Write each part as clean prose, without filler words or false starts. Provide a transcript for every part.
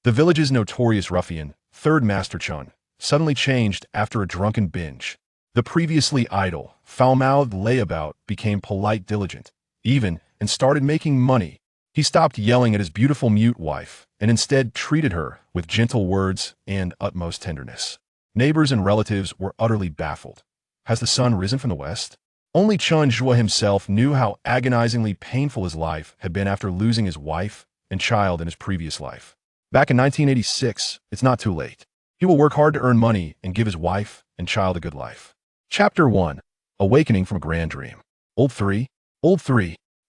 The village's notorious ruffian, third Master Chen, suddenly changed after a drunken binge. The previously idle, foul-mouthed layabout became polite, diligent, even, and started making money. He stopped yelling at his beautiful mute wife and instead treated her with gentle words and utmost tenderness. Neighbors and relatives were utterly baffled. Has the sun risen from the west? Only Chen Zhuo himself knew how agonizingly painful his life had been after losing his wife and child in his previous life. Back in 1986, it's not too late. He will work hard to earn money and give his wife and child a good life. Chapter 1. Awakening from a Grand Dream. Old 3.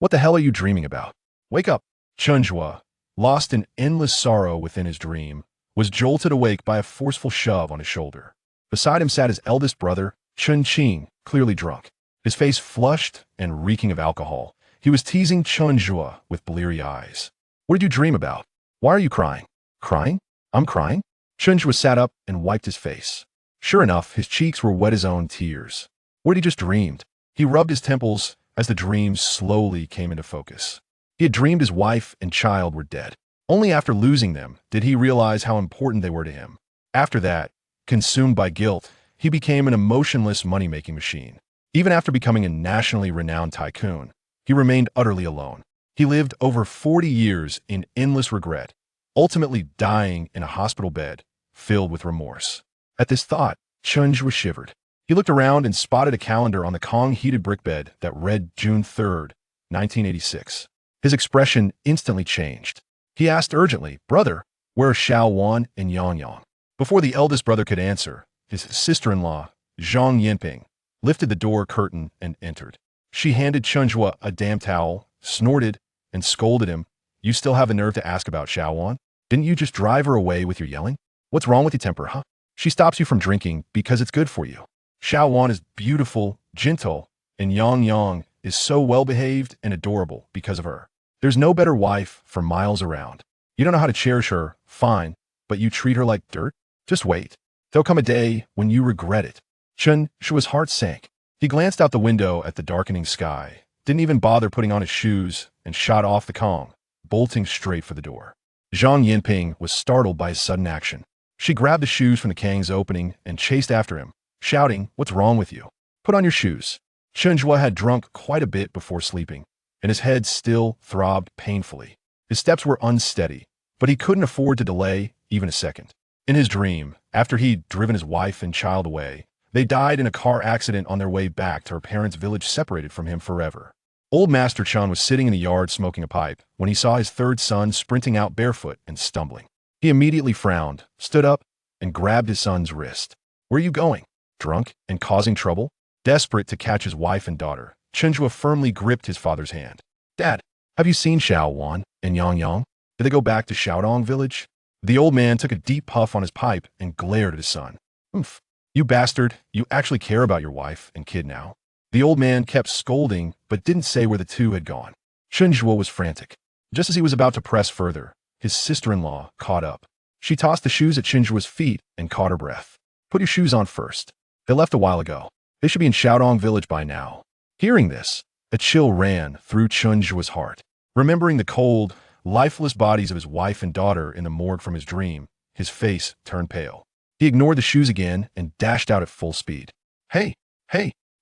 What the hell are you dreaming about? Wake up. Chen Zhuo, lost in endless sorrow within his dream, was jolted awake by a forceful shove on his shoulder. Beside him sat his eldest brother, Chen Qing, clearly drunk. His face flushed and reeking of alcohol. He was teasing Chen Zhuo with bleary eyes. What did you dream about? Why are you crying? Crying? I'm crying? Chen Zhuo sat up and wiped his face. Sure enough, his cheeks were wet as own tears. What had he just dreamed? He rubbed his temples as the dream slowly came into focus. He had dreamed his wife and child were dead. Only after losing them did he realize how important they were to him. After that, consumed by guilt, he became an emotionless money-making machine. Even after becoming a nationally renowned tycoon, he remained utterly alone. He lived over 40 years in endless regret, ultimately dying in a hospital bed filled with remorse. At this thought, Chen Zhuo shivered. He looked around and spotted a calendar on the Kong-heated brickbed that read June 3rd, 1986. His expression instantly changed. He asked urgently, "Brother, where are Xiao Wan and Yang Yang?" Before the eldest brother could answer, his sister-in-law, Zhang Yanping, lifted the door curtain and entered. She handed Chen Zhuo a damp towel, snorted, and scolded him. "You still have the nerve to ask about Xiao Wan? Didn't you just drive her away with your yelling? What's wrong with your temper, huh? She stops you from drinking because it's good for you. Xiao Wan is beautiful, gentle, and Yang Yang is so well-behaved and adorable because of her. There's no better wife for miles around. You don't know how to cherish her, fine, but you treat her like dirt? Just wait. There'll come a day when you regret it." Chen Zhuo's heart sank. He glanced out the window at the darkening sky, didn't even bother putting on his shoes, and shot off the Kong, bolting straight for the door. Zhang Yanping was startled by his sudden action. She grabbed the shoes from the Kang's opening and chased after him, shouting, "What's wrong with you? Put on your shoes." Chen Zhuo had drunk quite a bit before sleeping, and his head still throbbed painfully. His steps were unsteady, but he couldn't afford to delay even a second. In his dream, after he'd driven his wife and child away, they died in a car accident on their way back to her parents' village, separated from him forever. Old Master Chen was sitting in the yard smoking a pipe when he saw his third son sprinting out barefoot and stumbling. He immediately frowned, stood up, and grabbed his son's wrist. "Where are you going? Drunk and causing trouble?" Desperate to catch his wife and daughter, Chen Zhuo firmly gripped his father's hand. "Dad, have you seen Xiao Wan and Yang Yang? Did they go back to Xiaodong village?" The old man took a deep puff on his pipe and glared at his son. "Oomph. You bastard, you actually care about your wife and kid now." The old man kept scolding, but didn't say where the two had gone. Chen Zhuo was frantic. Just as he was about to press further, his sister-in-law caught up. She tossed the shoes at Chen Zhuo's feet and caught her breath. "Put your shoes on first. They left a while ago. They should be in Xiaodong village by now." Hearing this, a chill ran through Chen Zhuo's heart. Remembering the cold, lifeless bodies of his wife and daughter in the morgue from his dream, his face turned pale. He ignored the shoes again and dashed out at full speed. Hey,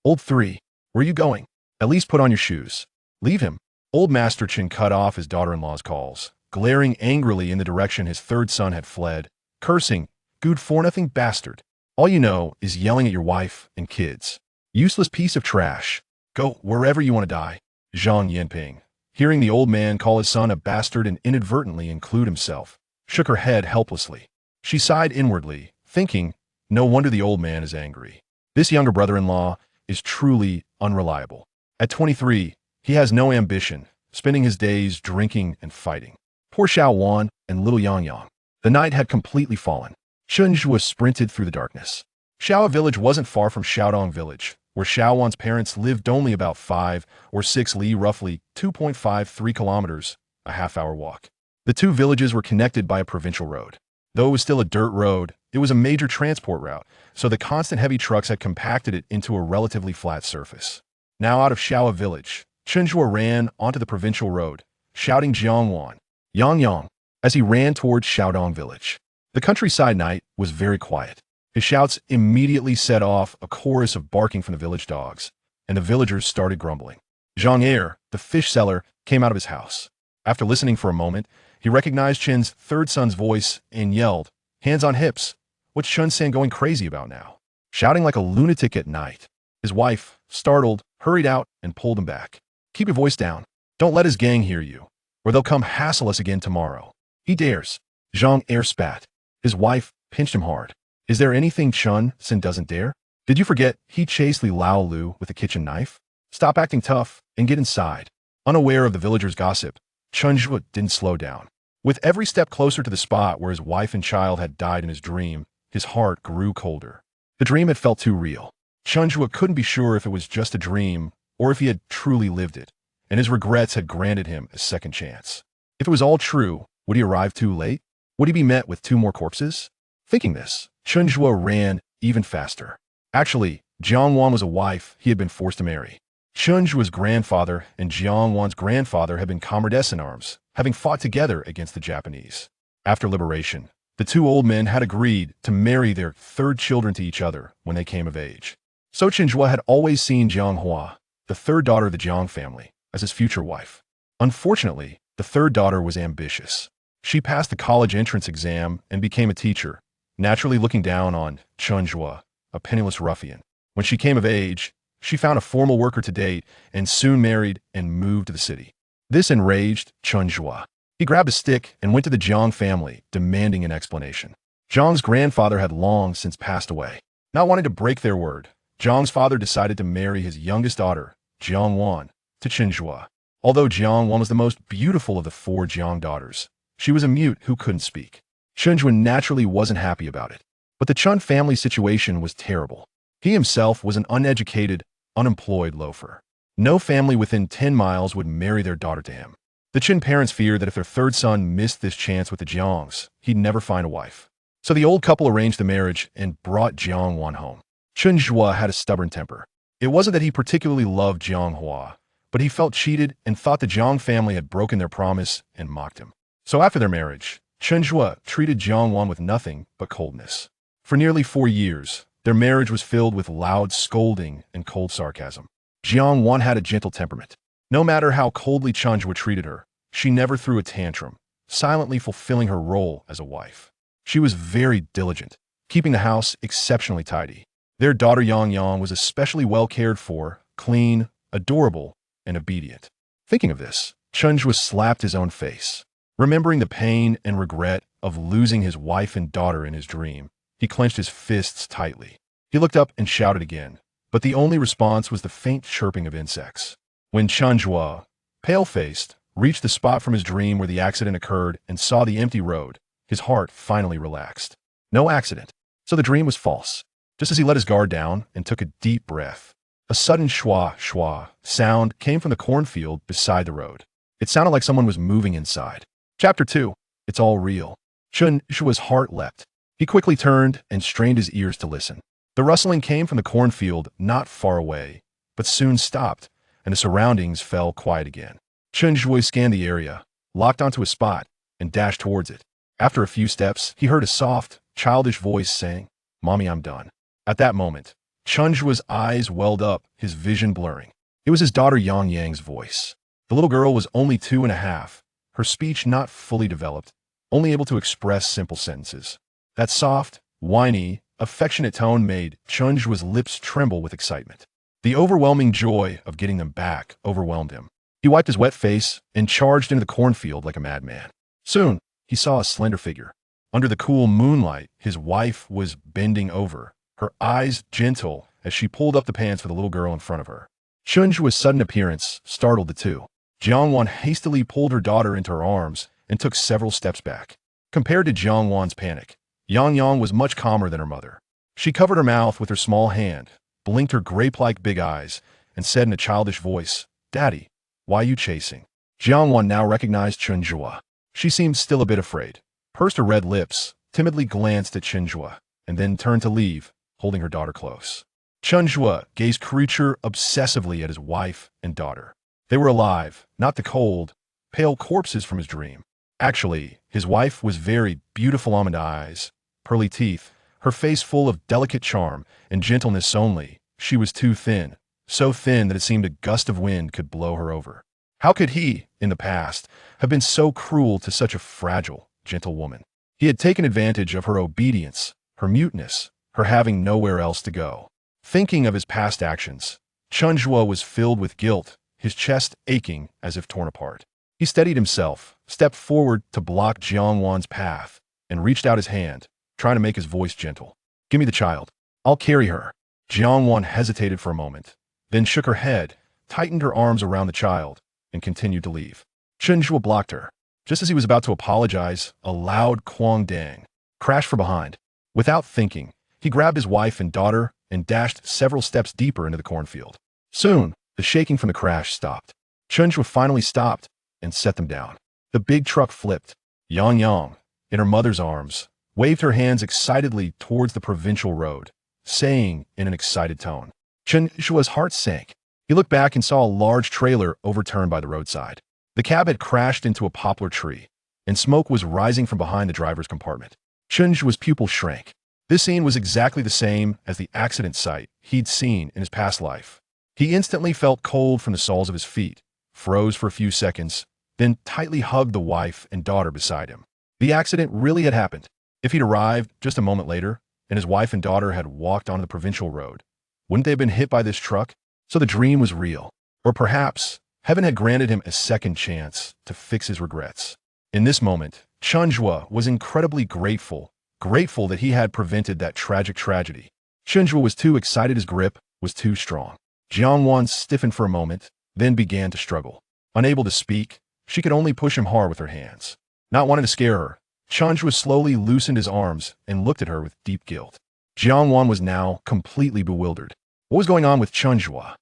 old 3, where are you going? At least put on your shoes. Leave him." Old Master Chen cut off his daughter-in-law's calls, glaring angrily in the direction his third son had fled, cursing, "Good for-nothing bastard. All you know is yelling at your wife and kids. Useless piece of trash. Go wherever you want to die." Zhang Yanping, hearing the old man call his son a bastard and inadvertently include himself, shook her head helplessly. She sighed inwardly, thinking, no wonder the old man is angry. This younger brother-in-law is truly unreliable. At 23, he has no ambition, spending his days drinking and fighting. Poor Xiao Wan and little Yang Yang. The night had completely fallen. Chen Zhuo sprinted through the darkness. Xiao village wasn't far from Xiaodong village, where Xiao Wan's parents lived, only about 5 or 6 li, roughly 2.53 kilometers, a half-hour walk. The two villages were connected by a provincial road. Though it was still a dirt road, it was a major transport route, so the constant heavy trucks had compacted it into a relatively flat surface. Now out of Xiao village, Chen Zhuo ran onto the provincial road, shouting Jiang Wan, "Yang Yang, as he ran towards Xiaodong village. The countryside night was very quiet. His shouts immediately set off a chorus of barking from the village dogs, and the villagers started grumbling. Zhang Er, the fish seller, came out of his house. After listening for a moment, he recognized Chen's third son's voice and yelled, "Hands on hips! What's Chen-san going crazy about now?" Shouting like a lunatic at night. His wife, startled, hurried out and pulled him back. "Keep your voice down. Don't let his gang hear you, or they'll come hassle us again tomorrow." "He dares." Zhang Er spat. His wife pinched him hard. "Is there anything Chen-san doesn't dare? Did you forget he chased Li Lao Lu with a kitchen knife? Stop acting tough and get inside." Unaware of the villagers' gossip, Chen Zhuo didn't slow down. With every step closer to the spot where his wife and child had died in his dream, his heart grew colder. The dream had felt too real. Chen Zhuo couldn't be sure if it was just a dream or if he had truly lived it, and his regrets had granted him a second chance. If it was all true, would he arrive too late? Would he be met with 2 more corpses? Thinking this, Chen Zhuo ran even faster. Actually, Jiang Wan was a wife he had been forced to marry. Chen Zhuo's grandfather and Jiang Wan's grandfather had been comrades in arms, having fought together against the Japanese. After liberation, the 2 old men had agreed to marry their 3rd children to each other when they came of age. So Chen Zhuo had always seen Jiang Hua, the 3rd daughter of the Jiang family, as his future wife. Unfortunately, the 3rd daughter was ambitious. She passed the college entrance exam and became a teacher, naturally looking down on Chen Zhuo, a penniless ruffian. When she came of age, she found a formal worker to date and soon married and moved to the city. This enraged Chen Zhuo. He grabbed a stick and went to the Jiang family, demanding an explanation. Jiang's grandfather had long since passed away. Not wanting to break their word, Jiang's father decided to marry his youngest daughter, Jiang Wan, to Chen Zhuo. Although Jiang Wan was the most beautiful of the 4 Jiang daughters, she was a mute who couldn't speak. Chen Zhuo naturally wasn't happy about it. But the Chen family situation was terrible. He himself was an uneducated, unemployed loafer. No family within 10 miles would marry their daughter to him. The Chen parents feared that if their 3rd son missed this chance with the Jiangs, he'd never find a wife. So the old couple arranged the marriage and brought Jiang Wan home. Chen Zhuo had a stubborn temper. It wasn't that he particularly loved Jiang Hua, but he felt cheated and thought the Jiang family had broken their promise and mocked him. So after their marriage, Chen Zhuo treated Jiang Wan with nothing but coldness. For nearly 4 years, their marriage was filled with loud scolding and cold sarcasm. Jiang Wan had a gentle temperament. No matter how coldly Chen Zhuo treated her, she never threw a tantrum, silently fulfilling her role as a wife. She was very diligent, keeping the house exceptionally tidy. Their daughter Yang Yang was especially well cared for, clean, adorable, and obedient. Thinking of this, Chen Zhuo slapped his own face. Remembering the pain and regret of losing his wife and daughter in his dream, he clenched his fists tightly. He looked up and shouted again, but the only response was the faint chirping of insects. When Chen Zhuo, pale-faced, reached the spot from his dream where the accident occurred and saw the empty road, his heart finally relaxed. No accident. So the dream was false. Just as he let his guard down and took a deep breath, a sudden schwa schwa sound came from the cornfield beside the road. It sounded like someone was moving inside. Chapter 2. It's all real. Chen Zhuo's heart leapt. He quickly turned and strained his ears to listen. The rustling came from the cornfield not far away, but soon stopped, and the surroundings fell quiet again. Chen Zhuo scanned the area, locked onto a spot, and dashed towards it. After a few steps, he heard a soft, childish voice saying, "Mommy, I'm done." At that moment, Chen Zhuo's eyes welled up, his vision blurring. It was his daughter Yang Yang's voice. The little girl was only 2.5, her speech not fully developed, only able to express simple sentences. That soft, whiny, affectionate tone made Chen Zhuo's lips tremble with excitement. The overwhelming joy of getting them back overwhelmed him. He wiped his wet face and charged into the cornfield like a madman. Soon, he saw a slender figure. Under the cool moonlight, his wife was bending over, her eyes gentle as she pulled up the pants for the little girl in front of her. Chen Zhuo's sudden appearance startled the two. Jiang Wan hastily pulled her daughter into her arms and took several steps back. Compared to Jiang Wan's panic, Yang Yang was much calmer than her mother. She covered her mouth with her small hand, blinked her grape-like big eyes, and said in a childish voice, "Daddy, why are you chasing?" Jiang Wan now recognized Chen Zhuo. She seemed still a bit afraid, pursed her red lips, timidly glanced at Chen Zhuo, and then turned to leave, holding her daughter close. Chen Zhuo gazed creature obsessively at his wife and daughter. They were alive, not the cold, pale corpses from his dream. Actually, His wife was very beautiful, almond eyes, pearly teeth, her face full of delicate charm and gentleness only. She was too thin, so thin that it seemed a gust of wind could blow her over. How could he, in the past, have been so cruel to such a fragile, gentle woman? He had taken advantage of her obedience, her muteness, her having nowhere else to go. Thinking of his past actions, Chen Zhuo was filled with guilt, his chest aching as if torn apart. He steadied himself, stepped forward to block Jiang Wan's path, and reached out his hand, trying to make his voice gentle. "Give me the child. I'll carry her." Jiang Wan hesitated for a moment, then shook her head, tightened her arms around the child, and continued to leave. Chen Zhuo blocked her. Just as he was about to apologize, a loud quang dang crashed from behind. Without thinking, he grabbed his wife and daughter and dashed several steps deeper into the cornfield. Soon, the shaking from the crash stopped. Chen Zhuo finally stopped and set them down. The big truck flipped. Yang Yang, in her mother's arms, waved her hands excitedly towards the provincial road, saying in an excited tone. Chen Zhuo's heart sank. He looked back and saw a large trailer overturned by the roadside. The cab had crashed into a poplar tree, and smoke was rising from behind the driver's compartment. Chen Zhuo's pupil shrank. This scene was exactly the same as the accident site he'd seen in his past life. He instantly felt cold from the soles of his feet, froze for a few seconds, then tightly hugged the wife and daughter beside him. The accident really had happened. If he'd arrived just a moment later, and his wife and daughter had walked onto the provincial road, wouldn't they have been hit by this truck? So the dream was real. Or perhaps heaven had granted him a second chance to fix his regrets. In this moment, Chen Zhuo was incredibly grateful that he had prevented that tragic tragedy. Chen Zhuo was too excited, his grip was too strong. Jiang Wan stiffened for a moment, then began to struggle. Unable to speak, she could only push him hard with her hands. Not wanting to scare her, Chen Zhuo slowly loosened his arms and looked at her with deep guilt. Jiang Wan was now completely bewildered. What was going on with Chen Zhuo?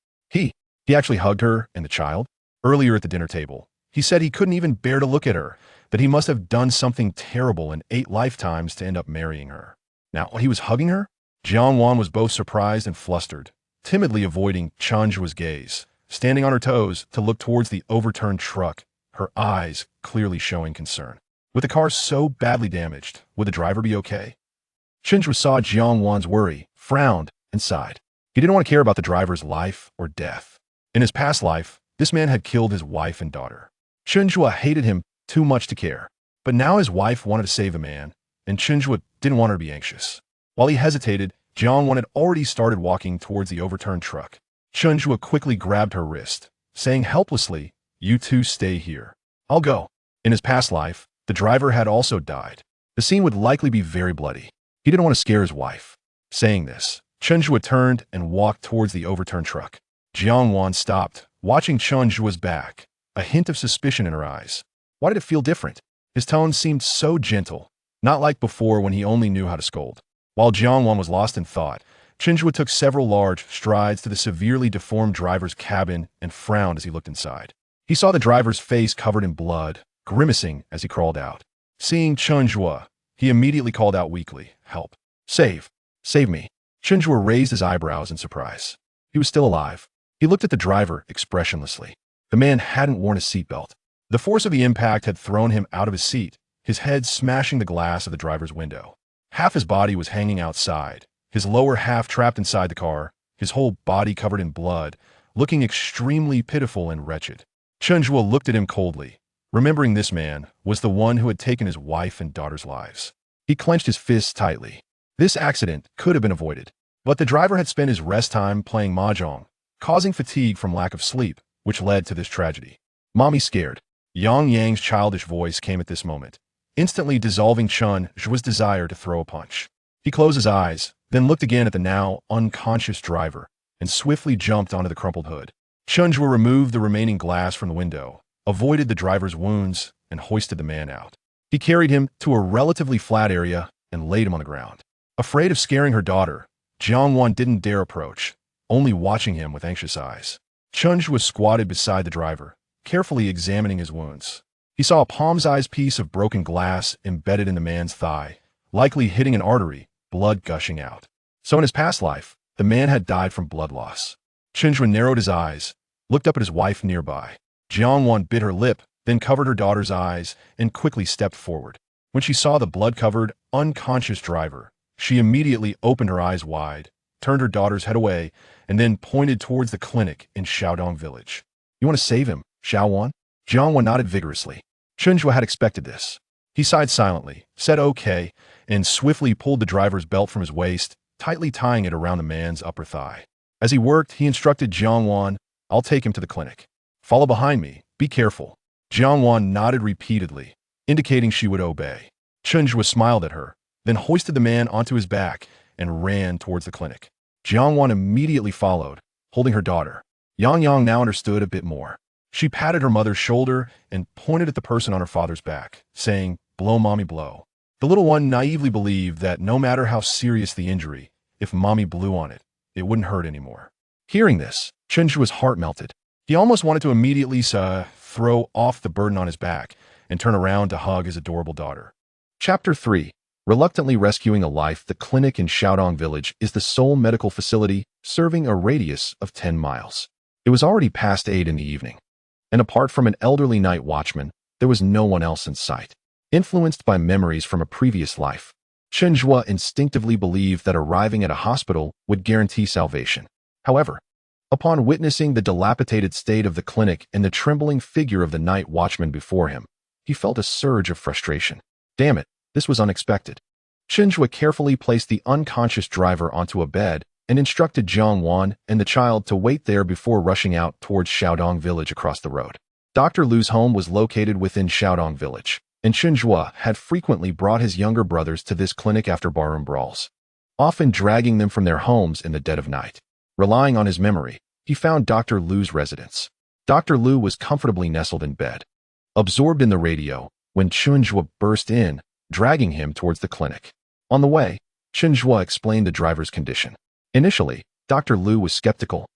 He actually hugged her and the child. Earlier at the dinner table, he said he couldn't even bear to look at her, that he must have done something terrible in 8 lifetimes to end up marrying her. Now, he was hugging her? Jiang Wan was both surprised and flustered, timidly avoiding Chen Zhuo's gaze, standing on her toes to look towards the overturned truck, her eyes clearly showing concern. With the car so badly damaged, would the driver be okay? Chen Zhuo saw Jiang Wan's worry, frowned, and sighed. He didn't want to care about the driver's life or death. In his past life, this man had killed his wife and daughter. Chen Zhuo hated him too much to care. But now his wife wanted to save the man, and Chen Zhuo didn't want her to be anxious. While he hesitated, Jiang Wan had already started walking towards the overturned truck. Chen Zhuo quickly grabbed her wrist, saying helplessly, "You two stay here. I'll go." In his past life, the driver had also died. The scene would likely be very bloody. He didn't want to scare his wife. Saying this, Chen Zhuo turned and walked towards the overturned truck. Jiang Wan stopped, watching Chen Zhuo's back, a hint of suspicion in her eyes. Why did it feel different? His tone seemed so gentle, not like before when he only knew how to scold. While Jiang Wan was lost in thought, Chen Zhuo took several large strides to the severely deformed driver's cabin and frowned as he looked inside. He saw the driver's face covered in blood, grimacing as he crawled out. Seeing Chen Zhuo, he immediately called out weakly, "Help! Save me!" Chen Zhuo raised his eyebrows in surprise. He was still alive. He looked at the driver expressionlessly. The man hadn't worn a seatbelt. The force of the impact had thrown him out of his seat, his head smashing the glass of the driver's window. Half his body was hanging outside, his lower half trapped inside the car, his whole body covered in blood, looking extremely pitiful and wretched. Chen Zhuo looked at him coldly, remembering this man was the one who had taken his wife and daughter's lives. He clenched his fists tightly. This accident could have been avoided, but the driver had spent his rest time playing mahjong, causing fatigue from lack of sleep, which led to this tragedy. "Mommy's scared." Yang Yang's childish voice came at this moment, instantly dissolving Chen Zhuo's desire to throw a punch. He closed his eyes, then looked again at the now unconscious driver, and swiftly jumped onto the crumpled hood. Chen Zhuo removed the remaining glass from the window, avoided the driver's wounds, and hoisted the man out. He carried him to a relatively flat area and laid him on the ground. Afraid of scaring her daughter, Jiang Wan didn't dare approach, only watching him with anxious eyes. Chen Zhuo was squatted beside the driver, carefully examining his wounds. He saw a palm-sized piece of broken glass embedded in the man's thigh, likely hitting an artery, blood gushing out. So in his past life, the man had died from blood loss. Chen Zhuo narrowed his eyes, looked up at his wife nearby. Jiang Wan bit her lip, then covered her daughter's eyes and quickly stepped forward. When she saw the blood-covered, unconscious driver, she immediately opened her eyes wide, turned her daughter's head away, and then pointed towards the clinic in Xiaodong village. "You want to save him, Jiang Wan?" Jiang Wan nodded vigorously. Chen Zhuo had expected this. He sighed silently, said okay, and swiftly pulled the driver's belt from his waist, tightly tying it around the man's upper thigh. As he worked, he instructed Jiang Wan, "I'll take him to the clinic. Follow behind me. Be careful." Jiang Wan nodded repeatedly, indicating she would obey. Chen Zhuo smiled at her, then hoisted the man onto his back and ran towards the clinic. Jiang Wan immediately followed, holding her daughter. Yang Yang now understood a bit more. She patted her mother's shoulder and pointed at the person on her father's back, saying, "Blow, mommy, blow." The little one naively believed that no matter how serious the injury, if mommy blew on it, it wouldn't hurt anymore. Hearing this, Chen Zhuo's heart melted. He almost wanted to immediately throw off the burden on his back and turn around to hug his adorable daughter. Chapter 3. Reluctantly rescuing a life. The clinic in Xiaodong village is the sole medical facility serving a radius of 10 miles. It was already past 8 in the evening, and apart from an elderly night watchman, there was no one else in sight. Influenced by memories from a previous life, Chen Zhuo instinctively believed that arriving at a hospital would guarantee salvation. However, upon witnessing the dilapidated state of the clinic and the trembling figure of the night watchman before him, he felt a surge of frustration. Damn it, this was unexpected. Chen Zhuo carefully placed the unconscious driver onto a bed and instructed Jiang Wan and the child to wait there before rushing out towards Xiaodong village across the road. Dr. Lu's home was located within Xiaodong village, and Chen Zhuo had frequently brought his younger brothers to this clinic after barroom brawls, often dragging them from their homes in the dead of night. Relying on his memory, he found Dr. Lu's residence. Dr. Lu was comfortably nestled in bed, absorbed in the radio, when Chen Zhuo burst in, dragging him towards the clinic. On the way, Chen Zhuo explained the driver's condition. Initially, Dr. Lu was skeptical,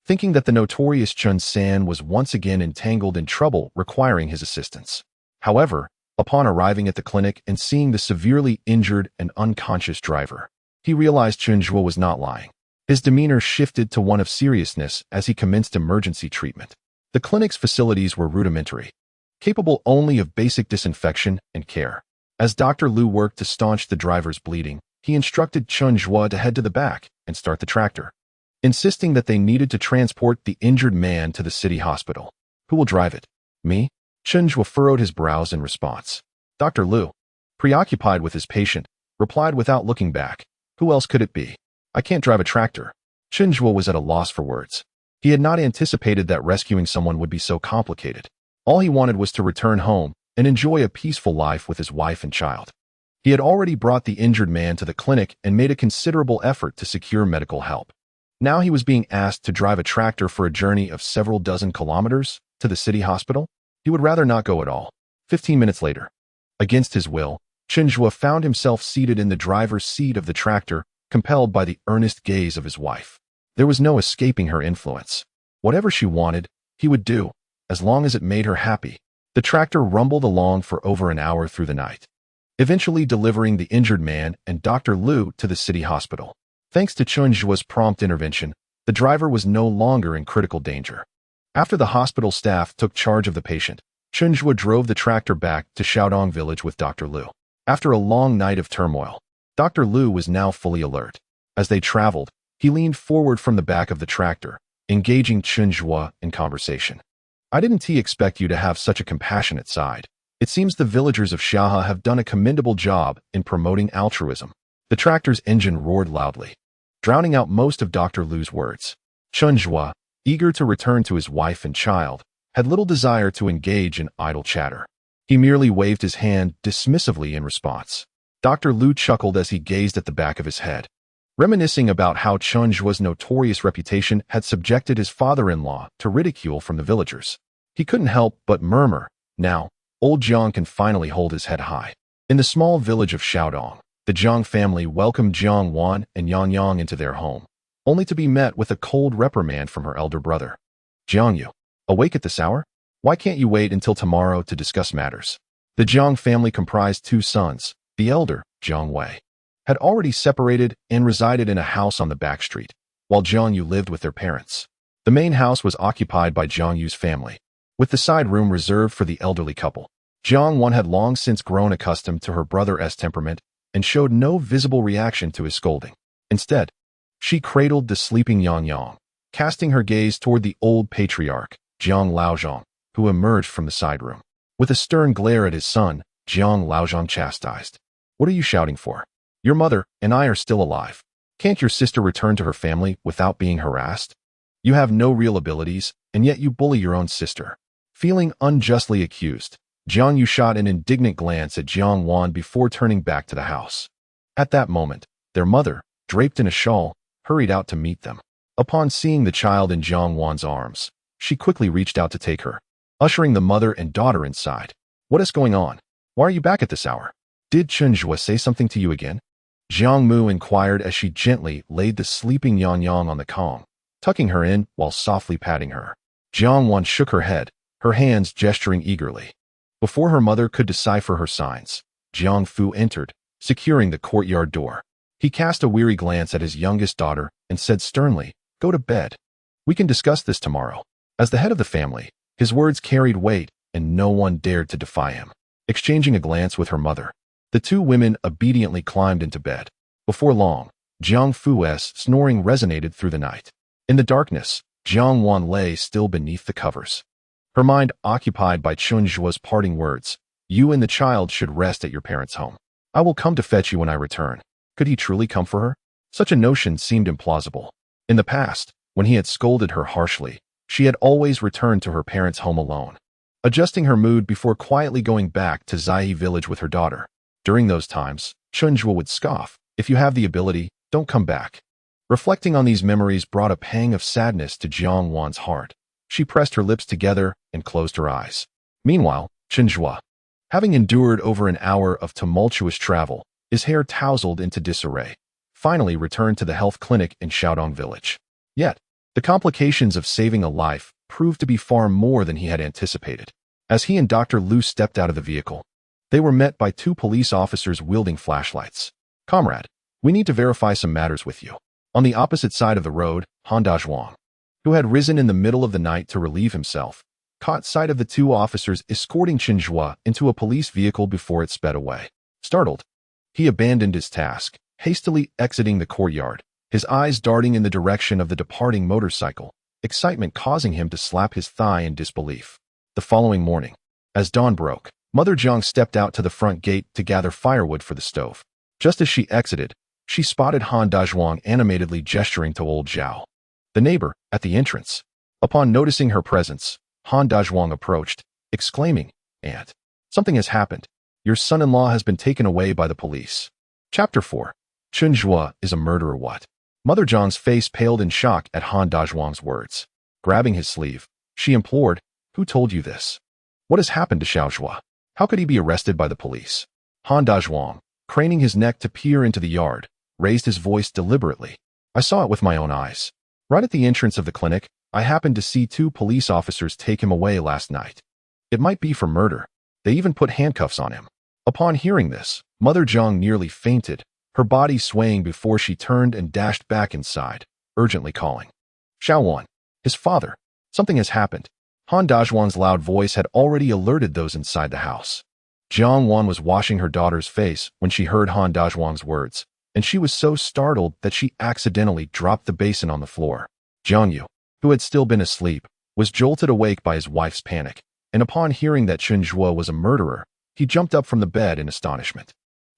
thinking that the notorious Chun San was once again entangled in trouble requiring his assistance. However, upon arriving at the clinic and seeing the severely injured and unconscious driver, he realized Chen Zhuo was not lying. His demeanor shifted to one of seriousness as he commenced emergency treatment. The clinic's facilities were rudimentary, capable only of basic disinfection and care. As Dr. Lu worked to staunch the driver's bleeding, he instructed Chen Zhuo to head to the back and start the tractor, insisting that they needed to transport the injured man to the city hospital. "Who will drive it? Me?" Chen Zhuo furrowed his brows in response. Dr. Lu, preoccupied with his patient, replied without looking back, "Who else could it be? I can't drive a tractor." Chen Zhuo was at a loss for words. He had not anticipated that rescuing someone would be so complicated. All he wanted was to return home and enjoy a peaceful life with his wife and child. He had already brought the injured man to the clinic and made a considerable effort to secure medical help. Now he was being asked to drive a tractor for a journey of several dozen kilometers to the city hospital. He would rather not go at all. 15 minutes later, against his will, Chen Zhuo found himself seated in the driver's seat of the tractor, compelled by the earnest gaze of his wife. There was no escaping her influence. Whatever she wanted, he would do, as long as it made her happy. The tractor rumbled along for over an hour through the night, eventually delivering the injured man and Dr. Lu to the city hospital. Thanks to Chen Zhuo's prompt intervention, the driver was no longer in critical danger. After the hospital staff took charge of the patient, Chen Zhuo drove the tractor back to Xiaodong village with Dr. Lu. After a long night of turmoil, Dr. Lu was now fully alert. As they traveled, he leaned forward from the back of the tractor, engaging Chen Zhuo in conversation. "I didn't expect you to have such a compassionate side. It seems the villagers of Xiaha have done a commendable job in promoting altruism." The tractor's engine roared loudly, drowning out most of Dr. Lu's words. Chen Zhuo, eager to return to his wife and child, had little desire to engage in idle chatter. He merely waved his hand dismissively in response. Dr. Lu chuckled as he gazed at the back of his head, reminiscing about how Chen Zhuo's notorious reputation had subjected his father-in-law to ridicule from the villagers. He couldn't help but murmur, "Now, old Jiang can finally hold his head high." In the small village of Xiaodong, the Jiang family welcomed Jiang Wan and Yang Yang into their home, only to be met with a cold reprimand from her elder brother. "Jiang, you awake at this hour? Why can't you wait until tomorrow to discuss matters?" The Jiang family comprised 2 sons. The elder, Jiang Wei, had already separated and resided in a house on the back street, while Jiang Yu lived with their parents. The main house was occupied by Jiang Yu's family. with the side room reserved for the elderly couple. Jiang Wan had long since grown accustomed to her brother's temperament and showed no visible reaction to his scolding. Instead, she cradled the sleeping Yang Yang, casting her gaze toward the old patriarch, Jiang Laozhong, who emerged from the side room. With a stern glare at his son, Jiang Laozhong chastised. "What are you shouting for? Your mother and I are still alive. Can't your sister return to her family without being harassed? You have no real abilities, and yet you bully your own sister." Feeling unjustly accused, Jiang Yu shot an indignant glance at Jiang Wan before turning back to the house. At that moment, their mother, draped in a shawl, hurried out to meet them. Upon seeing the child in Jiang Wan's arms, she quickly reached out to take her, ushering the mother and daughter inside. "What is going on? Why are you back at this hour? Did Chen Zhuo say something to you again?" Jiang Mu inquired as she gently laid the sleeping Yang Yang on the Kong, tucking her in while softly patting her. Jiang Wan shook her head, her hands gesturing eagerly. Before her mother could decipher her signs, Jiang Fu entered, securing the courtyard door. He cast a weary glance at his youngest daughter and said sternly, "Go to bed. We can discuss this tomorrow." As the head of the family, his words carried weight and no one dared to defy him. Exchanging a glance with her mother, the two women obediently climbed into bed. Before long, Jiang Fu's snoring resonated through the night. In the darkness, Jiang Wan lay still beneath the covers, her mind occupied by Chen Zhuo's parting words. "You and the child should rest at your parents' home. I will come to fetch you when I return." Could he truly come for her? Such a notion seemed implausible. In the past, when he had scolded her harshly, she had always returned to her parents' home alone, adjusting her mood before quietly going back to Zai village with her daughter. During those times, Chen Zhuo would scoff, "If you have the ability, don't come back." Reflecting on these memories brought a pang of sadness to Jiang Wan's heart. She pressed her lips together and closed her eyes. Meanwhile, Chen Zhuo, having endured over an hour of tumultuous travel, his hair tousled into disarray, finally returned to the health clinic in Shaodong village. Yet, the complications of saving a life proved to be far more than he had anticipated. As he and Dr. Liu stepped out of the vehicle, they were met by two police officers wielding flashlights. "Comrade, we need to verify some matters with you." On the opposite side of the road, Han Dazhuang, who had risen in the middle of the night to relieve himself, caught sight of the two officers escorting Chen Zhuo into a police vehicle before it sped away. Startled, he abandoned his task, hastily exiting the courtyard, his eyes darting in the direction of the departing motorcycle, excitement causing him to slap his thigh in disbelief. The following morning, as dawn broke, Mother Jiang stepped out to the front gate to gather firewood for the stove. Just as she exited, she spotted Han Dazhuang animatedly gesturing to old Zhao, the neighbor, at the entrance. Upon noticing her presence, Han Dazhuang approached, exclaiming, "Aunt, something has happened. Your son-in-law has been taken away by the police." Chapter 4. Chen Zhuo is a murderer. What? Mother Jiang's face paled in shock at Han Dazhuang's words. Grabbing his sleeve, she implored, "Who told you this? What has happened to Xiao Zhuo? How could he be arrested by the police?" Han Dazhuang, craning his neck to peer into the yard, raised his voice deliberately. "I saw it with my own eyes. Right at the entrance of the clinic, I happened to see two police officers take him away last night. It might be for murder. They even put handcuffs on him." Upon hearing this, Mother Jiang nearly fainted, her body swaying before she turned and dashed back inside, urgently calling, "Xiao Wan, his father, something has happened." Han Dazhuang's loud voice had already alerted those inside the house. Jiang Wan was washing her daughter's face when she heard Han Dazhuang's words, and she was so startled that she accidentally dropped the basin on the floor. Jiang Yu, who had still been asleep, was jolted awake by his wife's panic, and upon hearing that Chen Zhuo was a murderer, he jumped up from the bed in astonishment.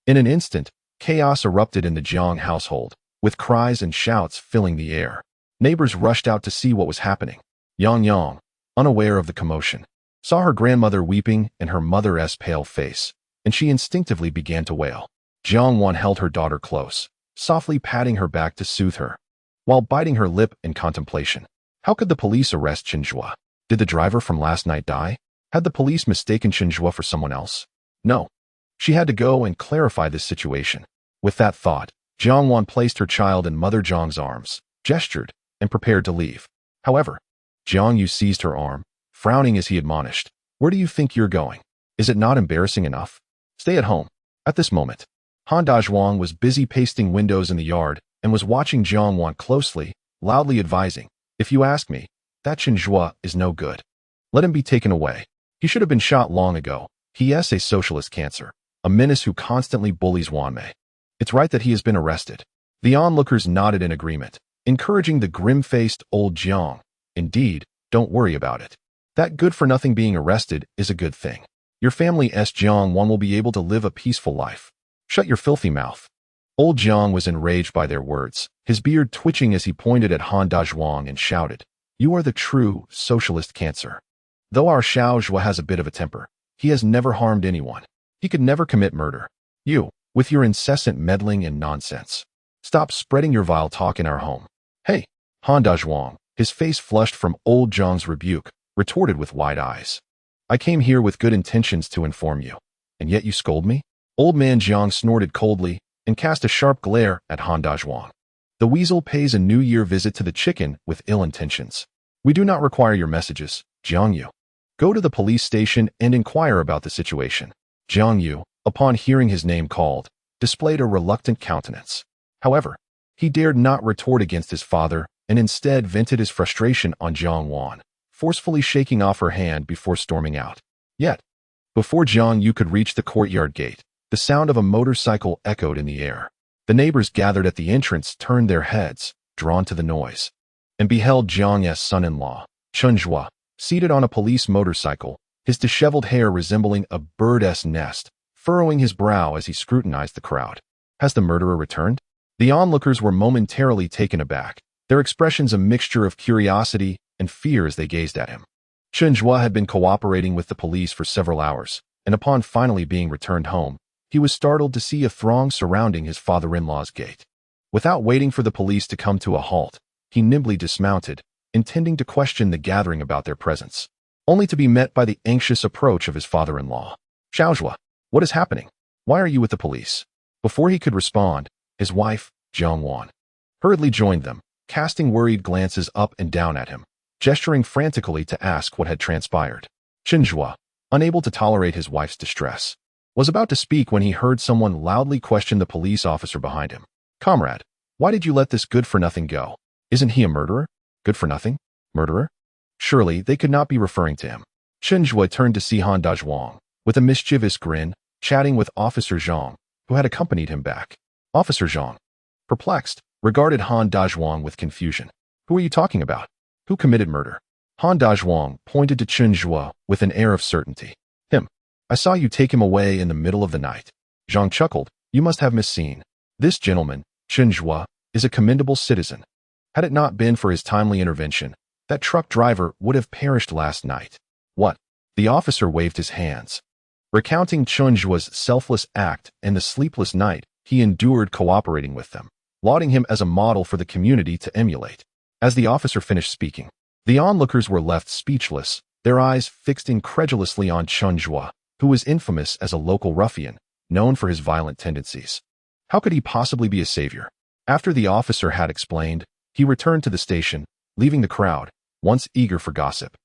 In an instant, chaos erupted in the Jiang household, with cries and shouts filling the air. Neighbors rushed out to see what was happening. Yang Yang, unaware of the commotion, saw her grandmother weeping and her mother's pale face, and she instinctively began to wail. Jiang Wan held her daughter close, softly patting her back to soothe her, while biting her lip in contemplation. How could the police arrest Chen Zhuo? Did the driver from last night die? Had the police mistaken Chen Zhuo for someone else? No. She had to go and clarify this situation. With that thought, Jiang Wan placed her child in Mother Jiang's arms, gestured, and prepared to leave. However, Jiang Yu seized her arm, frowning as he admonished, "Where do you think you're going? Is it not embarrassing enough? Stay at home." At this moment, Han Dazhuang was busy pasting windows in the yard and was watching Jiang Wan closely, loudly advising, "If you ask me, that Chen Zhuo is no good. Let him be taken away. He should have been shot long ago. He is a socialist cancer, a menace who constantly bullies Wanmei. It's right that he has been arrested. The onlookers nodded in agreement, encouraging the grim-faced old Jiang. Indeed, don't worry about it. That good-for-nothing being arrested is a good thing. Your family's Jiang Wan will be able to live a peaceful life. Shut your filthy mouth. Old Jiang was enraged by their words, his beard twitching as he pointed at Han Dazhuang and shouted, "You are the true socialist cancer." Though our Xiao Zhuo has a bit of a temper, he has never harmed anyone. He could never commit murder. You, with your incessant meddling and nonsense. Stop spreading your vile talk in our home. Hey, Han Dazhuang, his face flushed from old Jiang's rebuke, retorted with wide eyes. I came here with good intentions to inform you, and yet you scold me? Old man Jiang snorted coldly and cast a sharp glare at Han Dazhuang. The weasel pays a New Year visit to the chicken with ill intentions. We do not require your messages, Jiang Yu. Go to the police station and inquire about the situation. Jiang Yu, upon hearing his name called, displayed a reluctant countenance. However, he dared not retort against his father and instead vented his frustration on Jiang Wan, forcefully shaking off her hand before storming out. Yet, before Jiang Yu could reach the courtyard gate, the sound of a motorcycle echoed in the air. The neighbors gathered at the entrance turned their heads, drawn to the noise, and beheld Jiang's son-in-law, Chen Zhuo, seated on a police motorcycle, his disheveled hair resembling a bird's nest, furrowing his brow as he scrutinized the crowd. Has the murderer returned? The onlookers were momentarily taken aback, their expressions a mixture of curiosity and fear as they gazed at him. Chen Zhuo had been cooperating with the police for several hours, and upon finally being returned home, he was startled to see a throng surrounding his father-in-law's gate. Without waiting for the police to come to a halt, he nimbly dismounted, intending to question the gathering about their presence, only to be met by the anxious approach of his father-in-law. Xiao Zhuo, what is happening? Why are you with the police? Before he could respond, his wife, Jiang Wan, hurriedly joined them, casting worried glances up and down at him, gesturing frantically to ask what had transpired. Chen Zhuo, unable to tolerate his wife's distress, was about to speak when he heard someone loudly question the police officer behind him. Comrade, why did you let this good-for-nothing go? Isn't he a murderer? Good-for-nothing? Murderer? Surely they could not be referring to him. Chen Zhuo turned to see Han Dazhuang, with a mischievous grin, chatting with Officer Zhang, who had accompanied him back. Officer Zhang, perplexed, regarded Han Dazhuang with confusion. Who are you talking about? Who committed murder? Han Dazhuang pointed to Chen Zhuo with an air of certainty. Him. I saw you take him away in the middle of the night. Zhang chuckled. You must have misseen. This gentleman, Chen Zhuo, is a commendable citizen. Had it not been for his timely intervention, that truck driver would have perished last night. What? The officer waved his hands, recounting Chen Zhuo's selfless act and the sleepless night he endured cooperating with them, lauding him as a model for the community to emulate. As the officer finished speaking, the onlookers were left speechless, their eyes fixed incredulously on Chen Zhuo, who was infamous as a local ruffian, known for his violent tendencies. How could he possibly be a savior? After the officer had explained, he returned to the station, leaving the crowd, once eager for gossip,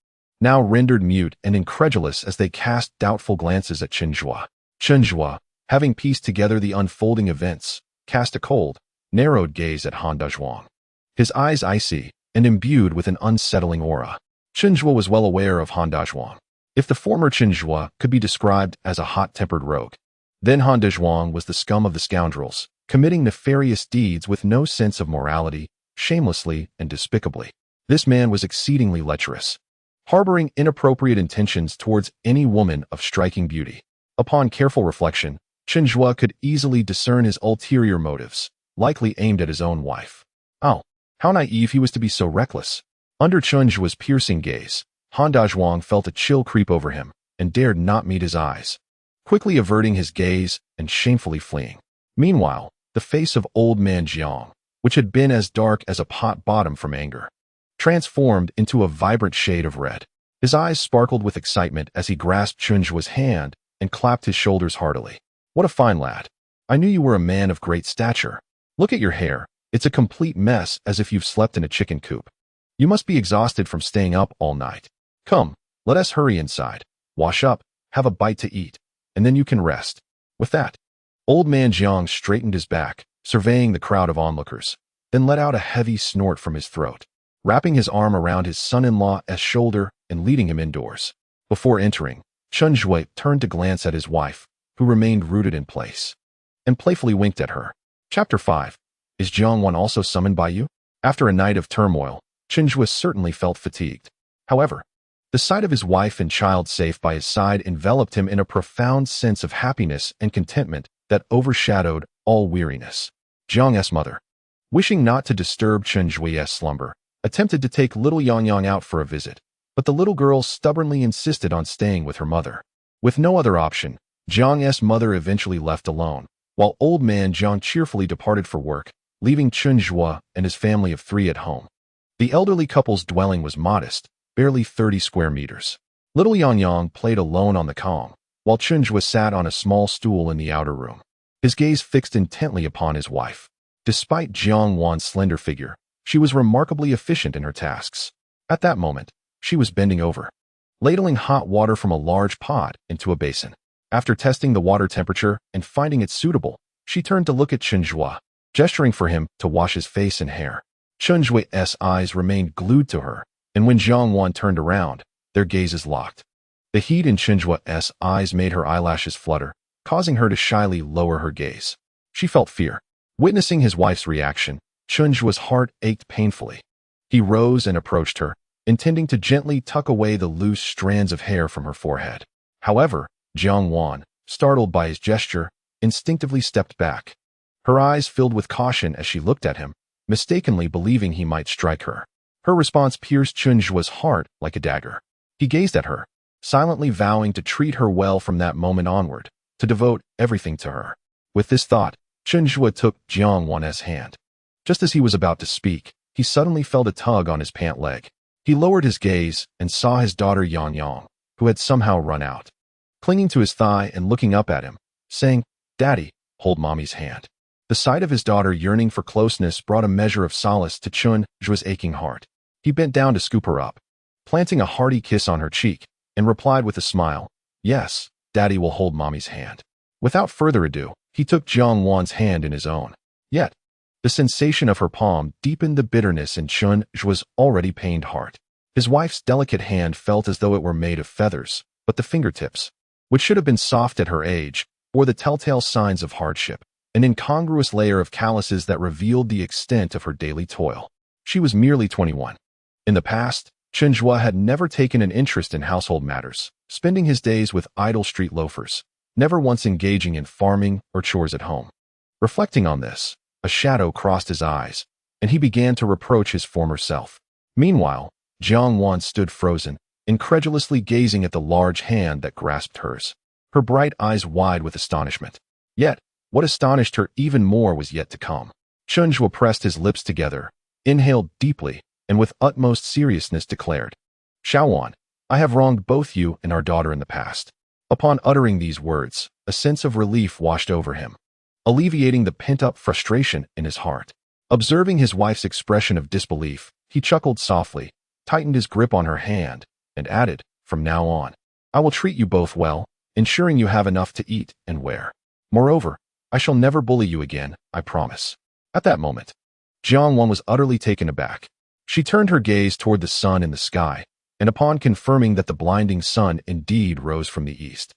now rendered mute and incredulous as they cast doubtful glances at Chen Zhuo. Chen Zhuo, having pieced together the unfolding events, cast a cold, narrowed gaze at Han Dazhuang, his eyes icy and imbued with an unsettling aura. Chen Zhuo was well aware of Han Dazhuang. If the former Chen Zhuo could be described as a hot-tempered rogue, then Han Dazhuang was the scum of the scoundrels, committing nefarious deeds with no sense of morality, shamelessly and despicably. This man was exceedingly lecherous, harboring inappropriate intentions towards any woman of striking beauty. Upon careful reflection, Chen Zhuo could easily discern his ulterior motives, likely aimed at his own wife. Oh, how naive he was to be so reckless. Under Chen Zhuo's piercing gaze, Han Dazhuang felt a chill creep over him and dared not meet his eyes, quickly averting his gaze and shamefully fleeing. Meanwhile, the face of old man Jiang, which had been as dark as a pot bottom from anger, transformed into a vibrant shade of red. His eyes sparkled with excitement as he grasped Chen Zhuo's hand and clapped his shoulders heartily. What a fine lad. I knew you were a man of great stature. Look at your hair. It's a complete mess, as if you've slept in a chicken coop. You must be exhausted from staying up all night. Come, let us hurry inside, wash up, have a bite to eat, and then you can rest. With that, old man Jiang straightened his back, surveying the crowd of onlookers, then let out a heavy snort from his throat. Wrapping his arm around his son-in-law's shoulder, and leading him indoors. Before entering, Chen Zhuo turned to glance at his wife, who remained rooted in place, and playfully winked at her. Chapter 5. Is Jiang Wan also summoned by you? After a night of turmoil, Chen Zhuo certainly felt fatigued. However, the sight of his wife and child safe by his side enveloped him in a profound sense of happiness and contentment that overshadowed all weariness. Jiang's mother, wishing not to disturb Chen Zhuo's slumber, attempted to take little Yang out for a visit, but the little girl stubbornly insisted on staying with her mother. With no other option, Jiang's mother eventually left alone, while old man Jiang cheerfully departed for work, leaving Chen Zhuo and his family of 3 at home. The elderly couple's dwelling was modest, barely 30 square meters. Little Yang played alone on the Kong, while Chen Zhuo sat on a small stool in the outer room, his gaze fixed intently upon his wife. Despite Jiang Wan's slender figure, she was remarkably efficient in her tasks. At that moment, she was bending over, ladling hot water from a large pot into a basin. After testing the water temperature and finding it suitable, she turned to look at Chen Zhuo, gesturing for him to wash his face and hair. Chen Zhuo's eyes remained glued to her, and when Jiang Wan turned around, their gazes locked. The heat in Chen Zhuo's eyes made her eyelashes flutter, causing her to shyly lower her gaze. She felt fear. Witnessing his wife's reaction, Chen Zhuo's heart ached painfully. He rose and approached her, intending to gently tuck away the loose strands of hair from her forehead. However, Jiang Wan, startled by his gesture, instinctively stepped back. Her eyes filled with caution as she looked at him, mistakenly believing he might strike her. Her response pierced Chen Zhuo's heart like a dagger. He gazed at her, silently vowing to treat her well from that moment onward, to devote everything to her. With this thought, Chen Zhuo took Jiang Wan's hand. Just as he was about to speak, he suddenly felt a tug on his pant leg. He lowered his gaze and saw his daughter Yang, who had somehow run out. Clinging to his thigh and looking up at him, saying, "Daddy, hold mommy's hand." The sight of his daughter yearning for closeness brought a measure of solace to Chen Zhuo's aching heart. He bent down to scoop her up, planting a hearty kiss on her cheek, and replied with a smile, "Yes, Daddy will hold mommy's hand." Without further ado, he took Jiang Wan's hand in his own. Yet, the sensation of her palm deepened the bitterness in Chen Zhuo's already pained heart. His wife's delicate hand felt as though it were made of feathers, but the fingertips, which should have been soft at her age, bore the telltale signs of hardship, an incongruous layer of calluses that revealed the extent of her daily toil. She was merely 21. In the past, Chen Zhuo had never taken an interest in household matters, spending his days with idle street loafers, never once engaging in farming or chores at home. Reflecting on this, a shadow crossed his eyes, and he began to reproach his former self. Meanwhile, Jiang Wan stood frozen, incredulously gazing at the large hand that grasped hers, her bright eyes wide with astonishment. Yet, what astonished her even more was yet to come. Chen Zhuo pressed his lips together, inhaled deeply, and with utmost seriousness declared, "Xiaowan, I have wronged both you and our daughter in the past." Upon uttering these words, a sense of relief washed over him, alleviating the pent-up frustration in his heart. Observing his wife's expression of disbelief, he chuckled softly, tightened his grip on her hand, and added, "From now on, I will treat you both well, ensuring you have enough to eat and wear. Moreover, I shall never bully you again, I promise." At that moment, Jiang Wan was utterly taken aback. She turned her gaze toward the sun in the sky, and upon confirming that the blinding sun indeed rose from the east,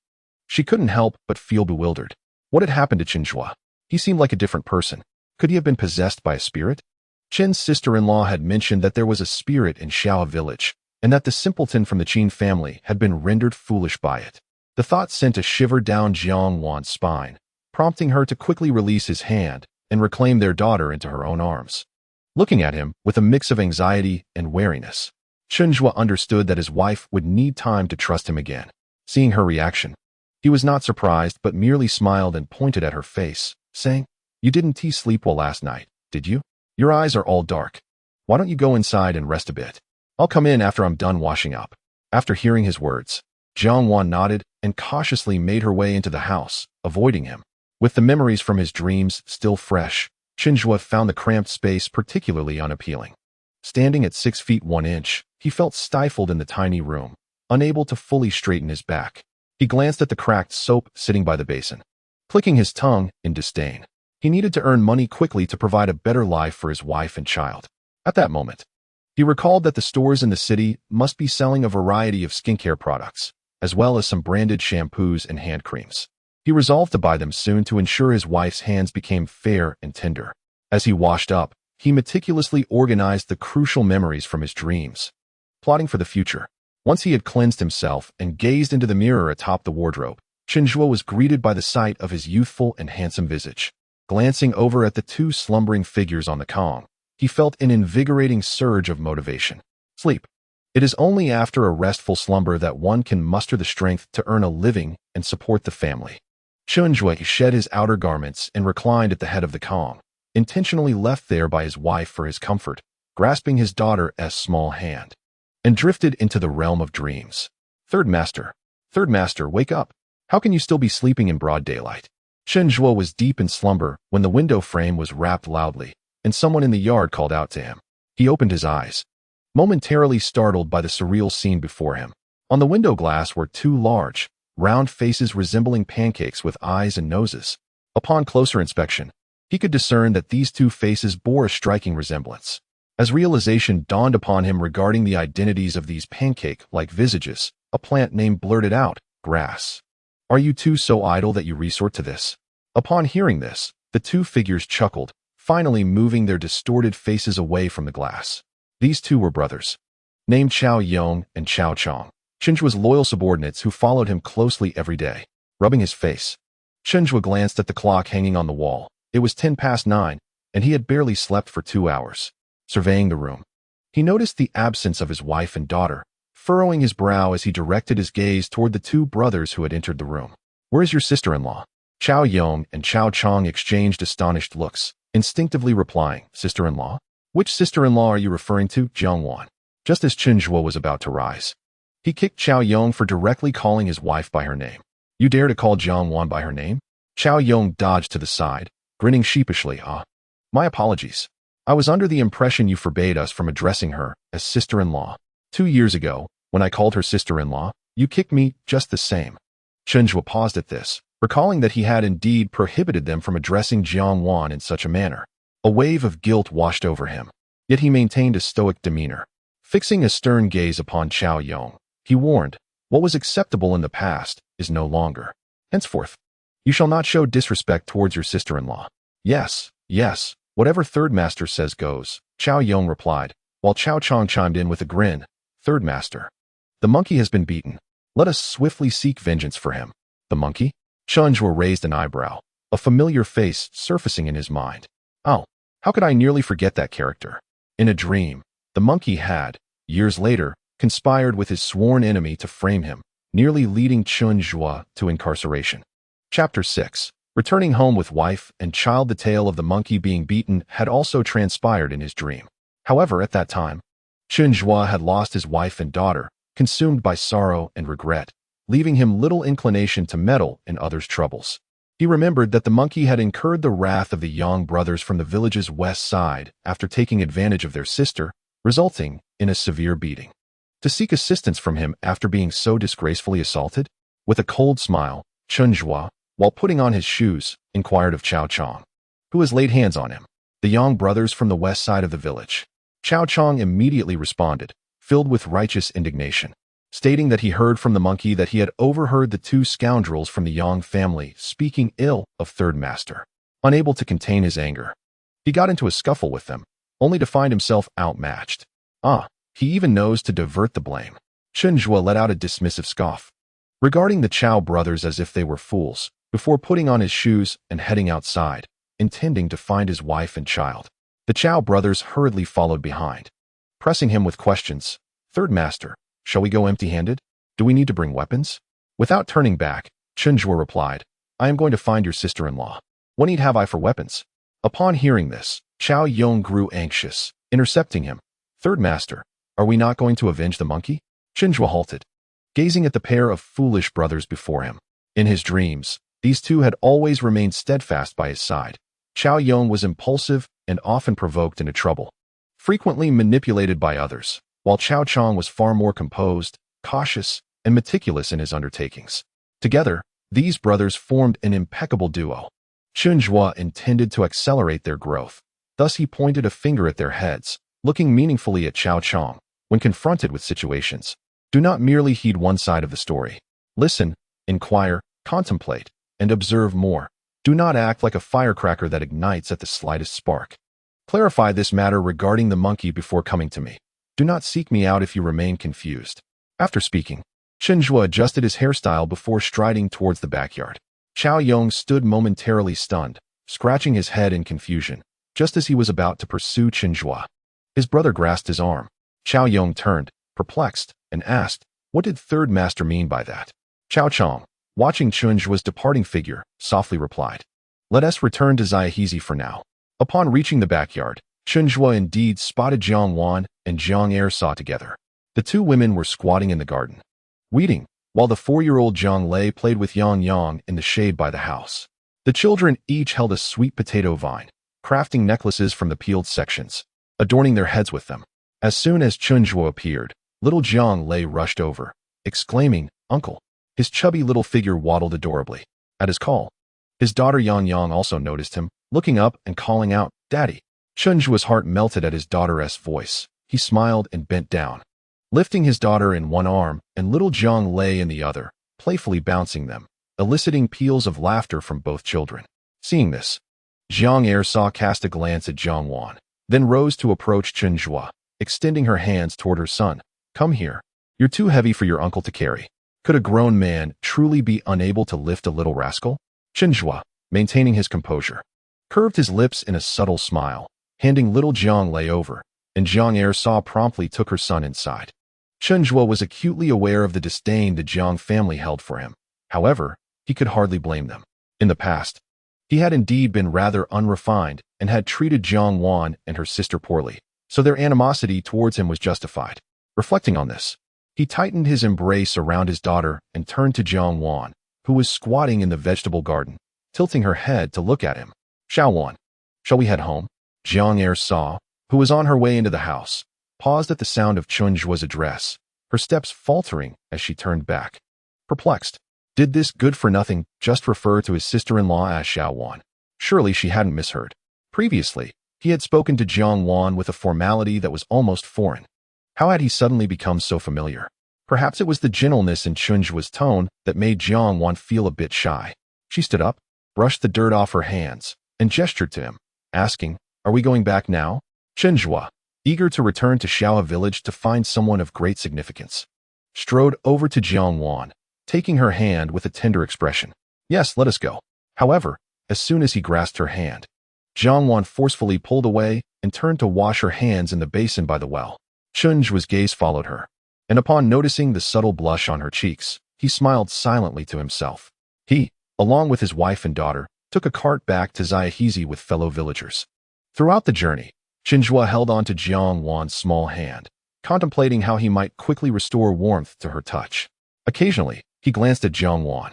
she couldn't help but feel bewildered. What had happened to Chen Zhuo? He seemed like a different person. Could he have been possessed by a spirit? Chen's sister-in-law had mentioned that there was a spirit in Xiao village, and that the simpleton from the Qin family had been rendered foolish by it. The thought sent a shiver down Jiang Wan's spine, prompting her to quickly release his hand and reclaim their daughter into her own arms. Looking at him with a mix of anxiety and wariness, Chen Zhuo understood that his wife would need time to trust him again. Seeing her reaction, he was not surprised but merely smiled and pointed at her face, saying, "You didn't sleep well last night, did you? Your eyes are all dark. Why don't you go inside and rest a bit? I'll come in after I'm done washing up." After hearing his words, Jiang Wan nodded and cautiously made her way into the house, avoiding him. With the memories from his dreams still fresh, Chen Zhuo found the cramped space particularly unappealing. Standing at 6 feet 1 inch, he felt stifled in the tiny room, unable to fully straighten his back. He glanced at the cracked soap sitting by the basin, clicking his tongue in disdain. He needed to earn money quickly to provide a better life for his wife and child. At that moment, He recalled that the stores in the city must be selling a variety of skincare products, as well as some branded shampoos and hand creams. He resolved to buy them soon to ensure his wife's hands became fair and tender. As he washed up, he meticulously organized the crucial memories from his dreams, plotting for the future. Once he had cleansed himself and gazed into the mirror atop the wardrobe, Chen Zhuo was greeted by the sight of his youthful and handsome visage. Glancing over at the two slumbering figures on the Kong, he felt an invigorating surge of motivation. Sleep. It is only after a restful slumber that one can muster the strength to earn a living and support the family. Chen Zhuo shed his outer garments and reclined at the head of the Kong, intentionally left there by his wife for his comfort, grasping his daughter's small hand, and drifted into the realm of dreams. Third Master, wake up. How can you still be sleeping in broad daylight? Chen Zhuo was deep in slumber when the window frame was rapped loudly, and someone in the yard called out to him. He opened his eyes, momentarily startled by the surreal scene before him. On the window glass were two large, round faces resembling pancakes with eyes and noses. Upon closer inspection, he could discern that these two faces bore a striking resemblance. As realization dawned upon him regarding the identities of these pancake-like visages, a plant name blurted out, grass. Are you two so idle that you resort to this? Upon hearing this, the two figures chuckled, finally moving their distorted faces away from the glass. These two were brothers, named Chao Yong and Chao Chong, Chen Zhuo's loyal subordinates who followed him closely every day. Rubbing his face, Chen Zhuo glanced at the clock hanging on the wall. It was 9:10, and he had barely slept for 2 hours. Surveying the room, he noticed the absence of his wife and daughter, furrowing his brow as he directed his gaze toward the two brothers who had entered the room. Where is your sister-in-law? Chao Yong and Chao Chong exchanged astonished looks, instinctively replying, Sister-in-law? Which sister-in-law are you referring to, Jiang Wan? Just as Chen Zhuo was about to rise, he kicked Chao Yong for directly calling his wife by her name. You dare to call Jiang Wan by her name? Chao Yong dodged to the side, grinning sheepishly. My apologies. I was under the impression you forbade us from addressing her as sister-in-law. 2 years ago, when I called her sister-in-law, you kicked me just the same. Chen Zhuo paused at this, recalling that he had indeed prohibited them from addressing Jiang Wan in such a manner. A wave of guilt washed over him, yet he maintained a stoic demeanor. Fixing a stern gaze upon Chao Yong, he warned, what was acceptable in the past is no longer. Henceforth, you shall not show disrespect towards your sister-in-law. Yes, whatever Third Master says goes, Chao Yong replied, while Chao Chong chimed in with a grin. Third Master, the monkey has been beaten. Let us swiftly seek vengeance for him. The monkey? Chen Zhuo raised an eyebrow, a familiar face surfacing in his mind. Oh, how could I nearly forget that character? In a dream, the monkey had, years later, conspired with his sworn enemy to frame him, nearly leading Chen Zhuo to incarceration. Chapter 6. Returning home with wife and child. The tale of the monkey being beaten had also transpired in his dream. However, at that time, Chen Zhuo had lost his wife and daughter, consumed by sorrow and regret, leaving him little inclination to meddle in others' troubles. He remembered that the monkey had incurred the wrath of the Yang brothers from the village's west side after taking advantage of their sister, resulting in a severe beating. To seek assistance from him after being so disgracefully assaulted? With a cold smile, Chen Zhuo, while putting on his shoes, inquired of Chao Chong, who has laid hands on him. The Yang brothers from the west side of the village. Chao Chong immediately responded, filled with righteous indignation, stating that he heard from the monkey that he had overheard the two scoundrels from the Yang family speaking ill of Third Master. Unable to contain his anger, he got into a scuffle with them, only to find himself outmatched. He even knows to divert the blame. Chen Zhuo let out a dismissive scoff, regarding the Chao brothers as if they were fools, before putting on his shoes and heading outside, intending to find his wife and child. The Chao brothers hurriedly followed behind, pressing him with questions. Third Master, shall we go empty-handed? Do we need to bring weapons? Without turning back, Chen Zhuo replied, I am going to find your sister-in-law. What need have I for weapons? Upon hearing this, Chao Yong grew anxious, intercepting him. Third Master, are we not going to avenge the monkey? Chen Zhuo halted, gazing at the pair of foolish brothers before him. In his dreams, these two had always remained steadfast by his side. Chao Yong was impulsive and often provoked into trouble, frequently manipulated by others, while Chao Chong was far more composed, cautious, and meticulous in his undertakings. Together, these brothers formed an impeccable duo. Chen Zhuo intended to accelerate their growth. Thus he pointed a finger at their heads, looking meaningfully at Chao Chong. When confronted with situations, do not merely heed one side of the story. Listen, inquire, contemplate, and observe more. Do not act like a firecracker that ignites at the slightest spark. Clarify this matter regarding the monkey before coming to me. Do not seek me out if you remain confused. After speaking, Chen Zhuo adjusted his hairstyle before striding towards the backyard. Chao Yong stood momentarily stunned, scratching his head in confusion, just as he was about to pursue Chen Zhuo. His brother grasped his arm. Chao Yong turned, perplexed, and asked, what did third master mean by that? Chao Chong, watching Chen Zhuo's departing figure, softly replied, let us return to Xiaohe for now. Upon reaching the backyard, Chen Zhuo indeed spotted Jiang Wan and Jiang Saw together. The two women were squatting in the garden, weeding, while the 4-year-old Jiang Lei played with Yang in the shade by the house. The children each held a sweet potato vine, crafting necklaces from the peeled sections, adorning their heads with them. As soon as Chen Zhuo appeared, little Jiang Lei rushed over, exclaiming, Uncle. His chubby little figure waddled adorably. At his call, his daughter Yang also noticed him, looking up and calling out, Daddy. Chen Zhuo's heart melted at his daughter's voice. He smiled and bent down, lifting his daughter in one arm and little Jiang Lei in the other, playfully bouncing them, eliciting peals of laughter from both children. Seeing this, Jiang Saw cast a glance at Jiang Wan, then rose to approach Chen Zhuo, extending her hands toward her son. Come here. You're too heavy for your uncle to carry. Could a grown man truly be unable to lift a little rascal? Chen Zhuo, maintaining his composure, curved his lips in a subtle smile, handing little Jiang Lei over, and Jiang Saw promptly took her son inside. Chen Zhuo was acutely aware of the disdain the Jiang family held for him. However, he could hardly blame them. In the past, he had indeed been rather unrefined and had treated Jiang Wan and her sister poorly, so their animosity towards him was justified. Reflecting on this, he tightened his embrace around his daughter and turned to Jiang Wan, who was squatting in the vegetable garden, tilting her head to look at him. Xiao Wan, shall we head home? Jiang Saw, who was on her way into the house, paused at the sound of Chen Zhuo's address, her steps faltering as she turned back. Perplexed, did this good-for-nothing just refer to his sister-in-law as Xiao Wan? Surely she hadn't misheard. Previously, he had spoken to Jiang Wan with a formality that was almost foreign. How had he suddenly become so familiar? Perhaps it was the gentleness in Chen Zhuo's tone that made Jiang Wan feel a bit shy. She stood up, brushed the dirt off her hands, and gestured to him, asking, Are we going back now? Chen Zhuo, eager to return to Xiao village to find someone of great significance, strode over to Jiang Wan, taking her hand with a tender expression. Yes, let us go. However, as soon as he grasped her hand, Jiang Wan forcefully pulled away and turned to wash her hands in the basin by the well. Chen Zhuo's gaze followed her, and upon noticing the subtle blush on her cheeks, he smiled silently to himself. He, along with his wife and daughter, took a cart back to Xiaohe with fellow villagers. Throughout the journey, Chen Zhuo held on to Jiang Wan's small hand, contemplating how he might quickly restore warmth to her touch. Occasionally, he glanced at Jiang Wan,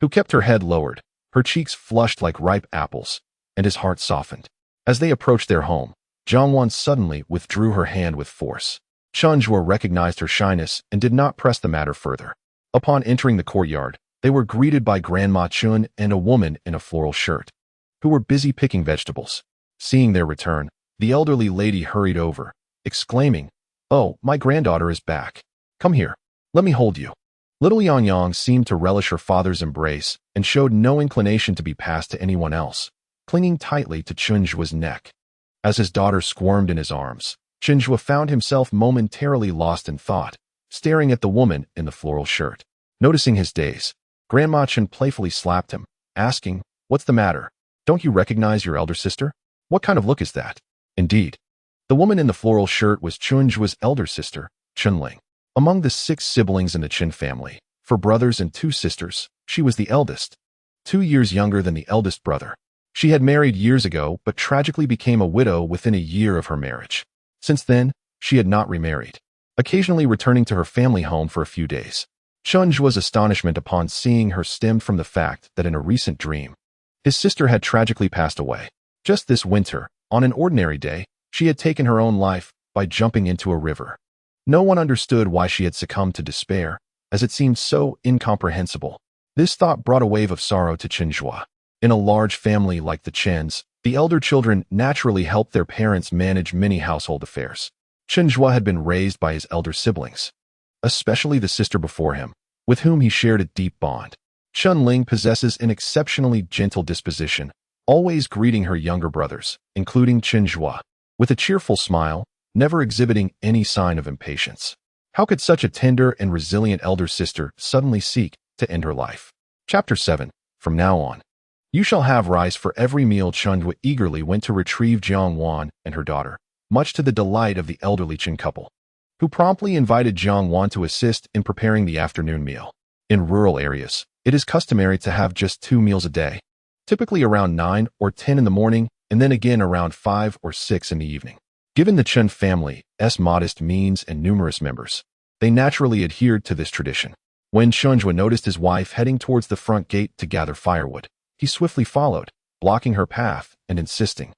who kept her head lowered, her cheeks flushed like ripe apples, and his heart softened. As they approached their home, Jiang Wan suddenly withdrew her hand with force. Chen Zhuo recognized her shyness and did not press the matter further. Upon entering the courtyard, they were greeted by Grandma Chun and a woman in a floral shirt, who were busy picking vegetables. Seeing their return, the elderly lady hurried over, exclaiming, Oh, my granddaughter is back. Come here. Let me hold you. Little Yang seemed to relish her father's embrace and showed no inclination to be passed to anyone else, clinging tightly to Chen Zhuo's neck. As his daughter squirmed in his arms, Chen Zhuo found himself momentarily lost in thought, staring at the woman in the floral shirt. Noticing his daze, Grandma Chen playfully slapped him, asking, What's the matter? Don't you recognize your elder sister? What kind of look is that? Indeed, the woman in the floral shirt was Chen Zhuo's elder sister, Chunling. Among the 6 siblings in the Chen family, 4 brothers and 2 sisters, she was the eldest, 2 years younger than the eldest brother. She had married years ago but tragically became a widow within a year of her marriage. Since then, she had not remarried, occasionally returning to her family home for a few days. Chen Zhuo's astonishment upon seeing her stemmed from the fact that in a recent dream, his sister had tragically passed away. Just this winter, on an ordinary day, she had taken her own life by jumping into a river. No one understood why she had succumbed to despair, as it seemed so incomprehensible. This thought brought a wave of sorrow to Chen Zhuo. In a large family like the Chens, The elder children naturally helped their parents manage many household affairs. Chen Zhuo had been raised by his elder siblings, especially the sister before him, with whom he shared a deep bond. Chen Ling possesses an exceptionally gentle disposition, always greeting her younger brothers, including Chen Zhuo, with a cheerful smile, never exhibiting any sign of impatience. How could such a tender and resilient elder sister suddenly seek to end her life? Chapter 7. From now on, you shall have rice for every meal. Chen Zhuo eagerly went to retrieve Jiang Wan and her daughter, much to the delight of the elderly Chen couple, who promptly invited Jiang Wan to assist in preparing the afternoon meal. In rural areas, it is customary to have just 2 meals a day, typically around 9 or 10 in the morning, and then again around 5 or 6 in the evening. Given the Chen family's modest means and numerous members, they naturally adhered to this tradition. When Chen Zhuo noticed his wife heading towards the front gate to gather firewood, he swiftly followed, blocking her path and insisting,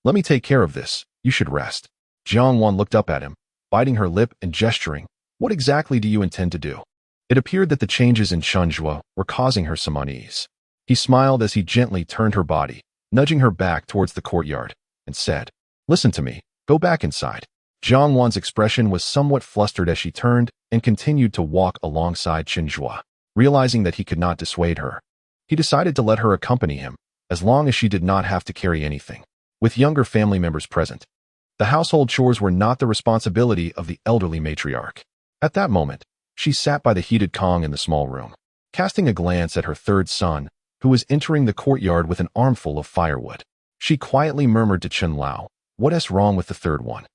"Let me take care of this, you should rest." Jiang Wan looked up at him, biting her lip and gesturing, "What exactly do you intend to do?" It appeared that the changes in Chen Zhuo were causing her some unease. He smiled as he gently turned her body, nudging her back towards the courtyard, and said, "Listen to me, go back inside." Jiang Wan's expression was somewhat flustered as she turned and continued to walk alongside Chen Zhuo. Realizing that he could not dissuade her, he decided to let her accompany him, as long as she did not have to carry anything. With younger family members present, the household chores were not the responsibility of the elderly matriarch. At that moment, she sat by the heated Kong in the small room, casting a glance at her third son, who was entering the courtyard with an armful of firewood. She quietly murmured to Chen Lao, "What's wrong with the third one?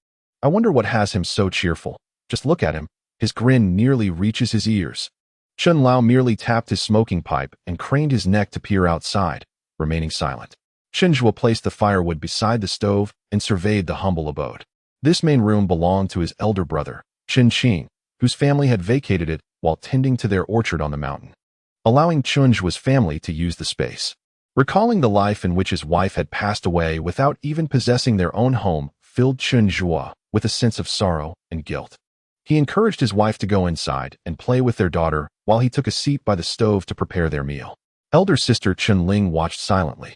I wonder what has him so cheerful. Just look at him, his grin nearly reaches his ears." Chen Lao merely tapped his smoking pipe and craned his neck to peer outside, remaining silent. Chen Zhuo placed the firewood beside the stove and surveyed the humble abode. This main room belonged to his elder brother, Chen Qing, whose family had vacated it while tending to their orchard on the mountain, allowing Chen Zhuo's family to use the space. Recalling the life in which his wife had passed away without even possessing their own home filled Chen Zhuo with a sense of sorrow and guilt. He encouraged his wife to go inside and play with their daughter while he took a seat by the stove to prepare their meal. Elder sister Chen Ling watched silently,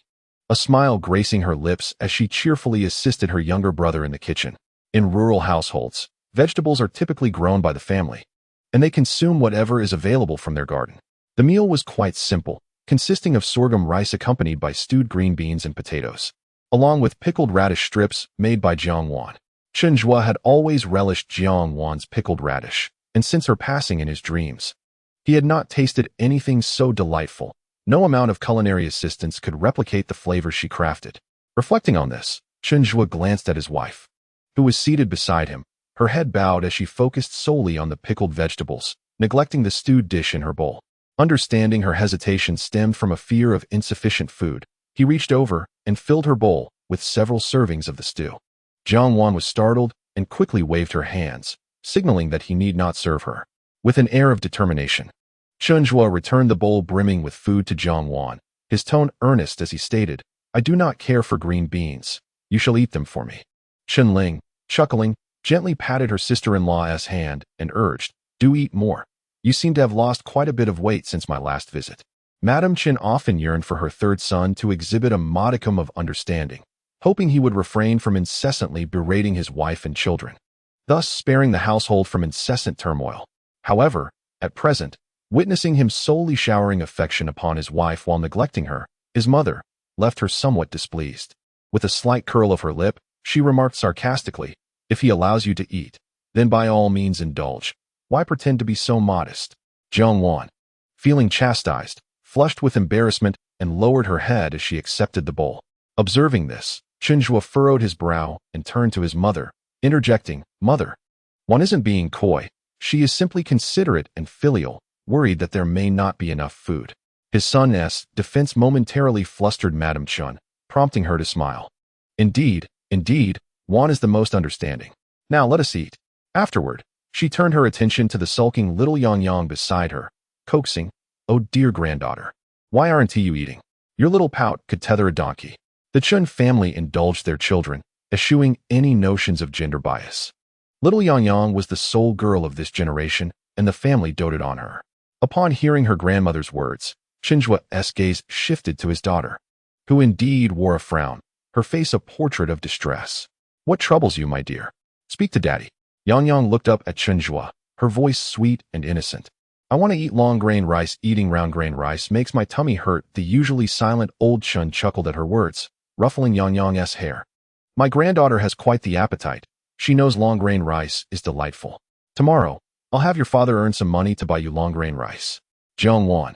a smile gracing her lips as she cheerfully assisted her younger brother in the kitchen. In rural households, vegetables are typically grown by the family, and they consume whatever is available from their garden. The meal was quite simple, consisting of sorghum rice accompanied by stewed green beans and potatoes, along with pickled radish strips made by Jiang Wan. Chen Zhuo had always relished Jiang Wan's pickled radish, and since her passing in his dreams, he had not tasted anything so delightful. No amount of culinary assistance could replicate the flavor she crafted. Reflecting on this, Chen Zhuo glanced at his wife, who was seated beside him, her head bowed as she focused solely on the pickled vegetables, neglecting the stewed dish in her bowl. Understanding her hesitation stemmed from a fear of insufficient food, he reached over and filled her bowl with several servings of the stew. Jiang Wan was startled and quickly waved her hands, signaling that he need not serve her. With an air of determination, Chen Zhuo returned the bowl brimming with food to Jiang Wan, his tone earnest as he stated, "I do not care for green beans. You shall eat them for me." Chen Ling, chuckling, gently patted her sister-in-law's hand and urged, "Do eat more. You seem to have lost quite a bit of weight since my last visit." Madame Chen often yearned for her third son to exhibit a modicum of understanding, hoping he would refrain from incessantly berating his wife and children, thus sparing the household from incessant turmoil. However, at present, witnessing him solely showering affection upon his wife while neglecting her, his mother, left her somewhat displeased. With a slight curl of her lip, she remarked sarcastically, "If he allows you to eat, then by all means indulge. Why pretend to be so modest?" Jiang Wan, feeling chastised, flushed with embarrassment and lowered her head as she accepted the bowl. Observing this, Chen Zhuo furrowed his brow and turned to his mother, interjecting, "Mother, one isn't being coy. She is simply considerate and filial, worried that there may not be enough food." His son's defense momentarily flustered Madame Chen, prompting her to smile. Indeed, Wan is the most understanding. Now let us eat." Afterward, she turned her attention to the sulking little Yang beside her, coaxing, "Oh dear granddaughter, why aren't you eating? Your little pout could tether a donkey." The Chen family indulged their children, eschewing any notions of gender bias. Little Yang was the sole girl of this generation, and the family doted on her. Upon hearing her grandmother's words, Chen Zhuo's gaze shifted to his daughter, who indeed wore a frown, her face a portrait of distress. "What troubles you, my dear? Speak to Daddy." Yang Yang looked up at Chen Zhuo, her voice sweet and innocent. "I want to eat long grain rice. Eating round grain rice makes my tummy hurt." The usually silent old Chen chuckled at her words, ruffling Yang Yang's hair. "My granddaughter has quite the appetite. She knows long grain rice is delightful. Tomorrow, I'll have your father earn some money to buy you long grain rice." Jiang Wan,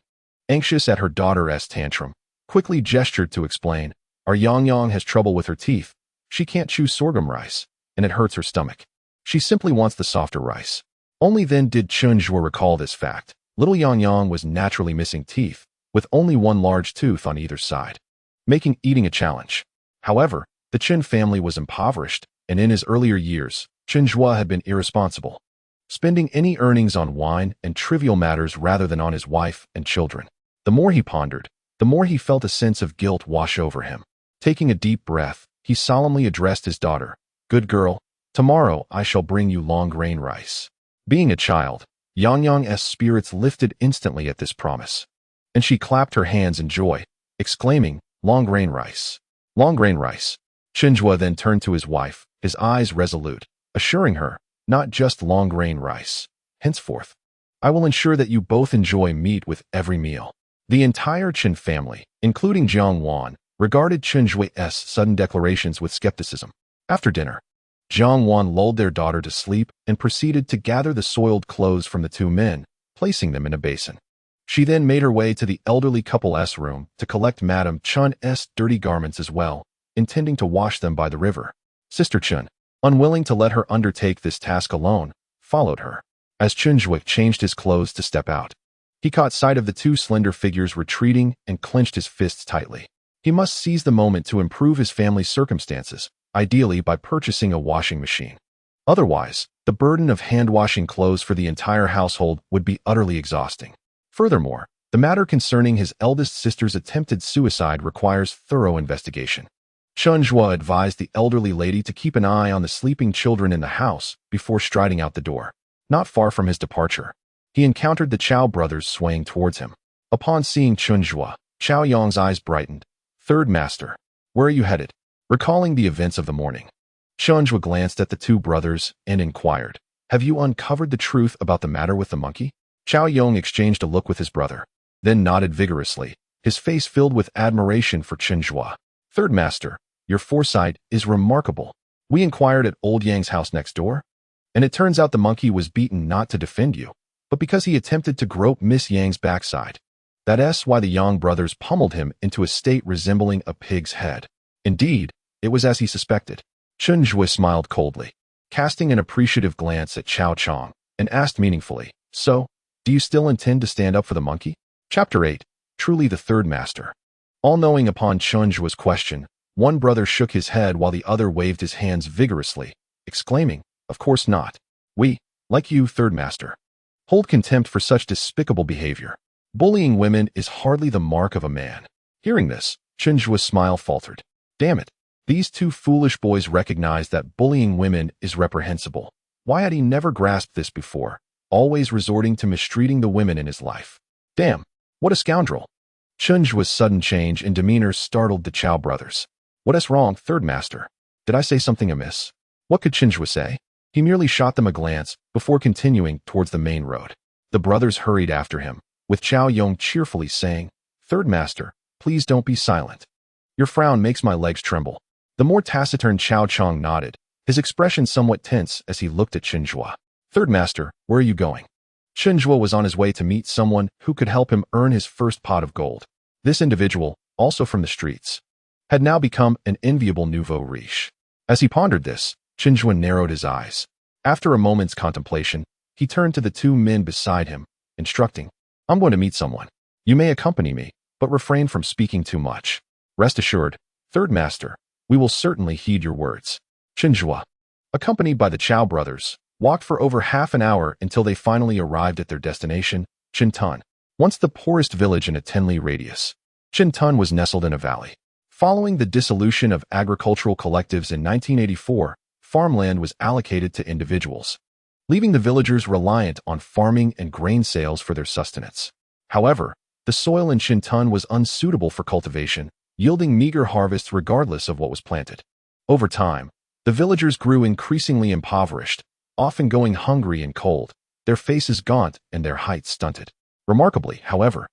anxious at her daughter's tantrum, quickly gestured to explain. "Our Yang Yang has trouble with her teeth. She can't chew sorghum rice, and it hurts her stomach. She simply wants the softer rice." Only then did Chen Zhuo recall this fact. Little Yang Yang was naturally missing teeth, with only one large tooth on either side, making eating a challenge. However, the Chen family was impoverished, and in his earlier years, Chen Zhuo had been irresponsible, spending any earnings on wine and trivial matters rather than on his wife and children. The more he pondered, the more he felt a sense of guilt wash over him. Taking a deep breath, he solemnly addressed his daughter. "Good girl, tomorrow I shall bring you long grain rice." Being a child, Yang Yang's spirits lifted instantly at this promise, and she clapped her hands in joy, exclaiming, "Long grain rice! Long grain rice!" Chen Zhuo then turned to his wife, his eyes resolute, assuring her, "Not just long grain rice. Henceforth, I will ensure that you both enjoy meat with every meal." The entire Chen family, including Jiang Wan, regarded Chen Zhuo's sudden declarations with skepticism. After dinner, Jiang Wan lulled their daughter to sleep and proceeded to gather the soiled clothes from the two men, placing them in a basin. She then made her way to the elderly couple's room to collect Madame Chen's dirty garments as well, intending to wash them by the river. Sister Chen, unwilling to let her undertake this task alone, followed her. As Chen Zhuo changed his clothes to step out, he caught sight of the two slender figures retreating and clenched his fists tightly. He must seize the moment to improve his family's circumstances, ideally by purchasing a washing machine. Otherwise, the burden of hand-washing clothes for the entire household would be utterly exhausting. Furthermore, the matter concerning his eldest sister's attempted suicide requires thorough investigation. Chen Zhuo advised the elderly lady to keep an eye on the sleeping children in the house before striding out the door. Not far from his departure, he encountered the Chao brothers swaying towards him. Upon seeing Chen Zhuo, Chao Yang's eyes brightened. "Third master, where are you headed?" Recalling the events of the morning, Chen Zhuo glanced at the two brothers and inquired, "Have you uncovered the truth about the matter with the monkey?" Chao Yang exchanged a look with his brother, then nodded vigorously, his face filled with admiration for Chen Zhuo. "Third master, your foresight is remarkable. We inquired at old Yang's house next door, and it turns out the monkey was beaten not to defend you, but because he attempted to grope Miss Yang's backside. That's why the Yang brothers pummeled him into a state resembling a pig's head." Indeed, it was as he suspected. Chen Zhuo smiled coldly, casting an appreciative glance at Chao Chong, and asked meaningfully, "So, do you still intend to stand up for the monkey?" Chapter 8. Truly the third master. All-knowing upon Chen Zhuo's question, one brother shook his head while the other waved his hands vigorously, exclaiming, "Of course not. We, like you, third master, hold contempt for such despicable behavior. Bullying women is hardly the mark of a man." Hearing this, Chen Zhuo's smile faltered. Damn it. These two foolish boys recognized that bullying women is reprehensible. Why had he never grasped this before, always resorting to mistreating the women in his life? Damn, what a scoundrel. Chen Zhuo's sudden change in demeanor startled the Chao brothers. "What's wrong, third master? Did I say something amiss?" What could Chen Zhuo say? He merely shot them a glance before continuing towards the main road. The brothers hurried after him, with Chao Yong cheerfully saying, "Third master, please don't be silent. Your frown makes my legs tremble." The more taciturn Chao Chong nodded, his expression somewhat tense as he looked at Chen Zhuo. "Third master, where are you going?" Chen Zhuo was on his way to meet someone who could help him earn his first pot of gold. This individual, also from the streets, had now become an enviable nouveau riche. As he pondered this, Chen Zhuo narrowed his eyes. After a moment's contemplation, he turned to the two men beside him, instructing, "I'm going to meet someone. You may accompany me, but refrain from speaking too much. Rest assured, third master, we will certainly heed your words." Chen Zhuo, accompanied by the Chao brothers, walked for over half an hour until they finally arrived at their destination, Chintan, once the poorest village in a 10-li radius. Chintan was nestled in a valley. Following the dissolution of agricultural collectives in 1984, farmland was allocated to individuals, leaving the villagers reliant on farming and grain sales for their sustenance. However, the soil in Chintan was unsuitable for cultivation, yielding meager harvests regardless of what was planted. Over time, the villagers grew increasingly impoverished, often going hungry and cold, their faces gaunt and their height stunted. Remarkably, however,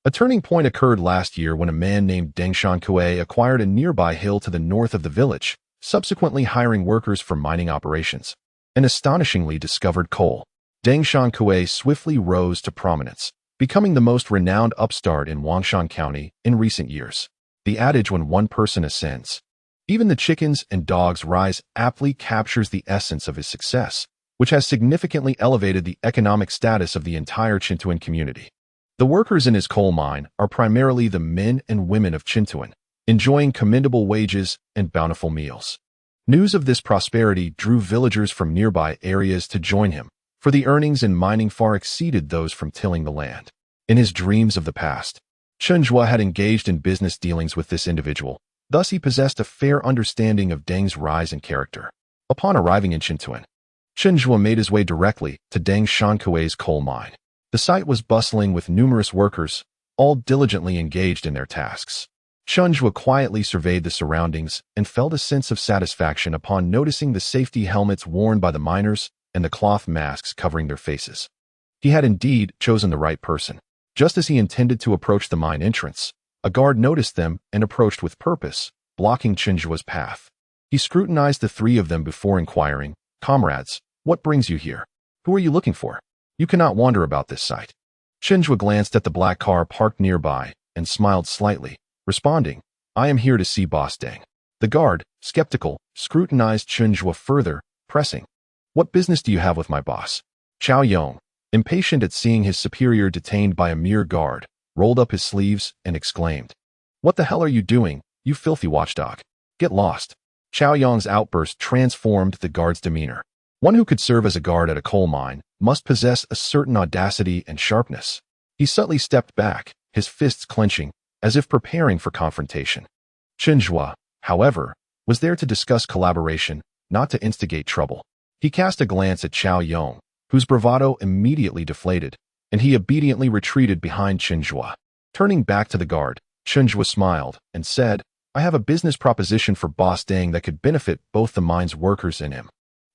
a turning point occurred last year when a man named Deng Xiankui acquired a nearby hill to the north of the village, subsequently hiring workers for mining operations, and astonishingly discovered coal. Deng Xiankui swiftly rose to prominence, becoming the most renowned upstart in Wangshan County in recent years. The adage when one person ascends, even the chickens and dogs rise aptly captures the essence of his success, which has significantly elevated the economic status of the entire Chintuan community. The workers in his coal mine are primarily the men and women of Chintuan, enjoying commendable wages and bountiful meals. News of this prosperity drew villagers from nearby areas to join him, for the earnings in mining far exceeded those from tilling the land. In his dreams of the past, Chen Zhuo had engaged in business dealings with this individual, thus he possessed a fair understanding of Deng's rise in character. Upon arriving in Chintuan, Chen Zhuo made his way directly to Deng Xiankui's coal mine. The site was bustling with numerous workers, all diligently engaged in their tasks. Chen Zhuo quietly surveyed the surroundings and felt a sense of satisfaction upon noticing the safety helmets worn by the miners and the cloth masks covering their faces. He had indeed chosen the right person. Just as he intended to approach the mine entrance, a guard noticed them and approached with purpose, blocking Chen Zhuo's path. He scrutinized the three of them before inquiring, "Comrades, what brings you here? Who are you looking for? You cannot wander about this site." Chen Zhuo glanced at the black car parked nearby and smiled slightly, responding, "I am here to see Boss Deng." The guard, skeptical, scrutinized Chen Zhuo further, pressing, "What business do you have with my boss?" Chao Yong, impatient at seeing his superior detained by a mere guard, rolled up his sleeves and exclaimed, "What the hell are you doing, you filthy watchdog? Get lost." Chao Yong's outburst transformed the guard's demeanor. One who could serve as a guard at a coal mine must possess a certain audacity and sharpness. He subtly stepped back, his fists clenching, as if preparing for confrontation. Chen Zhuo, however, was there to discuss collaboration, not to instigate trouble. He cast a glance at Chao Yong, whose bravado immediately deflated, and he obediently retreated behind Chen Zhuo. Turning back to the guard, Chen Zhuo smiled and said, "I have a business proposition for Boss Deng that could benefit both the mine's workers and him.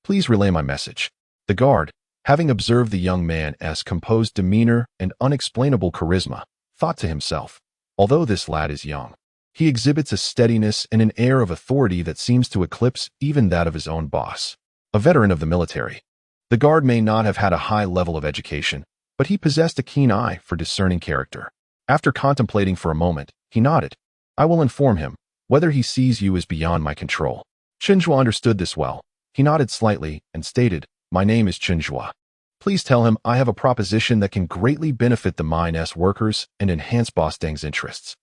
Please relay my message." The guard, having observed the young man's composed demeanor and unexplainable charisma, thought to himself, although this lad is young, he exhibits a steadiness and an air of authority that seems to eclipse even that of his own boss. A veteran of the military, the guard may not have had a high level of education, but he possessed a keen eye for discerning character. After contemplating for a moment, he nodded. "I will inform him. Whether he sees you is beyond my control." Chen Zhuo understood this well. He nodded slightly and stated, "My name is Chen Zhuo. Please tell him I have a proposition that can greatly benefit the mine's workers and enhance Boss Deng's interests."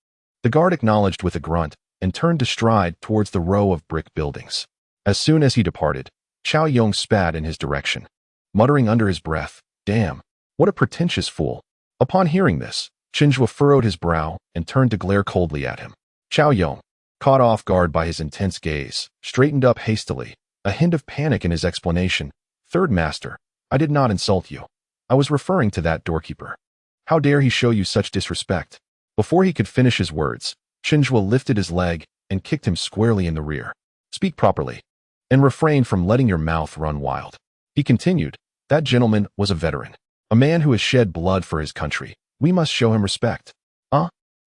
The guard acknowledged with a grunt and turned to stride towards the row of brick buildings. As soon as he departed, Chao Yong spat in his direction, muttering under his breath, "Damn, what a pretentious fool." Upon hearing this, Chen Zhuo furrowed his brow and turned to glare coldly at him. Chao Yong, caught off guard by his intense gaze, straightened up hastily, a hint of panic in his explanation. "Third Master, I did not insult you. I was referring to that doorkeeper. How dare he show you such disrespect?" Before he could finish his words, Chen Zhuo lifted his leg and kicked him squarely in the rear. "Speak properly, and refrain from letting your mouth run wild." He continued, "That gentleman was a veteran, a man who has shed blood for his country. We must show him respect."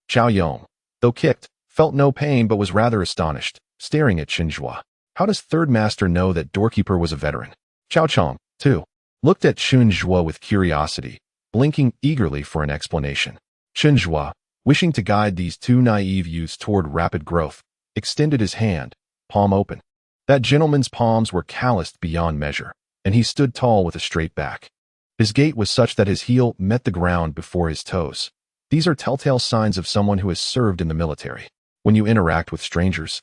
Chao Yong, though kicked, felt no pain but was rather astonished, staring at Chen Zhuo. How does Third Master know that doorkeeper was a veteran? Chao Chong, too, looked at Chen Zhuo with curiosity, blinking eagerly for an explanation. Chen Zhuo, wishing to guide these two naive youths toward rapid growth, extended his hand, palm open. That gentleman's palms were calloused beyond measure, and he stood tall with a straight back. His gait was such that his heel met the ground before his toes. These are telltale signs of someone who has served in the military. When you interact with strangers,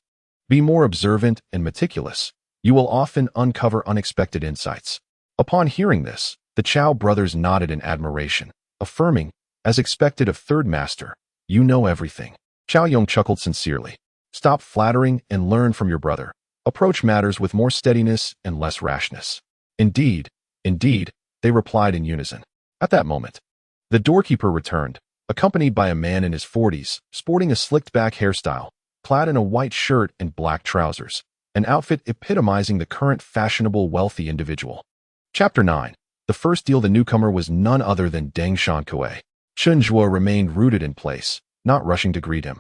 be more observant and meticulous. You will often uncover unexpected insights. Upon hearing this, the Chao brothers nodded in admiration, affirming, as expected of Third Master, "You know everything." Chao Yong chuckled sincerely. "Stop flattering and learn from your brother. Approach matters with more steadiness and less rashness." Indeed, they replied in unison. At that moment, the doorkeeper returned, accompanied by a man in his 40s, sporting a slicked-back hairstyle, clad in a white shirt and black trousers, an outfit epitomizing the current fashionable wealthy individual. Chapter 9. The first deal. The newcomer was none other than Deng Xiankui. Chen Zhuo remained rooted in place, not rushing to greet him,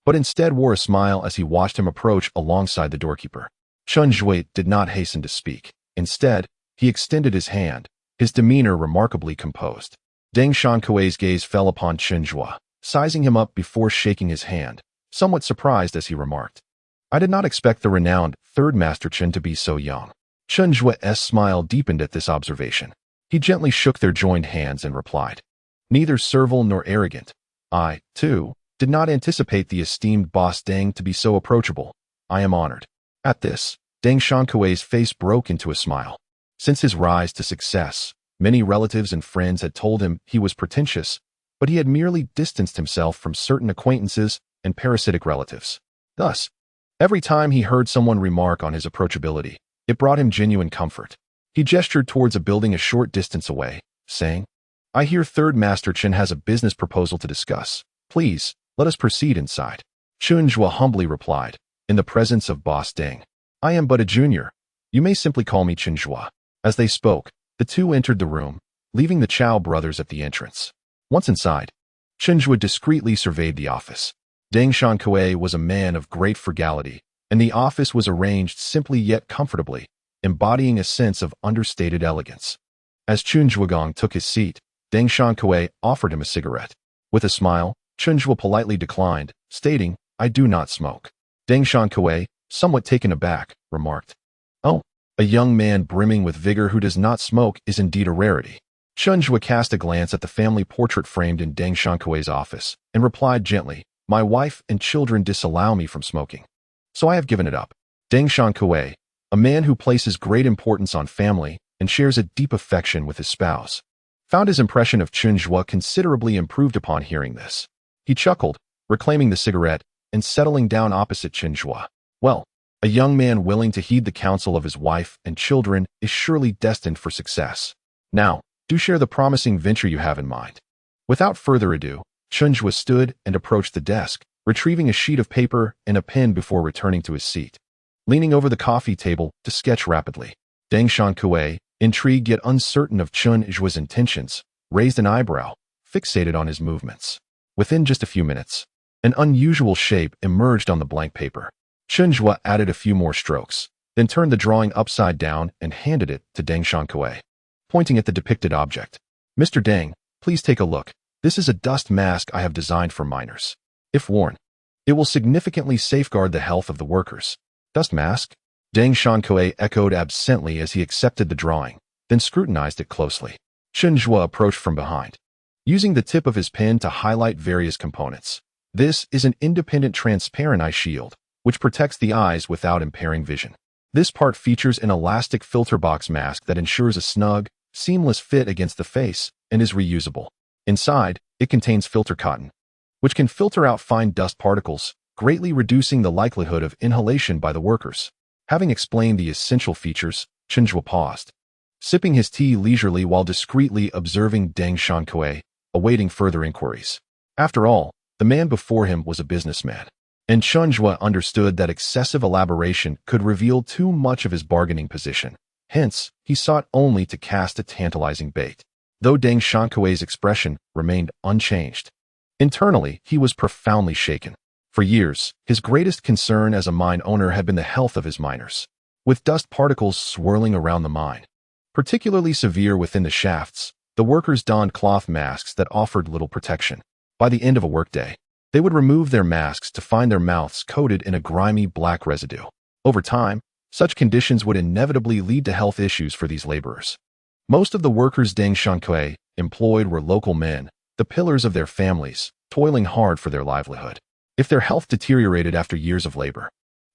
but instead wore a smile as he watched him approach alongside the doorkeeper. Chen Zhuo did not hasten to speak. Instead, he extended his hand, his demeanor remarkably composed. Deng Xiankui's gaze fell upon Chen Zhuo, sizing him up before shaking his hand, somewhat surprised as he remarked, "I did not expect the renowned third Master Chen to be so young." Chen Zhuo's smile deepened at this observation. He gently shook their joined hands and replied, "Neither servile nor arrogant. I, too, did not anticipate the esteemed boss Deng to be so approachable. I am honored." At this, Deng Xiankui's face broke into a smile. Since his rise to success, many relatives and friends had told him he was pretentious, but he had merely distanced himself from certain acquaintances and parasitic relatives. Thus, every time he heard someone remark on his approachability, it brought him genuine comfort. He gestured towards a building a short distance away, saying, "I hear Third Master Chen has a business proposal to discuss. Please, let us proceed inside." Chen Zhuo humbly replied, "In the presence of Boss Deng, I am but a junior. You may simply call me Chen Zhuo." As they spoke, the two entered the room, leaving the Chow brothers at the entrance. Once inside, Chen Zhuo discreetly surveyed the office. Deng Xiankui was a man of great frugality, and the office was arranged simply yet comfortably, embodying a sense of understated elegance. As Chen Zhuogong took his seat, Deng Xiankui offered him a cigarette. With a smile, Chen Zhuo politely declined, stating, "I do not smoke." Deng Xiankui, somewhat taken aback, remarked, "Oh, a young man brimming with vigor who does not smoke is indeed a rarity." Chen Zhuo cast a glance at the family portrait framed in Deng Xiankui's office and replied gently, "My wife and children disallow me from smoking, so I have given it up." Deng Xiankui, a man who places great importance on family and shares a deep affection with his spouse, found his impression of Chen Zhuo considerably improved upon hearing this. He chuckled, reclaiming the cigarette and settling down opposite Chen Zhuo. Well, a young man willing to heed the counsel of his wife and children is surely destined for success. Now, do share the promising venture you have in mind. Without further ado, Chen Zhuo stood and approached the desk, retrieving a sheet of paper and a pen before returning to his seat. Leaning over the coffee table to sketch rapidly, Deng Xiankui, intrigued yet uncertain of Chen Zhuo's intentions, raised an eyebrow, fixated on his movements. Within just a few minutes, an unusual shape emerged on the blank paper. Chen Zhuo added a few more strokes, then turned the drawing upside down and handed it to Deng Xiankui, pointing at the depicted object. "Mr. Deng, please take a look. This is a dust mask I have designed for miners. If worn, it will significantly safeguard the health of the workers." "Dust mask?" Deng Xiankui echoed absently as he accepted the drawing, then scrutinized it closely. Chen Zhuo approached from behind, using the tip of his pen to highlight various components. "This is an independent transparent eye shield, which protects the eyes without impairing vision. This part features an elastic filter box mask that ensures a snug, seamless fit against the face and is reusable. Inside, it contains filter cotton, which can filter out fine dust particles, greatly reducing the likelihood of inhalation by the workers." Having explained the essential features, Chen Zhuo paused, sipping his tea leisurely while discreetly observing Deng Xiankui, awaiting further inquiries. After all, the man before him was a businessman, and Chen Zhuo understood that excessive elaboration could reveal too much of his bargaining position. Hence, he sought only to cast a tantalizing bait. Though Deng Xiankui's expression remained unchanged, internally he was profoundly shaken. For years, his greatest concern as a mine owner had been the health of his miners. With dust particles swirling around the mine, particularly severe within the shafts, the workers donned cloth masks that offered little protection. By the end of a workday, they would remove their masks to find their mouths coated in a grimy black residue. Over time, such conditions would inevitably lead to health issues for these laborers. Most of the workers Deng Xiankui employed were local men, the pillars of their families, toiling hard for their livelihood. If their health deteriorated after years of labor,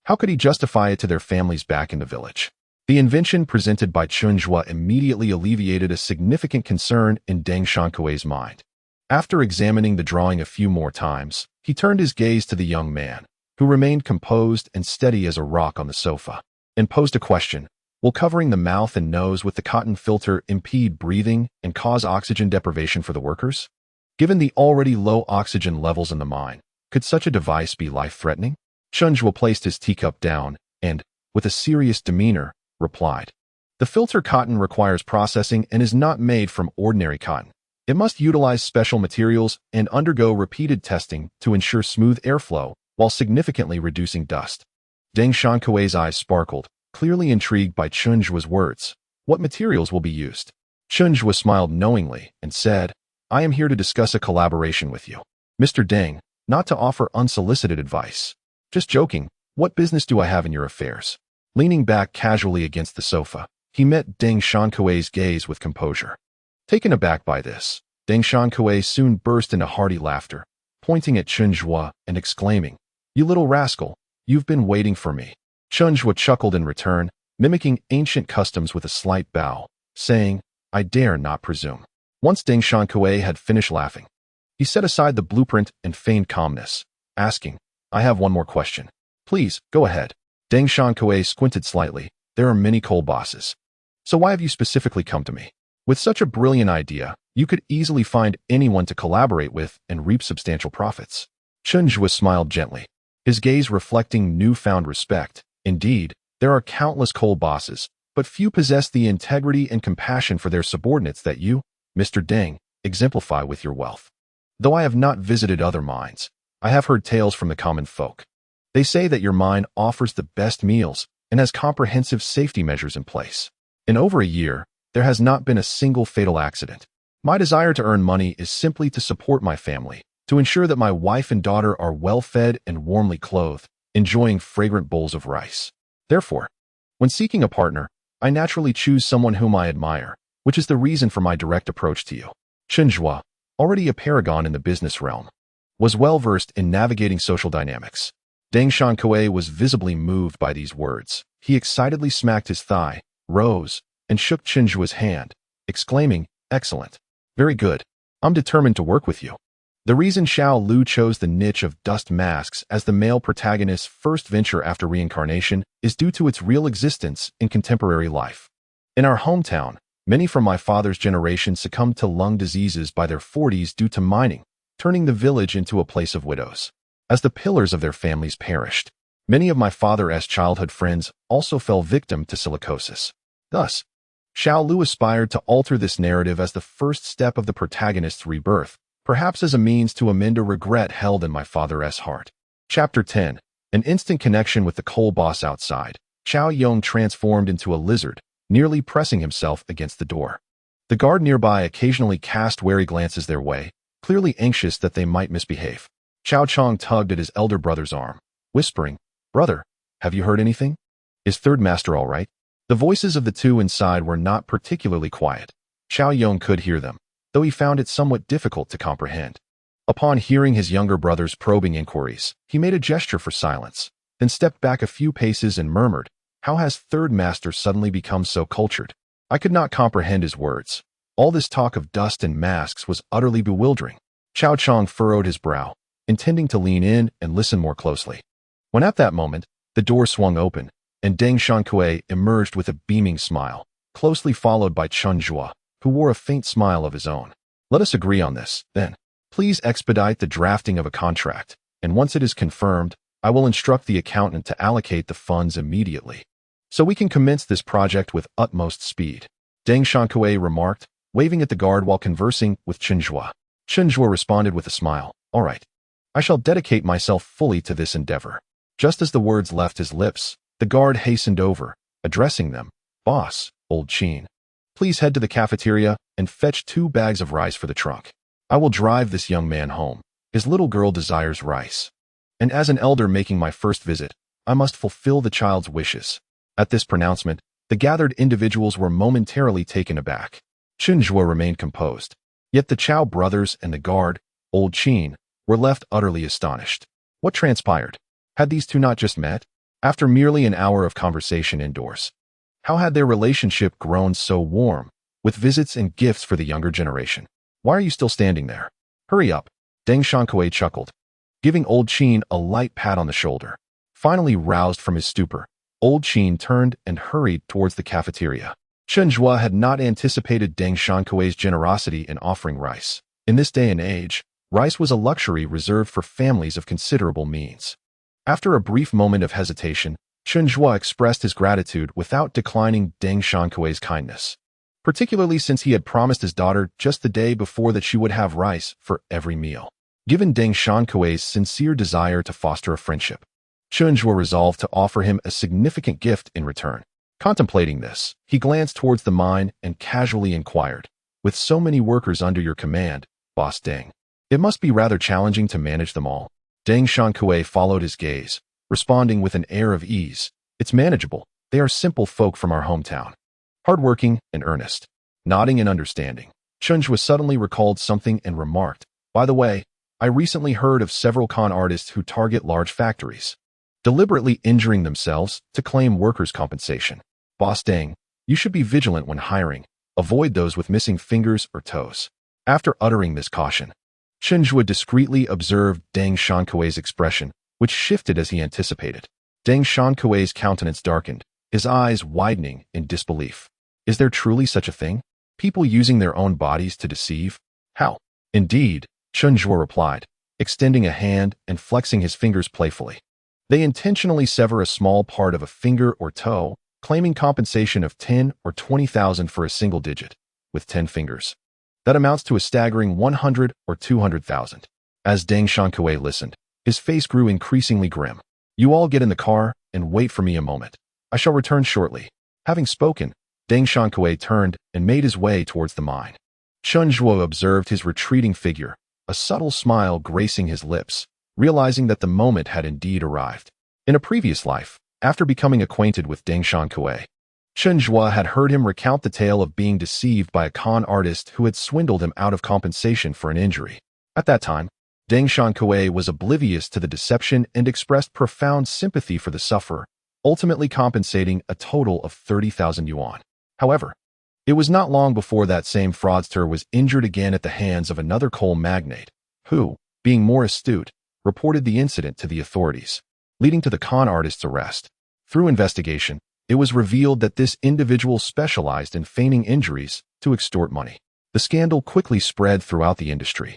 how could he justify it to their families back in the village? The invention presented by Chen Zhuo immediately alleviated a significant concern in Deng Xiankui's mind. After examining the drawing a few more times, he turned his gaze to the young man, who remained composed and steady as a rock on the sofa, and posed a question. "Will covering the mouth and nose with the cotton filter impede breathing and cause oxygen deprivation for the workers? Given the already low oxygen levels in the mine, could such a device be life-threatening?" Chen Zhuo placed his teacup down and, with a serious demeanor, replied, "The filter cotton requires processing and is not made from ordinary cotton. It must utilize special materials and undergo repeated testing to ensure smooth airflow while significantly reducing dust." Deng Shankui's eyes sparkled, clearly intrigued by Chen Zhuo's words. "What materials will be used?" Chen Zhuo smiled knowingly and said, "I am here to discuss a collaboration with you, Mr. Deng, not to offer unsolicited advice. Just joking, what business do I have in your affairs?" Leaning back casually against the sofa, he met Deng Shankui's gaze with composure. Taken aback by this, Deng Shankui soon burst into hearty laughter, pointing at Chen Zhuo and exclaiming, "You little rascal, you've been waiting for me." Chen Zhuo chuckled in return, mimicking ancient customs with a slight bow, saying, "I dare not presume." Once Deng Shankui had finished laughing, he set aside the blueprint and feigned calmness, asking, "I have one more question." "Please, go ahead." Deng Shankui squinted slightly. "There are many coal bosses. So why have you specifically come to me? With such a brilliant idea, you could easily find anyone to collaborate with and reap substantial profits." Chen Zhuo smiled gently, his gaze reflecting newfound respect. "Indeed, there are countless coal bosses, but few possess the integrity and compassion for their subordinates that you, Mr. Deng, exemplify with your wealth. Though I have not visited other mines, I have heard tales from the common folk. They say that your mine offers the best meals and has comprehensive safety measures in place. In over a year, there has not been a single fatal accident. My desire to earn money is simply to support my family, to ensure that my wife and daughter are well-fed and warmly clothed, enjoying fragrant bowls of rice. Therefore, when seeking a partner, I naturally choose someone whom I admire, which is the reason for my direct approach to you." Chen Zhuo, already a paragon in the business realm, was well-versed in navigating social dynamics. Deng Shankui was visibly moved by these words. He excitedly smacked his thigh, rose, and shook Chen Zhuo's hand, exclaiming, "Excellent. Very good. I'm determined to work with you." The reason Xiao Lu chose the niche of dust masks as the male protagonist's first venture after reincarnation is due to its real existence in contemporary life. In our hometown, many from my father's generation succumbed to lung diseases by their 40s due to mining, turning the village into a place of widows. As the pillars of their families perished, many of my father's childhood friends also fell victim to silicosis. Thus, Xiao Lu aspired to alter this narrative as the first step of the protagonist's rebirth, perhaps as a means to amend a regret held in my father's heart. Chapter 10. An instant connection with the coal boss outside. Chao Yong transformed into a lizard, nearly pressing himself against the door. The guard nearby occasionally cast wary glances their way, clearly anxious that they might misbehave. Chao Chong tugged at his elder brother's arm, whispering, "Brother, have you heard anything? Is third master all right?" The voices of the two inside were not particularly quiet. Chao Yong could hear them, though he found it somewhat difficult to comprehend. Upon hearing his younger brother's probing inquiries, he made a gesture for silence, then stepped back a few paces and murmured, "How has third master suddenly become so cultured?" I could not comprehend his words. All this talk of dust and masks was utterly bewildering. Chao Chong furrowed his brow, intending to lean in and listen more closely. When at that moment, the door swung open, and Deng Shankui emerged with a beaming smile, closely followed by Chen Zhuo, who wore a faint smile of his own. "Let us agree on this, then. Please expedite the drafting of a contract, and once it is confirmed, I will instruct the accountant to allocate the funds immediately, so we can commence this project with utmost speed," Deng Shankui remarked, waving at the guard while conversing with Chen Zhuo. Chen Zhuo responded with a smile, "All right. I shall dedicate myself fully to this endeavor." Just as the words left his lips, the guard hastened over, addressing them, "Boss, old Qin, please head to the cafeteria and fetch 2 bags of rice for the trunk. I will drive this young man home. His little girl desires rice. And as an elder making my first visit, I must fulfill the child's wishes." At this pronouncement, the gathered individuals were momentarily taken aback. Chen Zhuo remained composed, yet the Chao brothers and the guard, old Qin, were left utterly astonished. What transpired? Had these two not just met? After merely an hour of conversation indoors, how had their relationship grown so warm, with visits and gifts for the younger generation? "Why are you still standing there? Hurry up," Deng Shankui chuckled, giving old Qin a light pat on the shoulder. Finally roused from his stupor, old Qin turned and hurried towards the cafeteria. Chen Zhuo had not anticipated Deng Shankui's generosity in offering rice. In this day and age, rice was a luxury reserved for families of considerable means. After a brief moment of hesitation, Chen Zhuo expressed his gratitude without declining Deng Shankui's kindness, particularly since he had promised his daughter just the day before that she would have rice for every meal. Given Deng Shankui's sincere desire to foster a friendship, Chen Zhuo resolved to offer him a significant gift in return. Contemplating this, he glanced towards the mine and casually inquired, "With so many workers under your command, Boss Deng, it must be rather challenging to manage them all." Deng Shankui followed his gaze, responding with an air of ease, "It's manageable. They are simple folk from our hometown. Hardworking and earnest." Nodding in understanding, Chen Zhuo suddenly recalled something and remarked, "By the way, I recently heard of several con artists who target large factories, deliberately injuring themselves to claim workers' compensation. Boss Deng, you should be vigilant when hiring. Avoid those with missing fingers or toes." After uttering this caution, Chen Zhuo discreetly observed Deng Shankui's expression, which shifted as he anticipated. Deng Shankui's countenance darkened, his eyes widening in disbelief. Is there truly such a thing? People using their own bodies to deceive? How? Indeed, Chen Zhuo replied, extending a hand and flexing his fingers playfully. They intentionally sever a small part of a finger or toe, claiming compensation of 10 or 20,000 for a single digit, with 10 fingers. That amounts to a staggering 100 or 200,000. As Deng Shankui listened, his face grew increasingly grim. "You all get in the car and wait for me a moment. I shall return shortly." Having spoken, Deng Shankui turned and made his way towards the mine. Chen Zhuo observed his retreating figure, a subtle smile gracing his lips, realizing that the moment had indeed arrived. In a previous life, after becoming acquainted with Deng Shankui, Chen Zhuo had heard him recount the tale of being deceived by a con artist who had swindled him out of compensation for an injury. At that time, Deng Shankui was oblivious to the deception and expressed profound sympathy for the sufferer, ultimately compensating a total of 30,000 yuan. However, it was not long before that same fraudster was injured again at the hands of another coal magnate, who, being more astute, reported the incident to the authorities, leading to the con artist's arrest. Through investigation, it was revealed that this individual specialized in feigning injuries to extort money. The scandal quickly spread throughout the industry,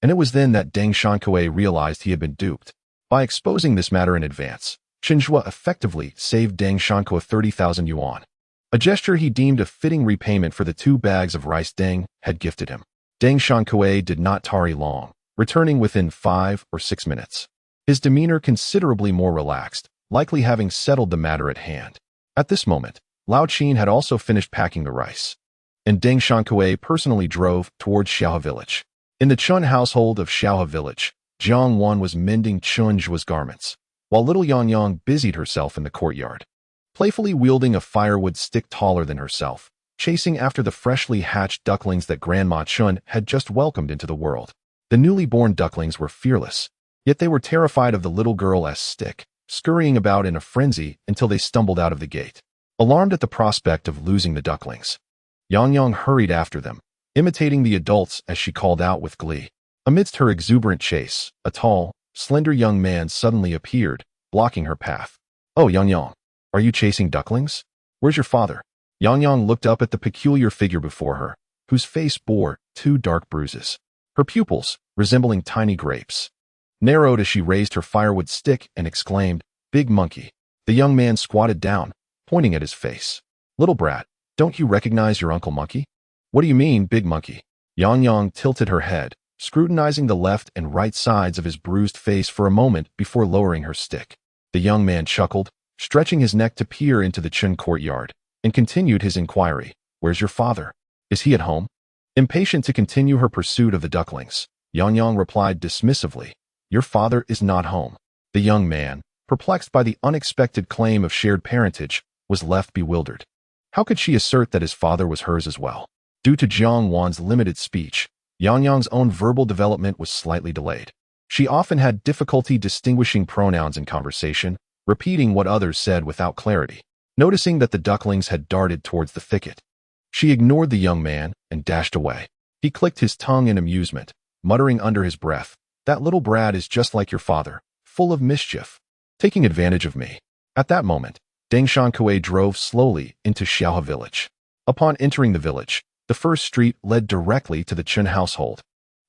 and it was then that Deng Shankui realized he had been duped. By exposing this matter in advance, Chen Zhuo effectively saved Deng Shankui 30,000 yuan, a gesture he deemed a fitting repayment for the 2 bags of rice Deng had gifted him. Deng Shankui did not tarry long, returning within 5 or 6 minutes. His demeanor considerably more relaxed, likely having settled the matter at hand. At this moment, Lao Qin had also finished packing the rice, and Deng Shankui personally drove towards Xiaohe village. In the Chun household of Xiaohe village, Jiang Wan was mending Chen Zhuo's garments, while little Yang Yang busied herself in the courtyard, playfully wielding a firewood stick taller than herself, chasing after the freshly hatched ducklings that Grandma Chun had just welcomed into the world. The newly born ducklings were fearless, yet they were terrified of the little girl's stick, scurrying about in a frenzy until they stumbled out of the gate. Alarmed at the prospect of losing the ducklings, Yang Yang hurried after them, imitating the adults as she called out with glee. Amidst her exuberant chase, a tall, slender young man suddenly appeared, blocking her path. "Oh, Yang Yang, are you chasing ducklings? Where's your father?" Yang Yang looked up at the peculiar figure before her, whose face bore 2 dark bruises. Her pupils, resembling tiny grapes, narrowed as she raised her firewood stick and exclaimed, "Big monkey." The young man squatted down, pointing at his face. "Little brat, don't you recognize your Uncle Monkey?" "What do you mean, big monkey?" Yang Yang tilted her head, scrutinizing the left and right sides of his bruised face for a moment before lowering her stick. The young man chuckled, stretching his neck to peer into the Chun courtyard, and continued his inquiry, "Where's your father? Is he at home?" Impatient to continue her pursuit of the ducklings, Yang Yang replied dismissively, "Your father is not home." The young man, perplexed by the unexpected claim of shared parentage, was left bewildered. How could she assert that his father was hers as well? Due to Jiang Wan's limited speech, Yang Yang's own verbal development was slightly delayed. She often had difficulty distinguishing pronouns in conversation, repeating what others said without clarity. Noticing that the ducklings had darted towards the thicket, she ignored the young man and dashed away. He clicked his tongue in amusement, muttering under his breath, "That little brat is just like your father, full of mischief, taking advantage of me." At that moment, Deng Shankui drove slowly into Xiaohe village. Upon entering the village, the first street led directly to the Chen household,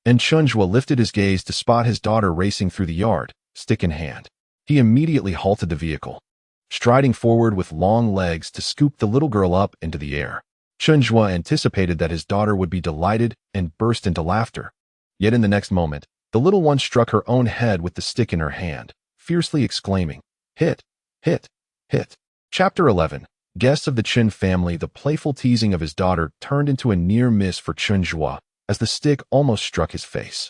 and Chen Zhuo lifted his gaze to spot his daughter racing through the yard, stick in hand. He immediately halted the vehicle, striding forward with long legs to scoop the little girl up into the air. Chen Zhuo anticipated that his daughter would be delighted and burst into laughter. Yet in the next moment, the little one struck her own head with the stick in her hand, fiercely exclaiming, "Hit! Hit! Hit!" Chapter 11. Guests of the Chen family. The playful teasing of his daughter turned into a near miss for Chen Zhuo as the stick almost struck his face.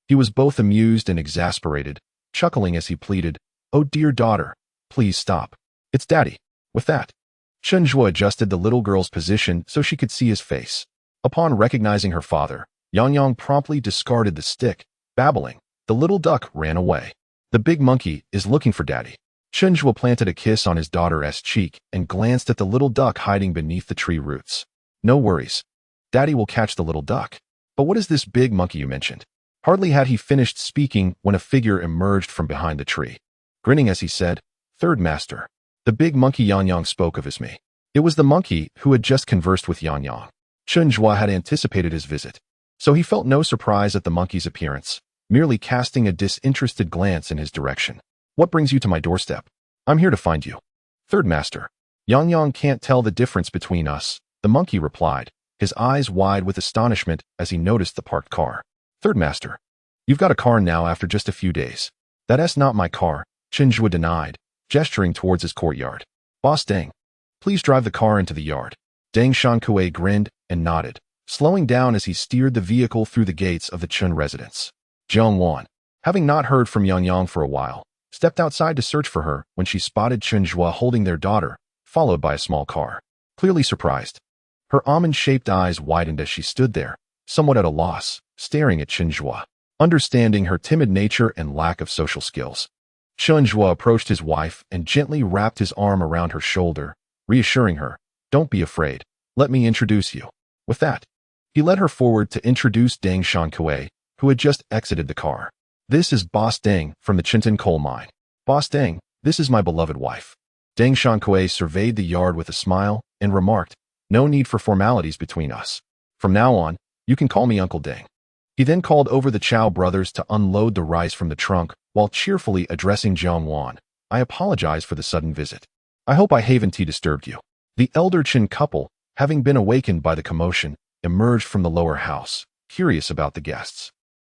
He was both amused and exasperated, chuckling as he pleaded, "Oh dear daughter, please stop. It's Daddy." With that, Chen Zhuo adjusted the little girl's position so she could see his face. Upon recognizing her father, Yang promptly discarded the stick, babbling. The little duck ran away. "The big monkey is looking for Daddy." Chen Zhuo planted a kiss on his daughter's cheek and glanced at the little duck hiding beneath the tree roots. "No worries. Daddy will catch the little duck. But what is this big monkey you mentioned?" Hardly had he finished speaking when a figure emerged from behind the tree. Grinning as he said, "Third master." The big monkey Yang spoke of as me. It was the monkey who had just conversed with Yang. Chen Zhuo had anticipated his visit, so he felt no surprise at the monkey's appearance, merely casting a disinterested glance in his direction. "What brings you to my doorstep?" "I'm here to find you." "Third master." "Yang can't tell the difference between us," the monkey replied, his eyes wide with astonishment as he noticed the parked car. "Third master, you've got a car now after just a few days." "That's not my car," Chen Zhuo denied, gesturing towards his courtyard. "Boss Deng, please drive the car into the yard." Deng Shankue grinned and nodded, slowing down as he steered the vehicle through the gates of the Chen residence. Jiang Wan, having not heard from Yang for a while, stepped outside to search for her when she spotted Chen Zhuo holding their daughter, followed by a small car. Clearly surprised, her almond-shaped eyes widened as she stood there, somewhat at a loss, staring at Chen Zhuo. Understanding her timid nature and lack of social skills, Chen Zhuo approached his wife and gently wrapped his arm around her shoulder, reassuring her, "Don't be afraid. Let me introduce you." With that, he led her forward to introduce Deng Shankue, who had just exited the car. "This is Boss Deng from the Chintan coal mine." "Boss Deng, this is my beloved wife." Deng Shankue surveyed the yard with a smile and remarked, "No need for formalities between us. From now on, you can call me Uncle Deng." He then called over the Chow brothers to unload the rice from the trunk while cheerfully addressing Jiang Wan. "I apologize for the sudden visit. I hope I haven't disturbed you." The elder Chen couple, having been awakened by the commotion, emerged from the lower house, curious about the guests.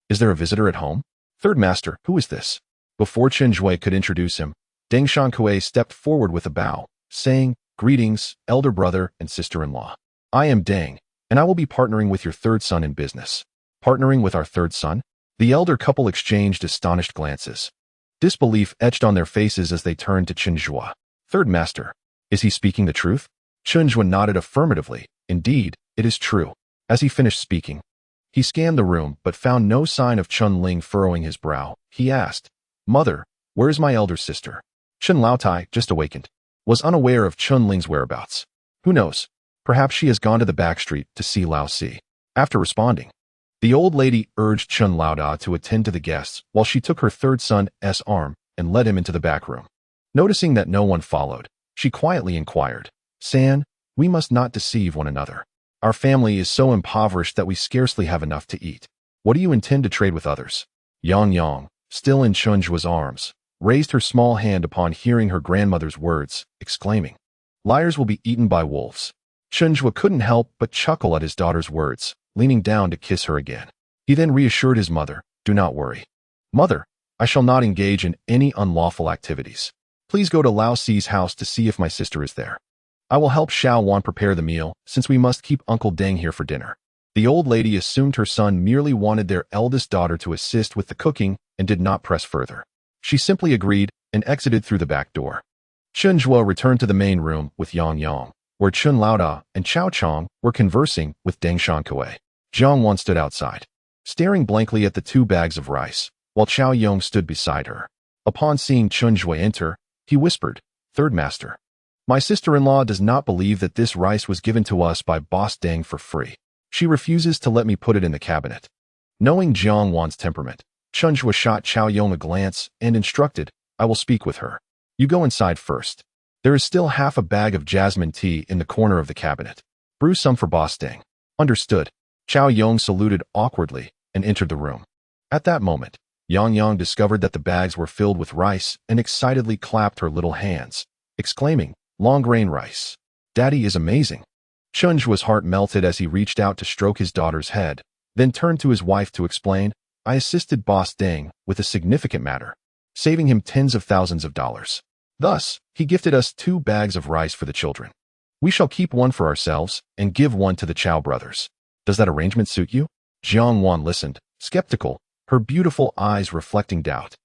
"Is there a visitor at home?" "Third master, who is this?" Before Chen Zhuo could introduce him, Deng Shankue stepped forward with a bow, saying, "Greetings, elder brother and sister-in-law. I am Deng, and I will be partnering with your third son in business." "Partnering with our third son?" The elder couple exchanged astonished glances. Disbelief etched on their faces as they turned to Chen Zhuo. "Third master, is he speaking the truth?" Chen Zhuo nodded affirmatively. "Indeed, it is true." As he finished speaking, he scanned the room but found no sign of Chun Ling furrowing his brow. He asked, "Mother, where is my elder sister?" Chen Laotai, just awakened, was unaware of Chun Ling's whereabouts. "Who knows? Perhaps she has gone to the back street to see Lao Si." After responding, the old lady urged Chen Laoda to attend to the guests while she took her third son's arm and led him into the back room. Noticing that no one followed, she quietly inquired, "San, we must not deceive one another. Our family is so impoverished that we scarcely have enough to eat. What do you intend to trade with others?" Yang, still in Chen Zhuo's arms, raised her small hand upon hearing her grandmother's words, exclaiming, "Liars will be eaten by wolves." Chen Zhuo couldn't help but chuckle at his daughter's words, leaning down to kiss her again. He then reassured his mother, "Do not worry. Mother, I shall not engage in any unlawful activities. Please go to Lao Si's house to see if my sister is there. I will help Xiao Wan prepare the meal, since we must keep Uncle Deng here for dinner." The old lady assumed her son merely wanted their eldest daughter to assist with the cooking and did not press further. She simply agreed and exited through the back door. Chen Zhuo returned to the main room with Yang, where Chen Laoda and Chao Chong were conversing with Deng Shankue. Jiang Wan stood outside, staring blankly at the 2 bags of rice, while Chao Yong stood beside her. Upon seeing Chen Zhuo enter, he whispered, "Third master, my sister-in-law does not believe that this rice was given to us by Boss Deng for free. She refuses to let me put it in the cabinet." Knowing Jiang Wan's temperament, Chen Zhuo shot Chao Yong a glance and instructed, "I will speak with her. You go inside first. There is still half a bag of jasmine tea in the corner of the cabinet. Brew some for Boss Deng." "Understood." Chao Yong saluted awkwardly and entered the room. At that moment, Yang discovered that the bags were filled with rice and excitedly clapped her little hands, exclaiming, "Long-grain rice. Daddy is amazing." Chen Zhuo's heart melted as he reached out to stroke his daughter's head, then turned to his wife to explain, "I assisted Boss Deng with a significant matter, saving him tens of thousands of dollars. Thus, he gifted us 2 bags of rice for the children. We shall keep one for ourselves and give one to the Chow brothers. Does that arrangement suit you?" Jiang Wan listened, skeptical, her beautiful eyes reflecting doubt.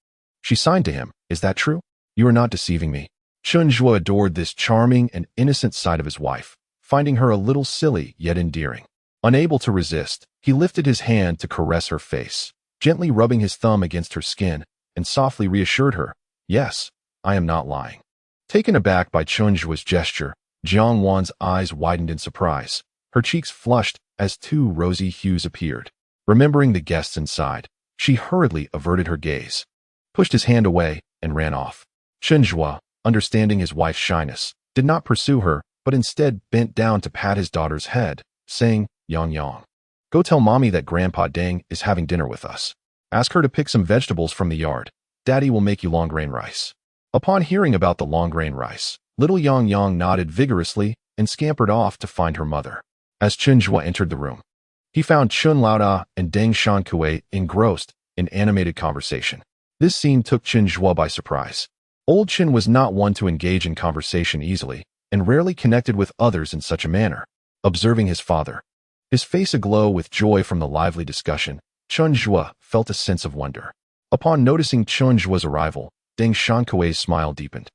She signed to him, "Is that true? You are not deceiving me." Chen Zhuo adored this charming and innocent side of his wife, finding her a little silly yet endearing. Unable to resist, he lifted his hand to caress her face, gently rubbing his thumb against her skin, and softly reassured her, "Yes, I am not lying." Taken aback by Chen Zhuo's gesture, Jiang Wan's eyes widened in surprise. Her cheeks flushed as 2 rosy hues appeared. Remembering the guests inside, she hurriedly averted her gaze, pushed his hand away, and ran off. Chen Zhuo, understanding his wife's shyness, did not pursue her, but instead bent down to pat his daughter's head, saying, "Yang, go tell mommy that Grandpa Deng is having dinner with us. Ask her to pick some vegetables from the yard. Daddy will make you long-grain rice." Upon hearing about the long-grain rice, little Yang nodded vigorously and scampered off to find her mother. As Chen Zhuo entered the room, he found Chun Laoda and Deng Shankui engrossed in animated conversation. This scene took Chen Zhuo by surprise. Old Chen was not one to engage in conversation easily, and rarely connected with others in such a manner. Observing his father, his face aglow with joy from the lively discussion, Chen Zhuo felt a sense of wonder. Upon noticing Chen Zhuo's arrival, Deng Shankui's smile deepened,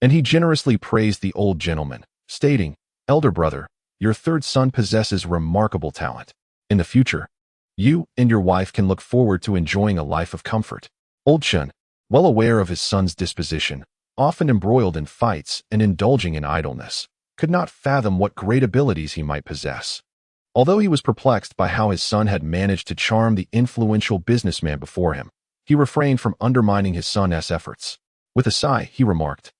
and he generously praised the old gentleman, stating, "Elder brother, your 3rd son possesses remarkable talent. In the future, you and your wife can look forward to enjoying a life of comfort." Old Chen, well aware of his son's disposition, often embroiled in fights and indulging in idleness, could not fathom what great abilities he might possess. Although he was perplexed by how his son had managed to charm the influential businessman before him, he refrained from undermining his son's efforts. With a sigh, he remarked,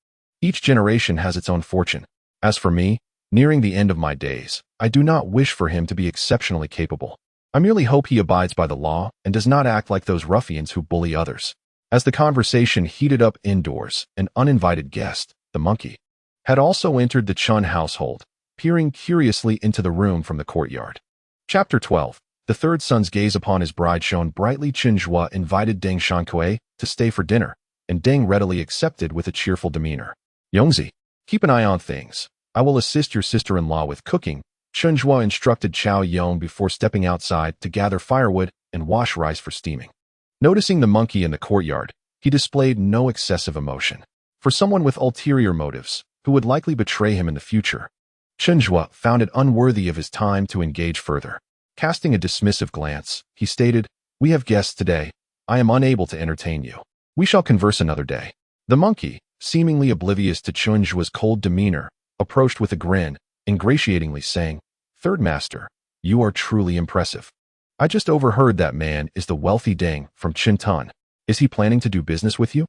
"Each generation has its own fortune. As for me, nearing the end of my days, I do not wish for him to be exceptionally capable. I merely hope he abides by the law and does not act like those ruffians who bully others." As the conversation heated up indoors, an uninvited guest, the monkey, had also entered the Chun household, peering curiously into the room from the courtyard. Chapter 12. The 3rd son's gaze upon his bride shone brightly. Chen Zhuo invited Deng Shankui to stay for dinner, and Deng readily accepted with a cheerful demeanor. "Yongzi, keep an eye on things. I will assist your sister-in-law with cooking." Chen Zhuo instructed Chow Yong before stepping outside to gather firewood and wash rice for steaming. Noticing the monkey in the courtyard, he displayed no excessive emotion. For someone with ulterior motives, who would likely betray him in the future, Chen Zhuo found it unworthy of his time to engage further. Casting a dismissive glance, he stated, "We have guests today. I am unable to entertain you. We shall converse another day." The monkey, seemingly oblivious to Chen Zhuo's cold demeanor, approached with a grin, ingratiatingly saying, "Third master, you are truly impressive. I just overheard that man is the wealthy Deng from Chintan. Is he planning to do business with you?"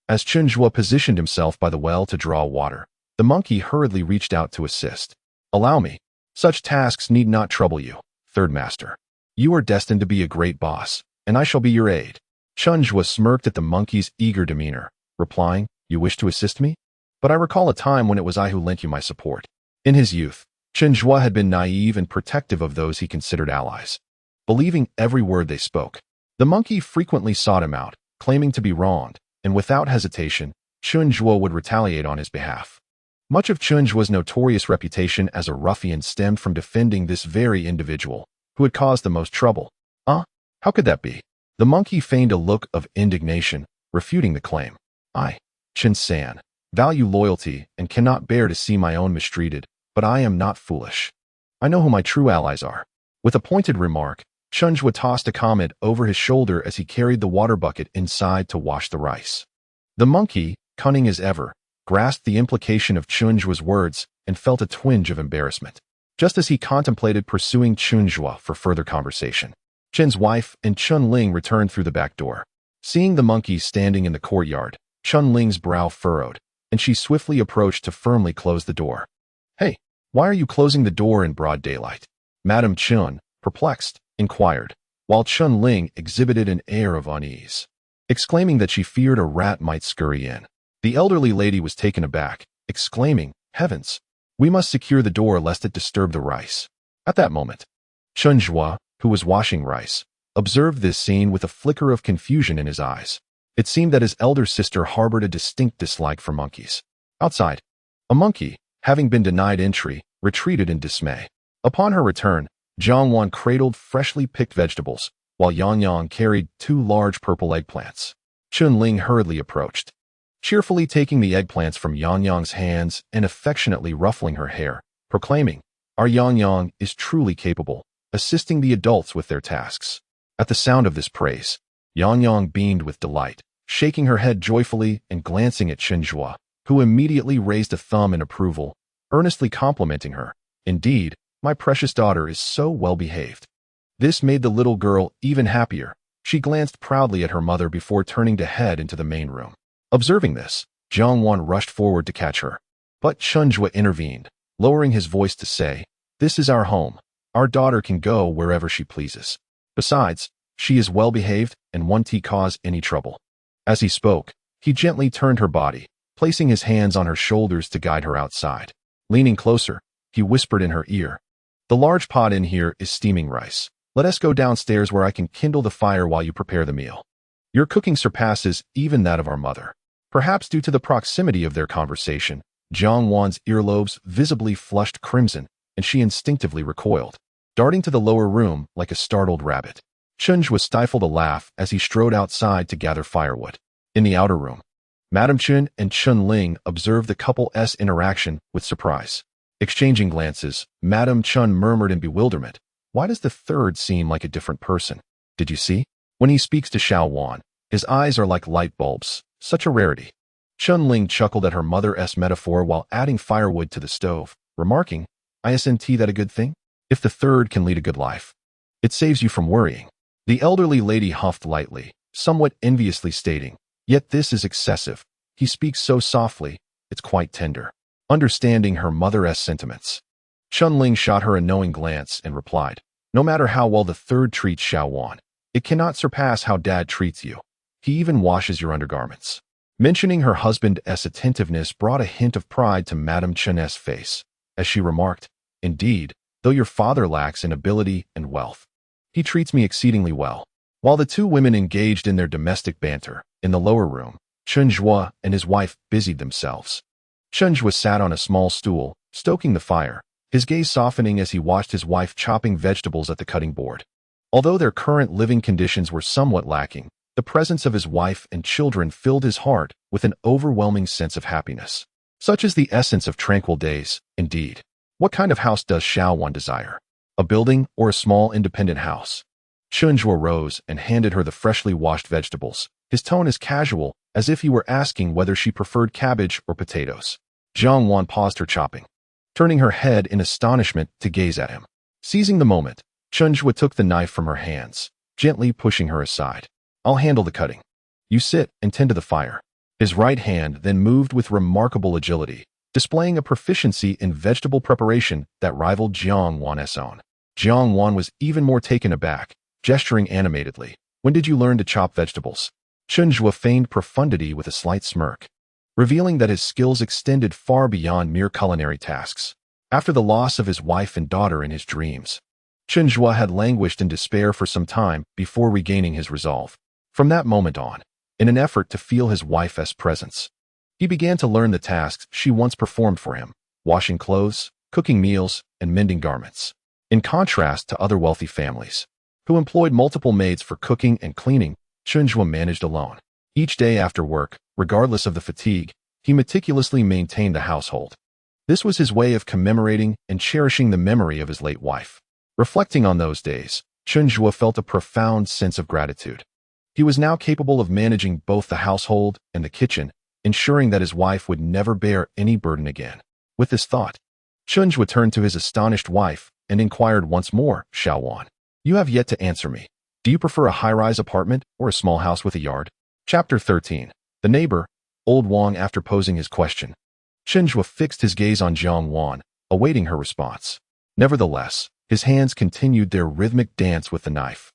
As Chen Zhuo positioned himself by the well to draw water, the monkey hurriedly reached out to assist. "Allow me. Such tasks need not trouble you, third master. You are destined to be a great boss, and I shall be your aide." Chen Zhuo smirked at the monkey's eager demeanor, replying, "You wish to assist me? But I recall a time when it was I who lent you my support." In his youth, Chen Zhuo had been naive and protective of those he considered allies, believing every word they spoke. The monkey frequently sought him out, claiming to be wronged, and without hesitation, Chen Zhuo would retaliate on his behalf. Much of Chen Zhuo's notorious reputation as a ruffian stemmed from defending this very individual, who had caused the most trouble. How could that be? The monkey feigned a look of indignation, refuting the claim. "I, Chen San, value loyalty and cannot bear to see my own mistreated, but I am not foolish. I know who my true allies are." With a pointed remark, Chen Zhuo tossed a comment over his shoulder as he carried the water bucket inside to wash the rice. The monkey, cunning as ever, grasped the implication of Chen Zhuo's words and felt a twinge of embarrassment, just as he contemplated pursuing Chen Zhuo for further conversation. Chen's wife and Chun Ling returned through the back door. Seeing the monkey standing in the courtyard, Chun Ling's brow furrowed, and she swiftly approached to firmly close the door. "Hey, why are you closing the door in broad daylight?" Madame Chun, perplexed, inquired, while Chun Ling exhibited an air of unease. exclaiming that she feared a rat might scurry in. The elderly lady was taken aback, exclaiming, "Heavens! We must secure the door lest it disturb the rice." At that moment, Chen Zhuo, who was washing rice, observed this scene with a flicker of confusion in his eyes. It seemed that his elder sister harbored a distinct dislike for monkeys. Outside, a monkey, having been denied entry, retreated in dismay. Upon her return, Jiang Wan cradled freshly picked vegetables, while Yang Yang carried 2 large purple eggplants. Chun Ling hurriedly approached, cheerfully taking the eggplants from Yang Yang's hands and affectionately ruffling her hair, proclaiming, "Our Yang Yang is truly capable, assisting the adults with their tasks." At the sound of this praise, Yang Yang beamed with delight, shaking her head joyfully and glancing at Chen Zhuo, who immediately raised a thumb in approval, earnestly complimenting her. "Indeed, my precious daughter is so well behaved." This made the little girl even happier. She glanced proudly at her mother before turning to head into the main room. Observing this, Jiang Wan rushed forward to catch her. But Chen Zhuo intervened, lowering his voice to say, "This is our home. Our daughter can go wherever she pleases. Besides, she is well behaved and won't cause any trouble." As he spoke, he gently turned her body, placing his hands on her shoulders to guide her outside. Leaning closer, he whispered in her ear, "The large pot in here is steaming rice. Let us go downstairs where I can kindle the fire while you prepare the meal. Your cooking surpasses even that of our mother." Perhaps due to the proximity of their conversation, Jiang Wan's earlobes visibly flushed crimson, and she instinctively recoiled, darting to the lower room like a startled rabbit. Chen Zhuo stifled a laugh as he strode outside to gather firewood. In the outer room, Madame Chen and Chun Ling observed the couple's interaction with surprise. Exchanging glances, Madame Chen murmured in bewilderment, "Why does the third seem like a different person? Did you see? When he speaks to Xiao Wan, his eyes are like light bulbs. Such a rarity." Chun Ling chuckled at her mother's metaphor while adding firewood to the stove, remarking, "Isn't that a good thing? If the third can lead a good life, it saves you from worrying." The elderly lady huffed lightly, somewhat enviously stating, "Yet this is excessive. He speaks so softly, it's quite tender." Understanding her mother's sentiments, Chun Ling shot her a knowing glance and replied, "No matter how well the third treats Xiao Wan, it cannot surpass how Dad treats you. He even washes your undergarments." Mentioning her husband's attentiveness brought a hint of pride to Madame Chen's face, as she remarked, "Indeed, though your father lacks in ability and wealth, he treats me exceedingly well." While the 2 women engaged in their domestic banter, in the lower room, Chen Zhuo and his wife busied themselves. Chen Zhuo sat on a small stool, stoking the fire, his gaze softening as he watched his wife chopping vegetables at the cutting board. Although their current living conditions were somewhat lacking, the presence of his wife and children filled his heart with an overwhelming sense of happiness. Such is the essence of tranquil days, indeed. What kind of house does Xiao Wan desire? A building or a small independent house? Chen Zhuo rose and handed her the freshly washed vegetables, his tone as casual as if he were asking whether she preferred cabbage or potatoes. Jiang Wan paused her chopping, turning her head in astonishment to gaze at him. Seizing the moment, Chen Zhuo took the knife from her hands, gently pushing her aside. "I'll handle the cutting. You sit and tend to the fire." His right hand then moved with remarkable agility, displaying a proficiency in vegetable preparation that rivaled Jiang Wan's own. Jiang Wan was even more taken aback, gesturing animatedly. "When did you learn to chop vegetables?" Chen Zhuo feigned profundity with a slight smirk, revealing that his skills extended far beyond mere culinary tasks. After the loss of his wife and daughter in his dreams, Chen Zhuo had languished in despair for some time before regaining his resolve. From that moment on, in an effort to feel his wife's presence, he began to learn the tasks she once performed for him, washing clothes, cooking meals, and mending garments. In contrast to other wealthy families, who employed multiple maids for cooking and cleaning, Chen Zhuo managed alone. Each day after work, regardless of the fatigue, he meticulously maintained the household. This was his way of commemorating and cherishing the memory of his late wife. Reflecting on those days, Chen Zhuo felt a profound sense of gratitude. He was now capable of managing both the household and the kitchen, ensuring that his wife would never bear any burden again. With this thought, Chen Zhuo turned to his astonished wife and inquired once more, "Xiao Wan, you have yet to answer me. Do you prefer a high-rise apartment or a small house with a yard?" Chapter 13. The Neighbor, Old Wang. After posing his question, Chen Zhuo fixed his gaze on Jiang Wan, awaiting her response. Nevertheless, his hands continued their rhythmic dance with the knife.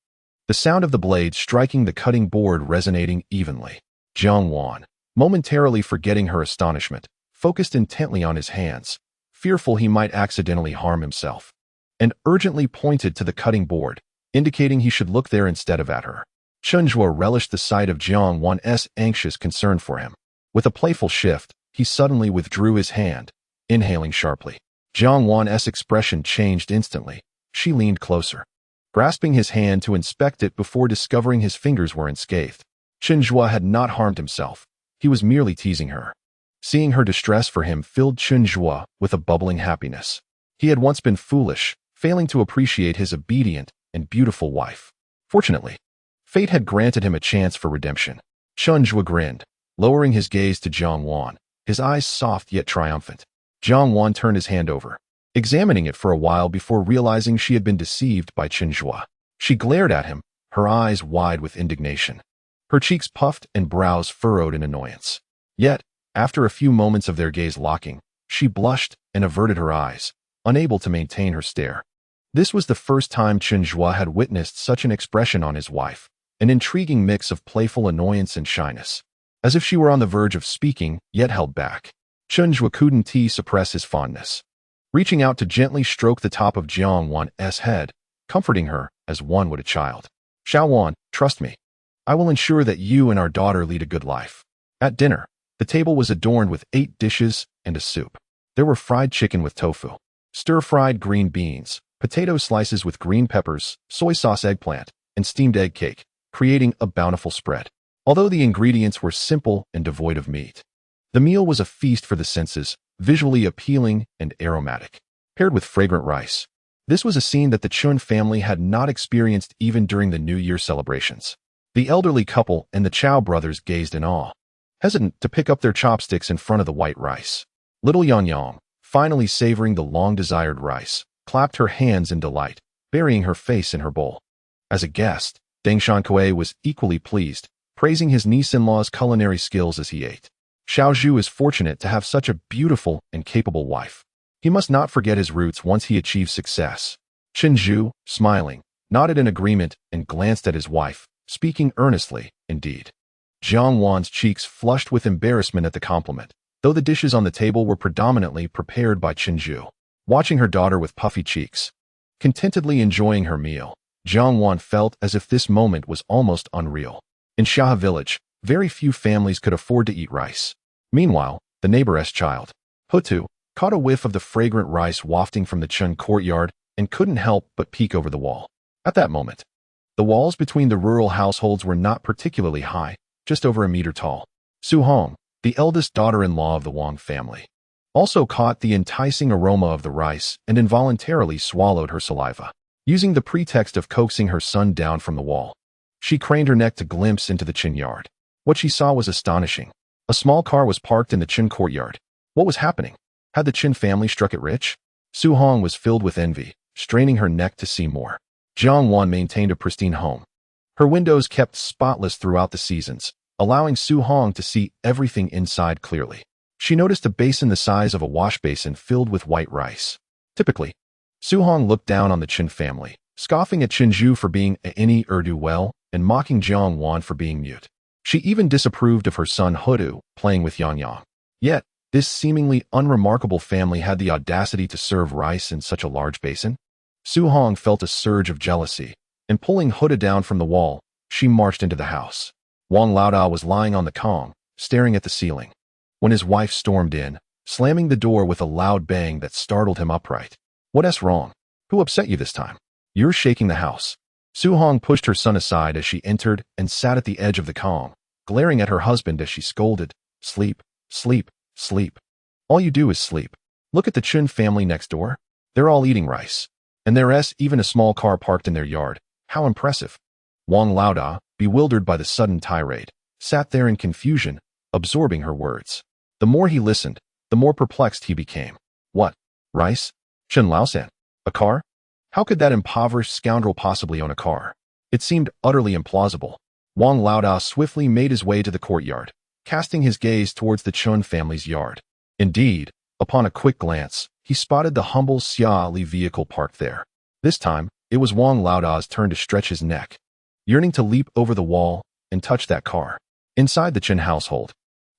the sound of the blade striking the cutting board resonating evenly. Jiang Wan, momentarily forgetting her astonishment, focused intently on his hands, fearful he might accidentally harm himself, and urgently pointed to the cutting board, indicating he should look there instead of at her. Chen Zhuo relished the sight of Jiang Wan's anxious concern for him. With a playful shift, he suddenly withdrew his hand, inhaling sharply. Jiang Wan's expression changed instantly. She leaned closer, grasping his hand to inspect it before discovering his fingers were unscathed. Chen Zhuo had not harmed himself. He was merely teasing her. Seeing her distress for him filled Chen Zhuo with a bubbling happiness. He had once been foolish, failing to appreciate his obedient and beautiful wife. Fortunately, fate had granted him a chance for redemption. Chen Zhuo grinned, lowering his gaze to Jiang Wan, his eyes soft yet triumphant. Jiang Wan turned his hand over, examining it for a while before realizing she had been deceived by Chen Zhuo. She glared at him, her eyes wide with indignation. Her cheeks puffed and brows furrowed in annoyance. Yet, after a few moments of their gaze locking, she blushed and averted her eyes, unable to maintain her stare. This was the first time Chen Zhuo had witnessed such an expression on his wife, an intriguing mix of playful annoyance and shyness, as if she were on the verge of speaking, yet held back. Chen Zhuo couldn't suppress his fondness, reaching out to gently stroke the top of Jiang Wan's head, comforting her as one would a child. "Xiao Wan, trust me. I will ensure that you and our daughter lead a good life." At dinner, the table was adorned with 8 dishes and a soup. There were fried chicken with tofu, stir-fried green beans, potato slices with green peppers, soy sauce eggplant, and steamed egg cake, creating a bountiful spread. Although the ingredients were simple and devoid of meat, the meal was a feast for the senses, visually appealing and aromatic, paired with fragrant rice. This was a scene that the Chen family had not experienced even during the New Year celebrations. The elderly couple and the Chow brothers gazed in awe, hesitant to pick up their chopsticks in front of the white rice. Little Yang, finally savoring the long-desired rice, clapped her hands in delight, burying her face in her bowl. As a guest, Deng Shankui was equally pleased, praising his niece-in-law's culinary skills as he ate. Xiao Zhu is fortunate to have such a beautiful and capable wife. He must not forget his roots once he achieves success. Chen Zhu, smiling, nodded in agreement and glanced at his wife, speaking earnestly, indeed. Jiang Wan's cheeks flushed with embarrassment at the compliment, though the dishes on the table were predominantly prepared by Chen Zhu. Watching her daughter with puffy cheeks, contentedly enjoying her meal, Jiang Wan felt as if this moment was almost unreal. In Xia village, very few families could afford to eat rice. Meanwhile, the neighbor's child, Hutu, caught a whiff of the fragrant rice wafting from the Chen courtyard and couldn't help but peek over the wall. At that moment, the walls between the rural households were not particularly high, just over a meter tall. Su Hong, the eldest daughter-in-law of the Wang family, also caught the enticing aroma of the rice and involuntarily swallowed her saliva. Using the pretext of coaxing her son down from the wall, she craned her neck to glimpse into the Chen yard. What she saw was astonishing. A small car was parked in the Chen courtyard. What was happening? Had the Chen family struck it rich? Su Hong was filled with envy, straining her neck to see more. Jiang Wan maintained a pristine home. Her windows kept spotless throughout the seasons, allowing Su Hong to see everything inside clearly. She noticed a basin the size of a wash basin filled with white rice. Typically, Su Hong looked down on the Chen family, scoffing at Chen Zhu for being any Urdu well and mocking Jiang Wan for being mute. She even disapproved of her son Hutu playing with Yang. Yet, this seemingly unremarkable family had the audacity to serve rice in such a large basin. Su Hong felt a surge of jealousy, and pulling Hutu down from the wall, she marched into the house. Wang Laodao was lying on the Kong, staring at the ceiling, when his wife stormed in, slamming the door with a loud bang that startled him upright. "What's wrong? Who upset you this time? You're shaking the house." Su Hong pushed her son aside as she entered and sat at the edge of the Kong, glaring at her husband as she scolded, "Sleep, sleep, sleep. All you do is sleep. Look at the Chen family next door. They're all eating rice. And there's even a small car parked in their yard. How impressive." Wang Laodao, bewildered by the sudden tirade, sat there in confusion, absorbing her words. The more he listened, the more perplexed he became. What? Rice? Chen Laosan? A car? How could that impoverished scoundrel possibly own a car? It seemed utterly implausible. Wang Laodao swiftly made his way to the courtyard, casting his gaze towards the Chen family's yard. Indeed, upon a quick glance, he spotted the humble Xia Li vehicle parked there. This time, it was Wang Laodao's turn to stretch his neck. yearning to leap over the wall and touch that car. Inside the Chen household,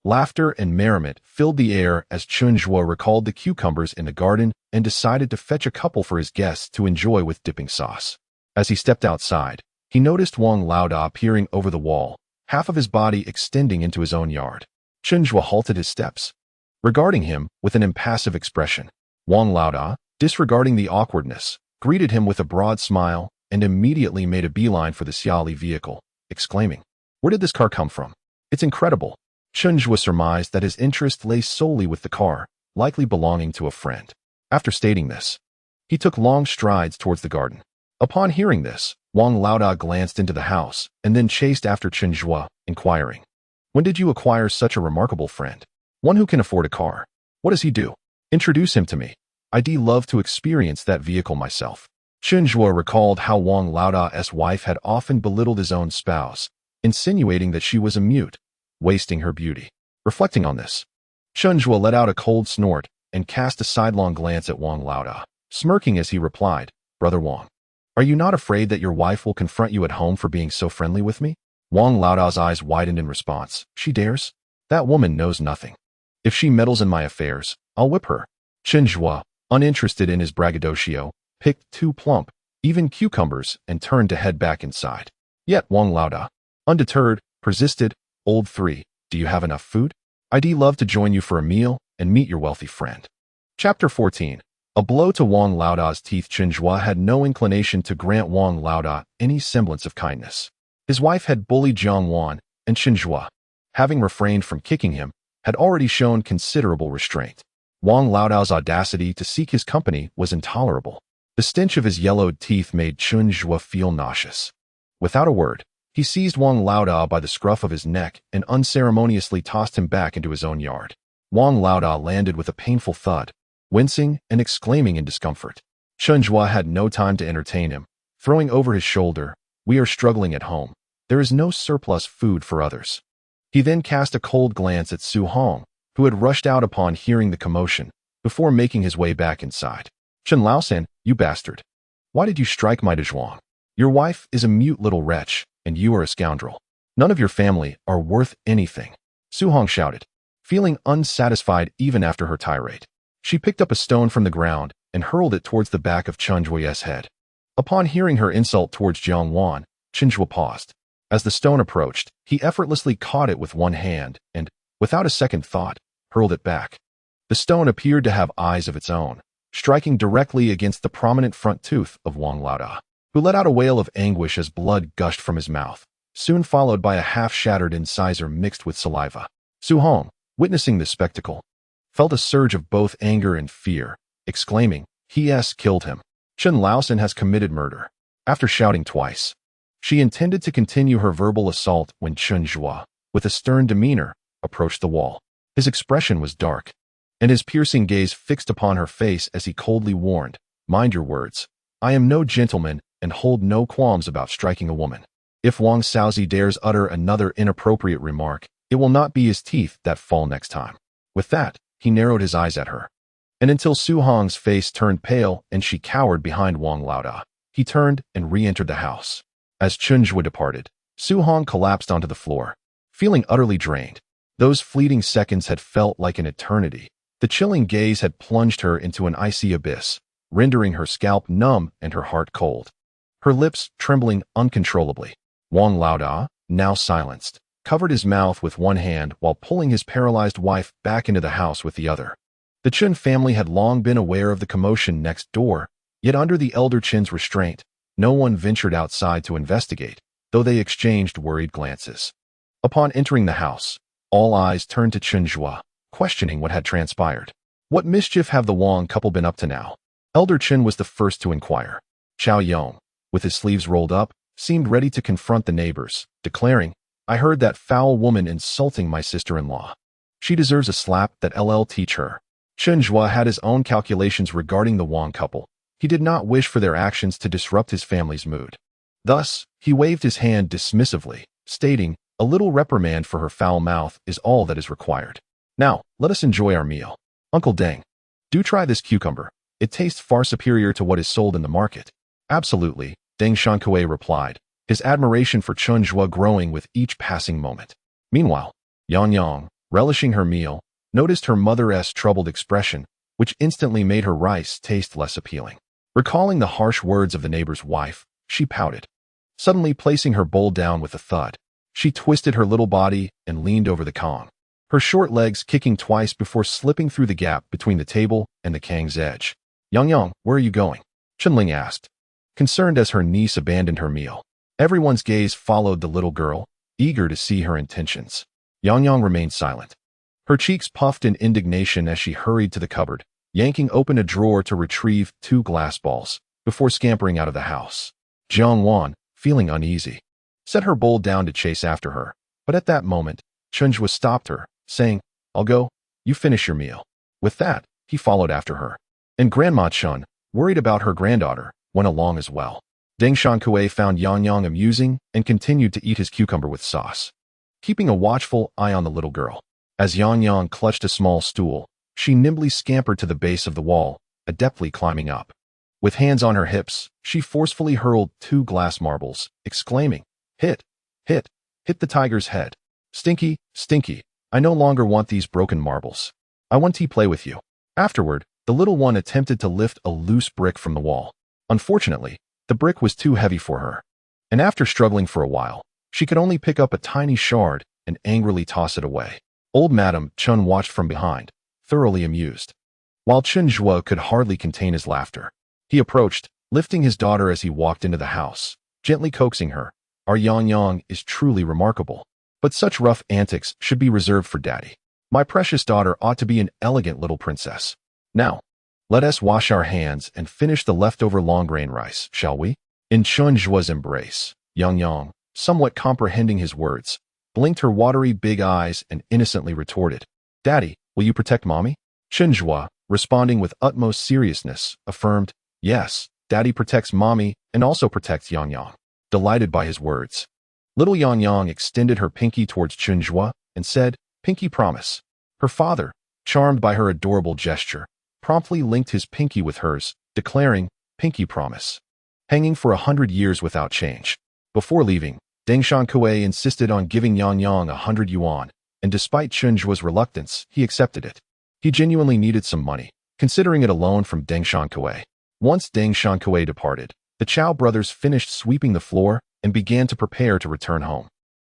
laughter and merriment filled the air as Chen Zhuo recalled the cucumbers in the garden and decided to fetch a couple for his guests to enjoy with dipping sauce. As he stepped outside, he noticed Wang Laoda peering over the wall, half of his body extending into his own yard. Chen Zhuo halted his steps, regarding him with an impassive expression. Wang Laoda, disregarding the awkwardness, greeted him with a broad smile and immediately made a beeline for the Xiaoli vehicle, exclaiming, "Where did this car come from? It's incredible." Chen Zhuo surmised that his interest lay solely with the car, likely belonging to a friend. After stating this, he took long strides towards the garden. Upon hearing this, Wang Laoda glanced into the house and then chased after Chen Zhuo, inquiring, "When did you acquire such a remarkable friend? One who can afford a car. What does he do? Introduce him to me. I'd love to experience that vehicle myself." Chen Zhuo recalled how Wang Laoda's wife had often belittled his own spouse, insinuating that she was a mute, wasting her beauty. Reflecting on this, Chen Zhuo let out a cold snort and cast a sidelong glance at Wang Laoda, smirking as he replied, "Brother Wang, are you not afraid that your wife will confront you at home for being so friendly with me?" Wang Laoda's eyes widened in response. "She dares? That woman knows nothing. If she meddles in my affairs, I'll whip her." Chen Zhuo, uninterested in his braggadocio, picked 2 plump, even cucumbers and turned to head back inside. Yet Wang Laoda, undeterred, persisted, "Old 3, do you have enough food? I'd love to join you for a meal and meet your wealthy friend." Chapter 14. A blow to Wang Laoda's teeth. Chen Zhuo had no inclination to grant Wang Laoda any semblance of kindness. His wife had bullied Jiang Wan, and Chen Zhuo, having refrained from kicking him, had already shown considerable restraint. Wang Laoda's audacity to seek his company was intolerable. The stench of his yellowed teeth made Chen Zhuo feel nauseous. Without a word, he seized Wang Laoda by the scruff of his neck and unceremoniously tossed him back into his own yard. Wang Laoda landed with a painful thud, wincing and exclaiming in discomfort. Chen Zhuo had no time to entertain him, throwing over his shoulder, "We are struggling at home. There is no surplus food for others." He then cast a cold glance at Su Hong, who had rushed out upon hearing the commotion, before making his way back inside. "Chen Laosan, you bastard. Why did you strike my Zhuang? Your wife is a mute little wretch, and you are a scoundrel. None of your family are worth anything." Su Hong shouted, feeling unsatisfied even after her tirade. She picked up a stone from the ground and hurled it towards the back of Chen Zhuo's head. Upon hearing her insult towards Jiang Wan, Chen Zhuo paused. As the stone approached, he effortlessly caught it with one hand and, without a second thought, hurled it back. The stone appeared to have eyes of its own, striking directly against the prominent front tooth of Wang Laoda, who let out a wail of anguish as blood gushed from his mouth, soon followed by a half-shattered incisor mixed with saliva. Su Hong, witnessing this spectacle, felt a surge of both anger and fear, exclaiming, "He killed him. Chen Laosan has committed murder." After shouting twice, she intended to continue her verbal assault when Chen Zhuo, with a stern demeanor, approached the wall. His expression was dark, and his piercing gaze fixed upon her face as he coldly warned, "Mind your words. I am no gentleman and hold no qualms about striking a woman. If Wang Xiaozi dares utter another inappropriate remark, it will not be his teeth that fall next time." With that, he narrowed his eyes at her, and until Su Hong's face turned pale and she cowered behind Wang Laoda, he turned and re-entered the house. As Chen Zhuo departed, Su Hong collapsed onto the floor, feeling utterly drained. Those fleeting seconds had felt like an eternity. The chilling gaze had plunged her into an icy abyss, rendering her scalp numb and her heart cold, her lips trembling uncontrollably. Wang Laoda, now silenced, covered his mouth with one hand while pulling his paralyzed wife back into the house with the other. The Chen family had long been aware of the commotion next door, yet under the elder Chen's restraint, no one ventured outside to investigate, though they exchanged worried glances. Upon entering the house, all eyes turned to Chen Zhuo, questioning what had transpired. "What mischief have the Wang couple been up to now?" Elder Chen was the first to inquire. Chao Yong, with his sleeves rolled up, seemed ready to confront the neighbors, declaring, "I heard that foul woman insulting my sister-in-law. She deserves a slap that LL teach her." Chen Zhuo had his own calculations regarding the Wang couple. He did not wish for their actions to disrupt his family's mood. Thus, he waved his hand dismissively, stating, "A little reprimand for her foul mouth is all that is required. Now, let us enjoy our meal. Uncle Deng, do try this cucumber. It tastes far superior to what is sold in the market." "Absolutely," Deng Shankue replied, his admiration for Chen Zhuo growing with each passing moment. Meanwhile, Yang Yang, relishing her meal, noticed her mother's troubled expression, which instantly made her rice taste less appealing. Recalling the harsh words of the neighbor's wife, she pouted. Suddenly placing her bowl down with a thud, she twisted her little body and leaned over the Kong, her short legs kicking twice before slipping through the gap between the table and the Kang's edge. Yang Yang, where are you going? Chunling asked, concerned as her niece abandoned her meal. Everyone's gaze followed the little girl, eager to see her intentions. Yang Yang remained silent. Her cheeks puffed in indignation as she hurried to the cupboard, yanking open a drawer to retrieve 2 glass balls, before scampering out of the house. Jiang Wan, feeling uneasy, set her bowl down to chase after her, but at that moment, Chen Zhuo stopped her, saying, I'll go, you finish your meal. With that, he followed after her. And Grandma Chen, worried about her granddaughter, went along as well. Deng Shankui found Yang Yang amusing and continued to eat his cucumber with sauce, keeping a watchful eye on the little girl. As Yang Yang clutched a small stool, she nimbly scampered to the base of the wall, adeptly climbing up. With hands on her hips, she forcefully hurled 2 glass marbles, exclaiming, Hit! Hit! Hit the tiger's head! Stinky! Stinky! I no longer want these broken marbles. I want to play with you. Afterward, the little one attempted to lift a loose brick from the wall. Unfortunately, the brick was too heavy for her, and after struggling for a while, she could only pick up a tiny shard and angrily toss it away. Old Madame Chen watched from behind, thoroughly amused. While Chen Zhuo could hardly contain his laughter, he approached, lifting his daughter as he walked into the house, gently coaxing her. Our Yang Yang is truly remarkable, but such rough antics should be reserved for daddy. My precious daughter ought to be an elegant little princess. Now, let us wash our hands and finish the leftover long-grain rice, shall we? In Chen Zhuo's embrace, Yang Yang, somewhat comprehending his words, blinked her watery big eyes and innocently retorted, Daddy, will you protect Mommy? Chen Zhuo, responding with utmost seriousness, affirmed, Yes, Daddy protects Mommy and also protects Yang Yang. Delighted by his words, little Yang Yang extended her pinky towards Chen Zhuo and said, Pinky promise. Her father, charmed by her adorable gesture, promptly linked his pinky with hers, declaring, Pinky promise. Hanging for 100 years without change. Before leaving, Deng Shankui insisted on giving Yang Yang 100 yuan, and despite Chen Zhuo's reluctance, he accepted it. He genuinely needed some money, considering it a loan from Deng Shankui. Once Deng Shankui departed, the Chao brothers finished sweeping the floor and began to prepare to return home.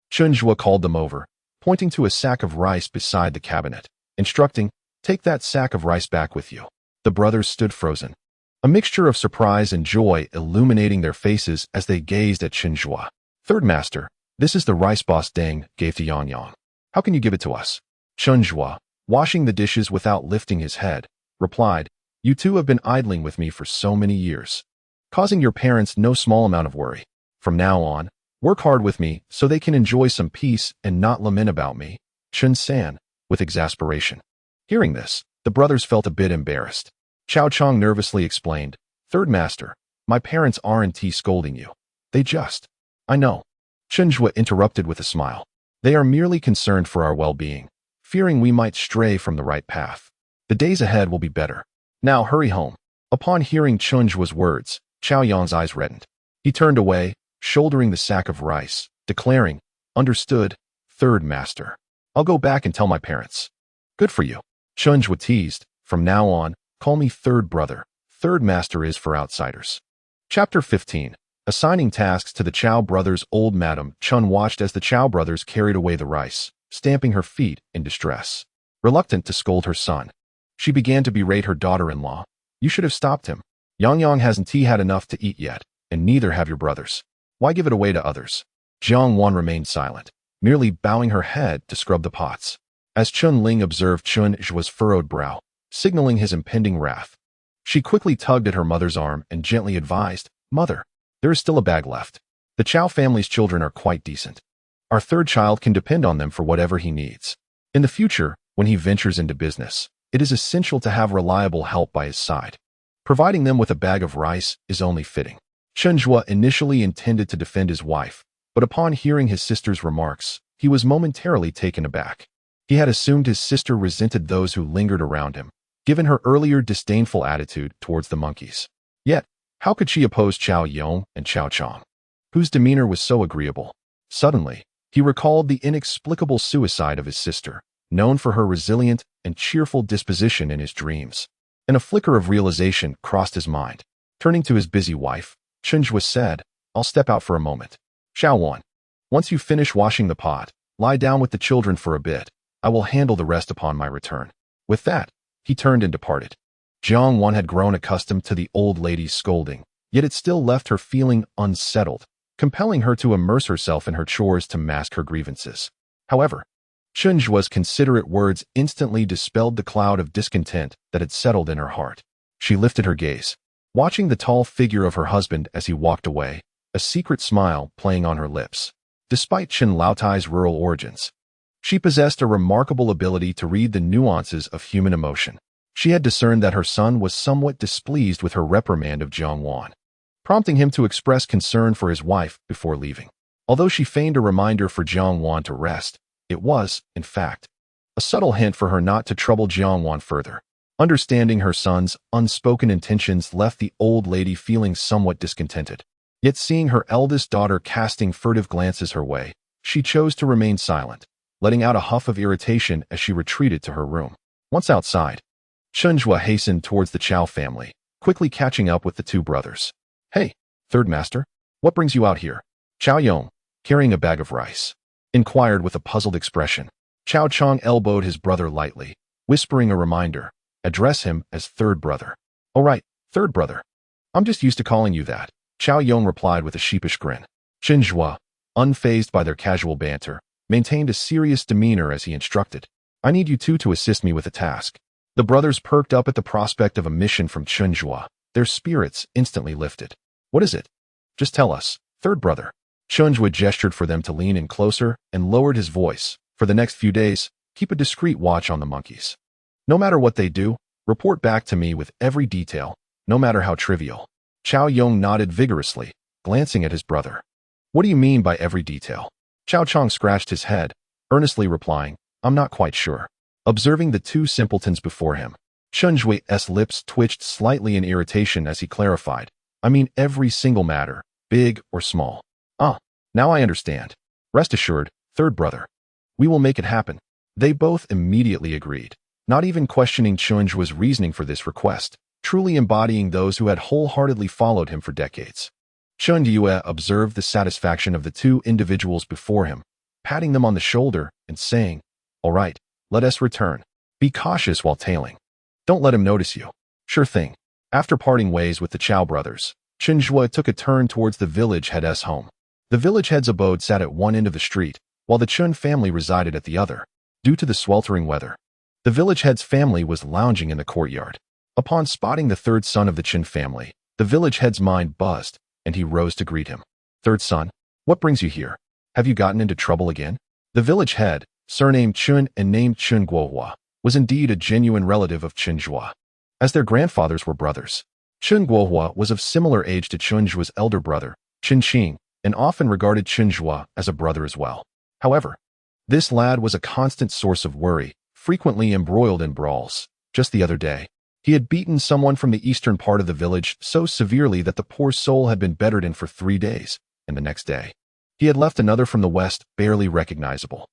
Chen Zhuo called them over, pointing to a sack of rice beside the cabinet, instructing, Take that sack of rice back with you. The brothers stood frozen, a mixture of surprise and joy illuminating their faces as they gazed at Chen Zhuo. Third master, this is the rice boss Deng gave to Yang Yang. How can you give it to us? Chen Zhuo, washing the dishes without lifting his head, replied, You two have been idling with me for so many years, causing your parents no small amount of worry. From now on, work hard with me so they can enjoy some peace and not lament about me. Chen San, with exasperation. Hearing this, the brothers felt a bit embarrassed. Chao Chong nervously explained, Third master, my parents aren't scolding you. They just... I know. Chen Zhuo interrupted with a smile. They are merely concerned for our well-being, fearing we might stray from the right path. The days ahead will be better. Now hurry home. Upon hearing Chen Zhuo's words, Chao Yang's eyes reddened. He turned away, shouldering the sack of rice, declaring, Understood, third master. I'll go back and tell my parents. Good for you. Chen Zhuo teased, From now on, call me third brother. Third master is for outsiders. Chapter 15. Assigning tasks to the Chao brothers. Old Madame Chen watched as the Chao brothers carried away the rice, stamping her feet in distress. Reluctant to scold her son, she began to berate her daughter-in-law. You should have stopped him. Yang Yang hasn't had enough to eat yet, and neither have your brothers. Why give it away to others? Jiang Wan remained silent, merely bowing her head to scrub the pots. As Chun Ling observed Chen Zhuo's furrowed brow, signaling his impending wrath, she quickly tugged at her mother's arm and gently advised, Mother, there is still a bag left. The Chao family's children are quite decent. Our third child can depend on them for whatever he needs. In the future, when he ventures into business, it is essential to have reliable help by his side. Providing them with a bag of rice is only fitting. Chen Zhuo initially intended to defend his wife, but upon hearing his sister's remarks, he was momentarily taken aback. He had assumed his sister resented those who lingered around him, given her earlier disdainful attitude towards the monkeys. Yet, how could she oppose Chao Yong and Chao Chong? whose demeanor was so agreeable. Suddenly, he recalled the inexplicable suicide of his sister, known for her resilient and cheerful disposition in his dreams. And a flicker of realization crossed his mind. Turning to his busy wife, Chen Zhuo said, "I'll step out for a moment. Jiang Wan, once you finish washing the pot, lie down with the children for a bit. I will handle the rest upon my return." With that, he turned and departed. Jiang Wan had grown accustomed to the old lady's scolding, yet it still left her feeling unsettled, compelling her to immerse herself in her chores to mask her grievances. However, Chen Zhuo's considerate words instantly dispelled the cloud of discontent that had settled in her heart. She lifted her gaze, watching the tall figure of her husband as he walked away, a secret smile playing on her lips. Despite Chen Laotai's rural origins, she possessed a remarkable ability to read the nuances of human emotion. She had discerned that her son was somewhat displeased with her reprimand of Jiang Wan, prompting him to express concern for his wife before leaving. Although she feigned a reminder for Jiang Wan to rest, it was, in fact, a subtle hint for her not to trouble Jiang Wan further. Understanding her son's unspoken intentions left the old lady feeling somewhat discontented. Yet seeing her eldest daughter casting furtive glances her way, she chose to remain silent, letting out a huff of irritation as she retreated to her room. Once outside, Chen Zhuo hastened towards the Chao family, quickly catching up with the two brothers. "Hey, third master, what brings you out here?" Chao Yong, carrying a bag of rice, inquired with a puzzled expression. Chao Chong elbowed his brother lightly, whispering a reminder, "Address him as third brother." "Oh right, third brother. I'm just used to calling you that," Chao Yong replied with a sheepish grin. Chen Zhuo, unfazed by their casual banter, maintained a serious demeanor as he instructed, "I need you two to assist me with a task." The brothers perked up at the prospect of a mission from Chen Zhuo. Their spirits instantly lifted. "What is it? Just tell us, third brother." Chen Zhuo gestured for them to lean in closer and lowered his voice. "For the next few days, keep a discreet watch on the monkeys. No matter what they do, report back to me with every detail, no matter how trivial." Chao Yong nodded vigorously, glancing at his brother. "What do you mean by every detail?" Chao Chong scratched his head, earnestly replying, "I'm not quite sure." Observing the two simpletons before him, Chen Zhuo's lips twitched slightly in irritation as he clarified, "I mean every single matter, big or small." "Ah, now I understand. Rest assured, third brother. We will make it happen." They both immediately agreed, not even questioning Chen Zhuo's reasoning for this request, truly embodying those who had wholeheartedly followed him for decades. Chen Zhuo observed the satisfaction of the two individuals before him, patting them on the shoulder and saying, "All right, let us return. Be cautious while tailing. Don't let him notice you." "Sure thing." After parting ways with the Chao brothers, Chen Zhuo took a turn towards the village head's home. The village head's abode sat at one end of the street, while the Chen family resided at the other. Due to the sweltering weather, the village head's family was lounging in the courtyard. Upon spotting the third son of the Chen family, the village head's mind buzzed, and he rose to greet him. "Third son, what brings you here? Have you gotten into trouble again?" The village head, surnamed Chen and named Chen Guohua, was indeed a genuine relative of Chen Zhuo, as their grandfathers were brothers. Chen Guohua was of similar age to Chen Zhuo's elder brother, Chen Qing, and often regarded Chen Zhuo as a brother as well. However, this lad was a constant source of worry, frequently embroiled in brawls. Just the other day, he had beaten someone from the eastern part of the village so severely that the poor soul had been bedridden for 3 days, and the next day, he had left another from the west barely recognizable.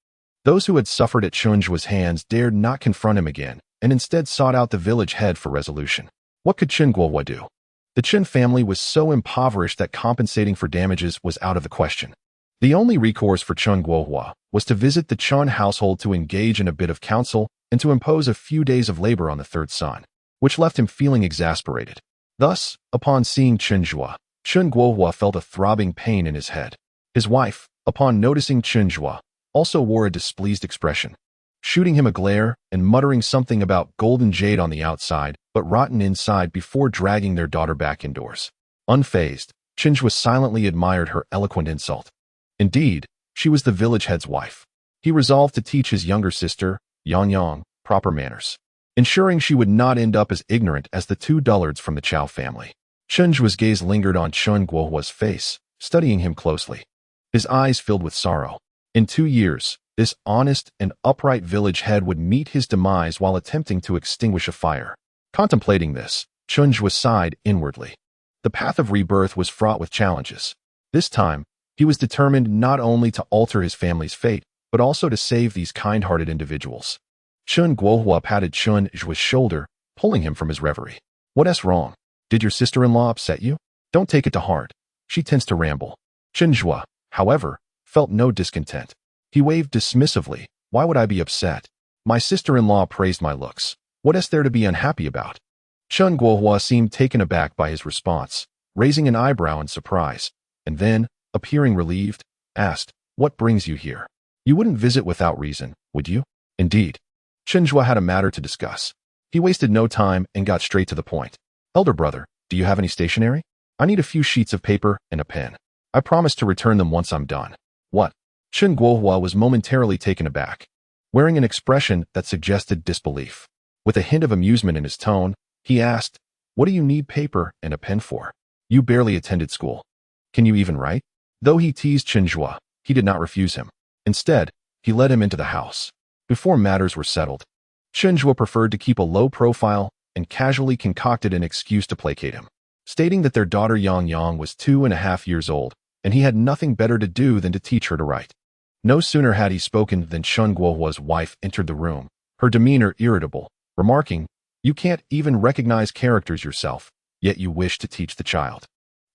Those who had suffered at Chen Zhuo's hands dared not confront him again, and instead sought out the village head for resolution. What could Chen Guohua do? The Chen family was so impoverished that compensating for damages was out of the question. The only recourse for Chen Guohua was to visit the Chen household to engage in a bit of counsel and to impose a few days of labor on the third son, which left him feeling exasperated. Thus, upon seeing Chen Zhuo, Chen Guohua felt a throbbing pain in his head. His wife, upon noticing Chen Zhuo, also wore a displeased expression, shooting him a glare and muttering something about golden jade on the outside but rotten inside before dragging their daughter back indoors. Unfazed, Chen Zhuo silently admired her eloquent insult. Indeed, she was the village head's wife. He resolved to teach his younger sister, Yang Yang, proper manners, ensuring she would not end up as ignorant as the two dullards from the Chao family. Chen Zhuo's gaze lingered on Chen Guohua's face, studying him closely. His eyes filled with sorrow. In 2 years, this honest and upright village head would meet his demise while attempting to extinguish a fire. Contemplating this, Chen Zhuo sighed inwardly. The path of rebirth was fraught with challenges. This time, he was determined not only to alter his family's fate, but also to save these kind-hearted individuals. Chen Guohua patted Chen Zhuo's shoulder, pulling him from his reverie. What's wrong? Did your sister-in-law upset you? Don't take it to heart. She tends to ramble. Chen Zhuo, however, felt no discontent. He waved dismissively. Why would I be upset? My sister-in-law praised my looks. What is there to be unhappy about? Chen Guohua seemed taken aback by his response, raising an eyebrow in surprise, and then, appearing relieved, asked, What brings you here? You wouldn't visit without reason, would you? Indeed. Chen Zhuo had a matter to discuss. He wasted no time and got straight to the point. Elder brother, do you have any stationery? I need a few sheets of paper and a pen. I promise to return them once I'm done. What? Chen Guohua was momentarily taken aback, wearing an expression that suggested disbelief. With a hint of amusement in his tone, he asked, What do you need paper and a pen for? You barely attended school. Can you even write? Though he teased Chen Zhuo, he did not refuse him. Instead, he led him into the house. Before matters were settled, Chen Zhuo preferred to keep a low profile and casually concocted an excuse to placate him, stating that their daughter Yang was 2.5 years old, and he had nothing better to do than to teach her to write. No sooner had he spoken than Chen Guohua's wife entered the room, her demeanor irritable, remarking, You can't even recognize characters yourself, yet you wish to teach the child.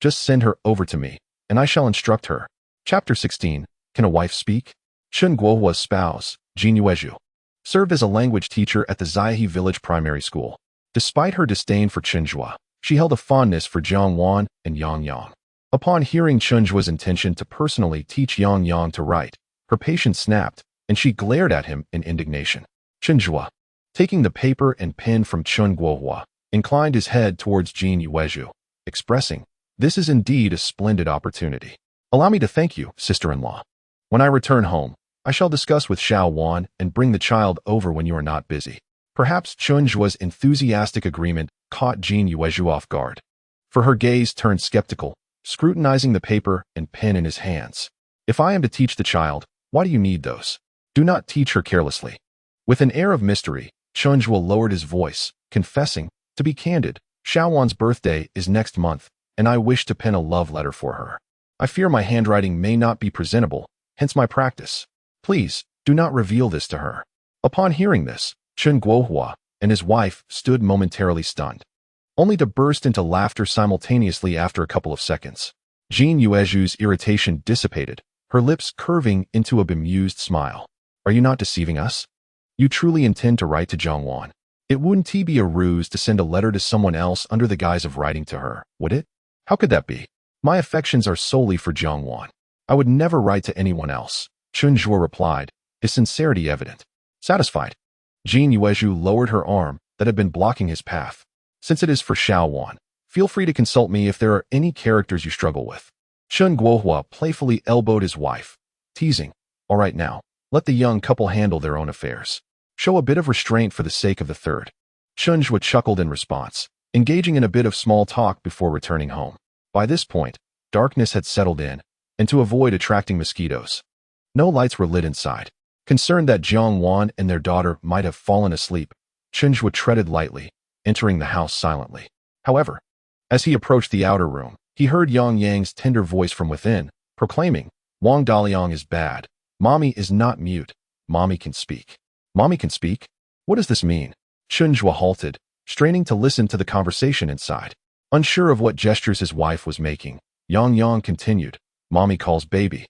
Just send her over to me, and I shall instruct her. Chapter 16. Can a wife speak? Chen Guohua's spouse, Jiang Wan, served as a language teacher at the Zaihe village primary school. Despite her disdain for Chen Zhuo, she held a fondness for Jiang Wan and Yang. Upon hearing Chen Zhuo's intention to personally teach Yang to write, her patience snapped, and she glared at him in indignation. Chen Zhuo, taking the paper and pen from Chen Guohua, inclined his head towards Jiang Wan, expressing, This is indeed a splendid opportunity. Allow me to thank you, sister-in-law. When I return home, I shall discuss with Xiao Wan and bring the child over when you are not busy. Perhaps Chen Zhuo's enthusiastic agreement caught Jiang Wan off guard, for her gaze turned skeptical, scrutinizing the paper and pen in his hands. If I am to teach the child, why do you need those? Do not teach her carelessly. With an air of mystery, Chen Zhuo lowered his voice, confessing, To be candid, Xiao Wan's birthday is next month, and I wish to pen a love letter for her. I fear my handwriting may not be presentable, hence my practice. Please, do not reveal this to her. Upon hearing this, Chen Guohua and his wife stood momentarily stunned, only to burst into laughter simultaneously after a couple of seconds. Jiang Wan's irritation dissipated, her lips curving into a bemused smile. Are you not deceiving us? You truly intend to write to Jiang Wan? It wouldn't be a ruse to send a letter to someone else under the guise of writing to her, would it? How could that be? My affections are solely for Jiang Wan. I would never write to anyone else, Chen Zhuo replied, his sincerity evident. Satisfied, Jiang Wan lowered her arm that had been blocking his path. Since it is for Xiao Wan, feel free to consult me if there are any characters you struggle with. Chen Guohua playfully elbowed his wife, teasing, All right now, let the young couple handle their own affairs. Show a bit of restraint for the sake of the third. Chen Zhuo chuckled in response, engaging in a bit of small talk before returning home. By this point, darkness had settled in, and to avoid attracting mosquitoes, no lights were lit inside. Concerned that Jiang Wan and their daughter might have fallen asleep, Chen Zhuo treaded lightly, entering the house silently. However, as he approached the outer room, he heard Yang's tender voice from within, proclaiming, Wang Daliang is bad. Mommy is not mute. Mommy can speak. Mommy can speak? What does this mean? Chen Zhuo halted, straining to listen to the conversation inside. Unsure of what gestures his wife was making, Yang continued, Mommy calls baby.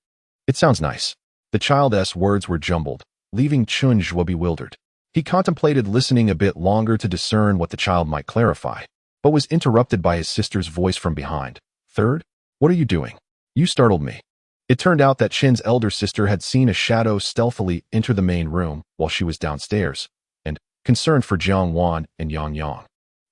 It sounds nice. The child's words were jumbled, leaving Chen Zhuo bewildered. He contemplated listening a bit longer to discern what the child might clarify, but was interrupted by his sister's voice from behind. Third, what are you doing? You startled me. It turned out that Chen's elder sister had seen a shadow stealthily enter the main room while she was downstairs, and, concerned for Jiang Wan and Yang,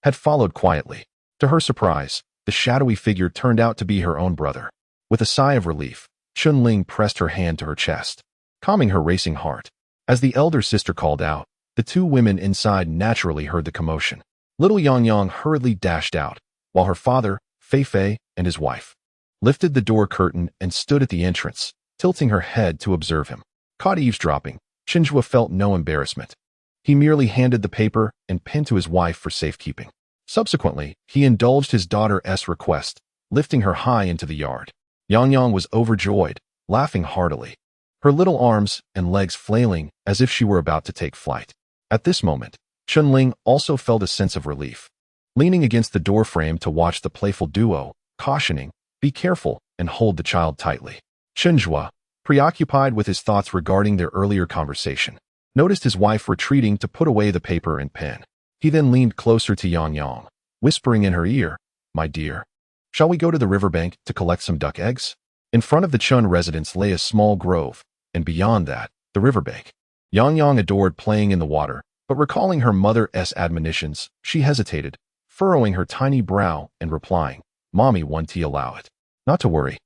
had followed quietly. To her surprise, the shadowy figure turned out to be her own brother. With a sigh of relief, Chun-Ling pressed her hand to her chest, calming her racing heart. As the elder sister called out, the two women inside naturally heard the commotion. Little Yang hurriedly dashed out, while her father, Fei, and his wife lifted the door curtain and stood at the entrance, tilting her head to observe him. Caught eavesdropping, Chen Zhuo felt no embarrassment. He merely handed the paper and pen to his wife for safekeeping. Subsequently, he indulged his daughter's request, lifting her high into the yard. Yang was overjoyed, laughing heartily, her little arms and legs flailing as if she were about to take flight. At this moment, Chunling also felt a sense of relief. Leaning against the doorframe to watch the playful duo, cautioning, "Be careful," and hold the child tightly. Chen Zhuo, preoccupied with his thoughts regarding their earlier conversation, noticed his wife retreating to put away the paper and pen. He then leaned closer to Yang, whispering in her ear, "My dear, shall we go to the riverbank to collect some duck eggs?" In front of the Chun residence lay a small grove, and beyond that, the riverbank. Yang adored playing in the water, but recalling her mother's admonitions, she hesitated, furrowing her tiny brow and replying, "Mommy won't allow it." "Not to worry.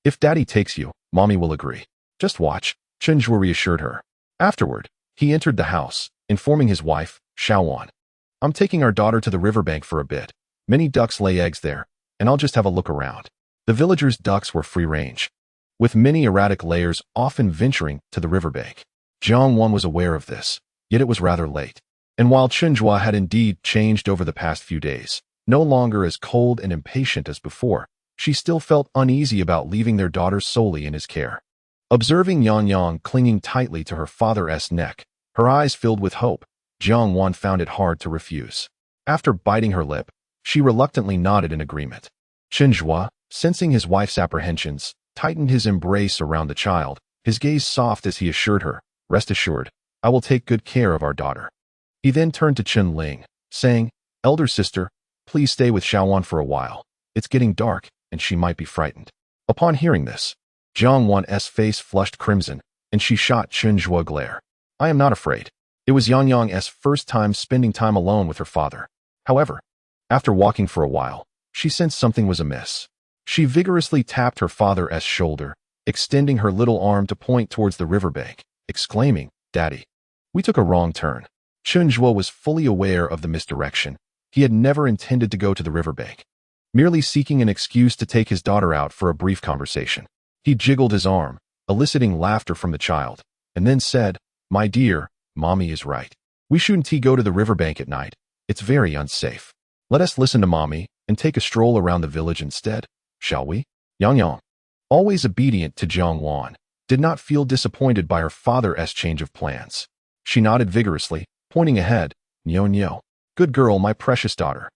If Daddy takes you, Mommy will agree. Just watch," Chen Zhuo reassured her. Afterward, he entered the house, informing his wife, Jiang Wan, "I'm taking our daughter to the riverbank for a bit. Many ducks lay eggs there, and I'll just have a look around." The villagers' ducks were free-range, with many erratic layers often venturing to the riverbank. Jiang Wan was aware of this, yet it was rather late. And while Chen Zhuo had indeed changed over the past few days, no longer as cold and impatient as before, she still felt uneasy about leaving their daughter solely in his care. Observing Yang clinging tightly to her father's neck, her eyes filled with hope, Jiang Wan found it hard to refuse. After biting her lip, she reluctantly nodded in agreement. Chen Zhuo, sensing his wife's apprehensions, tightened his embrace around the child, his gaze soft as he assured her, "Rest assured, I will take good care of our daughter." He then turned to Chen Ling, saying, "Elder sister, please stay with Xiaowan for a while. It's getting dark, and she might be frightened." Upon hearing this, Jiang Wan's face flushed crimson, and she shot Chen Zhuo a glare. "I am not afraid." It was Yang's first time spending time alone with her father. However, after walking for a while, she sensed something was amiss. She vigorously tapped her father's shoulder, extending her little arm to point towards the riverbank, exclaiming, "Daddy, we took a wrong turn." Chen Zhuo was fully aware of the misdirection. He had never intended to go to the riverbank, merely seeking an excuse to take his daughter out for a brief conversation. He jiggled his arm, eliciting laughter from the child, and then said, "My dear, Mommy is right. We shouldn't go to the riverbank at night. It's very unsafe. Let us listen to Mommy and take a stroll around the village instead, shall we?" Yang, always obedient to Jiang Wan, did not feel disappointed by her father's change of plans. She nodded vigorously, pointing ahead, "Nyo. Good girl, my precious daughter."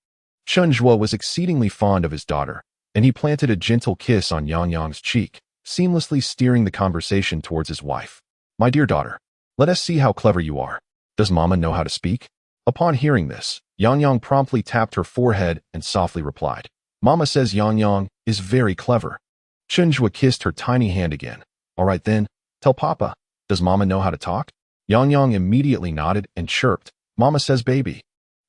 Chen Zhuo was exceedingly fond of his daughter, and he planted a gentle kiss on Yang's cheek, seamlessly steering the conversation towards his wife. "My dear daughter, let us see how clever you are. Does Mama know how to speak?" Upon hearing this, Yang promptly tapped her forehead and softly replied, "Mama says Yang is very clever." Chen Zhuo kissed her tiny hand again. "All right then, tell Papa, does Mama know how to talk?" Yang immediately nodded and chirped, "Mama says baby."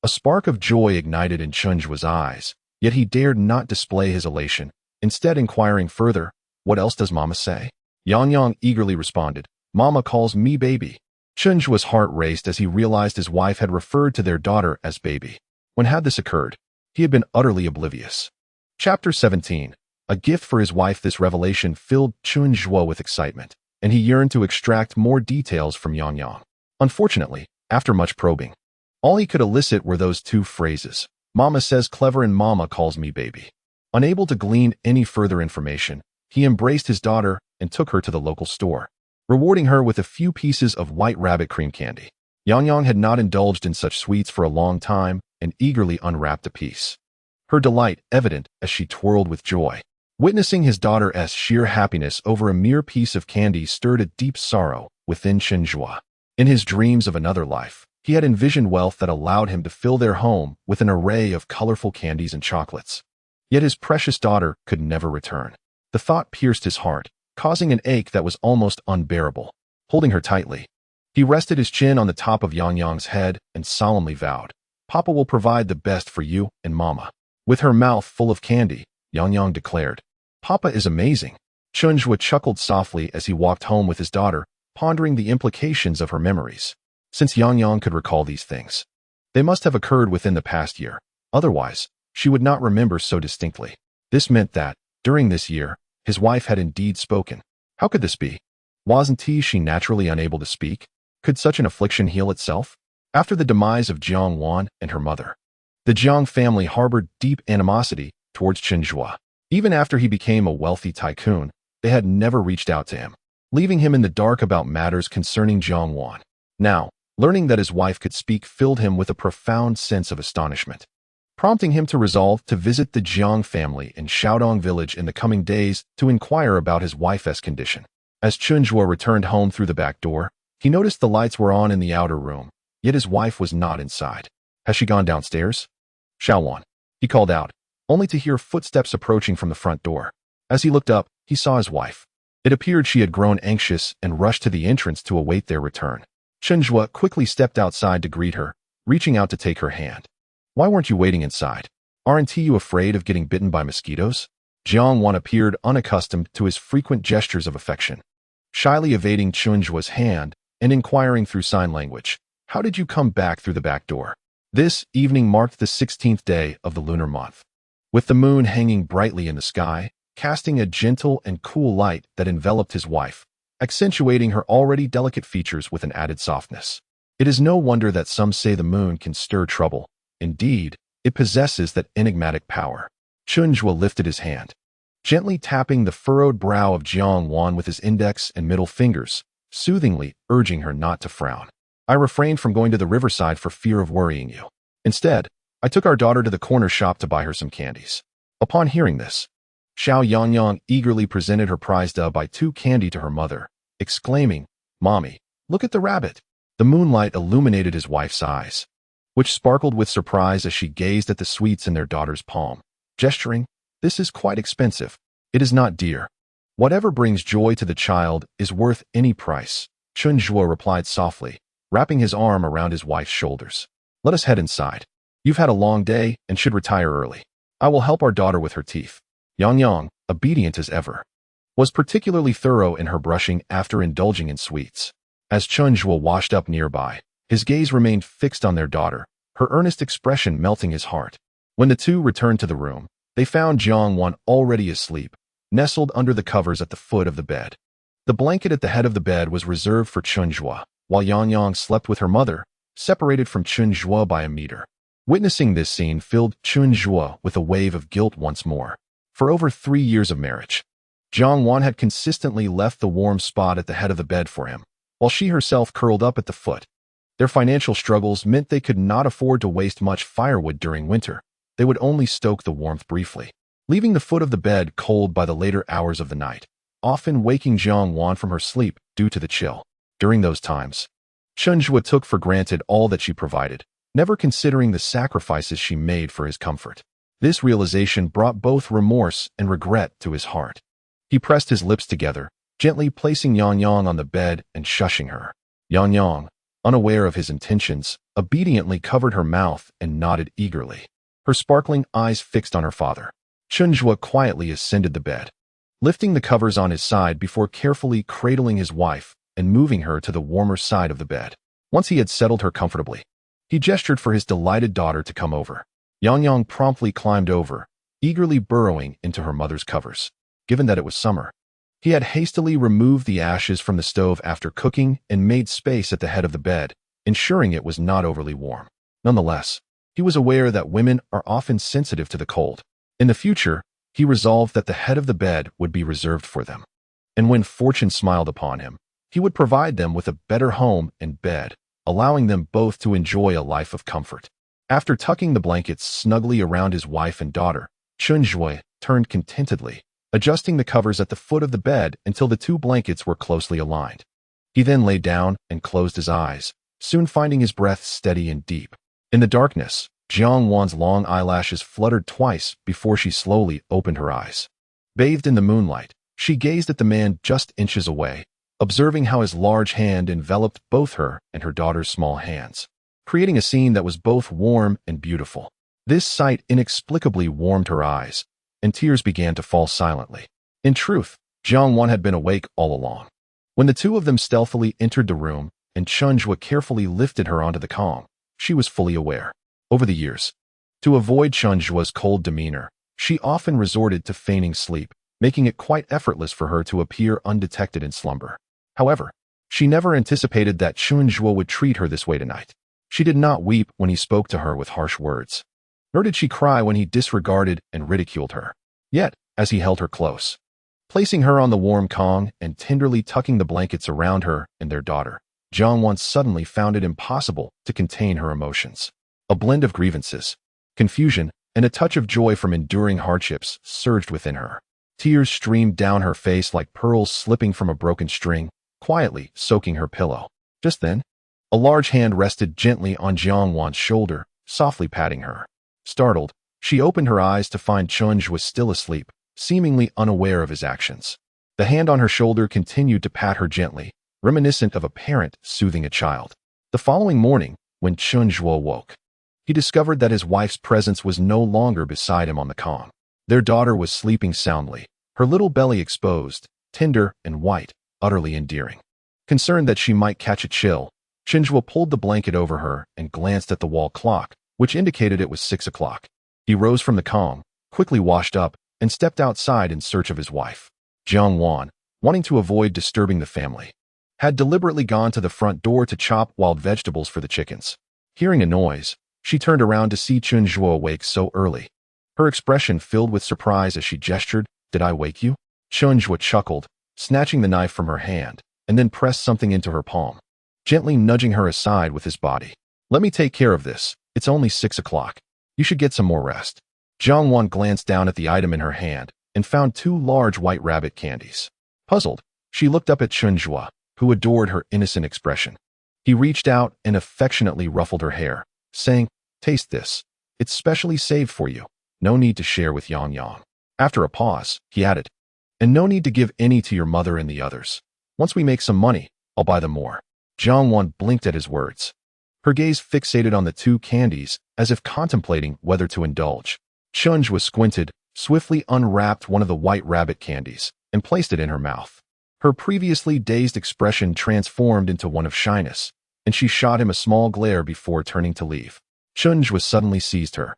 A spark of joy ignited in Chen Zhuo's eyes, yet he dared not display his elation, instead inquiring further, "What else does Mama say?" Yang eagerly responded, "Mama calls me baby." Chen Zhuo's heart raced as he realized his wife had referred to their daughter as baby. When had this occurred? He had been utterly oblivious. Chapter 17. A gift for his wife. This revelation filled Chen Zhuo with excitement, and he yearned to extract more details from Yang. Unfortunately, after much probing, all he could elicit were those two phrases, "Mama says clever" and "Mama calls me baby." Unable to glean any further information, he embraced his daughter and took her to the local store, rewarding her with a few pieces of white rabbit cream candy. Yang had not indulged in such sweets for a long time and eagerly unwrapped a piece, her delight evident as she twirled with joy. Witnessing his daughter's sheer happiness over a mere piece of candy stirred a deep sorrow within Chen Zhuo. In his dreams of another life, he had envisioned wealth that allowed him to fill their home with an array of colorful candies and chocolates. Yet his precious daughter could never return. The thought pierced his heart, causing an ache that was almost unbearable. Holding her tightly, he rested his chin on the top of Yang's head and solemnly vowed, "Papa will provide the best for you and Mama." With her mouth full of candy, Yang declared, "Papa is amazing." Chen Zhuo chuckled softly as he walked home with his daughter, pondering the implications of her memories. Since Yang could recall these things, they must have occurred within the past year. Otherwise, she would not remember so distinctly. This meant that, during this year, his wife had indeed spoken. How could this be? Wasn't she naturally unable to speak? Could such an affliction heal itself? After the demise of Jiang Wan and her mother, the Jiang family harbored deep animosity towards Chen Zhuo. Even after he became a wealthy tycoon, they had never reached out to him, leaving him in the dark about matters concerning Jiang Wan. Now, learning that his wife could speak filled him with a profound sense of astonishment, prompting him to resolve to visit the Jiang family in Shaodong village in the coming days to inquire about his wife's condition. As Chen Zhuo returned home through the back door, he noticed the lights were on in the outer room, yet his wife was not inside. Has she gone downstairs? Xiaowan, he called out, only to hear footsteps approaching from the front door. As he looked up, he saw his wife. It appeared she had grown anxious and rushed to the entrance to await their return. Chen Zhuo quickly stepped outside to greet her, reaching out to take her hand. Why weren't you waiting inside? Aren't you afraid of getting bitten by mosquitoes? Jiang Wan appeared unaccustomed to his frequent gestures of affection, shyly evading Chen Zhuo's hand and inquiring through sign language, how did you come back through the back door? This evening marked the 16th day of the lunar month, with the moon hanging brightly in the sky, casting a gentle and cool light that enveloped his wife, accentuating her already delicate features with an added softness. It is no wonder that some say the moon can stir trouble. Indeed, it possesses that enigmatic power. Chen Zhuo lifted his hand, gently tapping the furrowed brow of Jiang Wan with his index and middle fingers, soothingly urging her not to frown. I refrained from going to the riverside for fear of worrying you. Instead, I took our daughter to the corner shop to buy her some candies. Upon hearing this, Xiao Yangyang eagerly presented her prize by 2 candy to her mother, exclaiming, Mommy, look at the rabbit. The moonlight illuminated his wife's eyes, which sparkled with surprise as she gazed at the sweets in their daughter's palm, gesturing, this is quite expensive. It is not dear. Whatever brings joy to the child is worth any price, Chen Zhuo replied softly, wrapping his arm around his wife's shoulders. Let us head inside. You've had a long day and should retire early. I will help our daughter with her teeth. Yang Yang, obedient as ever, was particularly thorough in her brushing after indulging in sweets. As Chen Zhuo washed up nearby, his gaze remained fixed on their daughter, her earnest expression melting his heart. When the two returned to the room, they found Jiang Wan already asleep, nestled under the covers at the foot of the bed. The blanket at the head of the bed was reserved for Chen Zhuo, while Yang Yang slept with her mother, separated from Chen Zhuo by a meter. Witnessing this scene filled Chen Zhuo with a wave of guilt once more. For over 3 years of marriage, Jiang Wan had consistently left the warm spot at the head of the bed for him, while she herself curled up at the foot. Their financial struggles meant they could not afford to waste much firewood during winter. They would only stoke the warmth briefly, leaving the foot of the bed cold by the later hours of the night, often waking Jiang Wan from her sleep due to the chill. During those times, Chen Zhuo took for granted all that she provided, never considering the sacrifices she made for his comfort. This realization brought both remorse and regret to his heart. He pressed his lips together, gently placing Yang Yang on the bed and shushing her. Yang Yang, unaware of his intentions, obediently covered her mouth and nodded eagerly, her sparkling eyes fixed on her father. Chen Zhuo quietly ascended the bed, lifting the covers on his side before carefully cradling his wife and moving her to the warmer side of the bed. Once he had settled her comfortably, he gestured for his delighted daughter to come over. Yang Yang promptly climbed over, eagerly burrowing into her mother's covers. Given that it was summer, he had hastily removed the ashes from the stove after cooking and made space at the head of the bed, ensuring it was not overly warm. Nonetheless, he was aware that women are often sensitive to the cold. In the future, he resolved that the head of the bed would be reserved for them. And when fortune smiled upon him, he would provide them with a better home and bed, allowing them both to enjoy a life of comfort. After tucking the blankets snugly around his wife and daughter, Chen Zhuo turned contentedly, adjusting the covers at the foot of the bed until the 2 blankets were closely aligned. He then lay down and closed his eyes, soon finding his breath steady and deep. In the darkness, Jiang Wan's long eyelashes fluttered twice before she slowly opened her eyes. Bathed in the moonlight, she gazed at the man just inches away, observing how his large hand enveloped both her and her daughter's small hands, creating a scene that was both warm and beautiful. This sight inexplicably warmed her eyes, and tears began to fall silently. In truth, Jiang Wan had been awake all along. When the 2 of them stealthily entered the room and Chen Zhuo carefully lifted her onto the Kong, she was fully aware. Over the years, to avoid Chen Zhuo's cold demeanor, she often resorted to feigning sleep, making it quite effortless for her to appear undetected in slumber. However, she never anticipated that Chen Zhuo would treat her this way tonight. She did not weep when he spoke to her with harsh words, nor did she cry when he disregarded and ridiculed her. Yet, as he held her close. Placing her on the warm Kong and tenderly tucking the blankets around her and their daughter, Jiang Wan suddenly found it impossible to contain her emotions. A blend of grievances, confusion, and a touch of joy from enduring hardships surged within her. Tears streamed down her face like pearls slipping from a broken string, quietly soaking her pillow. Just then, a large hand rested gently on Jiang Wan's shoulder, softly patting her. Startled, she opened her eyes to find Chen Zhuo was still asleep, seemingly unaware of his actions. The hand on her shoulder continued to pat her gently, reminiscent of a parent soothing a child. The following morning, when Chen Zhuo woke, he discovered that his wife's presence was no longer beside him on the Kong. Their daughter was sleeping soundly, her little belly exposed, tender and white, utterly endearing. Concerned that she might catch a chill, Chen Zhuo pulled the blanket over her and glanced at the wall clock, which indicated it was 6 o'clock. He rose from the Kong, quickly washed up, and stepped outside in search of his wife. Jiang Wan, wanting to avoid disturbing the family, had deliberately gone to the front door to chop wild vegetables for the chickens. Hearing a noise, she turned around to see Chen Zhuo awake so early. Her expression filled with surprise as she gestured, "Did I wake you?" Chen Zhuo chuckled, snatching the knife from her hand, and then pressed something into her palm, gently nudging her aside with his body. "Let me take care of this. It's only 6 o'clock. You should get some more rest." Jiang Wan glanced down at the item in her hand and found 2 large white rabbit candies. Puzzled, she looked up at Chen Zhuo, who adored her innocent expression. He reached out and affectionately ruffled her hair, saying, "Taste this. It's specially saved for you. No need to share with Yang Yang." After a pause, he added, "And no need to give any to your mother and the others. Once we make some money, I'll buy them more." Jiang Wan blinked at his words, her gaze fixated on the 2 candies as if contemplating whether to indulge. Chen Zhuo squinted, swiftly unwrapped one of the white rabbit candies, and placed it in her mouth. Her previously dazed expression transformed into one of shyness, and she shot him a small glare before turning to leave. Chen Zhuo suddenly seized her,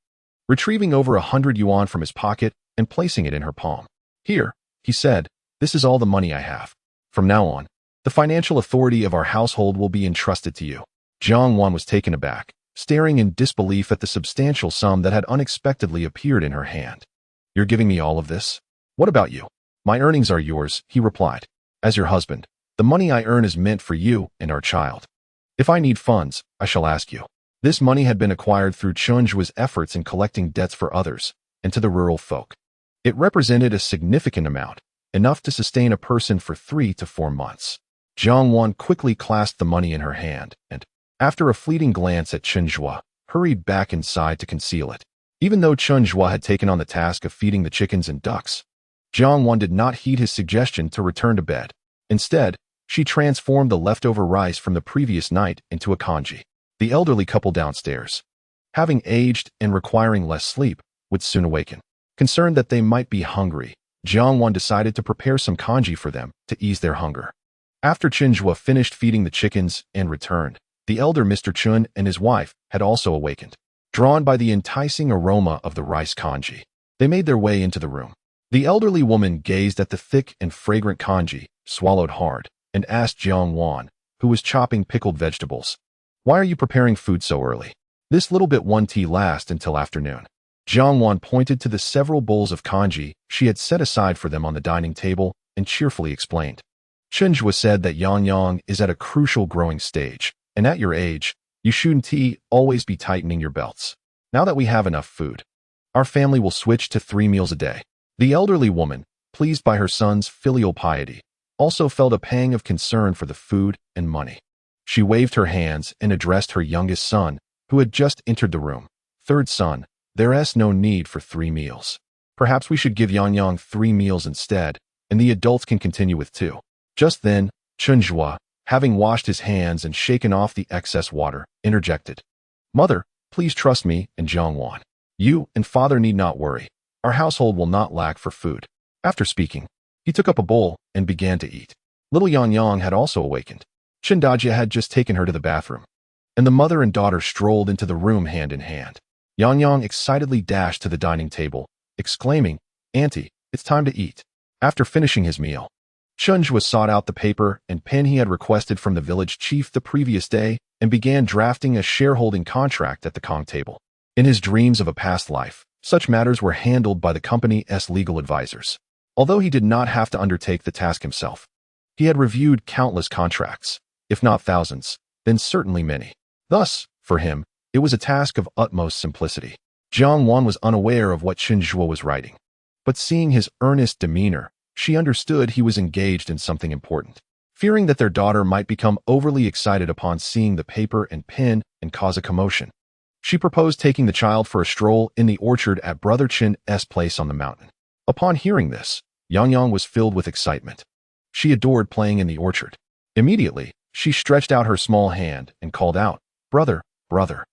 retrieving over 100 yuan from his pocket and placing it in her palm. "Here," he said, "this is all the money I have. From now on, the financial authority of our household will be entrusted to you." Jiang Wan was taken aback, staring in disbelief at the substantial sum that had unexpectedly appeared in her hand. "You're giving me all of this? What about you?" "My earnings are yours," he replied. "As your husband, the money I earn is meant for you and our child. If I need funds, I shall ask you." This money had been acquired through Chen Zhuo's efforts in collecting debts for others and to the rural folk. It represented a significant amount, enough to sustain a person for 3 to 4 months. Jiang Wan quickly clasped the money in her hand and, after a fleeting glance at Chen Zhuo, hurried back inside to conceal it. Even though Chen Zhuo had taken on the task of feeding the chickens and ducks, Jiang Wan did not heed his suggestion to return to bed. Instead, she transformed the leftover rice from the previous night into a congee. The elderly couple downstairs, having aged and requiring less sleep, would soon awaken. Concerned that they might be hungry, Jiang Wan decided to prepare some congee for them to ease their hunger. After Chen Zhuo finished feeding the chickens and returned, the elder Mr. Chun and his wife had also awakened. Drawn by the enticing aroma of the rice congee, they made their way into the room. The elderly woman gazed at the thick and fragrant congee, swallowed hard, and asked Jiang Wan, who was chopping pickled vegetables, "Why are you preparing food so early? This little bit one tea lasts until afternoon." Jiang Wan pointed to the several bowls of congee she had set aside for them on the dining table and cheerfully explained. "Chen Zhuo said that Yang Yang is at a crucial growing stage, and at your age, you shouldn't always be tightening your belts. Now that we have enough food, our family will switch to 3 meals a day." The elderly woman, pleased by her son's filial piety, also felt a pang of concern for the food and money. She waved her hands and addressed her youngest son, who had just entered the room. "Third son, there's no need for 3 meals. Perhaps we should give Yang Yang 3 meals instead, and the adults can continue with 2. Just then, Chen Zhuo, having washed his hands and shaken off the excess water, interjected, "Mother, please trust me and Jiang Wan. You and father need not worry. Our household will not lack for food." After speaking, he took up a bowl and began to eat. Little Yang Yang had also awakened. Chen Dajia had just taken her to the bathroom, and the mother and daughter strolled into the room hand in hand. Yang Yang excitedly dashed to the dining table, exclaiming, "Auntie, it's time to eat." After finishing his meal, Chen Zhuo sought out the paper and pen he had requested from the village chief the previous day and began drafting a shareholding contract at the Kong table. In his dreams of a past life, Such matters were handled by the company's legal advisors. Although he did not have to undertake the task himself, he had reviewed countless contracts, if not thousands, then certainly many. Thus, for him, it was a task of utmost simplicity. Jiang Wan was unaware of what Chen Zhuo was writing, but seeing his earnest demeanor, she understood he was engaged in something important. Fearing that their daughter might become overly excited upon seeing the paper and pen and cause a commotion, she proposed taking the child for a stroll in the orchard at Brother Chen's place on the mountain. Upon hearing this, Yang was filled with excitement. She adored playing in the orchard. Immediately, she stretched out her small hand and called out, "Brother, brother."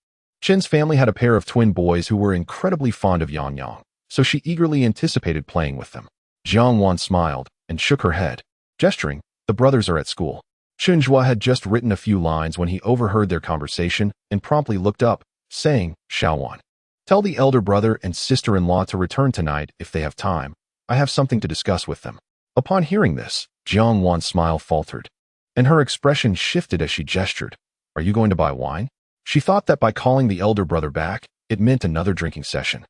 Chen's family had a pair of twin boys who were incredibly fond of Yang, so she eagerly anticipated playing with them. Jiang Wan smiled and shook her head, gesturing, "The brothers are at school." Chen Zhuo had just written a few lines when he overheard their conversation and promptly looked up, saying, "Xiaowan, tell the elder brother and sister-in-law to return tonight if they have time. I have something to discuss with them." Upon hearing this, Jiang Wan's smile faltered, and her expression shifted as she gestured. "Are you going to buy wine?" She thought that by calling the elder brother back, it meant another drinking session.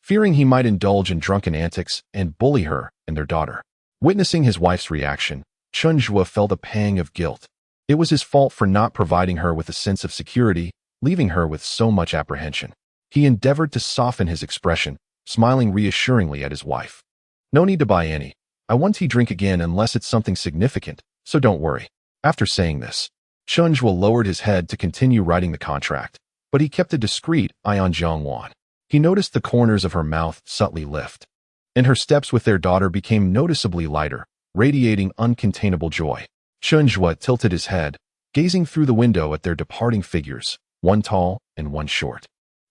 Fearing he might indulge in drunken antics and bully her and their daughter. Witnessing his wife's reaction, Chen Zhuo felt a pang of guilt. It was his fault for not providing her with a sense of security, leaving her with so much apprehension. He endeavored to soften his expression, smiling reassuringly at his wife. "No need to buy any. I won't drink again unless it's something significant, so don't worry." After saying this, Chen Zhuo lowered his head to continue writing the contract, but he kept a discreet eye on Jiang Wan. He noticed the corners of her mouth subtly lift, and her steps with their daughter became noticeably lighter, radiating uncontainable joy. Chen Zhuo tilted his head, gazing through the window at their departing figures, one tall and one short.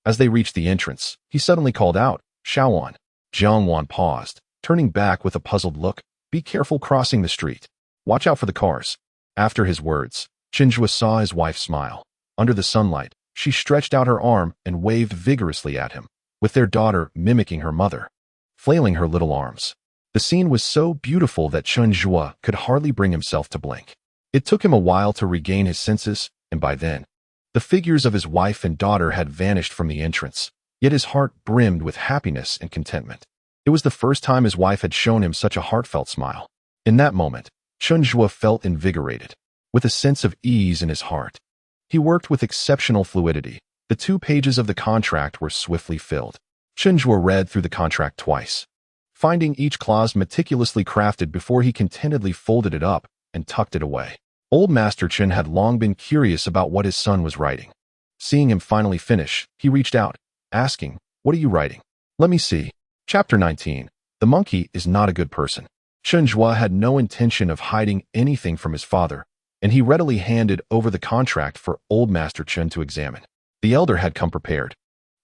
As they reached the entrance, he suddenly called out, "Xiaowan." Jiang Wan paused, turning back with a puzzled look. "Be careful crossing the street. Watch out for the cars." After his words, Chen Zhuo saw his wife smile. Under the sunlight, she stretched out her arm and waved vigorously at him, with their daughter mimicking her mother, flailing her little arms. The scene was so beautiful that Chen Zhuo could hardly bring himself to blink. It took him a while to regain his senses, and by then, the figures of his wife and daughter had vanished from the entrance, yet his heart brimmed with happiness and contentment. It was the first time his wife had shown him such a heartfelt smile. In that moment, Chen Zhuo felt invigorated, with a sense of ease in his heart. He worked with exceptional fluidity. The 2 pages of the contract were swiftly filled. Chen Zhuo read through the contract twice, finding each clause meticulously crafted before he contentedly folded it up and tucked it away. Old Master Chen had long been curious about what his son was writing. Seeing him finally finish, he reached out, asking, "What are you writing?" "Let me see." Chapter 19. The monkey is not a good person. Chen Zhuo had no intention of hiding anything from his father, and he readily handed over the contract for Old Master Chen to examine. The elder had come prepared,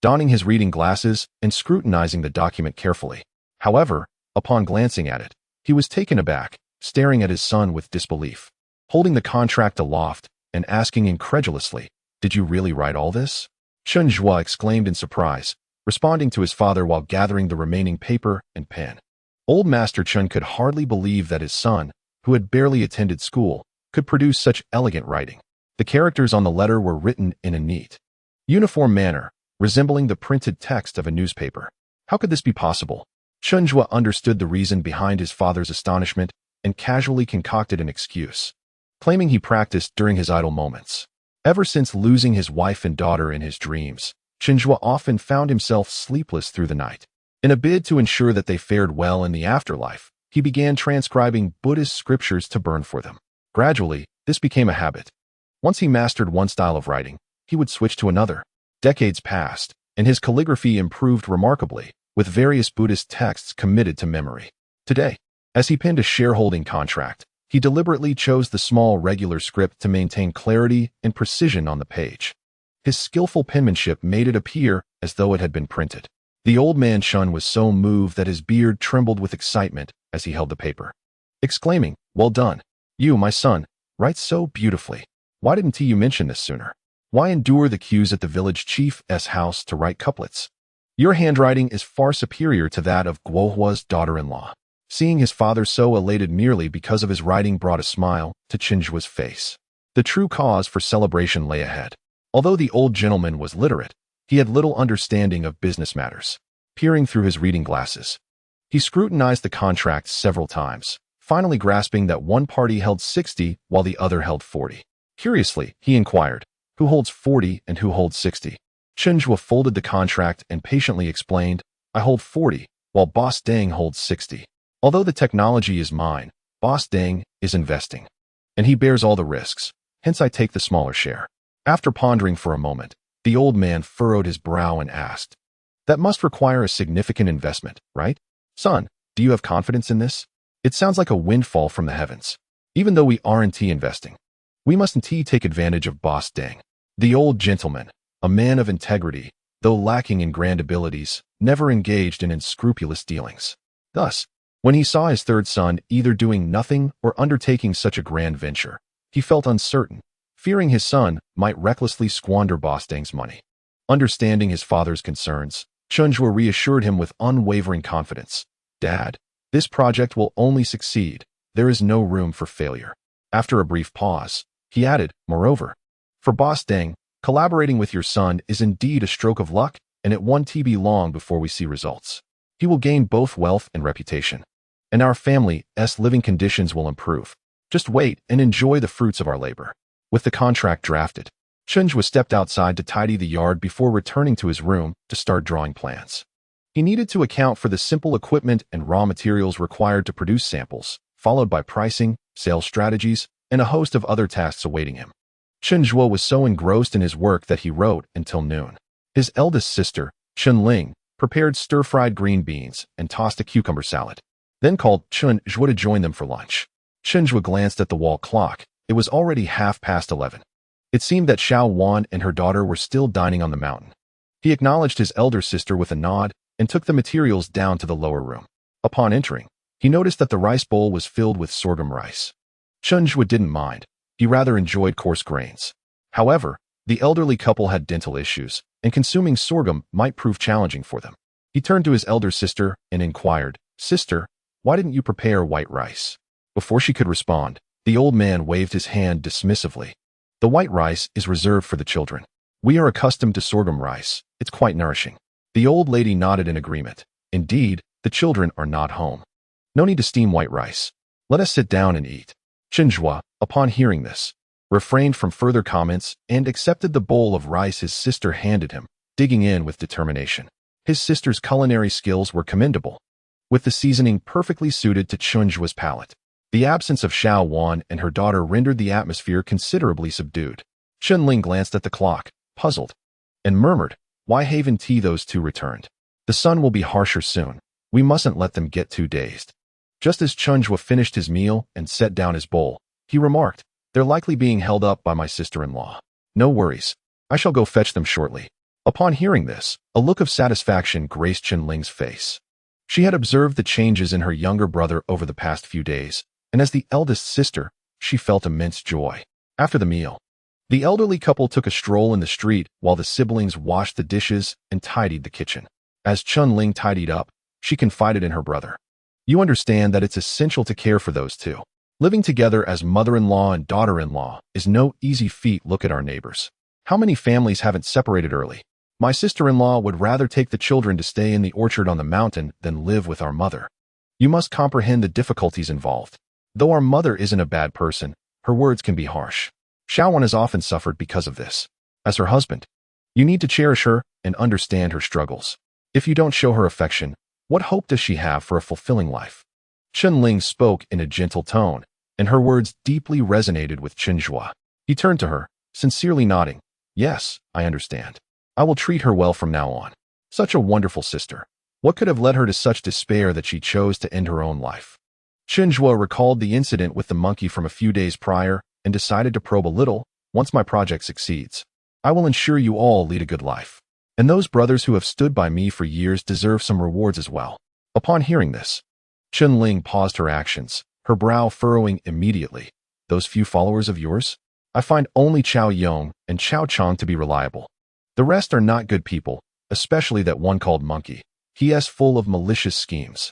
donning his reading glasses and scrutinizing the document carefully. However, upon glancing at it, he was taken aback, staring at his son with disbelief, holding the contract aloft and asking incredulously, "Did you really write all this?" Chen Zhuo exclaimed in surprise, responding to his father while gathering the remaining paper and pen. Old Master Chen could hardly believe that his son, who had barely attended school, could produce such elegant writing. The characters on the letter were written in a neat, uniform manner, resembling the printed text of a newspaper. How could this be possible? Chen Zhuo understood the reason behind his father's astonishment and casually concocted an excuse, claiming he practiced during his idle moments. Ever since losing his wife and daughter in his dreams, Chen Zhuo often found himself sleepless through the night. In a bid to ensure that they fared well in the afterlife, he began transcribing Buddhist scriptures to burn for them. Gradually, this became a habit. Once he mastered one style of writing, he would switch to another. Decades passed, and his calligraphy improved remarkably, with various Buddhist texts committed to memory. Today, as he penned a shareholding contract, he deliberately chose the small regular script to maintain clarity and precision on the page. His skillful penmanship made it appear as though it had been printed. The old man Shun was so moved that his beard trembled with excitement as he held the paper, exclaiming, "Well done. You, my son, write so beautifully. Why didn't you mention this sooner? Why endure the queues at the village chief's house to write couplets? Your handwriting is far superior to that of Guohua's daughter-in-law." Seeing his father so elated merely because of his writing brought a smile to Chen Zhuo's face. The true cause for celebration lay ahead. Although the old gentleman was literate, he had little understanding of business matters. peering through his reading glasses. He scrutinized the contract several times, finally grasping that one party held 60 while the other held 40. Curiously, he inquired, "Who holds 40 and who holds 60? Chen Zhuo folded the contract and patiently explained, "I hold 40, while Boss Deng holds 60. Although the technology is mine, Boss Deng is investing, and he bears all the risks, hence I take the smaller share." After pondering for a moment, the old man furrowed his brow and asked, "That must require a significant investment, right? Son, do you have confidence in this? It sounds like a windfall from the heavens. Even though we aren't investing, we mustn't take advantage of Boss Deng." The old gentleman, a man of integrity, though lacking in grand abilities, never engaged in unscrupulous dealings. Thus, when he saw his third son either doing nothing or undertaking such a grand venture, he felt uncertain, fearing his son might recklessly squander Boss Deng's money. Understanding his father's concerns, Chen Zhuo reassured him with unwavering confidence, "Dad, this project will only succeed. There is no room for failure." After a brief pause, he added, "Moreover, for Boss Deng, collaborating with your son is indeed a stroke of luck, and it won't be long before we see results. He will gain both wealth and reputation, and our family's living conditions will improve. Just wait and enjoy the fruits of our labor." With the contract drafted, Chen Zhuo stepped outside to tidy the yard before returning to his room to start drawing plans. He needed to account for the simple equipment and raw materials required to produce samples, followed by pricing, sales strategies, and a host of other tasks awaiting him. Chen Zhuo was so engrossed in his work that he wrote until noon. His eldest sister, Chen Ling, prepared stir-fried green beans and tossed a cucumber salad, then called Chen Zhuo to join them for lunch. Chen Zhuo glanced at the wall clock. It was already 11:30. It seemed that Jiang Wan and her daughter were still dining on the mountain. He acknowledged his elder sister with a nod and took the materials down to the lower room. Upon entering, he noticed that the rice bowl was filled with sorghum rice. Chen Zhuo didn't mind. He rather enjoyed coarse grains. However, the elderly couple had dental issues, and consuming sorghum might prove challenging for them. He turned to his elder sister and inquired, "Sister, why didn't you prepare white rice?" Before she could respond, the old man waved his hand dismissively. "The white rice is reserved for the children. We are accustomed to sorghum rice. It's quite nourishing." The old lady nodded in agreement. "Indeed, the children are not home. No need to steam white rice. Let us sit down and eat." Chen Zhuo, upon hearing this, refrained from further comments and accepted the bowl of rice his sister handed him, digging in with determination. His sister's culinary skills were commendable, with the seasoning perfectly suited to Chen Zhuo's palate. The absence of Jiang Wan and her daughter rendered the atmosphere considerably subdued. Chen Ling glanced at the clock, puzzled, and murmured, "Why haven't those two returned? The sun will be harsher soon. We mustn't let them get too dazed." Just as Chen Zhuo finished his meal and set down his bowl, he remarked, "They're likely being held up by my sister-in-law. No worries. I shall go fetch them shortly." Upon hearing this, a look of satisfaction graced Chen Ling's face. She had observed the changes in her younger brother over the past few days, and as the eldest sister, she felt immense joy. After the meal, the elderly couple took a stroll in the street while the siblings washed the dishes and tidied the kitchen. As Chen Ling tidied up, she confided in her brother, "You understand that it's essential to care for those two. Living together as mother-in-law and daughter-in-law is no easy feat. Look at our neighbors. How many families haven't separated early? My sister-in-law would rather take the children to stay in the orchard on the mountain than live with our mother. You must comprehend the difficulties involved. Though our mother isn't a bad person, her words can be harsh. Jiang Wan has often suffered because of this. As her husband, you need to cherish her and understand her struggles. If you don't show her affection, what hope does she have for a fulfilling life?" Chen Ling spoke in a gentle tone, and her words deeply resonated with Chen Zhuo. He turned to her, sincerely nodding, "Yes, I understand. I will treat her well from now on. Such a wonderful sister. What could have led her to such despair that she chose to end her own life?" Chen Zhuo recalled the incident with the monkey from a few days prior and decided to probe a little. "Once my project succeeds, I will ensure you all lead a good life. And those brothers who have stood by me for years deserve some rewards as well." Upon hearing this, Chen Ling paused her actions, her brow furrowing immediately. "Those few followers of yours? I find only Chao Yong and Chao Chong to be reliable. The rest are not good people, especially that one called Monkey. He is full of malicious schemes.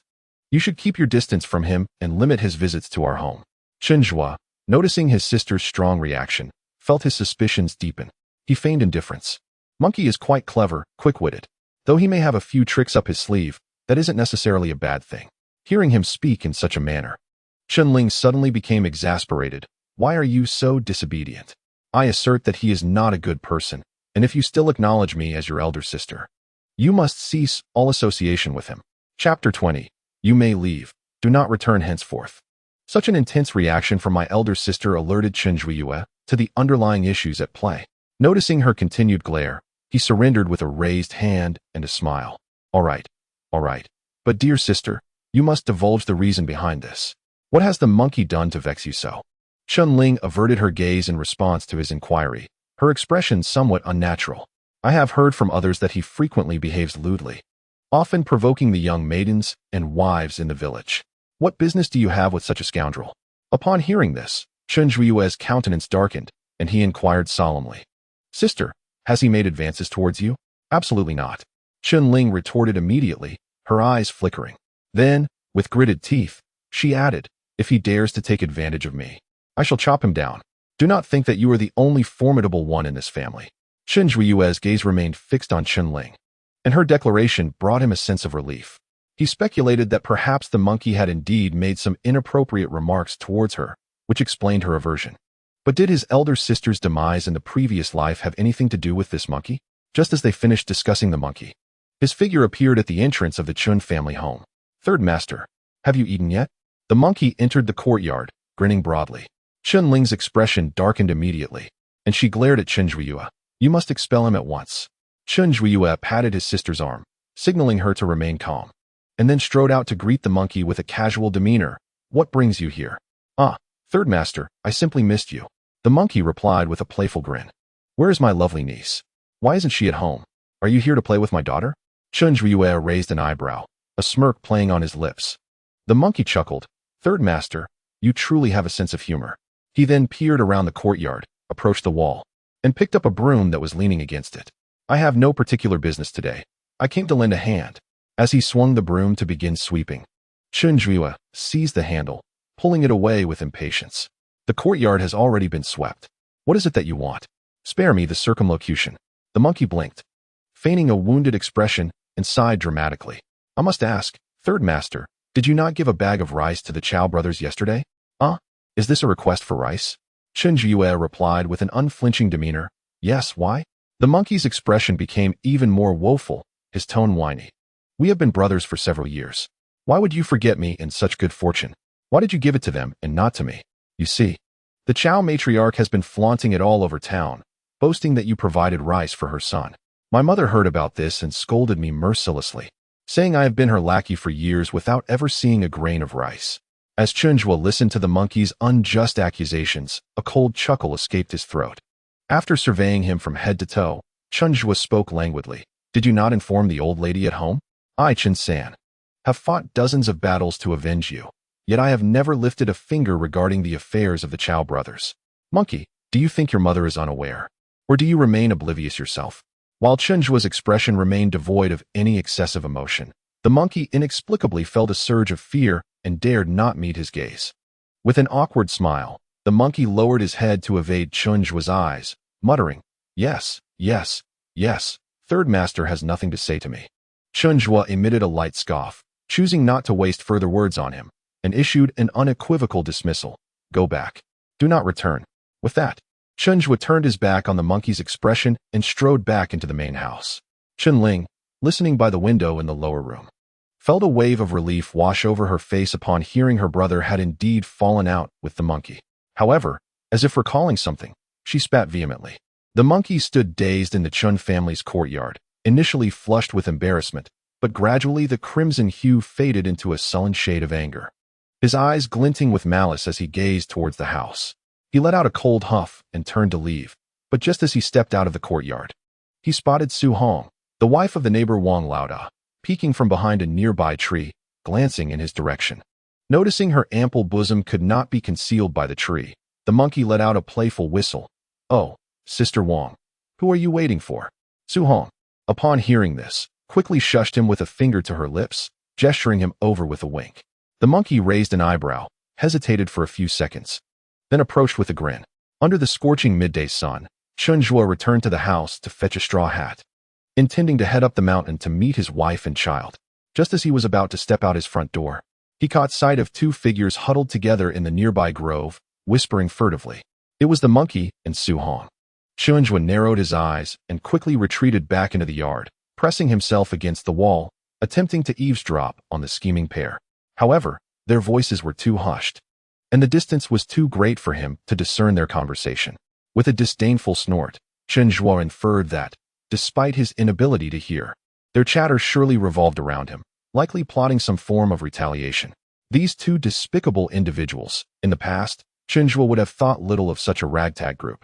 You should keep your distance from him and limit his visits to our home." Chen Zhuo, noticing his sister's strong reaction, felt his suspicions deepen. He feigned indifference. "Monkey is quite clever, quick-witted. Though he may have a few tricks up his sleeve, that isn't necessarily a bad thing. Hearing him speak in such a manner, Chen Ling suddenly became exasperated. Why are you so disobedient? I assert that he is not a good person, and if you still acknowledge me as your elder sister, you must cease all association with him. Chapter 20. You may leave. Do not return henceforth. Such an intense reaction from my elder sister alerted Chen Zhuo to the underlying issues at play. Noticing her continued glare, he surrendered with a raised hand and a smile. All right. But dear sister, you must divulge the reason behind this. What has the monkey done to vex you so? Chen Ling averted her gaze in response to his inquiry, her expression somewhat unnatural. I have heard from others that he frequently behaves lewdly, often provoking the young maidens and wives in the village. What business do you have with such a scoundrel? Upon hearing this, Chen Zhuo's countenance darkened, and he inquired solemnly. Sister, has he made advances towards you? Absolutely not. Chen Ling retorted immediately, her eyes flickering. Then, with gritted teeth, she added, if he dares to take advantage of me, I shall chop him down. Do not think that you are the only formidable one in this family. Chen Zhuo's gaze remained fixed on Chen Ling, and her declaration brought him a sense of relief. He speculated that perhaps the monkey had indeed made some inappropriate remarks towards her, which explained her aversion. But did his elder sister's demise in the previous life have anything to do with this monkey? Just as they finished discussing the monkey, his figure appeared at the entrance of the Chun family home. Third master, have you eaten yet? The monkey entered the courtyard, grinning broadly. Chen Ling's expression darkened immediately, and she glared at Chen Zhuo. You must expel him at once. Chen Zhuo patted his sister's arm, signaling her to remain calm, and then strode out to greet the monkey with a casual demeanor. What brings you here? Ah, third master, I simply missed you. The monkey replied with a playful grin. Where is my lovely niece? Why isn't she at home? Are you here to play with my daughter? Chen Zhuo raised an eyebrow, a smirk playing on his lips. The monkey chuckled. Third master, you truly have a sense of humor. He then peered around the courtyard, approached the wall, and picked up a broom that was leaning against it. I have no particular business today. I came to lend a hand. As he swung the broom to begin sweeping, Chen Zhuo seized the handle, pulling it away with impatience. The courtyard has already been swept. What is it that you want? Spare me the circumlocution. The monkey blinked, feigning a wounded expression, and sighed dramatically. I must ask, third master, did you not give a bag of rice to the Chow brothers yesterday? Is this a request for rice? Chen Zhuo replied with an unflinching demeanor. Yes, why? The monkey's expression became even more woeful, his tone whiny. We have been brothers for several years. Why would you forget me in such good fortune? Why did you give it to them and not to me? You see, the Chow matriarch has been flaunting it all over town, boasting that you provided rice for her son. My mother heard about this and scolded me mercilessly, saying I have been her lackey for years without ever seeing a grain of rice. As Chen Zhuo listened to the monkey's unjust accusations, a cold chuckle escaped his throat. After surveying him from head to toe, Chen Zhuo spoke languidly. Did you not inform the old lady at home? I, Chen San, have fought dozens of battles to avenge you, yet I have never lifted a finger regarding the affairs of the Chow brothers. Monkey, do you think your mother is unaware? Or do you remain oblivious yourself? While Chen Zhuo's expression remained devoid of any excessive emotion, the monkey inexplicably felt a surge of fear and dared not meet his gaze. With an awkward smile, the monkey lowered his head to evade Chen Zhuo's eyes, muttering, Yes, third master has nothing to say to me. Chen Zhuo emitted a light scoff, choosing not to waste further words on him, and issued an unequivocal dismissal. Go back. Do not return. With that, Chen Zhuo turned his back on the monkey's expression and strode back into the main house. Chen Ling, listening by the window in the lower room, felt a wave of relief wash over her face upon hearing her brother had indeed fallen out with the monkey. However, as if recalling something, she spat vehemently. The monkey stood dazed in the Chun family's courtyard, initially flushed with embarrassment, but gradually the crimson hue faded into a sullen shade of anger, his eyes glinting with malice as he gazed towards the house. He let out a cold huff and turned to leave, but just as he stepped out of the courtyard, he spotted Su Hong, the wife of the neighbor Wang Laoda, peeking from behind a nearby tree, glancing in his direction. Noticing her ample bosom could not be concealed by the tree, the monkey let out a playful whistle. Oh, Sister Wang, who are you waiting for? Su Hong, upon hearing this, quickly shushed him with a finger to her lips, gesturing him over with a wink. The monkey raised an eyebrow, hesitated for a few seconds, then approached with a grin. Under the scorching midday sun, Chen Zhuo returned to the house to fetch a straw hat. intending to head up the mountain to meet his wife and child. Just as he was about to step out his front door, he caught sight of two figures huddled together in the nearby grove, whispering furtively. It was the monkey and Su Hong. Chen Zhuo narrowed his eyes and quickly retreated back into the yard, pressing himself against the wall, attempting to eavesdrop on the scheming pair. However, their voices were too hushed, and the distance was too great for him to discern their conversation. With a disdainful snort, Chen Zhuo inferred that, despite his inability to hear, their chatter surely revolved around him, likely plotting some form of retaliation. These two despicable individuals, in the past, Chen Zhuo would have thought little of such a ragtag group,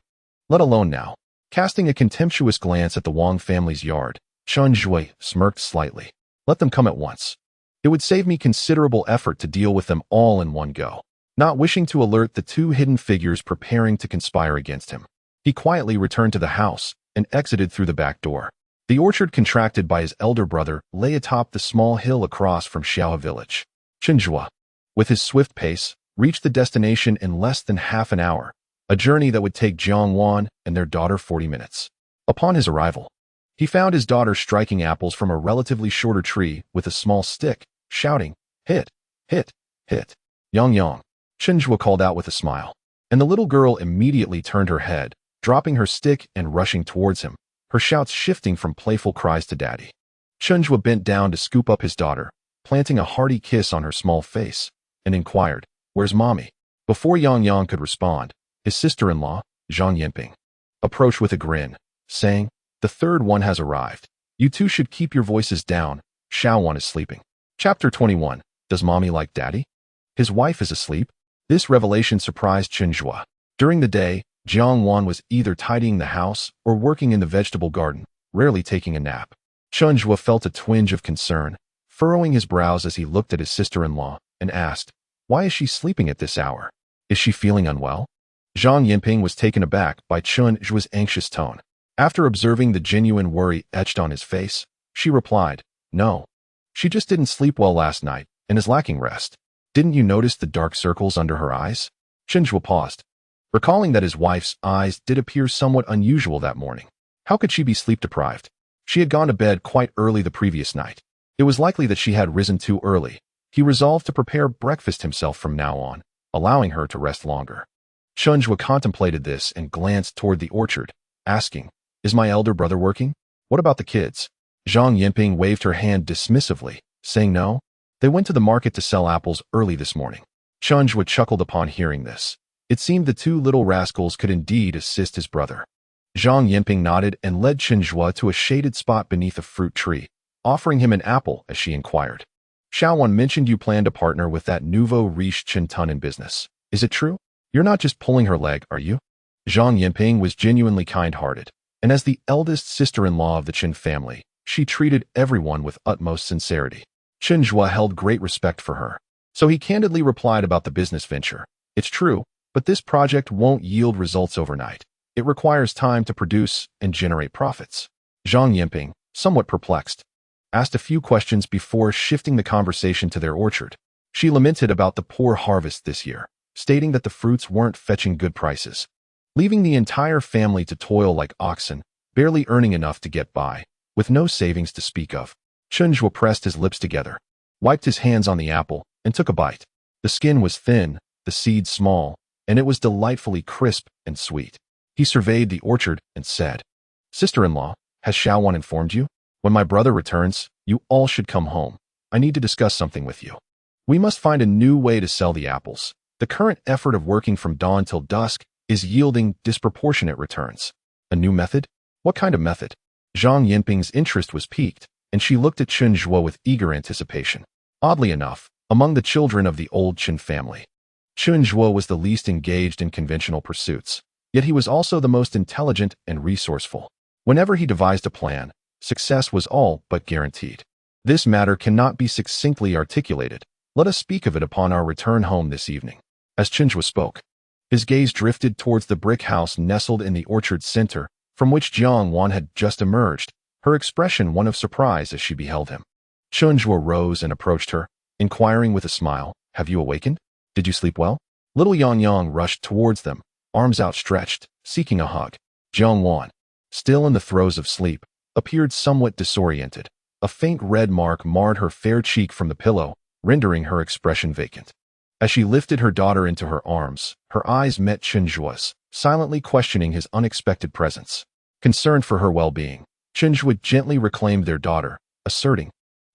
let alone now. Casting a contemptuous glance at the Wang family's yard, Chen Zhuo smirked slightly. Let them come at once. It would save me considerable effort to deal with them all in one go. Not wishing to alert the two hidden figures preparing to conspire against him, he quietly returned to the house and exited through the back door. The orchard contracted by his elder brother lay atop the small hill across from Xiao village. Chen Zhuo, with his swift pace, reached the destination in less than half an hour, a journey that would take Jiang Wan and their daughter 40 minutes. Upon his arrival, he found his daughter striking apples from a relatively shorter tree with a small stick, shouting, "Hit, hit, hit." "Yang Yang," Chen Zhuo called out with a smile, and the little girl immediately turned her head, dropping her stick and rushing towards him, her shouts shifting from playful cries to daddy. Chen Zhuo bent down to scoop up his daughter, planting a hearty kiss on her small face, and inquired, "Where's mommy?" Before Yang Yang could respond, his sister-in-law, Zhang Yinping, approached with a grin, saying, "The third one has arrived. You two should keep your voices down. Xiao Wan is sleeping." Chapter 21. Does mommy like daddy? His wife is asleep? This revelation surprised Chen Zhuo. During the day, Jiang Wan was either tidying the house or working in the vegetable garden, rarely taking a nap. Chen Zhuo felt a twinge of concern, furrowing his brows as he looked at his sister-in-law, and asked, "Why is she sleeping at this hour? Is she feeling unwell?" Zhang Yinping was taken aback by Chen Zhuo's anxious tone. After observing the genuine worry etched on his face, she replied, "No. She just didn't sleep well last night and is lacking rest. Didn't you notice the dark circles under her eyes?" Chen Zhuo paused, recalling that his wife's eyes did appear somewhat unusual that morning. How could she be sleep-deprived? She had gone to bed quite early the previous night. It was likely that she had risen too early. He resolved to prepare breakfast himself from now on, allowing her to rest longer. Chen Zhuo contemplated this and glanced toward the orchard, asking, "Is my elder brother working? What about the kids?" Zhang Yinping waved her hand dismissively, saying no. They went to the market to sell apples early this morning. Chen Zhuo chuckled upon hearing this. It seemed the two little rascals could indeed assist his brother. Zhang Yinping nodded and led Chen Zhuo to a shaded spot beneath a fruit tree, offering him an apple as she inquired. "Xiao Wan mentioned you plan to partner with that nouveau riche Chen Tun in business. Is it true? You're not just pulling her leg, are you?" Zhang Yinping was genuinely kind-hearted, and as the eldest sister-in-law of the Chen family, she treated everyone with utmost sincerity. Chen Zhuo held great respect for her, so he candidly replied about the business venture. "It's true, but this project won't yield results overnight. It requires time to produce and generate profits." Zhang Yinping, somewhat perplexed, asked a few questions before shifting the conversation to their orchard. She lamented about the poor harvest this year, stating that the fruits weren't fetching good prices, leaving the entire family to toil like oxen, barely earning enough to get by, with no savings to speak of. Chen Zhuo pressed his lips together, wiped his hands on the apple, and took a bite. The skin was thin, the seed small, and it was delightfully crisp and sweet. He surveyed the orchard and said, "Sister-in-law, has Xiao Wan informed you? When my brother returns, you all should come home. I need to discuss something with you. We must find a new way to sell the apples. The current effort of working from dawn till dusk is yielding disproportionate returns." "A new method? What kind of method?" Zhang Yinping's interest was piqued, and she looked at Chen Zhuo with eager anticipation. Oddly enough, among the children of the old Chen family, Chen Zhuo was the least engaged in conventional pursuits, yet he was also the most intelligent and resourceful. Whenever he devised a plan, success was all but guaranteed. "This matter cannot be succinctly articulated. Let us speak of it upon our return home this evening." As Chen Zhuo spoke, his gaze drifted towards the brick house nestled in the orchard center, from which Jiang Wan had just emerged, her expression one of surprise as she beheld him. Chen Zhuo rose and approached her, inquiring with a smile, "Have you awakened? Did you sleep well?" Little Yang Yang rushed towards them, arms outstretched, seeking a hug. Jiang Wan, still in the throes of sleep, appeared somewhat disoriented. A faint red mark marred her fair cheek from the pillow, rendering her expression vacant. As she lifted her daughter into her arms, her eyes met Chen Zhuo's, silently questioning his unexpected presence. Concerned for her well-being, Chen Zhuo gently reclaimed their daughter, asserting,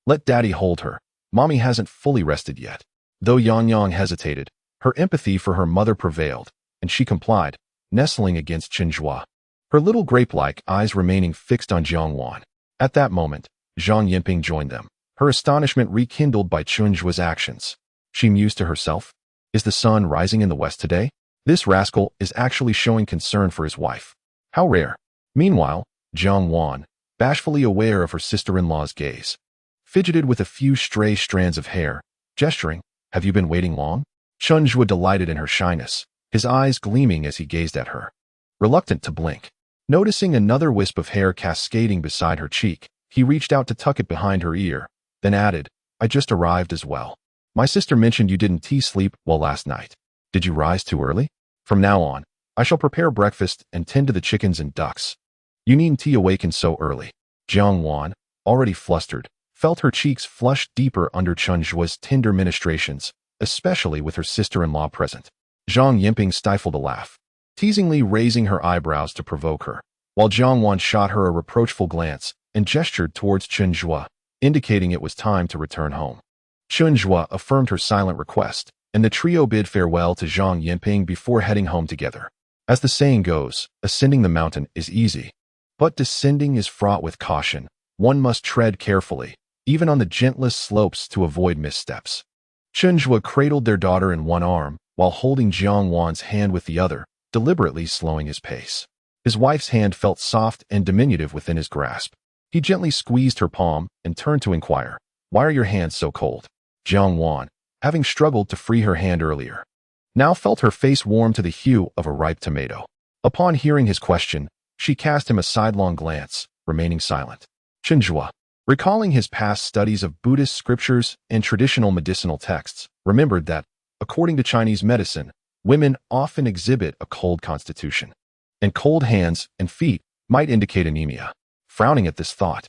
"Let daddy hold her. Mommy hasn't fully rested yet." Though Yang hesitated, her empathy for her mother prevailed, and she complied, nestling against Chen Zhuo, her little grape-like eyes remaining fixed on Jiang Wan. At that moment, Zhang Yinping joined them, her astonishment rekindled by Chen Zhuo's actions. She mused to herself, "Is the sun rising in the west today? This rascal is actually showing concern for his wife. How rare." Meanwhile, Jiang Wan, bashfully aware of her sister-in-law's gaze, fidgeted with a few stray strands of hair, gesturing, "Have you been waiting long?" Chen Zhuo delighted in her shyness, his eyes gleaming as he gazed at her, reluctant to blink. Noticing another wisp of hair cascading beside her cheek, he reached out to tuck it behind her ear, then added, "I just arrived as well. My sister mentioned you didn't sleep well last night. Did you rise too early? From now on, I shall prepare breakfast and tend to the chickens and ducks. You needn't awaken so early." Jiang Wan, already flustered, felt her cheeks flush deeper under Chen Zhuo's tender ministrations, especially with her sister-in-law present. Zhang Yinping stifled a laugh, teasingly raising her eyebrows to provoke her, while Jiang Wan shot her a reproachful glance and gestured towards Chen Zhuo, indicating it was time to return home. Chen Zhuo affirmed her silent request, and the trio bid farewell to Zhang Yinping before heading home together. As the saying goes, ascending the mountain is easy, but descending is fraught with caution. One must tread carefully, even on the gentlest slopes, to avoid missteps. Chen Zhuo cradled their daughter in one arm, while holding Jiang Wan's hand with the other, deliberately slowing his pace. His wife's hand felt soft and diminutive within his grasp. He gently squeezed her palm and turned to inquire, "Why are your hands so cold?" Jiang Wan, having struggled to free her hand earlier, now felt her face warm to the hue of a ripe tomato. Upon hearing his question, she cast him a sidelong glance, remaining silent. Chen Zhuo, recalling his past studies of Buddhist scriptures and traditional medicinal texts, remembered that, according to Chinese medicine, women often exhibit a cold constitution, and cold hands and feet might indicate anemia. Frowning at this thought,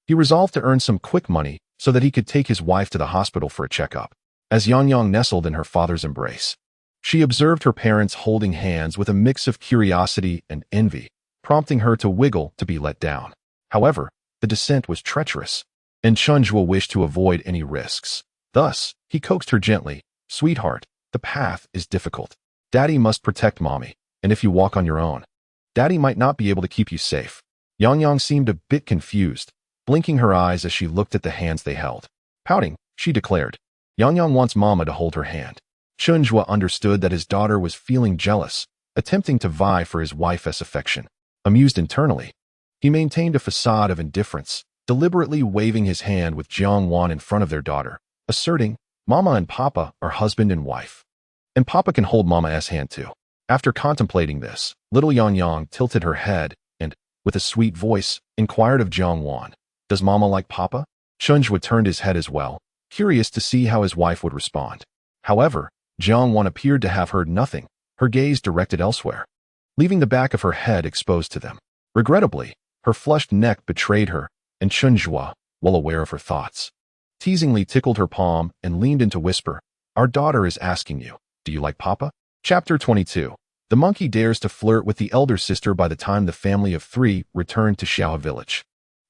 he resolved to earn some quick money so that he could take his wife to the hospital for a checkup. As Yang nestled in her father's embrace, she observed her parents holding hands with a mix of curiosity and envy, prompting her to wiggle to be let down. However, the descent was treacherous, and Chen Zhuo wished to avoid any risks. Thus, he coaxed her gently, "Sweetheart, the path is difficult. Daddy must protect Mommy, and if you walk on your own, Daddy might not be able to keep you safe." Yang seemed a bit confused, blinking her eyes as she looked at the hands they held. Pouting, she declared, "Yang wants Mama to hold her hand." Chen Zhuo understood that his daughter was feeling jealous, attempting to vie for his wife's affection. Amused internally, he maintained a facade of indifference, deliberately waving his hand with Jiang Wan in front of their daughter, asserting, "Mama and Papa are husband and wife. And Papa can hold Mama's hand too." After contemplating this, little Yang tilted her head and, with a sweet voice, inquired of Jiang Wan, "Does Mama like Papa?" Chen Zhuo turned his head as well, curious to see how his wife would respond. However, Jiang Wan appeared to have heard nothing, her gaze directed elsewhere, leaving the back of her head exposed to them. Regrettably, her flushed neck betrayed her, and Chen Zhuo, well aware of her thoughts, teasingly tickled her palm and leaned in to whisper, "Our daughter is asking you, do you like Papa?" Chapter 22. The monkey dares to flirt with the elder sister. By the time the family of three returned to Xiao village,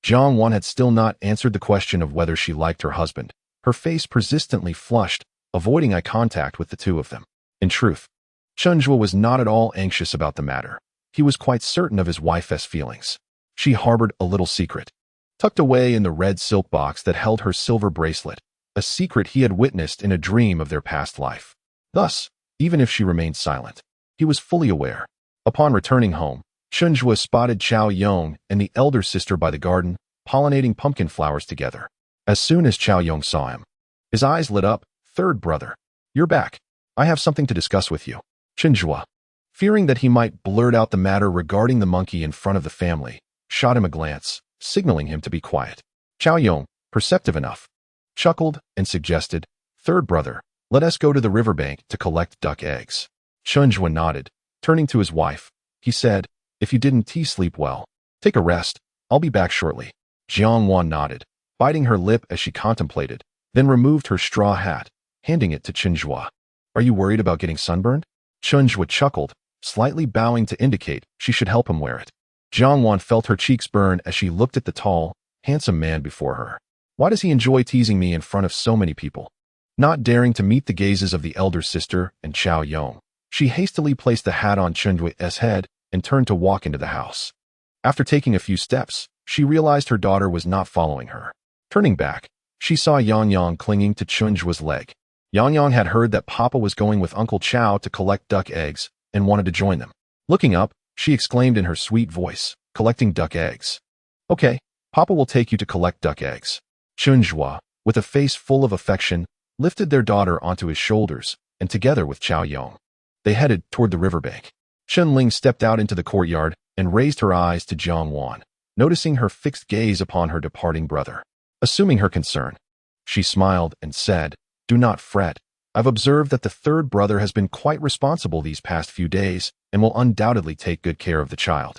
Jiang Wan had still not answered the question of whether she liked her husband. Her face persistently flushed, avoiding eye contact with the two of them. In truth, Chen Zhuo was not at all anxious about the matter. He was quite certain of his wife's feelings. She harbored a little secret, tucked away in the red silk box that held her silver bracelet, a secret he had witnessed in a dream of their past life. Thus, even if she remained silent, he was fully aware. Upon returning home, Chen Zhuo spotted Chao Yong and the elder sister by the garden, pollinating pumpkin flowers together. As soon as Chao Yong saw him, his eyes lit up. "Third brother, you're back. I have something to discuss with you." Chen Zhuo, fearing that he might blurt out the matter regarding the monkey in front of the family, shot him a glance, signaling him to be quiet. Chao Yong, perceptive enough, chuckled and suggested, "Third brother, let us go to the riverbank to collect duck eggs." Chen Zhuo nodded. Turning to his wife, he said, "If you didn't sleep well, take a rest. I'll be back shortly. Jiang Wan nodded, biting her lip as she contemplated, then removed her straw hat, handing it to Chen Zhuo. Are you worried about getting sunburned? Chen Zhuo chuckled, slightly bowing to indicate she should help him wear it. Jiang Wan felt her cheeks burn as she looked at the tall, handsome man before her. Why does he enjoy teasing me in front of so many people? Not daring to meet the gazes of the elder sister and Chao Yong, she hastily placed the hat on Chen Zhuo's head and turned to walk into the house. After taking a few steps, she realized her daughter was not following her. Turning back, she saw Yang Yang clinging to Chen Zhuo's leg. Yang Yang had heard that Papa was going with Uncle Chao to collect duck eggs and wanted to join them. Looking up, she exclaimed in her sweet voice, collecting duck eggs. Okay, Papa will take you to collect duck eggs. Chen Zhuo, with a face full of affection, lifted their daughter onto his shoulders, and together with Chao Yong, they headed toward the riverbank. Chen Ling stepped out into the courtyard and raised her eyes to Jiang Wan, noticing her fixed gaze upon her departing brother. Assuming her concern, she smiled and said, Do not fret. I've observed that the third brother has been quite responsible these past few days and will undoubtedly take good care of the child.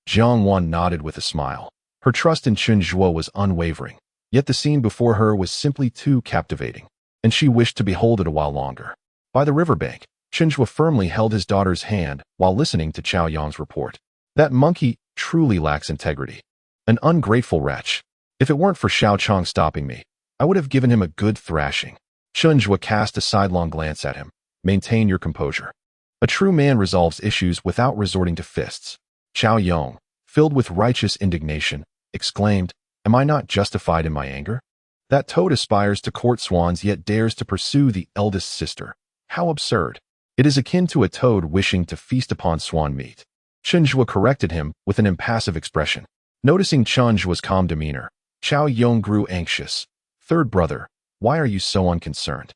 Jiang Wan nodded with a smile. Her trust in Chen Zhuo was unwavering, yet the scene before her was simply too captivating, and she wished to behold it a while longer. By the riverbank, Chen Zhuo firmly held his daughter's hand while listening to Chao Yong's report. That monkey truly lacks integrity. An ungrateful wretch. If it weren't for Xiao Chong stopping me, I would have given him a good thrashing. Chen Zhuo cast a sidelong glance at him. Maintain your composure. A true man resolves issues without resorting to fists. Chao Yong, filled with righteous indignation, exclaimed, Am I not justified in my anger? That toad aspires to court swans yet dares to pursue the eldest sister. How absurd. It is akin to a toad wishing to feast upon swan meat. Chen Zhuo corrected him with an impassive expression. Noticing Chen Zhuo's calm demeanor, Chao Yong grew anxious. Third brother, why are you so unconcerned?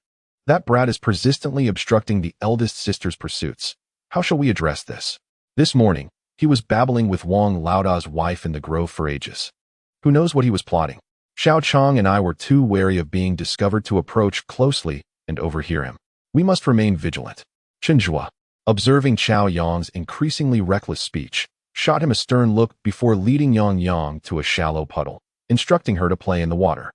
That brat is persistently obstructing the eldest sister's pursuits. How shall we address this? This morning, he was babbling with Wang Laoda's wife in the grove for ages. Who knows what he was plotting? Xiao Chong and I were too wary of being discovered to approach closely and overhear him. We must remain vigilant. Chen Zhuo, observing Chao Yong's increasingly reckless speech, shot him a stern look before leading Yang Yang to a shallow puddle, instructing her to play in the water.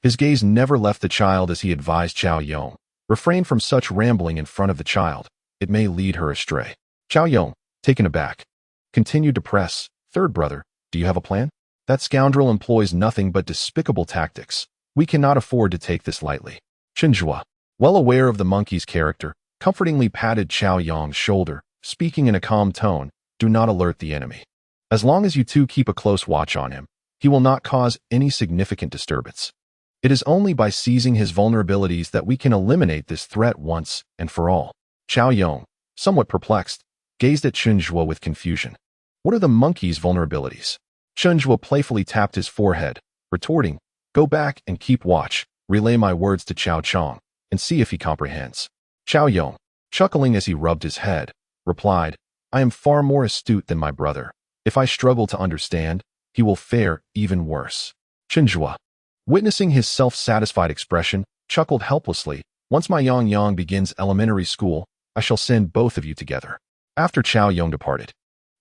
His gaze never left the child as he advised Chao Yong, refrain from such rambling in front of the child. It may lead her astray. Chao Yong, taken aback, continued to press, Third brother, do you have a plan? That scoundrel employs nothing but despicable tactics. We cannot afford to take this lightly. Chen Zhuo, well aware of the monkey's character, comfortingly patted Chao Yong's shoulder, speaking in a calm tone, Do not alert the enemy. As long as you two keep a close watch on him, he will not cause any significant disturbance. It is only by seizing his vulnerabilities that we can eliminate this threat once and for all. Chao Yong, somewhat perplexed, gazed at Chen Zhuo with confusion. What are the monkey's vulnerabilities? Chen Zhuo playfully tapped his forehead, retorting, Go back and keep watch, relay my words to Chao Chong, and see if he comprehends. Chao Yong, chuckling as he rubbed his head, replied, I am far more astute than my brother. If I struggle to understand, he will fare even worse. Chen Zhuo, witnessing his self-satisfied expression, chuckled helplessly. Once my Yang Yang begins elementary school, I shall send both of you together. After Chao Yong departed,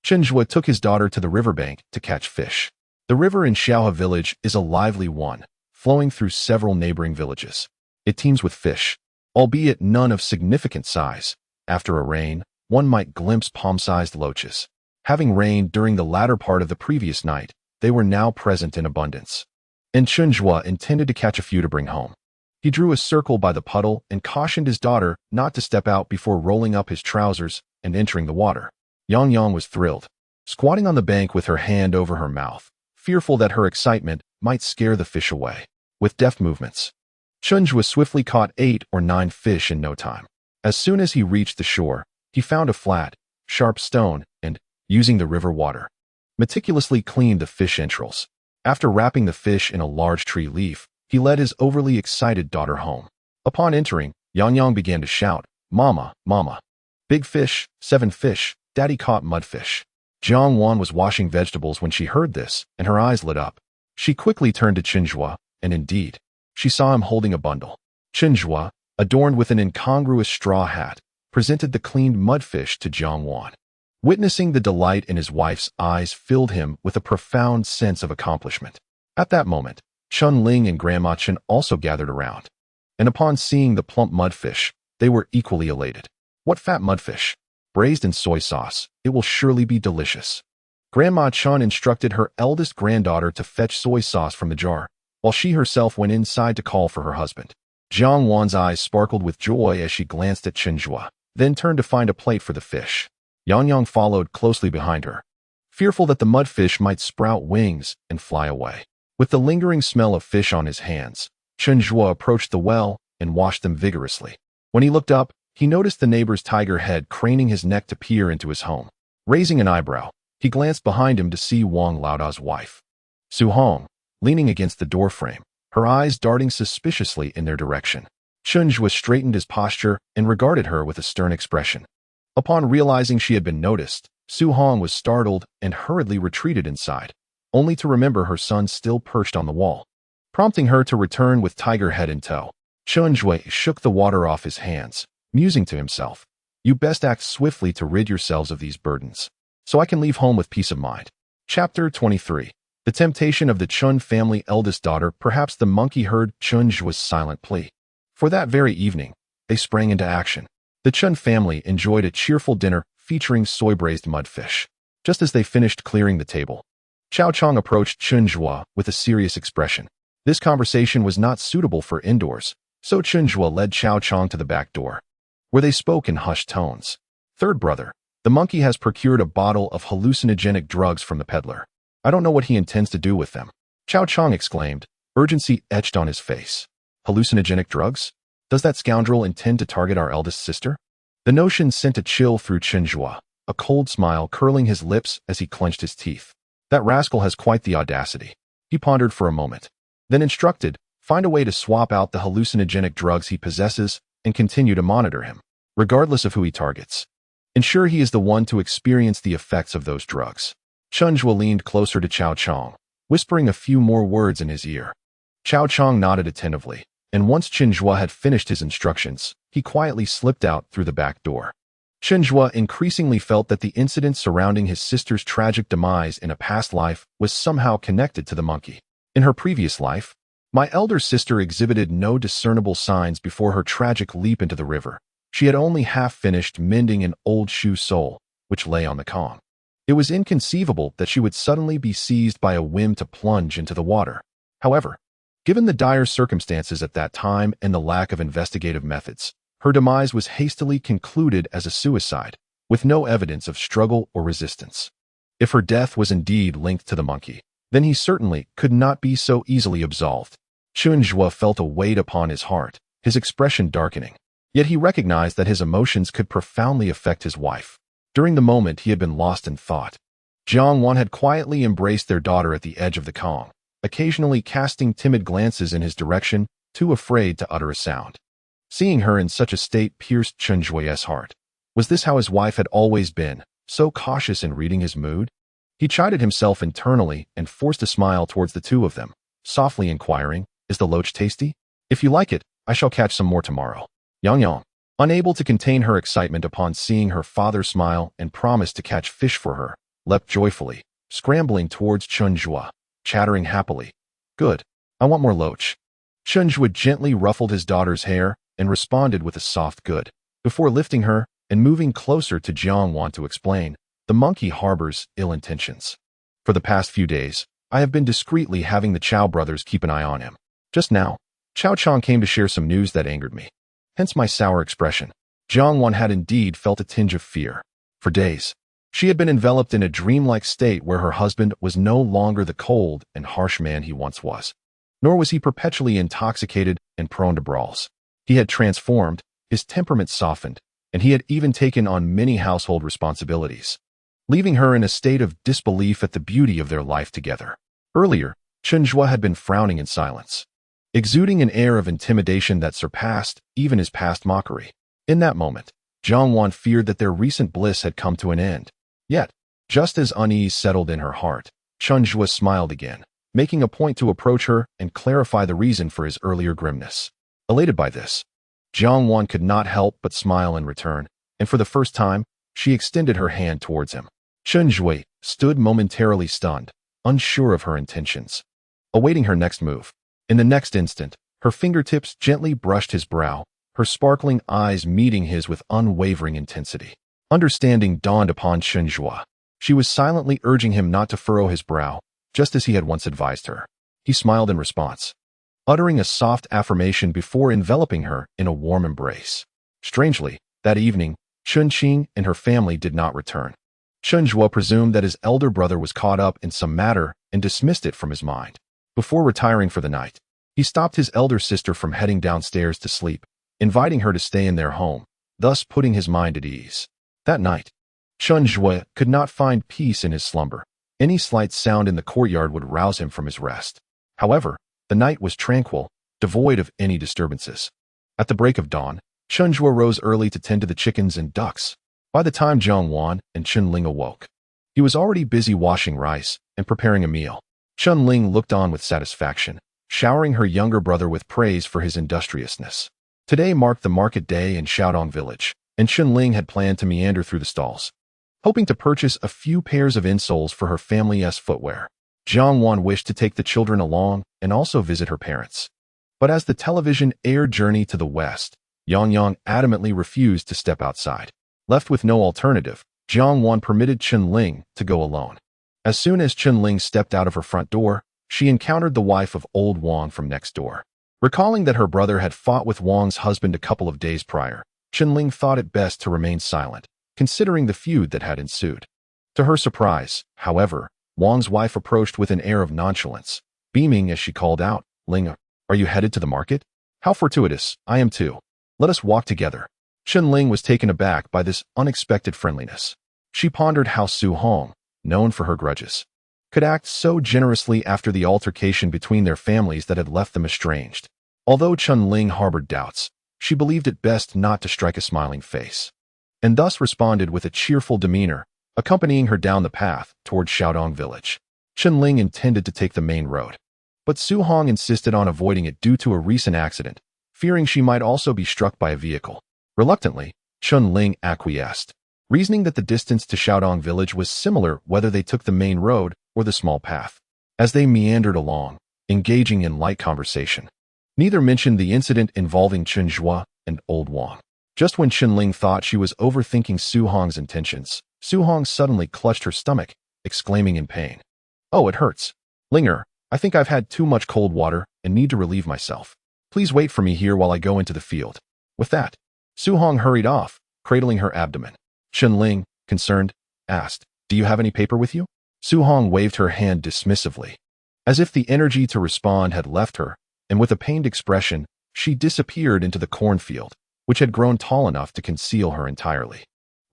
Chen Zhuo took his daughter to the riverbank to catch fish. The river in Xiaohe village is a lively one, flowing through several neighboring villages. It teems with fish, albeit none of significant size. After a rain, one might glimpse palm-sized loaches. Having rained during the latter part of the previous night, they were now present in abundance. And Chen Zhuo intended to catch a few to bring home. He drew a circle by the puddle and cautioned his daughter not to step out before rolling up his trousers and entering the water. Yang Yang was thrilled, squatting on the bank with her hand over her mouth, fearful that her excitement might scare the fish away. With deft movements, Chen Zhuo swiftly caught 8 or 9 fish in no time. As soon as he reached the shore, he found a flat, sharp stone and, using the river water, meticulously cleaned the fish entrails. After wrapping the fish in a large tree leaf, he led his overly excited daughter home. Upon entering, Yang Yang began to shout, Mama, Mama. Big fish, 7 fish, Daddy caught mudfish. Jiang Wan was washing vegetables when she heard this, and her eyes lit up. She quickly turned to Chen Zhuo, and indeed, she saw him holding a bundle. Chen Zhuo, adorned with an incongruous straw hat, presented the cleaned mudfish to Jiang Wan. Witnessing the delight in his wife's eyes filled him with a profound sense of accomplishment. At that moment, Chun Ling and Grandma Chen also gathered around, and upon seeing the plump mudfish, they were equally elated. What fat mudfish! Braised in soy sauce, it will surely be delicious. Grandma Chun instructed her eldest granddaughter to fetch soy sauce from the jar, while she herself went inside to call for her husband. Jiang Wan's eyes sparkled with joy as she glanced at Chen Zhuo, then turned to find a plate for the fish. Yang Yang followed closely behind her, fearful that the mudfish might sprout wings and fly away. With the lingering smell of fish on his hands, Chen Zhuo approached the well and washed them vigorously. When he looked up, he noticed the neighbor's tiger head craning his neck to peer into his home. Raising an eyebrow, he glanced behind him to see Wang Laoda's wife, Su Hong, leaning against the doorframe, her eyes darting suspiciously in their direction. Chen Zhuo straightened his posture and regarded her with a stern expression. Upon realizing she had been noticed, Su Hong was startled and hurriedly retreated inside, only to remember her son still perched on the wall. Prompting her to return with tiger head in tow, Chen Zhuo shook the water off his hands, musing to himself, "You best act swiftly to rid yourselves of these burdens, so I can leave home with peace of mind." Chapter 23. The temptation of the Chun family eldest daughter. Perhaps the monkey heard Chen Zhuo's silent plea, for that very evening, they sprang into action. The Chen family enjoyed a cheerful dinner featuring soy-braised mudfish. Just as they finished clearing the table, Chao Chong approached Chen Zhuo with a serious expression. This conversation was not suitable for indoors, so Chen Zhuo led Chao Chong to the back door, where they spoke in hushed tones. "Third brother, the monkey has procured a bottle of hallucinogenic drugs from the peddler. I don't know what he intends to do with them." Chao Chong exclaimed, urgency etched on his face. "Hallucinogenic drugs? Does that scoundrel intend to target our eldest sister?" The notion sent a chill through Chen Zhuo, a cold smile curling his lips as he clenched his teeth. "That rascal has quite the audacity." He pondered for a moment, then instructed, "Find a way to swap out the hallucinogenic drugs he possesses and continue to monitor him, regardless of who he targets. Ensure he is the one to experience the effects of those drugs." Chen Zhuo leaned closer to Chao Chong, whispering a few more words in his ear. Chao Chong nodded attentively, and once Chen Zhuo had finished his instructions, he quietly slipped out through the back door. Chen Zhuo increasingly felt that the incident surrounding his sister's tragic demise in a past life was somehow connected to the monkey. In her previous life, my elder sister exhibited no discernible signs before her tragic leap into the river. She had only half finished mending an old shoe sole, which lay on the Kong. It was inconceivable that she would suddenly be seized by a whim to plunge into the water. However, given the dire circumstances at that time and the lack of investigative methods, her demise was hastily concluded as a suicide, with no evidence of struggle or resistance. If her death was indeed linked to the monkey, then he certainly could not be so easily absolved. Chen Zhuo felt a weight upon his heart, his expression darkening. Yet he recognized that his emotions could profoundly affect his wife. During the moment he had been lost in thought, Jiang Wan had quietly embraced their daughter at the edge of the Kong, occasionally casting timid glances in his direction, too afraid to utter a sound. Seeing her in such a state pierced Chen Zhuo's heart. Was this how his wife had always been, so cautious in reading his mood? He chided himself internally and forced a smile towards the two of them, softly inquiring, "Is the loach tasty? If you like it, I shall catch some more tomorrow." Yang Yang, unable to contain her excitement upon seeing her father smile and promise to catch fish for her, leapt joyfully, scrambling towards Chen Zhuo, chattering happily, "Good, I want more loach." Chen Zhuo gently ruffled his daughter's hair and responded with a soft good, before lifting her and moving closer to Jiang Wan to explain, "The monkey harbors ill intentions. For the past few days, I have been discreetly having the Chow brothers keep an eye on him. Just now, Chao Chong came to share some news that angered me. Hence my sour expression." Jiang Wan had indeed felt a tinge of fear. For days, she had been enveloped in a dreamlike state where her husband was no longer the cold and harsh man he once was. Nor was he perpetually intoxicated and prone to brawls. He had transformed, his temperament softened, and he had even taken on many household responsibilities, leaving her in a state of disbelief at the beauty of their life together. Earlier, Chen Zhuo had been frowning in silence, exuding an air of intimidation that surpassed even his past mockery. In that moment, Jiang Wan feared that their recent bliss had come to an end. Yet, just as unease settled in her heart, Chen Zhuo smiled again, making a point to approach her and clarify the reason for his earlier grimness. Elated by this, Jiang Wan could not help but smile in return, and for the first time, She extended her hand towards him. Chen Zhuo stood momentarily stunned, unsure of her intentions, awaiting her next move. In the next instant, her fingertips gently brushed his brow, her sparkling eyes meeting his with unwavering intensity. Understanding dawned upon Chen Zhuo. She was silently urging him not to furrow his brow, just as he had once advised her. He smiled in response, uttering a soft affirmation before enveloping her in a warm embrace. Strangely, that evening, Chun Qing and her family did not return. Chen Zhuo presumed that his elder brother was caught up in some matter and dismissed it from his mind. Before retiring for the night, he stopped his elder sister from heading downstairs to sleep, inviting her to stay in their home, thus putting his mind at ease. That night, Chen Zhuo could not find peace in his slumber. Any slight sound in the courtyard would rouse him from his rest. However, the night was tranquil, devoid of any disturbances. At the break of dawn, Chen Zhuo rose early to tend to the chickens and ducks. By the time Jiang Wan and Chen Ling awoke, he was already busy washing rice and preparing a meal. Chen Ling looked on with satisfaction, showering her younger brother with praise for his industriousness. Today marked the market day in Xiaodong village, and Chen Ling had planned to meander through the stalls, hoping to purchase a few pairs of insoles for her family's footwear. Jiang Wan wished to take the children along and also visit her parents. But as the television aired Journey to the West, Yang Yang adamantly refused to step outside. Left with no alternative, Jiang Wan permitted Chen Ling to go alone. As soon as Chen Ling stepped out of her front door, she encountered the wife of old Wang from next door. Recalling that her brother had fought with Wang's husband a couple of days prior, Chen Ling thought it best to remain silent, considering the feud that had ensued. To her surprise, however, Wang's wife approached with an air of nonchalance, beaming as she called out, "Ling, are you headed to the market? How fortuitous, I am too. Let us walk together." Chen Ling was taken aback by this unexpected friendliness. She pondered how Su Hong, known for her grudges, could act so generously after the altercation between their families that had left them estranged. Although Chen Ling harbored doubts, she believed it best not to strike a smiling face, and thus responded with a cheerful demeanor, accompanying her down the path toward Xiaodong village. Chen Ling intended to take the main road, but Su Hong insisted on avoiding it due to a recent accident, fearing she might also be struck by a vehicle. Reluctantly, Chen Ling acquiesced, reasoning that the distance to Xiaodong village was similar whether they took the main road or the small path. As they meandered along, engaging in light conversation, neither mentioned the incident involving Chen Zhuo and old Wang. Just when Chen Ling thought she was overthinking Su Hong's intentions, Su Hong suddenly clutched her stomach, exclaiming in pain, "Oh, it hurts. Linger, I think I've had too much cold water and need to relieve myself. Please wait for me here while I go into the field." With that, Su Hong hurried off, cradling her abdomen. Chen Ling, concerned, asked, "Do you have any paper with you?" Su Hong waved her hand dismissively, as if the energy to respond had left her, and with a pained expression, she disappeared into the cornfield, which had grown tall enough to conceal her entirely.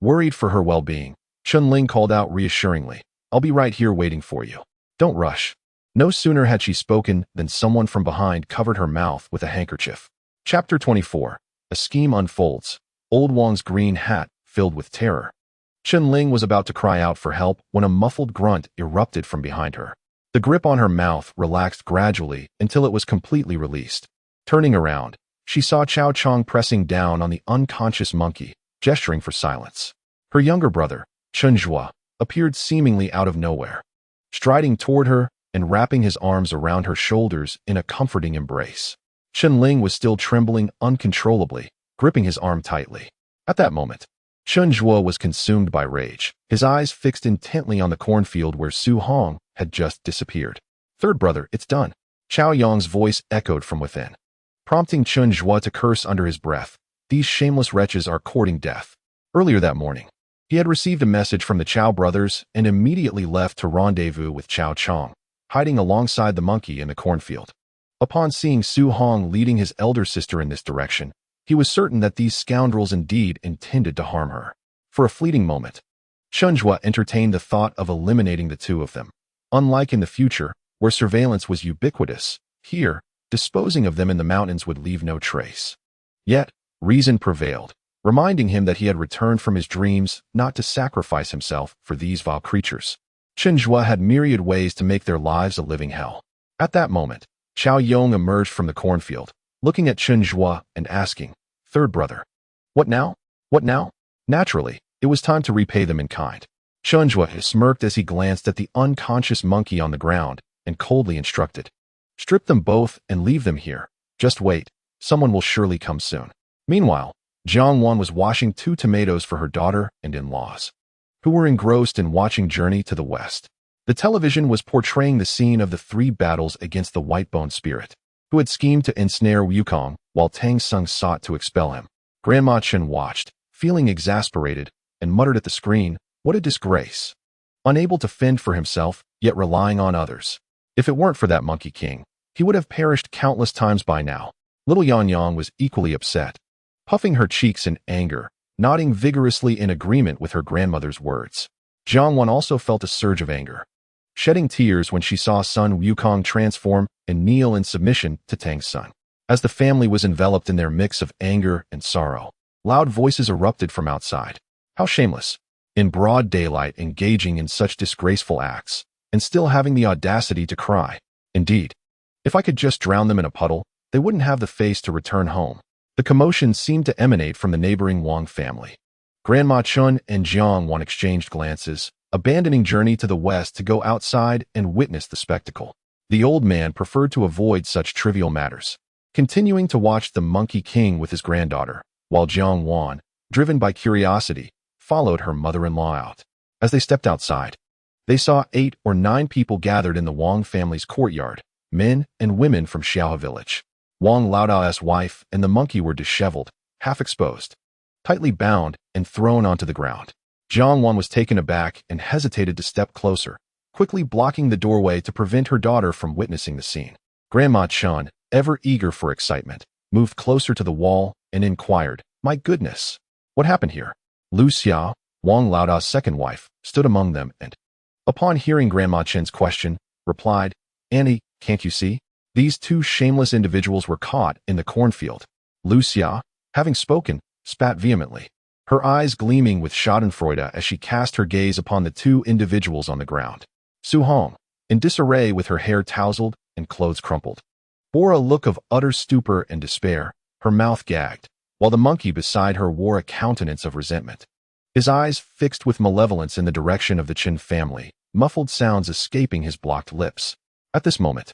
Worried for her well-being, Chen Ling called out reassuringly, "I'll be right here waiting for you. Don't rush." No sooner had she spoken than someone from behind covered her mouth with a handkerchief. Chapter 24. A scheme unfolds. Old Wang's green hat filled with terror. Chen Ling was about to cry out for help when a muffled grunt erupted from behind her. The grip on her mouth relaxed gradually until it was completely released. Turning around, she saw Chao Chong pressing down on the unconscious monkey, gesturing for silence. Her younger brother, Chen Zhuo, appeared seemingly out of nowhere, striding toward her and wrapping his arms around her shoulders in a comforting embrace. Chen Ling was still trembling uncontrollably, gripping his arm tightly. At that moment, Chen Zhuo was consumed by rage, his eyes fixed intently on the cornfield where Su Hong had just disappeared. "Third brother, it's done." Chao Yang's voice echoed from within, prompting Chen Zhuo to curse under his breath. "These shameless wretches are courting death." Earlier that morning, he had received a message from the Chao brothers and immediately left to rendezvous with Chao Chong, hiding alongside the monkey in the cornfield. Upon seeing Su Hong leading his elder sister in this direction, he was certain that these scoundrels indeed intended to harm her. For a fleeting moment, Chen Zhuo entertained the thought of eliminating the two of them. Unlike in the future, where surveillance was ubiquitous, here, disposing of them in the mountains would leave no trace. Yet, reason prevailed, reminding him that he had returned from his dreams not to sacrifice himself for these vile creatures. Chen Zhuo had myriad ways to make their lives a living hell. At that moment, Chao Yong emerged from the cornfield, looking at Chen Zhuo and asking, "Third brother, what now? What now?" Naturally, It was time to repay them in kind. Chen Zhuo smirked as he glanced at the unconscious monkey on the ground and coldly instructed. Strip them both and leave them here. Just wait. Someone will surely come soon. Meanwhile, Jiang Wan was washing 2 tomatoes for her daughter and in-laws, who were engrossed in watching Journey to the West. The television was portraying the scene of the 3 battles against the white-bone spirit, who had schemed to ensnare Wukong while Tang Sung sought to expel him. Grandma Chen watched, feeling exasperated, and muttered at the screen, "What a disgrace." Unable to fend for himself, yet relying on others. If it weren't for that Monkey King, he would have perished countless times by now. Little Yan Yang was equally upset, puffing her cheeks in anger, nodding vigorously in agreement with her grandmother's words. Jiang Wan also felt a surge of anger, shedding tears when she saw son Wukong transform and kneel in submission to Tang's son. As the family was enveloped in their mix of anger and sorrow, loud voices erupted from outside. How shameless! In broad daylight engaging in such disgraceful acts, and still having the audacity to cry. Indeed, if I could just drown them in a puddle, they wouldn't have the face to return home. The commotion seemed to emanate from the neighboring Wang family. Grandma Chen and Jiang Wan exchanged glances, abandoning Journey to the West to go outside and witness the spectacle. The old man preferred to avoid such trivial matters, continuing to watch the Monkey King with his granddaughter, while Jiang Wan, driven by curiosity, followed her mother-in-law out. As they stepped outside, they saw 8 or 9 people gathered in the Wang family's courtyard, men and women from Xiaohe village. Wang Laodao's wife and the monkey were disheveled, half exposed, tightly bound, and thrown onto the ground. Jiang Wan was taken aback and hesitated to step closer, quickly blocking the doorway to prevent her daughter from witnessing the scene. Grandma Chen, ever eager for excitement, moved closer to the wall and inquired, "My goodness, what happened here?" Lu Xiao, Wang Laodao's second wife, stood among them and, upon hearing Grandma Chen's question, replied, "Annie, can't you see? These 2 shameless individuals were caught in the cornfield." Lu Xia, having spoken, spat vehemently, her eyes gleaming with schadenfreude as she cast her gaze upon the 2 individuals on the ground. Su Hong, in disarray with her hair tousled and clothes crumpled, bore a look of utter stupor and despair, her mouth gagged, while the monkey beside her wore a countenance of resentment, his eyes fixed with malevolence in the direction of the Chen family, muffled sounds escaping his blocked lips. At this moment,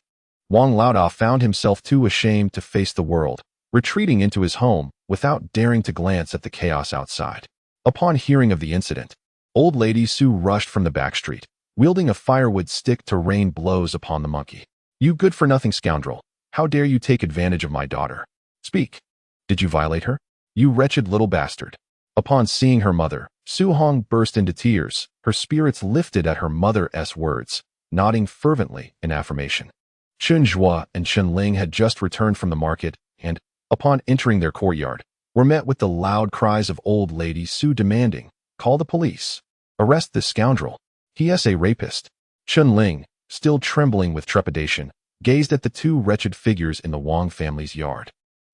Wang Laodao found himself too ashamed to face the world, retreating into his home without daring to glance at the chaos outside. Upon hearing of the incident, old lady Su rushed from the back street, wielding a firewood stick to rain blows upon the monkey. "You good-for-nothing scoundrel! How dare you take advantage of my daughter? Speak! Did you violate her? You wretched little bastard!" Upon seeing her mother, Su Hong burst into tears, her spirits lifted at her mother's words, nodding fervently in affirmation. Chen Zhuo and Chen Ling had just returned from the market and, upon entering their courtyard, were met with the loud cries of old lady Su demanding, "Call the police! Arrest this scoundrel! He is a rapist!" Chen Ling, still trembling with trepidation, gazed at the 2 wretched figures in the Wang family's yard,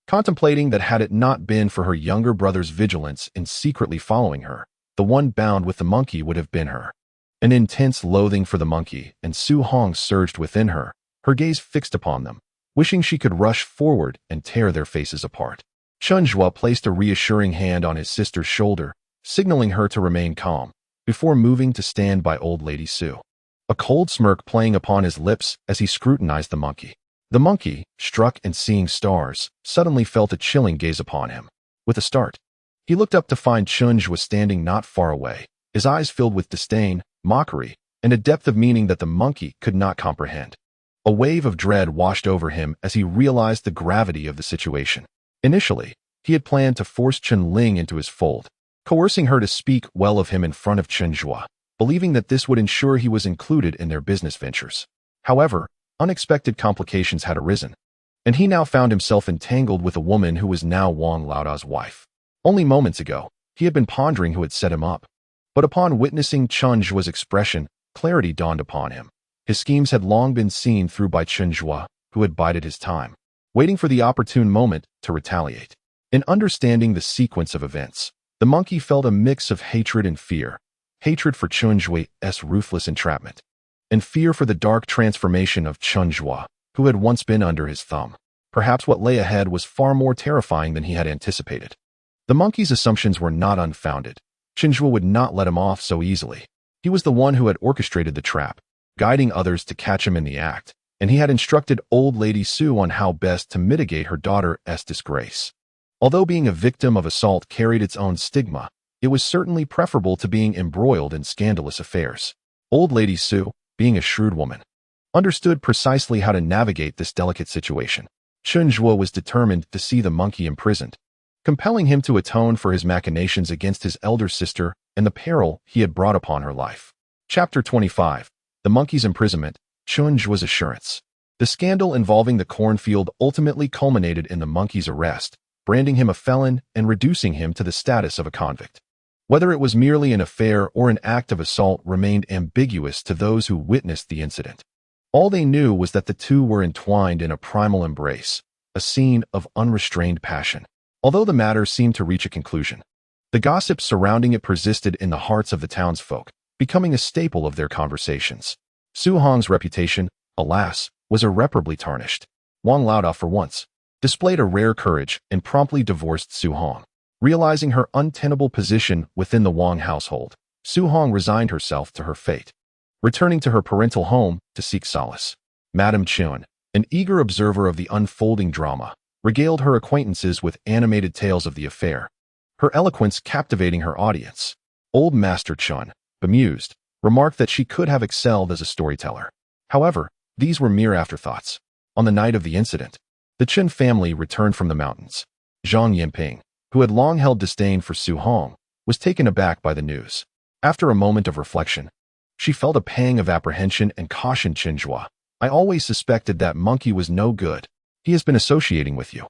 contemplating that had it not been for her younger brother's vigilance in secretly following her, the one bound with the monkey would have been her. An intense loathing for the monkey and Su Hong surged within her, her gaze fixed upon them, wishing she could rush forward and tear their faces apart. Chen Zhuo placed a reassuring hand on his sister's shoulder, signaling her to remain calm, before moving to stand by old lady Su, a cold smirk playing upon his lips as he scrutinized the monkey. The monkey, struck and seeing stars, suddenly felt a chilling gaze upon him. With a start, he looked up to find Chen Zhuo standing not far away, his eyes filled with disdain, mockery, and a depth of meaning that the monkey could not comprehend. A wave of dread washed over him as he realized the gravity of the situation. Initially, he had planned to force Chen Ling into his fold, coercing her to speak well of him in front of Chen Zhuo, believing that this would ensure he was included in their business ventures. However, unexpected complications had arisen, and he now found himself entangled with a woman who was now Wang Laodao's wife. Only moments ago, he had been pondering who had set him up, but upon witnessing Chen Zhuo's expression, clarity dawned upon him. His schemes had long been seen through by Chen Zhuo, who had bided his time, waiting for the opportune moment to retaliate. In understanding the sequence of events, the monkey felt a mix of hatred and fear. Hatred for Chen Zhuo's ruthless entrapment, and fear for the dark transformation of Chen Zhuo, who had once been under his thumb. Perhaps what lay ahead was far more terrifying than he had anticipated. The monkey's assumptions were not unfounded. Chen Zhuo would not let him off so easily. He was the one who had orchestrated the trap, guiding others to catch him in the act, and he had instructed old lady Su on how best to mitigate her daughter's disgrace. Although being a victim of assault carried its own stigma, it was certainly preferable to being embroiled in scandalous affairs. Old lady Su, being a shrewd woman, understood precisely how to navigate this delicate situation. Chen Zhuo was determined to see the monkey imprisoned, compelling him to atone for his machinations against his elder sister and the peril he had brought upon her life. Chapter 25. The Monkey's Imprisonment. Chen Zhuo's Assurance. The scandal involving the cornfield ultimately culminated in the monkey's arrest, branding him a felon and reducing him to the status of a convict. Whether it was merely an affair or an act of assault remained ambiguous to those who witnessed the incident. All they knew was that the two were entwined in a primal embrace, a scene of unrestrained passion. Although the matter seemed to reach a conclusion, the gossip surrounding it persisted in the hearts of the townsfolk, becoming a staple of their conversations. Su Hong's reputation, alas, was irreparably tarnished. Wang Laodao, for once, displayed a rare courage and promptly divorced Su Hong. Realizing her untenable position within the Wang household, Su Hong resigned herself to her fate, returning to her parental home to seek solace. Madame Chun, an eager observer of the unfolding drama, regaled her acquaintances with animated tales of the affair, her eloquence captivating her audience. Old Master Chun, bemused, remarked that she could have excelled as a storyteller. However, these were mere afterthoughts. On the night of the incident, the Chen family returned from the mountains. Zhang Yinping, who had long held disdain for Su Hong, was taken aback by the news. After a moment of reflection, she felt a pang of apprehension and cautioned Chen Zhuo. I always suspected that monkey was no good. He has been associating with you,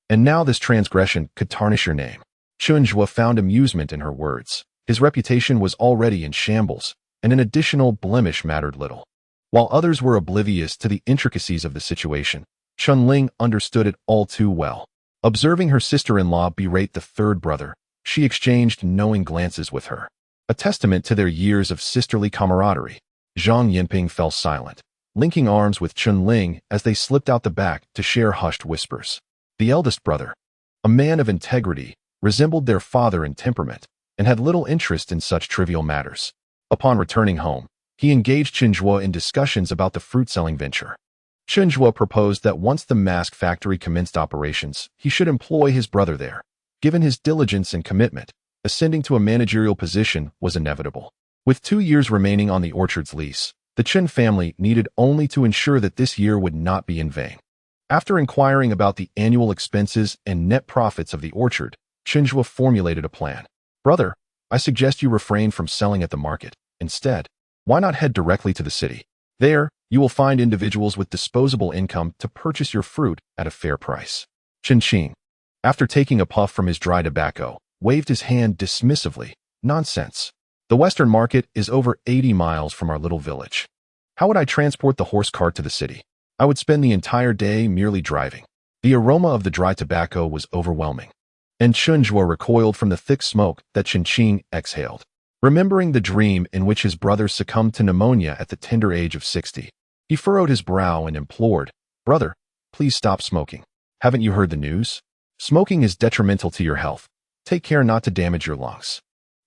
and now this transgression could tarnish your name. Chen Zhuo found amusement in her words. His reputation was already in shambles, and an additional blemish mattered little. While others were oblivious to the intricacies of the situation, Chun Ling understood it all too well. Observing her sister-in-law berate the third brother, she exchanged knowing glances with her, a testament to their years of sisterly camaraderie. Zhang Yinping fell silent, linking arms with Chun Ling as they slipped out the back to share hushed whispers. The eldest brother, a man of integrity, resembled their father in temperament and had little interest in such trivial matters. Upon returning home, he engaged Chen Zhuo in discussions about the fruit-selling venture. Chen Zhuo proposed that once the mask factory commenced operations, he should employ his brother there. Given his diligence and commitment, ascending to a managerial position was inevitable. With 2 years remaining on the orchard's lease, the Chen family needed only to ensure that this year would not be in vain. After inquiring about the annual expenses and net profits of the orchard, Chen Zhuo formulated a plan. Brother, I suggest you refrain from selling at the market. Instead, why not head directly to the city? There, you will find individuals with disposable income to purchase your fruit at a fair price. Chen Qing, after taking a puff from his dry tobacco, waved his hand dismissively. Nonsense. The Western Market is over 80 miles from our little village. How would I transport the horse cart to the city? I would spend the entire day merely driving. The aroma of the dry tobacco was overwhelming, and Chen Zhuo recoiled from the thick smoke that Chen Qing exhaled. Remembering the dream in which his brother succumbed to pneumonia at the tender age of 60, he furrowed his brow and implored, Brother, please stop smoking. Haven't you heard the news? Smoking is detrimental to your health. Take care not to damage your lungs.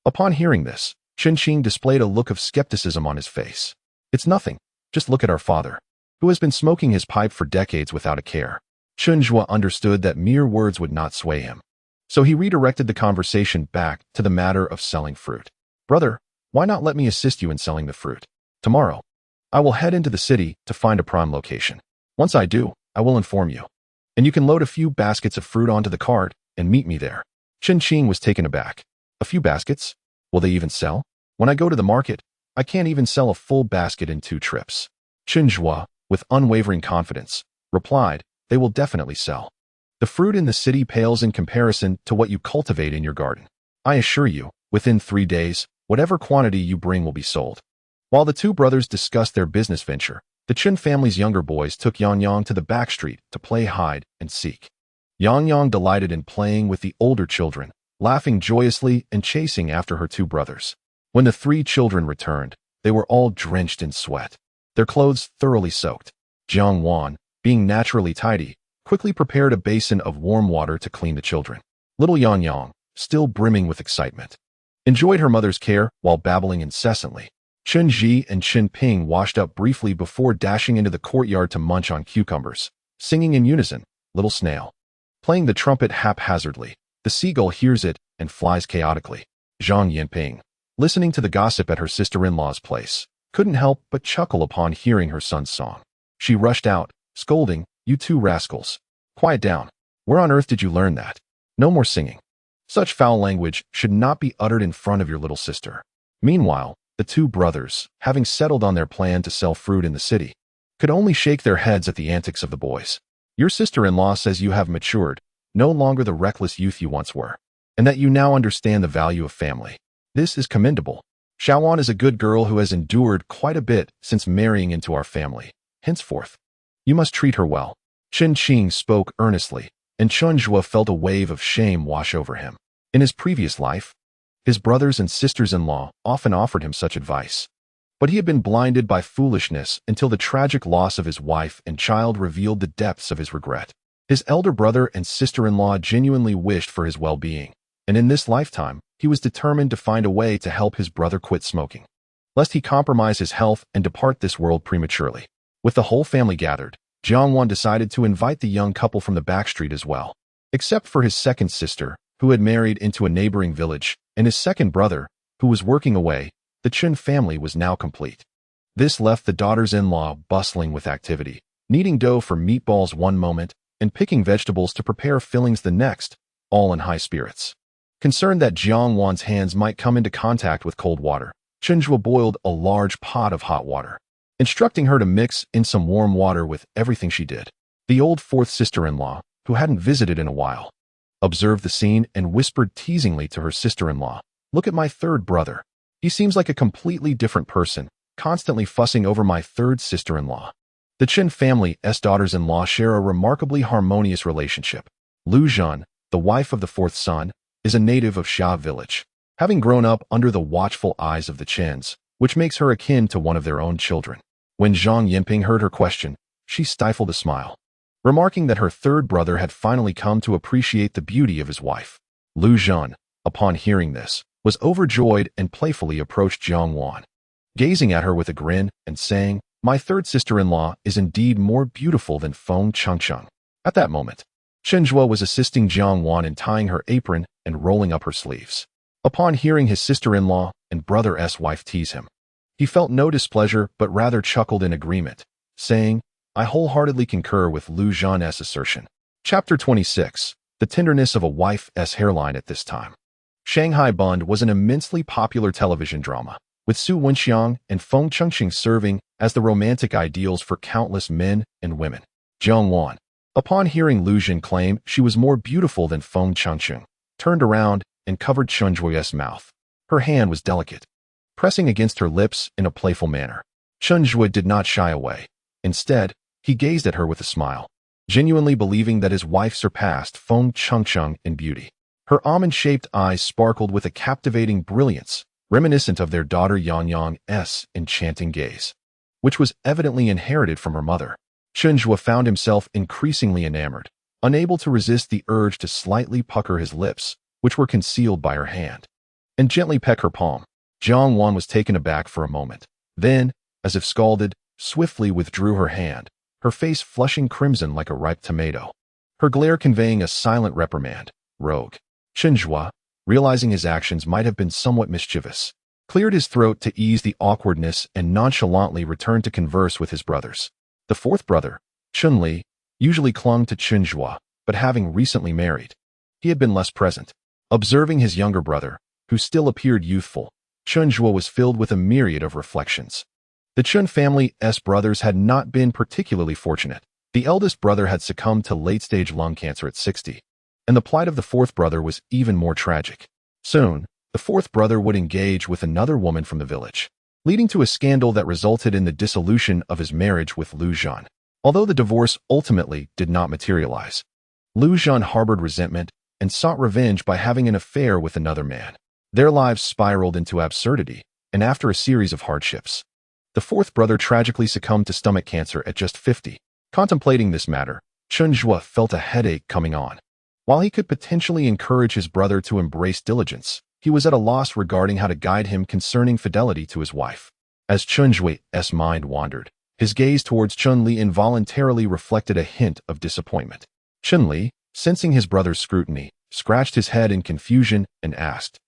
Upon hearing this, Chen Qing displayed a look of skepticism on his face. It's nothing. Just look at our father, who has been smoking his pipe for decades without a care. Chen Zhuo understood that mere words would not sway him, so he redirected the conversation back to the matter of selling fruit. Brother, why not let me assist you in selling the fruit? Tomorrow, I will head into the city to find a prime location. Once I do, I will inform you, and you can load a few baskets of fruit onto the cart and meet me there. Chen Qing was taken aback. A few baskets? Will they even sell? When I go to the market, I can't even sell a full basket in 2 trips. Chen Zhuo, with unwavering confidence, replied, they will definitely sell. The fruit in the city pales in comparison to what you cultivate in your garden. I assure you, within 3 days, whatever quantity you bring will be sold. While the 2 brothers discussed their business venture, the Chen family's younger boys took Yang Yang to the back street to play hide and seek. Yang Yang delighted in playing with the older children, laughing joyously and chasing after her 2 brothers. When the 3 children returned, they were all drenched in sweat, their clothes thoroughly soaked. Jiang Wan, being naturally tidy, quickly prepared a basin of warm water to clean the children. Little Yang Yang, still brimming with excitement, enjoyed her mother's care while babbling incessantly. Chen Ji and Chen Ping washed up briefly before dashing into the courtyard to munch on cucumbers, singing in unison, Little Snail. Playing the trumpet haphazardly, the seagull hears it and flies chaotically. Zhang Yinping, listening to the gossip at her sister-in-law's place, couldn't help but chuckle upon hearing her son's song. She rushed out, scolding, "You two rascals. Quiet down. Where on earth did you learn that? No more singing. Such foul language should not be uttered in front of your little sister." Meanwhile, the two brothers, having settled on their plan to sell fruit in the city, could only shake their heads at the antics of the boys. "Your sister-in-law says you have matured, no longer the reckless youth you once were, and that you now understand the value of family. This is commendable. Xiaowan is a good girl who has endured quite a bit since marrying into our family. Henceforth, you must treat her well." Chen Qing spoke earnestly, and Chen Zhuo felt a wave of shame wash over him. In his previous life, his brothers and sisters-in-law often offered him such advice. But he had been blinded by foolishness until the tragic loss of his wife and child revealed the depths of his regret. His elder brother and sister-in-law genuinely wished for his well-being, and in this lifetime, he was determined to find a way to help his brother quit smoking, lest he compromise his health and depart this world prematurely. With the whole family gathered, Jiang Wan decided to invite the young couple from the back street as well. Except for his second sister, who had married into a neighboring village, and his second brother, who was working away, the Chen family was now complete. This left the daughters-in-law bustling with activity, kneading dough for meatballs one moment and picking vegetables to prepare fillings the next, all in high spirits. Concerned that Jiang Wan's hands might come into contact with cold water, Chen Zhuo boiled a large pot of hot water, instructing her to mix in some warm water with everything she did. The old fourth sister-in-law, who hadn't visited in a while, observed the scene and whispered teasingly to her sister-in-law, "Look at my third brother. He seems like a completely different person, constantly fussing over my third sister-in-law." The Chen family's daughters-in-law share a remarkably harmonious relationship. Lu Zhan, the wife of the fourth son, is a native of Xia village, having grown up under the watchful eyes of the Chens, which makes her akin to one of their own children. When Zhang Yinping heard her question, she stifled a smile, remarking that her third brother had finally come to appreciate the beauty of his wife. Lu Zhan, upon hearing this, was overjoyed and playfully approached Jiang Wan, gazing at her with a grin and saying, "My third sister-in-law is indeed more beautiful than Feng Chengcheng." At that moment, Chen Zhuo was assisting Jiang Wan in tying her apron and rolling up her sleeves. Upon hearing his sister-in-law and brother's wife tease him, he felt no displeasure but rather chuckled in agreement, saying, "I wholeheartedly concur with Lu Zhan's assertion." Chapter 26. The tenderness of a wife's hairline at this time. Shanghai Bund was an immensely popular television drama, with Su Wenxiang and Feng Chengxing serving as the romantic ideals for countless men and women. Jiang Wan, upon hearing Lu Zhan claim she was more beautiful than Feng Chengxing, turned around and covered Chen Zhuo's mouth. Her hand was delicate, pressing against her lips in a playful manner. Chen Zhuo did not shy away. Instead, he gazed at her with a smile, genuinely believing that his wife surpassed Feng Chengxing in beauty. Her almond-shaped eyes sparkled with a captivating brilliance, reminiscent of their daughter Yang Yang's enchanting gaze, which was evidently inherited from her mother. Chen Zhuo found himself increasingly enamored, unable to resist the urge to slightly pucker his lips, which were concealed by her hand, and gently peck her palm. Jiang Wan was taken aback for a moment, then, as if scalded, swiftly withdrew her hand, her face flushing crimson like a ripe tomato, her glare conveying a silent reprimand. "Rogue." Chen Zhuo, realizing his actions might have been somewhat mischievous, cleared his throat to ease the awkwardness and nonchalantly returned to converse with his brothers. The fourth brother, Chun Li, usually clung to Chen Zhuo, but having recently married, he had been less present. Observing his younger brother, who still appeared youthful, Chen Zhuo was filled with a myriad of reflections. The Chen family's brothers had not been particularly fortunate. The eldest brother had succumbed to late-stage lung cancer at 60, and the plight of the fourth brother was even more tragic. Soon, the fourth brother would engage with another woman from the village, leading to a scandal that resulted in the dissolution of his marriage with Lu Zhan. Although the divorce ultimately did not materialize, Lu Zhan harbored resentment and sought revenge by having an affair with another man. Their lives spiraled into absurdity, and after a series of hardships, the fourth brother tragically succumbed to stomach cancer at just 50. Contemplating this matter, Chen Zhuo felt a headache coming on. While he could potentially encourage his brother to embrace diligence, He was at a loss regarding how to guide him concerning fidelity to his wife. As Chen Zhuo's mind wandered, his gaze towards Chun-Li involuntarily reflected a hint of disappointment. Chun-Li, sensing his brother's scrutiny, scratched his head in confusion and asked,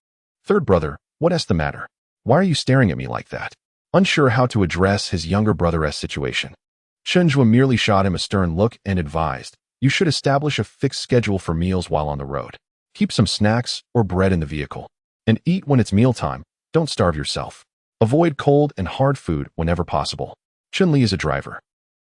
"Third brother, what's the matter? Why are you staring at me like that?" Unsure how to address his younger brother's situation, Chen Zhuo merely shot him a stern look and advised, "You should establish a fixed schedule for meals while on the road. Keep some snacks or bread in the vehicle. And eat when it's mealtime. Don't starve yourself. Avoid cold and hard food whenever possible." Chun-Li is a driver,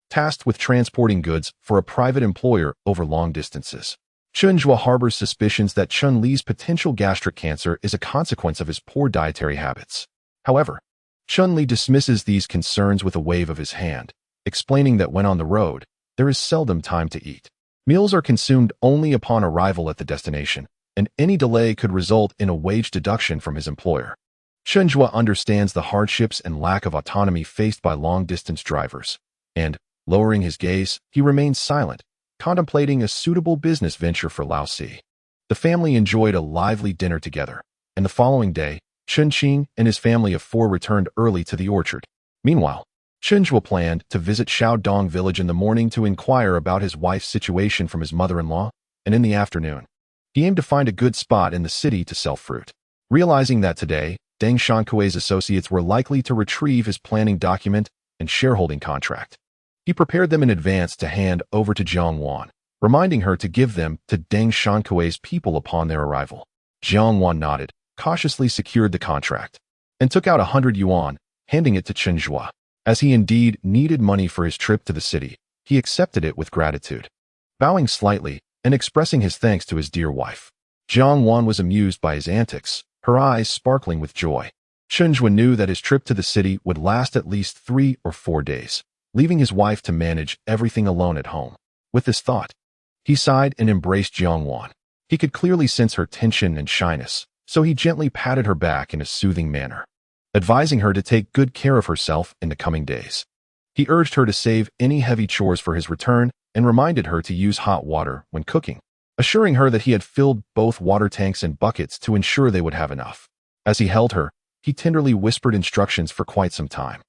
tasked with transporting goods for a private employer over long distances. Chen Zhuo harbors suspicions that Chun-Li's potential gastric cancer is a consequence of his poor dietary habits. However, Chun-Li dismisses these concerns with a wave of his hand, explaining that when on the road, there is seldom time to eat. Meals are consumed only upon arrival at the destination, and any delay could result in a wage deduction from his employer. Chen Zhuo understands the hardships and lack of autonomy faced by long-distance drivers, and, lowering his gaze, he remains silent, contemplating a suitable business venture for Lao Si. The family enjoyed a lively dinner together, and the following day, Chen Qing and his family of 4 returned early to the orchard. Meanwhile, Chen Zhuo planned to visit Xiaodong village in the morning to inquire about his wife's situation from his mother-in-law, and in the afternoon, he aimed to find a good spot in the city to sell fruit. Realizing that today, Deng Shankui's associates were likely to retrieve his planning document and shareholding contract, he prepared them in advance to hand over to Jiang Wan, reminding her to give them to Deng Shankui's people upon their arrival. Jiang Wan nodded, cautiously secured the contract, and took out 100 yuan, handing it to Chen Zhuo. As he indeed needed money for his trip to the city, he accepted it with gratitude. Bowing slightly and expressing his thanks to his dear wife, Jiang Wan was amused by his antics, her eyes sparkling with joy. Chen Zhuo knew that his trip to the city would last at least 3 or 4 days, leaving his wife to manage everything alone at home. With this thought, he sighed and embraced Jiang Wan. He could clearly sense her tension and shyness, so he gently patted her back in a soothing manner, advising her to take good care of herself in the coming days. He urged her to save any heavy chores for his return and reminded her to use hot water when cooking, assuring her that he had filled both water tanks and buckets to ensure they would have enough. As he held her, he tenderly whispered instructions for quite some time.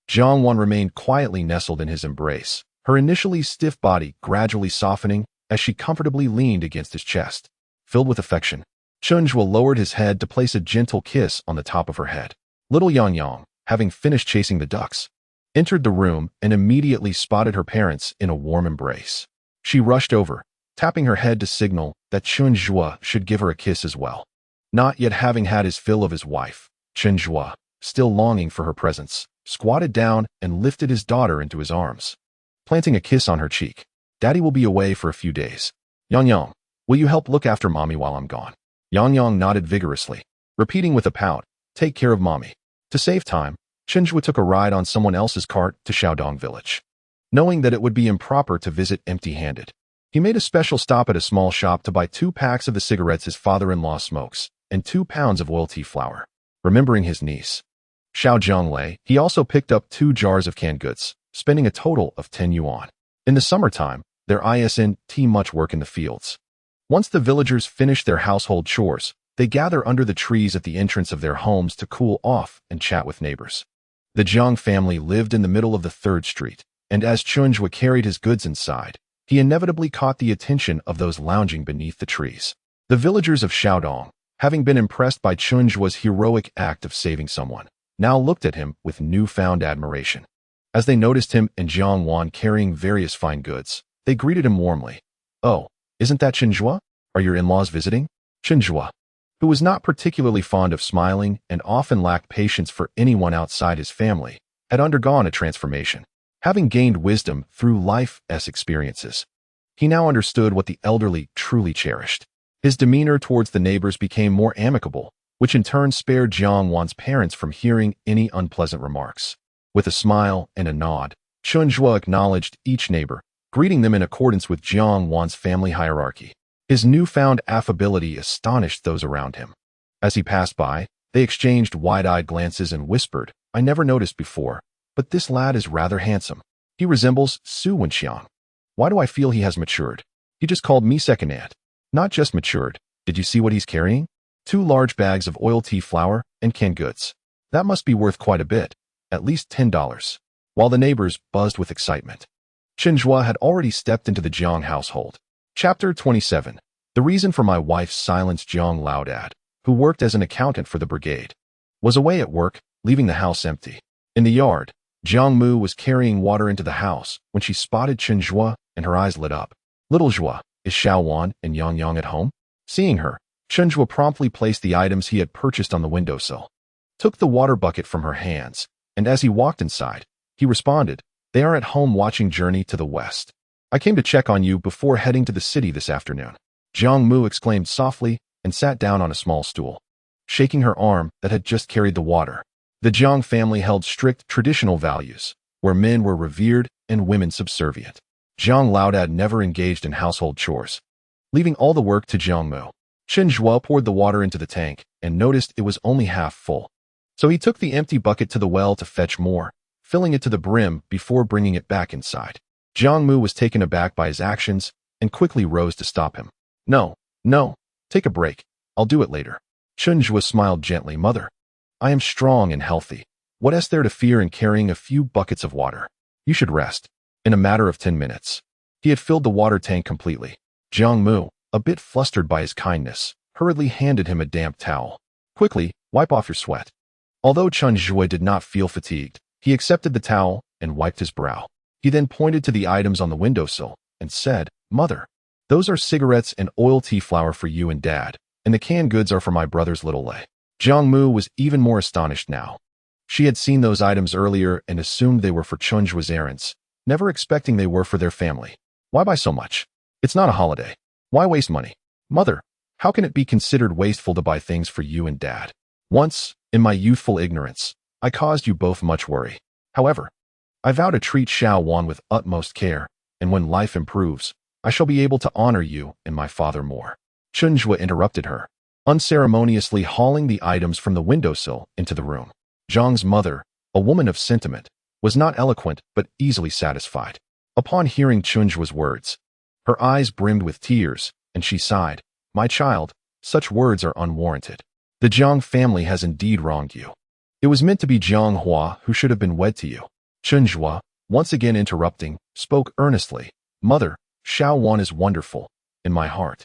Jiang Wan remained quietly nestled in his embrace, her initially stiff body gradually softening as she comfortably leaned against his chest. Filled with affection, Chen Zhuo lowered his head to place a gentle kiss on the top of her head. Little Yang Yang, having finished chasing the ducks, entered the room and immediately spotted her parents in a warm embrace. She rushed over, tapping her head to signal that Chen Zhuo should give her a kiss as well. Not yet having had his fill of his wife, Chen Zhuo, still longing for her presence, squatted down and lifted his daughter into his arms, planting a kiss on her cheek. "Daddy will be away for a few days. Yang Yang, will you help look after mommy while I'm gone?" Yang Yang nodded vigorously, repeating with a pout, "Take care of mommy." To save time, Chen Zhuo took a ride on someone else's cart to Xiaodong village. Knowing that it would be improper to visit empty-handed, he made a special stop at a small shop to buy 2 packs of the cigarettes his father-in-law smokes and 2 pounds of oil tea flour. Remembering his niece, Xiao Zhonglei, he also picked up 2 jars of canned goods, spending a total of 10 yuan. In the summertime, there isn't much work in the fields. Once the villagers finish their household chores, they gather under the trees at the entrance of their homes to cool off and chat with neighbors. The Jiang family lived in the middle of the 3rd street, and as Chen Zhuo carried his goods inside, he inevitably caught the attention of those lounging beneath the trees. The villagers of Xiaodong, having been impressed by Chen Zhuo's heroic act of saving someone, now looked at him with newfound admiration. As they noticed him and Jiang Wan carrying various fine goods, they greeted him warmly. "Oh, isn't that Chen Zhuo? Are your in-laws visiting?" Chen Zhuo, who was not particularly fond of smiling and often lacked patience for anyone outside his family, had undergone a transformation. Having gained wisdom through life's experiences, he now understood what the elderly truly cherished. His demeanor towards the neighbors became more amicable, which in turn spared Jiang Wan's parents from hearing any unpleasant remarks. With a smile and a nod, Chen Zhuo acknowledged each neighbor, greeting them in accordance with Jiang Wan's family hierarchy. His newfound affability astonished those around him. As he passed by, they exchanged wide-eyed glances and whispered, "I never noticed before, but this lad is rather handsome. He resembles Su Wenxiang. Why do I feel he has matured? He just called me second aunt. Not just matured. Did you see what he's carrying?" 2 large bags of oil tea flour, and canned goods. That must be worth quite a bit, at least $10. While the neighbors buzzed with excitement, Chen Zhuo had already stepped into the Jiang household. Chapter 27. The reason for my wife's silence. Jiang Laodad, who worked as an accountant for the brigade, was away at work, leaving the house empty. In the yard, Jiang Mu was carrying water into the house when she spotted Chen Zhuo, and her eyes lit up. Little Zhuo, is Xiao Wan and Yang Yang at home? Seeing her, Chen Zhuo promptly placed the items he had purchased on the windowsill, took the water bucket from her hands, and as he walked inside, he responded, "They are at home watching Journey to the West. I came to check on you before heading to the city this afternoon." Jiang Mu exclaimed softly and sat down on a small stool, shaking her arm that had just carried the water. The Jiang family held strict traditional values, where men were revered and women subservient. Jiang Laodad never engaged in household chores, leaving all the work to Jiang Mu. Chen Zhuo poured the water into the tank and noticed it was only half full. So he took the empty bucket to the well to fetch more, filling it to the brim before bringing it back inside. Jiang Mu was taken aback by his actions and quickly rose to stop him. No, take a break. I'll do it later." Chen Zhuo smiled gently. "Mother, I am strong and healthy. What is there to fear in carrying a few buckets of water? You should rest." In a matter of 10 minutes, he had filled the water tank completely. Jiang Mu, a bit flustered by his kindness, hurriedly handed him a damp towel. "Quickly, wipe off your sweat." Although Chen Zhuo did not feel fatigued, he accepted the towel and wiped his brow. He then pointed to the items on the windowsill and said, "Mother, those are cigarettes and oil tea flour for you and Dad, and the canned goods are for my brother's little Lei." Jiang Mu was even more astonished now. She had seen those items earlier and assumed they were for Chen Zhuo's errands, never expecting they were for their family. Why buy so much? It's not a holiday. Why waste money? "Mother, how can it be considered wasteful to buy things for you and Dad? Once, in my youthful ignorance, I caused you both much worry. However, I vow to treat Xiao Wan with utmost care, and when life improves, I shall be able to honor you and my father more." Chen Zhuo interrupted her, unceremoniously hauling the items from the windowsill into the room. Jiang's mother, a woman of sentiment, was not eloquent but easily satisfied. Upon hearing Chen Zhuo's words, her eyes brimmed with tears, and she sighed, "My child, such words are unwarranted. The Jiang family has indeed wronged you. It was meant to be Jiang Hua who should have been wed to you." Chen Zhuo, once again interrupting, spoke earnestly, "Mother, Xiao Wan is wonderful, in my heart.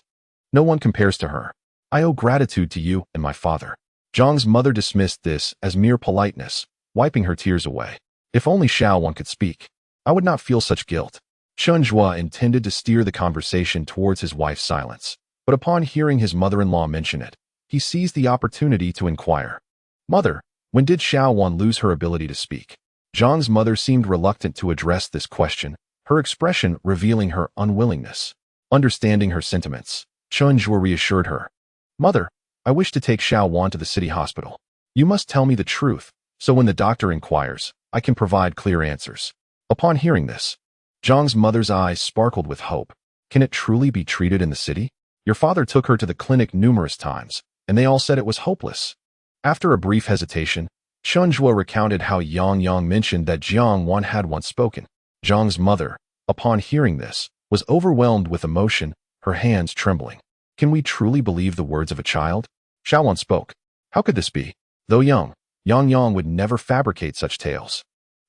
No one compares to her. I owe gratitude to you and my father." Jiang's mother dismissed this as mere politeness, wiping her tears away. "If only Xiao Wan could speak, I would not feel such guilt." Chen Zhuo intended to steer the conversation towards his wife's silence, but upon hearing his mother-in-law mention it, he seized the opportunity to inquire, "Mother, when did Xiao Wan lose her ability to speak?" Jiang's mother seemed reluctant to address this question, her expression revealing her unwillingness. Understanding her sentiments, Chen Zhuo reassured her, "Mother, I wish to take Xiao Wan to the city hospital. You must tell me the truth, so when the doctor inquires, I can provide clear answers." Upon hearing this, Jiang's mother's eyes sparkled with hope. "Can it truly be treated in the city? Your father took her to the clinic numerous times, and they all said it was hopeless." After a brief hesitation, Chen Zhuo recounted how Yang Yang mentioned that Jiang Wan had once spoken. Jiang's mother, upon hearing this, was overwhelmed with emotion, her hands trembling. "Can we truly believe the words of a child? Xiao Wan spoke. How could this be? Though young, Yang Yang would never fabricate such tales.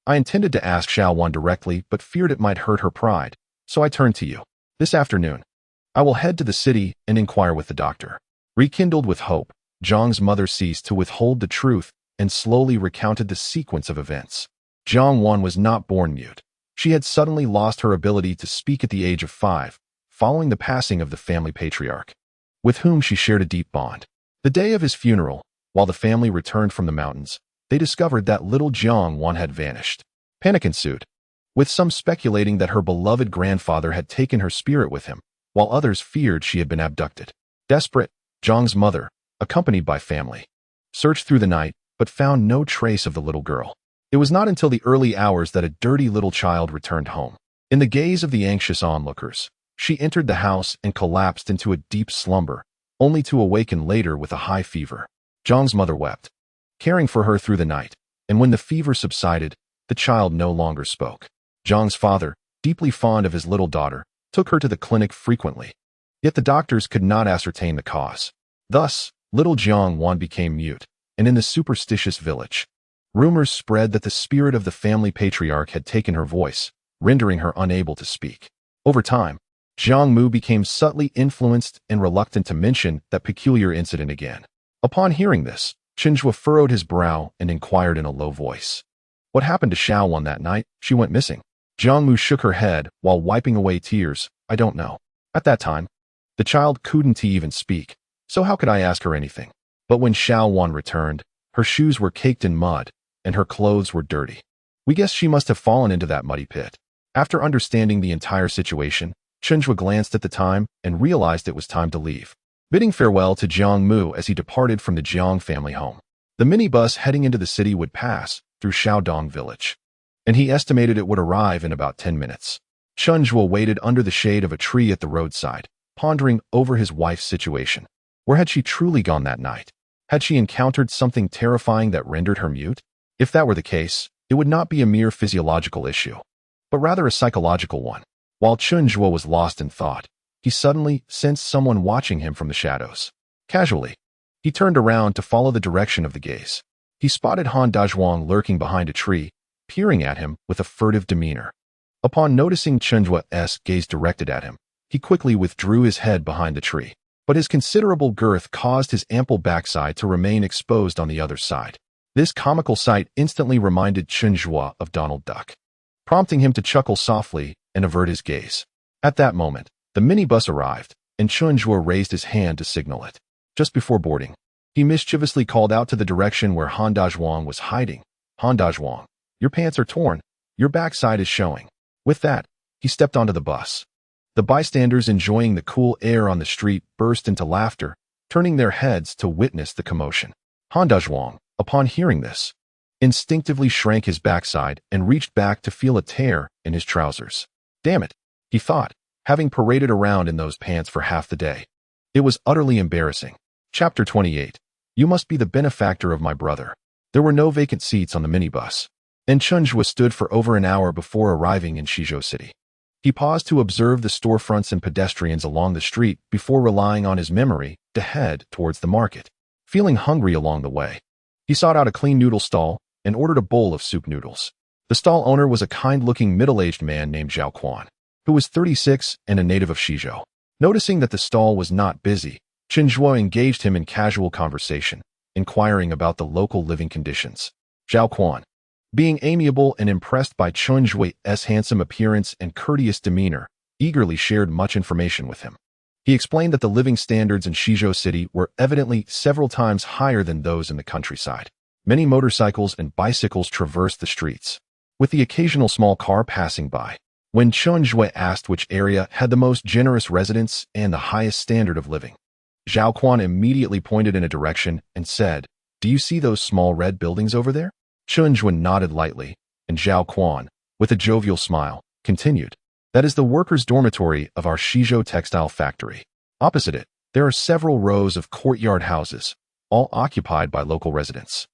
I intended to ask Xiao Wan directly, but feared it might hurt her pride, so I turned to you. This afternoon, I will head to the city and inquire with the doctor." Rekindled with hope, Jiang's mother ceased to withhold the truth and slowly recounted the sequence of events. Jiang Wan was not born mute. She had suddenly lost her ability to speak at the age of 5, following the passing of the family patriarch, with whom she shared a deep bond. The day of his funeral, while the family returned from the mountains, they discovered that little Jiang Wan had vanished. Panic ensued, with some speculating that her beloved grandfather had taken her spirit with him, while others feared she had been abducted. Desperate, Jiang's mother, accompanied by family, searched through the night, but found no trace of the little girl. It was not until the early hours that a dirty little child returned home. In the gaze of the anxious onlookers, she entered the house and collapsed into a deep slumber, only to awaken later with a high fever. Jiang's mother wept, caring for her through the night, and when the fever subsided, the child no longer spoke. Jiang's father, deeply fond of his little daughter, took her to the clinic frequently. Yet the doctors could not ascertain the cause. Thus, little Jiang Wan became mute, and in the superstitious village, rumors spread that the spirit of the family patriarch had taken her voice, rendering her unable to speak. Over time, Jiang Mu became subtly influenced and reluctant to mention that peculiar incident again. Upon hearing this, Chen Zhuo furrowed his brow and inquired in a low voice. What happened to Xiao Wan that night? She went missing. Jiang Mu shook her head while wiping away tears. I don't know. At that time, the child couldn't even speak, so how could I ask her anything? But when Xiao Wan returned, her shoes were caked in mud, and her clothes were dirty. We guess she must have fallen into that muddy pit. After understanding the entire situation, Chen Zhuo glanced at the time and realized it was time to leave, bidding farewell to Jiang Mu as he departed from the Jiang family home. The minibus heading into the city would pass through Shaodong village, and he estimated it would arrive in about 10 minutes. Chen Zhuo waited under the shade of a tree at the roadside, pondering over his wife's situation. Where had she truly gone that night? Had she encountered something terrifying that rendered her mute? If that were the case, it would not be a mere physiological issue, but rather a psychological one. While Chen Zhuo was lost in thought, he suddenly sensed someone watching him from the shadows. Casually, he turned around to follow the direction of the gaze. He spotted Han Dazhuang lurking behind a tree, peering at him with a furtive demeanor. Upon noticing Chen Zhuo's gaze directed at him, he quickly withdrew his head behind the tree, but his considerable girth caused his ample backside to remain exposed on the other side. This comical sight instantly reminded Chen Zhuo of Donald Duck, prompting him to chuckle softly and avert his gaze. At that moment, the minibus arrived, and Chen Zhuo raised his hand to signal it. Just before boarding, he mischievously called out to the direction where Han Dazhuang was hiding. Han Dazhuang, your pants are torn. Your backside is showing. With that, he stepped onto the bus. The bystanders enjoying the cool air on the street burst into laughter, turning their heads to witness the commotion. Han Dazhuang, upon hearing this, instinctively shrank his backside and reached back to feel a tear in his trousers. Damn it, he thought, having paraded around in those pants for half the day. It was utterly embarrassing. Chapter 28. You must be the benefactor of my brother. There were no vacant seats on the minibus, and Chen Zhuo stood for over an hour before arriving in Shizhou City. He paused to observe the storefronts and pedestrians along the street before relying on his memory to head towards the market. Feeling hungry along the way, he sought out a clean noodle stall and ordered a bowl of soup noodles. The stall owner was a kind-looking middle-aged man named Zhao Quan, who was 36 and a native of Shizhou. Noticing that the stall was not busy, Chen Zhuo engaged him in casual conversation, inquiring about the local living conditions. Zhao Quan, being amiable and impressed by Chen Zhuo's handsome appearance and courteous demeanor, eagerly shared much information with him. He explained that the living standards in Shizhou City were evidently several times higher than those in the countryside. Many motorcycles and bicycles traversed the streets, with the occasional small car passing by. When Chen Zhuo asked which area had the most generous residents and the highest standard of living, Zhao Quan immediately pointed in a direction and said, "Do you see those small red buildings over there?" Chen Zhuo nodded lightly, and Zhao Quan, with a jovial smile, continued, "That is the workers' dormitory of our Shizhou textile factory. Opposite it, there are several rows of courtyard houses, all occupied by local residents.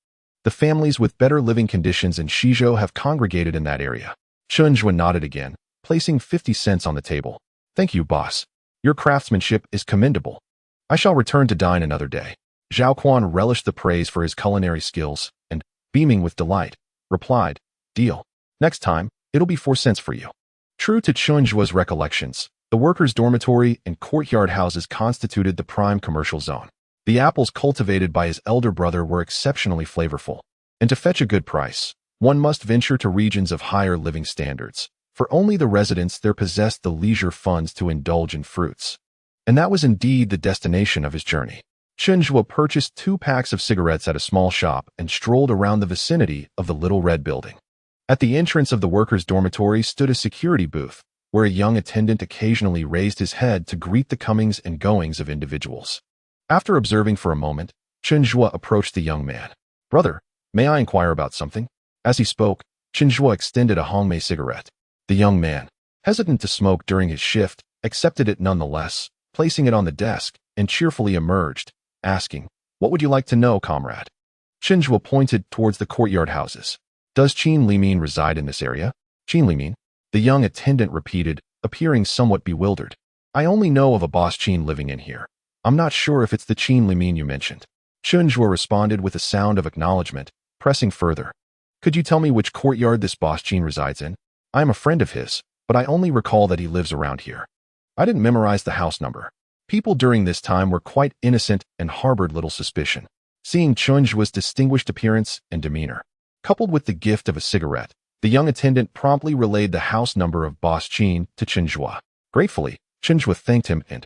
The families with better living conditions in Shizhou have congregated in that area." Chen Zhuo nodded again, placing 50 cents on the table. "Thank you, boss. Your craftsmanship is commendable. I shall return to dine another day." Zhao Quan relished the praise for his culinary skills and, beaming with delight, replied, "Deal. Next time, it'll be 4 cents for you." True to Chen Zhuo's recollections, the workers' dormitory and courtyard houses constituted the prime commercial zone. The apples cultivated by his elder brother were exceptionally flavorful, and to fetch a good price, one must venture to regions of higher living standards, for only the residents there possessed the leisure funds to indulge in fruits. And that was indeed the destination of his journey. Chen Zhuo purchased 2 packs of cigarettes at a small shop and strolled around the vicinity of the little red building. At the entrance of the workers' dormitory stood a security booth, where a young attendant occasionally raised his head to greet the comings and goings of individuals. After observing for a moment, Chen Zhuo approached the young man. "Brother, may I inquire about something?" As he spoke, Chen Zhuo extended a Hongmei cigarette. The young man, hesitant to smoke during his shift, accepted it nonetheless, placing it on the desk, and cheerfully emerged, asking, "What would you like to know, comrade?" Chen Zhuo pointed towards the courtyard houses. "Does Qin Limin reside in this area?" "Qin Limin?" The young attendant repeated, appearing somewhat bewildered. "I only know of a boss Qin living in here. I'm not sure if it's the Chen Limin you mentioned. Chen Zhuo responded with a sound of acknowledgement, pressing further. Could you tell me which courtyard this boss Chen resides in? I am a friend of his, but I only recall that he lives around here. I didn't memorize the house number. People during this time were quite innocent and harbored little suspicion. Seeing Chen Zhuo's distinguished appearance and demeanor, coupled with the gift of a cigarette, the young attendant promptly relayed the house number of boss Chen to Chen Zhuo. Gratefully, Chen Zhuo thanked him and,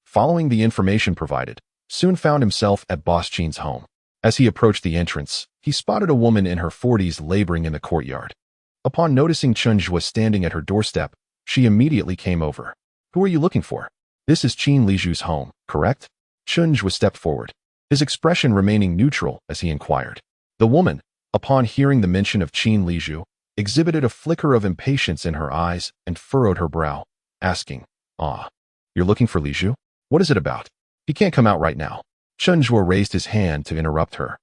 following the information provided, soon found himself at boss Chen's home. As he approached the entrance, he spotted a woman in her 40s laboring in the courtyard. Upon noticing Chen Zhuo standing at her doorstep, she immediately came over. Who are you looking for? This is Chen Liju's home, correct? Chen Zhuo stepped forward, his expression remaining neutral as he inquired. The woman, upon hearing the mention of Chen Liju, exhibited a flicker of impatience in her eyes and furrowed her brow, asking, You're looking for Liju? What is it about? He can't come out right now. Chen Zhuo raised his hand to interrupt her.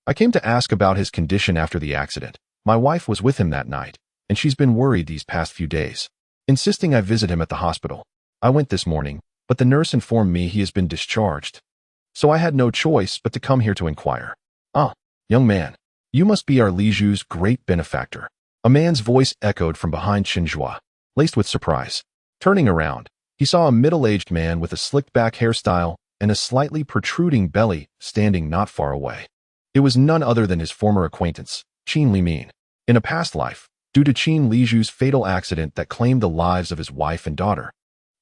I came to ask about his condition after the accident. My wife was with him that night, and she's been worried these past few days, insisting I visit him at the hospital. I went this morning, but the nurse informed me he has been discharged. So I had no choice but to come here to inquire. Young man, you must be our Liju's great benefactor. A man's voice echoed from behind Chen Zhuo, laced with surprise. Turning around, he saw a middle-aged man with a slicked-back hairstyle and a slightly protruding belly standing not far away. It was none other than his former acquaintance, Chen Limin. In a past life, due to Chen Liju's fatal accident that claimed the lives of his wife and daughter,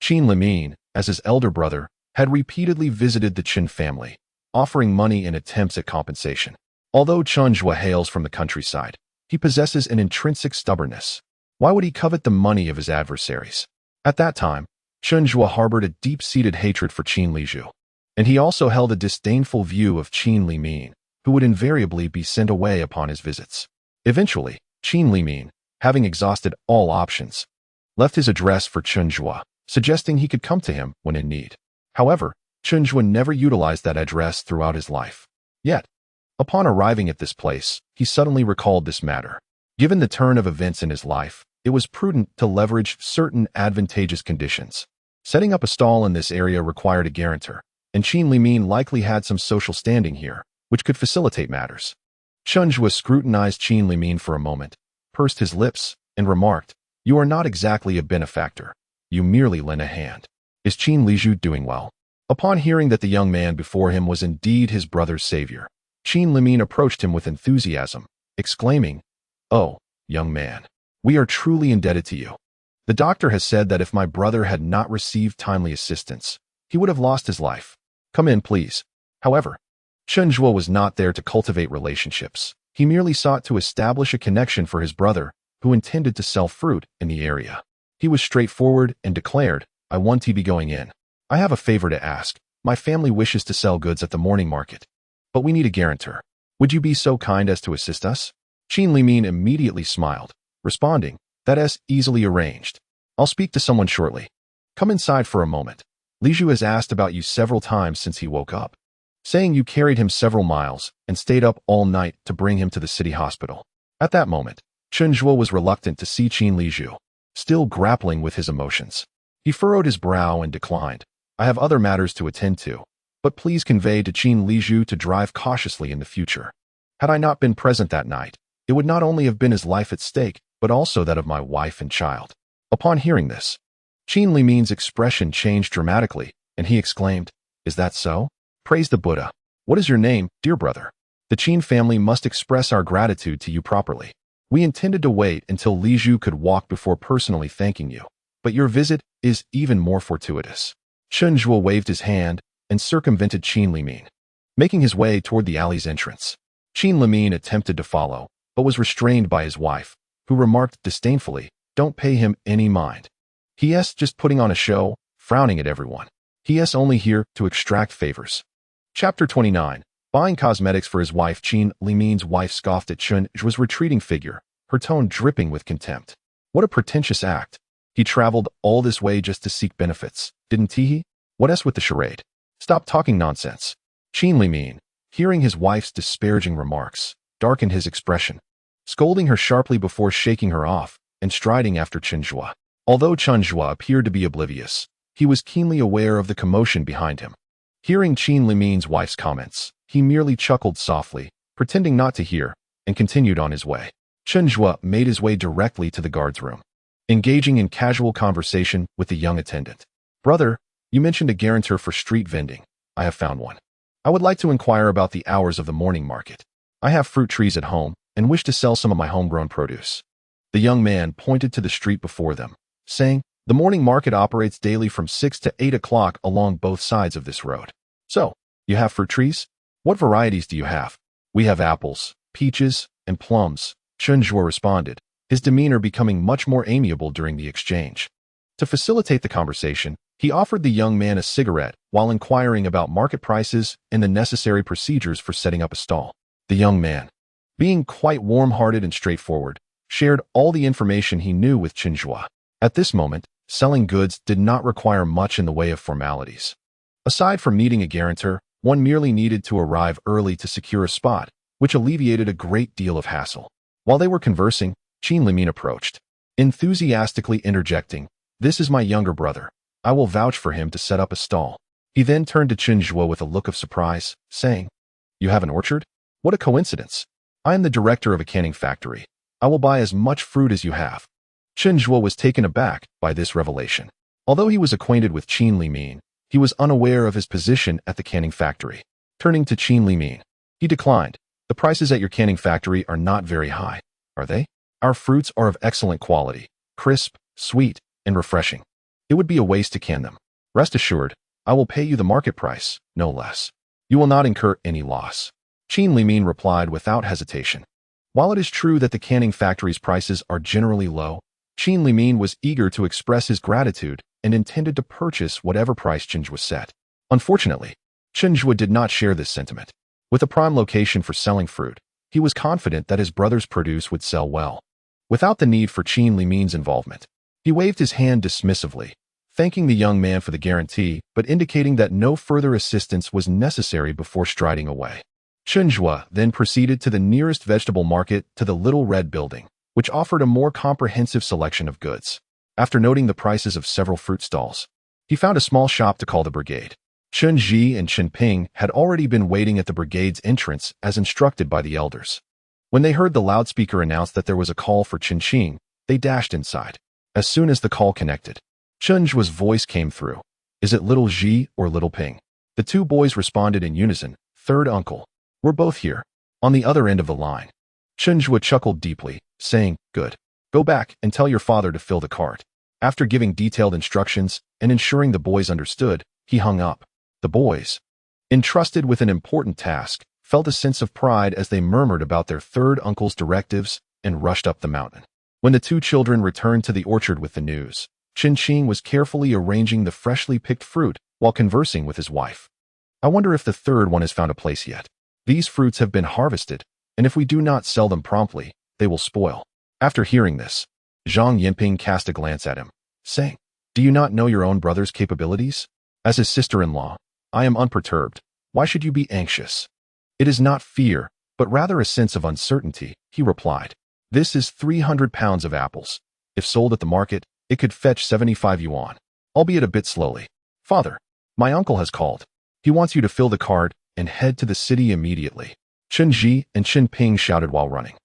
Chen Limin, as his elder brother, had repeatedly visited the Chen family, offering money in attempts at compensation. Although Chen Zhuo hails from the countryside, he possesses an intrinsic stubbornness. Why would he covet the money of his adversaries? At that time, Chen Zhuo harbored a deep-seated hatred for Chen Liju, and he also held a disdainful view of Chen Limin, who would invariably be sent away upon his visits. Eventually, Chen Limin, having exhausted all options, left his address for Chen Zhuo, suggesting he could come to him when in need. However, Chen Zhuo never utilized that address throughout his life. Yet, upon arriving at this place, he suddenly recalled this matter. Given the turn of events in his life, it was prudent to leverage certain advantageous conditions. Setting up a stall in this area required a guarantor, and Chen Limin likely had some social standing here, which could facilitate matters. Chen Zhuo scrutinized Chen Limin for a moment, pursed his lips, and remarked, You are not exactly a benefactor. You merely lend a hand. Is Chen Liju doing well? Upon hearing that the young man before him was indeed his brother's savior, Chen Limin approached him with enthusiasm, exclaiming, Oh, young man, we are truly indebted to you. The doctor has said that if my brother had not received timely assistance, he would have lost his life. Come in, please. However, Chen Zhuo was not there to cultivate relationships. He merely sought to establish a connection for his brother, who intended to sell fruit in the area. He was straightforward and declared, I want to be going in. I have a favor to ask. My family wishes to sell goods at the morning market, but we need a guarantor. Would you be so kind as to assist us? Chen Limin immediately smiled, responding, That is easily arranged. I'll speak to someone shortly. Come inside for a moment. Liju has asked about you several times since he woke up, saying you carried him several miles and stayed up all night to bring him to the city hospital. At that moment, Chen Zhuo was reluctant to see Chen Liju, still grappling with his emotions. He furrowed his brow and declined, I have other matters to attend to, but please convey to Chen Liju to drive cautiously in the future. Had I not been present that night, it would not only have been his life at stake, but also that of my wife and child. Upon hearing this, Chen Limin's expression changed dramatically, and he exclaimed, Is that so? Praise the Buddha. What is your name, dear brother? The Chen family must express our gratitude to you properly. We intended to wait until Liju could walk before personally thanking you, but your visit is even more fortuitous. Chen Zhuo waved his hand and circumvented Chen Limin, making his way toward the alley's entrance. Chen Limin attempted to follow, but was restrained by his wife, who remarked disdainfully, Don't pay him any mind. He's just putting on a show, frowning at everyone. He's only here to extract favors. Chapter 29. Buying cosmetics for his wife. Chen Limin's wife scoffed at Chen Zhuo's retreating figure, her tone dripping with contempt. What a pretentious act. He traveled all this way just to seek benefits, didn't he? What else with the charade? Stop talking nonsense. Chen Limin, hearing his wife's disparaging remarks, darkened his expression, scolding her sharply before shaking her off and striding after Chen Zhuo. Although Chen Zhuo appeared to be oblivious, he was keenly aware of the commotion behind him. Hearing Qin Limin's wife's comments, he merely chuckled softly, pretending not to hear, and continued on his way. Chen Zhuo made his way directly to the guard's room, engaging in casual conversation with the young attendant. "Brother, you mentioned a guarantor for street vending. I have found one. I would like to inquire about the hours of the morning market. I have fruit trees at home and wish to sell some of my homegrown produce." The young man pointed to the street before them, saying, "The morning market operates daily from 6 to 8 o'clock along both sides of this road. So, you have fruit trees? What varieties do you have?" "We have apples, peaches, and plums," Chen Zhuo responded, his demeanor becoming much more amiable during the exchange. To facilitate the conversation, he offered the young man a cigarette while inquiring about market prices and the necessary procedures for setting up a stall. The young man, being quite warm-hearted and straightforward, shared all the information he knew with Chen Zhuo. At this moment, selling goods did not require much in the way of formalities. Aside from needing a guarantor, one merely needed to arrive early to secure a spot, which alleviated a great deal of hassle. While they were conversing, Qin Limin approached, enthusiastically interjecting, "This is my younger brother. I will vouch for him to set up a stall." He then turned to Chen Zhuo with a look of surprise, saying, "You have an orchard? What a coincidence. I am the director of a canning factory. I will buy as much fruit as you have." Chen Zhuo was taken aback by this revelation. Although he was acquainted with Qin Limin, he was unaware of his position at the canning factory. Turning to Qin Limin, he declined, "The prices at your canning factory are not very high, are they? Our fruits are of excellent quality, crisp, sweet, and refreshing. It would be a waste to can them. Rest assured, I will pay you the market price, no less. You will not incur any loss." Qin Limin replied without hesitation. While it is true that the canning factory's prices are generally low, Qin Limin was eager to express his gratitude and intended to purchase whatever price Chen Zhuo set. Unfortunately, Chen Zhuo did not share this sentiment. With a prime location for selling fruit, he was confident that his brother's produce would sell well. Without the need for Qin Limin's involvement, he waved his hand dismissively, thanking the young man for the guarantee but indicating that no further assistance was necessary before striding away. Chen Zhuo then proceeded to the nearest vegetable market to the Little Red Building, which offered a more comprehensive selection of goods. After noting the prices of several fruit stalls, he found a small shop to call the Brigade. Chen Ji and Chen Ping had already been waiting at the brigade's entrance as instructed by the elders. When they heard the loudspeaker announce that there was a call for Chen Qing, they dashed inside. As soon as the call connected, Chen Zhuo's voice came through. "Is it little Ji or little Ping?" The two boys responded in unison, "Third uncle. We're both here." On the other end of the line, Chen Zhuo chuckled deeply, saying, "Good. Go back and tell your father to fill the cart." After giving detailed instructions and ensuring the boys understood, he hung up. The boys, entrusted with an important task, felt a sense of pride as they murmured about their third uncle's directives and rushed up the mountain. When the two children returned to the orchard with the news, Chen Qing was carefully arranging the freshly picked fruit while conversing with his wife. "I wonder if the third one has found a place yet. These fruits have been harvested, and if we do not sell them promptly, they will spoil." After hearing this, Zhang Yinping cast a glance at him, saying, "Do you not know your own brother's capabilities? As his sister-in-law, I am unperturbed. Why should you be anxious?" "It is not fear, but rather a sense of uncertainty," he replied. "This is 300 pounds of apples. If sold at the market, it could fetch 75 yuan, albeit a bit slowly. Father, my uncle has called. He wants you to fill the cart and head to the city immediately." Chen Ji and Chen Ping shouted while running.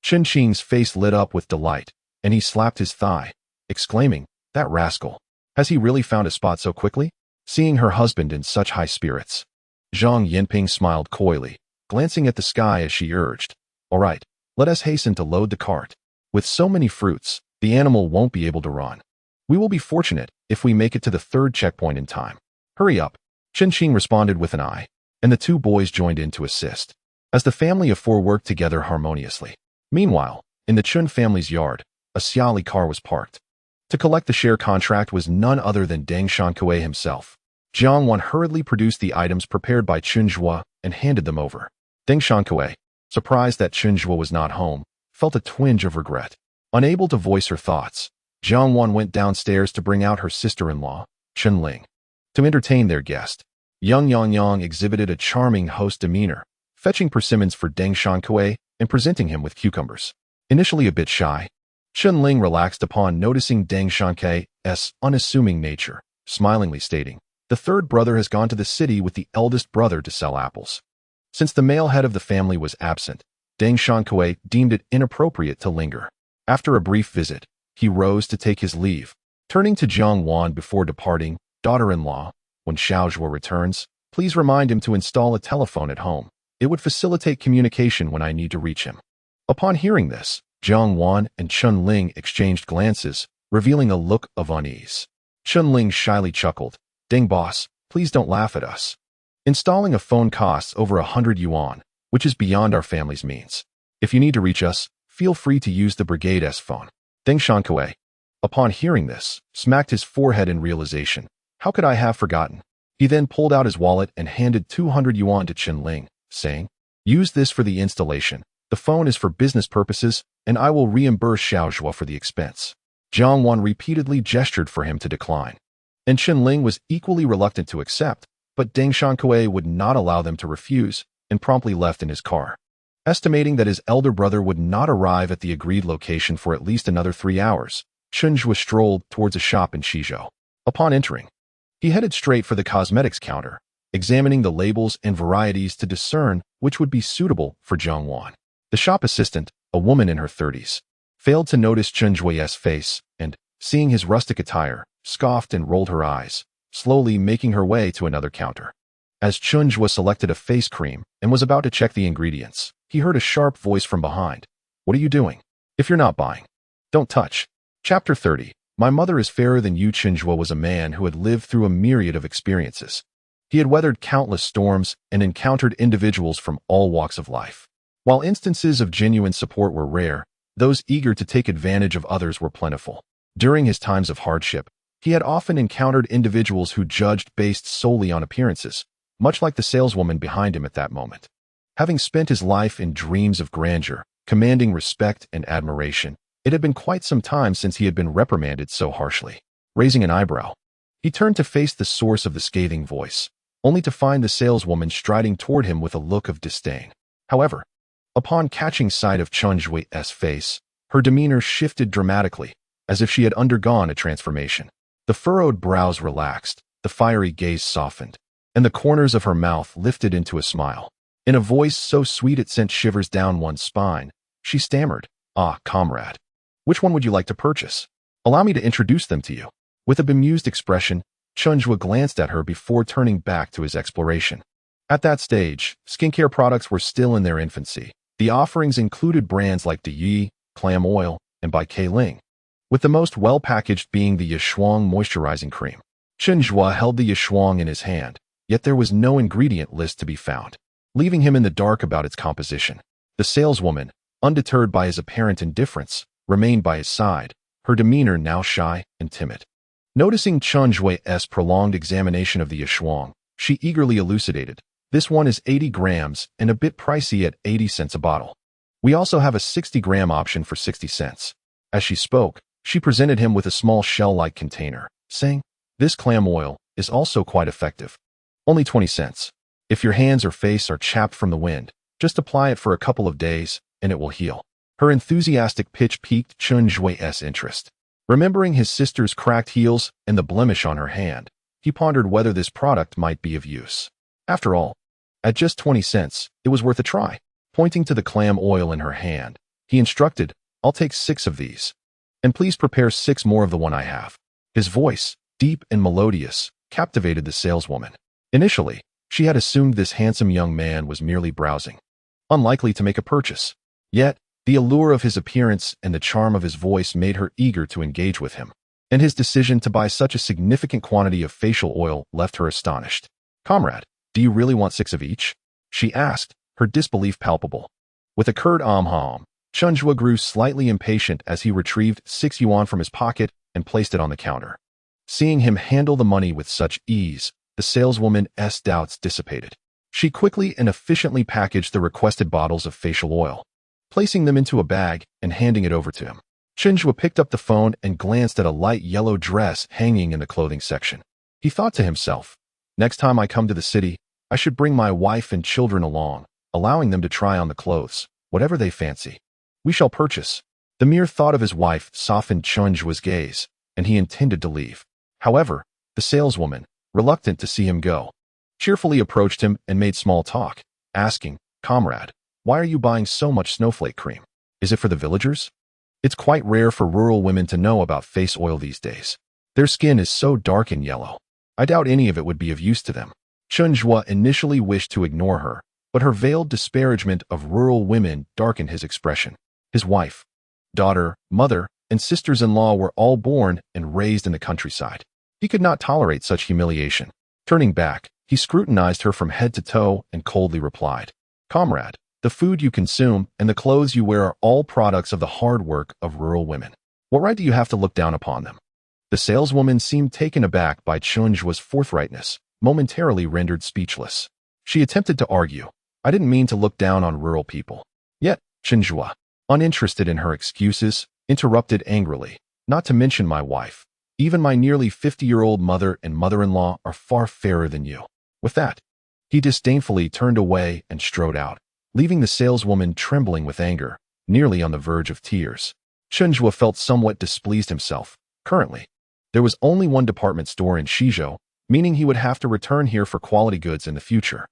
Chen Qing's face lit up with delight, and he slapped his thigh, exclaiming, "That rascal! Has he really found a spot so quickly?" Seeing her husband in such high spirits, Zhang Yinping smiled coyly, glancing at the sky as she urged, "All right, let us hasten to load the cart. With so many fruits, the animal won't be able to run. We will be fortunate if we make it to the third checkpoint in time. Hurry up." Chen Qing responded with an eye, and the two boys joined in to assist, as the family of four worked together harmoniously. Meanwhile, in the Chun family's yard, a Xiaoli car was parked. To collect the share contract was none other than Deng Shankue himself. Jiang Wan hurriedly produced the items prepared by Chen Zhuo and handed them over. Deng Shankue, surprised that Chen Zhuo was not home, felt a twinge of regret. Unable to voice her thoughts, Jiang Wan went downstairs to bring out her sister-in-law, Chen Ling. To entertain their guest, young Yang Yang exhibited a charming host demeanor, fetching persimmons for Deng Shankue and presenting him with cucumbers. Initially a bit shy, Chen Ling relaxed upon noticing Deng Shankue's unassuming nature, smilingly stating, The third brother has gone to the city with the eldest brother to sell apples. Since the male head of the family was absent, Deng Xiankui deemed it inappropriate to linger. After a brief visit, he rose to take his leave, turning to Jiang Wan before departing. Daughter-in-law, when Xiao Zhuo returns, please remind him to install a telephone at home. It would facilitate communication when I need to reach him. Upon hearing this, Jiang Wan and Chun Ling exchanged glances, revealing a look of unease. Chun Ling shyly chuckled. Deng boss, please don't laugh at us. Installing a phone costs over 100 yuan, which is beyond our family's means. If you need to reach us, feel free to use the brigade's phone. Deng Xiankui, upon hearing this, smacked his forehead in realization. How could I have forgotten? He then pulled out his wallet and handed 200 yuan to Chun Ling, saying, use this for the installation. The phone is for business purposes, and I will reimburse Xiao Zhuo for the expense. Jiang Wan repeatedly gestured for him to decline, and Chun Ling was equally reluctant to accept, but Deng Xiankui would not allow them to refuse, and promptly left in his car. Estimating that his elder brother would not arrive at the agreed location for at least another 3 hours, Chen Zhuo strolled towards a shop in Shizhou. Upon entering, he headed straight for the cosmetics counter, examining the labels and varieties to discern which would be suitable for Jiang Wan. The shop assistant, a woman in her 30s, failed to notice Chen Zhuo's face and, seeing his rustic attire, scoffed and rolled her eyes, slowly making her way to another counter. As Chen Zhuo selected a face cream and was about to check the ingredients, he heard a sharp voice from behind. What are you doing? If you're not buying, don't touch. Chapter 30. My mother is fairer than you. Chen Zhuo was a man who had lived through a myriad of experiences. He had weathered countless storms and encountered individuals from all walks of life. While instances of genuine support were rare, those eager to take advantage of others were plentiful. During his times of hardship, he had often encountered individuals who judged based solely on appearances, much like the saleswoman behind him at that moment. Having spent his life in dreams of grandeur, commanding respect and admiration, it had been quite some time since he had been reprimanded so harshly. Raising an eyebrow, he turned to face the source of the scathing voice, only to find the saleswoman striding toward him with a look of disdain. However, upon catching sight of Chen Zhuo's face, her demeanor shifted dramatically, as if she had undergone a transformation. The furrowed brows relaxed, the fiery gaze softened, and the corners of her mouth lifted into a smile. In a voice so sweet it sent shivers down one's spine, she stammered, "Ah, comrade. Which one would you like to purchase? Allow me to introduce them to you." With a bemused expression, Chen Zhuo glanced at her before turning back to his exploration. At that stage, skincare products were still in their infancy. The offerings included brands like Yi, Clam Oil, and by Ling, with the most well-packaged being the Yishuang moisturizing cream. Chen Zhuo held the Yishuang in his hand, yet there was no ingredient list to be found, leaving him in the dark about its composition. The saleswoman, undeterred by his apparent indifference, remained by his side, her demeanor now shy and timid. Noticing Chen Zhuo's prolonged examination of the Yishuang, she eagerly elucidated, "This one is 80 grams and a bit pricey at 80 cents a bottle. We also have a 60-gram option for 60 cents. As she spoke, she presented him with a small shell-like container, saying, "This clam oil is also quite effective. Only 20 cents. If your hands or face are chapped from the wind, just apply it for a couple of days, and it will heal." Her enthusiastic pitch piqued Chen Zhuo's interest. Remembering his sister's cracked heels and the blemish on her hand, he pondered whether this product might be of use. After all, at just 20 cents, it was worth a try. Pointing to the clam oil in her hand, he instructed, "I'll take 6 of these. And please prepare 6 more of the one I have." His voice, deep and melodious, captivated the saleswoman. Initially, she had assumed this handsome young man was merely browsing, unlikely to make a purchase. Yet, the allure of his appearance and the charm of his voice made her eager to engage with him, and his decision to buy such a significant quantity of facial oil left her astonished. "Comrade, do you really want 6 of each?" she asked, her disbelief palpable. With a curt Chen Zhuo grew slightly impatient as he retrieved 6 yuan from his pocket and placed it on the counter. Seeing him handle the money with such ease, the saleswoman's doubts dissipated. She quickly and efficiently packaged the requested bottles of facial oil, placing them into a bag and handing it over to him. Chen Zhuo picked up the phone and glanced at a light yellow dress hanging in the clothing section. He thought to himself, "Next time I come to the city, I should bring my wife and children along, allowing them to try on the clothes, whatever they fancy. We shall purchase." The mere thought of his wife softened Chen Zhuo's gaze, and he intended to leave. However, the saleswoman, reluctant to see him go. Cheerfully approached him and made small talk, asking, "Comrade, why are you buying so much snowflake cream? Is it for the villagers? It's quite rare for rural women to know about face oil these days. Their skin is so dark and yellow. I doubt any of it would be of use to them." Chen Zhuo initially wished to ignore her, but her veiled disparagement of rural women darkened his expression. His wife, daughter, mother, and sisters-in-law were all born and raised in the countryside. He could not tolerate such humiliation. Turning back, he scrutinized her from head to toe and coldly replied, "Comrade, the food you consume and the clothes you wear are all products of the hard work of rural women. What right do you have to look down upon them?" The saleswoman seemed taken aback by Chen Zhuo's forthrightness, momentarily rendered speechless. She attempted to argue, "I didn't mean to look down on rural people." Yet, Chen Zhuo, uninterested in her excuses, interrupted angrily, "Not to mention my wife. Even my nearly 50-year-old mother and mother-in-law are far fairer than you." With that, he disdainfully turned away and strode out, leaving the saleswoman trembling with anger, nearly on the verge of tears. Chen Zhuo felt somewhat displeased himself. Currently, there was only one department store in Shizhou, meaning he would have to return here for quality goods in the future.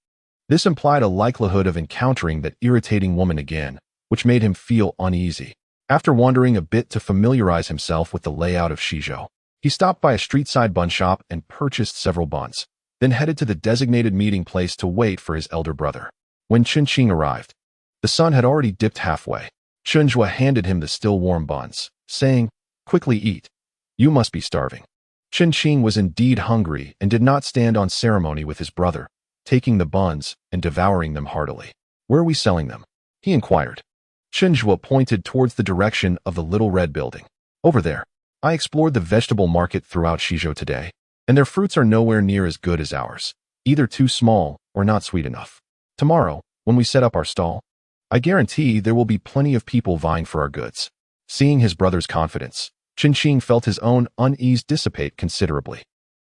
This implied a likelihood of encountering that irritating woman again, which made him feel uneasy. After wandering a bit to familiarize himself with the layout of Shizhou, he stopped by a street-side bun shop and purchased several buns, then headed to the designated meeting place to wait for his elder brother. When Chen Qing arrived, the sun had already dipped halfway. Chen Zhuo handed him the still warm buns, saying, "Quickly eat. You must be starving." Chen Qing was indeed hungry and did not stand on ceremony with his brother, taking the buns and devouring them heartily. "Where are we selling them?" he inquired. Chen Zhuo pointed towards the direction of the little red building. "Over there. I explored the vegetable market throughout Shizhou today, and their fruits are nowhere near as good as ours, either too small or not sweet enough. Tomorrow, when we set up our stall, I guarantee there will be plenty of people vying for our goods." Seeing his brother's confidence, Chen Qing felt his own unease dissipate considerably.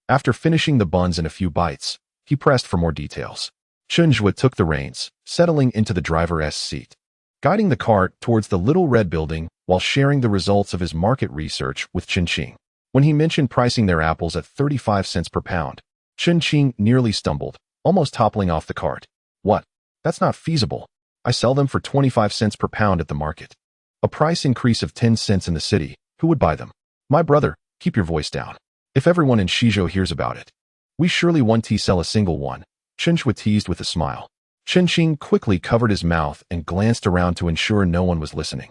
After finishing the buns in a few bites, he pressed for more details. Chen Zhuo took the reins, settling into the driver's seat, guiding the cart towards the little red building while sharing the results of his market research with Chen Qing. When he mentioned pricing their apples at 35 cents per pound, Chen Qing nearly stumbled, almost toppling off the cart. "What? That's not feasible. I sell them for 25 cents per pound at the market. A price increase of 10 cents in the city. Who would buy them?" "My brother, keep your voice down. If everyone in Shizhou hears about it, we surely won't sell a single one," Chen Zhuo teased with a smile. Chen Qing quickly covered his mouth and glanced around to ensure no one was listening.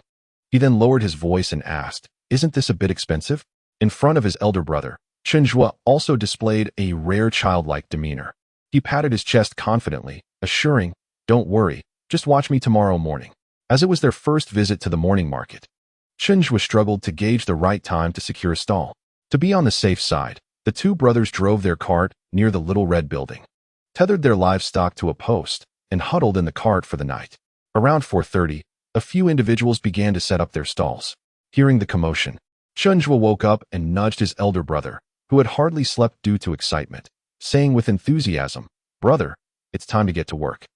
He then lowered his voice and asked, "Isn't this a bit expensive?" In front of his elder brother, Chen Zhuo also displayed a rare childlike demeanor. He patted his chest confidently, assuring, "Don't worry, just watch me tomorrow morning." As it was their first visit to the morning market, Chen Zhuo struggled to gauge the right time to secure a stall. To be on the safe side, the two brothers drove their cart near the little red building, tethered their livestock to a post, and huddled in the cart for the night. Around 4:30, a few individuals began to set up their stalls. Hearing the commotion, Chen Zhuo woke up and nudged his elder brother, who had hardly slept due to excitement, saying with enthusiasm, "Brother, it's time to get to work."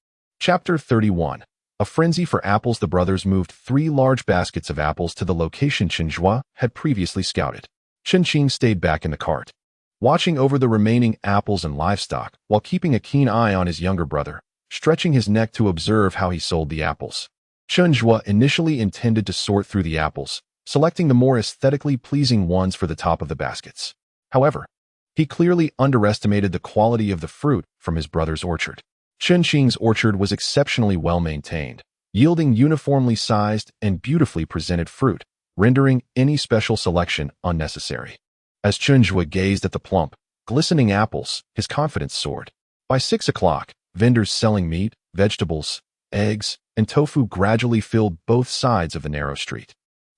Chapter 31. A frenzy for apples. The brothers moved 3 large baskets of apples to the location Chen Zhuo had previously scouted. Chen Qing stayed back in the cart, watching over the remaining apples and livestock while keeping a keen eye on his younger brother, stretching his neck to observe how he sold the apples. Chen Zhuo initially intended to sort through the apples, selecting the more aesthetically pleasing ones for the top of the baskets. However, he clearly underestimated the quality of the fruit from his brother's orchard. Chen Qing's orchard was exceptionally well maintained, yielding uniformly sized and beautifully presented fruit, rendering any special selection unnecessary. As Chen Zhuo gazed at the plump, glistening apples, his confidence soared. By 6 o'clock, vendors selling meat, vegetables, eggs, and tofu gradually filled both sides of the narrow street,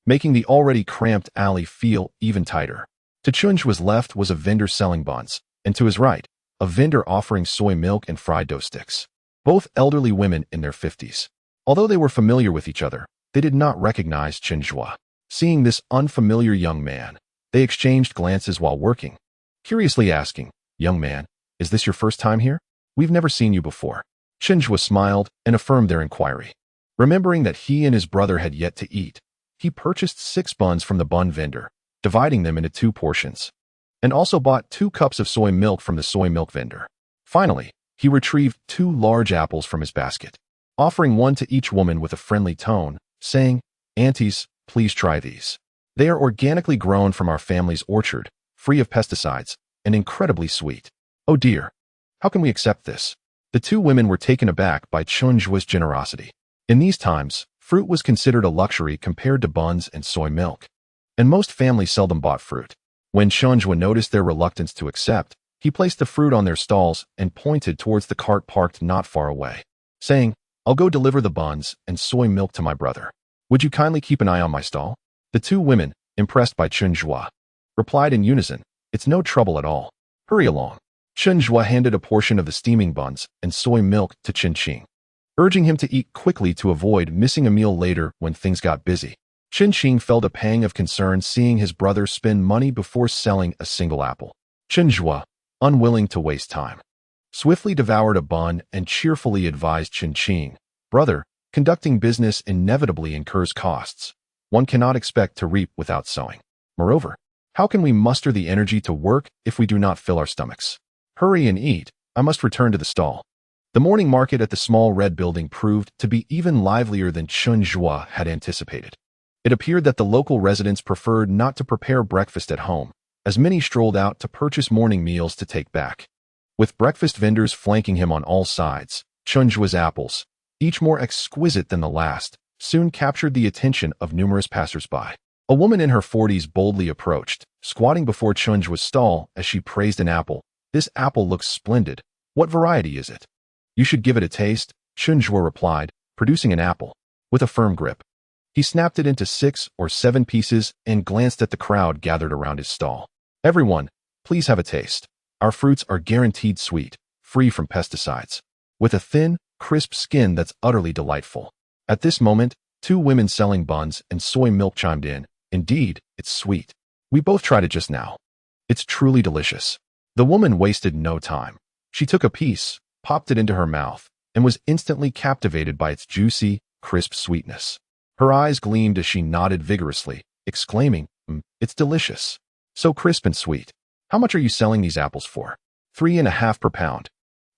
making the already cramped alley feel even tighter. To Chen Zhuo's left was a vendor selling buns, and to his right, a vendor offering soy milk and fried dough sticks. Both elderly women in their 50s. Although they were familiar with each other, they did not recognize Chen Zhuo. Seeing this unfamiliar young man, they exchanged glances while working, curiously asking, "Young man, is this your first time here? We've never seen you before." Chen Zhuo smiled and affirmed their inquiry. Remembering that he and his brother had yet to eat, he purchased 6 buns from the bun vendor, dividing them into 2 portions. and also bought 2 cups of soy milk from the soy milk vendor. Finally, he retrieved 2 large apples from his basket, offering one to each woman with a friendly tone, saying, "Aunties, please try these. They are organically grown from our family's orchard, free of pesticides, and incredibly sweet." Oh dear, how can we accept this? The 2 women were taken aback by Chen Zhuo's generosity. In these times, fruit was considered a luxury compared to buns and soy milk, and most families seldom bought fruit. When Chen Zhuo noticed their reluctance to accept, he placed the fruit on their stalls and pointed towards the cart parked not far away, saying, "I'll go deliver the buns and soy milk to my brother. Would you kindly keep an eye on my stall?" The 2 women, impressed by Chen Zhuo, replied in unison, "It's no trouble at all. Hurry along." Chen Zhuo handed a portion of the steaming buns and soy milk to Chen Qing, urging him to eat quickly to avoid missing a meal later when things got busy. Chen Qing felt a pang of concern seeing his brother spend money before selling a single apple. Chen Zhuo, unwilling to waste time, swiftly devoured a bun and cheerfully advised Chen Qing, "Brother, conducting business inevitably incurs costs. One cannot expect to reap without sowing. Moreover, how can we muster the energy to work if we do not fill our stomachs? Hurry and eat. I must return to the stall." The morning market at the small red building proved to be even livelier than Chen Zhuo had anticipated. It appeared that the local residents preferred not to prepare breakfast at home, as many strolled out to purchase morning meals to take back. With breakfast vendors flanking him on all sides, Chen Zhuo's apples, each more exquisite than the last, soon captured the attention of numerous passers-by. A woman in her 40s boldly approached, squatting before Chen Zhuo's stall as she praised an apple. "This apple looks splendid. What variety is it?" "You should give it a taste," Chen Zhuo replied, producing an apple. With a firm grip, he snapped it into 6 or 7 pieces and glanced at the crowd gathered around his stall. "Everyone, please have a taste. Our fruits are guaranteed sweet, free from pesticides, with a thin, crisp skin that's utterly delightful." At this moment, 2 women selling buns and soy milk chimed in. "Indeed, it's sweet. We both tried it just now. It's truly delicious." The woman wasted no time. She took a piece, popped it into her mouth, and was instantly captivated by its juicy, crisp sweetness. Her eyes gleamed as she nodded vigorously, exclaiming, "It's delicious. So crisp and sweet. How much are you selling these apples for?" "3.5 per pound."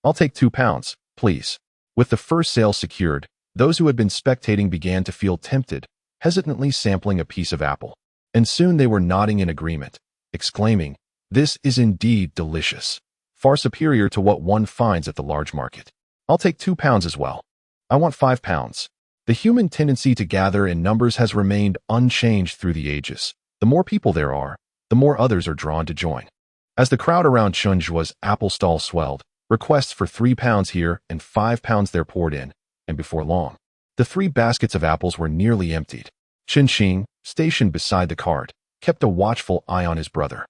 "I'll take 2 pounds, please." With the first sale secured, those who had been spectating began to feel tempted, hesitantly sampling a piece of apple. And soon they were nodding in agreement, exclaiming, "This is indeed delicious. Far superior to what one finds at the large market. I'll take 2 pounds as well. I want 5 pounds. The human tendency to gather in numbers has remained unchanged through the ages. The more people there are, the more others are drawn to join. As the crowd around Chen Zhuo's apple stall swelled, requests for 3 pounds here and 5 pounds there poured in, and before long, the 3 baskets of apples were nearly emptied. Chen Qing, stationed beside the cart, kept a watchful eye on his brother,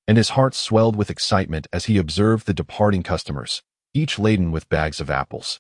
and his heart swelled with excitement as he observed the departing customers, each laden with bags of apples.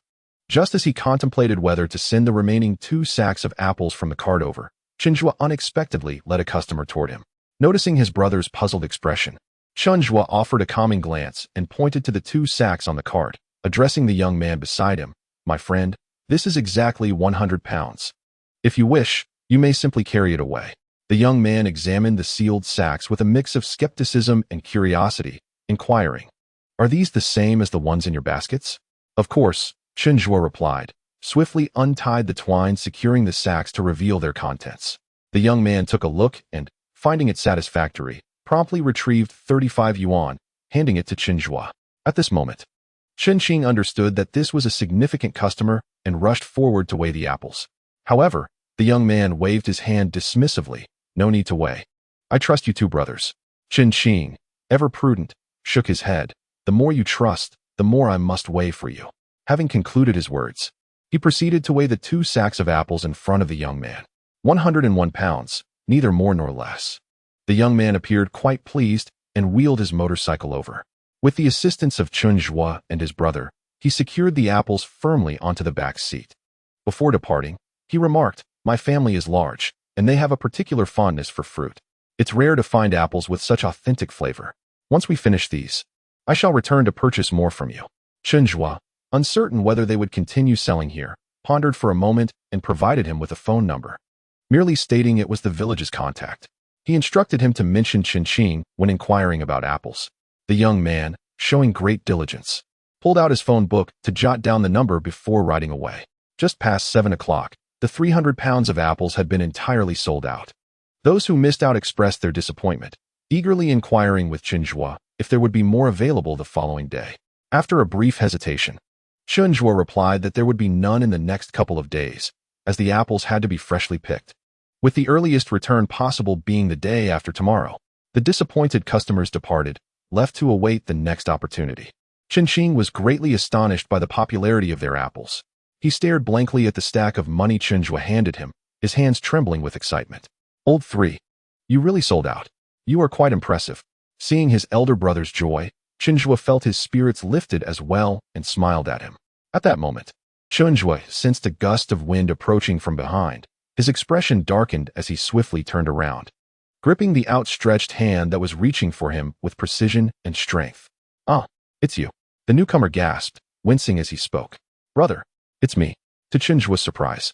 Just as he contemplated whether to send the remaining 2 sacks of apples from the cart over, Chen Zhuo unexpectedly led a customer toward him. Noticing his brother's puzzled expression, Chen Zhuo offered a calming glance and pointed to the 2 sacks on the cart, addressing the young man beside him. "My friend, this is exactly 100 pounds. If you wish, you may simply carry it away." The young man examined the sealed sacks with a mix of skepticism and curiosity, inquiring, "Are these the same as the ones in your baskets?" "Of course," Chen Zhuo replied, swiftly untied the twine securing the sacks to reveal their contents. The young man took a look and, finding it satisfactory, promptly retrieved 35 yuan, handing it to Chen Zhuo. At this moment, Chen Qing understood that this was a significant customer and rushed forward to weigh the apples. However, the young man waved his hand dismissively. "No need to weigh. I trust you 2 brothers." Chen Qing, ever prudent, shook his head. "The more you trust, the more I must weigh for you." Having concluded his words, he proceeded to weigh the 2 sacks of apples in front of the young man. 101 pounds, neither more nor less. The young man appeared quite pleased and wheeled his motorcycle over. With the assistance of Chen Zhuo and his brother, he secured the apples firmly onto the back seat. Before departing, he remarked, "My family is large, and they have a particular fondness for fruit. It's rare to find apples with such authentic flavor. Once we finish these, I shall return to purchase more from you." Chen Zhuo, uncertain whether they would continue selling here, pondered for a moment and provided him with a phone number, merely stating it was the village's contact. He instructed him to mention Qingqing when inquiring about apples. The young man, showing great diligence, pulled out his phone book to jot down the number before riding away. Just past 7 o'clock, the 300 pounds of apples had been entirely sold out. Those who missed out expressed their disappointment, eagerly inquiring with Chen Zhuo if there would be more available the following day. After a brief hesitation, Chen Zhuo replied that there would be none in the next couple of days, as the apples had to be freshly picked, with the earliest return possible being the day after tomorrow. The disappointed customers departed, left to await the next opportunity. Qingqing was greatly astonished by the popularity of their apples. He stared blankly at the stack of money Chen Zhuo handed him, his hands trembling with excitement. Old 3. You really sold out. You are quite impressive. Seeing his elder brother's joy, Chen Zhuo felt his spirits lifted as well and smiled at him. At that moment, Chen Zhuo sensed a gust of wind approaching from behind. His expression darkened as he swiftly turned around, gripping the outstretched hand that was reaching for him with precision and strength. "Ah, it's you." The newcomer gasped, wincing as he spoke. "Brother, it's me." To Chen Zhuo's surprise,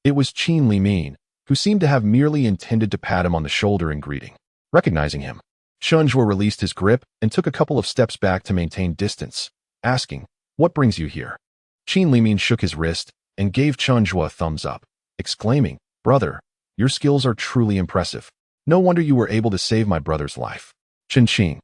it was Qin Limin, who seemed to have merely intended to pat him on the shoulder in greeting. Recognizing him, Chen Zhuo released his grip and took a couple of steps back to maintain distance, asking, "What brings you here?" Qin Limin shook his wrist and gave Chen Zhuo a thumbs up, exclaiming, "Brother, your skills are truly impressive. No wonder you were able to save my brother's life." Qingqing,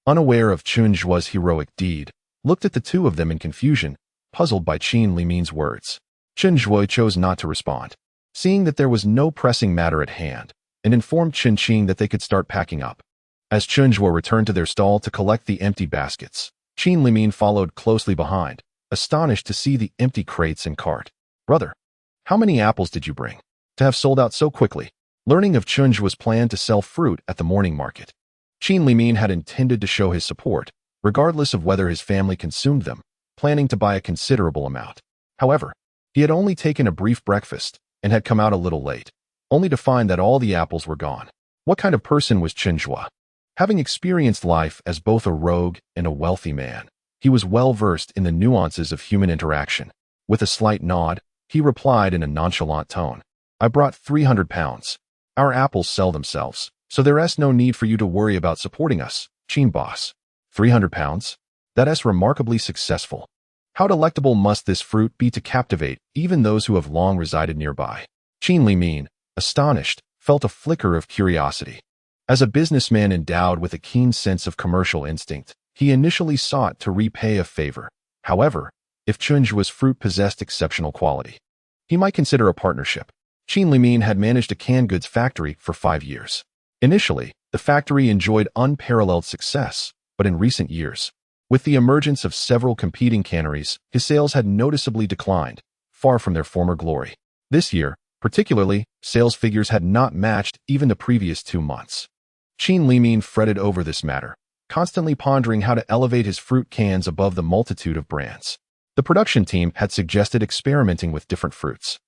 unaware of Chen Zhuo's heroic deed, looked at the two of them in confusion, puzzled by Qin Limin's words. Chen Zhuo chose not to respond, seeing that there was no pressing matter at hand, and informed Qingqing that they could start packing up. As Chen Zhuo returned to their stall to collect the empty baskets, Qin Limin followed closely behind, astonished to see the empty crates and cart. "Brother, how many apples did you bring to have sold out so quickly?" Learning of Chen Zhuo's plan to sell fruit at the morning market, Qin Limin had intended to show his support, regardless of whether his family consumed them, planning to buy a considerable amount. However, he had only taken a brief breakfast and had come out a little late, only to find that all the apples were gone. What kind of person was Chen Zhuo? Having experienced life as both a rogue and a wealthy man, he was well versed in the nuances of human interaction. With a slight nod, he replied in a nonchalant tone, "I brought 300 pounds. Our apples sell themselves, so there's no need for you to worry about supporting us, Qin boss." 300 pounds? That is remarkably successful. How delectable must this fruit be to captivate even those who have long resided nearby? Qin Limin, astonished, felt a flicker of curiosity. As a businessman endowed with a keen sense of commercial instinct, he initially sought to repay a favor. However, if Chen Zhuo's fruit possessed exceptional quality, he might consider a partnership. Qin Limin had managed a canned goods factory for 5 years. Initially, the factory enjoyed unparalleled success, but in recent years, with the emergence of several competing canneries, his sales had noticeably declined, far from their former glory. This year, particularly, sales figures had not matched even the previous 2 months. Qin Limin fretted over this matter, constantly pondering how to elevate his fruit cans above the multitude of brands. The production team had suggested experimenting with different fruits,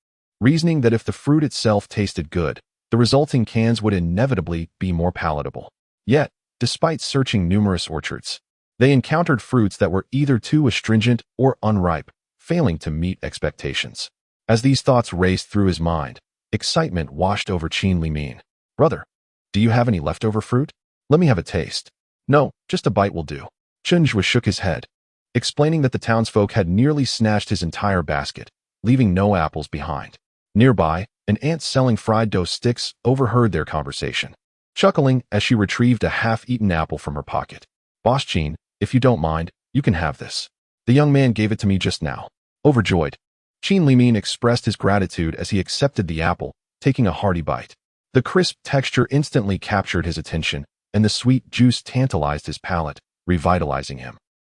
reasoning that if the fruit itself tasted good, the resulting cans would inevitably be more palatable. Yet, despite searching numerous orchards, they encountered fruits that were either too astringent or unripe, failing to meet expectations. As these thoughts raced through his mind, excitement washed over Qin Limin. "Brother, do you have any leftover fruit? Let me have a taste." "No, just a bite will do." Chen Zhuo shook his head, explaining that the townsfolk had nearly snatched his entire basket, leaving no apples behind. Nearby, an aunt selling fried dough sticks overheard their conversation, chuckling as she retrieved a half-eaten apple from her pocket. "Boss Qin, if you don't mind, you can have this. The young man gave it to me just now." Overjoyed, Qin Limin expressed his gratitude as he accepted the apple, taking a hearty bite. The crisp texture instantly captured his attention, and the sweet juice tantalized his palate, revitalizing him.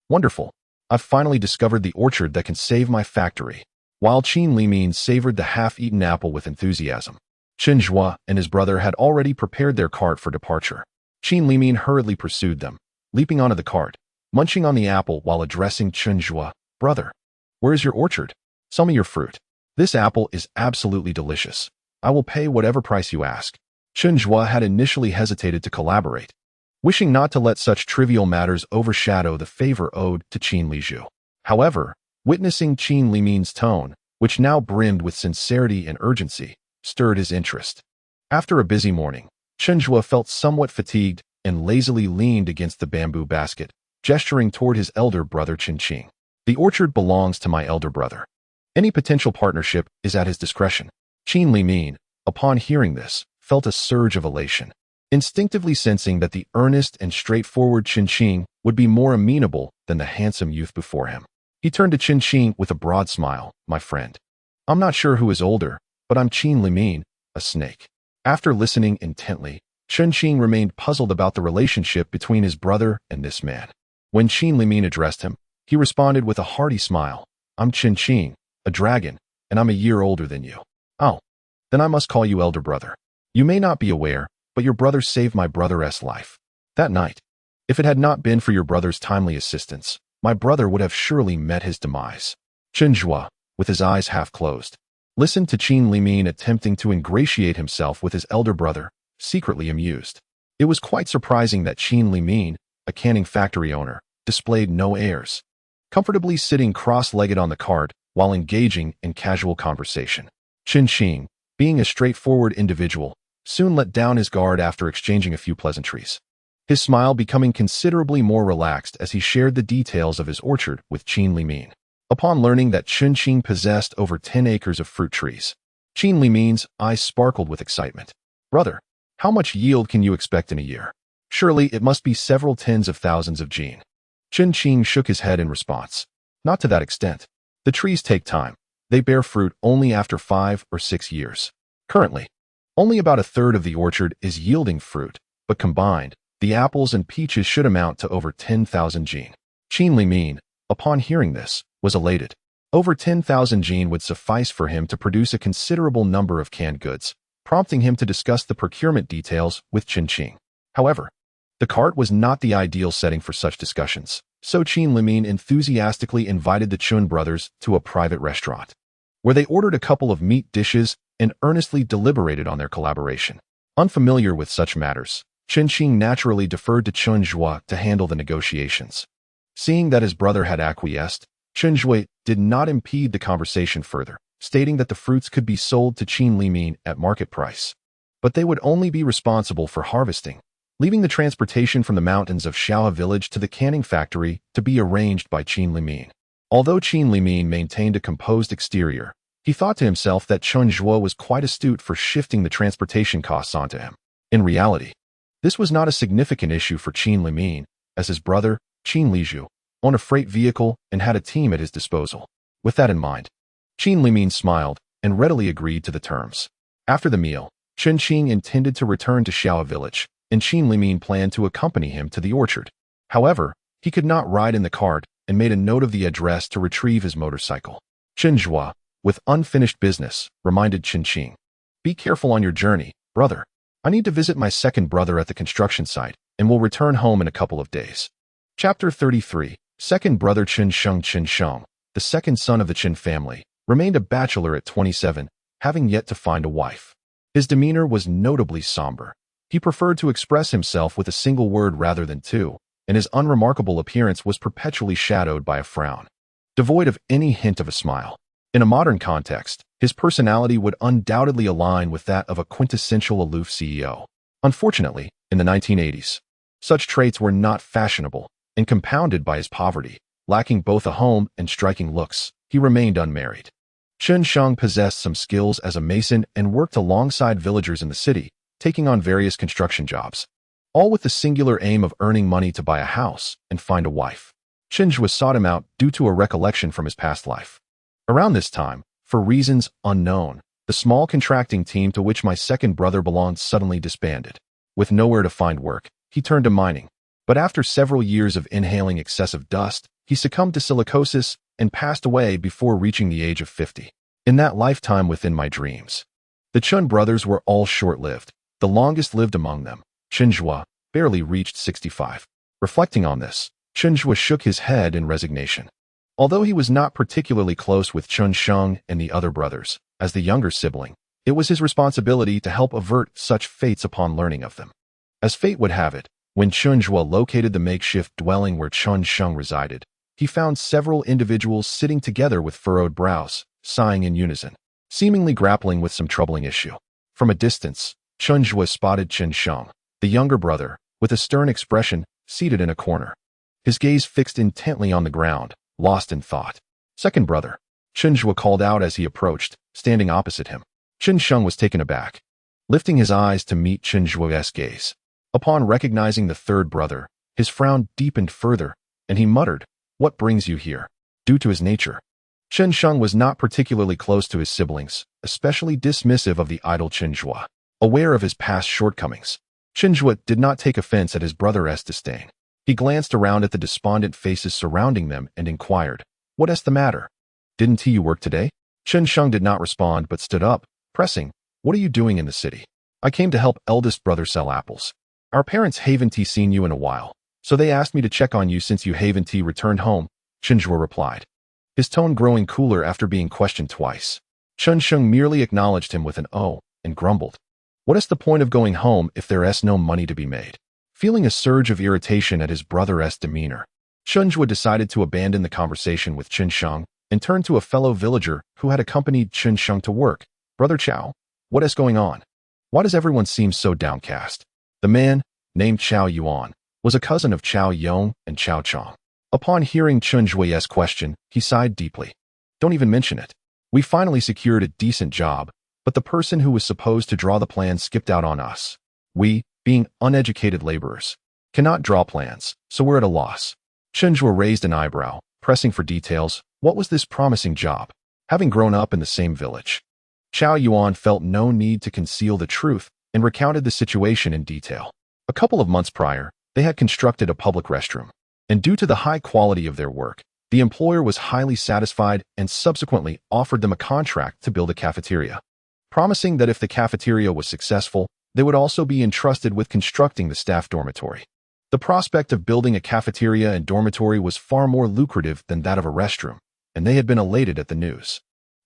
"Wonderful. I've finally discovered the orchard that can save my factory." While Qin Limin savored the half-eaten apple with enthusiasm, Chen Zhuo and his brother had already prepared their cart for departure. Qin Limin hurriedly pursued them, leaping onto the cart, munching on the apple while addressing Chen Zhuo. "Brother, where is your orchard? Sell me your fruit. This apple is absolutely delicious. I will pay whatever price you ask." Chen Zhuo had initially hesitated to collaborate, wishing not to let such trivial matters overshadow the favor owed to Qin Lizhu. However, witnessing Qin Limin's tone, which now brimmed with sincerity and urgency, stirred his interest. After a busy morning, Chen Zhuo felt somewhat fatigued and lazily leaned against the bamboo basket, gesturing toward his elder brother Chen Qing. The orchard belongs to my elder brother. Any potential partnership is at his discretion. Qin Limin, upon hearing this, felt a surge of elation, instinctively sensing that the earnest and straightforward Chen Qing would be more amenable than the handsome youth before him. He turned to Chen Qing with a broad smile. My friend. I'm not sure who is older, but I'm Qin Limin, a snake. After listening intently, Chen Qing remained puzzled about the relationship between his brother and this man. When Qin Limin addressed him, he responded with a hearty smile. I'm Chen Qing, a dragon, and I'm a year older than you. Oh, then I must call you elder brother. You may not be aware, but your brother saved my brother's life. That night, if it had not been for your brother's timely assistance, my brother would have surely met his demise. Chen Zhuo, with his eyes half closed, listened to Qin Limin attempting to ingratiate himself with his elder brother, secretly amused. It was quite surprising that Qin Limin, a canning factory owner, displayed no airs, comfortably sitting cross-legged on the cart while engaging in casual conversation. Chen Qing, being a straightforward individual, soon let down his guard after exchanging a few pleasantries, his smile becoming considerably more relaxed as he shared the details of his orchard with Qin Limin. Upon learning that Chen Qing possessed over 10 acres of fruit trees, Qin Limin's eyes sparkled with excitement. Brother, how much yield can you expect in a year? Surely it must be several tens of thousands of jin. Chen Qing shook his head in response. Not to that extent. The trees take time. They bear fruit only after 5 or 6 years. Currently, only about a third of the orchard is yielding fruit, but combined, the apples and peaches should amount to over 10,000 jin. Qin Limin, upon hearing this, was elated. Over 10,000 jin would suffice for him to produce a considerable number of canned goods, prompting him to discuss the procurement details with Chen Qing. However, the cart was not the ideal setting for such discussions, so Qin Limin enthusiastically invited the Chun brothers to a private restaurant, where they ordered a couple of meat dishes and earnestly deliberated on their collaboration. Unfamiliar with such matters, Chen Qing naturally deferred to Chen Zhuo to handle the negotiations. Seeing that his brother had acquiesced, Chen Zhuo did not impede the conversation further, stating that the fruits could be sold to Qin Limin at market price, but they would only be responsible for harvesting, leaving the transportation from the mountains of Xiao village to the canning factory to be arranged by Qin Limin. Although Qin Limin maintained a composed exterior, he thought to himself that Chen Zhuo was quite astute for shifting the transportation costs onto him. In reality, this was not a significant issue for Qin Limin, as his brother, Qin Lizhu, owned a freight vehicle and had a team at his disposal. With that in mind, Qin Limin smiled and readily agreed to the terms. After the meal, Chen Qing intended to return to Xiao village, and Qin Limin planned to accompany him to the orchard. However, he could not ride in the cart and made a note of the address to retrieve his motorcycle. Chen Zhuo, with unfinished business, reminded Chen Qing. Be careful on your journey, brother. I need to visit my second brother at the construction site and will return home in a couple of days. Chapter 33. Second brother Chen Sheng, the second son of the Chen family, remained a bachelor at 27, having yet to find a wife. His demeanor was notably somber. He preferred to express himself with a single word rather than two, and his unremarkable appearance was perpetually shadowed by a frown, devoid of any hint of a smile. In a modern context, his personality would undoubtedly align with that of a quintessential aloof CEO. Unfortunately, in the 1980s, such traits were not fashionable, and compounded by his poverty, lacking both a home and striking looks, he remained unmarried. Chen Sheng possessed some skills as a mason and worked alongside villagers in the city, taking on various construction jobs, all with the singular aim of earning money to buy a house and find a wife. Chen Zhuo sought him out due to a recollection from his past life. Around this time, for reasons unknown, the small contracting team to which my second brother belonged suddenly disbanded. With nowhere to find work, he turned to mining. But after several years of inhaling excessive dust, he succumbed to silicosis and passed away before reaching the age of 50. In that lifetime within my dreams, the Chun brothers were all short-lived. The longest lived among them, Chen Zhuo, barely reached 65. Reflecting on this, Chen Zhuo shook his head in resignation. Although he was not particularly close with Chen Sheng and the other brothers, as the younger sibling, it was his responsibility to help avert such fates upon learning of them. As fate would have it, when Chen Zhuo located the makeshift dwelling where Chen Sheng resided, he found several individuals sitting together with furrowed brows, sighing in unison, seemingly grappling with some troubling issue. From a distance, Chen Zhuo spotted Chen Sheng, the younger brother, with a stern expression, seated in a corner. His gaze fixed intently on the ground, lost in thought. Second brother, Chen Zhuo called out as he approached, standing opposite him. Chen Sheng was taken aback, lifting his eyes to meet Chen Zhuo's gaze. Upon recognizing the third brother, his frown deepened further, and he muttered, "What brings you here?" Due to his nature, Chen Sheng was not particularly close to his siblings, especially dismissive of the idle Chen Zhuo. Aware of his past shortcomings, Chen Zhuo did not take offense at his brother's disdain. He glanced around at the despondent faces surrounding them and inquired, "What is the matter? Didn't you work today?" Chen Sheng did not respond but stood up, pressing, "What are you doing in the city?" "I came to help eldest brother sell apples. Our parents haven't seen you in a while, so they asked me to check on you since you haven't returned home," Chen Zhuo replied, his tone growing cooler after being questioned twice. Chen Sheng merely acknowledged him with an "oh" and grumbled, "What is the point of going home if there is no money to be made?" Feeling a surge of irritation at his brother's demeanor, Chen Zhuo decided to abandon the conversation with Chen Sheng and turn to a fellow villager who had accompanied Chen Sheng to work. "Brother Chao, what is going on? Why does everyone seem so downcast?" The man, named Chao Yuan, was a cousin of Chao Yong and Chao Chong. Upon hearing Chen Zhuo's question, he sighed deeply. "Don't even mention it. We finally secured a decent job, but the person who was supposed to draw the plan skipped out on us. We, being uneducated laborers, cannot draw plans, so we're at a loss." Chen Zhuo raised an eyebrow, pressing for details. What was this promising job? Having grown up in the same village, Chao Yuan felt no need to conceal the truth and recounted the situation in detail. A couple of months prior, they had constructed a public restroom, and due to the high quality of their work, the employer was highly satisfied and subsequently offered them a contract to build a cafeteria, promising that if the cafeteria was successful, they would also be entrusted with constructing the staff dormitory. The prospect of building a cafeteria and dormitory was far more lucrative than that of a restroom, and they had been elated at the news.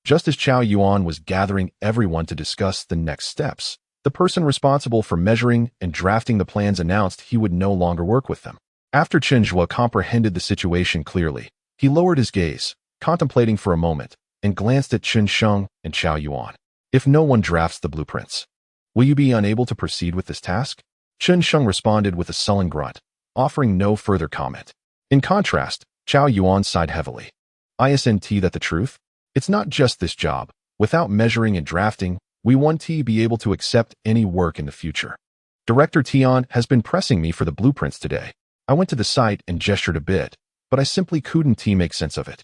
Just as Chao Yuan was gathering everyone to discuss the next steps, the person responsible for measuring and drafting the plans announced he would no longer work with them. After Chen Zhuo comprehended the situation clearly, he lowered his gaze, contemplating for a moment, and glanced at Chen Sheng and Chao Yuan. "If no one drafts the blueprints, will you be unable to proceed with this task?" Chen Sheng responded with a sullen grunt, offering no further comment. In contrast, Chao Yuan sighed heavily. "Isn't that the truth? It's not just this job. Without measuring and drafting, we want to be able to accept any work in the future. Director Tian has been pressing me for the blueprints today. I went to the site and gestured a bit, but I simply couldn't make sense of it.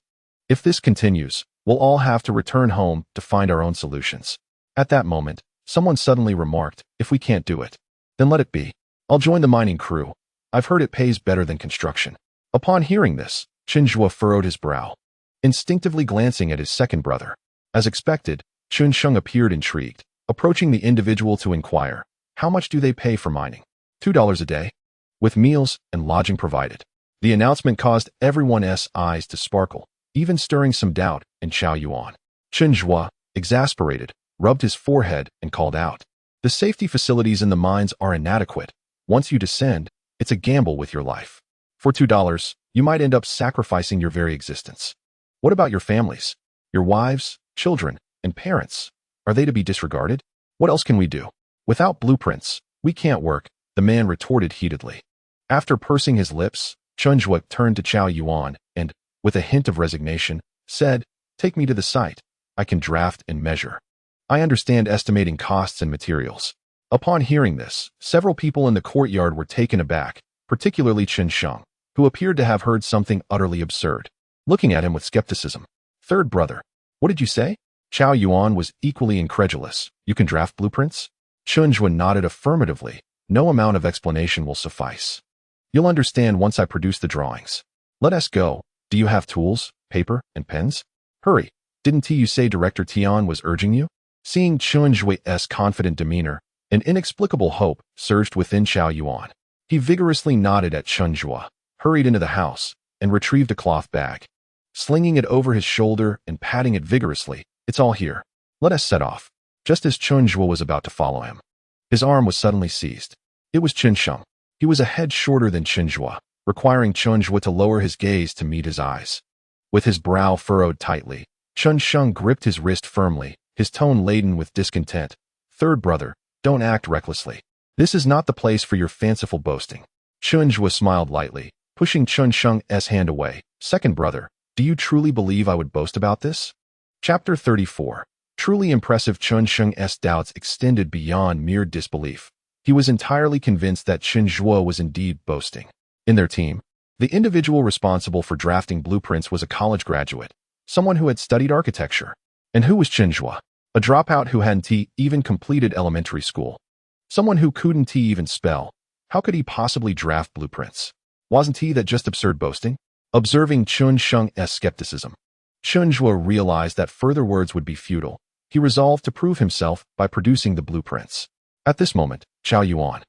If this continues, we'll all have to return home to find our own solutions." At that moment, someone suddenly remarked, "If we can't do it, then let it be. I'll join the mining crew. I've heard it pays better than construction." Upon hearing this, Chen Zhuo furrowed his brow, instinctively glancing at his second brother. As expected, Chen Sheng appeared intrigued, approaching the individual to inquire, "How much do they pay for mining?" $2 a day, with meals and lodging provided." The announcement caused everyone's eyes to sparkle, even stirring some doubt in Chao Yuan. Chen Zhuo, exasperated, rubbed his forehead and called out, "The safety facilities in the mines are inadequate. Once you descend, it's a gamble with your life. For $2, you might end up sacrificing your very existence. What about your families? Your wives, children, and parents? Are they to be disregarded? What else can we do? Without blueprints, we can't work," the man retorted heatedly. After pursing his lips, Chen Zhuo turned to Chao Yuan and, with a hint of resignation, said, "Take me to the site. I can draft and measure. I understand estimating costs and materials." Upon hearing this, several people in the courtyard were taken aback, particularly Chen Sheng, who appeared to have heard something utterly absurd, looking at him with skepticism. "Third brother, what did you say?" Chao Yuan was equally incredulous. "You can draft blueprints?" Chen Zhuo nodded affirmatively. "No amount of explanation will suffice. You'll understand once I produce the drawings. Let us go. Do you have tools, paper, and pens? Hurry. Didn't you say Director Tian was urging you?" Seeing Chen Zhuo's confident demeanor, an inexplicable hope surged within Chao Yuan. He vigorously nodded at Chen Zhuo, hurried into the house, and retrieved a cloth bag. Slinging it over his shoulder and patting it vigorously, "It's all here. Let us set off." Just as Chen Zhuo was about to follow him, his arm was suddenly seized. It was Chen Sheng. He was a head shorter than Chen Zhuo, requiring Chen Zhuo to lower his gaze to meet his eyes. With his brow furrowed tightly, Chen Sheng gripped his wrist firmly, his tone laden with discontent. "Third brother, don't act recklessly. This is not the place for your fanciful boasting. Chen Zhuo smiled lightly, pushing Chen Sheng's hand away. Second brother, do you truly believe I would boast about this? Chapter 34. Truly impressive. Chen Sheng's doubts extended beyond mere disbelief. He was entirely convinced that Chen Zhuo was indeed boasting. In their team, the individual responsible for drafting blueprints was a college graduate, someone who had studied architecture. And who was Chen Zhuo? A dropout who hadn't even completed elementary school. Someone who couldn't even spell. How could he possibly draft blueprints? Wasn't that just absurd boasting? Observing Chen Sheng's skepticism, Chen Zhuo realized that further words would be futile. He resolved to prove himself by producing the blueprints. At this moment, Chen Yuan,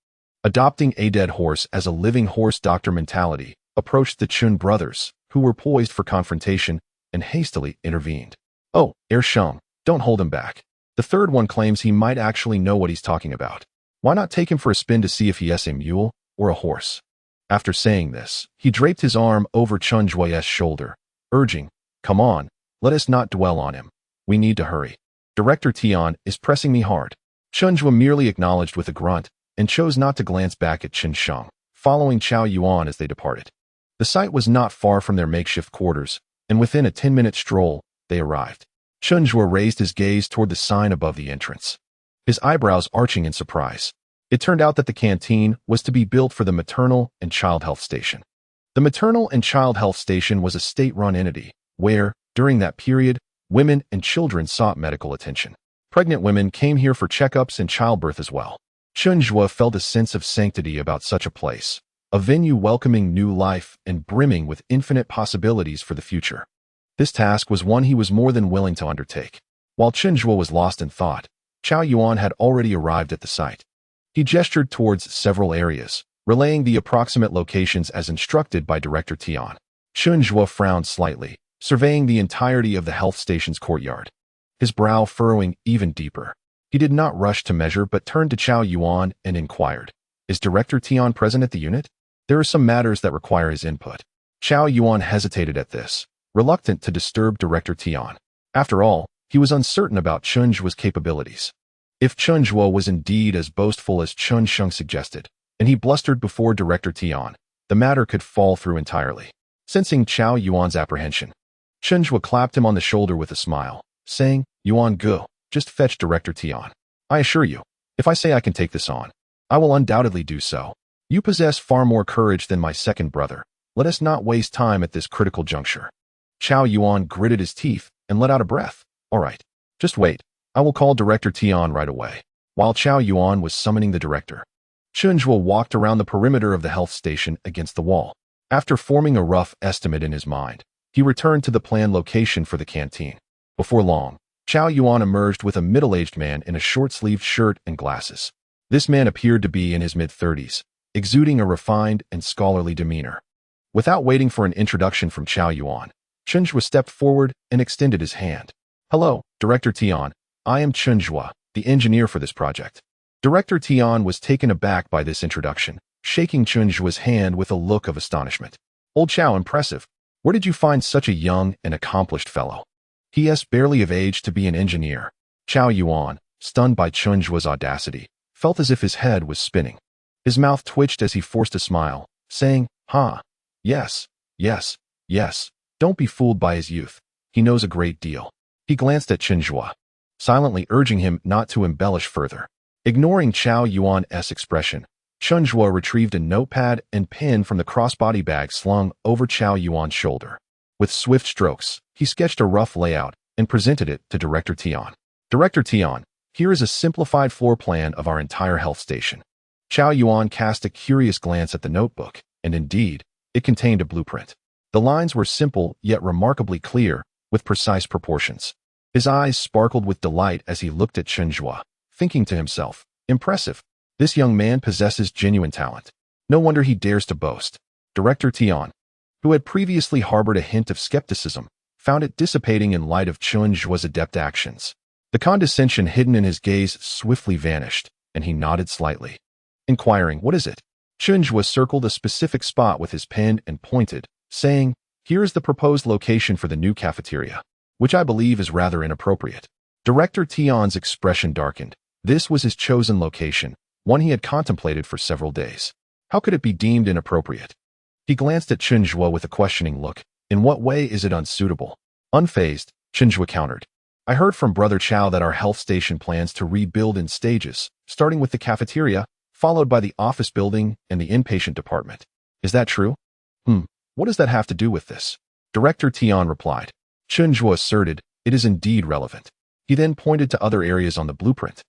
adopting a dead horse as a living horse doctor mentality, approached the Chen brothers, who were poised for confrontation, and hastily intervened. Oh, Sheng, don't hold him back. The third one claims he might actually know what he's talking about. Why not take him for a spin to see if he is a mule or a horse? After saying this, he draped his arm over Chen Zhuo's shoulder, urging, come on, let us not dwell on him. We need to hurry. Director Tian is pressing me hard. Chen Zhuo merely acknowledged with a grunt and chose not to glance back at Chen Sheng, following Chen Yuan as they departed. The site was not far from their makeshift quarters, and within a 10-minute stroll, they arrived. Chen Zhuo raised his gaze toward the sign above the entrance, his eyebrows arching in surprise. It turned out that the canteen was to be built for the maternal and child health station. The maternal and child health station was a state-run entity where, during that period, women and children sought medical attention. Pregnant women came here for checkups and childbirth as well. Chen Zhuo felt a sense of sanctity about such a place, a venue welcoming new life and brimming with infinite possibilities for the future. This task was one he was more than willing to undertake. While Chen Zhuo was lost in thought, Chen Yuan had already arrived at the site. He gestured towards several areas, relaying the approximate locations as instructed by Director Tian. Chen Zhuo frowned slightly, surveying the entirety of the health station's courtyard, his brow furrowing even deeper. He did not rush to measure but turned to Chen Yuan and inquired, is Director Tian present at the unit? There are some matters that require his input. Chen Yuan hesitated at this, reluctant to disturb Director Tian. After all, he was uncertain about Chen Zhuo's capabilities. If Chen Zhuo was indeed as boastful as Chen Sheng suggested, and he blustered before Director Tian, the matter could fall through entirely. Sensing Chen Yuan's apprehension, Chen Zhuo clapped him on the shoulder with a smile, saying, Yuan go, just fetch Director Tian. I assure you, if I say I can take this on, I will undoubtedly do so. You possess far more courage than my second brother. Let us not waste time at this critical juncture. Chen Yuan gritted his teeth and let out a breath. All right, just wait. I will call Director Tian right away. While Chen Yuan was summoning the director, Chen Zhuo walked around the perimeter of the health station against the wall. After forming a rough estimate in his mind, he returned to the planned location for the canteen. Before long, Chen Yuan emerged with a middle-aged man in a short-sleeved shirt and glasses. This man appeared to be in his mid-30s, exuding a refined and scholarly demeanor. Without waiting for an introduction from Chen Yuan, Chen Zhuo stepped forward and extended his hand. Hello, Director Tian. I am Chen Zhuo, the engineer for this project. Director Tian was taken aback by this introduction, shaking Chen Zhuo's hand with a look of astonishment. Old Chen, impressive. Where did you find such a young and accomplished fellow? He is barely of age to be an engineer. Chen Yuan, stunned by Chen Zhuo's audacity, felt as if his head was spinning. His mouth twitched as he forced a smile, saying, yes, don't be fooled by his youth. He knows a great deal. He glanced at Chen Zhuo, silently urging him not to embellish further. Ignoring Chen Yuan's expression, Chen Zhuo retrieved a notepad and pen from the crossbody bag slung over Chen Yuan's shoulder. With swift strokes, he sketched a rough layout and presented it to Director Tian. Director Tian, here is a simplified floor plan of our entire health station. Chen Yuan cast a curious glance at the notebook, and indeed, it contained a blueprint. The lines were simple yet remarkably clear, with precise proportions. His eyes sparkled with delight as he looked at Chen Zhuo, thinking to himself, impressive. This young man possesses genuine talent. No wonder he dares to boast. Director Tian, who had previously harbored a hint of skepticism, found it dissipating in light of Chen Zhuo's adept actions. The condescension hidden in his gaze swiftly vanished, and he nodded slightly. Inquiring, what is it? Chen Zhuo circled a specific spot with his pen and pointed, saying, here is the proposed location for the new cafeteria, which I believe is rather inappropriate. Director Tian's expression darkened, This was his chosen location, one he had contemplated for several days. How could it be deemed inappropriate? He glanced at Chen Zhuo with a questioning look. In what way is it unsuitable? Unfazed, Chen Zhuo countered. I heard from Brother Chow that our health station plans to rebuild in stages, starting with the cafeteria, followed by the office building and the inpatient department. Is that true? What does that have to do with this? Director Tian replied. Chen Zhuo asserted, it is indeed relevant. He then pointed to other areas on the blueprint.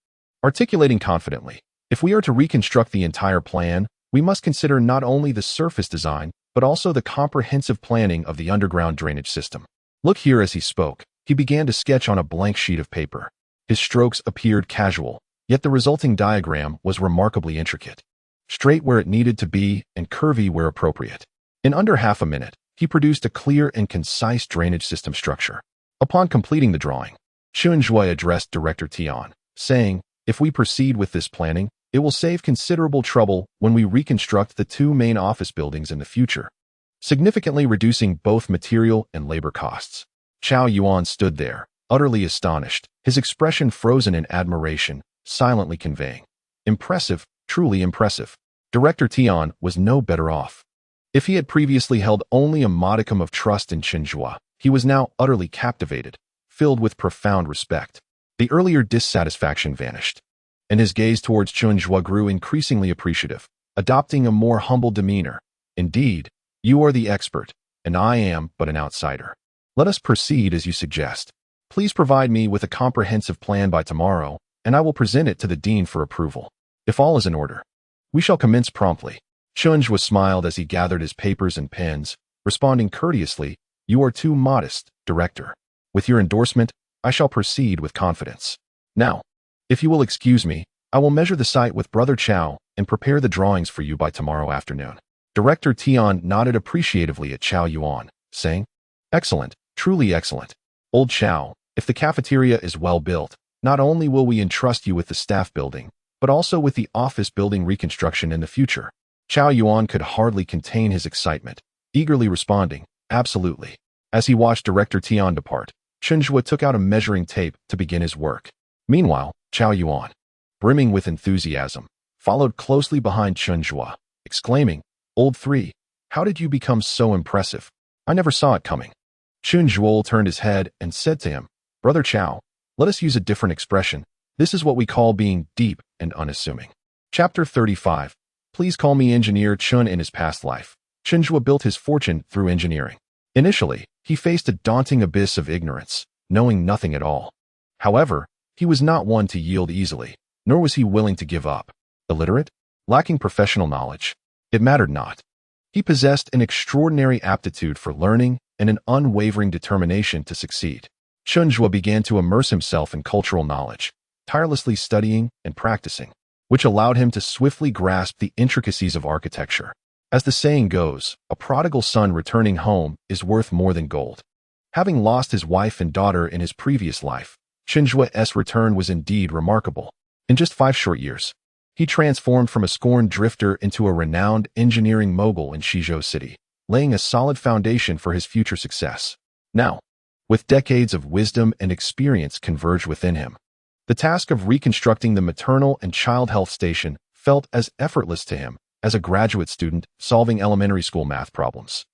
Articulating confidently, if we are to reconstruct the entire plan, we must consider not only the surface design, but also the comprehensive planning of the underground drainage system. Look here. As he spoke, he began to sketch on a blank sheet of paper. His strokes appeared casual, yet the resulting diagram was remarkably intricate. Straight where it needed to be and curvy where appropriate. In under half a minute, he produced a clear and concise drainage system structure. Upon completing the drawing, Chen Zhuo addressed Director Tian, saying, if we proceed with this planning, it will save considerable trouble when we reconstruct the two main office buildings in the future, significantly reducing both material and labor costs. Chao Yuan stood there, utterly astonished, his expression frozen in admiration, silently conveying, impressive, truly impressive. Director Tian was no better off. If he had previously held only a modicum of trust in Chen Zhuo, he was now utterly captivated, filled with profound respect. The earlier dissatisfaction vanished, and his gaze towards Chen Zhuo grew increasingly appreciative, adopting a more humble demeanor. Indeed, you are the expert, and I am but an outsider. Let us proceed as you suggest. Please provide me with a comprehensive plan by tomorrow, and I will present it to the dean for approval. If all is in order, we shall commence promptly. Chen Zhuo smiled as he gathered his papers and pens, responding courteously, you are too modest, Director. With your endorsement, I shall proceed with confidence. Now, if you will excuse me, I will measure the site with Brother Chow and prepare the drawings for you by tomorrow afternoon. Director Tian nodded appreciatively at Chao Yuan, saying, excellent, truly excellent. Old Chow, if the cafeteria is well built, not only will we entrust you with the staff building, but also with the office building reconstruction in the future. Chao Yuan could hardly contain his excitement, eagerly responding, absolutely. As he watched Director Tian depart, Chen Zhuo took out a measuring tape to begin his work. Meanwhile, Chao Yuan, brimming with enthusiasm, followed closely behind Chen Zhuo, exclaiming, Old 3, how did you become so impressive? I never saw it coming. Chen Zhuo turned his head and said to him, Brother Chow, let us use a different expression. This is what we call being deep and unassuming. Chapter 35. Please call me Engineer Chen. In his past life, Chen Zhuo built his fortune through engineering. Initially, he faced a daunting abyss of ignorance, knowing nothing at all. However, he was not one to yield easily, nor was he willing to give up. Illiterate? Lacking professional knowledge? It mattered not. He possessed an extraordinary aptitude for learning and an unwavering determination to succeed. Chen Zhuo began to immerse himself in cultural knowledge, tirelessly studying and practicing, which allowed him to swiftly grasp the intricacies of architecture. As the saying goes, a prodigal son returning home is worth more than gold. Having lost his wife and daughter in his previous life, Chen Zhuo's return was indeed remarkable. In just 5 short years, he transformed from a scorned drifter into a renowned engineering mogul in Shizhou City, laying a solid foundation for his future success. Now, with decades of wisdom and experience converged within him, the task of reconstructing the maternal and child health station felt as effortless to him as a graduate student solving elementary school math problems.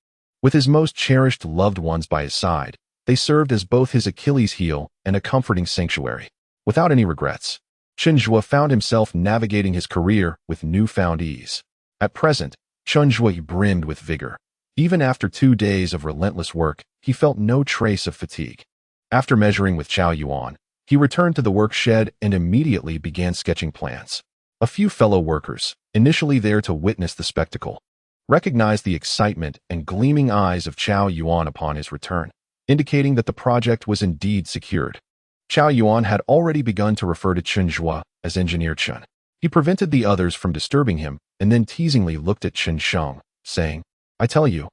With his most cherished loved ones by his side, they served as both his Achilles heel and a comforting sanctuary. Without any regrets, Chen Zhuo found himself navigating his career with newfound ease. At present, Chen Zhuo brimmed with vigor. Even after 2 days of relentless work, he felt no trace of fatigue. After measuring with Chao Yuan, he returned to the work shed and immediately began sketching plans. A few fellow workers, initially there to witness the spectacle, recognized the excitement and gleaming eyes of Chao Yuan upon his return, indicating that the project was indeed secured. Chao Yuan had already begun to refer to Chen Zhuo as Engineer Chen. He prevented the others from disturbing him and then teasingly looked at Chen Sheng, saying, I tell you,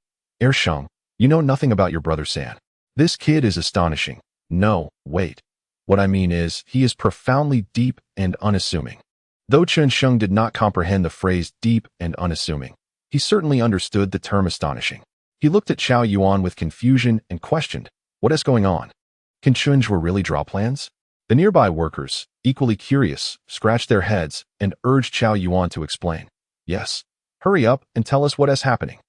Sheng, you know nothing about your brother San. This kid is astonishing. No, wait. What I mean is, he is profoundly deep and unassuming. Though Chen Sheng did not comprehend the phrase deep and unassuming, he certainly understood the term astonishing. He looked at Chao Yuan with confusion and questioned, what is going on? Can Chen Zhuo really draw plans? The nearby workers, equally curious, scratched their heads and urged Chen Zhuo to explain. Yes. Hurry up and tell us what is happening.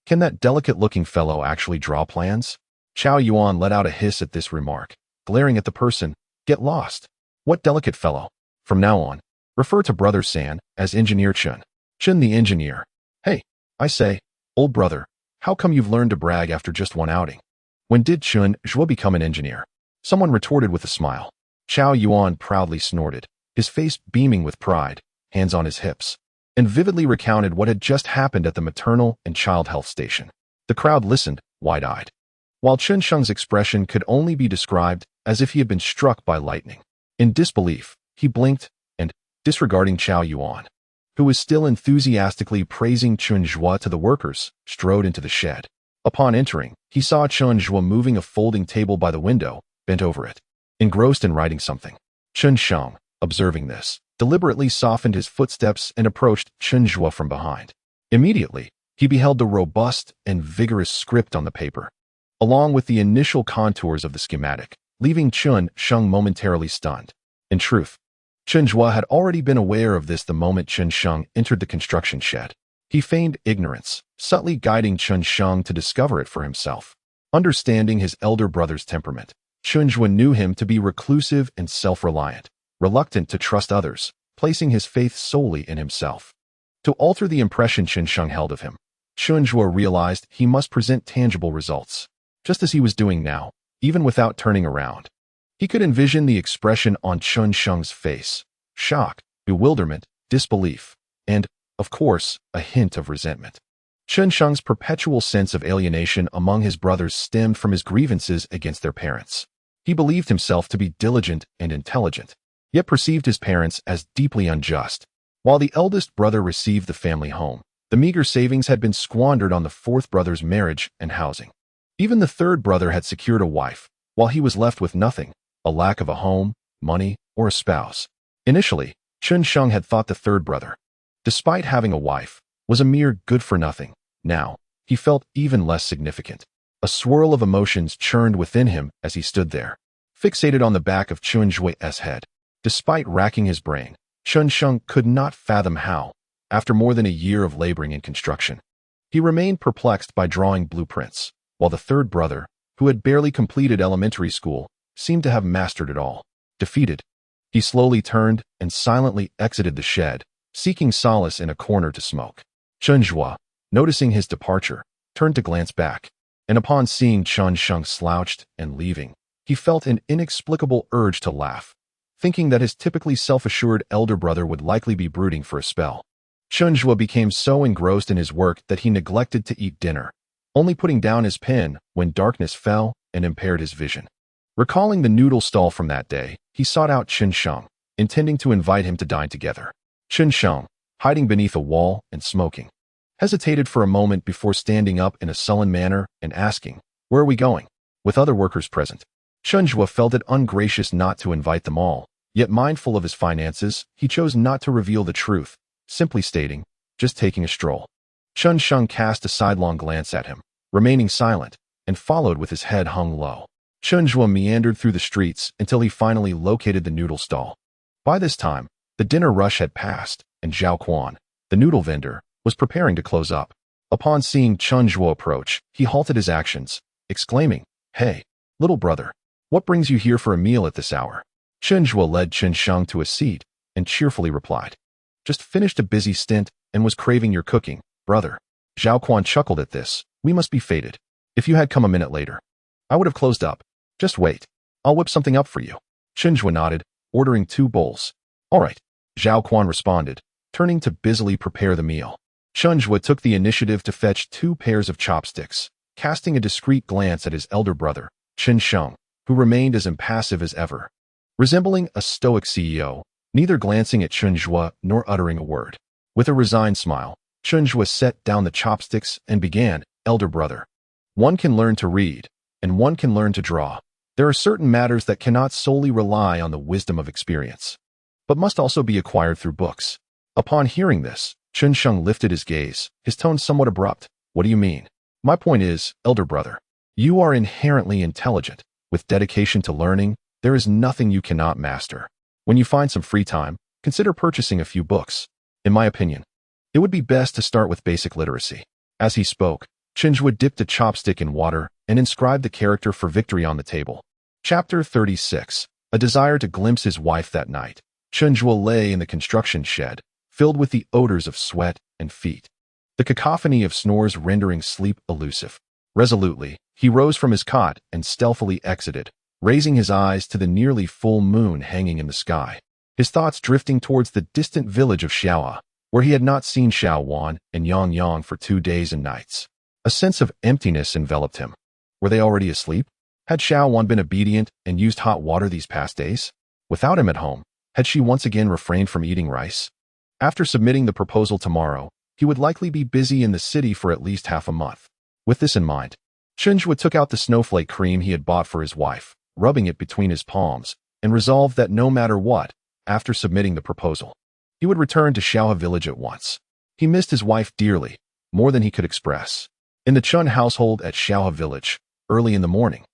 Can that delicate-looking fellow actually draw plans? Chen Zhuo let out a hiss at this remark, glaring at the person. Get lost. What delicate fellow? From now on, refer to Brother San as Engineer Chen. Chen the engineer. Hey, I say, old brother, how come you've learned to brag after just one outing? When did Chen Zhuo become an engineer? Someone retorted with a smile. Chen Zhuo proudly snorted, his face beaming with pride, hands on his hips, and vividly recounted what had just happened at the maternal and child health station. The crowd listened, wide-eyed, while Chen Sheng's expression could only be described as if he had been struck by lightning. In disbelief, he blinked and, disregarding Chen Zhuo, who was still enthusiastically praising Chen Zhuo to the workers, strode into the shed. Upon entering, he saw Chen Zhuo moving a folding table by the window, bent over it, engrossed in writing something. Chen Sheng, observing this, deliberately softened his footsteps and approached Chen Zhuo from behind. Immediately, he beheld the robust and vigorous script on the paper, along with the initial contours of the schematic, leaving Chen Sheng momentarily stunned. In truth, Chen Zhuo had already been aware of this the moment Chen Sheng entered the construction shed. He feigned ignorance, subtly guiding Chen Sheng to discover it for himself. Understanding his elder brother's temperament, Chen Zhuo knew him to be reclusive and self-reliant, reluctant to trust others, placing his faith solely in himself. To alter the impression Chen Sheng held of him, Chen Zhuo realized he must present tangible results, just as he was doing now, even without turning around. He could envision the expression on Chen Sheng's face: shock, bewilderment, disbelief, and, of course, a hint of resentment. Chen Sheng's perpetual sense of alienation among his brothers stemmed from his grievances against their parents. He believed himself to be diligent and intelligent, yet perceived his parents as deeply unjust. While the eldest brother received the family home, the meager savings had been squandered on the fourth brother's marriage and housing. Even the third brother had secured a wife, while he was left with nothing, a lack of a home, money, or a spouse. Initially, Chen Sheng had thought the third brother, despite having a wife, was a mere good-for-nothing. Now, he felt even less significant. A swirl of emotions churned within him as he stood there, fixated on the back of Chen Zhuo's head. Despite racking his brain, Chen Sheng could not fathom how, after more than a year of laboring in construction, he remained perplexed by drawing blueprints, while the third brother, who had barely completed elementary school, seemed to have mastered it all. Defeated, he slowly turned and silently exited the shed, seeking solace in a corner to smoke. Chen Zhuo, noticing his departure, turned to glance back, and upon seeing Chen Sheng slouched and leaving, he felt an inexplicable urge to laugh, thinking that his typically self-assured elder brother would likely be brooding for a spell. Chen Zhuo became so engrossed in his work that he neglected to eat dinner, only putting down his pen when darkness fell and impaired his vision. Recalling the noodle stall from that day, he sought out Chen Sheng, intending to invite him to dine together. Chen Sheng, hiding beneath a wall and smoking, hesitated for a moment before standing up in a sullen manner and asking, "Where are we going?" With other workers present, Chen Zhuo felt it ungracious not to invite them all, yet mindful of his finances, he chose not to reveal the truth, simply stating, "Just taking a stroll." Chen Sheng cast a sidelong glance at him, remaining silent, and followed with his head hung low. Chen Zhuo meandered through the streets until he finally located the noodle stall. By this time, the dinner rush had passed, and Jiang Wan, the noodle vendor, was preparing to close up. Upon seeing Chen Zhuo approach, he halted his actions, exclaiming, "Hey, little brother, what brings you here for a meal at this hour?" Chen Zhuo led Chen Sheng to a seat and cheerfully replied, "Just finished a busy stint and was craving your cooking, brother." Jiang Wan chuckled at this. "We must be fated. If you had come a minute later, I would have closed up. Just wait. I'll whip something up for you." Chen Zhuo nodded, ordering 2 bowls. "All right," Jiang Wan responded, turning to busily prepare the meal. Chen Zhuo took the initiative to fetch 2 pairs of chopsticks, casting a discreet glance at his elder brother, Chen Sheng, who remained as impassive as ever, resembling a stoic CEO, neither glancing at Chen Zhuo nor uttering a word. With a resigned smile, Chen Zhuo set down the chopsticks and began, "Elder brother, one can learn to read, and one can learn to draw. There are certain matters that cannot solely rely on the wisdom of experience, but must also be acquired through books." Upon hearing this, Chen Sheng lifted his gaze, his tone somewhat abrupt. "What do you mean?" "My point is, elder brother, you are inherently intelligent. With dedication to learning, there is nothing you cannot master. When you find some free time, consider purchasing a few books. In my opinion, it would be best to start with basic literacy. As he spoke, Chen Zhuo dipped a chopstick in water and inscribed the character for victory on the table. Chapter 36. A desire to glimpse his wife that night. Chen Zhuo lay in the construction shed, filled with the odors of sweat and feet. The cacophony of snores rendering sleep elusive. Resolutely, he rose from his cot and stealthily exited, raising his eyes to the nearly full moon hanging in the sky. His thoughts drifting towards the distant village of Xiaoa, where he had not seen Jiang Wan and Yang for 2 days and nights. A sense of emptiness enveloped him. Were they already asleep? Had Jiang Wan been obedient and used hot water these past days? Without him at home, had she once again refrained from eating rice? After submitting the proposal tomorrow, he would likely be busy in the city for at least half a month. With this in mind, Chen Zhuo took out the snowflake cream he had bought for his wife, rubbing it between his palms, and resolved that no matter what, after submitting the proposal, he would return to Xiaohe village at once. He missed his wife dearly, more than he could express. In the Chen household at Xiaohe village, early in the morning,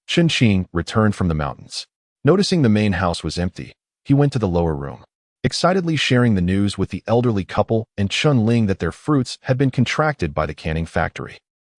Chen Qing returned from the mountains. Noticing the main house was empty, he went to the lower room, excitedly sharing the news with the elderly couple and Chun Ling that their fruits had been contracted by the canning factory.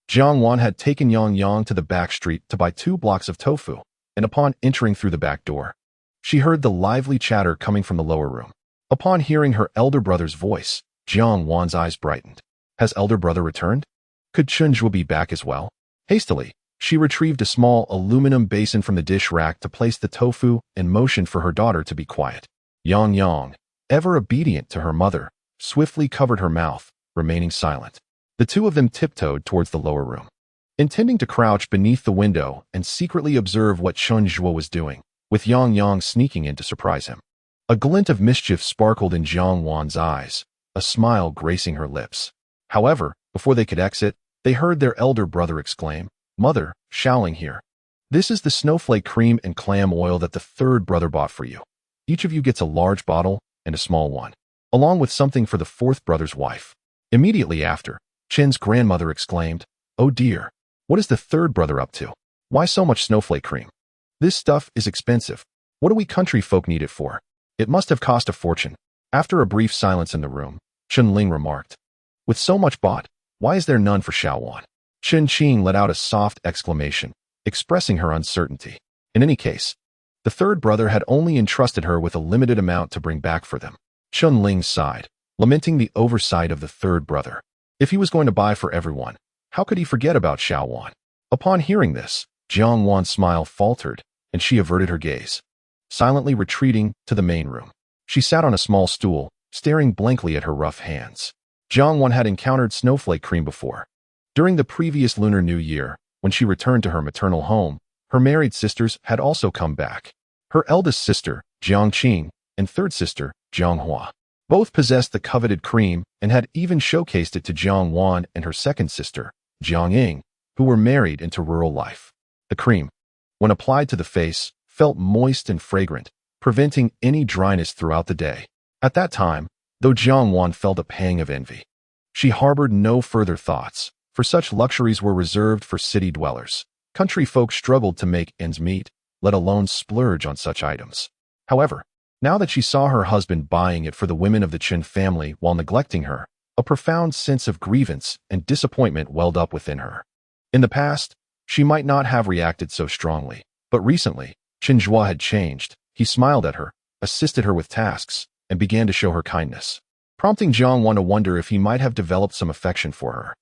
Jiang Wan had taken Yang to the back street to buy 2 blocks of tofu, and upon entering through the back door, she heard the lively chatter coming from the lower room. Upon hearing her elder brother's voice, Jiang Wan's eyes brightened. Has elder brother returned? Could Chen Zhuo be back as well? Hastily, she retrieved a small aluminum basin from the dish rack to place the tofu and motioned for her daughter to be quiet. Yang, ever obedient to her mother, swiftly covered her mouth, remaining silent. The two of them tiptoed towards the lower room, intending to crouch beneath the window and secretly observe what Chen Zhuo was doing, with Yang sneaking in to surprise him. A glint of mischief sparkled in Jiang Wan's eyes, a smile gracing her lips. However, before they could exit, they heard their elder brother exclaim, "Mother, Shaoling here. This is the snowflake cream and clam oil that the third brother bought for you. Each of you gets a large bottle and a small one, along with something for the fourth brother's wife." Immediately after, Chen's grandmother exclaimed, "Oh dear, what is the third brother up to? Why so much snowflake cream? This stuff is expensive. What do we country folk need it for? It must have cost a fortune." After a brief silence in the room, Chen Ling remarked, "With so much bought, why is there none for Xiao Wan?" Chen Qing let out a soft exclamation, expressing her uncertainty. In any case, the third brother had only entrusted her with a limited amount to bring back for them. Chen Ling sighed, lamenting the oversight of the third brother. If he was going to buy for everyone, how could he forget about Xiao Wan? Upon hearing this, Jiang Wan's smile faltered, and she averted her gaze, silently retreating to the main room. She sat on a small stool, staring blankly at her rough hands. Jiang Wan had encountered snowflake cream before. During the previous Lunar New Year, when she returned to her maternal home, her married sisters had also come back. Her eldest sister, Jiang Qing, and third sister, Jiang Hua, both possessed the coveted cream and had even showcased it to Jiang Wan and her second sister, Jiang Ying, who were married into rural life. The cream, when applied to the face, felt moist and fragrant, preventing any dryness throughout the day. At that time, though Jiang Wan felt a pang of envy, she harbored no further thoughts, for such luxuries were reserved for city dwellers. Country folk struggled to make ends meet, let alone splurge on such items. However, now that she saw her husband buying it for the women of the Chen family while neglecting her, a profound sense of grievance and disappointment welled up within her. In the past, she might not have reacted so strongly, but recently, Chen Zhuo had changed. He smiled at her, assisted her with tasks, and began to show her kindness, prompting Jiang Wan to wonder if he might have developed some affection for her.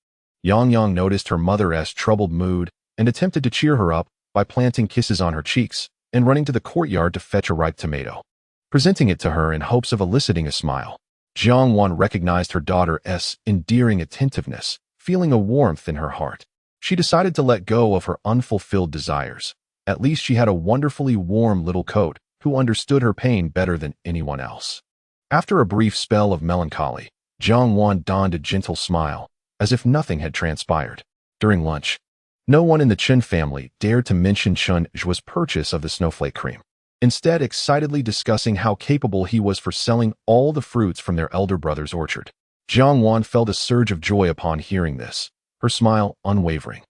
Yang noticed her mother's troubled mood and attempted to cheer her up by planting kisses on her cheeks and running to the courtyard to fetch a ripe tomato, presenting it to her in hopes of eliciting a smile. Jiang Wan recognized her daughter's endearing attentiveness, feeling a warmth in her heart. She decided to let go of her unfulfilled desires. At least she had a wonderfully warm little coat who understood her pain better than anyone else. After a brief spell of melancholy, Jiang Wan donned a gentle smile, as if nothing had transpired. During lunch, no one in the Chen family dared to mention Chen Zhuo's purchase of the snowflake cream, instead excitedly discussing how capable he was for selling all the fruits from their elder brother's orchard. Jiang Wan felt a surge of joy upon hearing this, her smile unwavering.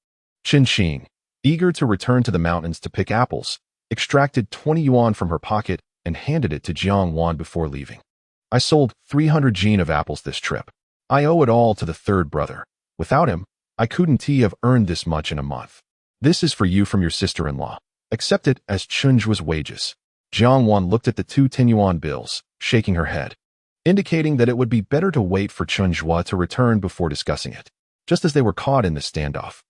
Chen Qing, eager to return to the mountains to pick apples, extracted 20 yuan from her pocket and handed it to Jiang Wan before leaving. I sold 300 gene of apples this trip. I owe it all to the third brother. Without him, I couldn't have earned this much in a month. This is for you from your sister-in-law. Accept it as Chen Zhuo's wages. Jiang Wan looked at the 2 10-yuan bills, shaking her head, indicating that it would be better to wait for Chen Zhuo to return before discussing it. Just as they were caught in the standoff,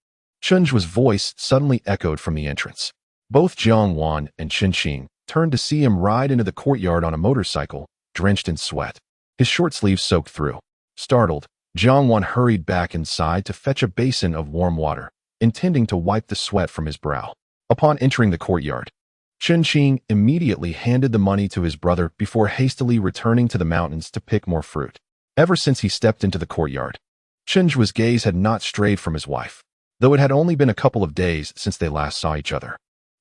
Chen Zhuo's voice suddenly echoed from the entrance. Both Jiang Wan and Chen Qing turned to see him ride into the courtyard on a motorcycle, drenched in sweat, his short sleeves soaked through. Startled, Jiang Wan hurried back inside to fetch a basin of warm water, intending to wipe the sweat from his brow. Upon entering the courtyard, Chen Qing immediately handed the money to his brother before hastily returning to the mountains to pick more fruit. Ever since he stepped into the courtyard, Chen Zhuo's gaze had not strayed from his wife, though it had only been a couple of days since they last saw each other.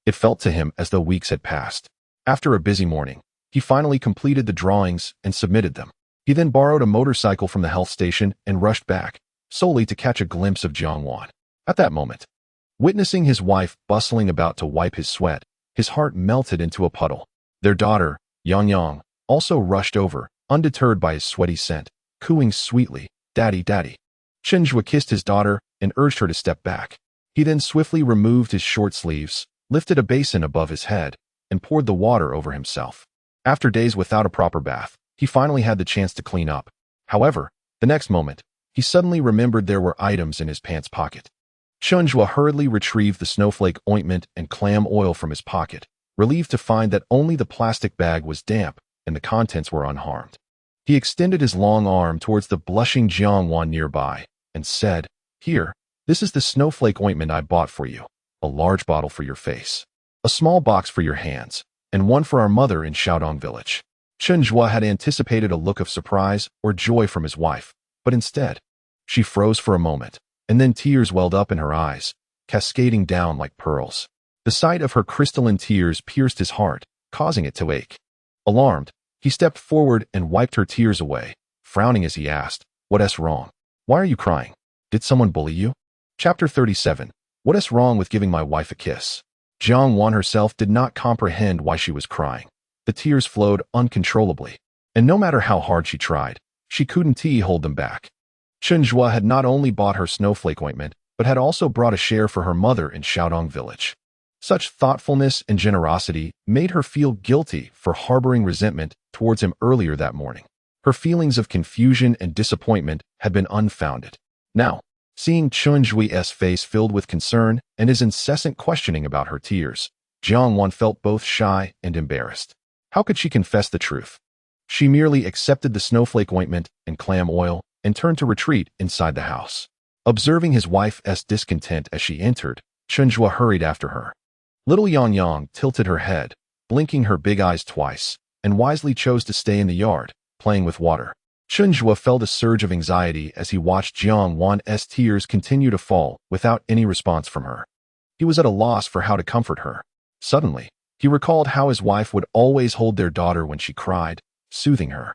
It felt to him as though weeks had passed. After a busy morning, he finally completed the drawings and submitted them. He then borrowed a motorcycle from the health station and rushed back, solely to catch a glimpse of Jiang Wan. At that moment, witnessing his wife bustling about to wipe his sweat, his heart melted into a puddle. Their daughter, Yang, also rushed over, undeterred by his sweaty scent, cooing sweetly, "Daddy, Daddy." Chen Zhuo kissed his daughter and urged her to step back. He then swiftly removed his short sleeves, lifted a basin above his head, and poured the water over himself. After days without a proper bath, he finally had the chance to clean up. However, the next moment, he suddenly remembered there were items in his pants pocket. Chen Zhuo hurriedly retrieved the snowflake ointment and clam oil from his pocket, relieved to find that only the plastic bag was damp and the contents were unharmed. He extended his long arm towards the blushing Jiang Wan nearby and said, "Here, this is the snowflake ointment I bought for you. A large bottle for your face, a small box for your hands, and one for our mother in Shaodong village." Chen Zhuo had anticipated a look of surprise or joy from his wife, but instead, she froze for a moment, and then tears welled up in her eyes, cascading down like pearls. The sight of her crystalline tears pierced his heart, causing it to ache. Alarmed, he stepped forward and wiped her tears away, frowning as he asked, "What's wrong? Why are you crying? Did someone bully you?" Chapter 37. What's wrong with giving my wife a kiss? Jiang Wan herself did not comprehend why she was crying. The tears flowed uncontrollably, and no matter how hard she tried, she couldn't hold them back. Chen Zhuo had not only bought her snowflake ointment, but had also brought a share for her mother in Shaodong village. Such thoughtfulness and generosity made her feel guilty for harboring resentment towards him earlier that morning. Her feelings of confusion and disappointment had been unfounded. Now, seeing Chen Zhuo's face filled with concern and his incessant questioning about her tears, Jiang Wan felt both shy and embarrassed. How could she confess the truth? She merely accepted the snowflake ointment and clam oil and turned to retreat inside the house. Observing his wife's discontent as she entered, Chen Zhuo hurried after her. Little Yang tilted her head, blinking her big eyes twice, and wisely chose to stay in the yard, playing with water. Chen Zhuo felt a surge of anxiety as he watched Jiang Wan's tears continue to fall without any response from her. He was at a loss for how to comfort her. Suddenly, he recalled how his wife would always hold their daughter when she cried, soothing her.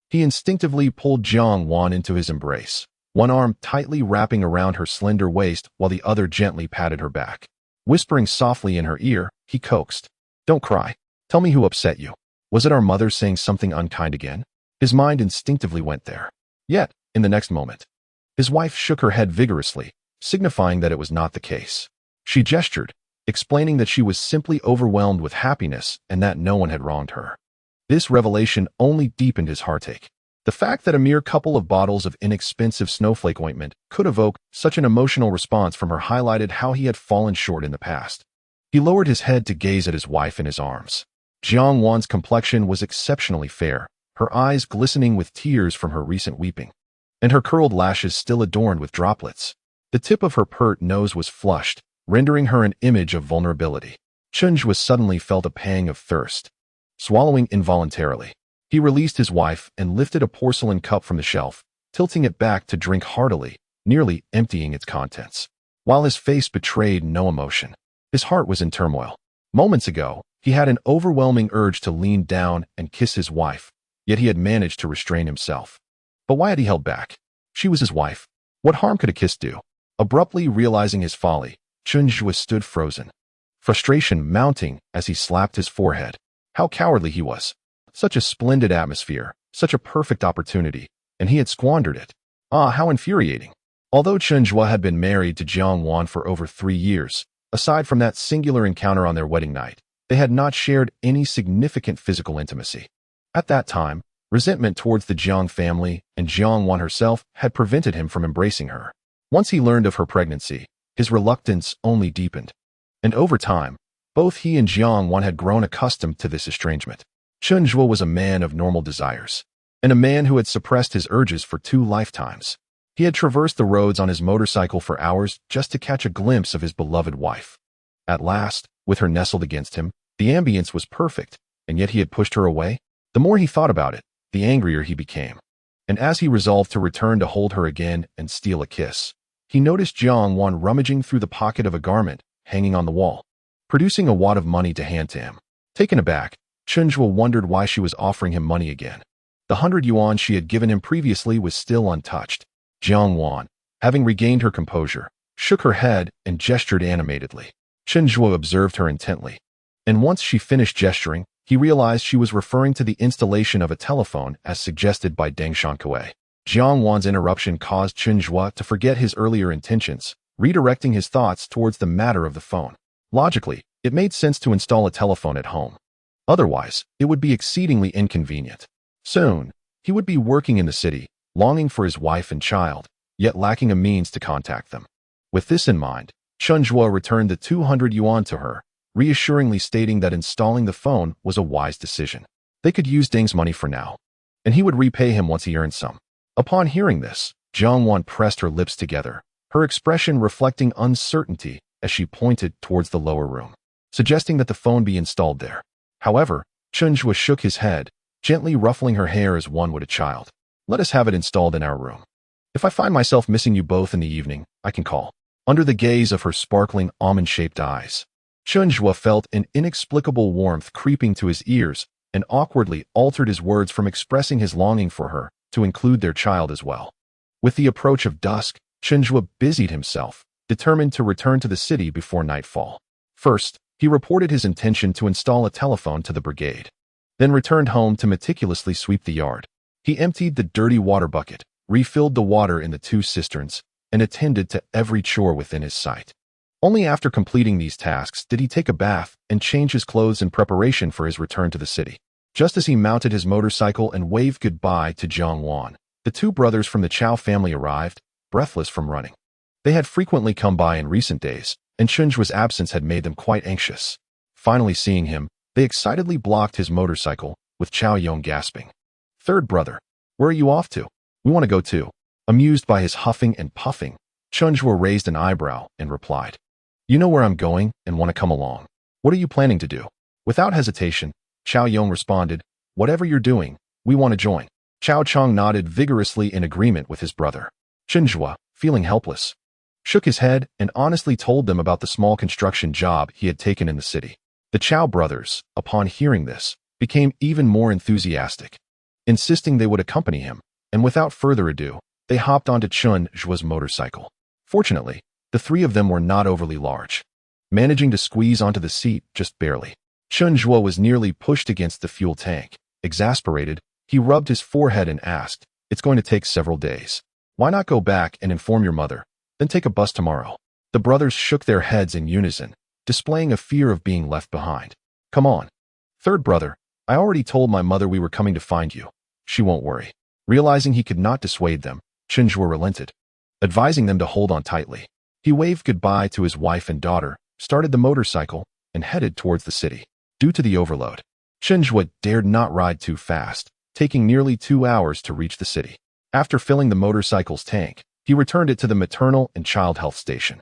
He instinctively pulled Jiang Wan into his embrace, one arm tightly wrapping around her slender waist while the other gently patted her back. Whispering softly in her ear, he coaxed, "Don't cry. Tell me who upset you. Was it our mother saying something unkind again?" His mind instinctively went there. Yet, in the next moment, his wife shook her head vigorously, signifying that it was not the case. She gestured, explaining that she was simply overwhelmed with happiness and that no one had wronged her. This revelation only deepened his heartache. The fact that a mere couple of bottles of inexpensive snowflake ointment could evoke such an emotional response from her highlighted how he had fallen short in the past. He lowered his head to gaze at his wife in his arms. Jiang Wan's complexion was exceptionally fair, her eyes glistening with tears from her recent weeping, and her curled lashes still adorned with droplets. The tip of her pert nose was flushed, rendering her an image of vulnerability. Chen Zhuo suddenly felt a pang of thirst. Swallowing involuntarily, he released his wife and lifted a porcelain cup from the shelf, tilting it back to drink heartily, nearly emptying its contents. While his face betrayed no emotion, his heart was in turmoil. Moments ago, he had an overwhelming urge to lean down and kiss his wife, yet he had managed to restrain himself. But why had he held back? She was his wife. What harm could a kiss do? Abruptly realizing his folly, Chen Zhuo stood frozen, frustration mounting as he slapped his forehead. How cowardly he was. Such a splendid atmosphere, such a perfect opportunity, and he had squandered it. Ah, how infuriating. Although Chen Zhuo had been married to Jiang Wan for over 3 years, aside from that singular encounter on their wedding night, they had not shared any significant physical intimacy. At that time, resentment towards the Jiang family and Jiang Wan herself had prevented him from embracing her. Once he learned of her pregnancy, his reluctance only deepened. And over time, both he and Jiang Wan had grown accustomed to this estrangement. Chen Zhuo was a man of normal desires, and a man who had suppressed his urges for 2 lifetimes. He had traversed the roads on his motorcycle for hours just to catch a glimpse of his beloved wife. At last, with her nestled against him, the ambience was perfect, and yet he had pushed her away. The more he thought about it, the angrier he became. And as he resolved to return to hold her again and steal a kiss, he noticed Jiang Wan rummaging through the pocket of a garment hanging on the wall, producing a wad of money to hand to him. Taken aback, Chen Zhuo wondered why she was offering him money again. The 100 yuan she had given him previously was still untouched. Jiang Wan, having regained her composure, shook her head and gestured animatedly. Chen Zhuo observed her intently, and once she finished gesturing, he realized she was referring to the installation of a telephone as suggested by Deng Shankue. Jiang Wan's interruption caused Chen Zhuo to forget his earlier intentions, redirecting his thoughts towards the matter of the phone. Logically, it made sense to install a telephone at home. Otherwise, it would be exceedingly inconvenient. Soon, he would be working in the city, longing for his wife and child, yet lacking a means to contact them. With this in mind, Chen Zhuo returned the 200 yuan to her, reassuringly stating that installing the phone was a wise decision. They could use Deng's money for now, and he would repay him once he earned some. Upon hearing this, Jiang Wan pressed her lips together, her expression reflecting uncertainty as she pointed towards the lower room, suggesting that the phone be installed there. However, Chen Zhuo shook his head, gently ruffling her hair as one would a child. Let us have it installed in our room. If I find myself missing you both in the evening, I can call. Under the gaze of her sparkling almond-shaped eyes, Chen Zhuo felt an inexplicable warmth creeping to his ears and awkwardly altered his words from expressing his longing for her to include their child as well. With the approach of dusk, Chen Zhuo busied himself, determined to return to the city before nightfall. First, he reported his intention to install a telephone to the brigade, then returned home to meticulously sweep the yard. He emptied the dirty water bucket, refilled the water in the 2 cisterns, and attended to every chore within his sight. Only after completing these tasks did he take a bath and change his clothes in preparation for his return to the city. Just as he mounted his motorcycle and waved goodbye to Jiang Wan, the 2 brothers from the Chao family arrived, breathless from running. They had frequently come by in recent days, and Chen Zhuo's absence had made them quite anxious. Finally seeing him, they excitedly blocked his motorcycle, with Chao Yong gasping. "Third brother, where are you off to? We want to go too." Amused by his huffing and puffing, Chen Zhuo raised an eyebrow and replied, "You know where I'm going and want to come along. What are you planning to do?" Without hesitation, Chao Yong responded, "Whatever you're doing, we want to join." Chao Chong nodded vigorously in agreement with his brother. Chen Zhuo, feeling helpless, shook his head and honestly told them about the small construction job he had taken in the city. The Chao brothers, upon hearing this, became even more enthusiastic, insisting they would accompany him, and without further ado, they hopped onto Chen Zhuo's motorcycle. Fortunately, the 3 of them were not overly large, managing to squeeze onto the seat just barely. Chen Zhuo was nearly pushed against the fuel tank. Exasperated, he rubbed his forehead and asked, "It's going to take several days. Why not go back and inform your mother, then take a bus tomorrow?" The brothers shook their heads in unison, displaying a fear of being left behind. "Come on. Third brother, I already told my mother we were coming to find you. She won't worry." Realizing he could not dissuade them, Chen Zhuo relented, advising them to hold on tightly. He waved goodbye to his wife and daughter, started the motorcycle, and headed towards the city. Due to the overload, Chen Zhuo dared not ride too fast, taking nearly 2 hours to reach the city. After filling the motorcycle's tank, he returned it to the maternal and child health station.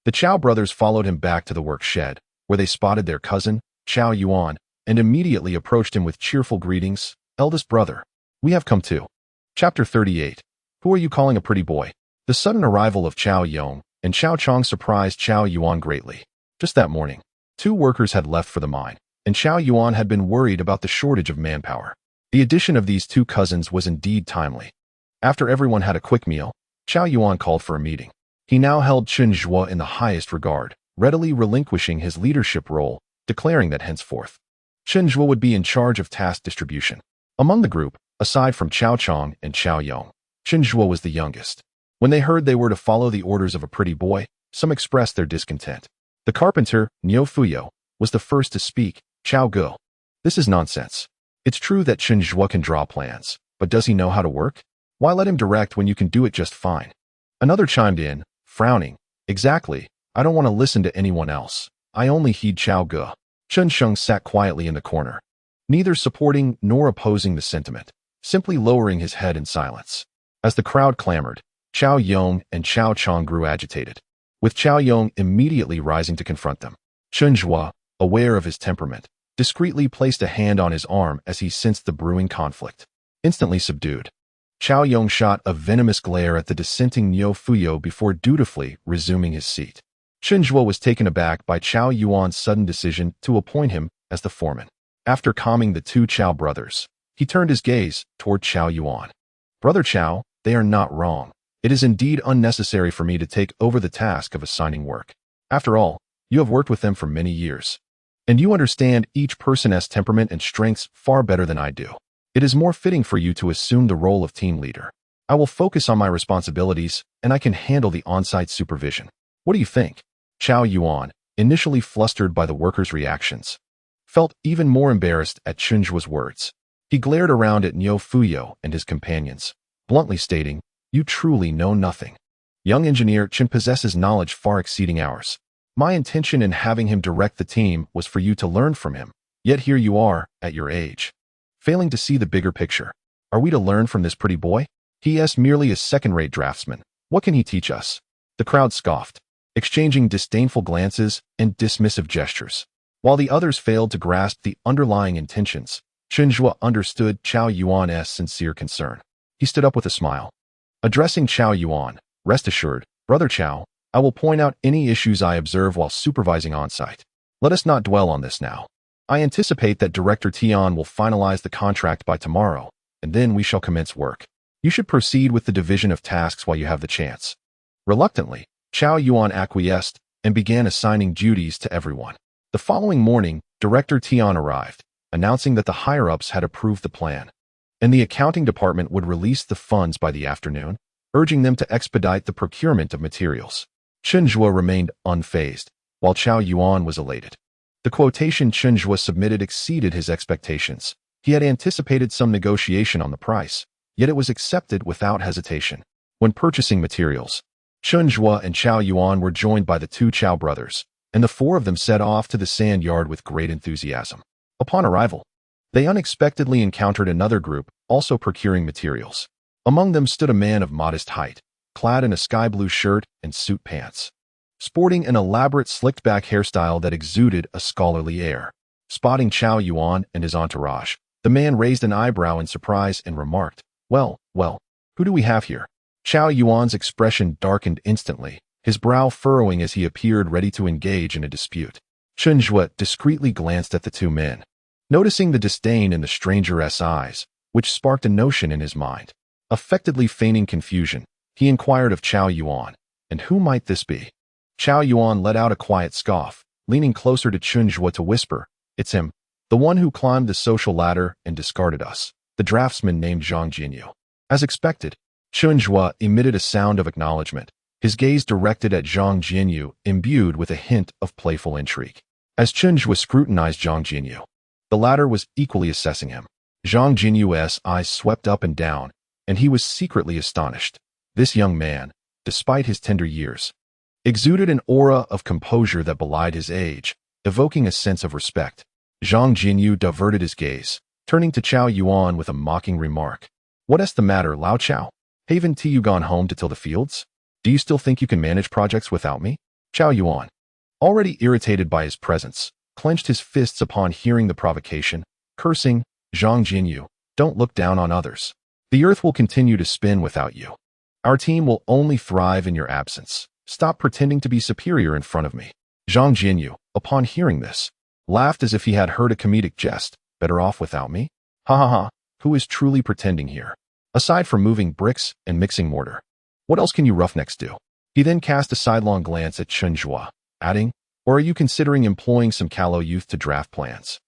The Chao brothers followed him back to the work shed, where they spotted their cousin, Chao Yuan, and immediately approached him with cheerful greetings. "Eldest brother, we have come too." Chapter 38. Who are you calling a pretty boy? The sudden arrival of Chao Yong and Chao Chong surprised Chao Yuan greatly. Just that morning, 2 workers had left for the mine, and Chao Yuan had been worried about the shortage of manpower. The addition of these 2 cousins was indeed timely. After everyone had a quick meal, Chao Yuan called for a meeting. He now held Chen Zhuo in the highest regard, readily relinquishing his leadership role, declaring that henceforth, Chen Zhuo would be in charge of task distribution. Among the group, aside from Cao Chong and Cao Yong, Chen Zhuo was the youngest. When they heard they were to follow the orders of a pretty boy, some expressed their discontent. The carpenter, Niu Fuyo, was the first to speak. Chao Ge. This is nonsense. It's true that Chen Zhuo can draw plans, but does he know how to work? Why let him direct when you can do it just fine? Another chimed in, frowning. Exactly. I don't want to listen to anyone else. I only heed Chao Ge. Chen Sheng sat quietly in the corner, neither supporting nor opposing the sentiment, simply lowering his head in silence. As the crowd clamored, Cao Yong and Cao Chong grew agitated, with Cao Yong immediately rising to confront them. Chen Zhuo, aware of his temperament, discreetly placed a hand on his arm as he sensed the brewing conflict. Instantly subdued, Cao Yong shot a venomous glare at the dissenting Niu Fuyo before dutifully resuming his seat. Chen Zhuo was taken aback by Cao Yuan's sudden decision to appoint him as the foreman. After calming the two Cao brothers, he turned his gaze toward Cao Yuan. Brother Cao, they are not wrong. It is indeed unnecessary for me to take over the task of assigning work. After all, you have worked with them for many years, and you understand each person's temperament and strengths far better than I do. It is more fitting for you to assume the role of team leader. I will focus on my responsibilities, and I can handle the on-site supervision. What do you think? Cao Yuan, initially flustered by the workers' reactions, felt even more embarrassed at Chen Zhuo's words. He glared around at Niu Fuyo and his companions, bluntly stating, "You truly know nothing. Young engineer Chen possesses knowledge far exceeding ours. My intention in having him direct the team was for you to learn from him, yet here you are, at your age, failing to see the bigger picture. Are we to learn from this pretty boy? He is merely a second-rate draftsman. What can he teach us?" The crowd scoffed, exchanging disdainful glances and dismissive gestures. While the others failed to grasp the underlying intentions, Chen Zhuo understood Cao Yuan's sincere concern. He stood up with a smile. Addressing Cao Yuan, "Rest assured, Brother Cao, I will point out any issues I observe while supervising on-site. Let us not dwell on this now. I anticipate that Director Tian will finalize the contract by tomorrow, and then we shall commence work. You should proceed with the division of tasks while you have the chance." Reluctantly, Cao Yuan acquiesced and began assigning duties to everyone. The following morning, Director Tian arrived, announcing that the higher-ups had approved the plan, and the accounting department would release the funds by the afternoon, urging them to expedite the procurement of materials. Chen Zhuo remained unfazed, while Cao Yuan was elated. The quotation Chen Zhuo submitted exceeded his expectations. He had anticipated some negotiation on the price, yet it was accepted without hesitation. When purchasing materials, Chen Zhuo and Cao Yuan were joined by the two Cao brothers, and the four of them set off to the sand yard with great enthusiasm. Upon arrival, they unexpectedly encountered another group, also procuring materials. Among them stood a man of modest height, clad in a sky-blue shirt and suit pants, sporting an elaborate slicked-back hairstyle that exuded a scholarly air. Spotting Cao Yuan and his entourage, the man raised an eyebrow in surprise and remarked, well, who do we have here?" Cao Yuan's expression darkened instantly, his brow furrowing as he appeared ready to engage in a dispute. Chen Zhuo discreetly glanced at the two men, noticing the disdain in the stranger's eyes, which sparked a notion in his mind. Affectedly feigning confusion, he inquired of Cao Yuan, "And who might this be?" Cao Yuan let out a quiet scoff, leaning closer to Chen Zhuo to whisper, "It's him, the one who climbed the social ladder and discarded us, the draftsman named Zhang Jinyu." As expected, Chen Zhuo emitted a sound of acknowledgement, his gaze directed at Zhang Jinyu, imbued with a hint of playful intrigue. As Chen Zhuo scrutinized Zhang Jinyu, the latter was equally assessing him. Zhang Jinyu's eyes swept up and down, and he was secretly astonished. This young man, despite his tender years, exuded an aura of composure that belied his age, evoking a sense of respect. Zhang Jinyu diverted his gaze, turning to Cao Yuan with a mocking remark. "What's the matter, Lao Chao? Haven't you gone home to till the fields? Do you still think you can manage projects without me?" Cao Yuan, already irritated by his presence, clenched his fists upon hearing the provocation, cursing, "Zhang Jinyu, don't look down on others. The earth will continue to spin without you. Our team will only thrive in your absence. Stop pretending to be superior in front of me." Zhang Jinyu, upon hearing this, laughed as if he had heard a comedic jest. "Better off without me? Ha ha ha, who is truly pretending here? Aside from moving bricks and mixing mortar, what else can you roughnecks do?" He then cast a sidelong glance at Chen Zhuo, adding, "Or are you considering employing some callow youth to draft plans?"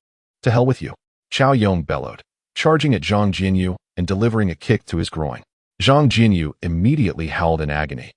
To hell with you. Chao Yong bellowed, charging at Zhang Jinyu and delivering a kick to his groin. Zhang Jinyu immediately howled in agony,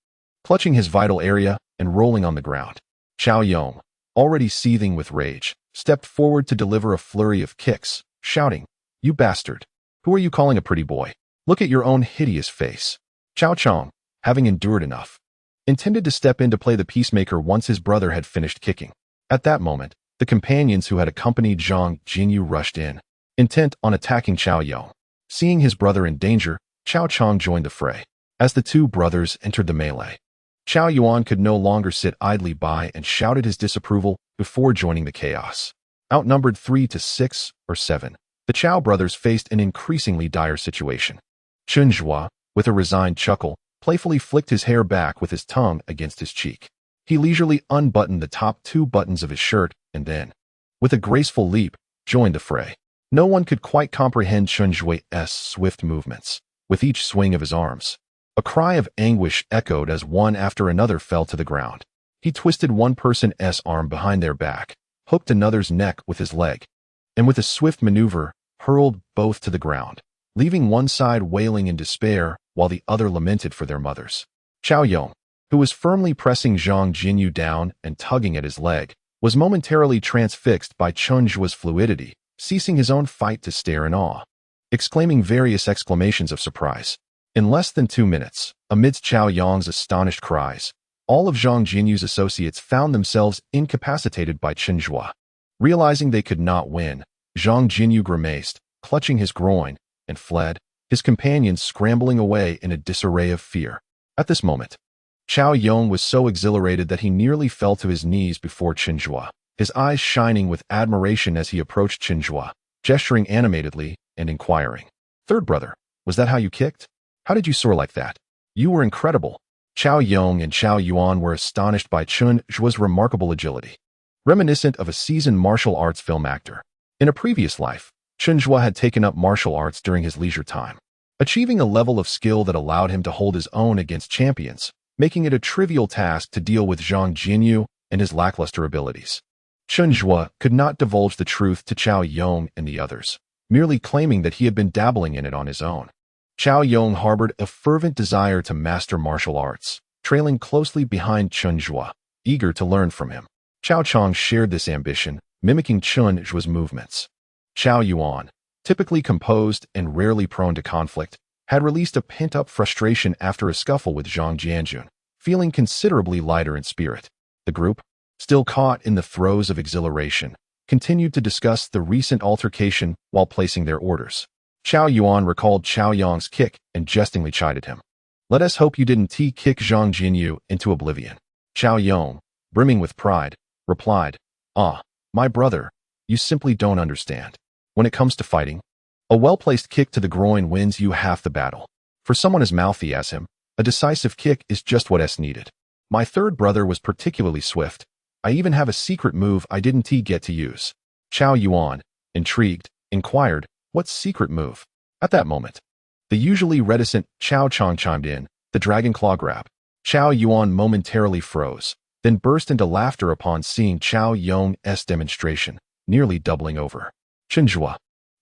clutching his vital area and rolling on the ground. Chao Yong, already seething with rage, stepped forward to deliver a flurry of kicks, shouting, "You bastard! Who are you calling a pretty boy? Look at your own hideous face." Chao Chong, having endured enough, intended to step in to play the peacemaker once his brother had finished kicking. At that moment, the companions who had accompanied Zhang Jinyu rushed in, intent on attacking Chao Yong. Seeing his brother in danger, Chao Chong joined the fray. As the two brothers entered the melee, Chao Yuan could no longer sit idly by and shouted his disapproval before joining the chaos. Outnumbered 3 to 6 or 7, the Chao brothers faced an increasingly dire situation. Chen Zhuo, with a resigned chuckle, playfully flicked his hair back with his tongue against his cheek. He leisurely unbuttoned the top 2 buttons of his shirt and then, with a graceful leap, joined the fray. No one could quite comprehend Chen Zhuo's swift movements. With each swing of his arms, a cry of anguish echoed as one after another fell to the ground. He twisted one person's arm behind their back, hooked another's neck with his leg, and with a swift maneuver, hurled both to the ground, leaving one side wailing in despair while the other lamented for their mothers. Chao Yong, who was firmly pressing Zhang Jinyu down and tugging at his leg, was momentarily transfixed by Chen Zhuo's fluidity, ceasing his own fight to stare in awe, exclaiming various exclamations of surprise. In less than 2 minutes, amidst Chao Yong's astonished cries, all of Zhang Jinyu's associates found themselves incapacitated by Chen Zhuo. Realizing they could not win, Zhang Jinyu grimaced, clutching his groin, and fled, his companions scrambling away in a disarray of fear. At this moment, Chao Yong was so exhilarated that he nearly fell to his knees before Chen Zhuo, his eyes shining with admiration as he approached Chen Zhuo, gesturing animatedly and inquiring, "Third brother, was that how you kicked? How did you soar like that? You were incredible." Chao Yong and Chao Yuan were astonished by Chen Zhuo's remarkable agility, reminiscent of a seasoned martial arts film actor. In a previous life, Chen Zhuo had taken up martial arts during his leisure time, achieving a level of skill that allowed him to hold his own against champions, making it a trivial task to deal with Zhang Jinyu and his lackluster abilities. Chen Zhuo could not divulge the truth to Chao Yong and the others, merely claiming that he had been dabbling in it on his own. Chao Yong harbored a fervent desire to master martial arts, trailing closely behind Chen Zhuo, eager to learn from him. Chao Chong shared this ambition, mimicking Chen Zhuo's movements. Chao Yuan, typically composed and rarely prone to conflict, had released a pent-up frustration after a scuffle with Zhang Jianjun, feeling considerably lighter in spirit. The group, still caught in the throes of exhilaration, continued to discuss the recent altercation while placing their orders. Chao Yuan recalled Chao Yong's kick and jestingly chided him. "Let us hope you didn't kick Zhang Jinyu into oblivion." Chao Yong, brimming with pride, replied, "Ah, my brother, you simply don't understand. When it comes to fighting, a well-placed kick to the groin wins you half the battle. For someone as mouthy as him, a decisive kick is just what's needed. My third brother was particularly swift. I even have a secret move I didn't get to use." Chao Yuan, intrigued, inquired, "What secret move?" At that moment, the usually reticent Chao Chong chimed in, "The dragon claw grab." Chao Yuan momentarily froze, then burst into laughter upon seeing Chao Yong's demonstration, nearly doubling over. Chen Zhuo,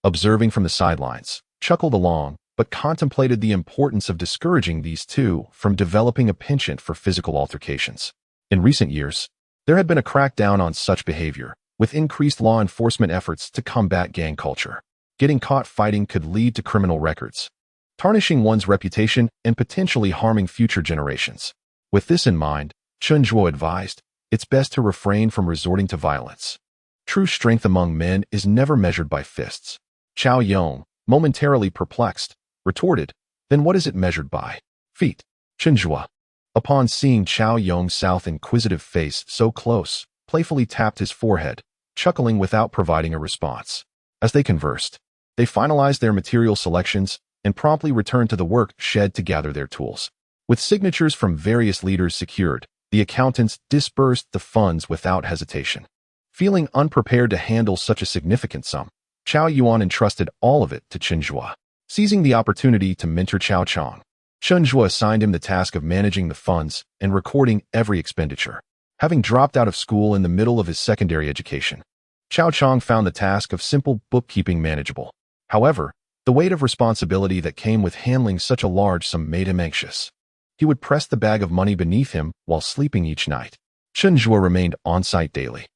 observing from the sidelines, chuckled along, but contemplated the importance of discouraging these two from developing a penchant for physical altercations. In recent years, there had been a crackdown on such behavior, with increased law enforcement efforts to combat gang culture. Getting caught fighting could lead to criminal records, tarnishing one's reputation and potentially harming future generations. With this in mind, Chen Zhuo advised, "It's best to refrain from resorting to violence. True strength among men is never measured by fists." Chao Yong, momentarily perplexed, retorted, "Then what is it measured by?" "Feet." Chen Zhuo, upon seeing Chao Yong's south inquisitive face so close, playfully tapped his forehead, chuckling without providing a response. As they conversed, they finalized their material selections and promptly returned to the work shed to gather their tools. With signatures from various leaders secured, the accountants disbursed the funds without hesitation. Feeling unprepared to handle such a significant sum, Chao Yuan entrusted all of it to Chen Zhuo. Seizing the opportunity to mentor Chao Chong, Chen Zhuo assigned him the task of managing the funds and recording every expenditure. Having dropped out of school in the middle of his secondary education, Xiao Chong found the task of simple bookkeeping manageable. However, the weight of responsibility that came with handling such a large sum made him anxious. He would press the bag of money beneath him while sleeping each night. Chen Zhuo remained on-site daily,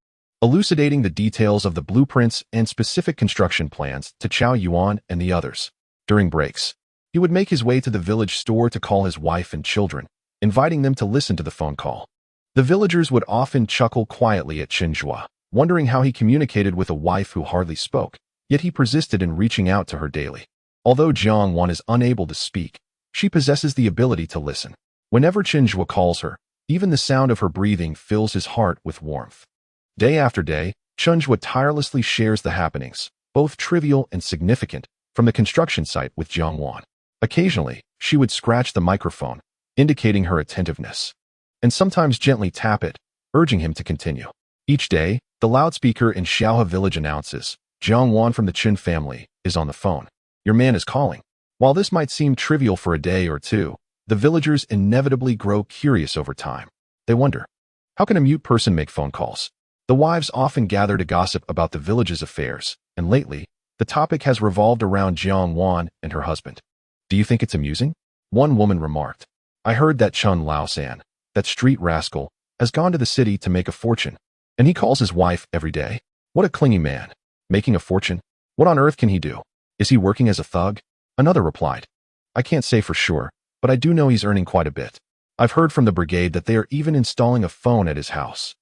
elucidating the details of the blueprints and specific construction plans to Qiao Yuan and the others. During breaks, he would make his way to the village store to call his wife and children, inviting them to listen to the phone call. The villagers would often chuckle quietly at Chen Zhuo, wondering how he communicated with a wife who hardly spoke, yet he persisted in reaching out to her daily. Although Jiang Wan is unable to speak, she possesses the ability to listen. Whenever Chen Zhuo calls her, even the sound of her breathing fills his heart with warmth. Day after day, Chen Zhuo tirelessly shares the happenings, both trivial and significant, from the construction site with Jiang Wan. Occasionally, she would scratch the microphone, indicating her attentiveness, and sometimes gently tap it, urging him to continue. Each day, the loudspeaker in Xiaohe village announces, Jiang Wan from the Chen family is on the phone. Your man is calling. While this might seem trivial for a day or two, the villagers inevitably grow curious over time. They wonder, how can a mute person make phone calls? The wives often gather to gossip about the village's affairs, and lately, the topic has revolved around Jiang Wan and her husband. Do you think it's amusing? One woman remarked. I heard that Chun Lao San, that street rascal, has gone to the city to make a fortune, and he calls his wife every day. What a clingy man. Making a fortune? What on earth can he do? Is he working as a thug? Another replied. I can't say for sure, but I do know he's earning quite a bit. I've heard from the brigade that they are even installing a phone at his house.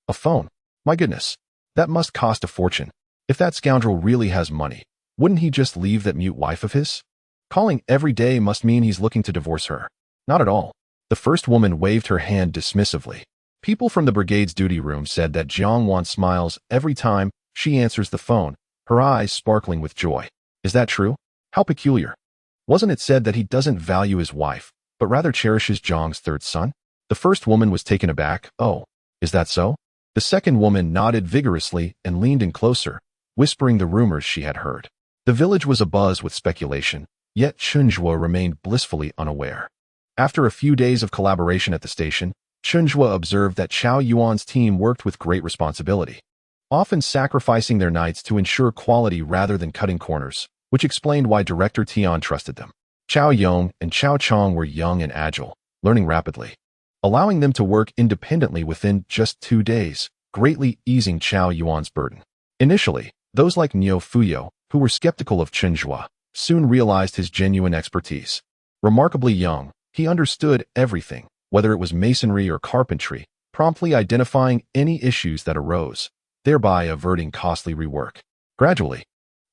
A phone? My goodness. That must cost a fortune. If that scoundrel really has money, wouldn't he just leave that mute wife of his? Calling every day must mean he's looking to divorce her. Not at all. The first woman waved her hand dismissively. People from the brigade's duty room said that Jiang Wan smiles every time she answers the phone, her eyes sparkling with joy. Is that true? How peculiar. Wasn't it said that he doesn't value his wife, but rather cherishes Zhang's third son? The first woman was taken aback. Oh, is that so? The second woman nodded vigorously and leaned in closer, whispering the rumors she had heard. The village was abuzz with speculation, yet Chen Zhuo remained blissfully unaware. After a few days of collaboration at the station, Chen Zhuo observed that Qiao Yuan's team worked with great responsibility, often sacrificing their nights to ensure quality rather than cutting corners, which explained why Director Tian trusted them. Qiao Yong and Qiao Chong were young and agile, learning rapidly, allowing them to work independently within just 2 days, greatly easing Qiao Yuan's burden. Initially, those like Niu Fuyo, who were skeptical of Chen Zhuo, soon realized his genuine expertise. Remarkably young, he understood everything, whether it was masonry or carpentry, promptly identifying any issues that arose, thereby averting costly rework. Gradually,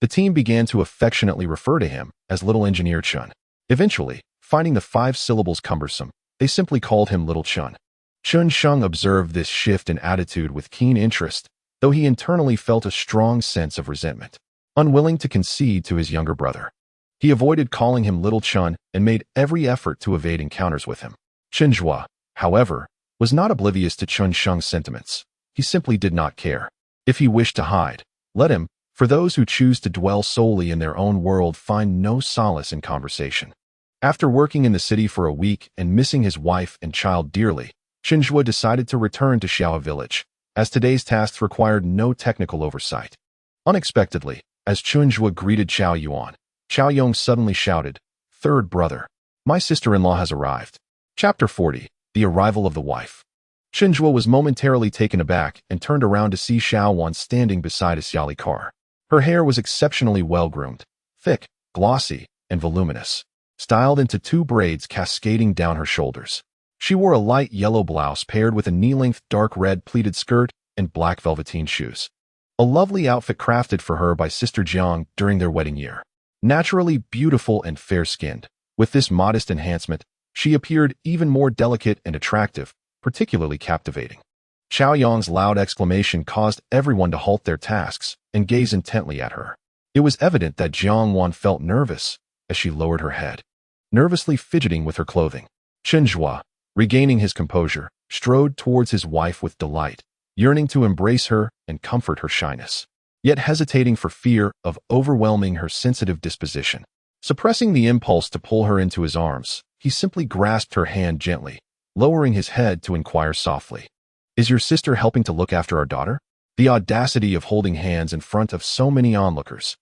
the team began to affectionately refer to him as Little Engineer Chun. Eventually, finding the 5 syllables cumbersome, they simply called him Little Chun. Chun Sheng observed this shift in attitude with keen interest, though he internally felt a strong sense of resentment. Unwilling to concede to his younger brother, he avoided calling him Little Chun and made every effort to evade encounters with him. Chen Zhuo, however, was not oblivious to Chun Sheng's sentiments. He simply did not care. If he wished to hide, let him. For those who choose to dwell solely in their own world find no solace in conversation. After working in the city for a week and missing his wife and child dearly, Chen Zhuo decided to return to Xiaohe village, as today's tasks required no technical oversight. Unexpectedly, as Chen Zhuo greeted Qiao Yuan, Qiao Yong suddenly shouted, "Third brother, my sister-in-law has arrived." Chapter 40, The Arrival of the Wife. Chen Zhuo was momentarily taken aback and turned around to see Xiao Wan standing beside his Yali car. Her hair was exceptionally well-groomed, thick, glossy, and voluminous, styled into 2 braids cascading down her shoulders. She wore a light yellow blouse paired with a knee-length dark red pleated skirt and black velveteen shoes. A lovely outfit crafted for her by Sister Jiang during their wedding year. Naturally beautiful and fair-skinned, with this modest enhancement, she appeared even more delicate and attractive, particularly captivating. Qiao Yong's loud exclamation caused everyone to halt their tasks and gaze intently at her. It was evident that Jiang Wan felt nervous as she lowered her head, nervously fidgeting with her clothing. Chen Zhuo, regaining his composure, strode towards his wife with delight, yearning to embrace her and comfort her shyness, yet hesitating for fear of overwhelming her sensitive disposition. Suppressing the impulse to pull her into his arms, he simply grasped her hand gently, lowering his head to inquire softly, "Is your sister helping to look after our daughter?" The audacity of holding hands in front of so many onlookers.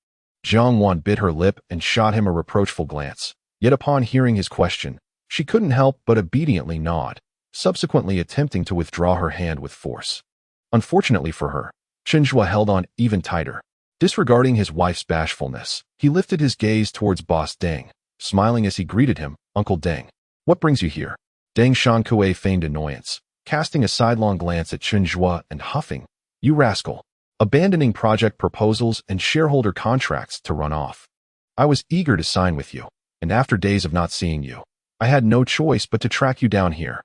Jiang Wan bit her lip and shot him a reproachful glance. Yet upon hearing his question, she couldn't help but obediently nod, subsequently attempting to withdraw her hand with force. Unfortunately for her, Chen Zhuo held on even tighter. Disregarding his wife's bashfulness, he lifted his gaze towards Boss Deng, smiling as he greeted him, "Uncle Deng, what brings you here?" Deng Shankui feigned annoyance, casting a sidelong glance at Chen Zhuo and huffing, "You rascal, abandoning project proposals and shareholder contracts to run off. I was eager to sign with you, and after days of not seeing you, I had no choice but to track you down here."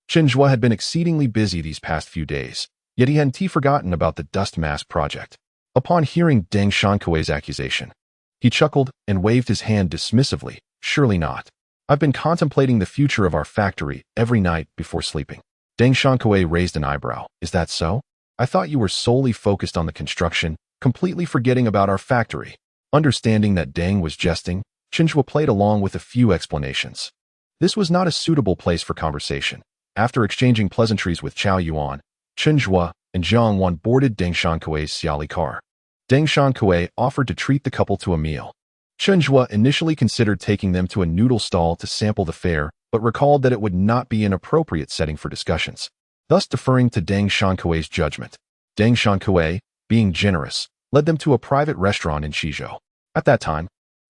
Chen Zhuo had been exceedingly busy these past few days, yet he hadn't forgotten about the dust mask project. Upon hearing Deng Shankui's accusation, he chuckled and waved his hand dismissively, "Surely not. I've been contemplating the future of our factory every night before sleeping." Deng Shankui raised an eyebrow. "Is that so? I thought you were solely focused on the construction, completely forgetting about our factory." Understanding that Deng was jesting, Chen Zhuo played along with a few explanations. This was not a suitable place for conversation. After exchanging pleasantries with Chao Yuan, Chen Zhuo and Jiang Wan boarded Deng Shankui's Xiaoli car. Deng Shankui offered to treat the couple to a meal. Chen Zhuo initially considered taking them to a noodle stall to sample the fare, but recalled that it would not be an appropriate setting for discussions, thus deferring to Deng Shankui's judgment. Deng Shankui, being generous, led them to a private restaurant in Shizhou. At that time,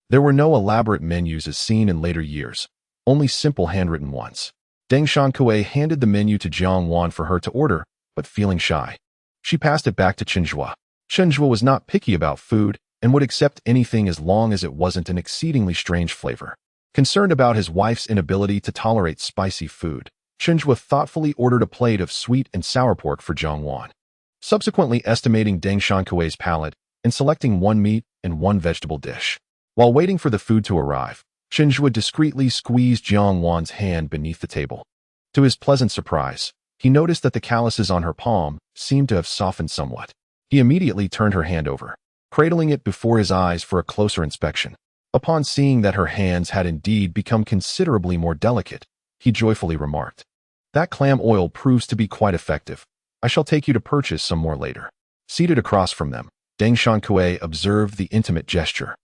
there were no elaborate menus as seen in later years, only simple handwritten ones. Deng Shankui handed the menu to Jiang Wan for her to order, but feeling shy, she passed it back to Chen Zhuo. Chen Zhuo was not picky about food and would accept anything as long as it wasn't an exceedingly strange flavor. Concerned about his wife's inability to tolerate spicy food, Chen Zhuo thoughtfully ordered a plate of sweet and sour pork for Jiang Wan, subsequently estimating Deng Shankui's palate and selecting one meat and one vegetable dish. While waiting for the food to arrive, Chen Zhuo discreetly squeezed Jiang Wan's hand beneath the table. To his pleasant surprise, he noticed that the calluses on her palm seemed to have softened somewhat. He immediately turned her hand over, cradling it before his eyes for a closer inspection. Upon seeing that her hands had indeed become considerably more delicate, he joyfully remarked, "That clam oil proves to be quite effective. I shall take you to purchase some more later." Seated across from them, Deng Shankui observed the intimate gesture,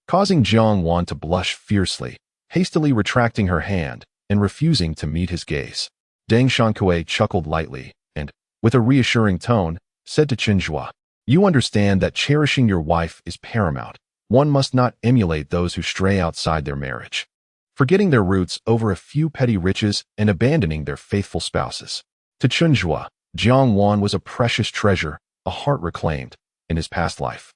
causing Jiang Wan to blush fiercely, hastily retracting her hand and refusing to meet his gaze. Deng Shankui chuckled lightly and, with a reassuring tone, said to Chen Zhuo, "You understand that cherishing your wife is paramount. One must not emulate those who stray outside their marriage, forgetting their roots over a few petty riches and abandoning their faithful spouses." To Chen Zhuo, Jiang Wan was a precious treasure, a heart reclaimed, in his past life.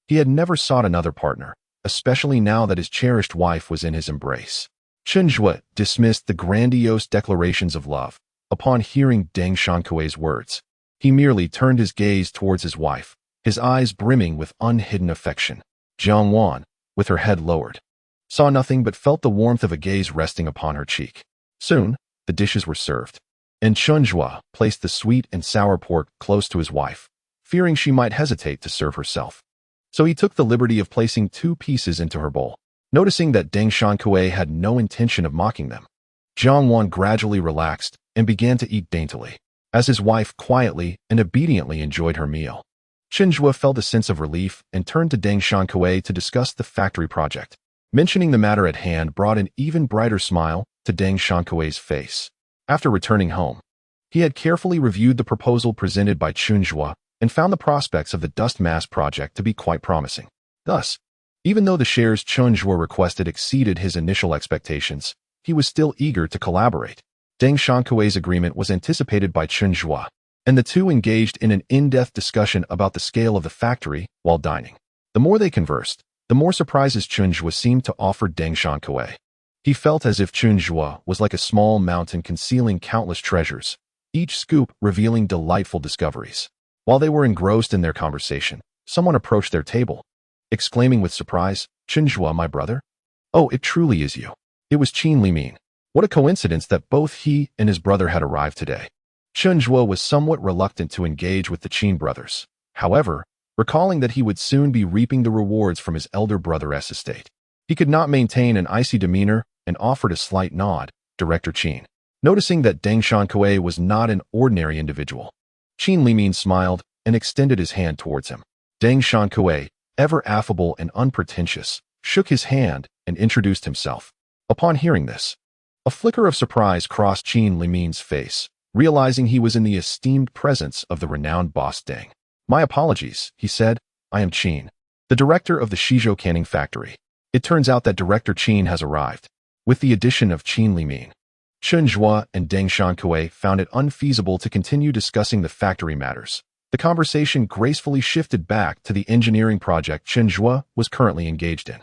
He had never sought another partner, especially now that his cherished wife was in his embrace. Chen Zhuo dismissed the grandiose declarations of love. Upon hearing Deng Shankui's words, he merely turned his gaze towards his wife, his eyes brimming with unhidden affection. Jiang Wan, with her head lowered, saw nothing but felt the warmth of a gaze resting upon her cheek. Soon, the dishes were served, and Chen Zhuo placed the sweet and sour pork close to his wife, fearing she might hesitate to serve herself. So he took the liberty of placing 2 pieces into her bowl. Noticing that Deng Shankui had no intention of mocking them, Jiang Wan gradually relaxed and began to eat daintily, as his wife quietly and obediently enjoyed her meal. Chen Zhuo felt a sense of relief and turned to Deng Shankui to discuss the factory project. Mentioning the matter at hand brought an even brighter smile to Deng Shankui's face. After returning home, he had carefully reviewed the proposal presented by Chen Zhuo and found the prospects of the dust mask project to be quite promising. Thus, even though the shares Chen Zhuo requested exceeded his initial expectations, he was still eager to collaborate. Deng Shankui's agreement was anticipated by Chen Zhuo, and the two engaged in an in-depth discussion about the scale of the factory while dining. The more they conversed, the more surprises Chen Zhuo seemed to offer Deng Shankui. He felt as if Chen Zhuo was like a small mountain concealing countless treasures, each scoop revealing delightful discoveries. While they were engrossed in their conversation, someone approached their table, exclaiming with surprise, "Chen Zhuo, my brother? Oh, it truly is you." It was Qin Limin. What a coincidence that both he and his brother had arrived today. Chen Zhuo was somewhat reluctant to engage with the Qin brothers. However, recalling that he would soon be reaping the rewards from his elder brother's estate, he could not maintain an icy demeanor and offered a slight nod, Director Qin. Noticing that Deng Shankui was not an ordinary individual, Qin Limin smiled and extended his hand towards him. Deng Shankue, ever affable and unpretentious, shook his hand and introduced himself. Upon hearing this, a flicker of surprise crossed Qin Limin's face, realizing he was in the esteemed presence of the renowned boss Deng. "My apologies," he said. "I am Qin, the director of the Shizhou canning factory. It turns out that Director Qin has arrived." With the addition of Qin Limin, Chen Zhuo and Deng Shankue found it unfeasible to continue discussing the factory matters. The conversation gracefully shifted back to the engineering project Chen Zhuo was currently engaged in.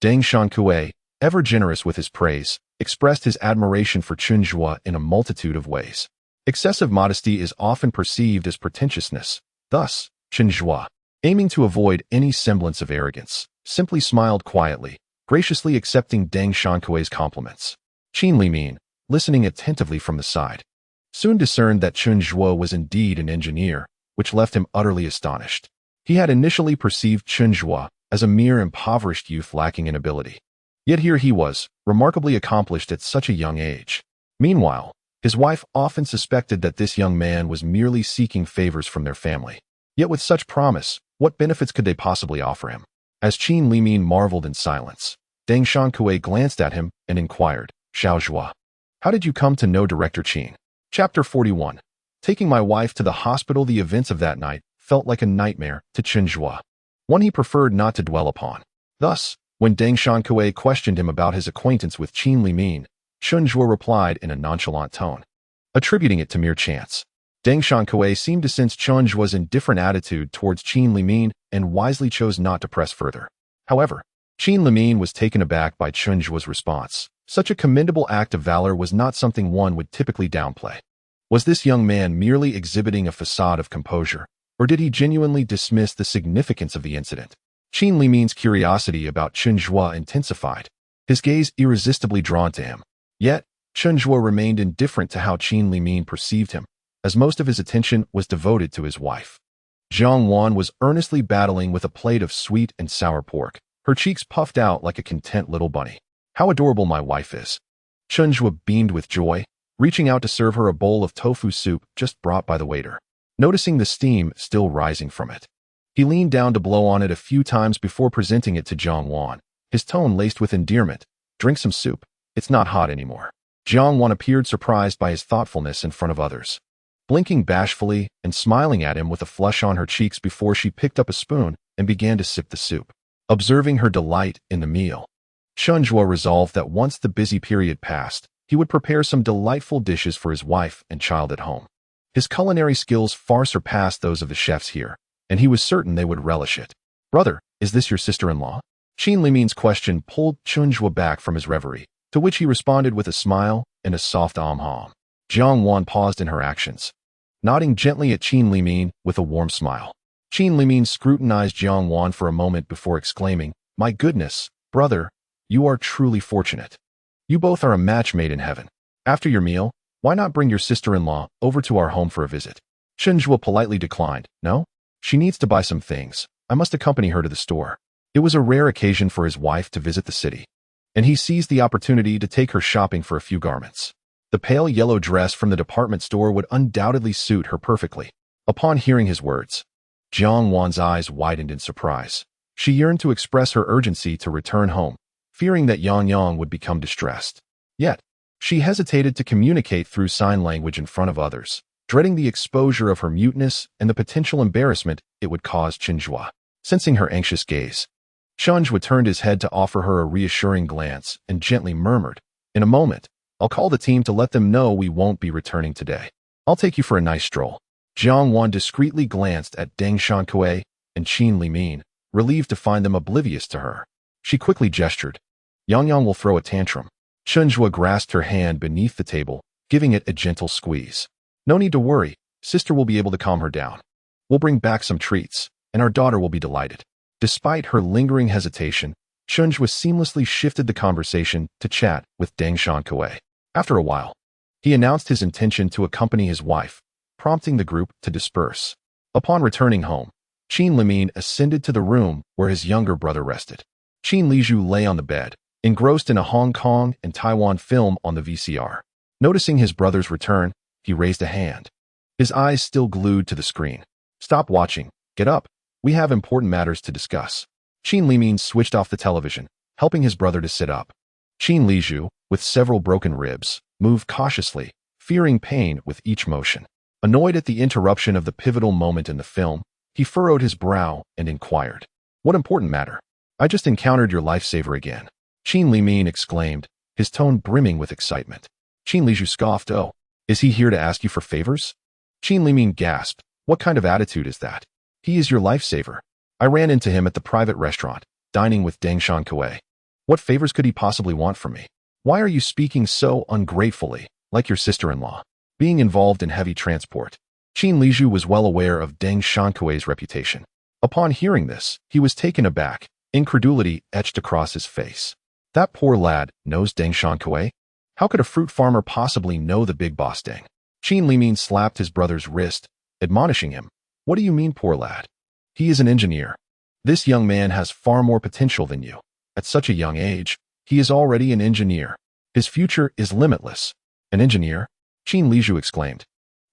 Deng Shankue, ever generous with his praise, expressed his admiration for Chen Zhuo in a multitude of ways. Excessive modesty is often perceived as pretentiousness. Thus, Chen Zhuo, aiming to avoid any semblance of arrogance, simply smiled quietly, graciously accepting Deng Shankue's compliments. Qin Limin, listening attentively from the side, soon discerned that Chen Zhuo was indeed an engineer, which left him utterly astonished. He had initially perceived Chen Zhuo as a mere impoverished youth lacking in ability. Yet here he was, remarkably accomplished at such a young age. Meanwhile, his wife often suspected that this young man was merely seeking favors from their family. Yet with such promise, what benefits could they possibly offer him? As Qin Limin marveled in silence, Deng Shankue glanced at him and inquired, "Xiao Zhuo, how did you come to know Director Qin?" Chapter 41. Taking my wife to the hospital. The events of that night felt like a nightmare to Chen Zhuo, one he preferred not to dwell upon. Thus, when Deng Shankue questioned him about his acquaintance with Qin Limin, Chen Zhuo replied in a nonchalant tone, attributing it to mere chance. Deng Shankue seemed to sense Chen Zhuo's indifferent attitude towards Qin Limin and wisely chose not to press further. However, Qin Limin was taken aback by Chen Zhuo's response. Such a commendable act of valor was not something one would typically downplay. Was this young man merely exhibiting a facade of composure, or did he genuinely dismiss the significance of the incident? Qin Limin's curiosity about Chen Zhuo intensified, his gaze irresistibly drawn to him. Yet, Chen Zhuo remained indifferent to how Qin Limin perceived him, as most of his attention was devoted to his wife. Jiang Wan was earnestly battling with a plate of sweet and sour pork, her cheeks puffed out like a content little bunny. "How adorable my wife is." Chen Zhuo beamed with joy, reaching out to serve her a bowl of tofu soup just brought by the waiter. Noticing the steam still rising from it, he leaned down to blow on it a few times before presenting it to Jiang Wan, his tone laced with endearment. "Drink some soup. It's not hot anymore." Jiang Wan appeared surprised by his thoughtfulness in front of others, blinking bashfully and smiling at him with a flush on her cheeks before she picked up a spoon and began to sip the soup. Observing her delight in the meal, Chen Zhuo resolved that once the busy period passed, he would prepare some delightful dishes for his wife and child at home. His culinary skills far surpassed those of the chefs here, and he was certain they would relish it. "Brother, is this your sister-in-law?" Qin Limin's question pulled Chen Zhuo back from his reverie, to which he responded with a smile and a soft hum. Jiang Wan paused in her actions, nodding gently at Qin Limin with a warm smile. Qin Limin scrutinized Jiang Wan for a moment before exclaiming, "My goodness, brother, you are truly fortunate. You both are a match made in heaven. After your meal, why not bring your sister-in-law over to our home for a visit?" Chen Zhuo politely declined. "No, she needs to buy some things. I must accompany her to the store." It was a rare occasion for his wife to visit the city, and he seized the opportunity to take her shopping for a few garments. The pale yellow dress from the department store would undoubtedly suit her perfectly. Upon hearing his words, Jiang Wan's eyes widened in surprise. She yearned to express her urgency to return home, fearing that Yang would become distressed. Yet, she hesitated to communicate through sign language in front of others, dreading the exposure of her muteness and the potential embarrassment it would cause Chen Zhuo. Sensing her anxious gaze, Chen Zhuo turned his head to offer her a reassuring glance and gently murmured, "In a moment, I'll call the team to let them know we won't be returning today. I'll take you for a nice stroll." Jiang Wan discreetly glanced at Deng Shankue and Qin Limin, relieved to find them oblivious to her. She quickly gestured, "Yang will throw a tantrum." Chen Zhuo grasped her hand beneath the table, giving it a gentle squeeze. "No need to worry, sister will be able to calm her down. We'll bring back some treats, and our daughter will be delighted." Despite her lingering hesitation, Chen Zhuo seamlessly shifted the conversation to chat with Deng Shankue. After a while, he announced his intention to accompany his wife, prompting the group to disperse. Upon returning home, Qin Limin ascended to the room where his younger brother rested. Qin Lizhu lay on the bed, engrossed in a Hong Kong and Taiwan film on the VCR. Noticing his brother's return, he raised a hand, his eyes still glued to the screen. Stop watching. Get up. We have important matters to discuss. Qin Limin switched off the television, helping his brother to sit up. Qin Lizhu, with several broken ribs, moved cautiously, fearing pain with each motion. Annoyed at the interruption of the pivotal moment in the film, he furrowed his brow and inquired, "What important matter? I just encountered your lifesaver again." Qin Limin exclaimed, his tone brimming with excitement. Qin Lizhu scoffed, "Oh, is he here to ask you for favors?" Qin Limin gasped, "What kind of attitude is that? He is your lifesaver. I ran into him at the private restaurant, dining with Deng Shankuei. What favors could he possibly want from me? Why are you speaking so ungratefully, like your sister-in-law, being involved in heavy transport?" Qin Lizhu was well aware of Deng Shankuei's reputation. Upon hearing this, he was taken aback, incredulity etched across his face. That poor lad knows Deng Shankuei? How could a fruit farmer possibly know the big boss Deng? Qin Limin slapped his brother's wrist, admonishing him, "What do you mean, poor lad? He is an engineer. This young man has far more potential than you. At such a young age, he is already an engineer. His future is limitless." "An engineer?" Qin Lizhu exclaimed.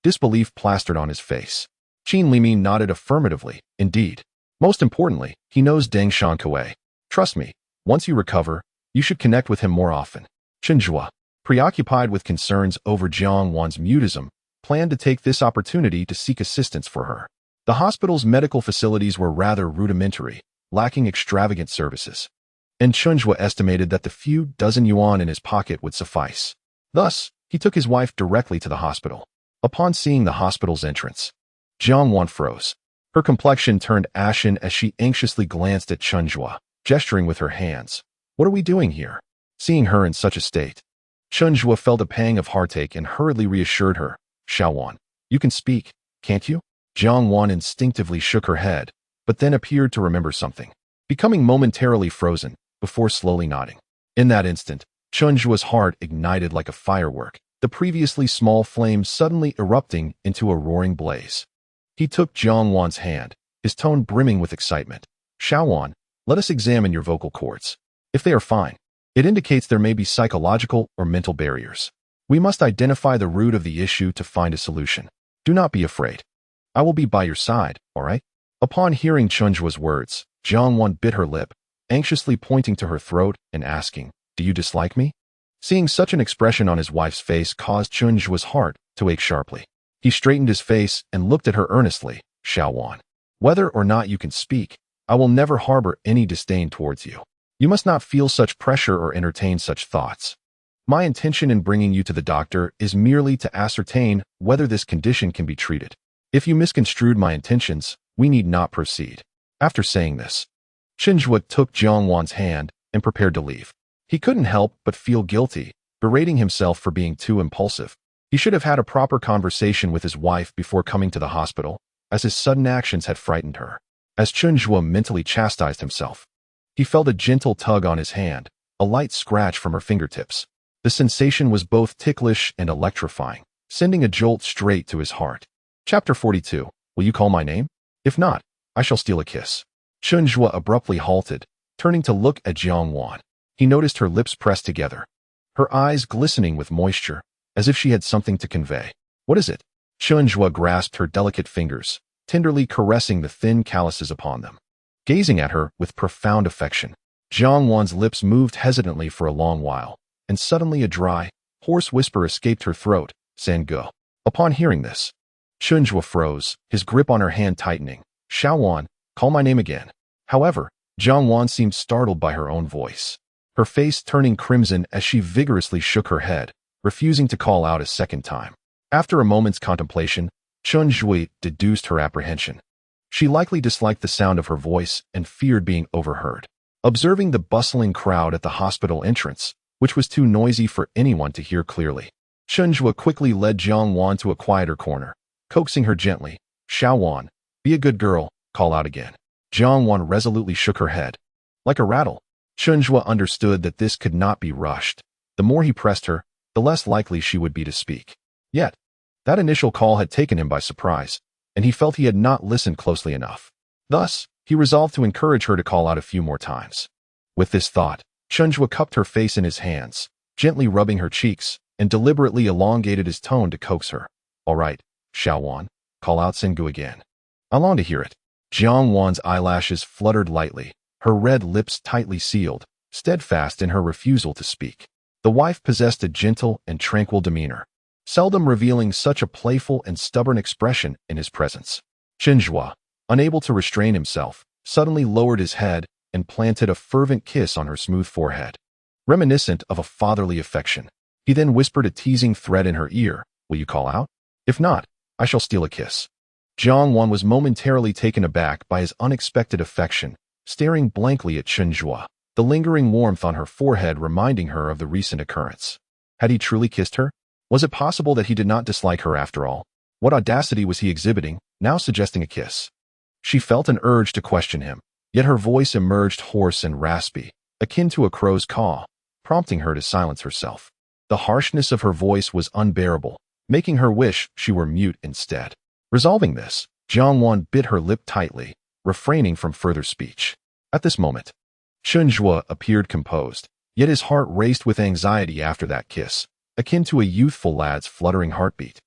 Disbelief plastered on his face. Qin Limin nodded affirmatively. "Indeed. Most importantly, he knows Deng Shankuei. Trust me, once you recover, you should connect with him more often." Chen Zhuo, preoccupied with concerns over Jiang Wan's mutism, planned to take this opportunity to seek assistance for her. The hospital's medical facilities were rather rudimentary, lacking extravagant services, and Chen Zhuo estimated that the few dozen yuan in his pocket would suffice. Thus, he took his wife directly to the hospital. Upon seeing the hospital's entrance, Jiang Wan froze. Her complexion turned ashen as she anxiously glanced at Chen Zhuo, gesturing with her hands. "What are we doing here?" Seeing her in such a state, Chen Zhuo felt a pang of heartache and hurriedly reassured her, "Xiao Wan, you can speak, can't you?" Jiang Wan instinctively shook her head, but then appeared to remember something, becoming momentarily frozen, before slowly nodding. In that instant, Chen Zhuo's heart ignited like a firework, the previously small flame suddenly erupting into a roaring blaze. He took Jiang Wan's hand, his tone brimming with excitement. "Xiao Wan, let us examine your vocal cords. If they are fine, it indicates there may be psychological or mental barriers. We must identify the root of the issue to find a solution. Do not be afraid. I will be by your side, all right?" Upon hearing Chen Zhuo's words, Jiang Wan bit her lip, anxiously pointing to her throat and asking, "Do you dislike me?" Seeing such an expression on his wife's face caused Chen Zhuo's heart to ache sharply. He straightened his face and looked at her earnestly. "Xiao Wan, whether or not you can speak, I will never harbor any disdain towards you. You must not feel such pressure or entertain such thoughts. My intention in bringing you to the doctor is merely to ascertain whether this condition can be treated. If you misconstrued my intentions, we need not proceed." After saying this, Chen Zhuo took Jiang Wan's hand and prepared to leave. He couldn't help but feel guilty, berating himself for being too impulsive. He should have had a proper conversation with his wife before coming to the hospital, as his sudden actions had frightened her. As Chen Zhuo mentally chastised himself, he felt a gentle tug on his hand, a light scratch from her fingertips. The sensation was both ticklish and electrifying, sending a jolt straight to his heart. Chapter 42. Will you call my name? If not, I shall steal a kiss. Chen Zhuo abruptly halted, turning to look at Jiang Wan. He noticed her lips pressed together, her eyes glistening with moisture, as if she had something to convey. "What is it?" Chen Zhuo grasped her delicate fingers, tenderly caressing the thin calluses upon them. Gazing at her with profound affection, Jiang Wan's lips moved hesitantly for a long while, and suddenly a dry, hoarse whisper escaped her throat, "San Ge." Upon hearing this, Chen Zhuo froze, his grip on her hand tightening. "Xiao Wan, call my name again." However, Jiang Wan seemed startled by her own voice, her face turning crimson as she vigorously shook her head, refusing to call out a second time. After a moment's contemplation, Chen Zhuo deduced her apprehension. She likely disliked the sound of her voice and feared being overheard. Observing the bustling crowd at the hospital entrance, which was too noisy for anyone to hear clearly, Chen Zhuo quickly led Jiang Wan to a quieter corner, coaxing her gently. "Xiao Wan, be a good girl, call out again." Jiang Wan resolutely shook her head. Like a rattle, Chen Zhuo understood that this could not be rushed. The more he pressed her, the less likely she would be to speak. Yet, that initial call had taken him by surprise, and he felt he had not listened closely enough. Thus, he resolved to encourage her to call out a few more times. With this thought, Chen Zhuo cupped her face in his hands, gently rubbing her cheeks, and deliberately elongated his tone to coax her. "All right, Xiao Wan, call out Sengu again." I long to hear it. Jiang Wan's eyelashes fluttered lightly, her red lips tightly sealed, steadfast in her refusal to speak. The wife possessed a gentle and tranquil demeanor, seldom revealing such a playful and stubborn expression in his presence. Chen Zhuo, unable to restrain himself, suddenly lowered his head and planted a fervent kiss on her smooth forehead, reminiscent of a fatherly affection. He then whispered a teasing threat in her ear. Will you call out? If not, I shall steal a kiss. Jiang Wan was momentarily taken aback by his unexpected affection, staring blankly at Chen Zhuo, the lingering warmth on her forehead reminding her of the recent occurrence. Had he truly kissed her? Was it possible that he did not dislike her after all? What audacity was he exhibiting, now suggesting a kiss? She felt an urge to question him, yet her voice emerged hoarse and raspy, akin to a crow's caw, prompting her to silence herself. The harshness of her voice was unbearable, making her wish she were mute instead. Resolving this, Jiang Wan bit her lip tightly, refraining from further speech. At this moment, Chen Zhuo appeared composed, yet his heart raced with anxiety after that kiss, akin to a youthful lad's fluttering heartbeat,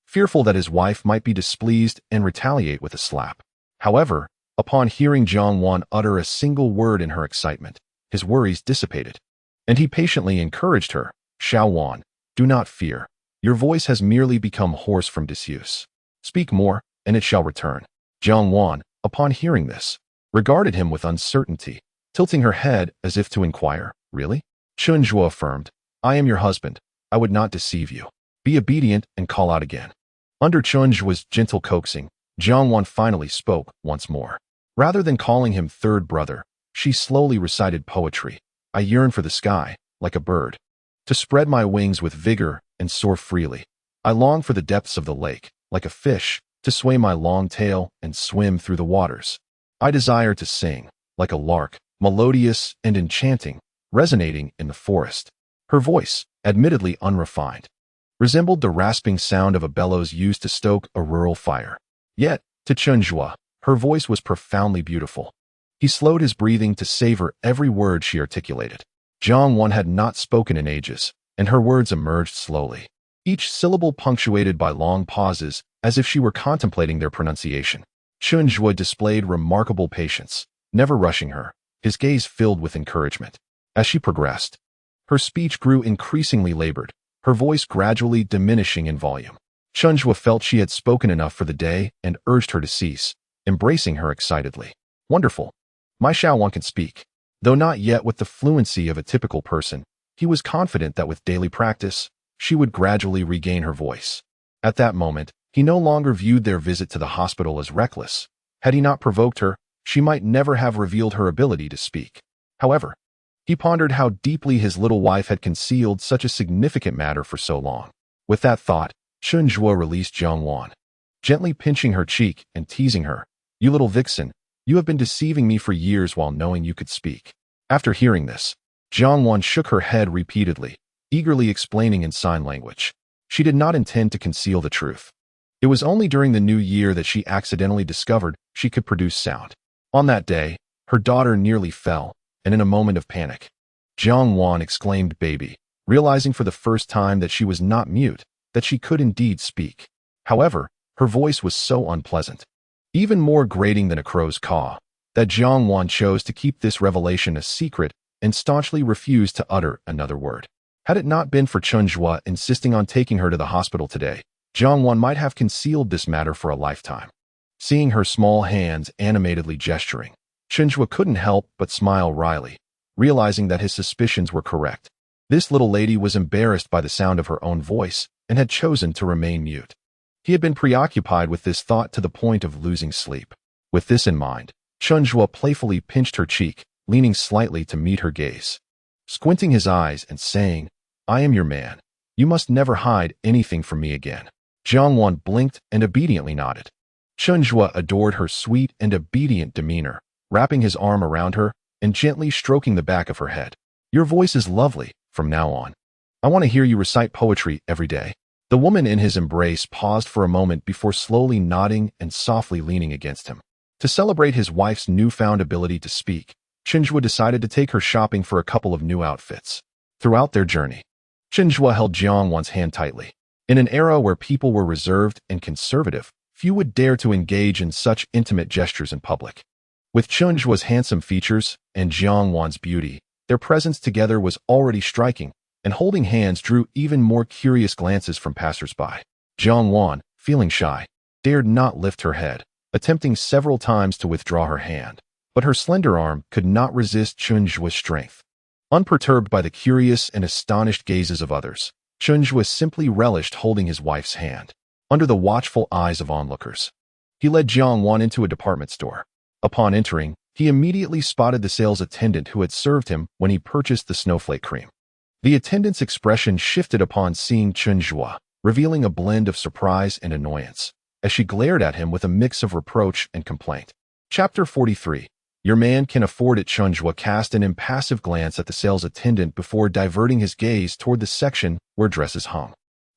fearful that his wife might be displeased and retaliate with a slap. However, upon hearing Jiang Wan utter a single word in her excitement, his worries dissipated, and he patiently encouraged her. Xiao Wan, do not fear. Your voice has merely become hoarse from disuse. Speak more, and it shall return. Jiang Wan, upon hearing this, regarded him with uncertainty, tilting her head as if to inquire, really? Chen Zhuo affirmed, I am your husband. I would not deceive you. Be obedient and call out again. Under Chen Zhuo's gentle coaxing, Jiang Wan finally spoke once more. Rather than calling him third brother, she slowly recited poetry. I yearn for the sky, like a bird, to spread my wings with vigor and soar freely. I long for the depths of the lake, like a fish, to sway my long tail and swim through the waters. I desire to sing, like a lark, melodious and enchanting, resonating in the forest. Her voice, admittedly unrefined, resembled the rasping sound of a bellows used to stoke a rural fire. Yet, to Chen Zhuo, her voice was profoundly beautiful. He slowed his breathing to savor every word she articulated. Jiang Wan had not spoken in ages, and her words emerged slowly, each syllable punctuated by long pauses, as if she were contemplating their pronunciation. Chen Zhuo displayed remarkable patience, never rushing her, his gaze filled with encouragement. As she progressed, her speech grew increasingly labored, her voice gradually diminishing in volume. Chen Zhuo felt she had spoken enough for the day and urged her to cease, embracing her excitedly. Wonderful. My Xiao Wan can speak. Though not yet with the fluency of a typical person, he was confident that with daily practice, she would gradually regain her voice. At that moment, he no longer viewed their visit to the hospital as reckless. Had he not provoked her, she might never have revealed her ability to speak. However, he pondered how deeply his little wife had concealed such a significant matter for so long. With that thought, Chen Zhuo released Jiang Wan, gently pinching her cheek and teasing her. You little vixen, you have been deceiving me for years while knowing you could speak. After hearing this, Jiang Wan shook her head repeatedly, eagerly explaining in sign language. She did not intend to conceal the truth. It was only during the new year that she accidentally discovered she could produce sound. On that day, her daughter nearly fell, and in a moment of panic, Jiang Wan exclaimed baby, realizing for the first time that she was not mute, that she could indeed speak. However, her voice was so unpleasant, even more grating than a crow's caw, that Jiang Wan chose to keep this revelation a secret and staunchly refused to utter another word. Had it not been for Chen Zhuo insisting on taking her to the hospital today, Jiang Wan might have concealed this matter for a lifetime. Seeing her small hands animatedly gesturing, Chen Zhuo couldn't help but smile wryly, realizing that his suspicions were correct. This little lady was embarrassed by the sound of her own voice and had chosen to remain mute. He had been preoccupied with this thought to the point of losing sleep. With this in mind, Chen Zhuo playfully pinched her cheek, leaning slightly to meet her gaze, squinting his eyes and saying, I am your man. You must never hide anything from me again. Jiang Wan blinked and obediently nodded. Chen Zhuo adored her sweet and obedient demeanor, wrapping his arm around her and gently stroking the back of her head. Your voice is lovely from now on. I want to hear you recite poetry every day. The woman in his embrace paused for a moment before slowly nodding and softly leaning against him. To celebrate his wife's newfound ability to speak, Chen Zhuo decided to take her shopping for a couple of new outfits. Throughout their journey, Chen Zhuo held Jiang Wan's hand tightly. In an era where people were reserved and conservative, few would dare to engage in such intimate gestures in public. With Chen Zhuo's handsome features and Jiang Wan's beauty, their presence together was already striking, and holding hands drew even more curious glances from passers-by. Jiang Wan, feeling shy, dared not lift her head, attempting several times to withdraw her hand, but her slender arm could not resist Chen Zhuo's strength. Unperturbed by the curious and astonished gazes of others, Chen Zhuo simply relished holding his wife's hand, under the watchful eyes of onlookers. He led Jiang Wan into a department store. Upon entering, he immediately spotted the sales attendant who had served him when he purchased the snowflake cream. The attendant's expression shifted upon seeing Chen Zhuo, revealing a blend of surprise and annoyance, as she glared at him with a mix of reproach and complaint. Chapter 43. Your man can afford it. Chen Zhuo cast an impassive glance at the sales attendant before diverting his gaze toward the section where dresses hung.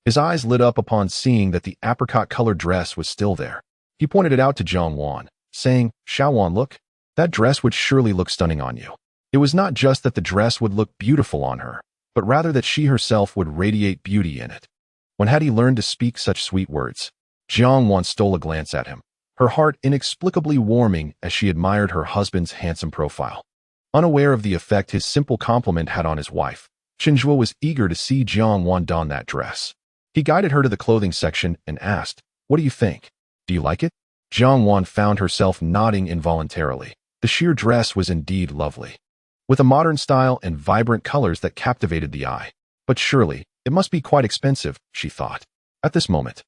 His eyes lit up upon seeing that the apricot-colored dress was still there. He pointed it out to Jiang Wan, saying, "Xiao Wan, look, that dress would surely look stunning on you." It was not just that the dress would look beautiful on her, but rather that she herself would radiate beauty in it. When had he learned to speak such sweet words? Jiang Wan stole a glance at him, her heart inexplicably warming as she admired her husband's handsome profile. Unaware of the effect his simple compliment had on his wife, Chen Zhuo was eager to see Jiang Wan don that dress. He guided her to the clothing section and asked, "What do you think? Do you like it?" Jiang Wan found herself nodding involuntarily. The sheer dress was indeed lovely, with a modern style and vibrant colors that captivated the eye. But surely, it must be quite expensive, she thought. At this moment,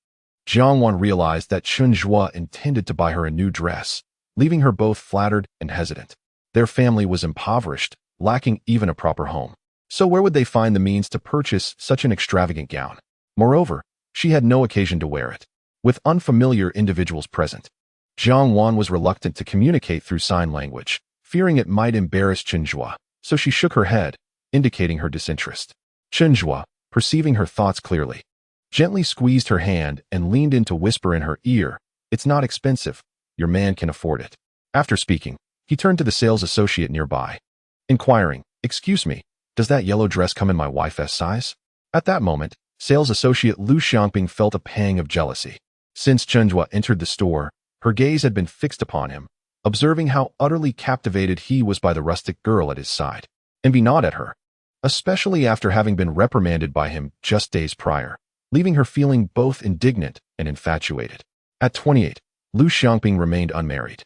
Jiang Wan realized that Chen Zhuo intended to buy her a new dress, leaving her both flattered and hesitant. Their family was impoverished, lacking even a proper home. So where would they find the means to purchase such an extravagant gown? Moreover, she had no occasion to wear it. With unfamiliar individuals present, Jiang Wan was reluctant to communicate through sign language, fearing it might embarrass Chen Zhuo, so she shook her head, indicating her disinterest. Chen Zhuo, perceiving her thoughts clearly, gently squeezed her hand and leaned in to whisper in her ear, "It's not expensive. Your man can afford it." After speaking, he turned to the sales associate nearby, inquiring, "Excuse me, does that yellow dress come in my wife's size?" At that moment, sales associate Lu Xiangping felt a pang of jealousy. Since Chen Zhuo entered the store, her gaze had been fixed upon him, observing how utterly captivated he was by the rustic girl at his side. Envy gnawed at her, especially after having been reprimanded by him just days prior, leaving her feeling both indignant and infatuated. At 28, Lu Xiangping remained unmarried,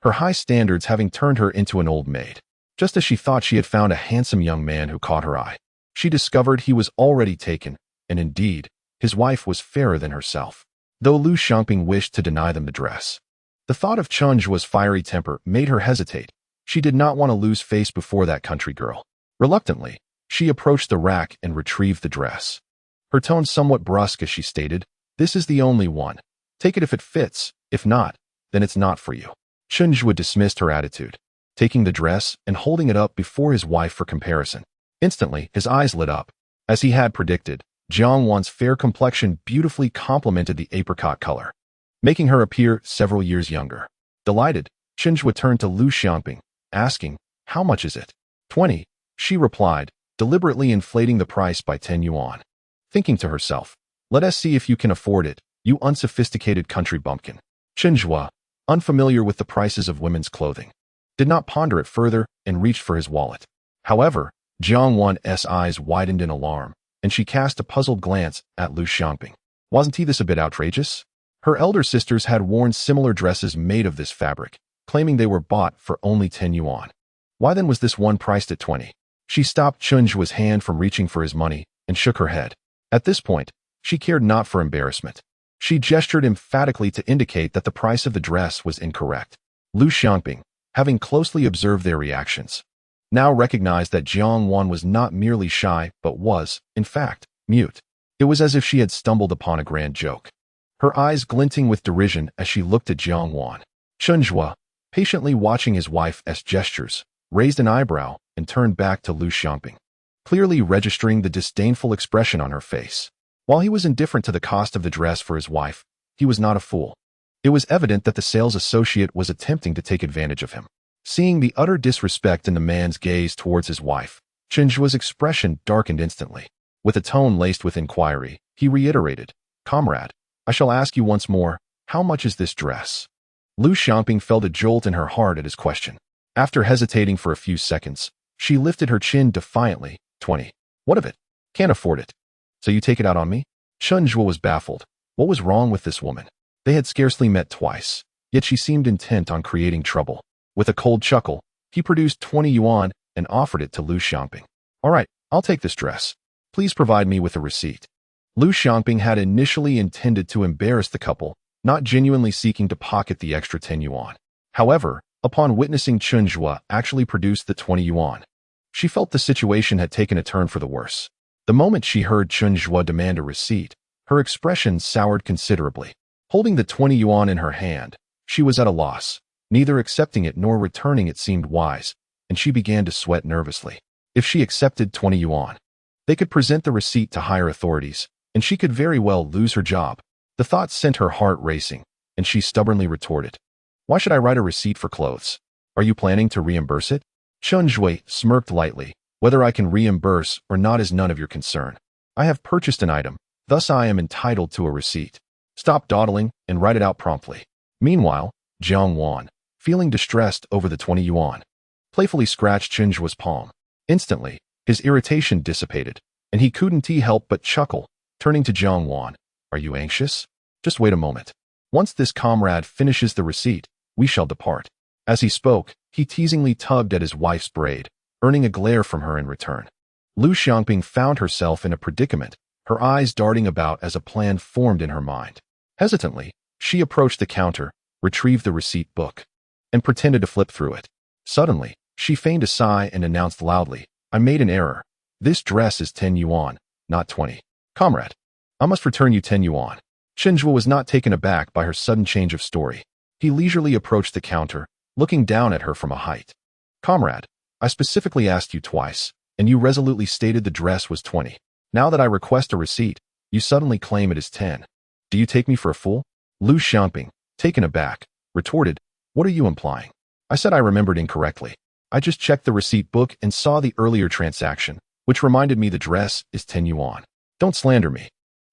her high standards having turned her into an old maid. Just as she thought she had found a handsome young man who caught her eye, she discovered he was already taken, and indeed, his wife was fairer than herself. Though Lu Xiangping wished to deny them the dress, the thought of Chen Zhuo's fiery temper made her hesitate. She did not want to lose face before that country girl. Reluctantly, she approached the rack and retrieved the dress. Her tone somewhat brusque as she stated, "This is the only one. Take it if it fits. If not, then it's not for you." Chen Zhuo dismissed her attitude, taking the dress and holding it up before his wife for comparison. Instantly, his eyes lit up. As he had predicted, Jiang Wan's fair complexion beautifully complemented the apricot color, making her appear several years younger. Delighted, Chen Zhuo turned to Lu Xiangping, asking, "How much is it?" 20, she replied, deliberately inflating the price by 10 yuan. Thinking to herself, "Let us see if you can afford it, you unsophisticated country bumpkin." Chen Zhuo, unfamiliar with the prices of women's clothing, did not ponder it further and reached for his wallet. However, Jiang Wan's eyes widened in alarm, and she cast a puzzled glance at Lu Xiangping. Wasn't this a bit outrageous? Her elder sisters had worn similar dresses made of this fabric, claiming they were bought for only 10 yuan. Why then was this one priced at 20? She stopped Chen Zhuo's hand from reaching for his money and shook her head. At this point, she cared not for embarrassment. She gestured emphatically to indicate that the price of the dress was incorrect. Lu Xiangping, having closely observed their reactions, now recognized that Jiang Wan was not merely shy but was, in fact, mute. It was as if she had stumbled upon a grand joke, her eyes glinting with derision as she looked at Jiang Wan. Chen Zhuo, patiently watching his wife's gestures, raised an eyebrow and turned back to Lu Xiangping, clearly registering the disdainful expression on her face. While he was indifferent to the cost of the dress for his wife, he was not a fool. It was evident that the sales associate was attempting to take advantage of him. Seeing the utter disrespect in the man's gaze towards his wife, Chen Zhuo's expression darkened instantly. With a tone laced with inquiry, he reiterated, "Comrade, I shall ask you once more, How much is this dress? Lu Xiangping felt a jolt in her heart at his question. After hesitating for a few seconds, she lifted her chin defiantly. 20. What of it? Can't afford it. So you take it out on me? Chen Zhuo was baffled. What was wrong with this woman? They had scarcely met twice, yet she seemed intent on creating trouble. With a cold chuckle, he produced 20 yuan and offered it to Lu Xiangping. All right, I'll take this dress. Please provide me with a receipt. Lu Xiangping had initially intended to embarrass the couple, not genuinely seeking to pocket the extra 10 yuan. However, upon witnessing Chen Zhuo actually produce the 20 yuan, she felt the situation had taken a turn for the worse. The moment she heard Chen Zhuo demand a receipt, her expression soured considerably. Holding the 20 yuan in her hand, she was at a loss. Neither accepting it nor returning it seemed wise, and she began to sweat nervously. If she accepted 20 yuan, they could present the receipt to higher authorities, and she could very well lose her job. The thought sent her heart racing, and she stubbornly retorted, "Why should I write a receipt for clothes? Are you planning to reimburse it?" Chen Zhuo smirked lightly. "Whether I can reimburse or not is none of your concern. I have purchased an item, thus I am entitled to a receipt. Stop dawdling and write it out promptly." Meanwhile, Jiang Wan, feeling distressed over the 20 yuan, playfully scratched Chen Zhuo's palm. Instantly, his irritation dissipated, and he couldn't help but chuckle, turning to Jiang Wan. "Are you anxious? Just wait a moment. Once this comrade finishes the receipt, we shall depart." As he spoke, he teasingly tugged at his wife's braid, earning a glare from her in return. Lu Xiangping found herself in a predicament, her eyes darting about as a plan formed in her mind. Hesitantly, she approached the counter, retrieved the receipt book, and pretended to flip through it. Suddenly, she feigned a sigh and announced loudly, "I made an error. This dress is 10 yuan, not 20. Comrade, I must return you 10 yuan." Chen Zhuo was not taken aback by her sudden change of story. He leisurely approached the counter, looking down at her from a height. "Comrade, I specifically asked you twice, and you resolutely stated the dress was 20. Now that I request a receipt, you suddenly claim it is 10. Do you take me for a fool?" Lu Xiangping, taken aback, retorted, "What are you implying? I said I remembered incorrectly. I just checked the receipt book and saw the earlier transaction, which reminded me the dress is 10 yuan. Don't slander me."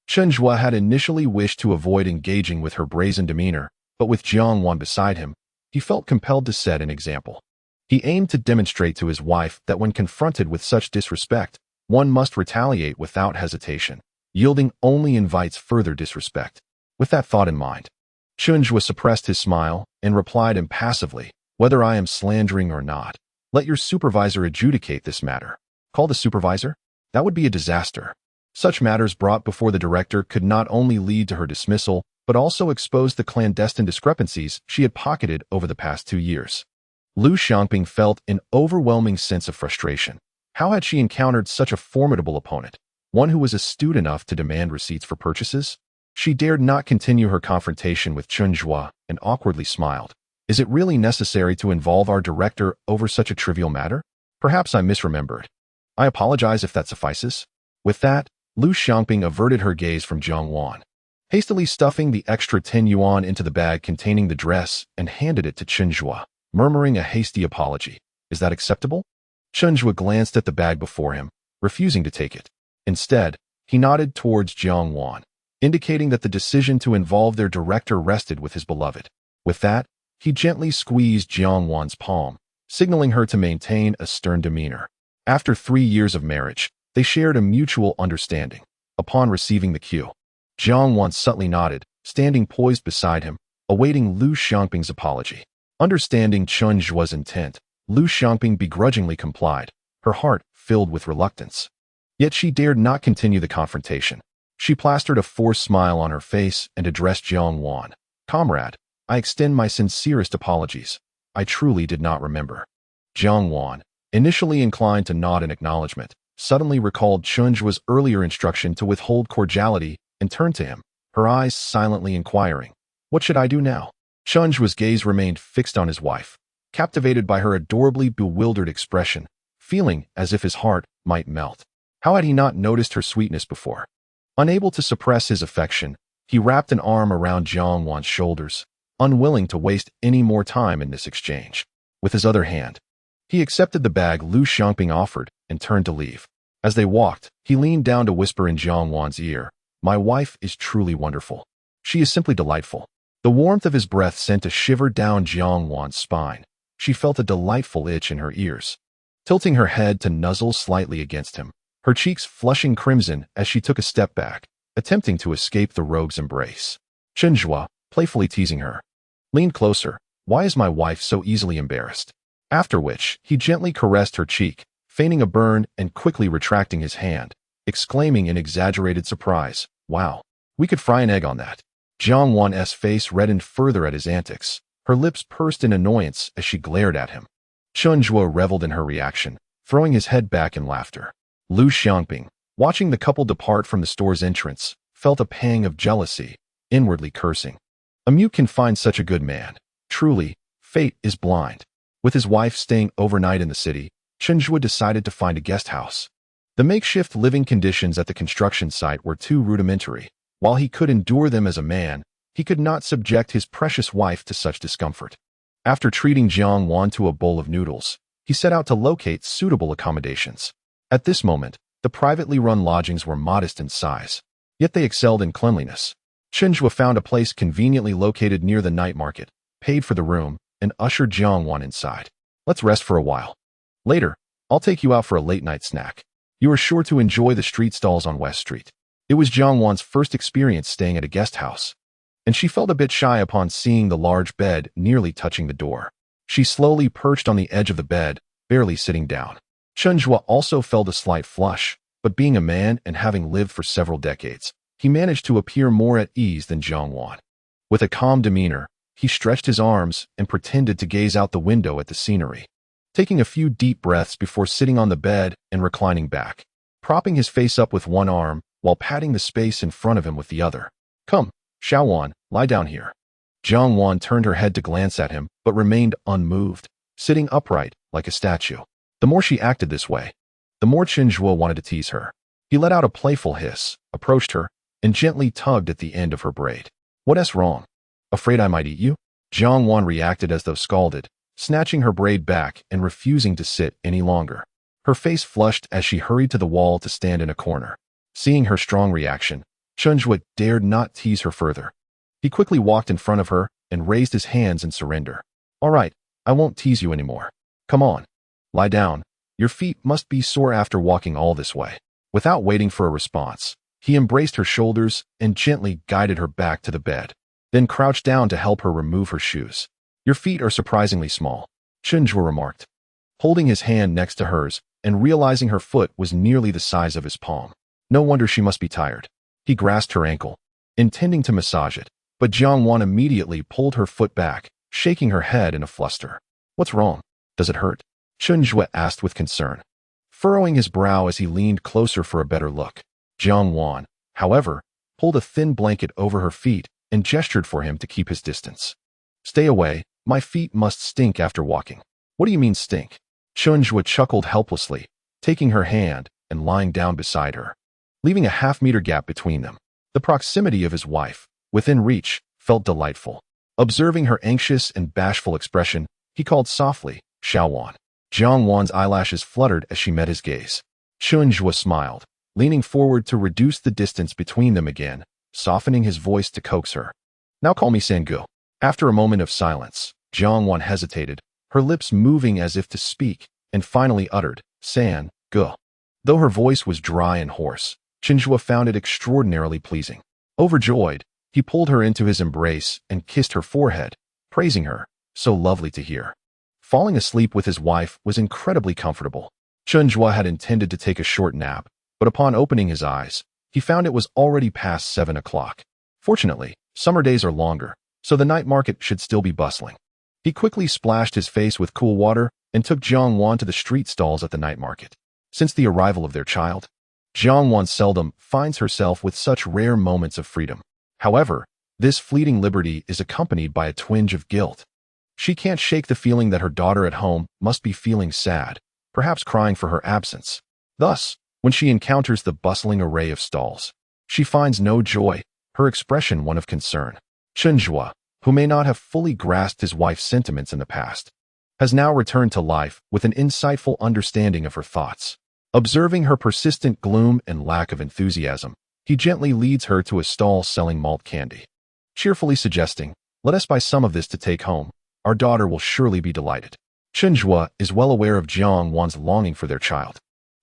Chen Zhuo had initially wished to avoid engaging with her brazen demeanor, but with Jiang Wan beside him, he felt compelled to set an example. He aimed to demonstrate to his wife that when confronted with such disrespect, one must retaliate without hesitation. Yielding only invites further disrespect. With that thought in mind, Chen Zhuo suppressed his smile and replied impassively, "Whether I am slandering or not, let your supervisor adjudicate this matter." Call the supervisor? That would be a disaster. Such matters brought before the director could not only lead to her dismissal, but also expose the clandestine discrepancies she had pocketed over the past 2 years. Lu Xiangping felt an overwhelming sense of frustration. How had she encountered such a formidable opponent, one who was astute enough to demand receipts for purchases? She dared not continue her confrontation with Chen Zhuo and awkwardly smiled. "Is it really necessary to involve our director over such a trivial matter? Perhaps I misremembered. I apologize if that suffices." With that, Lu Xiangping averted her gaze from Jiang Wan, hastily stuffing the extra 10 yuan into the bag containing the dress and handed it to Chen Zhuo, murmuring a hasty apology. "Is that acceptable?" Chen Zhuo glanced at the bag before him, refusing to take it. Instead, he nodded towards Jiang Wan, indicating that the decision to involve their director rested with his beloved. With that, he gently squeezed Jiang Wan's palm, signaling her to maintain a stern demeanor. After 3 years of marriage, they shared a mutual understanding. Upon receiving the cue, Jiang Wan subtly nodded, standing poised beside him, awaiting Lu Xiangping's apology. Understanding Chen Zhuo's intent, Lu Xiangping begrudgingly complied, her heart filled with reluctance. Yet she dared not continue the confrontation. She plastered a forced smile on her face and addressed Jiang Wan. "Comrade, I extend my sincerest apologies. I truly did not remember." Jiang Wan, initially inclined to nod in acknowledgement, suddenly recalled Chen Zhuo's earlier instruction to withhold cordiality and turned to him, her eyes silently inquiring, "What should I do now?" Chen Zhuo's gaze remained fixed on his wife, captivated by her adorably bewildered expression, feeling as if his heart might melt. How had he not noticed her sweetness before? Unable to suppress his affection, he wrapped an arm around Jiang Wan's shoulders, unwilling to waste any more time in this exchange. With his other hand, he accepted the bag Lu Xiangping offered and turned to leave. As they walked, he leaned down to whisper in Jiang Wan's ear, "My wife is truly wonderful. She is simply delightful." The warmth of his breath sent a shiver down Jiang Wan's spine. She felt a delightful itch in her ears. Tilting her head to nuzzle slightly against him, her cheeks flushing crimson as she took a step back, attempting to escape the rogue's embrace. Chen Zhuo, playfully teasing her, leaned closer. Why is my wife so easily embarrassed? After which, he gently caressed her cheek, feigning a burn and quickly retracting his hand, exclaiming in exaggerated surprise, wow, we could fry an egg on that. Jiang Wan's face reddened further at his antics. Her lips pursed in annoyance as she glared at him. Chen Zhuo reveled in her reaction, throwing his head back in laughter. Lu Xiangping, watching the couple depart from the store's entrance, felt a pang of jealousy, inwardly cursing. A mute can find such a good man. Truly, fate is blind. With his wife staying overnight in the city, Chen Zhuo decided to find a guest house. The makeshift living conditions at the construction site were too rudimentary. While he could endure them as a man, he could not subject his precious wife to such discomfort. After treating Jiang Wan to a bowl of noodles, he set out to locate suitable accommodations. At this moment, the privately run lodgings were modest in size, yet they excelled in cleanliness. Chen Zhuo found a place conveniently located near the night market, paid for the room, and ushered Jiang Wan inside. Let's rest for a while. Later, I'll take you out for a late-night snack. You are sure to enjoy the street stalls on West Street. It was Jiang Wan's first experience staying at a guest house, and she felt a bit shy upon seeing the large bed nearly touching the door. She slowly perched on the edge of the bed, barely sitting down. Chen Zhuo also felt a slight flush, but being a man and having lived for several decades, he managed to appear more at ease than Jiang Wan. With a calm demeanor, he stretched his arms and pretended to gaze out the window at the scenery, taking a few deep breaths before sitting on the bed and reclining back, propping his face up with one arm while patting the space in front of him with the other. Come, Xiao Wan, lie down here. Jiang Wan turned her head to glance at him, but remained unmoved, sitting upright like a statue. The more she acted this way, the more Chen Zhuo wanted to tease her. He let out a playful hiss, approached her, and gently tugged at the end of her braid. What's wrong? Afraid I might eat you? Jiang Wan reacted as though scalded, snatching her braid back and refusing to sit any longer. Her face flushed as she hurried to the wall to stand in a corner. Seeing her strong reaction, Chen Zhuo dared not tease her further. He quickly walked in front of her and raised his hands in surrender. All right, I won't tease you anymore. Come on. Lie down. Your feet must be sore after walking all this way. Without waiting for a response, he embraced her shoulders and gently guided her back to the bed, then crouched down to help her remove her shoes. Your feet are surprisingly small, Chen Zhuo remarked, holding his hand next to hers and realizing her foot was nearly the size of his palm. No wonder she must be tired. He grasped her ankle, intending to massage it, but Jiang Wan immediately pulled her foot back, shaking her head in a fluster. What's wrong? Does it hurt? Chen Zhuo asked with concern, furrowing his brow as he leaned closer for a better look. Jiang Wan, however, pulled a thin blanket over her feet and gestured for him to keep his distance. Stay away, my feet must stink after walking. What do you mean stink? Chen Zhuo chuckled helplessly, taking her hand and lying down beside her, leaving a half-meter gap between them. The proximity of his wife, within reach, felt delightful. Observing her anxious and bashful expression, he called softly, Xiao Wan. Jiang Wan's eyelashes fluttered as she met his gaze. Chen Zhuo smiled, leaning forward to reduce the distance between them again, softening his voice to coax her. Now call me Sangu. After a moment of silence, Jiang Wan hesitated, her lips moving as if to speak, and finally uttered, San-gu. Though her voice was dry and hoarse, Chen Zhuo found it extraordinarily pleasing. Overjoyed, he pulled her into his embrace and kissed her forehead, praising her, so lovely to hear. Falling asleep with his wife was incredibly comfortable. Chen Zhuo had intended to take a short nap, but upon opening his eyes, he found it was already past 7 o'clock. Fortunately, summer days are longer, so the night market should still be bustling. He quickly splashed his face with cool water and took Jiang Wan to the street stalls at the night market. Since the arrival of their child, Jiang Wan seldom finds herself with such rare moments of freedom. However, this fleeting liberty is accompanied by a twinge of guilt. She can't shake the feeling that her daughter at home must be feeling sad, perhaps crying for her absence. Thus, when she encounters the bustling array of stalls, she finds no joy, her expression one of concern. Chen Zhuo, who may not have fully grasped his wife's sentiments in the past, has now returned to life with an insightful understanding of her thoughts. Observing her persistent gloom and lack of enthusiasm, he gently leads her to a stall selling malt candy, cheerfully suggesting, Let us buy some of this to take home. Our daughter will surely be delighted. Chen Zhuo is well aware of Jiang Wan's longing for their child,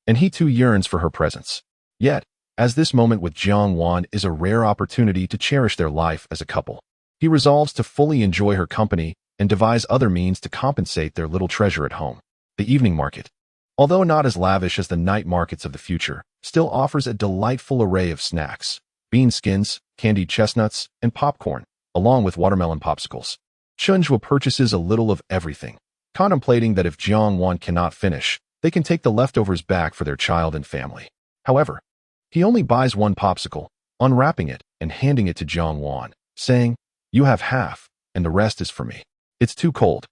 and he too yearns for her presence. Yet, as this moment with Jiang Wan is a rare opportunity to cherish their life as a couple, he resolves to fully enjoy her company and devise other means to compensate their little treasure at home. The evening market, although not as lavish as the night markets of the future, still offers a delightful array of snacks, bean skins, candied chestnuts, and popcorn, along with watermelon popsicles. Chen Zhuo purchases a little of everything, contemplating that if Jiang Wan cannot finish, they can take the leftovers back for their child and family. However, he only buys one popsicle, unwrapping it and handing it to Jiang Wan, saying, "You have half, and the rest is for me. It's too cold.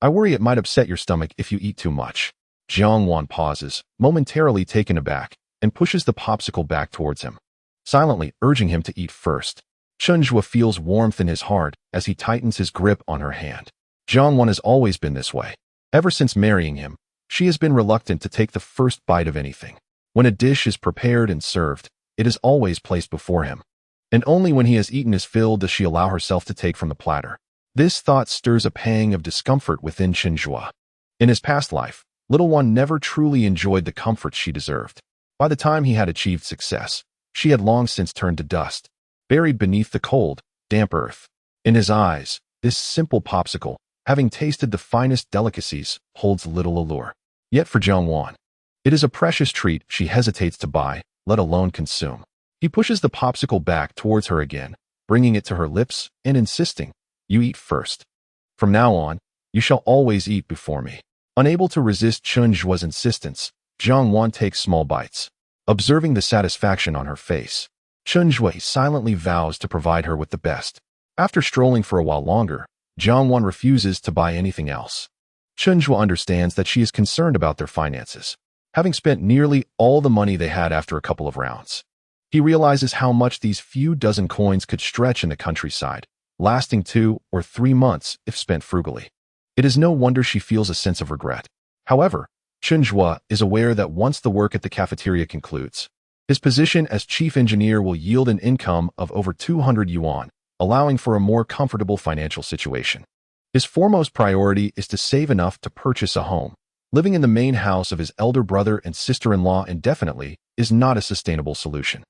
I worry it might upset your stomach if you eat too much." Jiang Wan pauses, momentarily taken aback, and pushes the popsicle back towards him, silently urging him to eat first. Chen Zhuo feels warmth in his heart as he tightens his grip on her hand. Jiang Wan has always been this way. Ever since marrying him, she has been reluctant to take the first bite of anything. When a dish is prepared and served, it is always placed before him, and only when he has eaten his fill does she allow herself to take from the platter. This thought stirs a pang of discomfort within Chen Zhuo. In his past life, little one never truly enjoyed the comforts she deserved. By the time he had achieved success, she had long since turned to dust, buried beneath the cold, damp earth. In his eyes, this simple popsicle, having tasted the finest delicacies, holds little allure. Yet for Jiang Wan, it is a precious treat she hesitates to buy, let alone consume. He pushes the popsicle back towards her again, bringing it to her lips and insisting, "You eat first. From now on, you shall always eat before me." Unable to resist Chen Zhuo's insistence, Jiang Wan takes small bites. Observing the satisfaction on her face, Chen Zhuo silently vows to provide her with the best. After strolling for a while longer, Jiang Wan refuses to buy anything else. Chen Zhuo understands that she is concerned about their finances, having spent nearly all the money they had after a couple of rounds. He realizes how much these few dozen coins could stretch in the countryside, lasting 2 or 3 months if spent frugally. It is no wonder she feels a sense of regret. However, Chen Zhuo is aware that once the work at the cafeteria concludes, his position as chief engineer will yield an income of over 200 yuan, allowing for a more comfortable financial situation. His foremost priority is to save enough to purchase a home. Living in the main house of his elder brother and sister-in-law indefinitely is not a sustainable solution.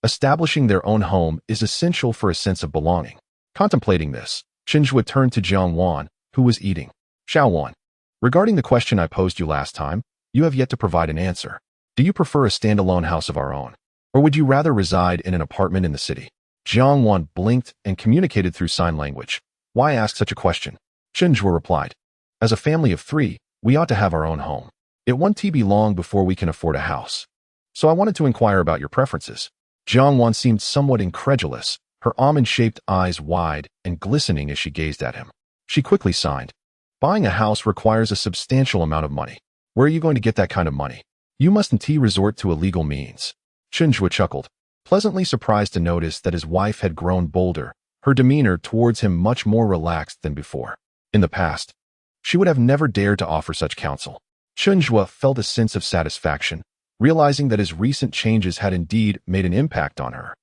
Establishing their own home is essential for a sense of belonging. Contemplating this, Chen Zhuo turned to Jiang Wan, who was eating. "Xiao Wan, regarding the question I posed you last time, you have yet to provide an answer. Do you prefer a standalone house of our own, or would you rather reside in an apartment in the city?" Jiang Wan blinked and communicated through sign language. "Why ask such a question?" Chen Zhuo replied. "As a family of 3, we ought to have our own home. It won't be long before we can afford a house. So I wanted to inquire about your preferences." Jiang Wan seemed somewhat incredulous, her almond-shaped eyes wide and glistening as she gazed at him. She quickly signed. "Buying a house requires a substantial amount of money. Where are you going to get that kind of money? You mustn't resort to illegal means." Chen Zhuo chuckled, pleasantly surprised to notice that his wife had grown bolder, her demeanor towards him much more relaxed than before. In the past, she would have never dared to offer such counsel. Chen Zhuo felt a sense of satisfaction, realizing that his recent changes had indeed made an impact on her,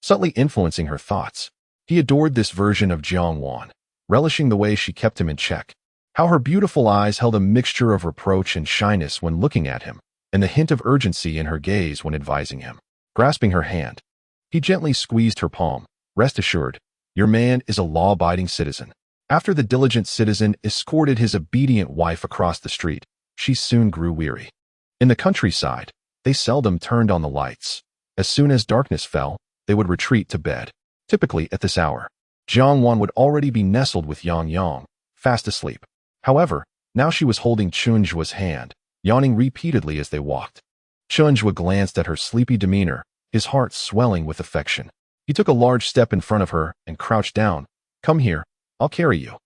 subtly influencing her thoughts. He adored this version of Jiang Wan, relishing the way she kept him in check. How her beautiful eyes held a mixture of reproach and shyness when looking at him, and the hint of urgency in her gaze when advising him. Grasping her hand, he gently squeezed her palm. "Rest assured, your man is a law-abiding citizen." After the diligent citizen escorted his obedient wife across the street, she soon grew weary. In the countryside, they seldom turned on the lights. As soon as darkness fell, they would retreat to bed. Typically at this hour, Jiang Wan would already be nestled with Yang Yang, fast asleep. However, now she was holding Chen Zhuo's hand, yawning repeatedly as they walked. Chen Zhuo glanced at her sleepy demeanor, his heart swelling with affection. He took a large step in front of her and crouched down. "Come here, I'll carry you."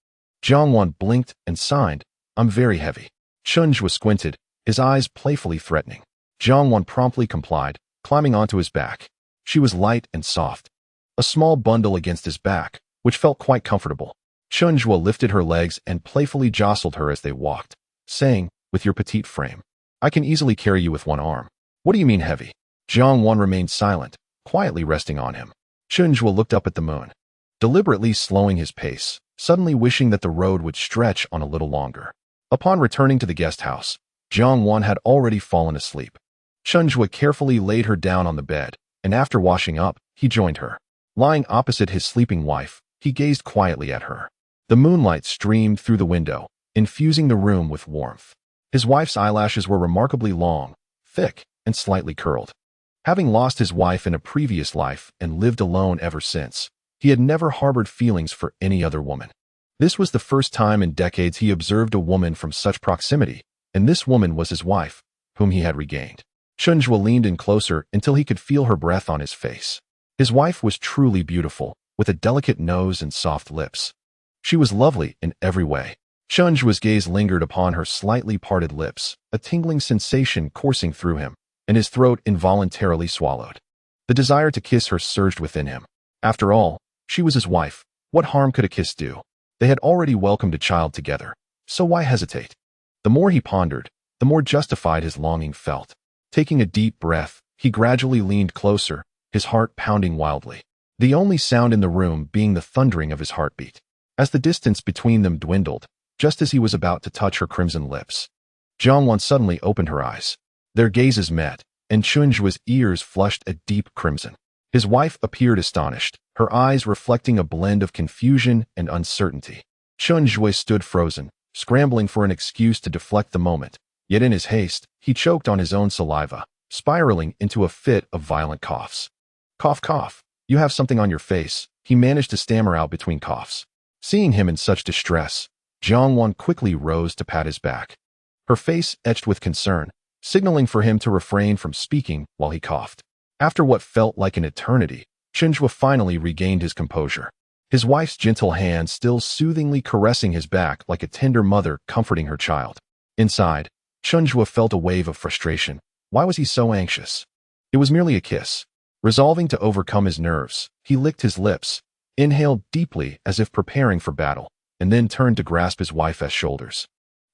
Jiang Wan blinked and signed, "I'm very heavy." Chen Zhuo squinted, his eyes playfully threatening. Jiang Wan promptly complied, climbing onto his back. She was light and soft, a small bundle against his back, which felt quite comfortable. Chen Zhuo lifted her legs and playfully jostled her as they walked, saying, "With your petite frame, I can easily carry you with one arm." "What do you mean heavy?" Jiang Wan remained silent, quietly resting on him. Chen Zhuo looked up at the moon, deliberately slowing his pace, suddenly wishing that the road would stretch on a little longer. Upon returning to the guest house, Jiang Wan had already fallen asleep. Chen Zhuo carefully laid her down on the bed, and after washing up, he joined her. Lying opposite his sleeping wife, he gazed quietly at her. The moonlight streamed through the window, infusing the room with warmth. His wife's eyelashes were remarkably long, thick, and slightly curled. Having lost his wife in a previous life and lived alone ever since, he had never harbored feelings for any other woman. This was the first time in decades he observed a woman from such proximity, and this woman was his wife, whom he had regained. Chen Zhuo leaned in closer until he could feel her breath on his face. His wife was truly beautiful, with a delicate nose and soft lips. She was lovely in every way. Chen Zhuo's gaze lingered upon her slightly parted lips, a tingling sensation coursing through him, and his throat involuntarily swallowed. The desire to kiss her surged within him. After all, she was his wife. What harm could a kiss do? They had already welcomed a child together, so why hesitate? The more he pondered, the more justified his longing felt. Taking a deep breath, he gradually leaned closer, his heart pounding wildly. The only sound in the room being the thundering of his heartbeat. As the distance between them dwindled, just as he was about to touch her crimson lips, Jiang Wan suddenly opened her eyes. Their gazes met, and Chen Zhuo's ears flushed a deep crimson. His wife appeared astonished, her eyes reflecting a blend of confusion and uncertainty. Chen Zhuo stood frozen, scrambling for an excuse to deflect the moment. Yet in his haste, he choked on his own saliva, spiraling into a fit of violent coughs. Cough, cough. You have something on your face, he managed to stammer out between coughs. Seeing him in such distress, Jiang Wan quickly rose to pat his back. Her face etched with concern, signaling for him to refrain from speaking while he coughed. After what felt like an eternity, Chen Zhuo finally regained his composure. His wife's gentle hand still soothingly caressing his back like a tender mother comforting her child. Inside, Chen Zhuo felt a wave of frustration. Why was he so anxious? It was merely a kiss. Resolving to overcome his nerves, he licked his lips, inhaled deeply as if preparing for battle, and then turned to grasp his wife's shoulders.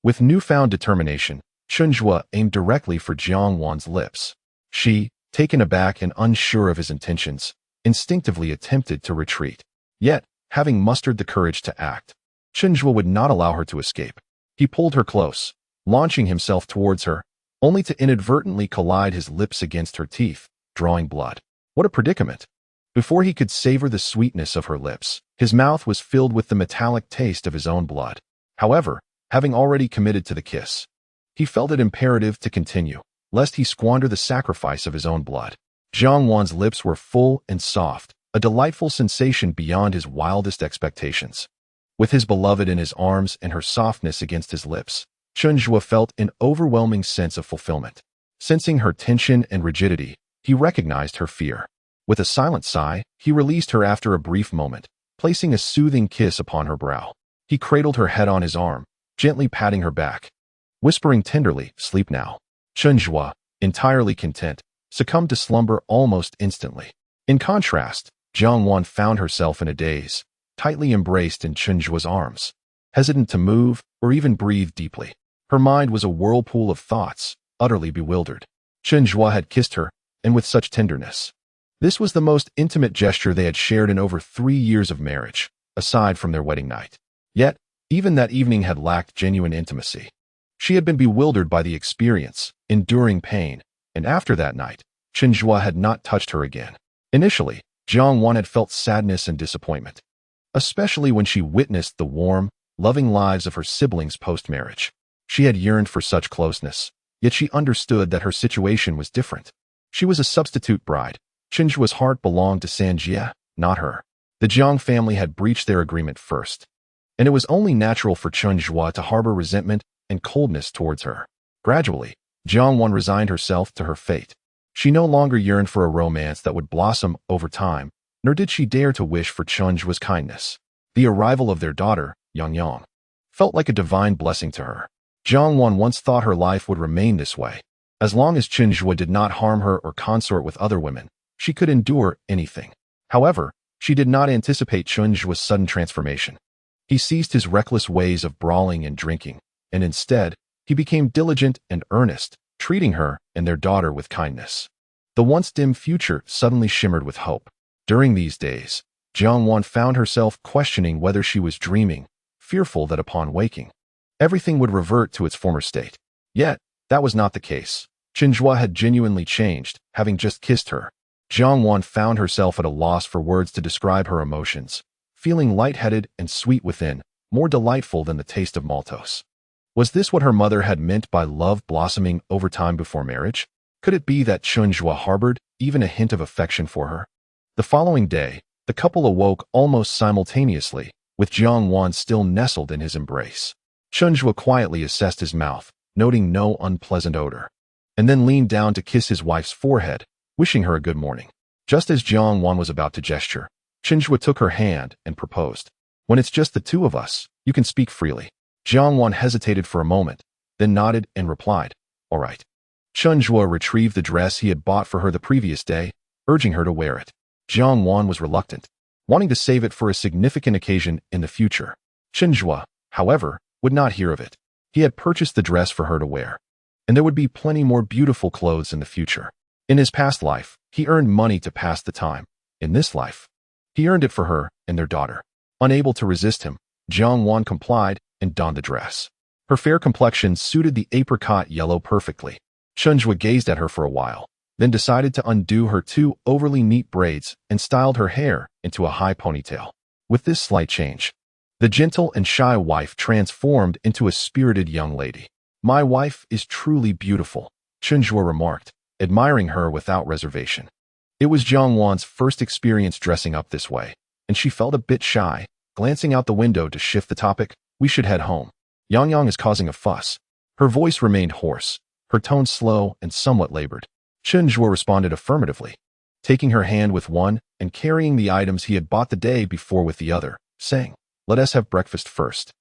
With newfound determination, Chen Zhuo aimed directly for Jiang Wan's lips. She, taken aback and unsure of his intentions, instinctively attempted to retreat. Yet, having mustered the courage to act, Chen Zhuo would not allow her to escape. He pulled her close, launching himself towards her, only to inadvertently collide his lips against her teeth, drawing blood. What a predicament! Before he could savor the sweetness of her lips, his mouth was filled with the metallic taste of his own blood. However, having already committed to the kiss, he felt it imperative to continue, lest he squander the sacrifice of his own blood. Jiang Wan's lips were full and soft, a delightful sensation beyond his wildest expectations. With his beloved in his arms and her softness against his lips, Chen Zhuo felt an overwhelming sense of fulfillment. Sensing her tension and rigidity, he recognized her fear. With a silent sigh, he released her after a brief moment, placing a soothing kiss upon her brow. He cradled her head on his arm, gently patting her back, whispering tenderly, "Sleep now." Chen Zhuo, entirely content, succumbed to slumber almost instantly. In contrast, Jiang Wan found herself in a daze, tightly embraced in Chen Zhuo's arms, hesitant to move or even breathe deeply. Her mind was a whirlpool of thoughts, utterly bewildered. Chen Zhuo had kissed her, and with such tenderness. This was the most intimate gesture they had shared in over 3 years of marriage, aside from their wedding night. Yet, even that evening had lacked genuine intimacy. She had been bewildered by the experience, enduring pain, and after that night, Chen Zhuo had not touched her again. Initially, Jiang Wan had felt sadness and disappointment, especially when she witnessed the warm, loving lives of her siblings post-marriage. She had yearned for such closeness, yet she understood that her situation was different. She was a substitute bride. Chen Zhuo's heart belonged to Sanjie, not her. The Jiang family had breached their agreement first, and it was only natural for Chen Zhuo to harbor resentment and coldness towards her. Gradually, Jiang Wan resigned herself to her fate. She no longer yearned for a romance that would blossom over time, nor did she dare to wish for Chen Zhuo's kindness. The arrival of their daughter, Yang Yang, felt like a divine blessing to her. Jiang Wan once thought her life would remain this way. As long as Chen Zhuo did not harm her or consort with other women, she could endure anything. However, she did not anticipate Chen Zhuo's sudden transformation. He ceased his reckless ways of brawling and drinking, and instead, he became diligent and earnest, treating her and their daughter with kindness. The once dim future suddenly shimmered with hope. During these days, Jiang Wan found herself questioning whether she was dreaming, fearful that upon waking, everything would revert to its former state. Yet, that was not the case. Chen Zhuo had genuinely changed, having just kissed her. Jiang Wan found herself at a loss for words to describe her emotions, feeling lightheaded and sweet within, more delightful than the taste of maltose. Was this what her mother had meant by love blossoming over time before marriage? Could it be that Chen Zhuo harbored even a hint of affection for her? The following day, the couple awoke almost simultaneously, with Jiang Wan still nestled in his embrace. Chen Zhuo quietly assessed his mouth, noting no unpleasant odor, and then leaned down to kiss his wife's forehead, wishing her a good morning. Just as Jiang Wan was about to gesture, Chen Zhuo took her hand and proposed. When it's just the two of us, you can speak freely. Jiang Wan hesitated for a moment, then nodded and replied, all right. Chen Zhuo retrieved the dress he had bought for her the previous day, urging her to wear it. Jiang Wan was reluctant, wanting to save it for a significant occasion in the future. Chen Zhuo, however, would not hear of it. He had purchased the dress for her to wear, and there would be plenty more beautiful clothes in the future. In his past life, he earned money to pass the time. In this life, he earned it for her and their daughter. Unable to resist him, Jiang Wan complied and donned the dress. Her fair complexion suited the apricot yellow perfectly. Chen Zhuo gazed at her for a while, then decided to undo her two overly neat braids and styled her hair into a high ponytail. With this slight change, the gentle and shy wife transformed into a spirited young lady. My wife is truly beautiful, Chen Zhuo remarked, admiring her without reservation. It was Jiang Wan's first experience dressing up this way, and she felt a bit shy, glancing out the window to shift the topic. We should head home. Yang is causing a fuss. Her voice remained hoarse, her tone slow and somewhat labored. Chen Zhuo responded affirmatively, taking her hand with one and carrying the items he had bought the day before with the other, saying, let us have breakfast first,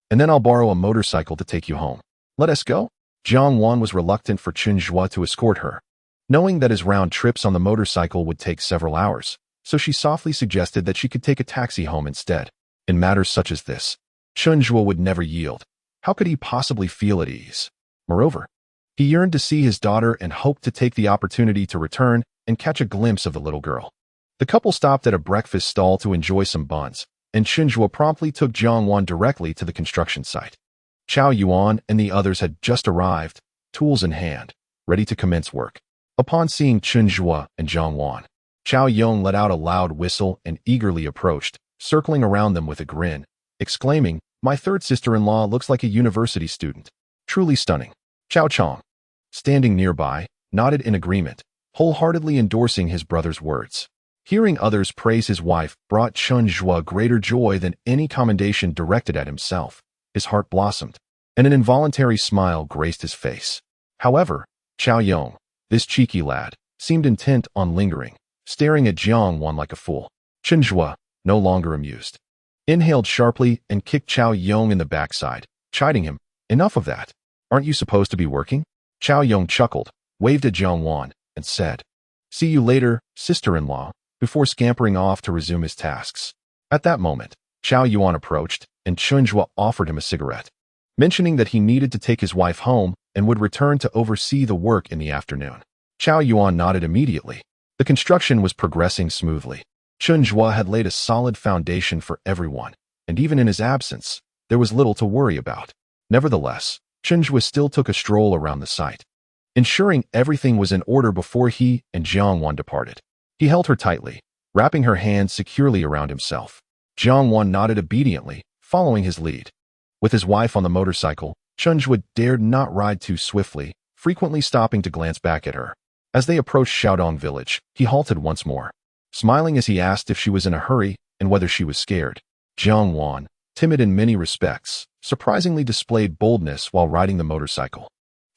and then I'll borrow a motorcycle to take you home. Let us go? Jiang Wan was reluctant for Chen Zhuo to escort her, knowing that his round trips on the motorcycle would take several hours, so she softly suggested that she could take a taxi home instead. In matters such as this, Chen Zhuo would never yield. How could he possibly feel at ease? Moreover, he yearned to see his daughter and hoped to take the opportunity to return and catch a glimpse of the little girl. The couple stopped at a breakfast stall to enjoy some buns, and Chen Zhuo promptly took Jiang Wan directly to the construction site. Chao Yuan and the others had just arrived, tools in hand, ready to commence work. Upon seeing Chen Zhuo and Jiang Wan, Chao Yuan let out a loud whistle and eagerly approached, circling around them with a grin, exclaiming, my third sister-in-law looks like a university student. Truly stunning. Chao Chong, standing nearby, nodded in agreement, wholeheartedly endorsing his brother's words. Hearing others praise his wife brought Chen Zhuo greater joy than any commendation directed at himself. His heart blossomed, and an involuntary smile graced his face. However, Chao Yong, this cheeky lad, seemed intent on lingering, staring at Jiang Wan like a fool. Chen Zhuo, no longer amused, inhaled sharply and kicked Chao Yong in the backside, chiding him, enough of that. Aren't you supposed to be working? Chao Yong chuckled, waved at Jiang Wan, and said, see you later, sister-in-law, before scampering off to resume his tasks. At that moment, Chao Yuan approached, and Chen Zhuo offered him a cigarette, mentioning that he needed to take his wife home and would return to oversee the work in the afternoon. Chao Yuan nodded immediately. The construction was progressing smoothly. Chen Zhuo had laid a solid foundation for everyone, and even in his absence, there was little to worry about. Nevertheless, Chen Zhuo still took a stroll around the site, ensuring everything was in order before he and Jiang Wan departed. He held her tightly, wrapping her hands securely around himself. Jiang Wan nodded obediently, following his lead. With his wife on the motorcycle, Chen Zhuo dared not ride too swiftly, frequently stopping to glance back at her. As they approached Xiaodong village, he halted once more, smiling as he asked if she was in a hurry and whether she was scared. Jiang Wan, timid in many respects, surprisingly displayed boldness while riding the motorcycle.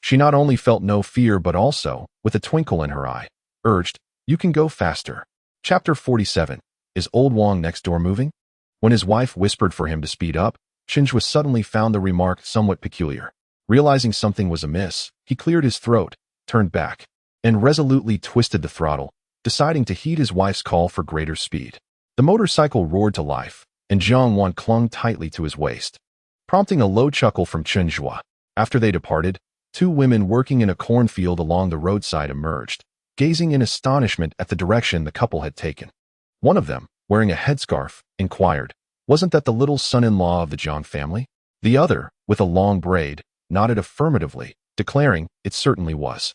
She not only felt no fear but also, with a twinkle in her eye, urged, you can go faster. Chapter 47. Is old Wang next door moving? When his wife whispered for him to speed up, Chen Zhuo suddenly found the remark somewhat peculiar. Realizing something was amiss, he cleared his throat, turned back, and resolutely twisted the throttle, deciding to heed his wife's call for greater speed. The motorcycle roared to life, and Jiang Wan clung tightly to his waist, prompting a low chuckle from Chen Zhuo. After they departed, two women working in a cornfield along the roadside emerged, gazing in astonishment at the direction the couple had taken. One of them, wearing a headscarf, inquired, "Wasn't that the little son-in-law of the Jiang family?" The other, with a long braid, nodded affirmatively, declaring it certainly was.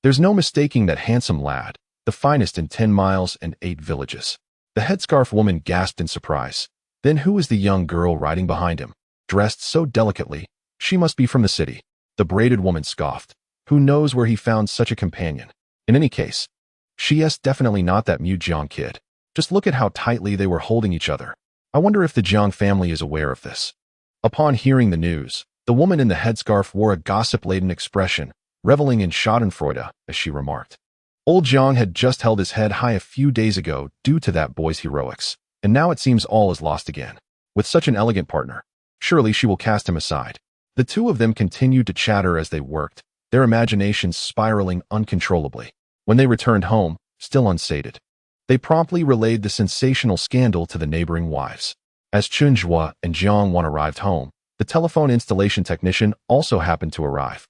"There's no mistaking that handsome lad, the finest in 10 miles and 8 villages." The headscarf woman gasped in surprise. Then who was the young girl riding behind him, dressed so delicately? She must be from the city. The braided woman scoffed. Who knows where he found such a companion? In any case, she's definitely not that Mu Jiang kid. Just look at how tightly they were holding each other. I wonder if the Jiang family is aware of this. Upon hearing the news, the woman in the headscarf wore a gossip-laden expression, reveling in schadenfreude, as she remarked. Old Jiang had just held his head high a few days ago due to that boy's heroics, and now it seems all is lost again. With such an elegant partner, surely she will cast him aside. The two of them continued to chatter as they worked, their imaginations spiraling uncontrollably. When they returned home, still unsated, they promptly relayed the sensational scandal to the neighboring wives. As Chen Zhuo and Jiang Wan arrived home, the telephone installation technician also happened to arrive.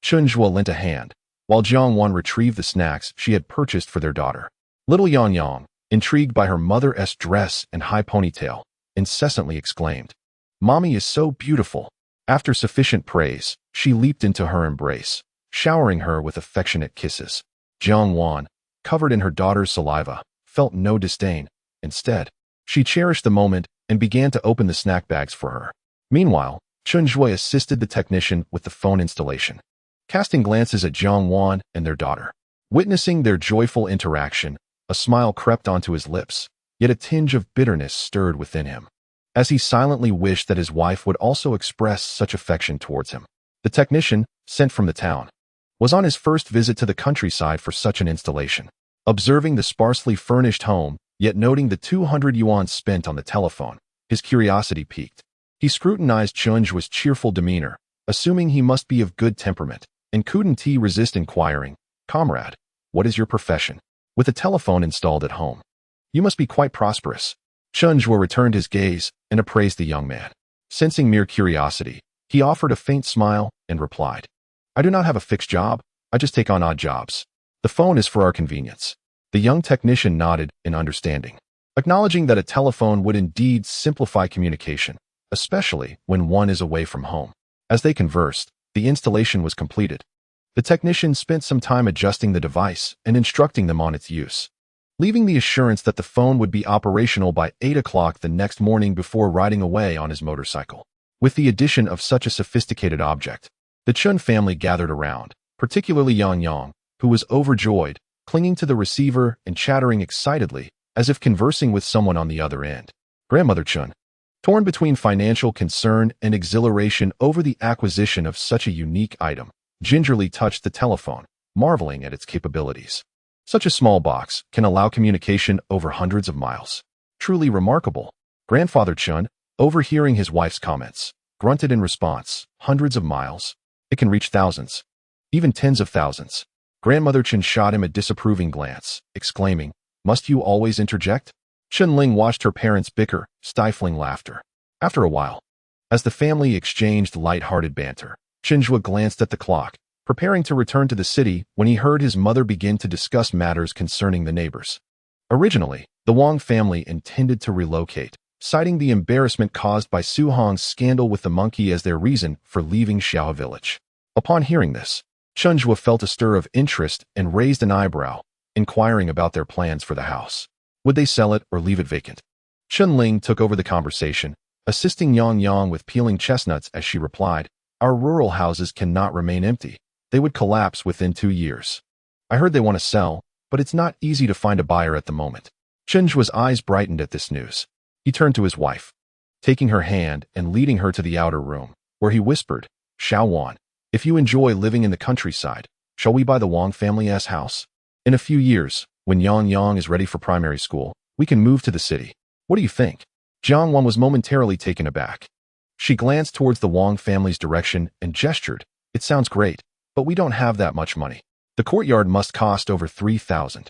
Chen Zhuo lent a hand, while Jiang Wan retrieved the snacks she had purchased for their daughter. Little Yang Yang, intrigued by her mother's dress and high ponytail, incessantly exclaimed, "Mommy is so beautiful." After sufficient praise, she leaped into her embrace, showering her with affectionate kisses. Jiang Wan, covered in her daughter's saliva, felt no disdain. Instead, she cherished the moment and began to open the snack bags for her. Meanwhile, Chen Zhuo assisted the technician with the phone installation, casting glances at Jiang Wan and their daughter. Witnessing their joyful interaction, a smile crept onto his lips, yet a tinge of bitterness stirred within him, as he silently wished that his wife would also express such affection towards him. The technician, sent from the town, was on his first visit to the countryside for such an installation. Observing the sparsely furnished home, yet noting the 200 yuan spent on the telephone, his curiosity piqued. He scrutinized Chen Zhuo's cheerful demeanor, assuming he must be of good temperament, and couldn't he resist inquiring, "Comrade, what is your profession?" With a telephone installed at home, "You must be quite prosperous." Chen Zhuo returned his gaze and appraised the young man. Sensing mere curiosity, he offered a faint smile and replied, "I do not have a fixed job, I just take on odd jobs. The phone is for our convenience." The young technician nodded in understanding, acknowledging that a telephone would indeed simplify communication, especially when one is away from home. As they conversed, the installation was completed. The technician spent some time adjusting the device and instructing them on its use, leaving the assurance that the phone would be operational by 8 o'clock the next morning before riding away on his motorcycle. With the addition of such a sophisticated object, the Chen family gathered around, particularly Yang Yang, who was overjoyed, clinging to the receiver and chattering excitedly, as if conversing with someone on the other end. Grandmother Chen, torn between financial concern and exhilaration over the acquisition of such a unique item, gingerly touched the telephone, marveling at its capabilities. Such a small box can allow communication over hundreds of miles. Truly remarkable. Grandfather Chen, overhearing his wife's comments, grunted in response, "Hundreds of miles? It can reach thousands, even tens of thousands." Grandmother Chen shot him a disapproving glance, exclaiming, "Must you always interject?" Chen Ling watched her parents bicker, stifling laughter. After a while, as the family exchanged light-hearted banter, Chen Zhuo glanced at the clock, preparing to return to the city when he heard his mother begin to discuss matters concerning the neighbors. Originally, the Wang family intended to relocate, citing the embarrassment caused by Su Hong's scandal with the monkey as their reason for leaving Xiao village. Upon hearing this, Chen Zhuo felt a stir of interest and raised an eyebrow, inquiring about their plans for the house. Would they sell it or leave it vacant? Chen Ling took over the conversation, assisting Yang Yang with peeling chestnuts as she replied, "Our rural houses cannot remain empty. They would collapse within 2 years. I heard they want to sell, but it's not easy to find a buyer at the moment." Chen Zhuo's eyes brightened at this news. He turned to his wife, taking her hand and leading her to the outer room, where he whispered, "Xiao Wan, if you enjoy living in the countryside, shall we buy the Wang family's house? In a few years, when Yang Yang is ready for primary school, we can move to the city. What do you think?" Jiang Wan was momentarily taken aback. She glanced towards the Wang family's direction and gestured, "It sounds great, but we don't have that much money. The courtyard must cost over 3,000.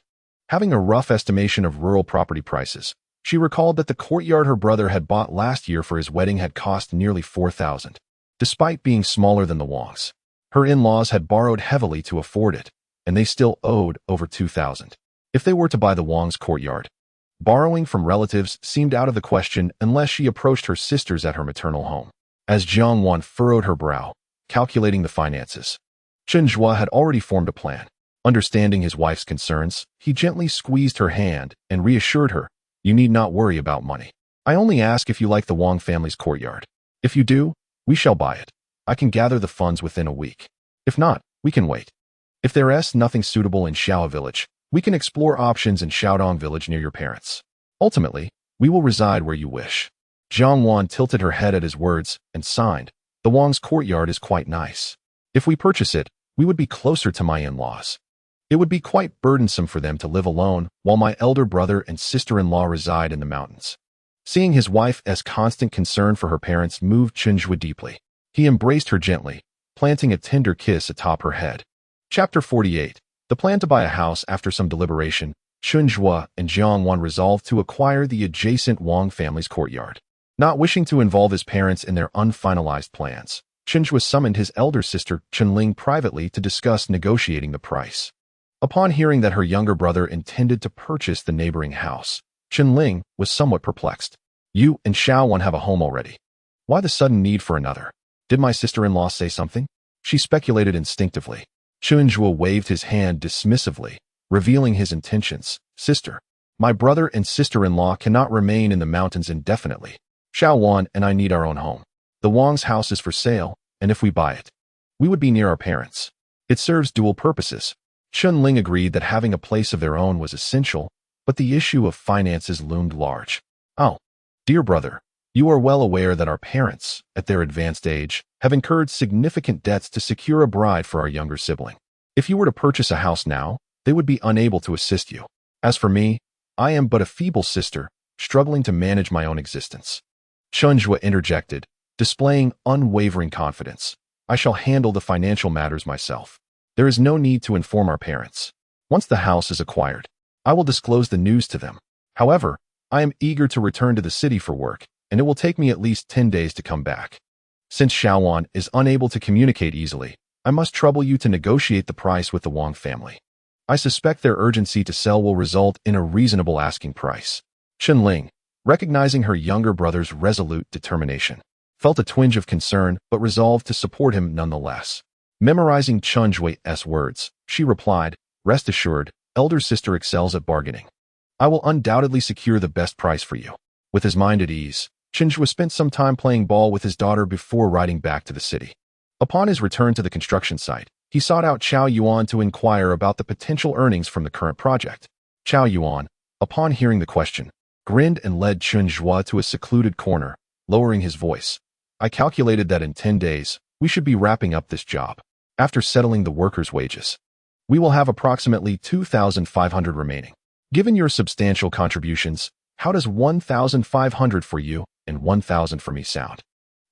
Having a rough estimation of rural property prices, she recalled that the courtyard her brother had bought last year for his wedding had cost nearly 4,000. Despite being smaller than the Wangs, her in-laws had borrowed heavily to afford it, and they still owed over 2,000. If they were to buy the Wang's courtyard, Borrowing from relatives seemed out of the question unless she approached her sisters at her maternal home. As Jiang Wan furrowed her brow, calculating the finances, Chen Zhuo had already formed a plan. Understanding his wife's concerns, he gently squeezed her hand and reassured her, "You need not worry about money. I only ask if you like the Wang family's courtyard. If you do, we shall buy it. I can gather the funds within a week. If not, we can wait. If there is nothing suitable in Xiao Village, we can explore options in Xiaodong Village near your parents. Ultimately, we will reside where you wish." Jiang Wan tilted her head at his words and signed. "The Wang's courtyard is quite nice. If we purchase it, we would be closer to my in-laws. It would be quite burdensome for them to live alone while my elder brother and sister-in-law reside in the mountains." Seeing his wife's constant concern for her parents moved Chen Zhuo deeply. He embraced her gently, planting a tender kiss atop her head. Chapter 48. The plan to buy a house. After some deliberation, Chen Zhuo and Jiang Wan resolved to acquire the adjacent Wang family's courtyard. Not wishing to involve his parents in their unfinalized plans, Chen Zhuo summoned his elder sister Chen Ling privately to discuss negotiating the price. Upon hearing that her younger brother intended to purchase the neighboring house, Chen Ling was somewhat perplexed. "You and Xiao Wan have a home already. Why the sudden need for another? Did my sister-in-law say something?" She speculated instinctively. Chen Zhuo waved his hand dismissively, revealing his intentions. "Sister, my brother and sister-in-law cannot remain in the mountains indefinitely. Xiao Wan and I need our own home. The Wang's house is for sale, and if we buy it, we would be near our parents. It serves dual purposes." Chen Ling agreed that having a place of their own was essential, but the issue of finances loomed large. "Oh, dear brother, you are well aware that our parents, at their advanced age, have incurred significant debts to secure a bride for our younger sibling. If you were to purchase a house now, they would be unable to assist you. As for me, I am but a feeble sister, struggling to manage my own existence." Chen Zhuo interjected, displaying unwavering confidence. "I shall handle the financial matters myself. There is no need to inform our parents. Once the house is acquired, I will disclose the news to them. However, I am eager to return to the city for work, and it will take me at least 10 days to come back. Since Xiao Wan is unable to communicate easily, I must trouble you to negotiate the price with the Wang family. I suspect their urgency to sell will result in a reasonable asking price." Chen Ling, recognizing her younger brother's resolute determination, felt a twinge of concern but resolved to support him nonetheless. Memorizing Chen Zhuo's words, she replied, "Rest assured, elder sister excels at bargaining. I will undoubtedly secure the best price for you." With his mind at ease, Chen Zhuo spent some time playing ball with his daughter before riding back to the city. Upon his return to the construction site, he sought out Chao Yuan to inquire about the potential earnings from the current project. Chao Yuan, upon hearing the question, grinned and led Chen Zhuo to a secluded corner, lowering his voice. "I calculated that in 10 days, we should be wrapping up this job. After settling the workers' wages, we will have approximately 2,500 remaining. Given your substantial contributions, how does 1,500 for you and 1,000 for me sound?"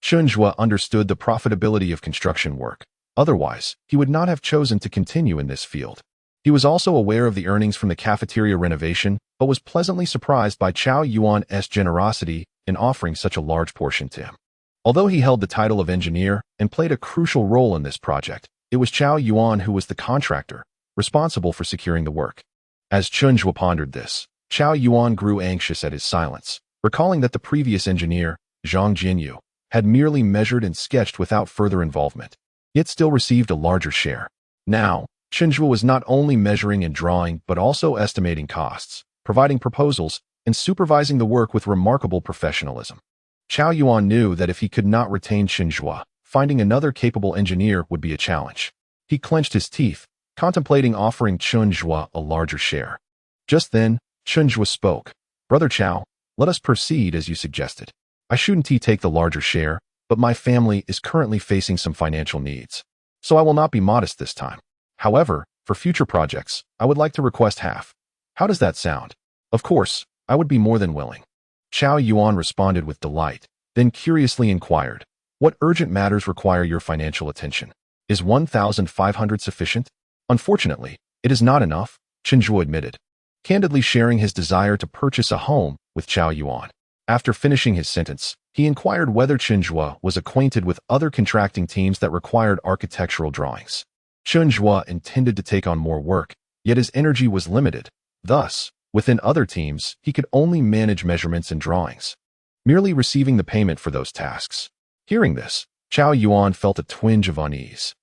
Chen Zhuo understood the profitability of construction work. Otherwise, he would not have chosen to continue in this field. He was also aware of the earnings from the cafeteria renovation, but was pleasantly surprised by Chao Yuan's generosity in offering such a large portion to him. Although he held the title of engineer and played a crucial role in this project, it was Chao Yuan who was the contractor, responsible for securing the work. As Chen Zhuo pondered this, Chao Yuan grew anxious at his silence, recalling that the previous engineer, Zhang Jinyu, had merely measured and sketched without further involvement, yet still received a larger share. Now, Chen Zhuo was not only measuring and drawing but also estimating costs, providing proposals, and supervising the work with remarkable professionalism. Chao Yuan knew that if he could not retain Chen Zhuo, finding another capable engineer would be a challenge. He clenched his teeth, contemplating offering Chen Zhuo a larger share. Just then, Chen Zhuo spoke. "Brother Chao, let us proceed as you suggested. I shouldn't take the larger share, but my family is currently facing some financial needs, so I will not be modest this time. However, for future projects, I would like to request half. How does that sound?" "Of course, I would be more than willing." Chao Yuan responded with delight, then curiously inquired, "What urgent matters require your financial attention? Is 1,500 sufficient?" "Unfortunately, it is not enough," Chen Zhuo admitted, candidly sharing his desire to purchase a home with Chao Yuan. After finishing his sentence, he inquired whether Chen Zhuo was acquainted with other contracting teams that required architectural drawings. Chen Zhuo intended to take on more work, yet his energy was limited. Thus, Within other teams, he could only manage measurements and drawings, merely receiving the payment for those tasks. Hearing this, Chen Yuan felt a twinge of unease,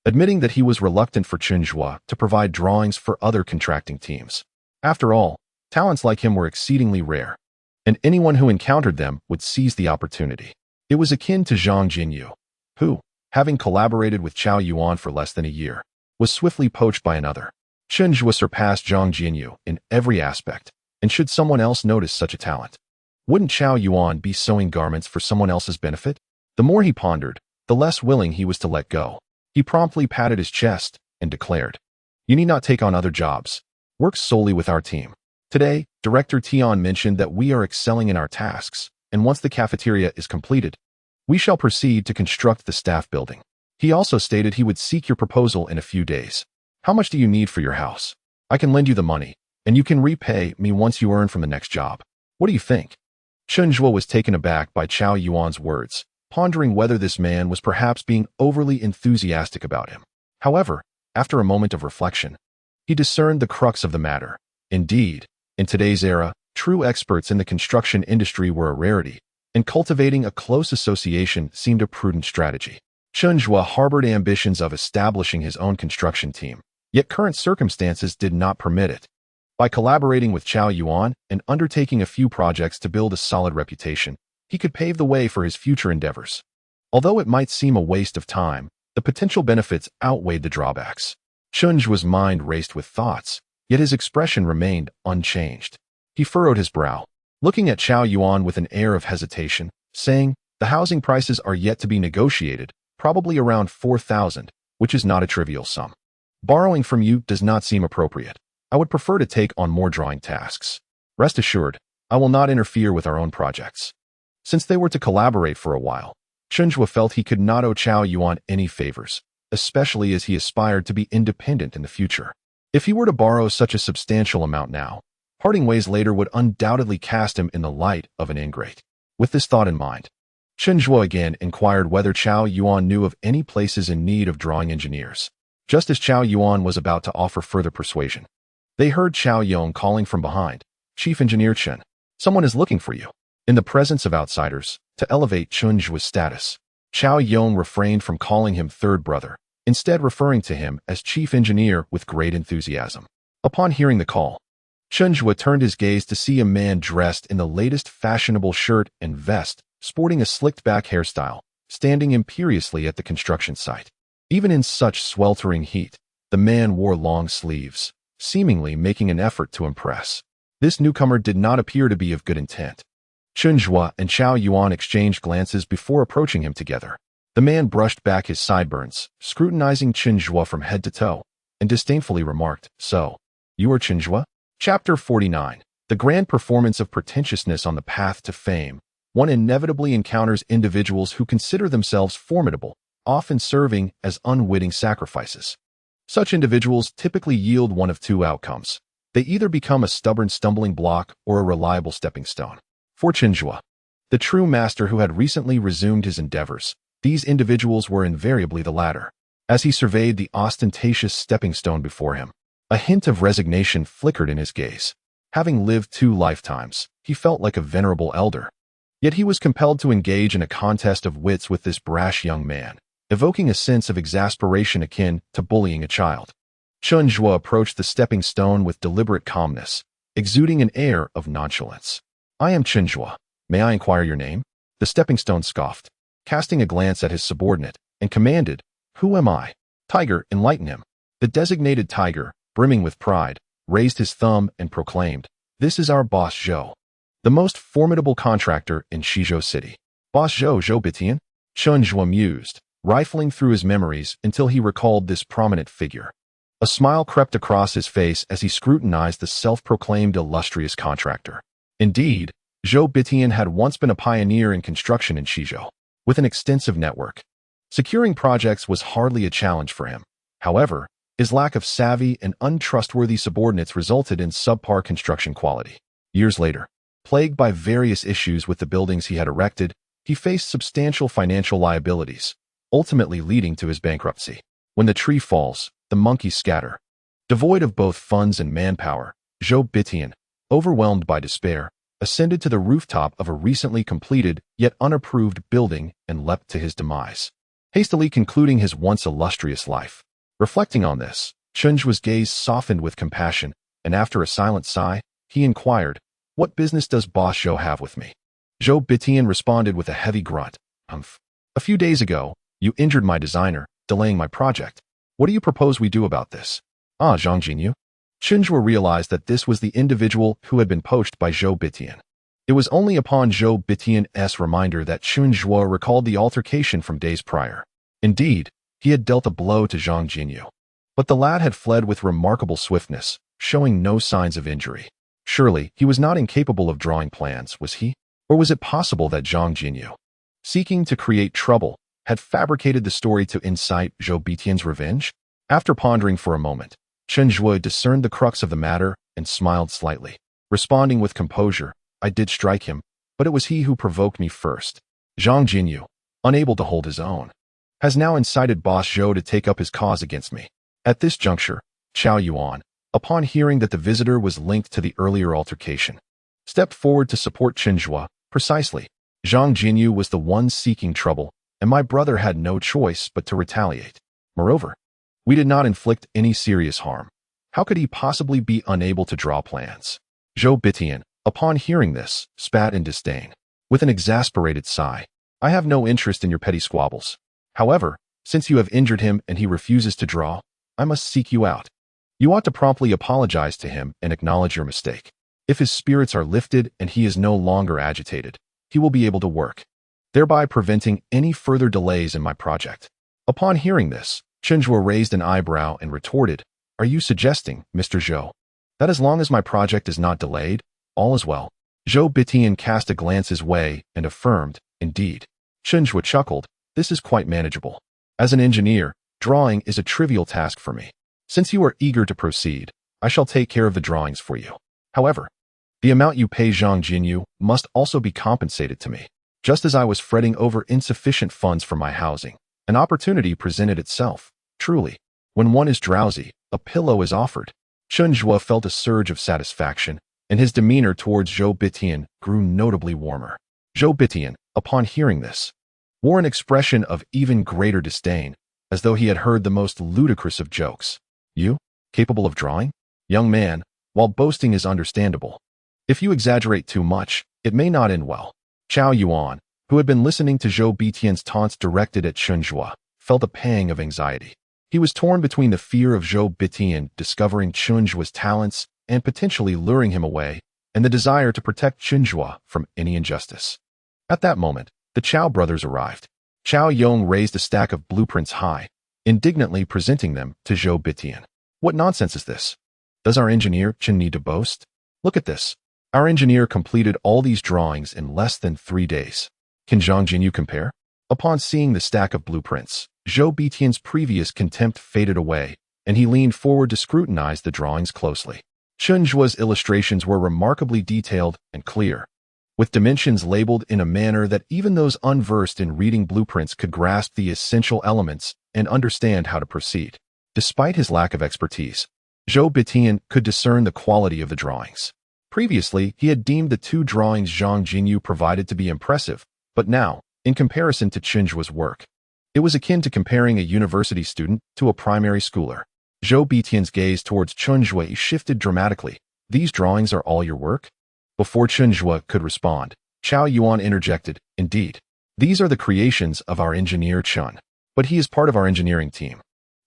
admitting that he was reluctant for Chen Zhuo to provide drawings for other contracting teams. After all, talents like him were exceedingly rare, and anyone who encountered them would seize the opportunity. It was akin to Zhang Jinyu, who, having collaborated with Chen Yuan for less than a year, was swiftly poached by another. Chen Zhuo surpassed Zhang Jinyu in every aspect, and should someone else notice such a talent, wouldn't Chen Yuan be sewing garments for someone else's benefit? The more he pondered, the less willing he was to let go. He promptly patted his chest and declared, "You need not take on other jobs. Work solely with our team. Today, Director Tian mentioned that we are excelling in our tasks, and once the cafeteria is completed, we shall proceed to construct the staff building. He also stated he would seek your proposal in a few days. How much do you need for your house? I can lend you the money, and you can repay me once you earn from the next job. What do you think?" Chen Zhuo was taken aback by Chen Yuan's words, pondering whether this man was perhaps being overly enthusiastic about him. However, after a moment of reflection, he discerned the crux of the matter. Indeed, in today's era, true experts in the construction industry were a rarity, and cultivating a close association seemed a prudent strategy. Chen Zhuo harbored ambitions of establishing his own construction team, yet current circumstances did not permit it. By collaborating with Chen Yuan and undertaking a few projects to build a solid reputation, he could pave the way for his future endeavors. Although it might seem a waste of time, the potential benefits outweighed the drawbacks. Chen Zhuo's mind raced with thoughts, yet his expression remained unchanged. He furrowed his brow, looking at Chen Yuan with an air of hesitation, saying, "The housing prices are yet to be negotiated, probably around 4,000, which is not a trivial sum. Borrowing from you does not seem appropriate. I would prefer to take on more drawing tasks. Rest assured, I will not interfere with our own projects." Since they were to collaborate for a while, Chen Zhuo felt he could not owe Chen Yuan any favors, especially as he aspired to be independent in the future. If he were to borrow such a substantial amount now, parting ways later would undoubtedly cast him in the light of an ingrate. With this thought in mind, Chen Zhuo again inquired whether Chen Yuan knew of any places in need of drawing engineers. Just as Chen Yuan was about to offer further persuasion, they heard Chen Yong calling from behind, "Chief Engineer Chen, someone is looking for you." In the presence of outsiders, to elevate Chen Zhuo's status, Chen Yong refrained from calling him third brother, instead referring to him as chief engineer with great enthusiasm. Upon hearing the call, Chen Zhuo turned his gaze to see a man dressed in the latest fashionable shirt and vest, sporting a slicked-back hairstyle, standing imperiously at the construction site. Even in such sweltering heat, the man wore long sleeves, seemingly making an effort to impress. This newcomer did not appear to be of good intent. Chen Zhuo and Chen Yuan exchanged glances before approaching him together. The man brushed back his sideburns, scrutinizing Chen Zhuo from head to toe, and disdainfully remarked, "So, you are Chen Zhuo?" Chapter 49. The grand performance of pretentiousness on the path to fame. One inevitably encounters individuals who consider themselves formidable, often serving as unwitting sacrifices. Such individuals typically yield one of two outcomes. They either become a stubborn stumbling block or a reliable stepping stone. For Chen Zhuo, the true master who had recently resumed his endeavors, these individuals were invariably the latter. As he surveyed the ostentatious stepping stone before him, a hint of resignation flickered in his gaze. Having lived 2 lifetimes, he felt like a venerable elder. Yet he was compelled to engage in a contest of wits with this brash young man, evoking a sense of exasperation akin to bullying a child. Chen Zhuo approached the stepping stone with deliberate calmness, exuding an air of nonchalance. "I am Chen Zhuo. May I inquire your name?" The stepping stone scoffed, casting a glance at his subordinate, and commanded, "Who am I?" "Tiger, enlighten him." The designated tiger, brimming with pride, raised his thumb and proclaimed, "This is our boss Zhou, the most formidable contractor in Shizhou City." "Boss Zhou Bitian?" Chen Zhuo mused, rifling through his memories until he recalled this prominent figure. A smile crept across his face as he scrutinized the self-proclaimed illustrious contractor. Indeed, Zhou Bitian had once been a pioneer in construction in Shizhou, with an extensive network. Securing projects was hardly a challenge for him. However, his lack of savvy and untrustworthy subordinates resulted in subpar construction quality. Years later, plagued by various issues with the buildings he had erected, he faced substantial financial liabilities, ultimately leading to his bankruptcy. When the tree falls, the monkeys scatter. Devoid of both funds and manpower, Zhou Bitian, overwhelmed by despair, ascended to the rooftop of a recently completed yet unapproved building and leapt to his demise, hastily concluding his once illustrious life. Reflecting on this, Chen Zhuo's gaze softened with compassion, and after a silent sigh, he inquired, "What business does Boss Zhou have with me?" Zhou Bitian responded with a heavy grunt. A few days ago, you injured my designer, delaying my project. What do you propose we do about this?" "Ah, Zhang Jinyu." Chen Zhuo realized that this was the individual who had been poached by Zhou Bitian. It was only upon Zhou Bitian's reminder that Chen Zhuo recalled the altercation from days prior. Indeed, he had dealt a blow to Zhang Jinyu. But the lad had fled with remarkable swiftness, showing no signs of injury. Surely, he was not incapable of drawing plans, was he? Or was it possible that Zhang Jinyu, seeking to create trouble, had fabricated the story to incite Zhou Bitian's revenge? After pondering for a moment, Chen Zhuo discerned the crux of the matter and smiled slightly, responding with composure, "I did strike him, but it was he who provoked me first. Zhang Jinyu, unable to hold his own, has now incited Boss Zhou to take up his cause against me." At this juncture, Qiao Yuan, upon hearing that the visitor was linked to the earlier altercation, stepped forward to support Chen Zhuo. "Precisely. Zhang Jinyu was the one seeking trouble, and my brother had no choice but to retaliate. Moreover, we did not inflict any serious harm. How could he possibly be unable to draw plans?" Zhou Bitian, upon hearing this, spat in disdain. With an exasperated sigh, "I have no interest in your petty squabbles. However, since you have injured him and he refuses to draw, I must seek you out. You ought to promptly apologize to him and acknowledge your mistake. If his spirits are lifted and he is no longer agitated, he will be able to work, thereby preventing any further delays in my project." Upon hearing this, Chen Zhuo raised an eyebrow and retorted, "Are you suggesting, Mr. Zhou, that as long as my project is not delayed, all is well?" Zhou Bitian cast a glance his way and affirmed, "Indeed." Chen Zhuo chuckled, "This is quite manageable. As an engineer, drawing is a trivial task for me. Since you are eager to proceed, I shall take care of the drawings for you. However, the amount you pay Zhang Jinyu must also be compensated to me. Just as I was fretting over insufficient funds for my housing, an opportunity presented itself. Truly, when one is drowsy, a pillow is offered." Chen Zhuo felt a surge of satisfaction, and his demeanor towards Zhou Bitian grew notably warmer. Zhou Bitian, upon hearing this, wore an expression of even greater disdain, as though he had heard the most ludicrous of jokes. "You, capable of drawing? Young man, while boasting is understandable, if you exaggerate too much, it may not end well." Qiao Yuan, who had been listening to Zhou Bitian's taunts directed at Chen Zhuo, felt a pang of anxiety. He was torn between the fear of Zhou Bitian discovering Chen Zhuo's talents and potentially luring him away, and the desire to protect Chen Zhuo from any injustice. At that moment, the Qiao brothers arrived. Qiao Yong raised a stack of blueprints high, indignantly presenting them to Zhou Bitian. "What nonsense is this? Does our engineer Chen need to boast? Look at this. Our engineer completed all these drawings in less than 3 days. Can Zhang Jinyu compare?" Upon seeing the stack of blueprints, Zhou Bitian's previous contempt faded away, and he leaned forward to scrutinize the drawings closely. Chen Zhuo's illustrations were remarkably detailed and clear, with dimensions labeled in a manner that even those unversed in reading blueprints could grasp the essential elements and understand how to proceed. Despite his lack of expertise, Zhou Bitian could discern the quality of the drawings. Previously, he had deemed the 2 drawings Zhang Jinyu provided to be impressive, but now, in comparison to Chen Zhuo's work, it was akin to comparing a university student to a primary schooler. Zhou Bitian's gaze towards Chen Zhuo shifted dramatically. "These drawings are all your work?" Before Chen Zhuo could respond, Qiao Yuan interjected, "Indeed. These are the creations of our engineer Chen, but he is part of our engineering team,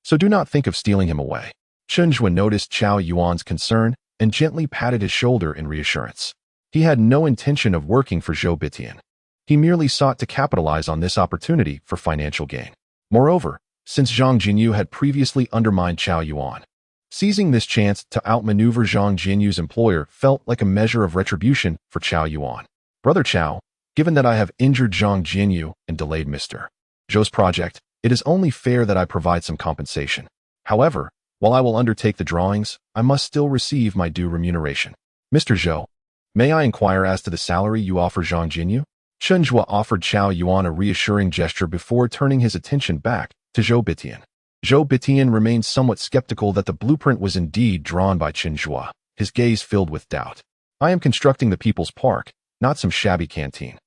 so do not think of stealing him away." Chen Zhuo noticed Qiao Yuan's concern and gently patted his shoulder in reassurance. He had no intention of working for Zhou Bitian. He merely sought to capitalize on this opportunity for financial gain. Moreover, since Zhang Jinyu had previously undermined Qiao Yuan, seizing this chance to outmaneuver Zhang Jinyu's employer felt like a measure of retribution for Qiao Yuan. "Brother Qiao, given that I have injured Zhang Jinyu and delayed Mr. Zhou's project, it is only fair that I provide some compensation. However, while I will undertake the drawings, I must still receive my due remuneration. Mr. Zhou, may I inquire as to the salary you offer Zhang Jinyu?" Chen Zhuo offered Qiao Yuan a reassuring gesture before turning his attention back to Zhou Bitian. Zhou Bitian remained somewhat skeptical that the blueprint was indeed drawn by Chen Zhuo, his gaze filled with doubt. I am constructing the People's Park, not some shabby canteen.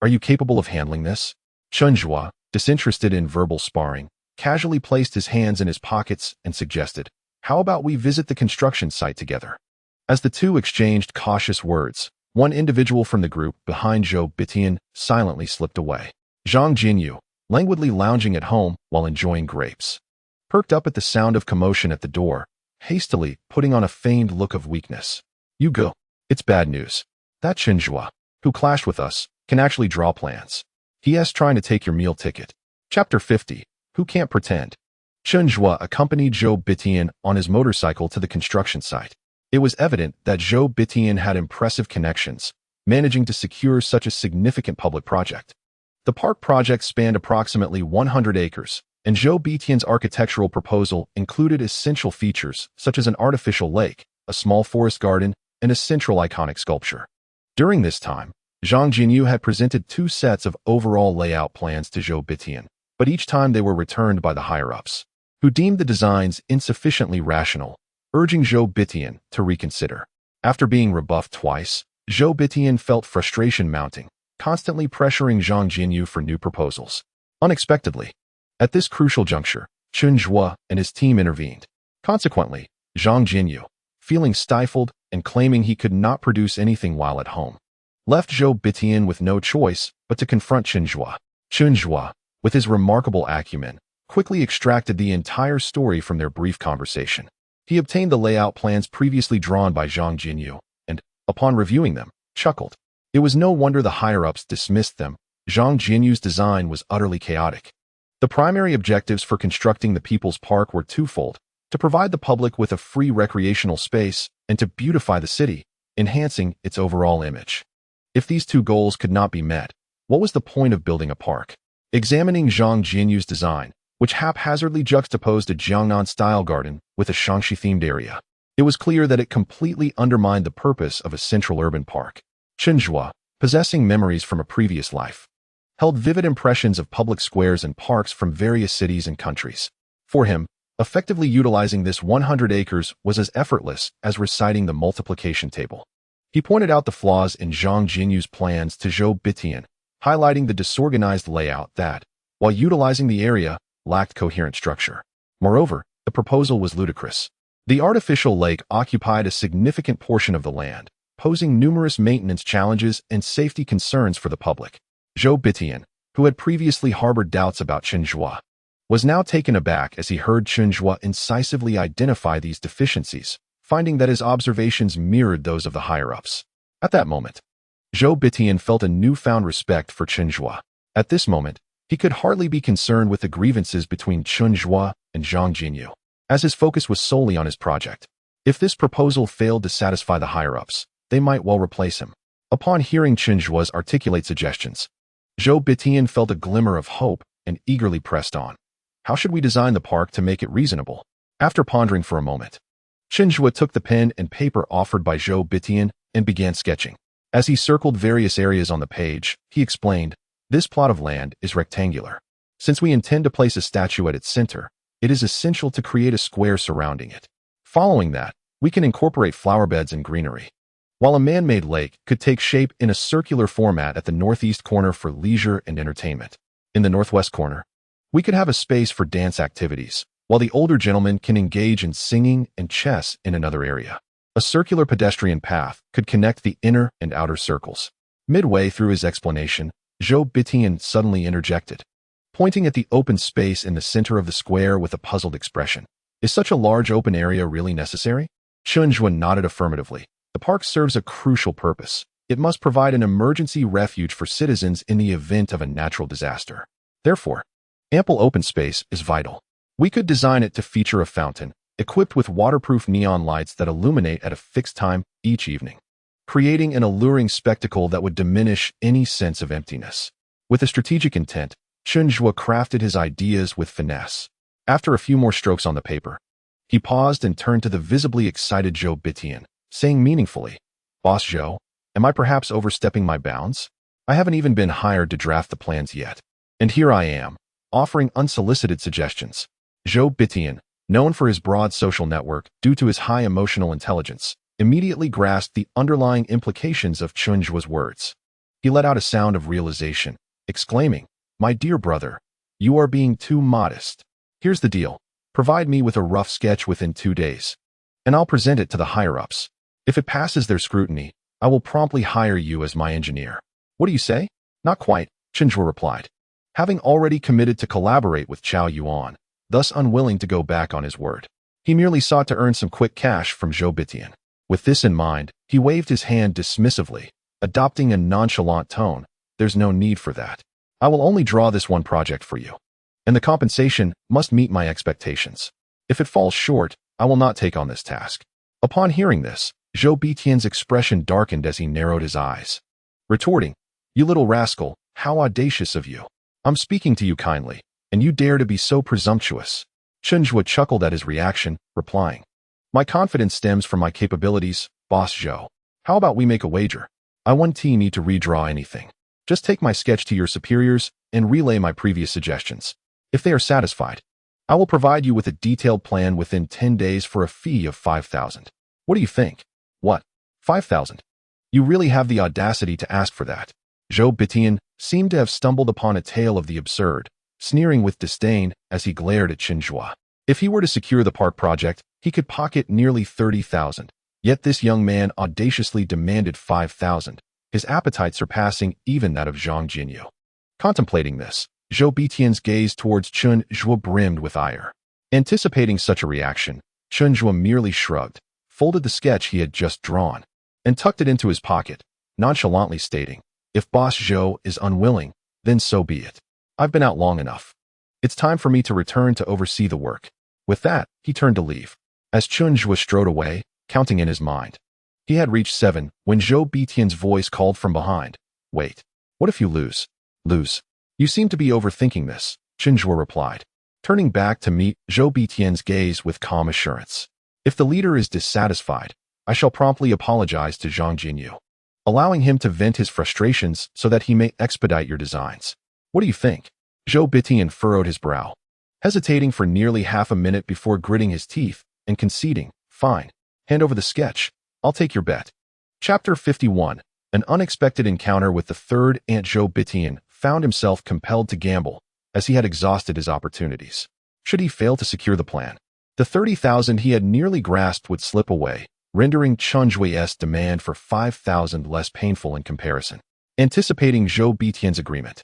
Are you capable of handling this? Chen Zhuo, disinterested in verbal sparring, casually placed his hands in his pockets and suggested, "How about we visit the construction site together?" As the two exchanged cautious words, one individual from the group behind Zhou Bitian silently slipped away. Zhang Jinyu, languidly lounging at home while enjoying grapes, perked up at the sound of commotion at the door, hastily putting on a feigned look of weakness. "You go. It's bad news. That Chen Zhuo, who clashed with us, can actually draw plans. He's trying to take your meal ticket." Chapter 50. Who Can't Pretend? Chen Zhuo accompanied Zhou Bitian on his motorcycle to the construction site. It was evident that Zhou Bitian had impressive connections, managing to secure such a significant public project. The park project spanned approximately 100 acres, and Zhou Bitian's architectural proposal included essential features such as an artificial lake, a small forest garden, and a central iconic sculpture. During this time, Zhang Jinyu had presented 2 sets of overall layout plans to Zhou Bitian, but each time they were returned by the higher-ups, who deemed the designs insufficiently rational, urging Zhou Bitian to reconsider. After being rebuffed twice, Zhou Bitian felt frustration mounting, constantly pressuring Zhang Jinyu for new proposals. Unexpectedly, at this crucial juncture, Chen Zhuo and his team intervened. Consequently, Zhang Jinyu, feeling stifled and claiming he could not produce anything while at home, left Zhou Bitian with no choice but to confront Chen Zhuo. Chen Zhuo, with his remarkable acumen, quickly extracted the entire story from their brief conversation. He obtained the layout plans previously drawn by Zhang Jinyu, and, upon reviewing them, chuckled. It was no wonder the higher-ups dismissed them. Zhang Jinyu's design was utterly chaotic. The primary objectives for constructing the People's Park were twofold: to provide the public with a free recreational space and to beautify the city, enhancing its overall image. If these 2 goals could not be met, what was the point of building a park? Examining Zhang Jinyu's design, which haphazardly juxtaposed a Jiangnan-style garden with a Shangxi-themed area, it was clear that it completely undermined the purpose of a central urban park. Chen Zhuo, possessing memories from a previous life, held vivid impressions of public squares and parks from various cities and countries. For him, effectively utilizing this 100 acres was as effortless as reciting the multiplication table. He pointed out the flaws in Zhang Jinyu's plans to Zhou Bitian, highlighting the disorganized layout that, while utilizing the area, lacked coherent structure. Moreover, the proposal was ludicrous. The artificial lake occupied a significant portion of the land, posing numerous maintenance challenges and safety concerns for the public. Zhou Bitian, who had previously harbored doubts about Chen Zhuo, was now taken aback as he heard Chen Zhuo incisively identify these deficiencies, finding that his observations mirrored those of the higher-ups. At that moment, Zhou Bitian felt a newfound respect for Chen Zhuo. At this moment, he could hardly be concerned with the grievances between Chen Zhuo and Zhang Jinyu, as his focus was solely on his project. If this proposal failed to satisfy the higher-ups, they might well replace him. Upon hearing Chen Zhuo's articulate suggestions, Zhou Bitian felt a glimmer of hope and eagerly pressed on. How should we design the park to make it reasonable? After pondering for a moment, Chen Zhuo took the pen and paper offered by Zhou Bitian and began sketching. As he circled various areas on the page, he explained, "This plot of land is rectangular. Since we intend to place a statue at its center, it is essential to create a square surrounding it. Following that, we can incorporate flower beds and greenery, while a man-made lake could take shape in a circular format at the northeast corner for leisure and entertainment. In the northwest corner, we could have a space for dance activities, while the older gentlemen can engage in singing and chess in another area. A circular pedestrian path could connect the inner and outer circles." Midway through his explanation, Zhou Bitian suddenly interjected, pointing at the open space in the center of the square with a puzzled expression. "Is such a large open area really necessary?" Chen Zhuo nodded affirmatively. "The park serves a crucial purpose. It must provide an emergency refuge for citizens in the event of a natural disaster. Therefore, ample open space is vital. We could design it to feature a fountain, equipped with waterproof neon lights that illuminate at a fixed time each evening, creating an alluring spectacle that would diminish any sense of emptiness." With a strategic intent, Chen Zhuo crafted his ideas with finesse. After a few more strokes on the paper, he paused and turned to the visibly excited Zhou Bitian, saying meaningfully, "Boss Zhou, am I perhaps overstepping my bounds? I haven't even been hired to draft the plans yet, and here I am, offering unsolicited suggestions." Zhou Bitian, known for his broad social network due to his high emotional intelligence, immediately grasped the underlying implications of Chen Zhuo's words. He let out a sound of realization, exclaiming, "My dear brother, you are being too modest. Here's the deal. Provide me with a rough sketch within 2 days, and I'll present it to the higher-ups. If it passes their scrutiny, I will promptly hire you as my engineer." "What do you say?" "Not quite," Chen Zhuo replied, having already committed to collaborate with Chao Yuan, thus unwilling to go back on his word. He merely sought to earn some quick cash from Zhou Bitian. With this in mind, he waved his hand dismissively, adopting a nonchalant tone. "There's no need for that. I will only draw this one project for you, and the compensation must meet my expectations. If it falls short, I will not take on this task." Upon hearing this, Zhou Bitian's expression darkened as he narrowed his eyes, retorting, "You little rascal, how audacious of you. I'm speaking to you kindly, and you dare to be so presumptuous." Chen Zhuo chuckled at his reaction, replying, "My confidence stems from my capabilities, Boss Zhou. How about we make a wager? I won't need to redraw anything. Just take my sketch to your superiors and relay my previous suggestions. If they are satisfied, I will provide you with a detailed plan within 10 days for a fee of 5,000. What do you think?" "What? 5,000? You really have the audacity to ask for that?" Zhou Bitian seemed to have stumbled upon a tale of the absurd, sneering with disdain as he glared at Chen Zhuo. If he were to secure the park project, he could pocket nearly 30,000. Yet this young man audaciously demanded 5,000, his appetite surpassing even that of Zhang Jinyu. Contemplating this, Zhou Bitian's gaze towards Chen Zhuo brimmed with ire. Anticipating such a reaction, Chen Zhuo merely shrugged, folded the sketch he had just drawn, and tucked it into his pocket, nonchalantly stating, "If Boss Zhou is unwilling, then so be it. I've been out long enough. It's time for me to return to oversee the work." With that, he turned to leave. As Chen Zhuo strode away, counting in his mind, he had reached 7 when Zhou Bitian's voice called from behind, "Wait, what if you lose?" "Lose? You seem to be overthinking this," Chen Zhuo replied, turning back to meet Zhou Bitian's gaze with calm assurance. "If the leader is dissatisfied, I shall promptly apologize to Zhang Jinyu, allowing him to vent his frustrations so that he may expedite your designs. What do you think?" Zhou Bitian furrowed his brow, hesitating for nearly half a minute before gritting his teeth and conceding, "Fine. Hand over the sketch. I'll take your bet." Chapter 51. An unexpected encounter with the third Aunt Zhou Bitian found himself compelled to gamble, as he had exhausted his opportunities. Should he fail to secure the plan, the 30,000 he had nearly grasped would slip away, rendering Chen Zhuo's demand for 5,000 less painful in comparison. Anticipating Zhou Bitian's agreement,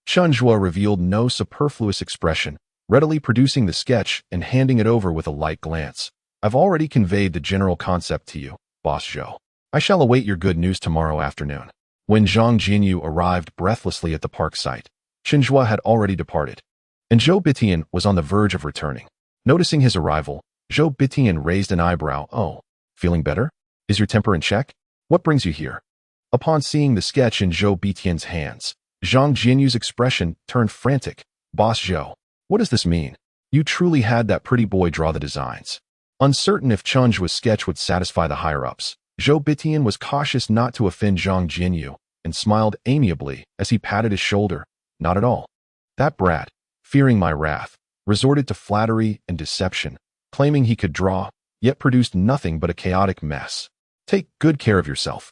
Chen Zhuo revealed no superfluous expression, readily producing the sketch and handing it over with a light glance. "I've already conveyed the general concept to you, Boss Zhou. I shall await your good news tomorrow afternoon." When Zhang Jinyu arrived breathlessly at the park site, Chen Zhuo had already departed, and Zhou Bitian was on the verge of returning. Noticing his arrival, Zhou Bitian raised an eyebrow. "Oh, feeling better? Is your temper in check? What brings you here?" Upon seeing the sketch in Zhou Bitian's hands, Zhang Jinyu's expression turned frantic. "Boss Zhou, what does this mean? You truly had that pretty boy draw the designs?" Uncertain if Chen Zhuo's sketch would satisfy the higher-ups, Zhou Bitian was cautious not to offend Zhang Jinyu and smiled amiably as he patted his shoulder. "Not at all. That brat, fearing my wrath, resorted to flattery and deception, claiming he could draw, yet produced nothing but a chaotic mess. Take good care of yourself.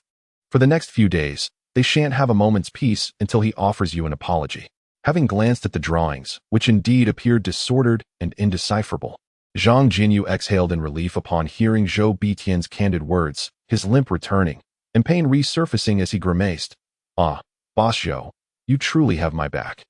For the next few days, they shan't have a moment's peace until he offers you an apology." Having glanced at the drawings, which indeed appeared disordered and indecipherable, Zhang Jinyu exhaled in relief upon hearing Zhou Bitian's candid words, his limp returning, and pain resurfacing as he grimaced. "Ah, Boss Zhou, you truly have my back.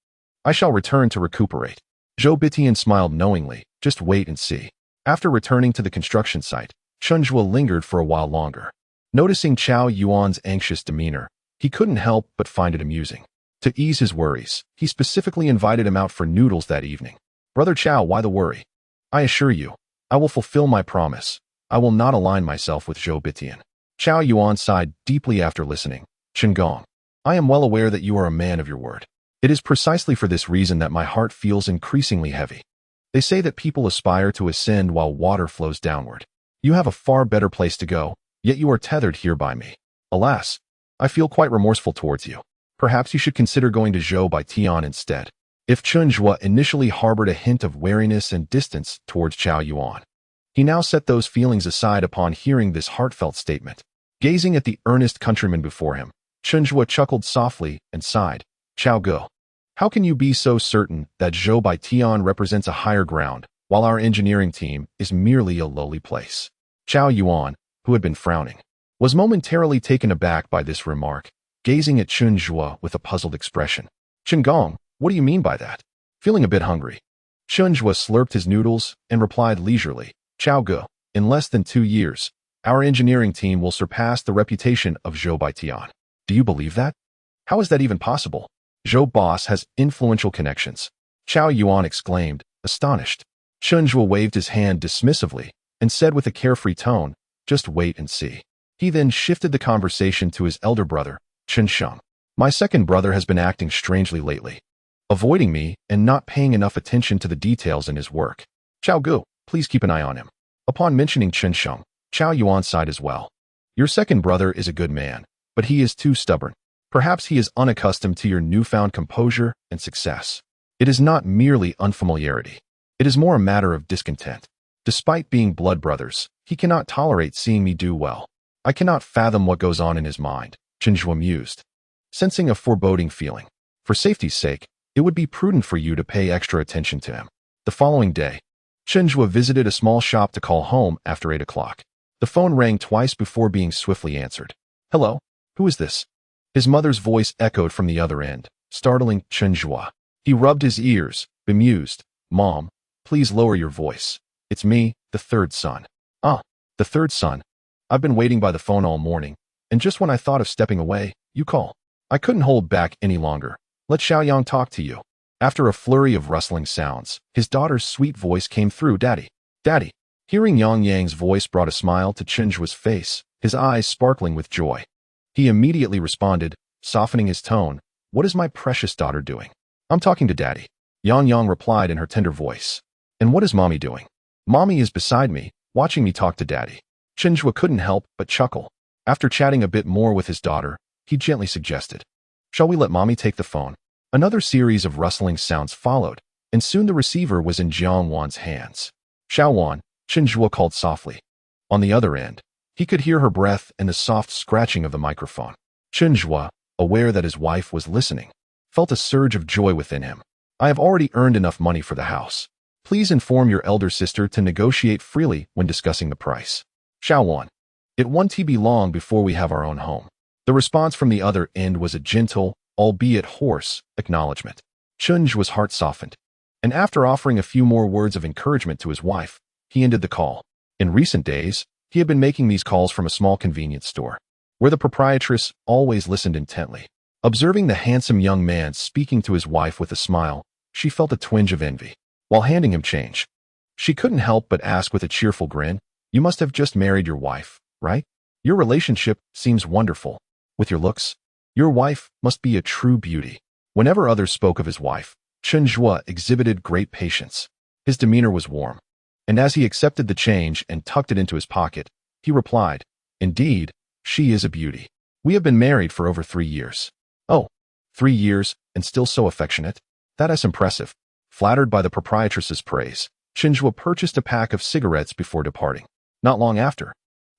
I shall return to recuperate." Zhou Bitian smiled knowingly. "Just wait and see." After returning to the construction site, Chen Zhuo lingered for a while longer. Noticing Chao Yuan's anxious demeanor, he couldn't help but find it amusing. To ease his worries, he specifically invited him out for noodles that evening. "Brother Chao, why the worry? I assure you, I will fulfill my promise. I will not align myself with Zhou Bitian." Chao Yuan sighed deeply after listening. "Chen Gong, I am well aware that you are a man of your word. It is precisely for this reason that my heart feels increasingly heavy. They say that people aspire to ascend while water flows downward. You have a far better place to go, yet you are tethered here by me. Alas, I feel quite remorseful towards you. Perhaps you should consider going to Zhou by Tian instead." If Chen Zhuo initially harbored a hint of wariness and distance towards Chao Yuan, He now set those feelings aside upon hearing this heartfelt statement. Gazing at the earnest countryman before him, Chen Zhuo chuckled softly and sighed. Chao Go. How can you be so certain that Zhou Baitian represents a higher ground, while our engineering team is merely a lowly place? Chao Yuan, who had been frowning, was momentarily taken aback by this remark, gazing at Chen Zhuo with a puzzled expression. Chen Gong, what do you mean by that? Feeling a bit hungry, Chen Zhuo slurped his noodles and replied leisurely. Chao Go, in less than 2 years, our engineering team will surpass the reputation of Zhou Baitian. Do you believe that? How is that even possible? Zhou boss has influential connections. Chao Yuan exclaimed, astonished. Chen Zhuo waved his hand dismissively and said with a carefree tone, just wait and see. He then shifted the conversation to his elder brother, Chen Sheng. My second brother has been acting strangely lately, avoiding me and not paying enough attention to the details in his work. Chao Gu, please keep an eye on him. Upon mentioning Chen Sheng, Chao Yuan sighed as well. Your second brother is a good man, but he is too stubborn. Perhaps he is unaccustomed to your newfound composure and success. It is not merely unfamiliarity. It is more a matter of discontent. Despite being blood brothers, he cannot tolerate seeing me do well. I cannot fathom what goes on in his mind, Chen Zhuo mused, sensing a foreboding feeling. For safety's sake, it would be prudent for you to pay extra attention to him. The following day, Chen Zhuo visited a small shop to call home after 8 o'clock. The phone rang twice before being swiftly answered. Hello? Who is this? His mother's voice echoed from the other end, startling Chen Zhuo. He rubbed his ears, bemused. Mom, please lower your voice. It's me, the third son. Ah, the third son. I've been waiting by the phone all morning, and just when I thought of stepping away, you call. I couldn't hold back any longer. Let Xiaoyang talk to you. After a flurry of rustling sounds, his daughter's sweet voice came through. Daddy. Daddy. Hearing Yang Yang's voice brought a smile to Chen Zhuo's face, his eyes sparkling with joy. He immediately responded, softening his tone. What is my precious daughter doing? I'm talking to Daddy. Yang Yang replied in her tender voice. And what is Mommy doing? Mommy is beside me, watching me talk to Daddy. Chen Zhuo couldn't help but chuckle. After chatting a bit more with his daughter, he gently suggested, shall we let Mommy take the phone? Another series of rustling sounds followed, and soon the receiver was in Jiang Wan's hands. Xiao Wan, Chen Zhuo called softly. On the other end, he could hear her breath and the soft scratching of the microphone. Chen Zhuo, aware that his wife was listening, felt a surge of joy within him. I have already earned enough money for the house. Please inform your elder sister to negotiate freely when discussing the price. Xiao Wan. It won't be long before we have our own home. The response from the other end was a gentle, albeit hoarse, acknowledgement. Chen Zhuo's heart softened, and after offering a few more words of encouragement to his wife, he ended the call. In recent days, he had been making these calls from a small convenience store, where the proprietress always listened intently. Observing the handsome young man speaking to his wife with a smile, she felt a twinge of envy. While handing him change, she couldn't help but ask with a cheerful grin, you must have just married your wife, right? Your relationship seems wonderful. With your looks, your wife must be a true beauty. Whenever others spoke of his wife, Chen Zhuo exhibited great patience. His demeanor was warm, and as he accepted the change and tucked it into his pocket, he replied, indeed, she is a beauty. We have been married for over 3 years. Oh, 3 years, and still so affectionate? That is impressive. Flattered by the proprietress's praise, Chen Zhuo purchased a pack of cigarettes before departing. Not long after,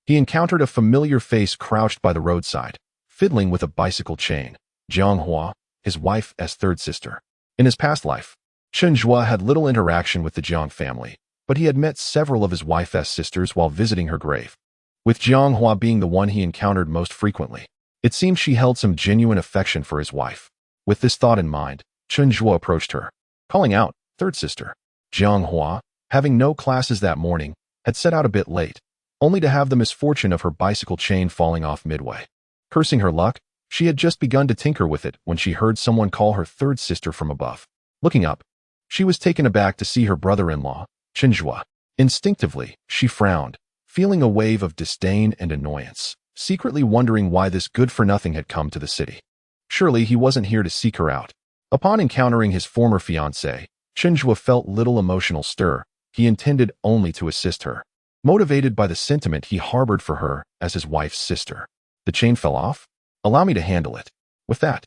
he encountered a familiar face crouched by the roadside, fiddling with a bicycle chain. Jiang Wan, his wife's third sister. In his past life, Chen Zhuo had little interaction with the Jiang family, but he had met several of his wife's sisters while visiting her grave, with Jiang Hua being the one he encountered most frequently. It seemed she held some genuine affection for his wife. With this thought in mind, Chen Zhuo approached her, calling out, third sister. Jiang Hua, having no classes that morning, had set out a bit late, only to have the misfortune of her bicycle chain falling off midway. Cursing her luck, she had just begun to tinker with it when she heard someone call her third sister from above. Looking up, she was taken aback to see her brother-in-law, Chen Zhuo. Instinctively, she frowned, feeling a wave of disdain and annoyance, secretly wondering why this good-for-nothing had come to the city. Surely he wasn't here to seek her out. Upon encountering his former fiancée, Chen Zhuo felt little emotional stir. He intended only to assist her, motivated by the sentiment he harbored for her as his wife's sister. The chain fell off? Allow me to handle it. With that,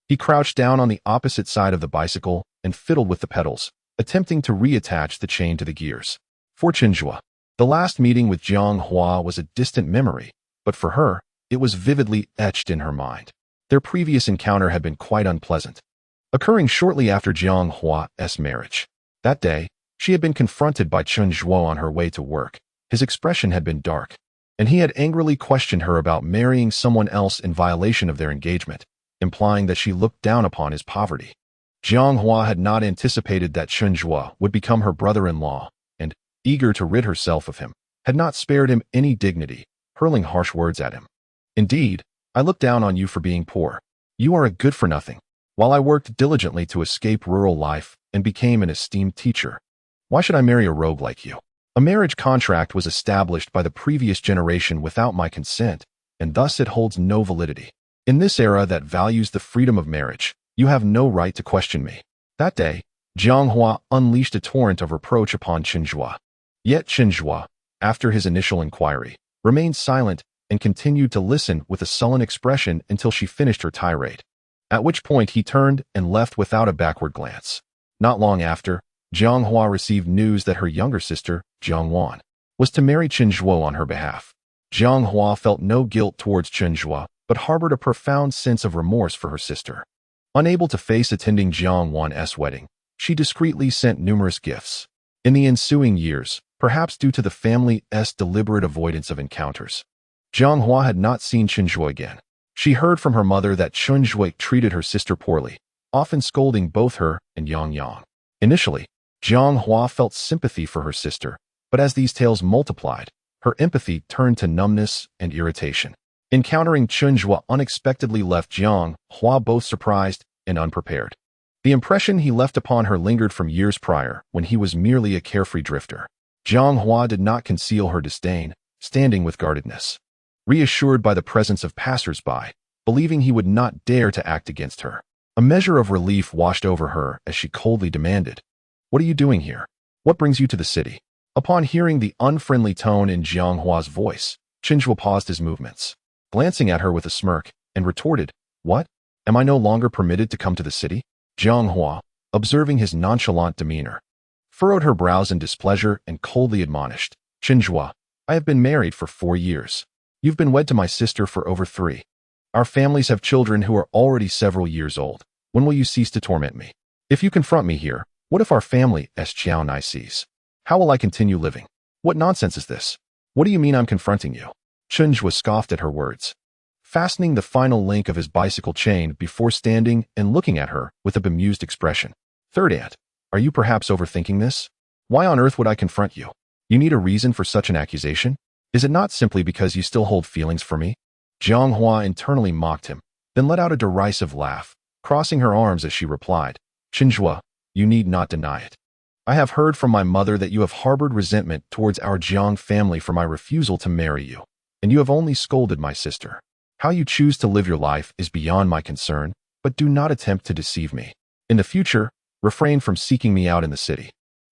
he crouched down on the opposite side of the bicycle and fiddled with the pedals, attempting to reattach the chain to the gears. For Chen Zhuo, The last meeting with Jiang Hua was a distant memory, but for her, it was vividly etched in her mind. Their previous encounter had been quite unpleasant, occurring shortly after Jiang Hua's marriage. That day, she had been confronted by Chen Zhuo on her way to work. His expression had been dark, and he had angrily questioned her about marrying someone else in violation of their engagement, implying that she looked down upon his poverty. Jiang Hua had not anticipated that Chen Zhuo would become her brother-in-law, and, eager to rid herself of him, had not spared him any dignity, hurling harsh words at him. Indeed, I look down on you for being poor. You are a good-for-nothing. While I worked diligently to escape rural life and became an esteemed teacher, why should I marry a rogue like you? A marriage contract was established by the previous generation without my consent, and thus it holds no validity. In this era that values the freedom of marriage, you have no right to question me. That day, Jiang Hua unleashed a torrent of reproach upon Chen Zhuo. Yet Chen Zhuo, after his initial inquiry, remained silent and continued to listen with a sullen expression until she finished her tirade, at which point he turned and left without a backward glance. Not long after, Jiang Hua received news that her younger sister, Jiang Wan, was to marry Chen Zhuo on her behalf. Jiang Hua felt no guilt towards Chen Zhuo, but harbored a profound sense of remorse for her sister. Unable to face attending Jiang Wan's wedding, she discreetly sent numerous gifts. In the ensuing years, perhaps due to the family's deliberate avoidance of encounters, Jiang Hua had not seen Chen Zhuo again. She heard from her mother that Chen Zhuo treated her sister poorly, often scolding both her and Yang. Initially, Jiang Hua felt sympathy for her sister, but as these tales multiplied, her empathy turned to numbness and irritation. Encountering Chen Zhuo unexpectedly left Jiang Hua both surprised and unprepared. The impression he left upon her lingered from years prior, when he was merely a carefree drifter. Jiang Hua did not conceal her disdain, standing with guardedness, reassured by the presence of passers-by, believing he would not dare to act against her. A measure of relief washed over her as she coldly demanded, "What are you doing here? What brings you to the city?" Upon hearing the unfriendly tone in Jiang Hua's voice, Chen Zhuo paused his movements, glancing at her with a smirk, and retorted, "What? Am I no longer permitted to come to the city?" Jiang Hua, observing his nonchalant demeanor, furrowed her brows in displeasure and coldly admonished, "Chen Zhuo, I have been married for 4 years. You've been wed to my sister for over 3. Our families have children who are already several years old. When will you cease to torment me? If you confront me here, what if our family's Qiao sees? How will I continue living? What nonsense is this? What do you mean I'm confronting you?" Chen Zhuo scoffed at her words, fastening the final link of his bicycle chain before standing and looking at her with a bemused expression. "Third aunt, are you perhaps overthinking this? Why on earth would I confront you? You need a reason for such an accusation? Is it not simply because you still hold feelings for me?" Jiang Hua internally mocked him, then let out a derisive laugh, crossing her arms as she replied, "Chen Zhuo, you need not deny it. I have heard from my mother that you have harbored resentment towards our Jiang family for my refusal to marry you, and you have only scolded my sister. How you choose to live your life is beyond my concern, but do not attempt to deceive me. In the future, refrain from seeking me out in the city."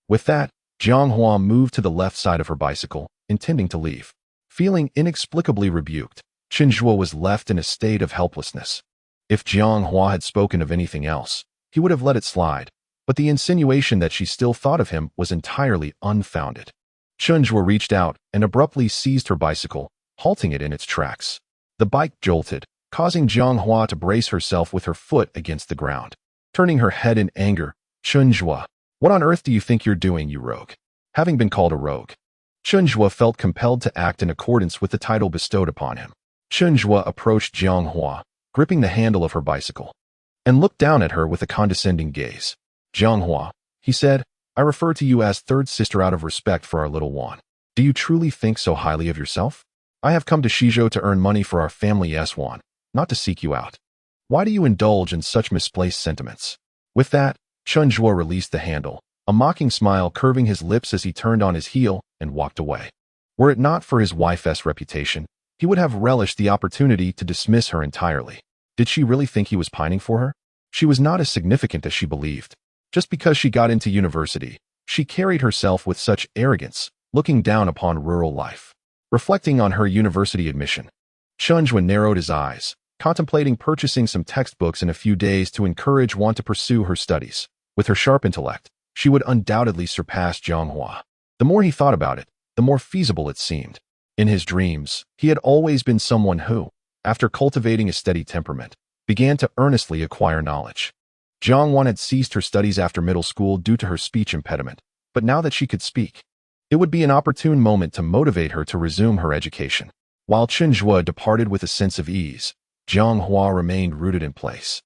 With that, Jiang Hua moved to the left side of her bicycle, intending to leave. Feeling inexplicably rebuked, Chen Zhuo was left in a state of helplessness. If Jiang Hua had spoken of anything else, he would have let it slide, but the insinuation that she still thought of him was entirely unfounded. Chen Zhuo reached out and abruptly seized her bicycle, halting it in its tracks. The bike jolted, causing Jiang Hua to brace herself with her foot against the ground. Turning her head in anger, "Chen Zhuo, what on earth do you think you're doing, you rogue?" Having been called a rogue, Chen Zhuo felt compelled to act in accordance with the title bestowed upon him. Chen Zhuo approached Jiang Hua, gripping the handle of her bicycle, and looked down at her with a condescending gaze. "Jiang Hua," he said, "I refer to you as third sister out of respect for our little Wan. Do you truly think so highly of yourself? I have come to Shizhou to earn money for our family's Wan, not to seek you out. Why do you indulge in such misplaced sentiments?" With that, Chen Zhuo released the handle, a mocking smile curving his lips as he turned on his heel and walked away. Were it not for his wife's reputation, he would have relished the opportunity to dismiss her entirely. Did she really think he was pining for her? She was not as significant as she believed. Just because she got into university, she carried herself with such arrogance, looking down upon rural life. Reflecting on her university admission, Chen Zhuo narrowed his eyes, contemplating purchasing some textbooks in a few days to encourage Wan to pursue her studies. With her sharp intellect, she would undoubtedly surpass Jiang Hua. The more he thought about it, the more feasible it seemed. In his dreams, he had always been someone who, after cultivating a steady temperament, began to earnestly acquire knowledge. Jiang Wan had ceased her studies after middle school due to her speech impediment, but now that she could speak, it would be an opportune moment to motivate her to resume her education. While Chen Zhuo departed with a sense of ease, Jiang Hua remained rooted in place.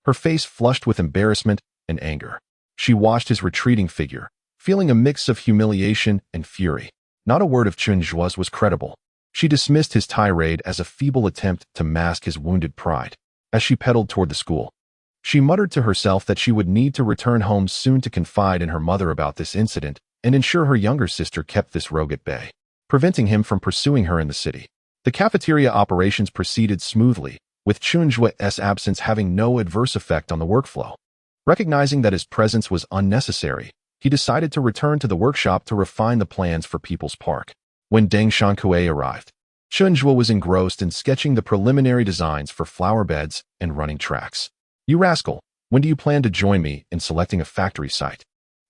Her face flushed with embarrassment and anger. She watched his retreating figure, feeling a mix of humiliation and fury. Not a word of Chen Zhuo's was credible. She dismissed his tirade as a feeble attempt to mask his wounded pride. As she pedaled toward the school, she muttered to herself that she would need to return home soon to confide in her mother about this incident and ensure her younger sister kept this rogue at bay, preventing him from pursuing her in the city. The cafeteria operations proceeded smoothly, with Chen Zhuo's absence having no adverse effect on the workflow. Recognizing that his presence was unnecessary, he decided to return to the workshop to refine the plans for People's Park. When Deng Shankui arrived, Chen Zhuo was engrossed in sketching the preliminary designs for flower beds and running tracks. "You rascal, when do you plan to join me in selecting a factory site?"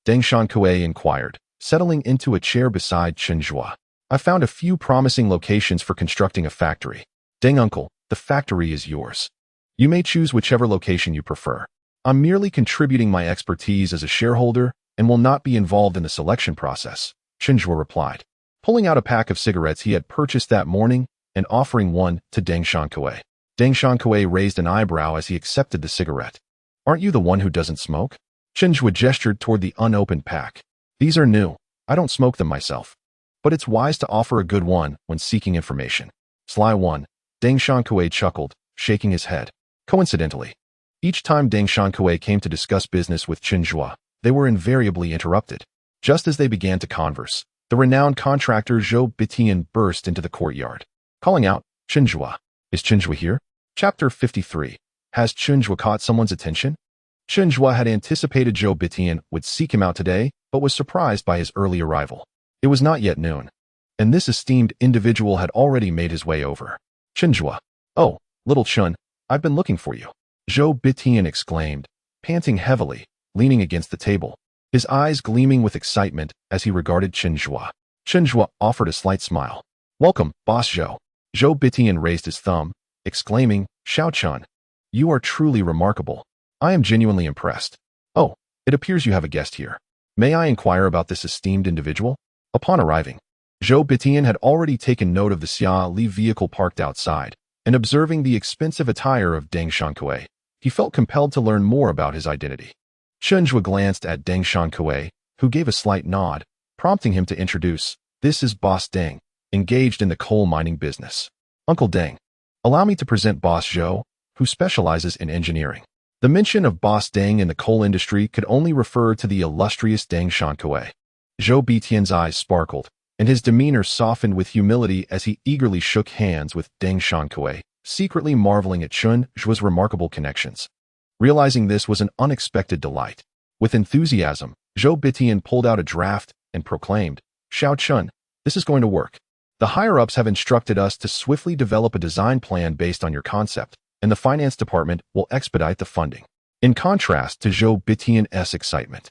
Deng Shankui inquired, settling into a chair beside Chen Zhuo. "I found a few promising locations for constructing a factory. Deng uncle, the factory is yours. You may choose whichever location you prefer. I'm merely contributing my expertise as a shareholder and will not be involved in the selection process," Chen Zhuo replied, pulling out a pack of cigarettes he had purchased that morning and offering one to Deng Shankui. Deng Shankui raised an eyebrow as he accepted the cigarette. "Aren't you the one who doesn't smoke?" Chen Zhuo gestured toward the unopened pack. "These are new. I don't smoke them myself. But it's wise to offer a good one when seeking information." "Sly one," Deng Shankui chuckled, shaking his head. Coincidentally, each time Deng Shankui came to discuss business with Chen Zhuo, they were invariably interrupted. Just as they began to converse, the renowned contractor Zhou Bitian burst into the courtyard, calling out, "Chen Zhuo, is Chen Zhuo here?" Chapter 53. Has Chen Zhuo caught someone's attention? Chen Zhuo had anticipated Zhou Bitian would seek him out today, but was surprised by his early arrival. It was not yet noon, and this esteemed individual had already made his way over. "Chen Zhuo, oh, little Chen, I've been looking for you," Zhou Bitian exclaimed, panting heavily, leaning against the table, his eyes gleaming with excitement as he regarded Chen Zhuo. Chen Zhuo offered a slight smile. "Welcome, Boss Zhou." Zhou Bitian raised his thumb, exclaiming, "Xiao Chen, you are truly remarkable. I am genuinely impressed. Oh, it appears you have a guest here. May I inquire about this esteemed individual?" Upon arriving, Zhou Bitian had already taken note of the Xia Li vehicle parked outside, and observing the expensive attire of Deng Shankui, he felt compelled to learn more about his identity. Chen Zhuo glanced at Deng Shankui, who gave a slight nod, prompting him to introduce, "This is Boss Deng, engaged in the coal mining business. Uncle Deng, allow me to present Boss Zhou, who specializes in engineering." The mention of Boss Deng in the coal industry could only refer to the illustrious Deng Shankui. Zhou Bitian's eyes sparkled, and his demeanor softened with humility as he eagerly shook hands with Deng Shankui, secretly marveling at Chen Zhuo's remarkable connections. Realizing this was an unexpected delight. With enthusiasm, Zhou Bitian pulled out a draft and proclaimed, "Xiao Chen, this is going to work. The higher-ups have instructed us to swiftly develop a design plan based on your concept, and the finance department will expedite the funding." In contrast to Zhou Bitian's excitement,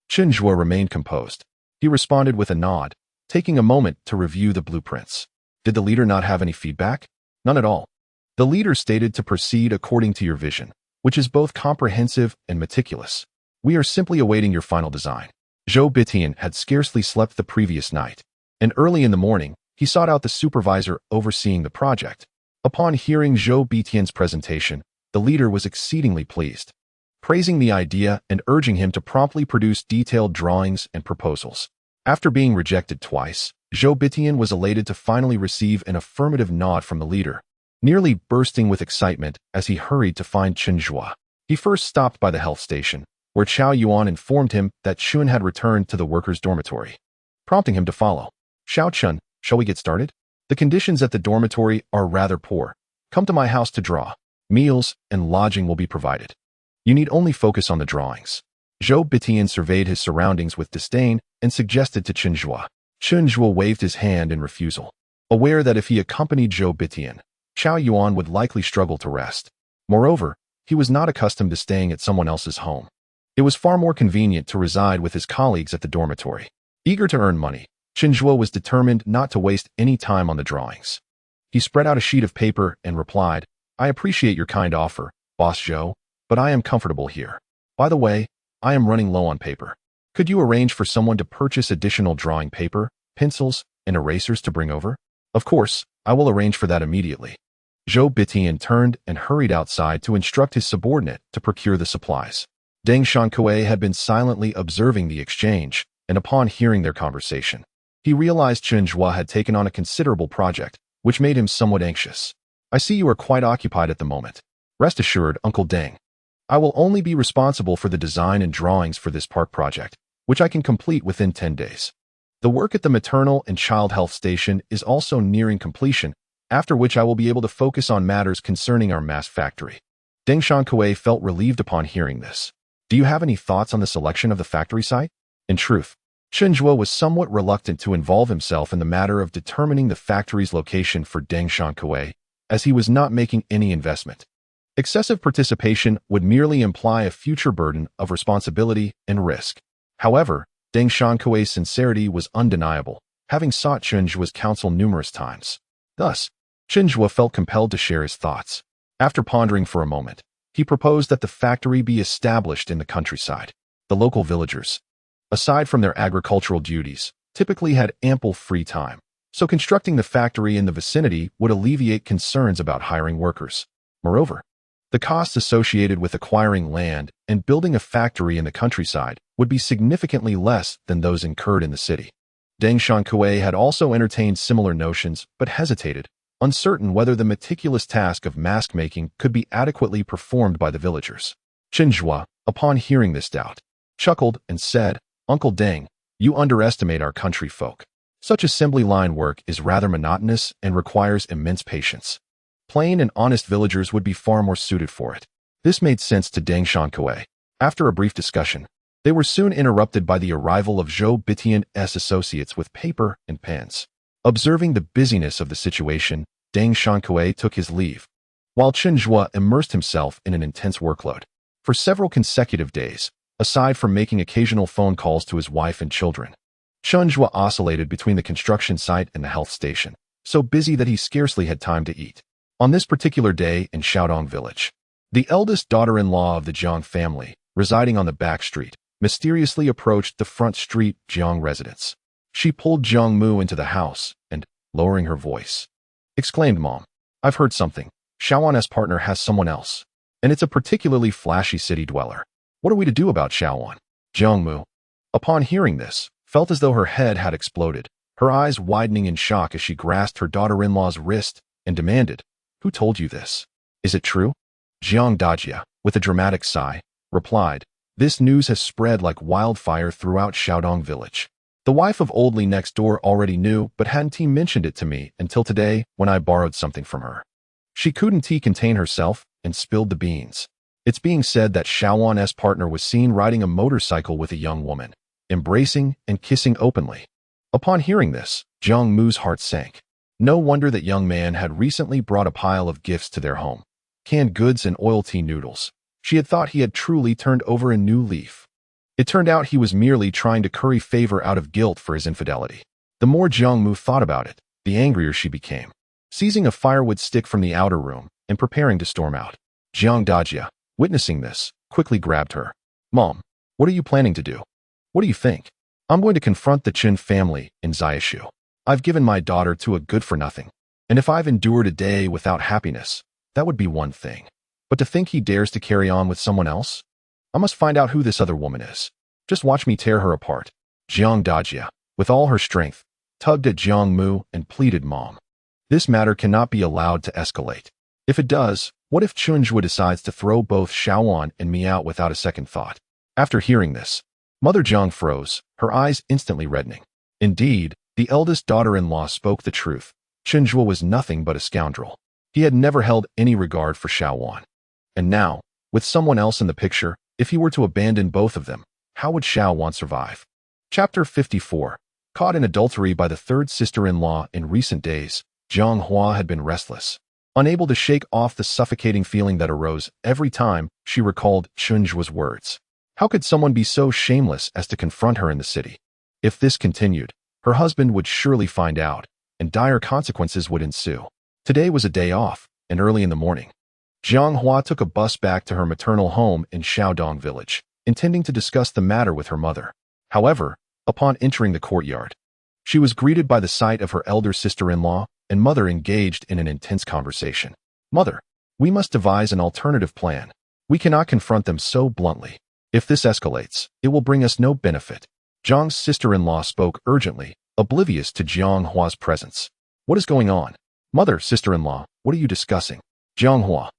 Chen Zhuo remained composed. He responded with a nod, taking a moment to review the blueprints. "Did the leader not have any feedback?" "None at all. The leader stated to proceed according to your vision, which is both comprehensive and meticulous. We are simply awaiting your final design." Zhou Bitian had scarcely slept the previous night, and early in the morning, he sought out the supervisor overseeing the project. Upon hearing Zhou Bitian's presentation, the leader was exceedingly pleased, praising the idea and urging him to promptly produce detailed drawings and proposals. After being rejected twice, Zhou Bitian was elated to finally receive an affirmative nod from the leader, nearly bursting with excitement as he hurried to find Chen Zhuo. He first stopped by the health station, where Chao Yuan informed him that Chen had returned to the workers' dormitory, prompting him to follow. "Xiao Chen, shall we get started? The conditions at the dormitory are rather poor. Come to my house to draw. Meals and lodging will be provided. You need only focus on the drawings." Zhou Bitian surveyed his surroundings with disdain and suggested to Chen Zhuo. Chen Zhuo waved his hand in refusal, aware that if he accompanied Zhou Bitian, Chao Yuan would likely struggle to rest. Moreover, he was not accustomed to staying at someone else's home. It was far more convenient to reside with his colleagues at the dormitory. Eager to earn money, Chen Zhuo was determined not to waste any time on the drawings. He spread out a sheet of paper and replied, I appreciate your kind offer, Boss Zhou, but I am comfortable here. By the way, I am running low on paper. Could you arrange for someone to purchase additional drawing paper, pencils, and erasers to bring over? Of course, I will arrange for that immediately. Zhou Bitian turned and hurried outside to instruct his subordinate to procure the supplies. Deng Xiankui had been silently observing the exchange, and upon hearing their conversation, he realized Chen Zhuo had taken on a considerable project, which made him somewhat anxious. I see you are quite occupied at the moment. Rest assured, Uncle Deng. I will only be responsible for the design and drawings for this park project, which I can complete within 10 days. The work at the maternal and child health station is also nearing completion, after which I will be able to focus on matters concerning our mask factory. Deng Xiankui felt relieved upon hearing this. Do you have any thoughts on the selection of the factory site? In truth, Chen Zhuo was somewhat reluctant to involve himself in the matter of determining the factory's location for Deng Xiankui, as he was not making any investment. Excessive participation would merely imply a future burden of responsibility and risk. However, Deng Xiankui's sincerity was undeniable, having sought Chen Zhuo's counsel numerous times. Thus, Chen Zhuo felt compelled to share his thoughts. After pondering for a moment, he proposed that the factory be established in the countryside. The local villagers, aside from their agricultural duties, typically had ample free time, so constructing the factory in the vicinity would alleviate concerns about hiring workers. Moreover, the costs associated with acquiring land and building a factory in the countryside would be significantly less than those incurred in the city. Deng Xiankui had also entertained similar notions but hesitated, uncertain whether the meticulous task of mask making could be adequately performed by the villagers. Chen Zhuo, upon hearing this doubt, chuckled and said, Uncle Deng, you underestimate our country folk. Such assembly line work is rather monotonous and requires immense patience. Plain and honest villagers would be far more suited for it. This made sense to Deng Xiankui. After a brief discussion, they were soon interrupted by the arrival of Zhou Bitian's associates with paper and pens. Observing the busyness of the situation, Deng Xiankui took his leave, while Chen Zhuo immersed himself in an intense workload. For several consecutive days, aside from making occasional phone calls to his wife and children, Chen Zhuo oscillated between the construction site and the health station, so busy that he scarcely had time to eat. On this particular day in Xiaodong village, the eldest daughter-in-law of the Jiang family, residing on the back street, mysteriously approached the front street Jiang residence. She pulled Jiang Mu into the house and, lowering her voice, exclaimed, Mom, I've heard something. Xiaowan's partner has someone else, and it's a particularly flashy city dweller. What are we to do about Xiaowan? Jiang Mu, upon hearing this, felt as though her head had exploded, her eyes widening in shock as she grasped her daughter-in-law's wrist and demanded, Who told you this? Is it true? Jiang Dajia, with a dramatic sigh, replied, This news has spread like wildfire throughout Xiaodong village. The wife of Old Li next door already knew but hadn't mentioned it to me until today when I borrowed something from her. She couldn't contain herself and spilled the beans. It's being said that Xiaowan's partner was seen riding a motorcycle with a young woman, embracing and kissing openly. Upon hearing this, Jiang Mu's heart sank. No wonder that young man had recently brought a pile of gifts to their home, canned goods and oil tea noodles. She had thought he had truly turned over a new leaf. It turned out he was merely trying to curry favor out of guilt for his infidelity. The more Jiang Mu thought about it, the angrier she became. Seizing a firewood stick from the outer room and preparing to storm out, Jiang Dajia, witnessing this, quickly grabbed her. Mom, what are you planning to do? What do you think? I'm going to confront the Chen family in Xiaoshu. I've given my daughter to a good-for-nothing, and if I've endured a day without happiness, that would be one thing. But to think he dares to carry on with someone else? I must find out who this other woman is. Just watch me tear her apart. Jiang Dajia, with all her strength, tugged at Jiang Mu and pleaded, Mom. This matter cannot be allowed to escalate. If it does, what if Chen Zhuo decides to throw both Xiaowan and me out without a second thought? After hearing this, Mother Jiang froze, her eyes instantly reddening. Indeed, the eldest daughter-in-law spoke the truth. Chen Zhuo was nothing but a scoundrel. He had never held any regard for Xiaowan. And now, with someone else in the picture, if he were to abandon both of them, how would Xiaowan survive? Chapter 54. Caught in adultery by the third sister-in-law in recent days, Jiang Hua had been restless, unable to shake off the suffocating feeling that arose every time she recalled Chen Zhuo's words. How could someone be so shameless as to confront her in the city? If this continued, Her husband would surely find out, and dire consequences would ensue. Today was a day off, and early in the morning, Jiang Hua took a bus back to her maternal home in Shaodong village, intending to discuss the matter with her mother. However, upon entering the courtyard, she was greeted by the sight of her elder sister-in-law and mother engaged in an intense conversation. "Mother, we must devise an alternative plan. We cannot confront them so bluntly. If this escalates, it will bring us no benefit." Jiang's sister-in-law spoke urgently, oblivious to Jiang Hua's presence. "What is going on? Mother, sister-in-law, what are you discussing?" Jiang Hua,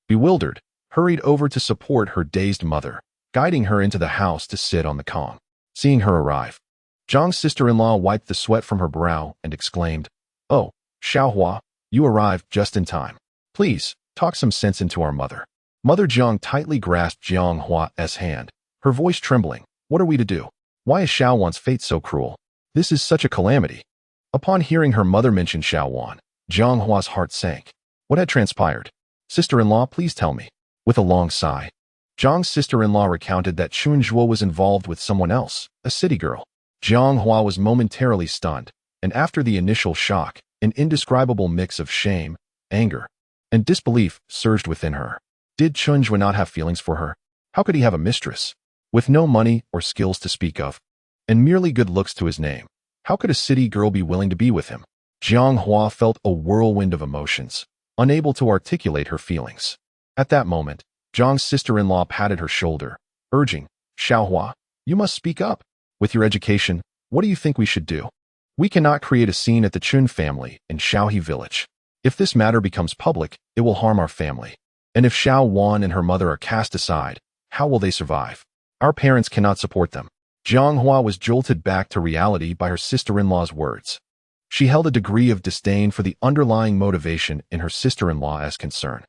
bewildered, hurried over to support her dazed mother, guiding her into the house to sit on the kong. Seeing her arrive, Jiang's sister-in-law wiped the sweat from her brow and exclaimed, "Oh, Xiao Hua, you arrived just in time. Please, talk some sense into our mother." Mother Jiang tightly grasped Jiang Hua's hand, her voice trembling. "What are we to do? Why is Xiao Wan's fate so cruel? This is such a calamity." Upon hearing her mother mention Xiao Wan, Jiang Hua's heart sank. What had transpired? "Sister-in-law, please tell me." With a long sigh, Jiang's sister-in-law recounted that Chen Zhuo was involved with someone else, a city girl. Jiang Hua was momentarily stunned, and after the initial shock, an indescribable mix of shame, anger, and disbelief surged within her. Did Chen Zhuo not have feelings for her? How could he have a mistress? With no money or skills to speak of, and merely good looks to his name, how could a city girl be willing to be with him? Jiang Hua felt a whirlwind of emotions, unable to articulate her feelings. At that moment, Jiang's sister-in-law patted her shoulder, urging, "Xiao Hua, you must speak up. With your education, what do you think we should do? We cannot create a scene at the Chun family in Shaohe village. If this matter becomes public, it will harm our family. And if Xiao Wan and her mother are cast aside, how will they survive? Our parents cannot support them." Jiang Hua was jolted back to reality by her sister-in-law's words. She held a degree of disdain for the underlying motivation in her sister-in-law as concern.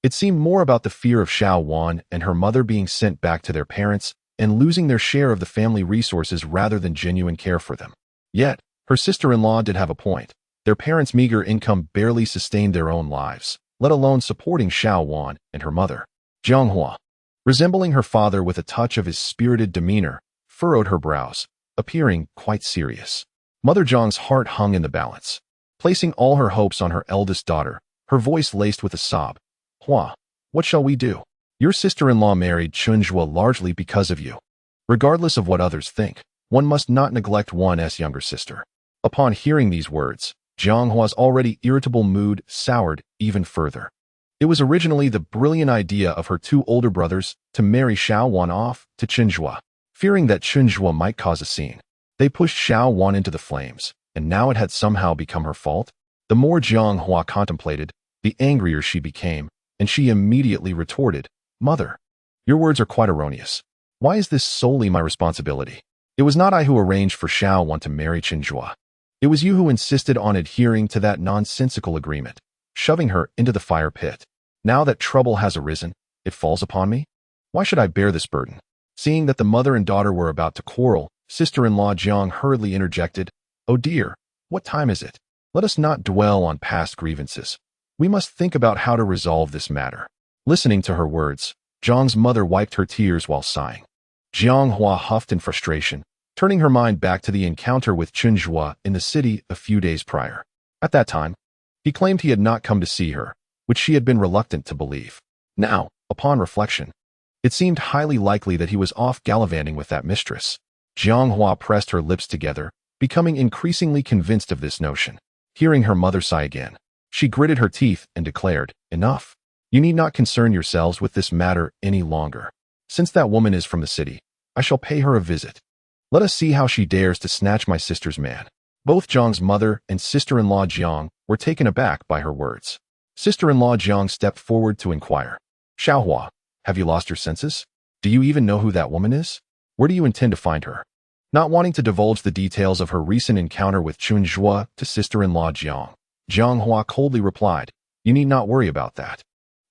It seemed more about the fear of Xiao Wan and her mother being sent back to their parents and losing their share of the family resources rather than genuine care for them. Yet, her sister-in-law did have a point. Their parents' meager income barely sustained their own lives, let alone supporting Xiao Wan and her mother. Jiang Hua, resembling her father with a touch of his spirited demeanor, furrowed her brows, appearing quite serious. Mother Jiang's heart hung in the balance. Placing all her hopes on her eldest daughter, her voice laced with a sob. "Hua, what shall we do? Your sister-in-law married Chen Zhuo largely because of you. Regardless of what others think, one must not neglect one's younger sister." Upon hearing these words, Jiang Hua's already irritable mood soured even further. It was originally the brilliant idea of her two older brothers to marry Xiao Wan off to Chen Zhuo. Fearing that Chen Zhuo might cause a scene, they pushed Xiao Wan into the flames, and now it had somehow become her fault. The more Jiang Hua contemplated, the angrier she became, and she immediately retorted, "Mother, your words are quite erroneous. Why is this solely my responsibility? It was not I who arranged for Xiao Wan to marry Chen Zhuo. It was you who insisted on adhering to that nonsensical agreement, shoving her into the fire pit. Now that trouble has arisen, it falls upon me? Why should I bear this burden?" Seeing that the mother and daughter were about to quarrel, sister-in-law Jiang hurriedly interjected, "Oh dear, what time is it? Let us not dwell on past grievances. We must think about how to resolve this matter." Listening to her words, Jiang's mother wiped her tears while sighing. Jiang Hua huffed in frustration, turning her mind back to the encounter with Chen Zhuo in the city a few days prior. At that time, he claimed he had not come to see her, which she had been reluctant to believe. Now, upon reflection, it seemed highly likely that he was off gallivanting with that mistress. Jiang Hua pressed her lips together, becoming increasingly convinced of this notion. Hearing her mother sigh again, she gritted her teeth and declared, "Enough. You need not concern yourselves with this matter any longer. Since that woman is from the city, I shall pay her a visit. Let us see how she dares to snatch my sister's man." Both Jiang's mother and sister-in-law Jiang were taken aback by her words. Sister-in-law Jiang stepped forward to inquire, "Xiao Hua, have you lost your senses? Do you even know who that woman is? Where do you intend to find her?" Not wanting to divulge the details of her recent encounter with Chen Zhuo to sister-in-law Jiang, Jiang Hua coldly replied, "You need not worry about that.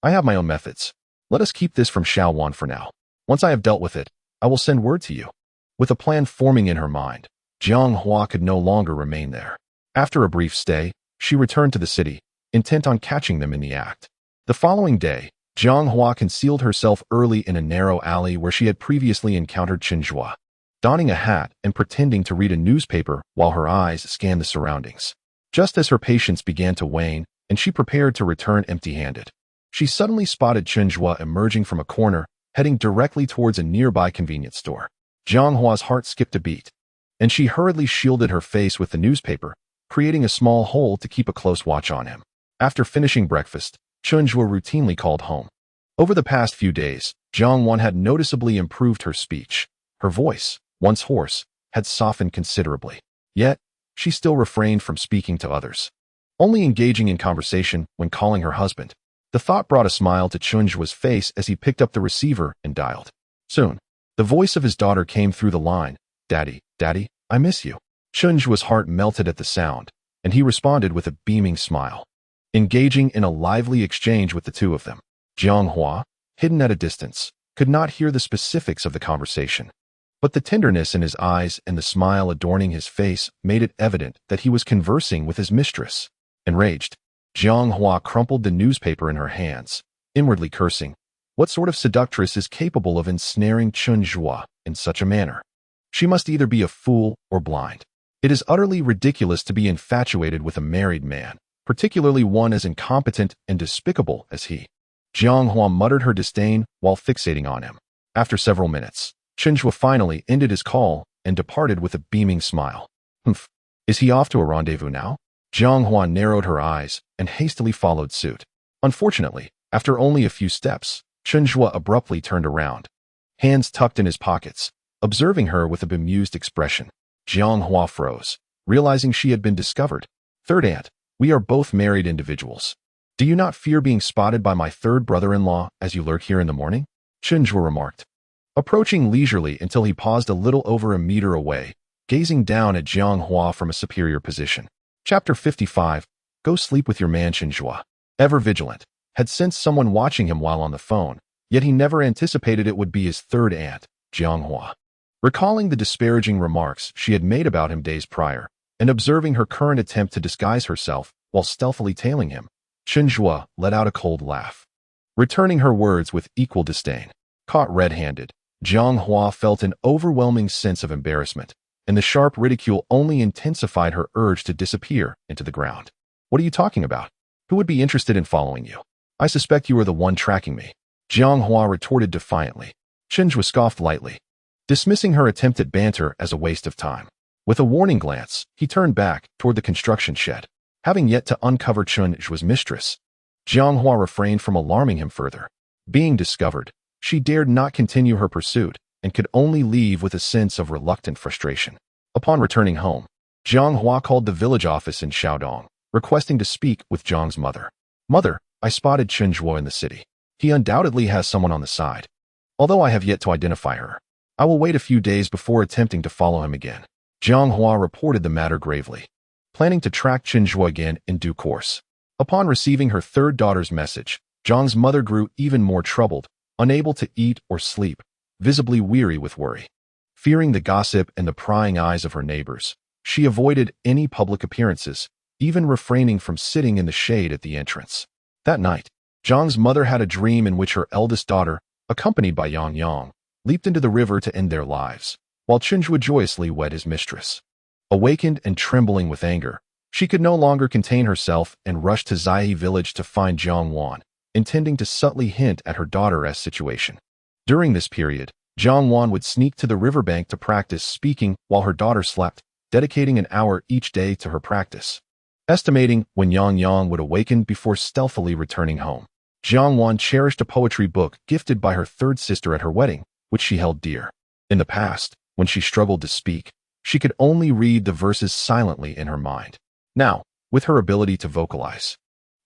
I have my own methods. Let us keep this from Xiao Wan for now. Once I have dealt with it, I will send word to you." With a plan forming in her mind, Jiang Hua could no longer remain there. After a brief stay, she returned to the city, intent on catching them in the act. The following day, Jiang Hua concealed herself early in a narrow alley where she had previously encountered Chen Zhuo. donning a hat and pretending to read a newspaper while her eyes scanned the surroundings. Just as her patience began to wane and she prepared to return empty-handed, she suddenly spotted Chen Zhuo emerging from a corner, heading directly towards a nearby convenience store. Jiang Hua's heart skipped a beat, and she hurriedly shielded her face with the newspaper, creating a small hole to keep a close watch on him. After finishing breakfast, Chen Zhuo routinely called home. Over the past few days, Jiang Wan had noticeably improved her speech. Her voice, once hoarse, had softened considerably. Yet, she still refrained from speaking to others, only engaging in conversation when calling her husband. The thought brought a smile to Chen Zhuo's face as he picked up the receiver and dialed. Soon, the voice of his daughter came through the line. "Daddy, Daddy, I miss you." Chen Zhuo's heart melted at the sound, and he responded with a beaming smile, engaging in a lively exchange with the two of them. Jiang Hua, hidden at a distance, could not hear the specifics of the conversation, but the tenderness in his eyes and the smile adorning his face made it evident that he was conversing with his mistress. Enraged, Jiang Hua crumpled the newspaper in her hands, inwardly cursing. What sort of seductress is capable of ensnaring Chen Zhuo in such a manner? She must either be a fool or blind. It is utterly ridiculous to be infatuated with a married man, particularly one as incompetent and despicable as he. Jiang Hua muttered her disdain while fixating on him. After several minutes, Chen Zhuo finally ended his call and departed with a beaming smile. Humph, is he off to a rendezvous now? Jiang Hua narrowed her eyes and hastily followed suit. Unfortunately, after only a few steps, Chen Zhuo abruptly turned around, hands tucked in his pockets, observing her with a bemused expression. Jiang Hua froze, realizing she had been discovered. "Third aunt, we are both married individuals. Do you not fear being spotted by my third brother-in-law as you lurk here in the morning?" Chen Zhuo remarked, approaching leisurely until he paused a little over a meter away, gazing down at Jiang Hua from a superior position. Chapter 55. Go sleep with your man. Chen Zhuo, ever vigilant, had sensed someone watching him while on the phone, yet he never anticipated it would be his third aunt, Jiang Hua. Recalling the disparaging remarks she had made about him days prior, and observing her current attempt to disguise herself while stealthily tailing him, Chen Zhuo let out a cold laugh, returning her words with equal disdain. Caught red-handed, Jiang Hua felt an overwhelming sense of embarrassment, and the sharp ridicule only intensified her urge to disappear into the ground. "What are you talking about? Who would be interested in following you? I suspect you are the one tracking me," Jiang Hua retorted defiantly. Chen Zhuo scoffed lightly, dismissing her attempt at banter as a waste of time. With a warning glance, he turned back toward the construction shed. Having yet to uncover Chen Zhuo's mistress, Jiang Hua refrained from alarming him further. Being discovered, she dared not continue her pursuit and could only leave with a sense of reluctant frustration. Upon returning home, Jiang Hua called the village office in Shaodong, requesting to speak with Zhang's mother. "Mother, I spotted Chen Zhuo in the city. He undoubtedly has someone on the side. Although I have yet to identify her, I will wait a few days before attempting to follow him again." Jiang Hua reported the matter gravely, planning to track Chen Zhuo again in due course. Upon receiving her third daughter's message, Zhang's mother grew even more troubled, unable to eat or sleep, visibly weary with worry. Fearing the gossip and the prying eyes of her neighbors, she avoided any public appearances, even refraining from sitting in the shade at the entrance. That night, Zhang's mother had a dream in which her eldest daughter, accompanied by Yang Yang, leaped into the river to end their lives, while Chen Zhuo joyously wed his mistress. Awakened and trembling with anger, she could no longer contain herself and rushed to Zaihe village to find Jiang Wan, intending to subtly hint at her daughter's situation. During this period, Jiang Wan would sneak to the riverbank to practice speaking while her daughter slept, dedicating an hour each day to her practice, estimating when Yang Yang would awaken before stealthily returning home. Jiang Wan cherished a poetry book gifted by her third sister at her wedding, which she held dear. In the past, when she struggled to speak, she could only read the verses silently in her mind. Now, with her ability to vocalize,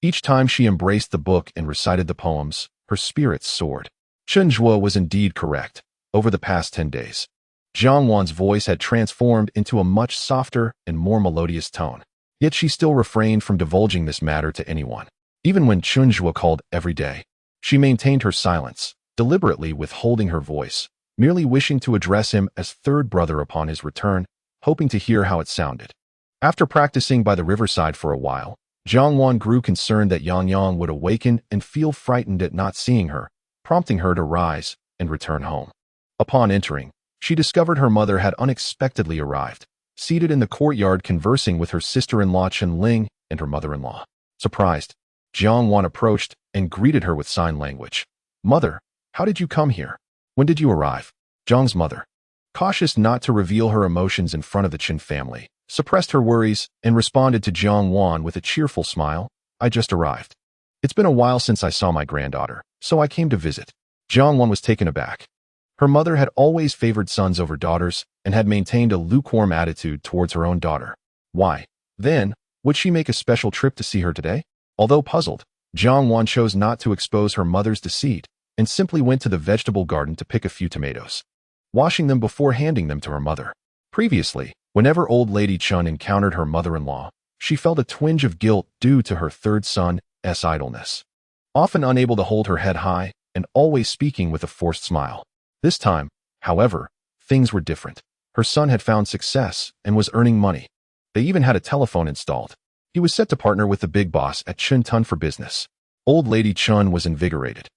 each time she embraced the book and recited the poems, her spirits soared. Chen Zhuo was indeed correct. Over the past 10 days, Jiang Wan's voice had transformed into a much softer and more melodious tone. Yet she still refrained from divulging this matter to anyone. Even when Chen Zhuo called every day, she maintained her silence, deliberately withholding her voice, merely wishing to address him as third brother upon his return, hoping to hear how it sounded. After practicing by the riverside for a while, Jiang Wan grew concerned that Yang Yang would awaken and feel frightened at not seeing her, prompting her to rise and return home. Upon entering, she discovered her mother had unexpectedly arrived, seated in the courtyard conversing with her sister-in-law Chen Ling and her mother-in-law. Surprised, Jiang Wan approached and greeted her with sign language. "Mother, how did you come here? When did you arrive?" Jiang's mother, cautious not to reveal her emotions in front of the Chen family, suppressed her worries and responded to Jiang Wan with a cheerful smile. "I just arrived. It's been a while since I saw my granddaughter, so I came to visit." Jiang Wan was taken aback. Her mother had always favored sons over daughters and had maintained a lukewarm attitude towards her own daughter. Why, then, would she make a special trip to see her today? Although puzzled, Jiang Wan chose not to expose her mother's deceit and simply went to the vegetable garden to pick a few tomatoes, washing them before handing them to her mother. Previously, whenever old lady Chen encountered her mother-in-law, she felt a twinge of guilt due to her third son's idleness. Often unable to hold her head high and always speaking with a forced smile. This time, however, things were different. Her son had found success and was earning money. They even had a telephone installed. He was set to partner with the big boss at Chen Tun for business. Old lady Chen was invigorated,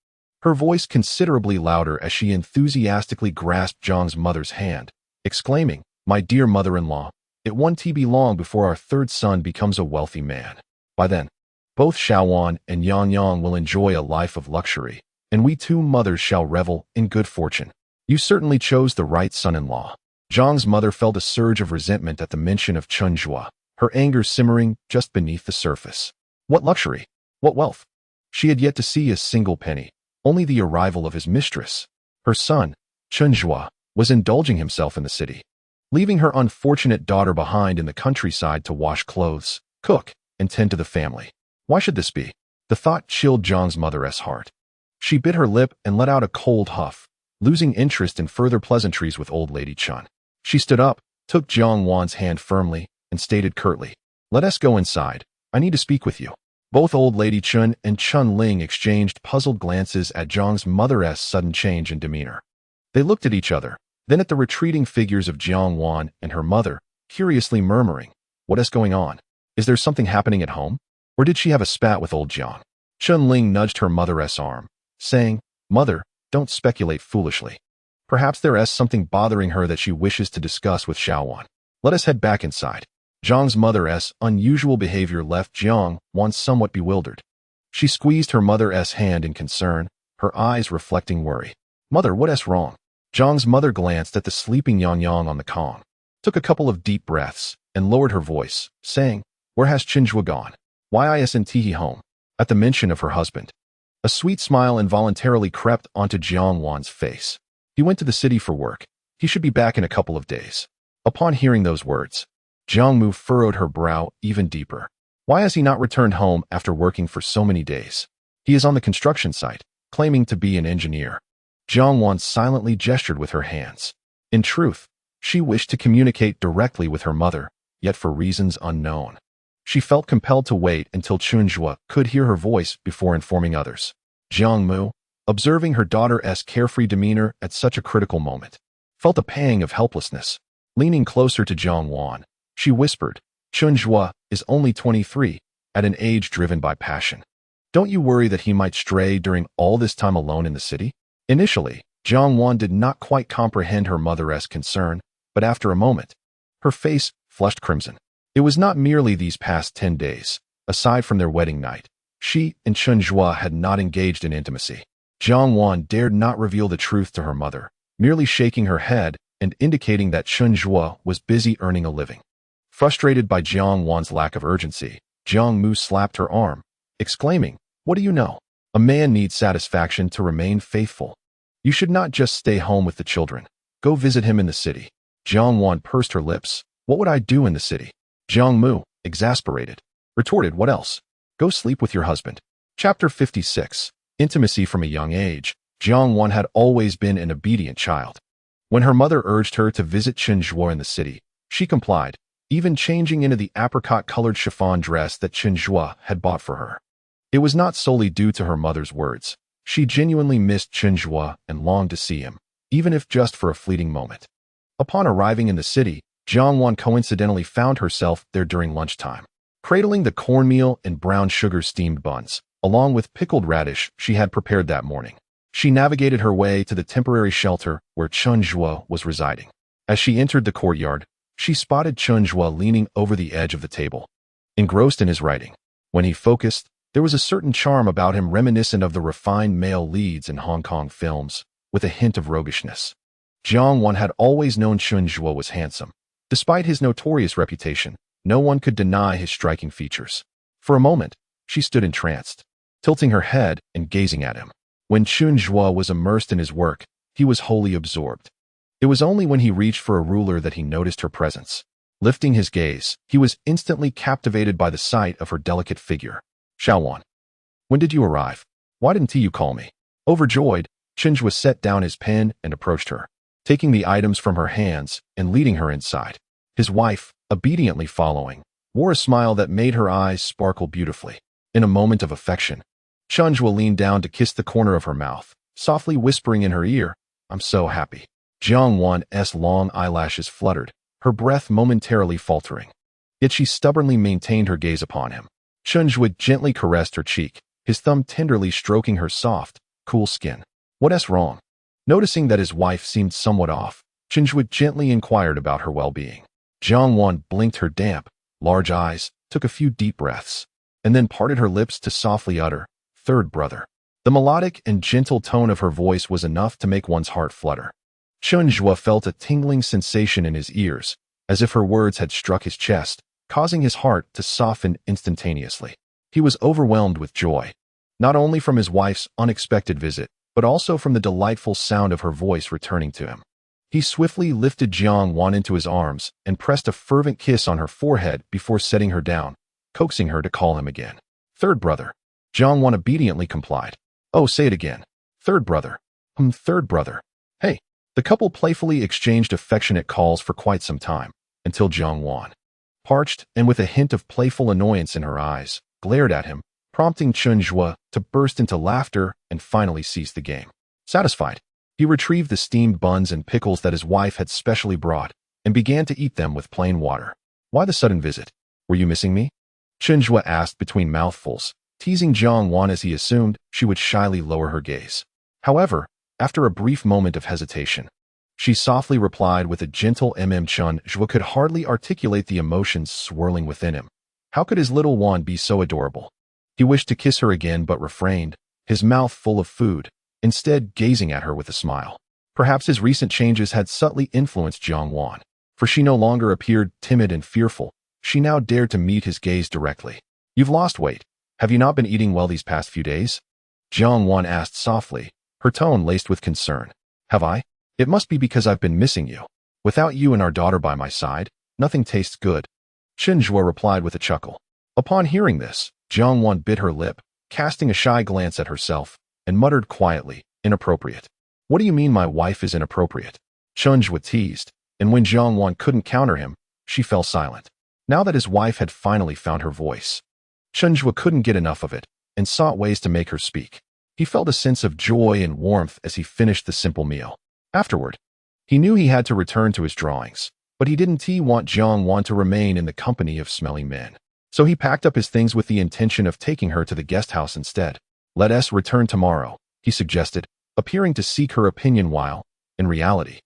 her voice considerably louder as she enthusiastically grasped Jiang's mother's hand, exclaiming, "My dear mother-in-law, it won't be long before our third son becomes a wealthy man. By then, both Xiaowan and Yang will enjoy a life of luxury, and we two mothers shall revel in good fortune. You certainly chose the right son-in-law." Jiang's mother felt a surge of resentment at the mention of Chen Zhuo, her anger simmering just beneath the surface. What luxury? What wealth? She had yet to see a single penny, only the arrival of his mistress. Her son, Chen Zhuo, was indulging himself in the city, leaving her unfortunate daughter behind in the countryside to wash clothes, cook, and tend to the family. Why should this be? The thought chilled Jiang's mother's heart. She bit her lip and let out a cold huff, losing interest in further pleasantries with old lady Chen. She stood up, took Jiang Wan's hand firmly, and stated curtly, "Let us go inside. I need to speak with you." Both old lady Chen and Chen Ling exchanged puzzled glances at Jiang's mother's sudden change in demeanor. They looked at each other, then at the retreating figures of Jiang Wan and her mother, curiously murmuring, "What is going on? Is there something happening at home? Or did she have a spat with old Jiang?" Chen Ling nudged her mother's arm, saying, "Mother, don't speculate foolishly. Perhaps there is something bothering her that she wishes to discuss with Xiaowan. Let us head back inside." Jiang's mother's unusual behavior left Jiang Wan somewhat bewildered. She squeezed her mother's hand in concern, her eyes reflecting worry. "Mother, what is wrong?" Jiang's mother glanced at the sleeping Yang on the Kong, took a couple of deep breaths, and lowered her voice, saying, "Where has Chen Zhuo gone? Why isn't he home?" At the mention of her husband, a sweet smile involuntarily crept onto Jiang Wan's face. "He went to the city for work. He should be back in a couple of days." Upon hearing those words, Jiang Mu furrowed her brow even deeper. Why has he not returned home after working for so many days? He is on the construction site, claiming to be an engineer. Jiang Wan silently gestured with her hands. In truth, she wished to communicate directly with her mother, yet for reasons unknown. She felt compelled to wait until Chen Zhuo could hear her voice before informing others. Jiang Mu, observing her daughter's carefree demeanor at such a critical moment, felt a pang of helplessness. Leaning closer to Jiang Wan, she whispered, "Chen Zhuo is only 23, at an age driven by passion. Don't you worry that he might stray during all this time alone in the city?" Initially, Jiang Wan did not quite comprehend her mother's concern, but after a moment, her face flushed crimson. It was not merely these past 10 days. Aside from their wedding night, she and Chen Zhuo had not engaged in intimacy. Jiang Wan dared not reveal the truth to her mother, merely shaking her head and indicating that Chen Zhuo was busy earning a living. Frustrated by Jiang Wan's lack of urgency, Jiang Mu slapped her arm, exclaiming, "What do you know? A man needs satisfaction to remain faithful. You should not just stay home with the children. Go visit him in the city." Jiang Wan pursed her lips. "What would I do in the city?" Jiang Mu, exasperated, retorted, "What else? Go sleep with your husband." Chapter 56. Intimacy from a young age. Jiang Wan had always been an obedient child. When her mother urged her to visit Chen Zhuo in the city, she complied, even changing into the apricot-colored chiffon dress that Chen Zhuo had bought for her. It was not solely due to her mother's words. She genuinely missed Chen Zhuo and longed to see him, even if just for a fleeting moment. Upon arriving in the city, Jiang Wan coincidentally found herself there during lunchtime, cradling the cornmeal and brown sugar steamed buns, along with pickled radish she had prepared that morning. She navigated her way to the temporary shelter where Chen Zhuo was residing. As she entered the courtyard, she spotted Chen Zhuo leaning over the edge of the table, engrossed in his writing. When he focused, there was a certain charm about him reminiscent of the refined male leads in Hong Kong films, with a hint of roguishness. Jiang Wan had always known Chen Zhuo was handsome. Despite his notorious reputation, no one could deny his striking features. For a moment, she stood entranced, tilting her head and gazing at him. When Chen Zhuo was immersed in his work, he was wholly absorbed. It was only when he reached for a ruler that he noticed her presence. Lifting his gaze, he was instantly captivated by the sight of her delicate figure. Xiao Wan, when did you arrive? Why didn't you call me? Overjoyed, Chen Zhuo set down his pen and approached her, taking the items from her hands and leading her inside. His wife, obediently following, wore a smile that made her eyes sparkle beautifully. In a moment of affection, Chen Zhuo leaned down to kiss the corner of her mouth, softly whispering in her ear, "I'm so happy." Jiang Wan's long eyelashes fluttered, her breath momentarily faltering. Yet she stubbornly maintained her gaze upon him. Chen Zhuo gently caressed her cheek, his thumb tenderly stroking her soft, cool skin. "What's wrong?" Noticing that his wife seemed somewhat off, Chen Zhuo gently inquired about her well-being. Jiang Wan blinked her damp, large eyes, took a few deep breaths, and then parted her lips to softly utter, "Third brother." The melodic and gentle tone of her voice was enough to make one's heart flutter. Chen Zhuo felt a tingling sensation in his ears, as if her words had struck his chest, causing his heart to soften instantaneously. He was overwhelmed with joy, not only from his wife's unexpected visit, but also from the delightful sound of her voice returning to him. He swiftly lifted Jiang Wan into his arms and pressed a fervent kiss on her forehead before setting her down, coaxing her to call him again. "Third brother." Jiang Wan obediently complied. "Oh, say it again. Third brother." Third brother. Hey." The couple playfully exchanged affectionate calls for quite some time, until Jiang Wan, parched and with a hint of playful annoyance in her eyes, glared at him, prompting Chen Zhuo to burst into laughter and finally cease the game. Satisfied, he retrieved the steamed buns and pickles that his wife had specially brought and began to eat them with plain water. "Why the sudden visit? Were you missing me?" Chen Zhuo asked between mouthfuls, teasing Jiang Wan as he assumed she would shyly lower her gaze. However, after a brief moment of hesitation, she softly replied with a gentle Chen Zhuo could hardly articulate the emotions swirling within him. How could his little Wan be so adorable? He wished to kiss her again but refrained, his mouth full of food, instead gazing at her with a smile. Perhaps his recent changes had subtly influenced Jiang Wan, for she no longer appeared timid and fearful. She now dared to meet his gaze directly. "You've lost weight. Have you not been eating well these past few days?" Jiang Wan asked softly, her tone laced with concern. "Have I? It must be because I've been missing you. Without you and our daughter by my side, nothing tastes good." Chen Zhuo replied with a chuckle. Upon hearing this, Jiang Wan bit her lip, casting a shy glance at herself, and muttered quietly, "Inappropriate." "What do you mean my wife is inappropriate?" Chen Zhuo teased, and when Jiang Wan couldn't counter him, she fell silent. Now that his wife had finally found her voice, Chen Zhuo couldn't get enough of it, and sought ways to make her speak. He felt a sense of joy and warmth as he finished the simple meal. Afterward, he knew he had to return to his drawings, but he didn't want Jiang Wan to remain in the company of smelly men. So he packed up his things with the intention of taking her to the guest house instead. "Let us return tomorrow," he suggested, appearing to seek her opinion while, in reality,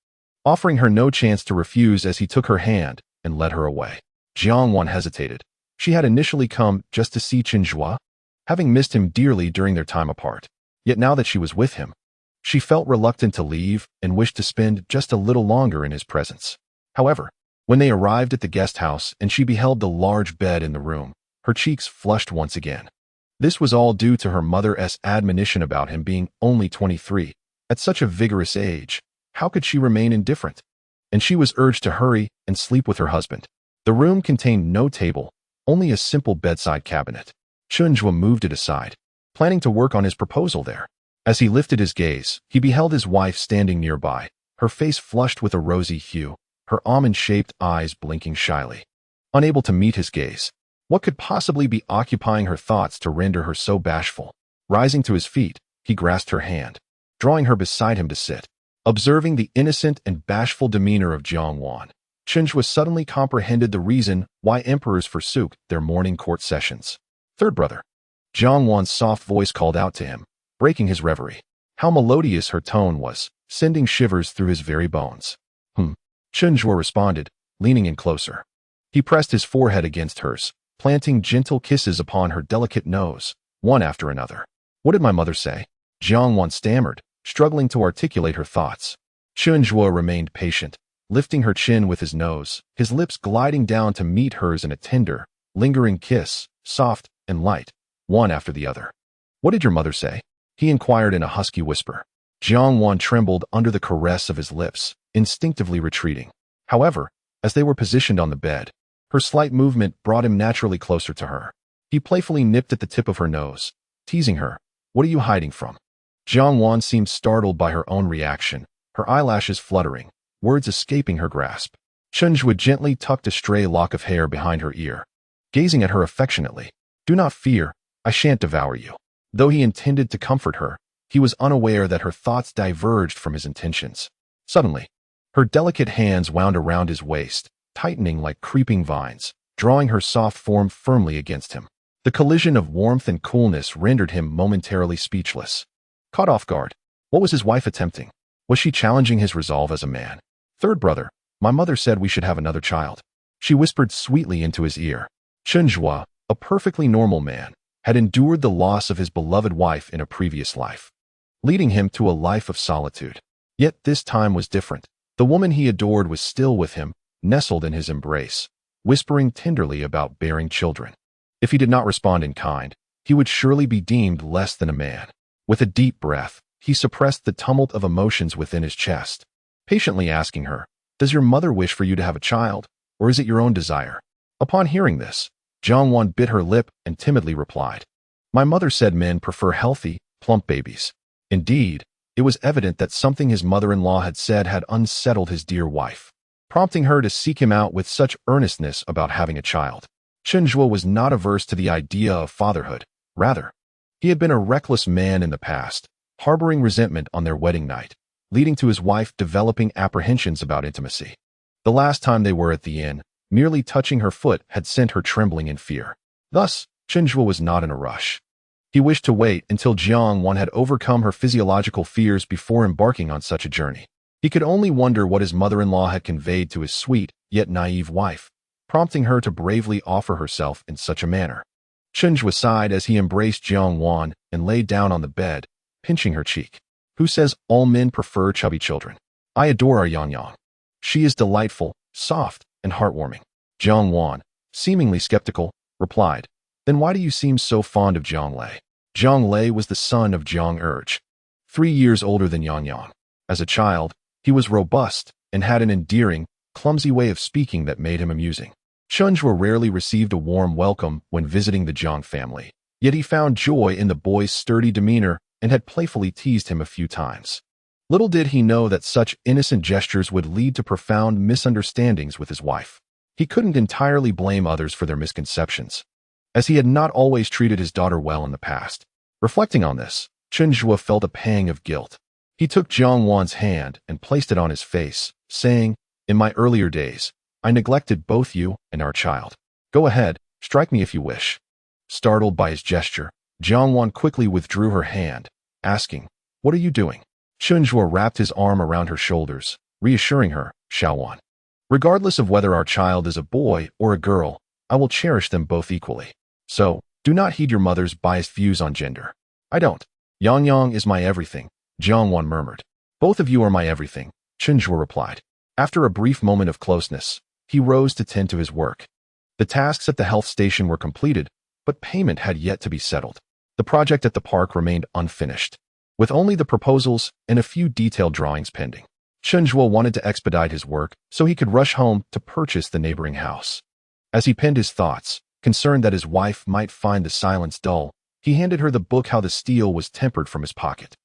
offering her no chance to refuse as he took her hand and led her away. Jiang Wan hesitated. She had initially come just to see Chen Zhuo, having missed him dearly during their time apart. Yet now that she was with him, she felt reluctant to leave and wished to spend just a little longer in his presence. However, when they arrived at the guest house and she beheld the large bed in the room, her cheeks flushed once again. This was all due to her mother's admonition about him being only 23. At such a vigorous age, how could she remain indifferent? And she was urged to hurry and sleep with her husband. The room contained no table, only a simple bedside cabinet. Chen Zhuo moved it aside, planning to work on his proposal there. As he lifted his gaze, he beheld his wife standing nearby, her face flushed with a rosy hue, her almond-shaped eyes blinking shyly. Unable to meet his gaze, what could possibly be occupying her thoughts to render her so bashful? Rising to his feet, he grasped her hand, drawing her beside him to sit. Observing the innocent and bashful demeanor of Jiang Wan, Chen Zhuo suddenly comprehended the reason why emperors forsook their morning court sessions. "Third brother." Jiang Wan's soft voice called out to him, breaking his reverie. How melodious her tone was, sending shivers through his very bones. Chen Zhuo responded, leaning in closer. He pressed his forehead against hers, planting gentle kisses upon her delicate nose, one after another. What did my mother say? Jiang Wan stammered, struggling to articulate her thoughts. Chen Zhuo remained patient, lifting her chin with his nose, his lips gliding down to meet hers in a tender, lingering kiss, soft and light, one after the other. What did your mother say? He inquired in a husky whisper. Jiang Wan trembled under the caress of his lips, instinctively retreating. However, as they were positioned on the bed, her slight movement brought him naturally closer to her. He playfully nipped at the tip of her nose, teasing her. What are you hiding from? Jiang Wan seemed startled by her own reaction, her eyelashes fluttering, words escaping her grasp. Chen Zhuo gently tucked a stray lock of hair behind her ear, gazing at her affectionately. Do not fear, I shan't devour you. Though he intended to comfort her, he was unaware that her thoughts diverged from his intentions. Suddenly, her delicate hands wound around his waist, tightening like creeping vines, drawing her soft form firmly against him. The collision of warmth and coolness rendered him momentarily speechless. Caught off guard, what was his wife attempting? Was she challenging his resolve as a man? Third brother, my mother said we should have another child. She whispered sweetly into his ear. Chen Zhuo, a perfectly normal man, had endured the loss of his beloved wife in a previous life, leading him to a life of solitude. Yet this time was different. The woman he adored was still with him, nestled in his embrace, whispering tenderly about bearing children. If he did not respond in kind, he would surely be deemed less than a man. With a deep breath, he suppressed the tumult of emotions within his chest, patiently asking her, does your mother wish for you to have a child, or is it your own desire? Upon hearing this, Jiang Wan bit her lip and timidly replied, my mother said men prefer healthy, plump babies. Indeed, it was evident that something his mother-in-law had said had unsettled his dear wife, prompting her to seek him out with such earnestness about having a child. Chen Zhuo was not averse to the idea of fatherhood. Rather, he had been a reckless man in the past, harboring resentment on their wedding night, leading to his wife developing apprehensions about intimacy. The last time they were at the inn, merely touching her foot had sent her trembling in fear. Thus, Chen Zhuo was not in a rush. He wished to wait until Jiang Wan had overcome her physiological fears before embarking on such a journey. He could only wonder what his mother-in-law had conveyed to his sweet, yet naive wife, prompting her to bravely offer herself in such a manner. Chen Zhuo sighed as he embraced Jiang Wan and lay down on the bed, pinching her cheek. Who says all men prefer chubby children? I adore our Yang Yang. She is delightful, soft, and heartwarming. Jiang Wan, seemingly skeptical, replied, then why do you seem so fond of Jiang Lei? Jiang Lei was the son of Jiang Urge, 3 years older than Yang Yang. As a child, he was robust and had an endearing, clumsy way of speaking that made him amusing. Chen Zhuo rarely received a warm welcome when visiting the Jiang family, yet he found joy in the boy's sturdy demeanor and had playfully teased him a few times. Little did he know that such innocent gestures would lead to profound misunderstandings with his wife. He couldn't entirely blame others for their misconceptions, as he had not always treated his daughter well in the past. Reflecting on this, Chen Zhuo felt a pang of guilt. He took Jiang Wan's hand and placed it on his face, saying, in my earlier days, I neglected both you and our child. Go ahead, strike me if you wish. Startled by his gesture, Jiang Wan quickly withdrew her hand, asking, what are you doing? Chen Zhuo wrapped his arm around her shoulders, reassuring her, Xiao Wan. Regardless of whether our child is a boy or a girl, I will cherish them both equally. So, do not heed your mother's biased views on gender. I don't. Yang Yang is my everything, Jiang Wan murmured. Both of you are my everything, Chen Zhuo replied. After a brief moment of closeness, he rose to tend to his work. The tasks at the health station were completed, but payment had yet to be settled. The project at the park remained unfinished, with only the proposals and a few detailed drawings pending. Chen Zhuo wanted to expedite his work so he could rush home to purchase the neighboring house. As he penned his thoughts, concerned that his wife might find the silence dull, he handed her the book How the Steel Was Tempered from his pocket.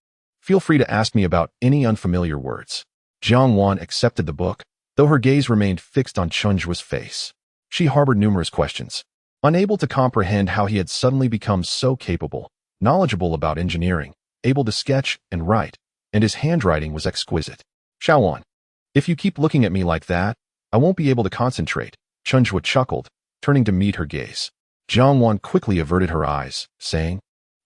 Feel free to ask me about any unfamiliar words. Jiang Wan accepted the book, though her gaze remained fixed on Chen Zhuo's face. She harbored numerous questions, unable to comprehend how he had suddenly become so capable, knowledgeable about engineering, able to sketch and write, and his handwriting was exquisite. Xiao Wan, if you keep looking at me like that, I won't be able to concentrate, Chen Zhuo chuckled, turning to meet her gaze. Jiang Wan quickly averted her eyes, saying,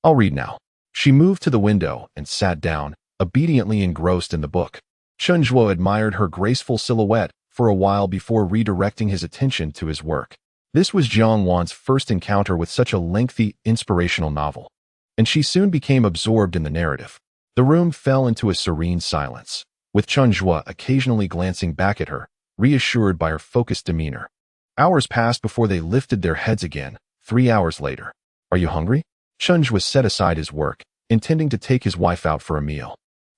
I'll read now. She moved to the window and sat down, obediently engrossed in the book. Chen Zhuo admired her graceful silhouette for a while before redirecting his attention to his work. This was Jiang Wan's first encounter with such a lengthy, inspirational novel, and she soon became absorbed in the narrative. The room fell into a serene silence, with Chen Zhuo occasionally glancing back at her, reassured by her focused demeanor. Hours passed before they lifted their heads again. 3 hours later. Are you hungry? Chen Zhuo set aside his work, intending to take his wife out for a meal.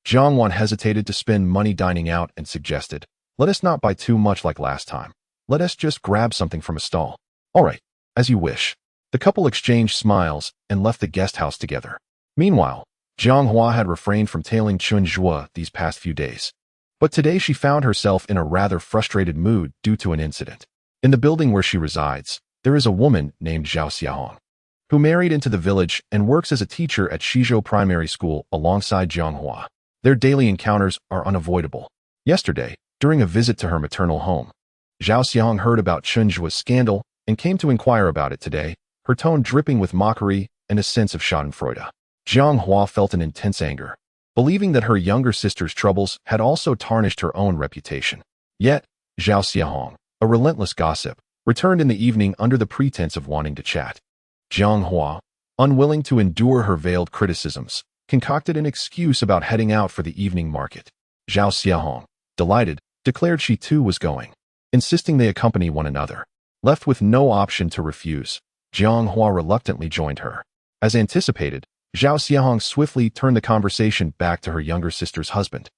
Jiang Wan hesitated to spend money dining out and suggested, let us not buy too much like last time. Let us just grab something from a stall. All right, as you wish. The couple exchanged smiles and left the guest house together. Meanwhile, Jiang Hua had refrained from tailing Chen Zhuo these past few days. But today she found herself in a rather frustrated mood due to an incident. In the building where she resides, there is a woman named Zhao Xiaohong, who married into the village and works as a teacher at Shizhou Primary School alongside Jiang Hua. Their daily encounters are unavoidable. Yesterday, during a visit to her maternal home, Zhao Xiaohong heard about Chen Zhuo's scandal and came to inquire about it today, her tone dripping with mockery and a sense of schadenfreude. Jiang Hua felt an intense anger, believing that her younger sister's troubles had also tarnished her own reputation. Yet, Zhao Xiaohong, a relentless gossip, returned in the evening under the pretense of wanting to chat. Jiang Hua, unwilling to endure her veiled criticisms, concocted an excuse about heading out for the evening market. Zhao Xiaohong, delighted, declared she too was going, insisting they accompany one another. Left with no option to refuse, Jiang Hua reluctantly joined her. As anticipated, Zhao Xiaohong swiftly turned the conversation back to her younger sister's husband,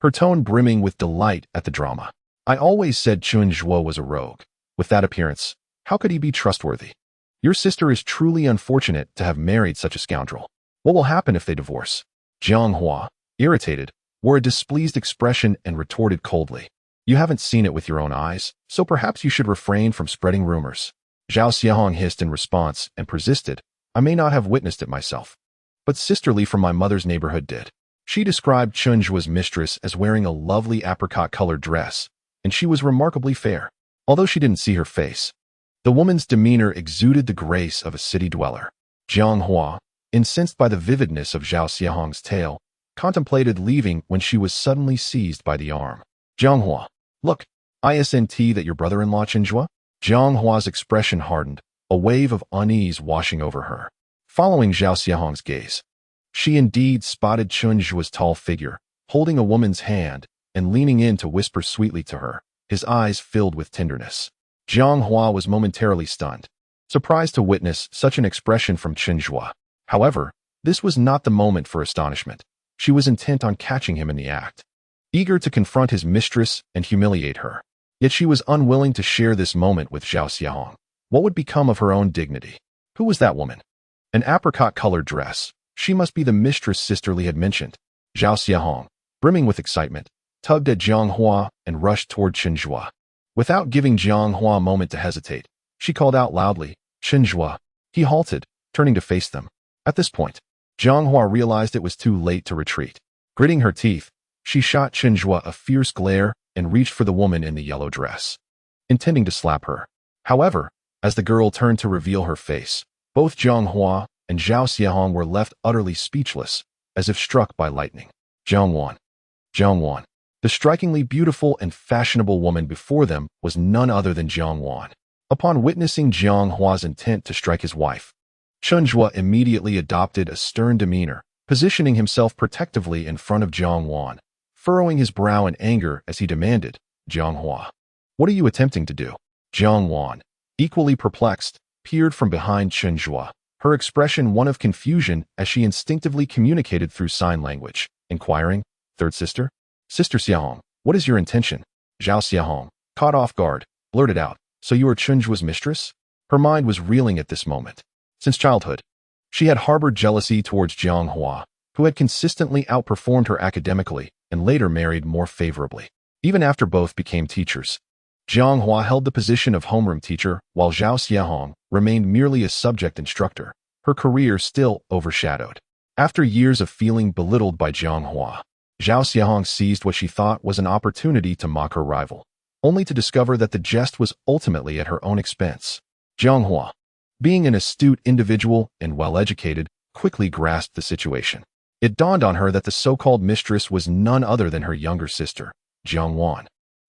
her tone brimming with delight at the drama. I always said Chen Zhuo was a rogue. With that appearance, how could he be trustworthy? Your sister is truly unfortunate to have married such a scoundrel. What will happen if they divorce? Jiang Hua, irritated, wore a displeased expression and retorted coldly. You haven't seen it with your own eyes, so perhaps you should refrain from spreading rumors. Zhao Xiaohong hissed in response and persisted. I may not have witnessed it myself, but sisterly from my mother's neighborhood did. She described Chen Zhuo's mistress as wearing a lovely apricot-colored dress, and she was remarkably fair, although she didn't see her face. The woman's demeanor exuded the grace of a city dweller. Jiang Hua, incensed by the vividness of Zhao Xiaohong's tale, contemplated leaving when she was suddenly seized by the arm. Jiang Hua, look, isn't that your brother-in-law Chen Zhuo? Jiang Hua's expression hardened, a wave of unease washing over her. Following Zhao Xiaohong's gaze, she indeed spotted Chen Zhuo's tall figure, holding a woman's hand and leaning in to whisper sweetly to her, his eyes filled with tenderness. Jiang Hua was momentarily stunned, surprised to witness such an expression from Chen Zhuo. However, this was not the moment for astonishment. She was intent on catching him in the act, eager to confront his mistress and humiliate her. Yet she was unwilling to share this moment with Zhao Xiaohong. What would become of her own dignity? Who was that woman? An apricot-colored dress. She must be the mistress Sister Li had mentioned. Zhao Xiaohong, brimming with excitement, tugged at Jiang Hua and rushed toward Chen Zhuo. Without giving Jiang Hua a moment to hesitate, she called out loudly, Chen Zhuo. He halted, turning to face them. At this point, Jiang Hua realized it was too late to retreat. Gritting her teeth, she shot Chen Zhuo a fierce glare and reached for the woman in the yellow dress, intending to slap her. However, as the girl turned to reveal her face, both Jiang Hua and Zhao Xiaohong were left utterly speechless, as if struck by lightning. Jiang Wan. Jiang Wan. The strikingly beautiful and fashionable woman before them was none other than Jiang Wan. Upon witnessing Jiang Hua's intent to strike his wife, Chen Zhuo immediately adopted a stern demeanor, positioning himself protectively in front of Jiang Wan, furrowing his brow in anger as he demanded, Jiang Hua, what are you attempting to do? Jiang Wan, equally perplexed, peered from behind Chen Zhuo, her expression one of confusion as she instinctively communicated through sign language, inquiring, Third sister? Sister Xiaohong, what is your intention? Zhao Xiaohong, caught off guard, blurted out, so you are Chen Zhuo's mistress? Her mind was reeling at this moment. Since childhood, she had harbored jealousy towards Jiang Hua, who had consistently outperformed her academically and later married more favorably. Even after both became teachers, Jiang Hua held the position of homeroom teacher while Zhao Xiaohong remained merely a subject instructor, her career still overshadowed. After years of feeling belittled by Jiang Hua, Zhao Xiaohong seized what she thought was an opportunity to mock her rival, only to discover that the jest was ultimately at her own expense. Jiang Hua, being an astute individual and well-educated, quickly grasped the situation. It dawned on her that the so-called mistress was none other than her younger sister, Jiang Wan.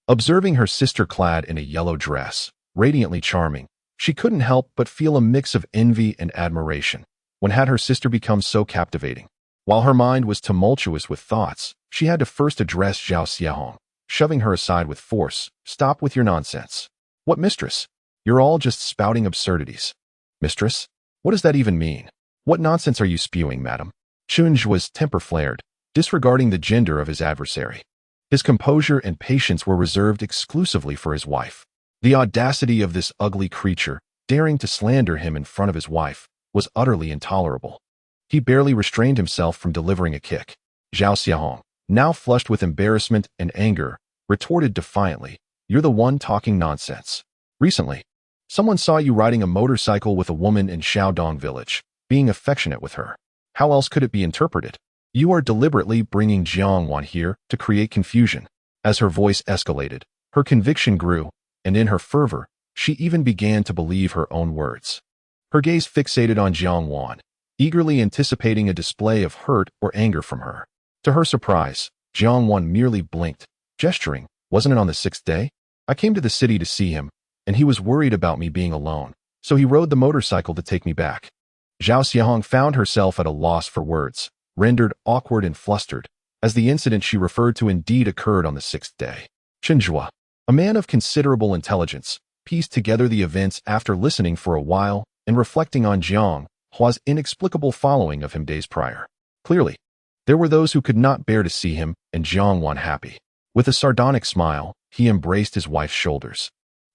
Observing her sister clad in a yellow dress, radiantly charming, she couldn't help but feel a mix of envy and admiration. When had her sister become so captivating? While her mind was tumultuous with thoughts, she had to first address Zhao Xiaohong, shoving her aside with force. Stop with your nonsense. What mistress? You're all just spouting absurdities. Mistress? What does that even mean? What nonsense are you spewing, madam? Chen Zhuo's temper flared, disregarding the gender of his adversary. His composure and patience were reserved exclusively for his wife. The audacity of this ugly creature, daring to slander him in front of his wife, was utterly intolerable. He barely restrained himself from delivering a kick. Zhao Xiaohong, now flushed with embarrassment and anger, retorted defiantly, "You're the one talking nonsense. Recently, someone saw you riding a motorcycle with a woman in Shaodong village, being affectionate with her. How else could it be interpreted? You are deliberately bringing Jiang Wan here to create confusion." As her voice escalated, her conviction grew, and in her fervor, she even began to believe her own words. Her gaze fixated on Jiang Wan, eagerly anticipating a display of hurt or anger from her. To her surprise, Jiang Wan merely blinked, gesturing, "Wasn't it on the 6th day? I came to the city to see him, and he was worried about me being alone, so he rode the motorcycle to take me back." Zhao Xiaohong found herself at a loss for words, rendered awkward and flustered, as the incident she referred to indeed occurred on the 6th day. Chen Zhuo, a man of considerable intelligence, pieced together the events after listening for a while and reflecting on Jiang Hua's inexplicable following of him days prior. Clearly, there were those who could not bear to see him and Jiang Wan happy. With a sardonic smile, he embraced his wife's shoulders,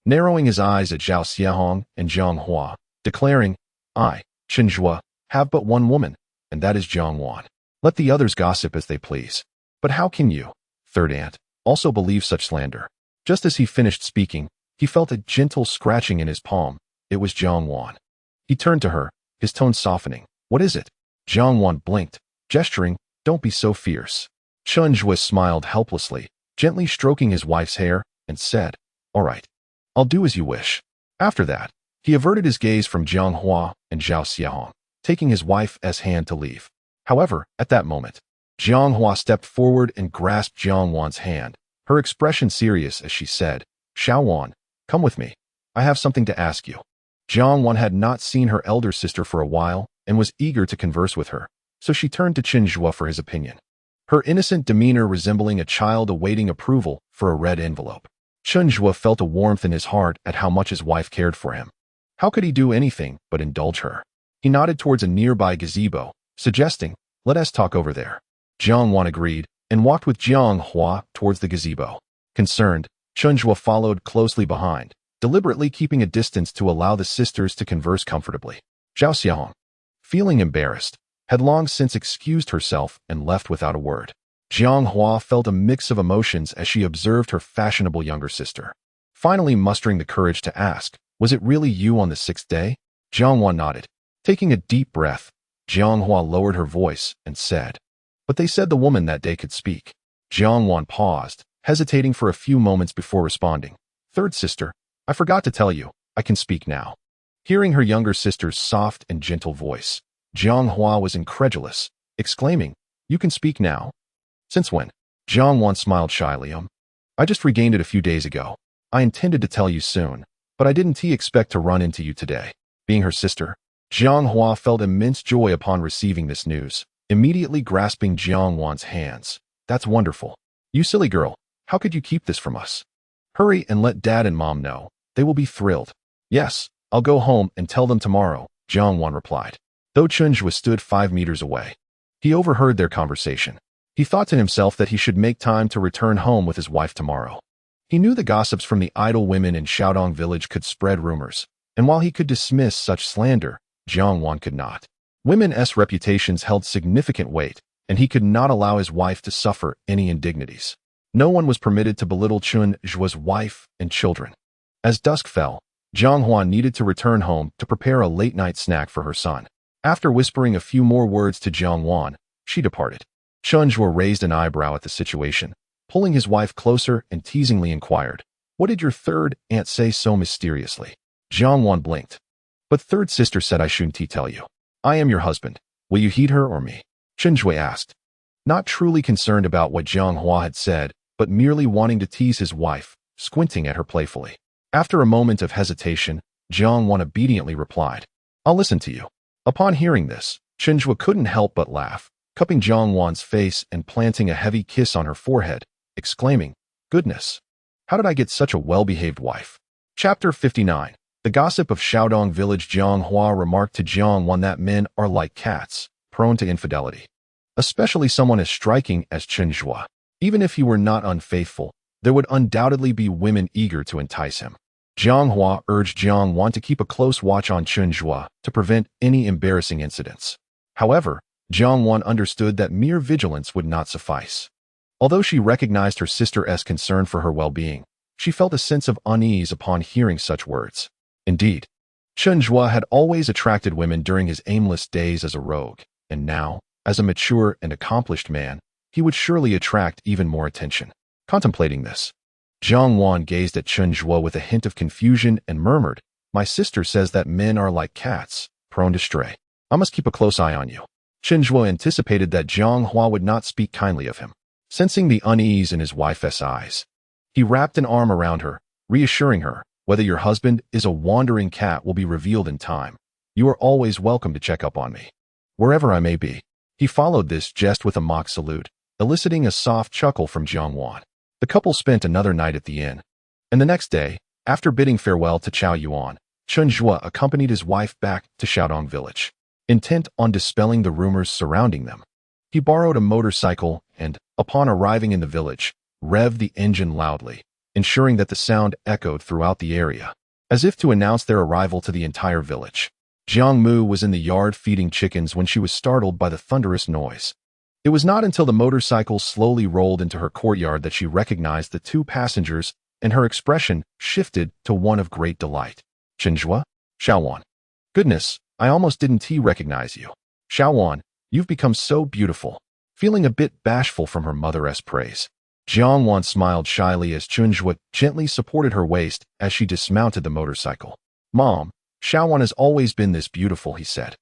narrowing his eyes at Zhao Xiaohong and Jiang Hua, declaring, "I, Chen Zhuo, have but one woman, and that is Jiang Wan. Let the others gossip as they please. But how can you, third aunt, also believe such slander?" Just as he finished speaking, he felt a gentle scratching in his palm. It was Jiang Wan. He turned to her, his tone softening. "What is it?" Jiang Wan blinked, gesturing, "Don't be so fierce." Chen Zhuo smiled helplessly, gently stroking his wife's hair, and said, "All right, I'll do as you wish." After that, he averted his gaze from Jiang Hua and Zhao Xiaohong, taking his wife's hand to leave. However, at that moment, Jiang Hua stepped forward and grasped Jiang Wan's hand, her expression serious as she said, "Xiao Wan, come with me. I have something to ask you." Jiang Wan had not seen her elder sister for a while and was eager to converse with her, so she turned to Chen Zhuo for his opinion, her innocent demeanor resembling a child awaiting approval for a red envelope. Chen Zhuo felt a warmth in his heart at how much his wife cared for him. How could he do anything but indulge her? He nodded towards a nearby gazebo, suggesting, "Let us talk over there." Jiang Wan agreed and walked with Jiang Hua towards the gazebo. Concerned, Chen Zhuo followed closely behind, deliberately keeping a distance to allow the sisters to converse comfortably. Zhao Xiaohong, feeling embarrassed, had long since excused herself and left without a word. Jiang Hua felt a mix of emotions as she observed her fashionable younger sister. Finally mustering the courage to ask, "Was it really you on the 6th day?" Jiang Hua nodded. Taking a deep breath, Jiang Hua lowered her voice and said, "But they said the woman that day could speak." Jiang Wan paused, hesitating for a few moments before responding. "Third sister, I forgot to tell you, I can speak now." Hearing her younger sister's soft and gentle voice, Jiang Hua was incredulous, exclaiming, "You can speak now? Since when?" Jiang Wan smiled shyly. "I just regained it a few days ago. I intended to tell you soon, but I didn't expect to run into you today." Being her sister, Jiang Hua felt immense joy upon receiving this news, immediately grasping Jiang Wan's hands. "That's wonderful. You silly girl, how could you keep this from us? Hurry and let Dad and Mom know. They will be thrilled." "Yes, I'll go home and tell them tomorrow," Jiang Wan replied. Though Chen Zhuo stood 5 meters away, he overheard their conversation. He thought to himself that he should make time to return home with his wife tomorrow. He knew the gossips from the idle women in Shaodong village could spread rumors, and while he could dismiss such slander, Jiang Wan could not. Women's reputations held significant weight, and he could not allow his wife to suffer any indignities. No one was permitted to belittle Chen Zhuo's wife and children. As dusk fell, Jiang Hua needed to return home to prepare a late-night snack for her son. After whispering a few more words to Jiang Wan, she departed. Chen Zhuo raised an eyebrow at the situation, pulling his wife closer and teasingly inquired, "What did your third aunt say so mysteriously?" Jiang Wan blinked. "But third sister said I shouldn't tell you. I am your husband. Will you heed her or me?" Chen Zhuo asked, not truly concerned about what Jiang Wan had said, but merely wanting to tease his wife, squinting at her playfully. After a moment of hesitation, Jiang Wan obediently replied, I'll listen to you. Upon hearing this, Chen Zhuo couldn't help but laugh, cupping Jiang Wan's face and planting a heavy kiss on her forehead, exclaiming, Goodness! How did I get such a well-behaved wife? Chapter 59. The gossip of Shaodong village. Jiang Hua remarked to Jiang Wan that men are like cats, prone to infidelity. Especially someone as striking as Chen Zhuo. Even if he were not unfaithful, there would undoubtedly be women eager to entice him. Jiang Hua urged Jiang Wan to keep a close watch on Chen Zhuo to prevent any embarrassing incidents. However, Jiang Wan understood that mere vigilance would not suffice. Although she recognized her sister's concern for her well-being, she felt a sense of unease upon hearing such words. Indeed, Chen Zhuo had always attracted women during his aimless days as a rogue, and now, as a mature and accomplished man, he would surely attract even more attention. Contemplating this, Jiang Wan gazed at Chen Zhuo with a hint of confusion and murmured, My sister says that men are like cats, prone to stray. I must keep a close eye on you. Chen Zhuo anticipated that Jiang Hua would not speak kindly of him. Sensing the unease in his wife's eyes, he wrapped an arm around her, reassuring her, Whether your husband is a wandering cat will be revealed in time. You are always welcome to check up on me, wherever I may be. He followed this jest with a mock salute, eliciting a soft chuckle from Jiang Wan. The couple spent another night at the inn. And the next day, after bidding farewell to Chao Yuan, Chen Zhuo accompanied his wife back to Shaodong village. Intent on dispelling the rumors surrounding them, he borrowed a motorcycle and, upon arriving in the village, revved the engine loudly, ensuring that the sound echoed throughout the area, as if to announce their arrival to the entire village. Jiang Mu was in the yard feeding chickens when she was startled by the thunderous noise. It was not until the motorcycle slowly rolled into her courtyard that she recognized the two passengers, and her expression shifted to one of great delight. Chen Zhuo? Xiao Wan. Goodness, I almost didn't recognize you. Xiao Wan, you've become so beautiful. Feeling a bit bashful from her mother's praise, Jiang Wan smiled shyly as Chen Zhuo gently supported her waist as she dismounted the motorcycle. Mom, Xiao Wan has always been this beautiful, he said,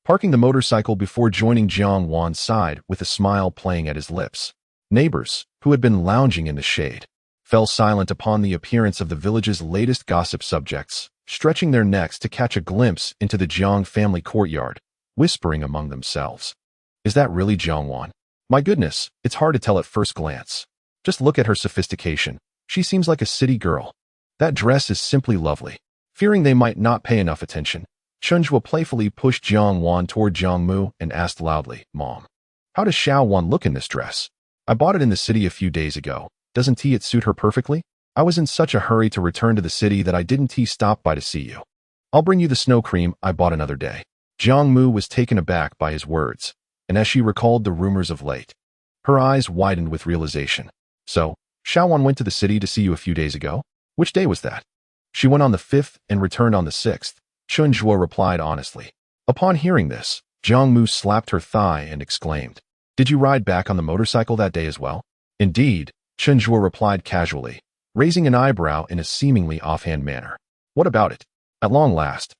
parking the motorcycle before joining Jiang Wan's side with a smile playing at his lips. Neighbors, who had been lounging in the shade, fell silent upon the appearance of the village's latest gossip subjects, stretching their necks to catch a glimpse into the Jiang family courtyard, whispering among themselves. Is that really Jiang Wan? My goodness, it's hard to tell at first glance. Just look at her sophistication. She seems like a city girl. That dress is simply lovely. Fearing they might not pay enough attention, Chen Zhuo playfully pushed Jiang Wan toward Jiang Mu and asked loudly, Mom, how does Xiao Wan look in this dress? I bought it in the city a few days ago. Doesn't it suit her perfectly? I was in such a hurry to return to the city that I didn't stop by to see you. I'll bring you the snow cream I bought another day. Jiang Mu was taken aback by his words, and as she recalled the rumors of late, her eyes widened with realization. So, Xiao Wan went to the city to see you a few days ago? Which day was that? She went on the 5th and returned on the 6th, Chen Zhuo replied honestly. Upon hearing this, Jiang Mu slapped her thigh and exclaimed, Did you ride back on the motorcycle that day as well? Indeed, Chen Zhuo replied casually, raising an eyebrow in a seemingly offhand manner. What about it? At long last,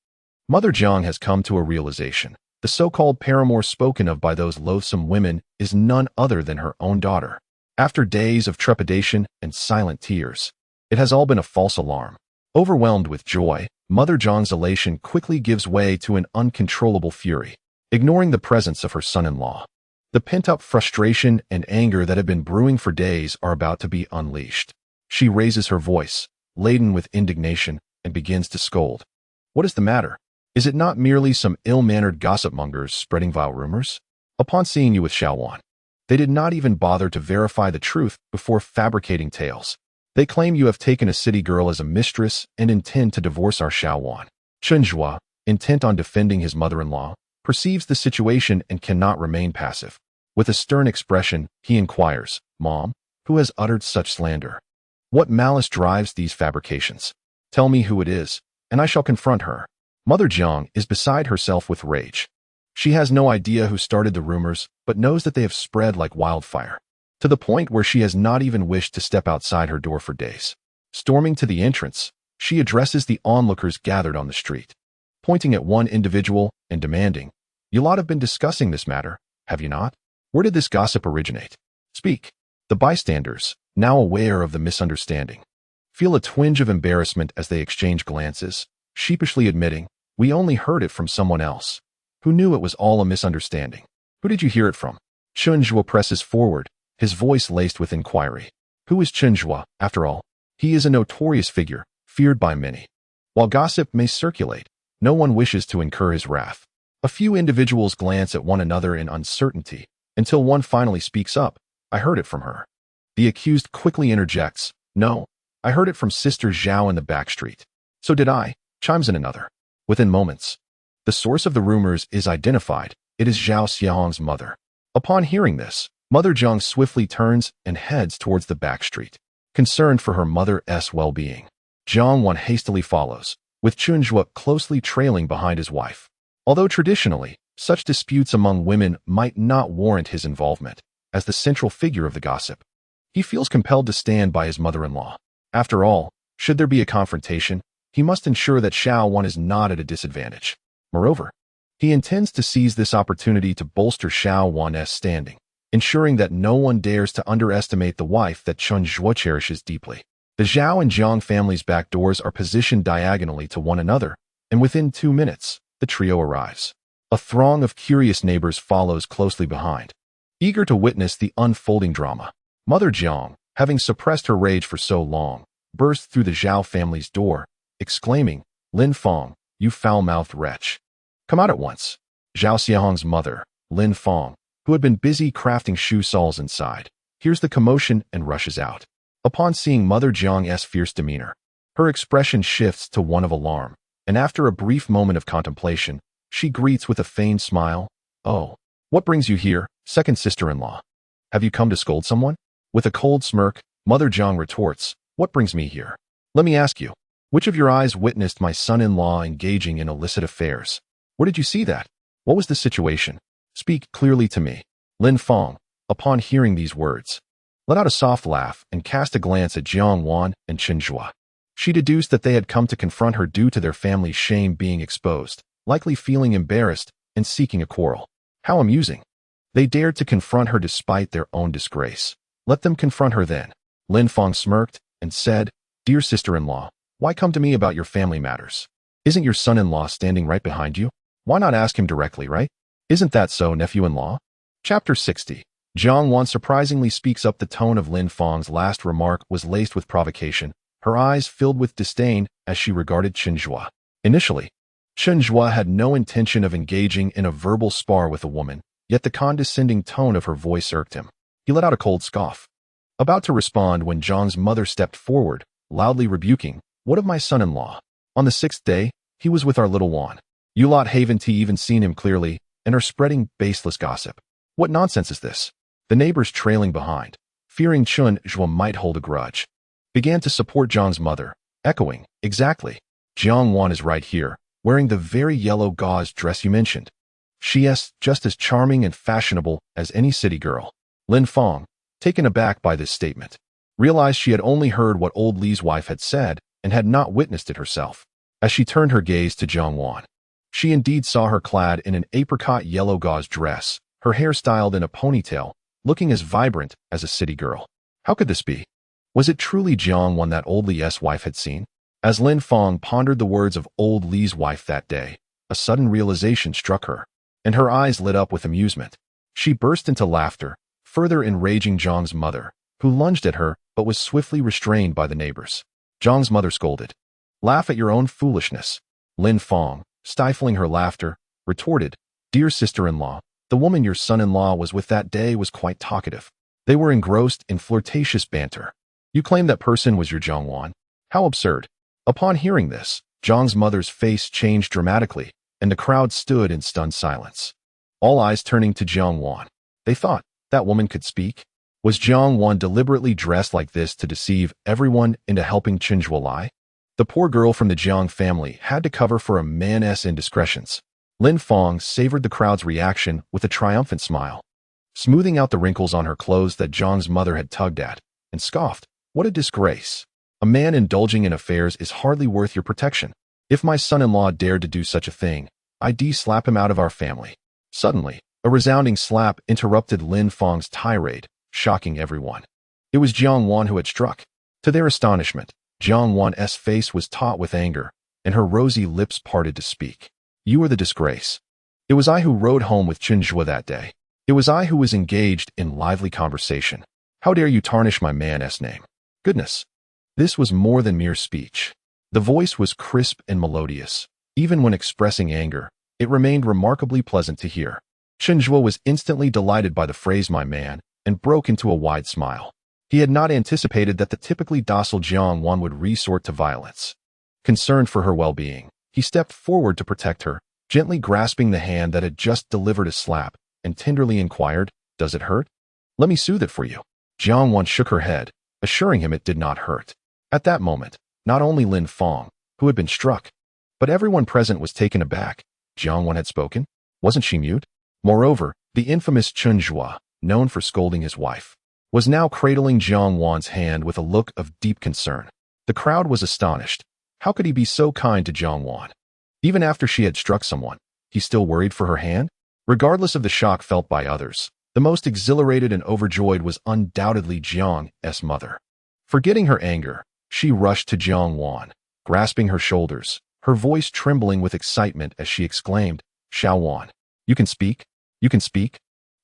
Mother Jiang has come to a realization. The so-called paramour spoken of by those loathsome women is none other than her own daughter. After days of trepidation and silent tears, it has all been a false alarm. Overwhelmed with joy, Mother Jiang's elation quickly gives way to an uncontrollable fury, ignoring the presence of her son-in-law. The pent-up frustration and anger that have been brewing for days are about to be unleashed. She raises her voice, laden with indignation, and begins to scold. What is the matter? Is it not merely some ill-mannered gossip-mongers spreading vile rumors? Upon seeing you with Xiao Wan, they did not even bother to verify the truth before fabricating tales. They claim you have taken a city girl as a mistress and intend to divorce our Xiao Wan. Chen Zhuo, intent on defending his mother-in-law, perceives the situation and cannot remain passive. With a stern expression, he inquires, Mom, who has uttered such slander? What malice drives these fabrications? Tell me who it is, and I shall confront her. Mother Jiang is beside herself with rage. She has no idea who started the rumors, but knows that they have spread like wildfire, to the point where she has not even wished to step outside her door for days. Storming to the entrance, she addresses the onlookers gathered on the street, pointing at one individual and demanding, You lot have been discussing this matter, have you not? Where did this gossip originate? Speak. The bystanders, now aware of the misunderstanding, feel a twinge of embarrassment as they exchange glances, sheepishly admitting, we only heard it from someone else, who knew it was all a misunderstanding. Who did you hear it from? Chen Zhuo presses forward, his voice laced with inquiry. Who is Chen Zhuo, after all? He is a notorious figure, feared by many. While gossip may circulate, no one wishes to incur his wrath. A few individuals glance at one another in uncertainty, until one finally speaks up. I heard it from her. The accused quickly interjects, no, I heard it from Sister Zhao in the back street. So did I, chimes in another. Within moments, the source of the rumors is identified. It is Zhao Xiaohong's mother. Upon hearing this, Mother Jiang swiftly turns and heads towards the back street, concerned for her mother's well-being. Jiang Wan hastily follows, with Chen Zhuo closely trailing behind his wife. Although traditionally, such disputes among women might not warrant his involvement, as the central figure of the gossip, he feels compelled to stand by his mother-in-law. After all, should there be a confrontation, he must ensure that Xiao Wan is not at a disadvantage. Moreover, he intends to seize this opportunity to bolster Xiao Wan's standing, ensuring that no one dares to underestimate the wife that Chen Zhuo cherishes deeply. The Zhao and Jiang families' back doors are positioned diagonally to one another, and within 2 minutes, the trio arrives. A throng of curious neighbors follows closely behind, eager to witness the unfolding drama. Mother Jiang, having suppressed her rage for so long, burst through the Zhao family's door, exclaiming, Lin Fong, you foul-mouthed wretch. Come out at once. Zhao Xiaohong's mother, Lin Fong, who had been busy crafting shoe soles inside, hears the commotion and rushes out. Upon seeing Mother Jiang's fierce demeanor, her expression shifts to one of alarm, and after a brief moment of contemplation, she greets with a feigned smile, Oh, what brings you here, second sister-in-law? Have you come to scold someone? With a cold smirk, Mother Jiang retorts, What brings me here? Let me ask you, which of your eyes witnessed my son-in-law engaging in illicit affairs? Where did you see that? What was the situation? Speak clearly to me. Lin Fong, upon hearing these words, let out a soft laugh and cast a glance at Jiang Wan and Chen Zhuo. She deduced that they had come to confront her due to their family's shame being exposed, likely feeling embarrassed and seeking a quarrel. How amusing. They dared to confront her despite their own disgrace. Let them confront her then. Lin Fong smirked and said, Dear sister-in-law, why come to me about your family matters? Isn't your son-in-law standing right behind you? Why not ask him directly, right? Isn't that so, nephew-in-law? Chapter 60. Jiang Wan surprisingly speaks up. The tone of Lin Fong's last remark was laced with provocation, her eyes filled with disdain as she regarded Chen Zhuo. Initially, Chen Zhuo had no intention of engaging in a verbal spar with a woman, yet the condescending tone of her voice irked him. He let out a cold scoff, about to respond when Jiang's mother stepped forward, loudly rebuking, What of my son-in-law? On the 6th day, he was with our little Wan. You lot haven't even seen him clearly and are spreading baseless gossip. What nonsense is this? The neighbors trailing behind, fearing Chen Zhuo might hold a grudge, began to support Jiang's mother, echoing, Exactly. Jiang Wan is right here, wearing the very yellow gauze dress you mentioned. She is just as charming and fashionable as any city girl. Lin Fong, taken aback by this statement, realized she had only heard what old Li's wife had said and had not witnessed it herself. As she turned her gaze to Jiang Wan, she indeed saw her clad in an apricot yellow gauze dress, her hair styled in a ponytail, looking as vibrant as a city girl. How could this be? Was it truly Jiang Wan that old Li's wife had seen? As Lin Fong pondered the words of old Li's wife that day, a sudden realization struck her, and her eyes lit up with amusement. She burst into laughter, further enraging Jiang's mother, who lunged at her but was swiftly restrained by the neighbors. Jiang's mother scolded, Laugh at your own foolishness. Lin Fong, stifling her laughter, retorted, Dear sister-in-law, the woman your son-in-law was with that day was quite talkative. They were engrossed in flirtatious banter. You claim that person was your Jiang Wan? How absurd. Upon hearing this, Jiang's mother's face changed dramatically, and the crowd stood in stunned silence, all eyes turning to Jiang Wan. They thought, that woman could speak? Was Jiang Wan deliberately dressed like this to deceive everyone into helping Chen Zhuo lie? The poor girl from the Jiang family had to cover for a man's indiscretions. Lin Fong savored the crowd's reaction with a triumphant smile, smoothing out the wrinkles on her clothes that Jiang's mother had tugged at, and scoffed, What a disgrace. A man indulging in affairs is hardly worth your protection. If my son-in-law dared to do such a thing, I'd slap him out of our family. Suddenly, A resounding slap interrupted Lin Feng's tirade, shocking everyone. It was Jiang Wan who had struck. To their astonishment, Jiang Wan's face was taut with anger, and her rosy lips parted to speak. You are the disgrace. It was I who rode home with Chen Zhuo that day. It was I who was engaged in lively conversation. How dare you tarnish my man's name? Goodness. This was more than mere speech. The voice was crisp and melodious. Even when expressing anger, it remained remarkably pleasant to hear. Chen Zhuo was instantly delighted by the phrase my man and broke into a wide smile. He had not anticipated that the typically docile Jiang Wan would resort to violence. Concerned for her well-being, he stepped forward to protect her, gently grasping the hand that had just delivered a slap, and tenderly inquired, "Does it hurt? Let me soothe it for you." Jiang Wan shook her head, assuring him it did not hurt. At that moment, not only Lin Feng, who had been struck, but everyone present was taken aback. Jiang Wan had spoken? Wasn't she mute? Moreover, the infamous Chen Zhuo, known for scolding his wife, was now cradling Jiang Wan's hand with a look of deep concern. The crowd was astonished. How could he be so kind to Jiang Wan? Even after she had struck someone, he still worried for her hand? Regardless of the shock felt by others, the most exhilarated and overjoyed was undoubtedly Jiang's mother. Forgetting her anger, she rushed to Jiang Wan, grasping her shoulders, her voice trembling with excitement as she exclaimed, "Xiao Wan, you can speak? You can speak?"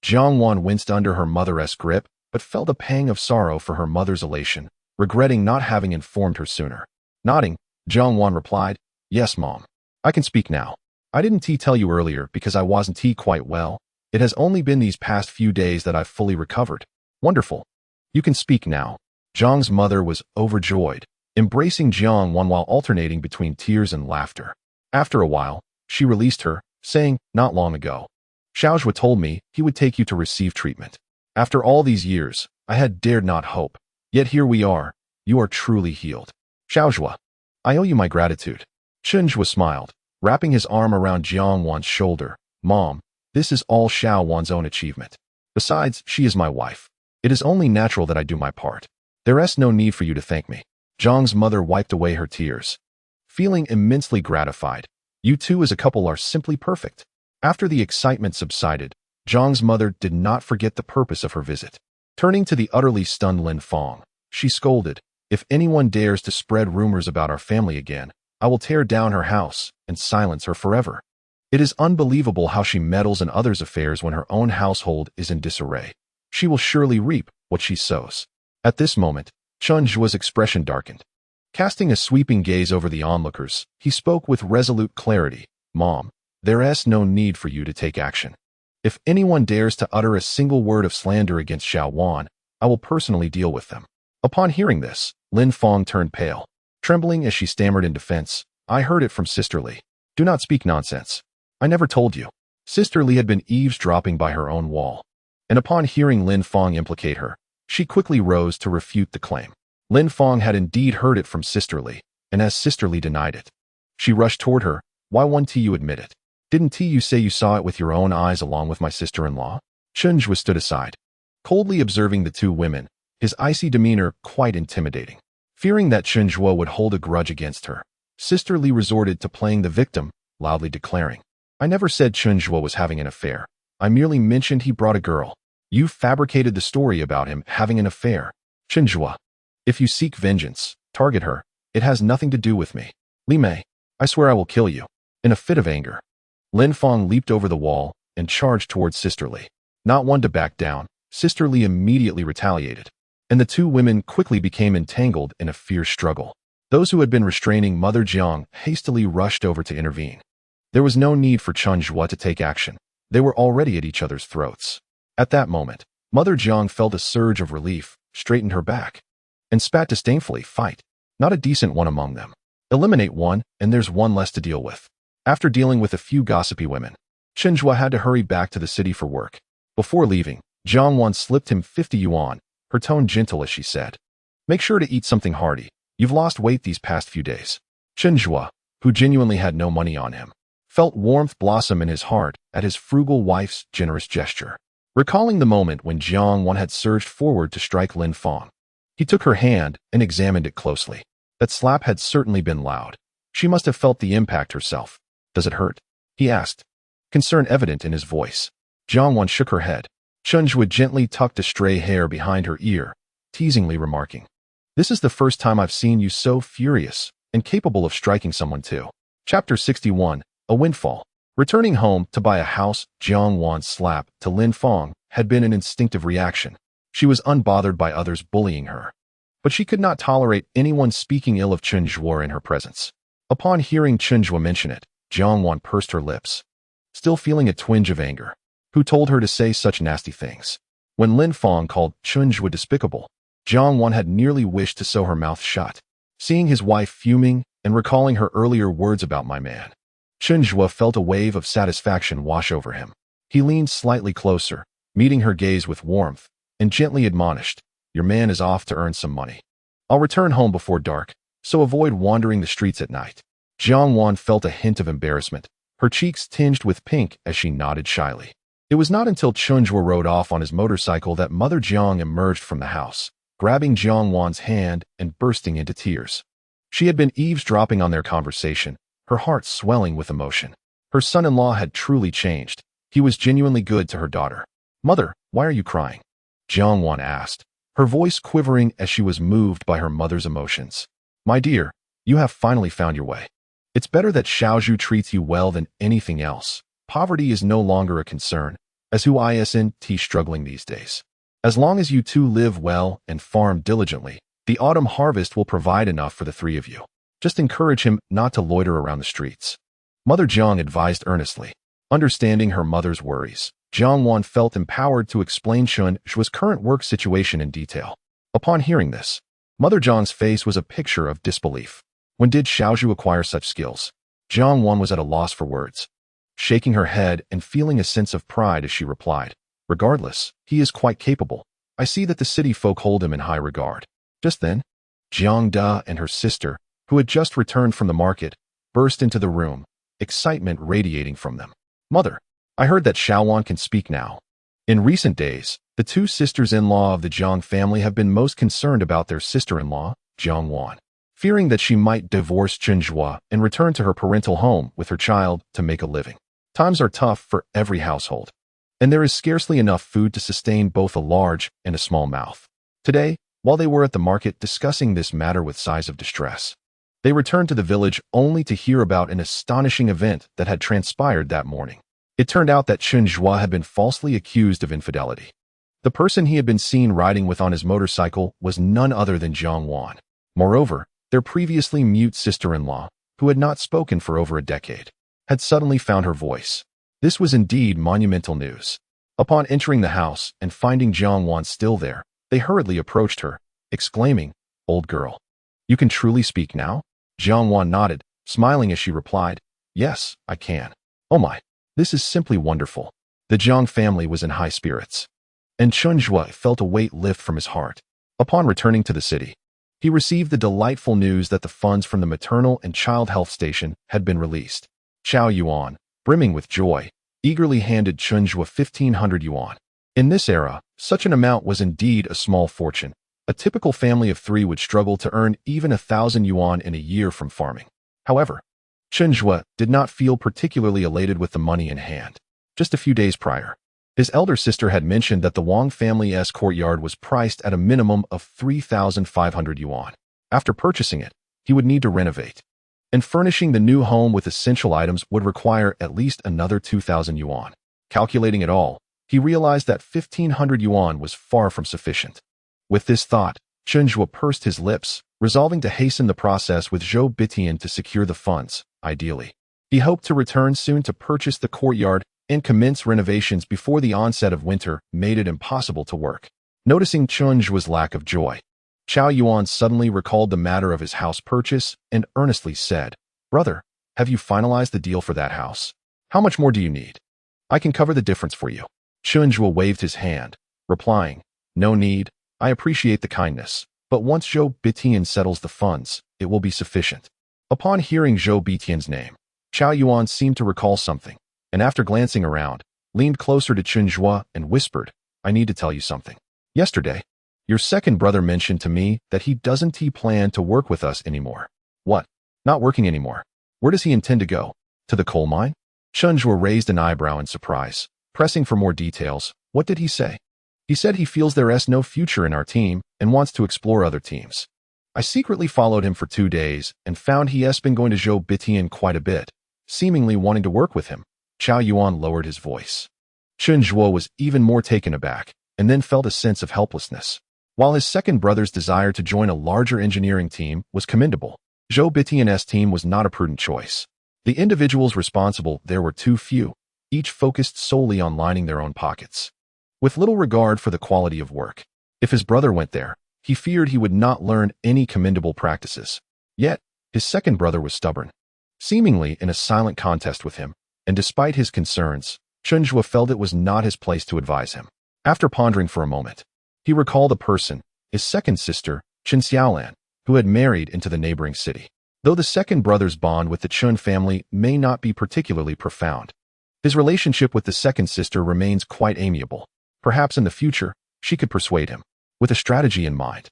Jiang Wan winced under her mother's grip, but felt a pang of sorrow for her mother's elation, regretting not having informed her sooner. Nodding, Jiang Wan replied, "Yes, Mom. I can speak now. I didn't tell you earlier because I wasn't quite well. It has only been these past few days that I've fully recovered." "Wonderful. You can speak now." Jiang's mother was overjoyed, embracing Jiang Wan while alternating between tears and laughter. After a while, she released her, saying, "Not long ago, Xiao Zhuo told me he would take you to receive treatment. After all these years, I had dared not hope. Yet here we are. You are truly healed. Xiao Zhuo, I owe you my gratitude." Chen Zhuo smiled, wrapping his arm around Jiang Wan's shoulder. "Mom, this is all Xiao Wan's own achievement. Besides, she is my wife. It is only natural that I do my part. There is no need for you to thank me." Jiang's mother wiped away her tears, feeling immensely gratified. "You two as a couple are simply perfect." After the excitement subsided, Jiang's mother did not forget the purpose of her visit. Turning to the utterly stunned Lin Feng, she scolded, "If anyone dares to spread rumors about our family again, I will tear down her house and silence her forever. It is unbelievable how she meddles in others' affairs when her own household is in disarray. She will surely reap what she sows." At this moment, Chen Zhuo's expression darkened. Casting a sweeping gaze over the onlookers, he spoke with resolute clarity, "Mom, there is no need for you to take action. If anyone dares to utter a single word of slander against Xiao Wan, I will personally deal with them." Upon hearing this, Lin Feng turned pale. Trembling as she stammered in defense, "I heard it from Sister Li. Do not speak nonsense. I never told you." Sister Li had been eavesdropping by her own wall, and upon hearing Lin Feng implicate her, she quickly rose to refute the claim. Lin Feng had indeed heard it from Sister Li, and as Sister Li denied it, she rushed toward her. "Why won't you admit it? Didn't you say you saw it with your own eyes along with my sister-in-law?" Chen Zhuo stood aside, coldly observing the two women, his icy demeanor quite intimidating. Fearing that Chen Zhuo would hold a grudge against her, Sister Li resorted to playing the victim, loudly declaring, "I never said Chen Zhuo was having an affair. I merely mentioned he brought a girl. You fabricated the story about him having an affair. Chen Zhuo, if you seek vengeance, target her. It has nothing to do with me. Li Mei, I swear I will kill you." In a fit of anger, Lin Feng leaped over the wall and charged towards Sister Li. Not one to back down, Sister Li immediately retaliated, and the two women quickly became entangled in a fierce struggle. Those who had been restraining Mother Jiang hastily rushed over to intervene. There was no need for Chen Zhuo to take action. They were already at each other's throats. At that moment, Mother Jiang felt a surge of relief, straightened her back, and spat disdainfully, "Fight. Not a decent one among them. Eliminate one, and there's one less to deal with." After dealing with a few gossipy women, Chen Zhuo had to hurry back to the city for work. Before leaving, Jiang Wan slipped him 50 yuan, her tone gentle as she said, "Make sure to eat something hearty. You've lost weight these past few days." Chen Zhuo, who genuinely had no money on him, felt warmth blossom in his heart at his frugal wife's generous gesture. Recalling the moment when Jiang Wan had surged forward to strike Lin Feng, he took her hand and examined it closely. That slap had certainly been loud. She must have felt the impact herself. "Does it hurt?" he asked, concern evident in his voice. Jiang Wan shook her head. Chen Zhuo gently tucked a stray hair behind her ear, teasingly remarking, "This is the first time I've seen you so furious and capable of striking someone too." Chapter 61, A Windfall. Returning home to buy a house, Jiang Wan's slap to Lin Fong had been an instinctive reaction. She was unbothered by others bullying her. But she could not tolerate anyone speaking ill of Chen Zhuo in her presence. Upon hearing Chen Zhuo mention it, Jiang Wan pursed her lips, still feeling a twinge of anger. Who told her to say such nasty things? When Lin Fong called Chen Zhuo despicable, Jiang Wan had nearly wished to sew her mouth shut. Seeing his wife fuming and recalling her earlier words about my man, Chen Zhuo felt a wave of satisfaction wash over him. He leaned slightly closer, meeting her gaze with warmth, and gently admonished, "Your man is off to earn some money. I'll return home before dark, so avoid wandering the streets at night." Jiang Wan felt a hint of embarrassment, her cheeks tinged with pink as she nodded shyly. It was not until Chen Zhuo rode off on his motorcycle that Mother Jiang emerged from the house, grabbing Jiang Wan's hand and bursting into tears. She had been eavesdropping on their conversation, her heart swelling with emotion. Her son-in-law had truly changed. He was genuinely good to her daughter. "Mother, why are you crying?" Jiang Wan asked, her voice quivering as she was moved by her mother's emotions. "My dear, you have finally found your way. It's better that Xiaozhu treats you well than anything else. Poverty is no longer a concern, as who isn't struggling these days. As long as you two live well and farm diligently, the autumn harvest will provide enough for the three of you. Just encourage him not to loiter around the streets." Mother Jiang advised earnestly. Understanding her mother's worries, Jiang Wan felt empowered to explain Chen Zhuo's current work situation in detail. Upon hearing this, Mother Jiang's face was a picture of disbelief. When did Xiaozhu acquire such skills? Jiang Wan was at a loss for words. Shaking her head and feeling a sense of pride as she replied, "Regardless, he is quite capable. I see that the city folk hold him in high regard." Just then, Jiang Da and her sister, who had just returned from the market, burst into the room, excitement radiating from them. "Mother, I heard that Xiaowan can speak now." In recent days, the two sisters-in-law of the Jiang family have been most concerned about their sister-in-law, Jiang Wan, fearing that she might divorce Chen Zhuo and return to her parental home with her child to make a living. Times are tough for every household, and there is scarcely enough food to sustain both a large and a small mouth. Today, while they were at the market discussing this matter with sighs of distress, they returned to the village only to hear about an astonishing event that had transpired that morning. It turned out that Chen Zhuo had been falsely accused of infidelity. The person he had been seen riding with on his motorcycle was none other than Jiang Wan. Moreover, their previously mute sister-in-law, who had not spoken for over a decade, had suddenly found her voice. This was indeed monumental news. Upon entering the house and finding Jiang Wan still there, they hurriedly approached her, exclaiming, "Old girl, you can truly speak now?" Jiang Wan nodded, smiling as she replied, "Yes, I can." "Oh my, this is simply wonderful." The Jiang family was in high spirits, and Chen Zhuo felt a weight lift from his heart. Upon returning to the city, he received the delightful news that the funds from the maternal and child health station had been released. Xiao Yuan, brimming with joy, eagerly handed Chen Zhuo 1,500 yuan. In this era, such an amount was indeed a small fortune. A typical family of three would struggle to earn even 1,000 yuan in a year from farming. However, Chen Zhuo did not feel particularly elated with the money in hand. Just a few days prior, his elder sister had mentioned that the Wang family's courtyard was priced at a minimum of 3,500 yuan. After purchasing it, he would need to renovate, and furnishing the new home with essential items would require at least another 2,000 yuan. Calculating it all, he realized that 1,500 yuan was far from sufficient. With this thought, Chen Zhuo pursed his lips, resolving to hasten the process with Zhou Bitian to secure the funds, ideally. He hoped to return soon to purchase the courtyard and commence renovations before the onset of winter made it impossible to work. Noticing Chen Zhuo's lack of joy, Xiao Yuan suddenly recalled the matter of his house purchase and earnestly said, "Brother, have you finalized the deal for that house? How much more do you need? I can cover the difference for you." Chen Zhuo waved his hand, replying, "No need, I appreciate the kindness, but once Zhou Bitian settles the funds, it will be sufficient." Upon hearing Zhou Bitian's name, Xiao Yuan seemed to recall something, and after glancing around, leaned closer to Chen Zhuo and whispered, "I need to tell you something. Yesterday, your second brother mentioned to me that he doesn't plan to work with us anymore." "What? Not working anymore? Where does he intend to go? To the coal mine?" Chen Zhuo raised an eyebrow in surprise. Pressing for more details, what did he say? He said he feels there is no future in our team and wants to explore other teams. I secretly followed him for 2 days and found he has been going to Zhou Bitian quite a bit, seemingly wanting to work with him. Qiao Yuan lowered his voice. Chen Zhuo was even more taken aback and then felt a sense of helplessness. While his second brother's desire to join a larger engineering team was commendable, Zhou Bitian's team was not a prudent choice. The individuals responsible there were too few, each focused solely on lining their own pockets, with little regard for the quality of work. If his brother went there, he feared he would not learn any commendable practices. Yet, his second brother was stubborn, seemingly in a silent contest with him, and despite his concerns, Chen Zhuo felt it was not his place to advise him. After pondering for a moment, he recalled a person, his second sister, Chen Xiaolan, who had married into the neighboring city. Though the second brother's bond with the Chen family may not be particularly profound, his relationship with the second sister remains quite amiable. Perhaps in the future, she could persuade him. With a strategy in mind,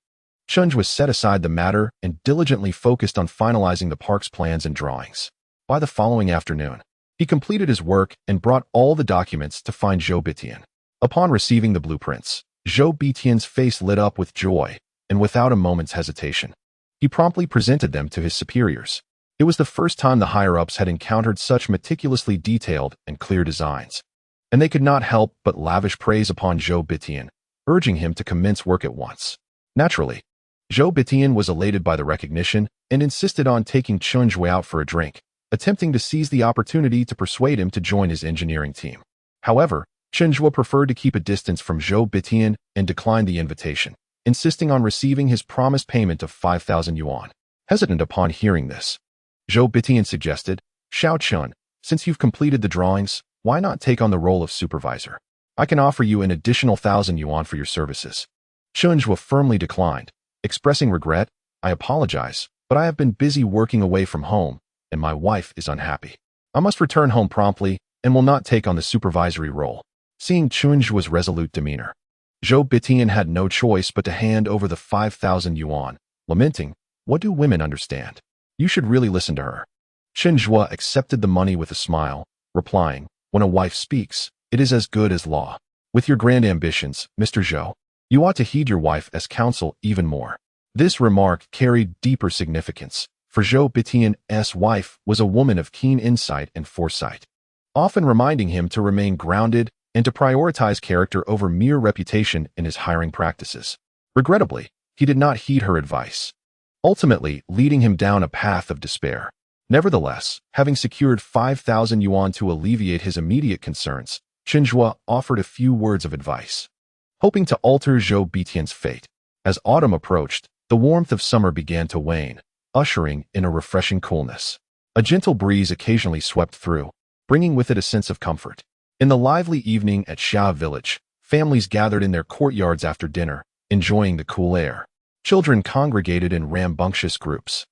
Chen Zhuo set aside the matter and diligently focused on finalizing the park's plans and drawings. By the following afternoon, he completed his work and brought all the documents to find Zhou Bitian. Upon receiving the blueprints, Zhou Bitian's face lit up with joy, and without a moment's hesitation, he promptly presented them to his superiors. It was the first time the higher-ups had encountered such meticulously detailed and clear designs, and they could not help but lavish praise upon Zhou Bitian, urging him to commence work at once. Naturally, Zhou Bitian was elated by the recognition and insisted on taking Chen Zhuo out for a drink, attempting to seize the opportunity to persuade him to join his engineering team. However, Chen Zhuo preferred to keep a distance from Zhou Bitian and declined the invitation, insisting on receiving his promised payment of 5,000 yuan. Hesitant upon hearing this, Zhou Bitian suggested, "Xiao Chun, since you've completed the drawings, why not take on the role of supervisor? I can offer you an additional 1,000 yuan for your services." Chen Zhuo firmly declined, expressing regret. "I apologize, but I have been busy working away from home, and my wife is unhappy. I must return home promptly and will not take on the supervisory role." Seeing Chen Zhuo's resolute demeanor, Zhou Bitian had no choice but to hand over the 5,000 yuan, lamenting, "What do women understand? You should really listen to her." Chen Zhuo accepted the money with a smile, replying, "When a wife speaks, it is as good as law. With your grand ambitions, Mr. Zhou, you ought to heed your wife's counsel even more." This remark carried deeper significance, for Zhou Bitian's wife was a woman of keen insight and foresight, often reminding him to remain grounded and to prioritize character over mere reputation in his hiring practices. Regrettably, he did not heed her advice, ultimately leading him down a path of despair. Nevertheless, having secured 5,000 yuan to alleviate his immediate concerns, Chen Zhuo offered a few words of advice, hoping to alter Zhou Bitian's fate. As autumn approached, the warmth of summer began to wane, ushering in a refreshing coolness. A gentle breeze occasionally swept through, bringing with it a sense of comfort. In the lively evening at Xia village, families gathered in their courtyards after dinner, enjoying the cool air. Children congregated in rambunctious groups,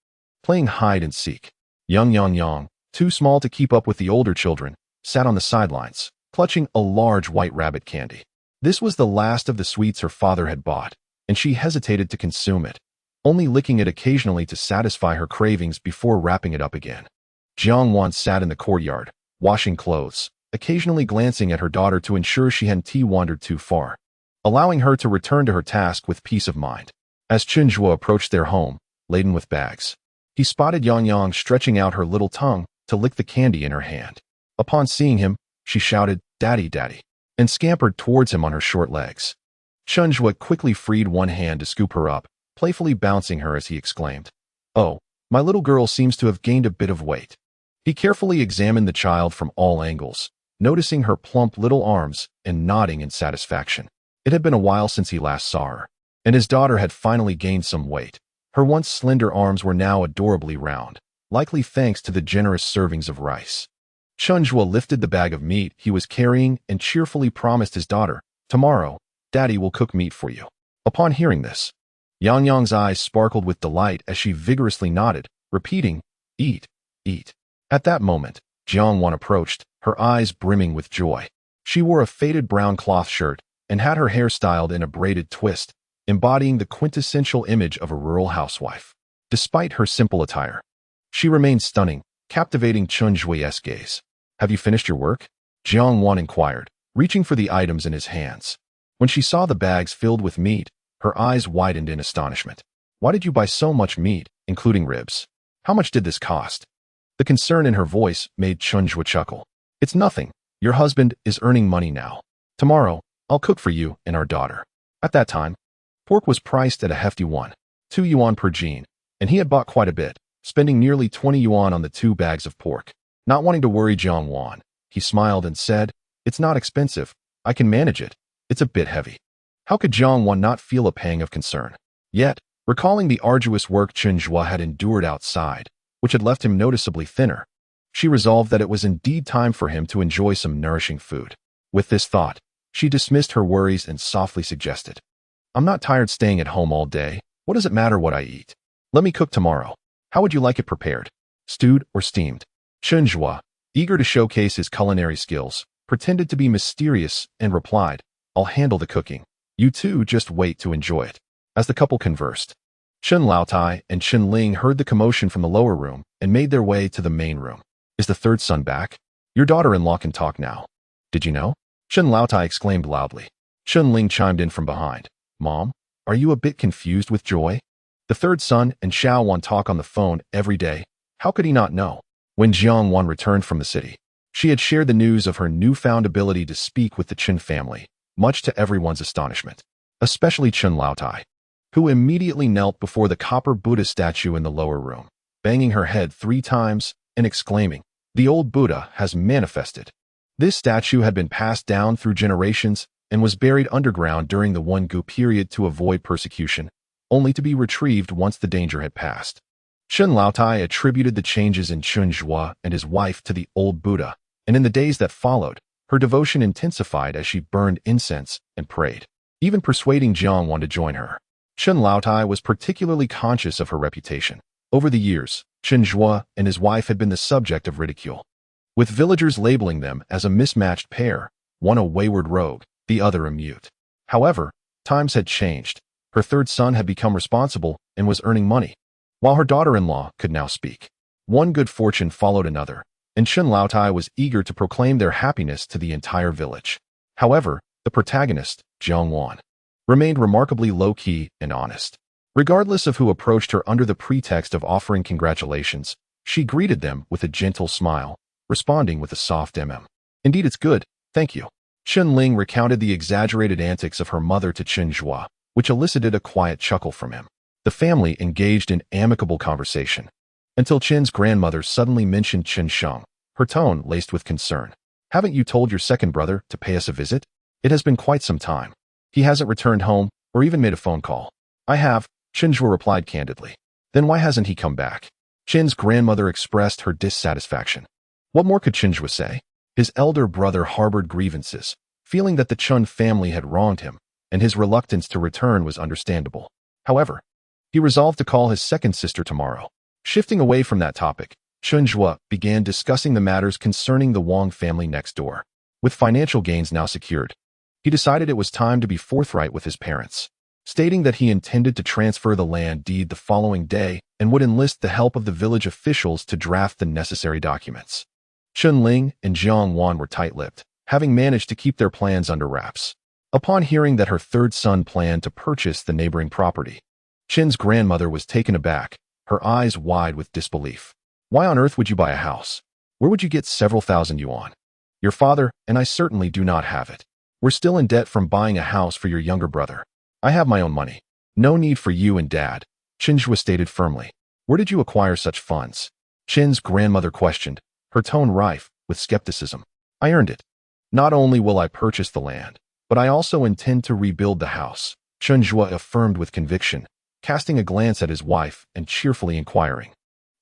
playing hide-and-seek. Yang, too small to keep up with the older children, sat on the sidelines, clutching a large white rabbit candy. This was the last of the sweets her father had bought, and she hesitated to consume it, only licking it occasionally to satisfy her cravings before wrapping it up again. Jiang Wan sat in the courtyard, washing clothes, occasionally glancing at her daughter to ensure she hadn't wandered too far, allowing her to return to her task with peace of mind. As Chen Zhuo approached their home, laden with bags, he spotted Yang stretching out her little tongue to lick the candy in her hand. Upon seeing him, she shouted, "Daddy, daddy," and scampered towards him on her short legs. Chen Zhuo quickly freed one hand to scoop her up, playfully bouncing her as he exclaimed, "Oh, my little girl seems to have gained a bit of weight." He carefully examined the child from all angles, noticing her plump little arms and nodding in satisfaction. It had been a while since he last saw her, and his daughter had finally gained some weight. Her once slender arms were now adorably round, likely thanks to the generous servings of rice. Chen Zhuo lifted the bag of meat he was carrying and cheerfully promised his daughter, "Tomorrow, Daddy will cook meat for you." Upon hearing this, Yang's eyes sparkled with delight as she vigorously nodded, repeating, "Eat, eat." At that moment, Jiang Wan approached, her eyes brimming with joy. She wore a faded brown cloth shirt and had her hair styled in a braided twist, embodying the quintessential image of a rural housewife. Despite her simple attire, she remained stunning, captivating Chen Zhuo's gaze. "Have you finished your work?" Jiang Wan inquired, reaching for the items in his hands. When she saw the bags filled with meat, her eyes widened in astonishment. Why did you buy so much meat, including ribs? How much did this cost? The concern in her voice made Chen Zhuo chuckle. It's nothing. Your husband is earning money now. Tomorrow, I'll cook for you and our daughter. At that time, pork was priced at a hefty 2 yuan per jean, and he had bought quite a bit, spending nearly 20 yuan on the 2 bags of pork. Not wanting to worry Jiang Wan, he smiled and said, "It's not expensive. I can manage it. It's a bit heavy." How could Jiang Wan not feel a pang of concern? Yet, recalling the arduous work Chen Zhuo had endured outside, which had left him noticeably thinner, she resolved that it was indeed time for him to enjoy some nourishing food. With this thought, she dismissed her worries and softly suggested, "I'm not tired staying at home all day. What does it matter what I eat? Let me cook tomorrow. How would you like it prepared? Stewed or steamed?" Chen Zhuo, eager to showcase his culinary skills, pretended to be mysterious and replied, "I'll handle the cooking. You two just wait to enjoy it." As the couple conversed, Chen Laotai and Chen Ling heard the commotion from the lower room and made their way to the main room. "Is the third son back? Your daughter-in-law can talk now. Did you know?" Chen Laotai exclaimed loudly. Chen Ling chimed in from behind. "Mom, are you a bit confused with joy? The third son and Xiao Wan talk on the phone every day. How could he not know?" When Jiang Wan returned from the city, she had shared the news of her newfound ability to speak with the Chen family, much to everyone's astonishment, especially Chen Laotai, who immediately knelt before the copper Buddha statue in the lower room, banging her head 3 times and exclaiming, "The old Buddha has manifested." This statue had been passed down through generations and was buried underground during the Gu period to avoid persecution, only to be retrieved once the danger had passed. Chen Laotai attributed the changes in Chen Zhuo and his wife to the old Buddha, and in the days that followed, her devotion intensified as she burned incense and prayed, even persuading Jiang Wan to join her. Chen Laotai was particularly conscious of her reputation. Over the years, Chen Zhuo and his wife had been the subject of ridicule, with villagers labeling them as a mismatched pair, one a wayward rogue, the other a mute. However, times had changed. Her third son had become responsible and was earning money, while her daughter-in-law could now speak. One good fortune followed another, and Chen Laotai was eager to proclaim their happiness to the entire village. However, the protagonist, Jiang Wan, remained remarkably low-key and honest. Regardless of who approached her under the pretext of offering congratulations, she greeted them with a gentle smile, responding with a soft "Indeed, it's good, thank you." Chen Ling recounted the exaggerated antics of her mother to Chen Zhuo, which elicited a quiet chuckle from him. The family engaged in amicable conversation, until Chen's grandmother suddenly mentioned Chen Sheng, her tone laced with concern. "Haven't you told your second brother to pay us a visit? It has been quite some time. He hasn't returned home or even made a phone call." "I have," Chen Zhuo replied candidly. "Then why hasn't he come back?" Chen's grandmother expressed her dissatisfaction. What more could Chen Zhuo say? His elder brother harbored grievances, feeling that the Chen family had wronged him, and his reluctance to return was understandable. However, he resolved to call his second sister tomorrow. Shifting away from that topic, Chen Zhuo began discussing the matters concerning the Wang family next door. With financial gains now secured, he decided it was time to be forthright with his parents, stating that he intended to transfer the land deed the following day and would enlist the help of the village officials to draft the necessary documents. Chen Ling and Jiang Wan were tight-lipped, having managed to keep their plans under wraps. Upon hearing that her third son planned to purchase the neighboring property, Chen's grandmother was taken aback, her eyes wide with disbelief. "Why on earth would you buy a house? Where would you get several thousand yuan? Your father and I certainly do not have it. We're still in debt from buying a house for your younger brother. I have my own money. No need for you and Dad," Chen Zhuo stated firmly. "Where did you acquire such funds?" Chen's grandmother questioned, her tone rife with skepticism. "I earned it. Not only will I purchase the land, but I also intend to rebuild the house," Chen Zhuo affirmed with conviction, casting a glance at his wife and cheerfully inquiring,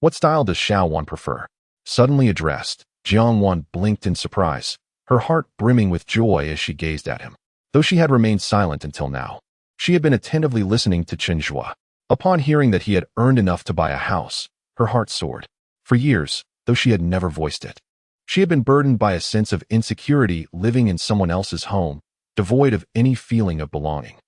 "What style does Xiao Wan prefer?" Suddenly addressed, Jiang Wan blinked in surprise, her heart brimming with joy as she gazed at him. Though she had remained silent until now, she had been attentively listening to Chen Zhuo. Upon hearing that he had earned enough to buy a house, her heart soared. For years, though she had never voiced it, she had been burdened by a sense of insecurity living in someone else's home, devoid of any feeling of belonging.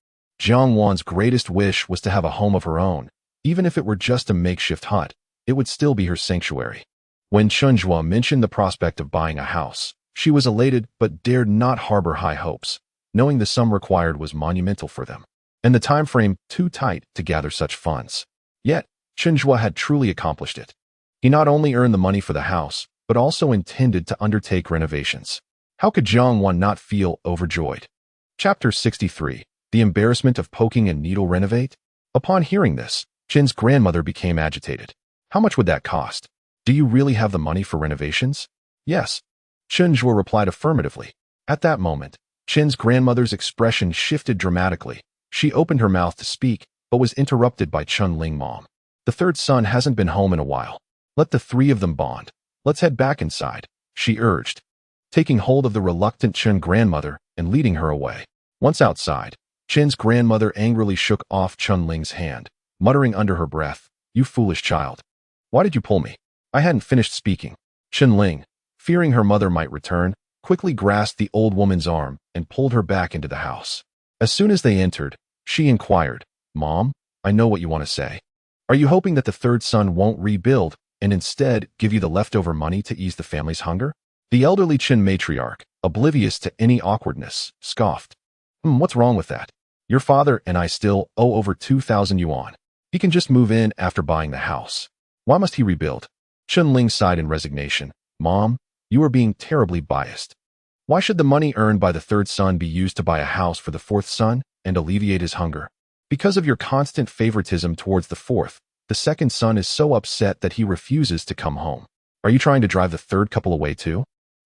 Jiang Wan's greatest wish was to have a home of her own. Even if it were just a makeshift hut, it would still be her sanctuary. When Chen Zhuo mentioned the prospect of buying a house, She was elated but dared not harbor high hopes, knowing the sum required was monumental for them, and the time frame too tight to gather such funds. Yet, Chen Zhuo had truly accomplished it. He not only earned the money for the house, but also intended to undertake renovations. How could Jiang Wan not feel overjoyed? Chapter 63. The Embarrassment of Poking a Needle Renovate? Upon hearing this, Chen's grandmother became agitated. How much would that cost? Do you really have the money for renovations? Yes. Chen Zhuo replied affirmatively. At that moment, Chen's grandmother's expression shifted dramatically. She opened her mouth to speak, but was interrupted by Chun Ling Mom. The third son hasn't been home in a while. Let the three of them bond. Let's head back inside, she urged, taking hold of the reluctant Chen grandmother and leading her away. Once outside, Chen's grandmother angrily shook off Chun Ling's hand, muttering under her breath, "You foolish child. Why did you pull me?" I hadn't finished speaking. Chen Ling, fearing her mother might return, quickly grasped the old woman's arm and pulled her back into the house. As soon as they entered, she inquired, "Mom, I know what you want to say. Are you hoping that the third son won't rebuild and instead give you the leftover money to ease the family's hunger?" The elderly Chen matriarch, oblivious to any awkwardness, scoffed. What's wrong with that? Your father and I still owe over 2,000 yuan. He can just move in after buying the house. Why must he rebuild?" Chen Ling sighed in resignation. "Mom, you are being terribly biased. Why should the money earned by the third son be used to buy a house for the fourth son and alleviate his hunger? Because of your constant favoritism towards the fourth, the second son is so upset that he refuses to come home. Are you trying to drive the third couple away too?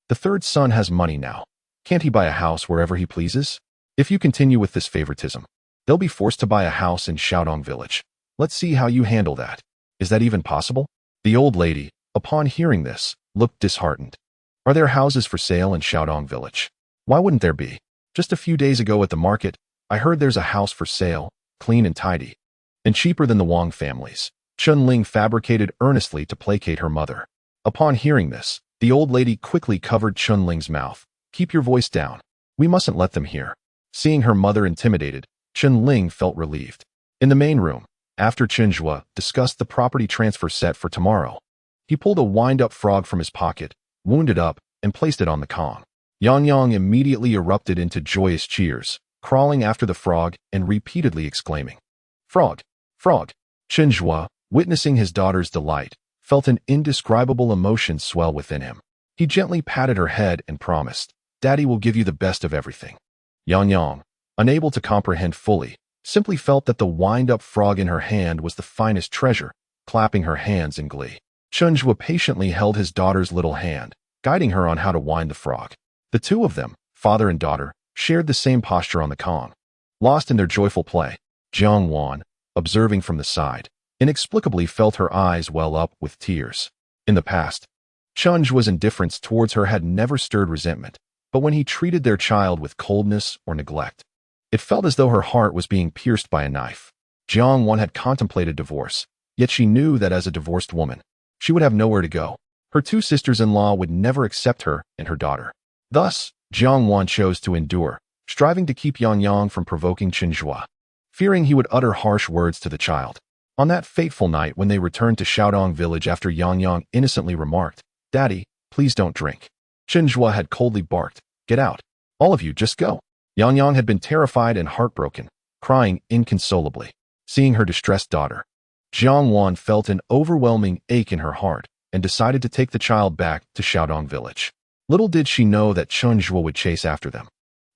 The third son has money now. Can't he buy a house wherever he pleases? If you continue with this favoritism, they'll be forced to buy a house in Xiaodong village. Let's see how you handle that. Is that even possible?" The old lady, upon hearing this, looked disheartened. Are there houses for sale in Xiaodong village? Why wouldn't there be? Just a few days ago at the market, I heard there's a house for sale, clean and tidy, and cheaper than the Wang family's. Chun Ling fabricated earnestly to placate her mother. Upon hearing this, the old lady quickly covered Chun Ling's mouth. "Keep your voice down. We mustn't let them hear." Seeing her mother intimidated, Chun Ling felt relieved. In the main room, after Chen Zhuo discussed the property transfer set for tomorrow, he pulled a wind-up frog from his pocket, wound it up, and placed it on the Kong. Yang Yang immediately erupted into joyous cheers, crawling after the frog and repeatedly exclaiming, "Frog! Frog!" Chen Zhuo, witnessing his daughter's delight, felt an indescribable emotion swell within him. He gently patted her head and promised, "Daddy will give you the best of everything." Yang Yang, unable to comprehend fully, simply felt that the wind-up frog in her hand was the finest treasure, clapping her hands in glee. Chen Zhuo patiently held his daughter's little hand, guiding her on how to wind the frog. The two of them, father and daughter, shared the same posture on the Kong. Lost in their joyful play, Jiang Wan, observing from the side, inexplicably felt her eyes well up with tears. In the past, Chen Zhuo's indifference towards her had never stirred resentment, but when he treated their child with coldness or neglect, it felt as though her heart was being pierced by a knife. Jiang Wan had contemplated divorce, yet she knew that as a divorced woman, she would have nowhere to go. Her two sisters-in-law would never accept her and her daughter. Thus, Jiang Wan chose to endure, striving to keep Yang Yang from provoking Chen Zhuo, fearing he would utter harsh words to the child. On that fateful night when they returned to Xiaodong village after Yang Yang innocently remarked, "Daddy, please don't drink," Chen Zhuo had coldly barked, "Get out. All of you, just go." Yang Yang had been terrified and heartbroken, crying inconsolably. Seeing her distressed daughter, Jiang Wan felt an overwhelming ache in her heart and decided to take the child back to Xiaodong village. Little did she know that Chen Zhuo would chase after them.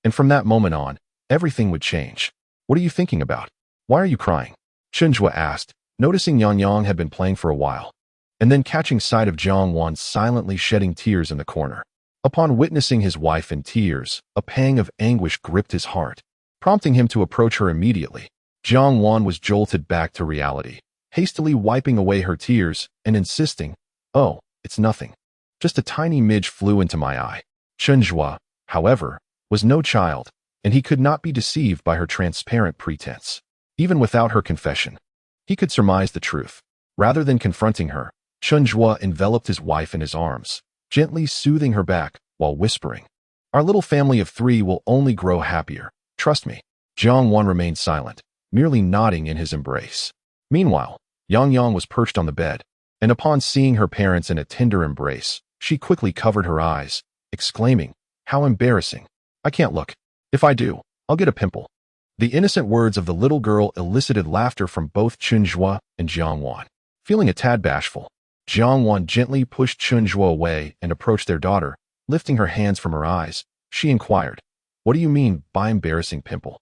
And from that moment on, everything would change. "What are you thinking about? Why are you crying?" Chen Zhuo asked, noticing Yang Yang had been playing for a while, and then catching sight of Jiang Wan silently shedding tears in the corner. Upon witnessing his wife in tears, a pang of anguish gripped his heart, prompting him to approach her immediately. Jiang Wan was jolted back to reality, hastily wiping away her tears and insisting, "Oh, it's nothing. Just a tiny midge flew into my eye." Chen Zhuo, however, was no child, and he could not be deceived by her transparent pretense. Even without her confession, he could surmise the truth. Rather than confronting her, Chen Zhuo enveloped his wife in his arms, gently soothing her back while whispering, "Our little family of three will only grow happier. Trust me." Jiang Wan remained silent, merely nodding in his embrace. Meanwhile, Yang Yang was perched on the bed, and upon seeing her parents in a tender embrace, she quickly covered her eyes, exclaiming, "How embarrassing. I can't look. If I do, I'll get a pimple." The innocent words of the little girl elicited laughter from both Chen Zhuo and Jiang Wan. Feeling a tad bashful, Jiang Wan gently pushed Chen Zhuo away and approached their daughter. Lifting her hands from her eyes, she inquired, "What do you mean by embarrassing pimple?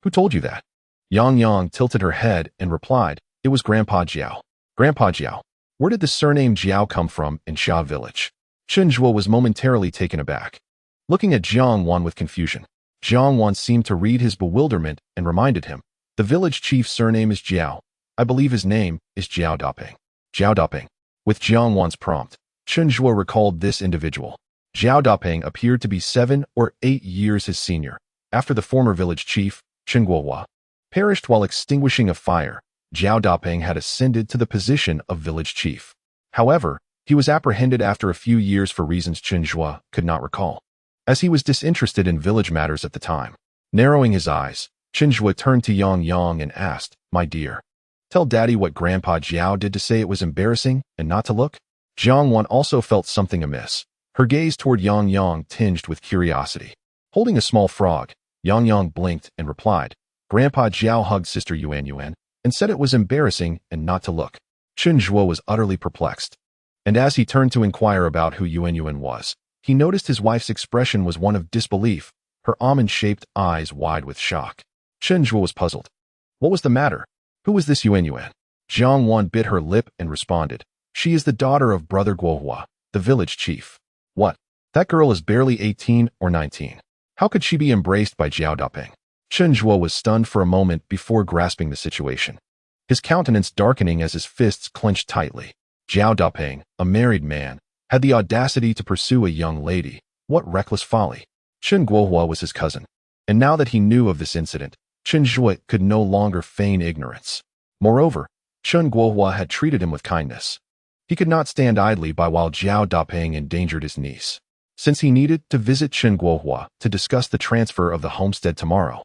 Who told you that?" Yang tilted her head and replied, "It was Grandpa Jiao." "Grandpa Jiao? Where did the surname Jiao come from in Xia village?" Chen Zhuo was momentarily taken aback. Looking at Jiang Wan with confusion, Jiang Wan seemed to read his bewilderment and reminded him, "The village chief's surname is Jiao. I believe his name is Jiao Dapeng." Jiao Dapeng. With Jiang Wan's prompt, Chen Zhuo recalled this individual. Jiao Dapeng appeared to be 7 or 8 years his senior. After the former village chief, Chen Zhuo, perished while extinguishing a fire, Jiao Dapeng had ascended to the position of village chief. However, he was apprehended after a few years for reasons Chen Zhuo could not recall, as he was disinterested in village matters at the time. Narrowing his eyes, Chen Zhuo turned to Yang and asked, "My dear, tell Daddy what Grandpa Jiao did to say it was embarrassing and not to look?" Jiang Wan also felt something amiss. Her gaze toward Yang tinged with curiosity. Holding a small frog, Yang blinked and replied, "Grandpa Jiao hugged Sister Yuan and said it was embarrassing and not to look." Chen Zhuo was utterly perplexed. And as he turned to inquire about who Yuan was, he noticed his wife's expression was one of disbelief, her almond-shaped eyes wide with shock. Chen Zhuo was puzzled. What was the matter? Who was this Yuan? Jiang Wan bit her lip and responded, "She is the daughter of Brother Guohua, the village chief." "What? That girl is barely 18 or 19. How could she be embraced by Jiao Dapeng?" Chen Zhuo was stunned for a moment before grasping the situation, his countenance darkening as his fists clenched tightly. Jiao Dapeng, a married man, had the audacity to pursue a young lady. What reckless folly. Chen Guohua was his cousin, and now that he knew of this incident, Chen Zhuo could no longer feign ignorance. Moreover, Chen Guohua had treated him with kindness. He could not stand idly by while Jiao Dapeng endangered his niece, since he needed to visit Chen Guohua to discuss the transfer of the homestead tomorrow.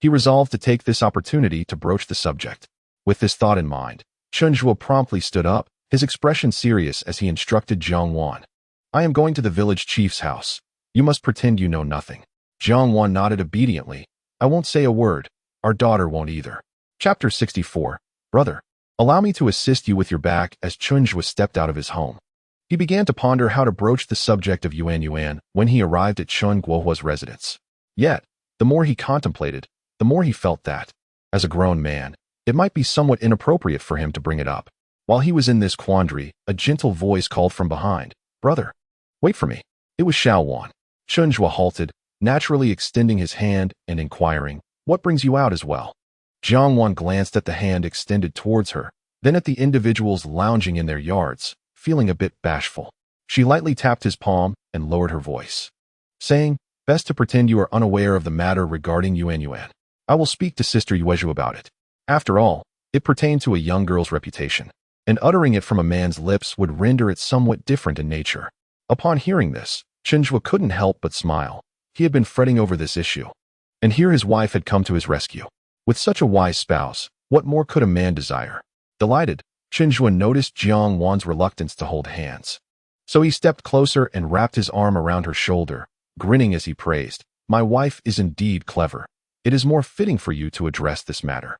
He resolved to take this opportunity to broach the subject. With this thought in mind, Chen Zhuo promptly stood up, his expression serious as he instructed Jiang Wan, "I am going to the village chief's house. You must pretend you know nothing." Jiang Wan nodded obediently. "I won't say a word. Our daughter won't either." Chapter 64. "Brother, allow me to assist you with your back." As Chen Zhuo stepped out of his home, he began to ponder how to broach the subject of Yuan when he arrived at Chen Guohua's residence. Yet, the more he contemplated, the more he felt that, as a grown man, it might be somewhat inappropriate for him to bring it up. While he was in this quandary, a gentle voice called from behind, "Brother, wait for me." It was Xiao Wan. Chen Zhuo halted, naturally extending his hand and inquiring, "What brings you out as well?" Jiang Wan glanced at the hand extended towards her, then at the individuals lounging in their yards, feeling a bit bashful. She lightly tapped his palm and lowered her voice, saying, "Best to pretend you are unaware of the matter regarding Yuan. I will speak to Sister Yuezhu about it. After all, it pertained to a young girl's reputation, and uttering it from a man's lips would render it somewhat different in nature." Upon hearing this, Chen Zhuo couldn't help but smile. He had been fretting over this issue, and here his wife had come to his rescue. With such a wise spouse, what more could a man desire? Delighted, Chen Zhuo noticed Jiang Wan's reluctance to hold hands. So he stepped closer and wrapped his arm around her shoulder, grinning as he praised, "My wife is indeed clever. It is more fitting for you to address this matter."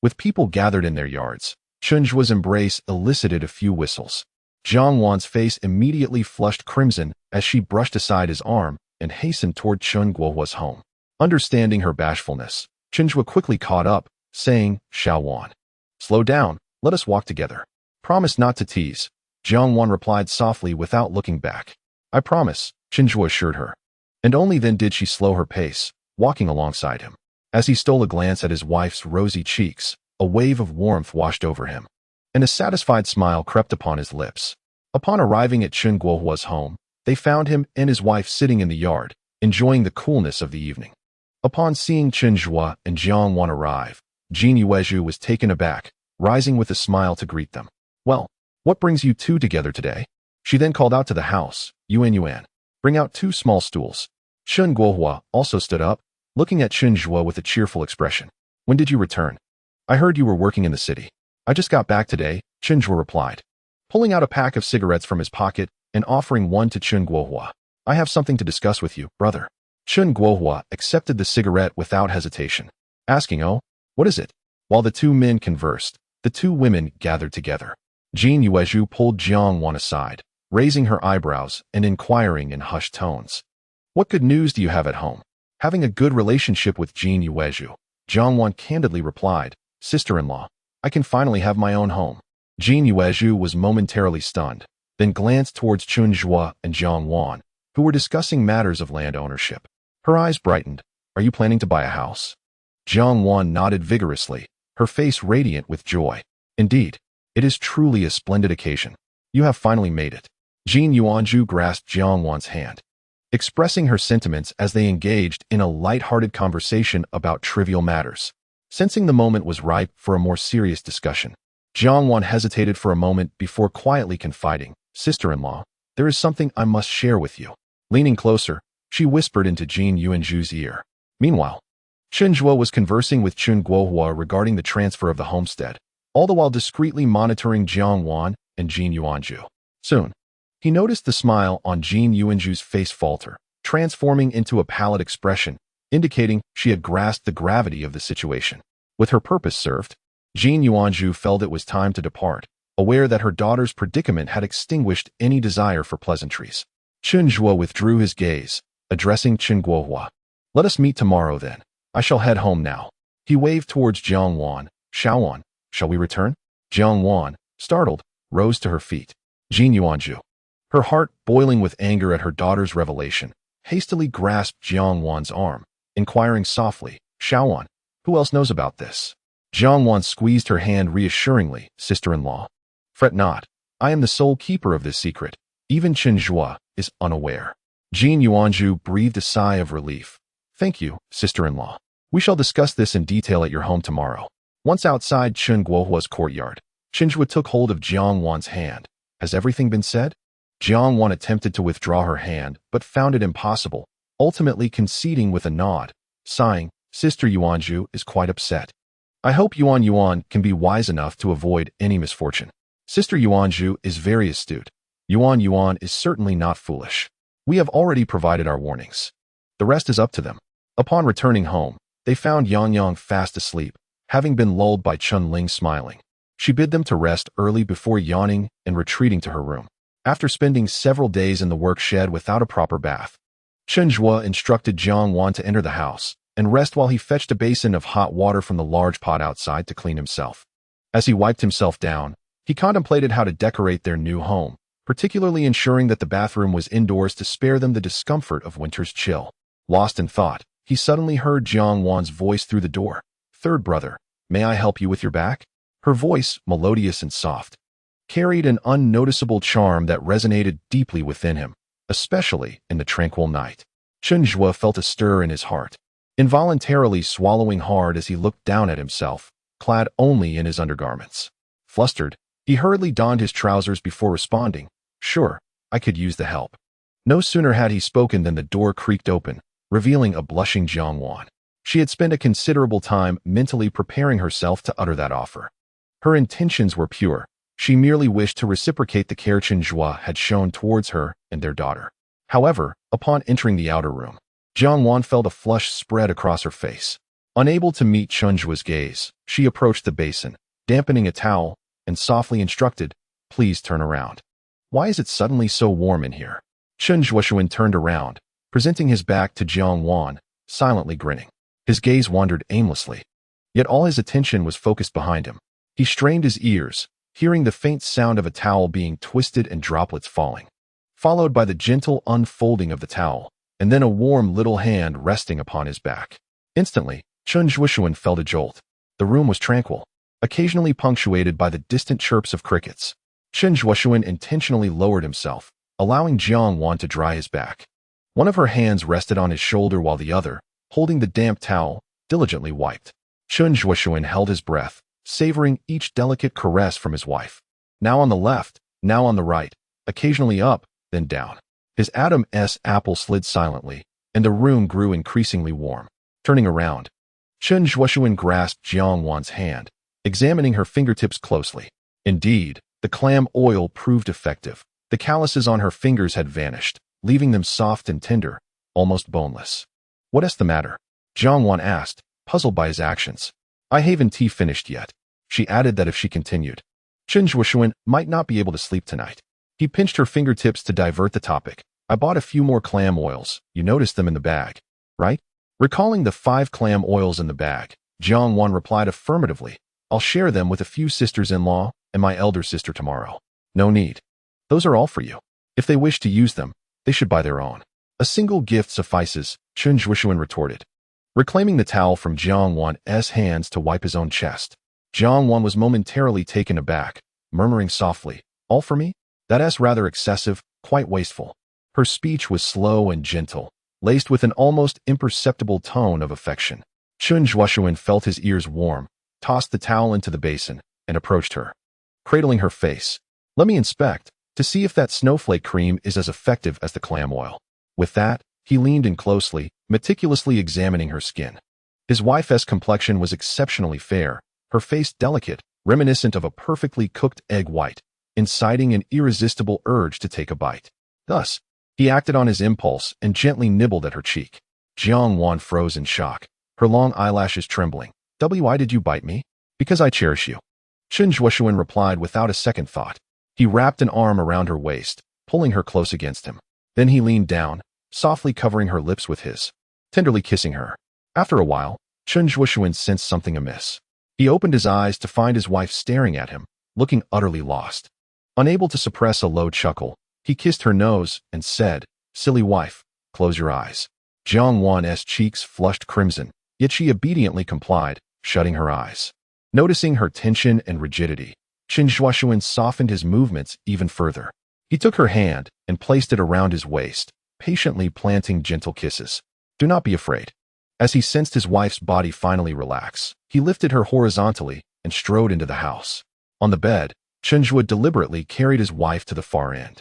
With people gathered in their yards, Chen Zhuo's embrace elicited a few whistles. Jiang Wan's face immediately flushed crimson as she brushed aside his arm and hastened toward Chen Guohua's home. Understanding her bashfulness, Chen Zhuo quickly caught up, saying, "Xiao Wan, slow down, let us walk together." "Promise not to tease," Jiang Wan replied softly without looking back. "I promise," Chen Zhuo assured her. And only then did she slow her pace, walking alongside him. As he stole a glance at his wife's rosy cheeks, a wave of warmth washed over him, and a satisfied smile crept upon his lips. Upon arriving at Chen Guohua's home, they found him and his wife sitting in the yard, enjoying the coolness of the evening. Upon seeing Chen Zhuo and Jiang Wan arrive, Jin Yuezhu was taken aback, rising with a smile to greet them. "Well, what brings you two together today?" She then called out to the house, "Yuan, bring out 2 small stools." Chen Guohua also stood up, looking at Chen Zhuo with a cheerful expression. "When did you return? I heard you were working in the city." "I just got back today," Chen Zhuo replied, pulling out a pack of cigarettes from his pocket and offering one to Chen Guohua. I have something to discuss with you, brother. Chen Zhuo accepted the cigarette without hesitation, asking, "Oh, what is it?" While the two men conversed, the two women gathered together. Jin Yuezhu pulled Jiang Wan aside, raising her eyebrows and inquiring in hushed tones. "What good news do you have at home?" Having a good relationship with Jin Yuezhu, Jiang Wan candidly replied, "Sister-in-law, I can finally have my own home." Jin Yuezhu was momentarily stunned, then glanced towards Chen Zhuo and Jiang Wan, who were discussing matters of land ownership. Her eyes brightened. "Are you planning to buy a house?" Jiang Wan nodded vigorously, her face radiant with joy. "Indeed, it is truly a splendid occasion. You have finally made it." Jin Yuanzhu grasped Jiang Wan's hand, expressing her sentiments as they engaged in a light-hearted conversation about trivial matters. Sensing the moment was ripe for a more serious discussion, Jiang Wan hesitated for a moment before quietly confiding, "Sister-in-law, there is something I must share with you." Leaning closer, she whispered into Jin Yuanzhu's ear. Meanwhile, Chen Zhuo was conversing with Chen Zhuo regarding the transfer of the homestead, all the while discreetly monitoring Jiang Wan and Jin Yuanzhu. Soon, he noticed the smile on Jin Yuanzhu's face falter, transforming into a pallid expression, indicating she had grasped the gravity of the situation. With her purpose served, Jin Yuanzhu felt it was time to depart, aware that her daughter's predicament had extinguished any desire for pleasantries. Chen Zhuo withdrew his gaze, addressing Chen Zhuo. "Let us meet tomorrow then. I shall head home now." He waved towards Jiang Wan. "Xiaowan, shall we return?" Jiang Wan, startled, rose to her feet. Jin Yuanzhu, her heart boiling with anger at her daughter's revelation, hastily grasped Jiang Wan's arm, inquiring softly, "Xiaowan, who else knows about this?" Jiang Wan squeezed her hand reassuringly, "Sister-in-law, fret not. I am the sole keeper of this secret. Even Chen Zhuo is unaware." Jin Yuanzhu breathed a sigh of relief. "Thank you, sister-in-law. We shall discuss this in detail at your home tomorrow." Once outside Chen Guohua's courtyard, Chen Zhuo took hold of Jiang Wan's hand. "Has everything been said?" Jiang Wan attempted to withdraw her hand, but found it impossible, ultimately conceding with a nod, sighing, "Sister Yuanzhu is quite upset. I hope Yuan can be wise enough to avoid any misfortune. Sister Yuanzhu is very astute. Yuan is certainly not foolish. We have already provided our warnings. The rest is up to them." Upon returning home, they found Yang fast asleep, having been lulled by Chun Ling smiling. She bid them to rest early before yawning and retreating to her room. After spending several days in the work shed without a proper bath, Chen Zhuo instructed Jiang Wan to enter the house and rest while he fetched a basin of hot water from the large pot outside to clean himself. As he wiped himself down, he contemplated how to decorate their new home, particularly ensuring that the bathroom was indoors to spare them the discomfort of winter's chill. Lost in thought, he suddenly heard Jiang Wan's voice through the door. "Third brother, may I help you with your back?" Her voice, melodious and soft, carried an unnoticeable charm that resonated deeply within him, especially in the tranquil night. Chen Zhuo felt a stir in his heart, involuntarily swallowing hard as he looked down at himself, clad only in his undergarments. Flustered, he hurriedly donned his trousers before responding, "Sure, I could use the help." No sooner had he spoken than the door creaked open, revealing a blushing Jiang Wan. She had spent a considerable time mentally preparing herself to utter that offer. Her intentions were pure. She merely wished to reciprocate the care Chen Zhuo had shown towards her and their daughter. However, upon entering the outer room, Jiang Wan felt a flush spread across her face. Unable to meet Chen Zhuo's gaze, she approached the basin, dampening a towel, and softly instructed, "Please turn around. Why is it suddenly so warm in here?" Chen Zhuo turned around, presenting his back to Jiang Wan, silently grinning. His gaze wandered aimlessly, yet all his attention was focused behind him. He strained his ears, hearing the faint sound of a towel being twisted and droplets falling, followed by the gentle unfolding of the towel, and then a warm little hand resting upon his back. Instantly, Chen Zhuo felt a jolt. The room was tranquil, occasionally punctuated by the distant chirps of crickets. Chen Zhuo intentionally lowered himself, allowing Jiang Wan to dry his back. One of her hands rested on his shoulder while the other, holding the damp towel, diligently wiped. Chen Zhuo held his breath, savoring each delicate caress from his wife. Now on the left, now on the right, occasionally up, then down. His Adam's apple slid silently, and the room grew increasingly warm. Turning around, Chen Zhuo grasped Jiang Wan's hand, examining her fingertips closely. Indeed, the clam oil proved effective. The calluses on her fingers had vanished, leaving them soft and tender, almost boneless. "What's the matter?" Jiang Wan asked, puzzled by his actions. "I haven't tea finished yet." She added that if she continued, Chen Zhuo might not be able to sleep tonight. He pinched her fingertips to divert the topic. "I bought a few more clam oils. You noticed them in the bag, right?" Recalling the 5 clam oils in the bag, Jiang Wan replied affirmatively. "I'll share them with a few sisters-in-law and my elder sister tomorrow." "No need. Those are all for you. If they wish to use them, they should buy their own." "A single gift suffices," Chen Zhuo retorted, reclaiming the towel from Jiang Wan's hands to wipe his own chest. Jiang Wan was momentarily taken aback, murmuring softly, "All for me? That's rather excessive, quite wasteful." Her speech was slow and gentle, laced with an almost imperceptible tone of affection. Chen Zhuo felt his ears warm, tossed the towel into the basin, and approached her, cradling her face. "Let me inspect, to see if that snowflake cream is as effective as the clam oil." With that, he leaned in closely, meticulously examining her skin. His wife's complexion was exceptionally fair, her face delicate, reminiscent of a perfectly cooked egg white, inciting an irresistible urge to take a bite. Thus, he acted on his impulse and gently nibbled at her cheek. Jiang Wan froze in shock, her long eyelashes trembling. "Why did you bite me?" "Because I cherish you," Chen Zhuo replied without a second thought. He wrapped an arm around her waist, pulling her close against him. Then he leaned down, softly covering her lips with his, tenderly kissing her. After a while, Chen Zhuo sensed something amiss. He opened his eyes to find his wife staring at him, looking utterly lost. Unable to suppress a low chuckle, he kissed her nose and said, "Silly wife, close your eyes." Jiang Wan's cheeks flushed crimson, yet she obediently complied, shutting her eyes. Noticing her tension and rigidity, Chen Zhuo softened his movements even further. He took her hand and placed it around his waist, patiently planting gentle kisses. "Do not be afraid." As he sensed his wife's body finally relax, he lifted her horizontally and strode into the house. On the bed, Chen Zhuo deliberately carried his wife to the far end.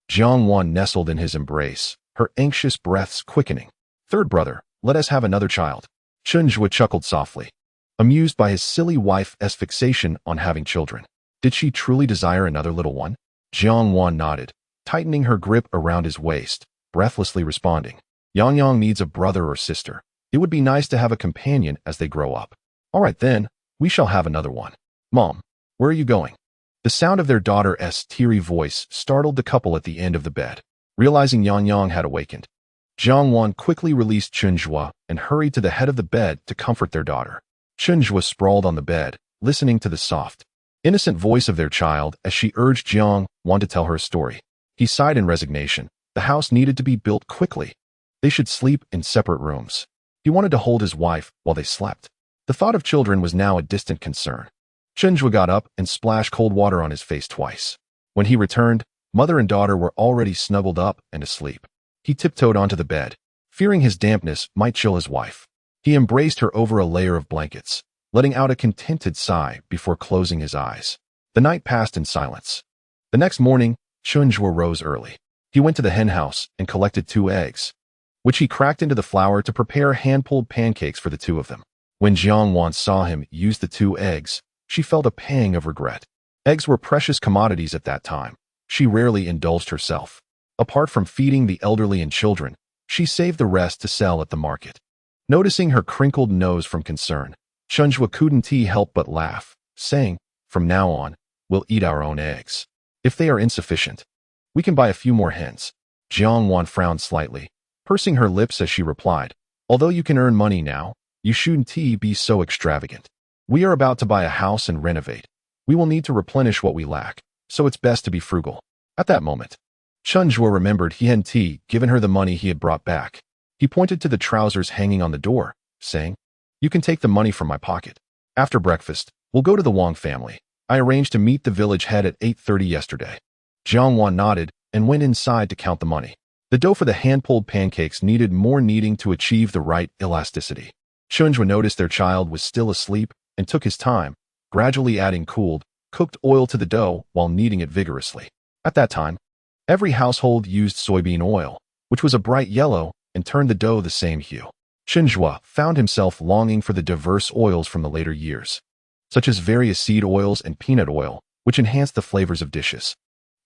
Jiang Wan nestled in his embrace, her anxious breaths quickening. "Third brother, let us have another child." Chen Zhuo chuckled softly, amused by his silly wife's fixation on having children. Did she truly desire another little one? Jiang Wan nodded, tightening her grip around his waist, breathlessly responding. "Yang needs a brother or sister. It would be nice to have a companion as they grow up." "All right then, we shall have another one." "Mom, where are you going?" The sound of their daughter's teary voice startled the couple at the end of the bed. Realizing Yang had awakened, Jiang Wan quickly released Chen Zhuo and hurried to the head of the bed to comfort their daughter. Chen Zhuo sprawled on the bed, listening to the soft, innocent voice of their child as she urged Jiang Wan to tell her a story. He sighed in resignation. The house needed to be built quickly. They should sleep in separate rooms. He wanted to hold his wife while they slept. The thought of children was now a distant concern. Chen Zhuo got up and splashed cold water on his face twice. When he returned, mother and daughter were already snuggled up and asleep. He tiptoed onto the bed, fearing his dampness might chill his wife. He embraced her over a layer of blankets, letting out a contented sigh before closing his eyes. The night passed in silence. The next morning, Chen Zhuo rose early. He went to the hen house and collected 2 eggs, which he cracked into the flour to prepare hand-pulled pancakes for the 2 of them. When Jiang Wan saw him use the 2 eggs, she felt a pang of regret. Eggs were precious commodities at that time. She rarely indulged herself. Apart from feeding the elderly and children, she saved the rest to sell at the market. Noticing her crinkled nose from concern, Chen Zhuo couldn't help but laugh, saying, "From now on, we'll eat our own eggs. If they are insufficient, we can buy a few more hens." Jiang Wan frowned slightly, pursing her lips as she replied, "Although you can earn money now, you shouldn't be so extravagant. We are about to buy a house and renovate. We will need to replenish what we lack, so it's best to be frugal." At that moment, Chen Zhuo remembered he hadn't given her the money he had brought back. He pointed to the trousers hanging on the door, saying, "You can take the money from my pocket. After breakfast, we'll go to the Wang family. I arranged to meet the village head at 8:30 yesterday." Jiang Wan nodded and went inside to count the money. The dough for the hand-pulled pancakes needed more kneading to achieve the right elasticity. Chen Zhuo noticed their child was still asleep and took his time, gradually adding cooked oil to the dough while kneading it vigorously. At that time, every household used soybean oil, which was a bright yellow, and turned the dough the same hue. Chen Zhuo found himself longing for the diverse oils from the later years, such as various seed oils and peanut oil, which enhanced the flavors of dishes.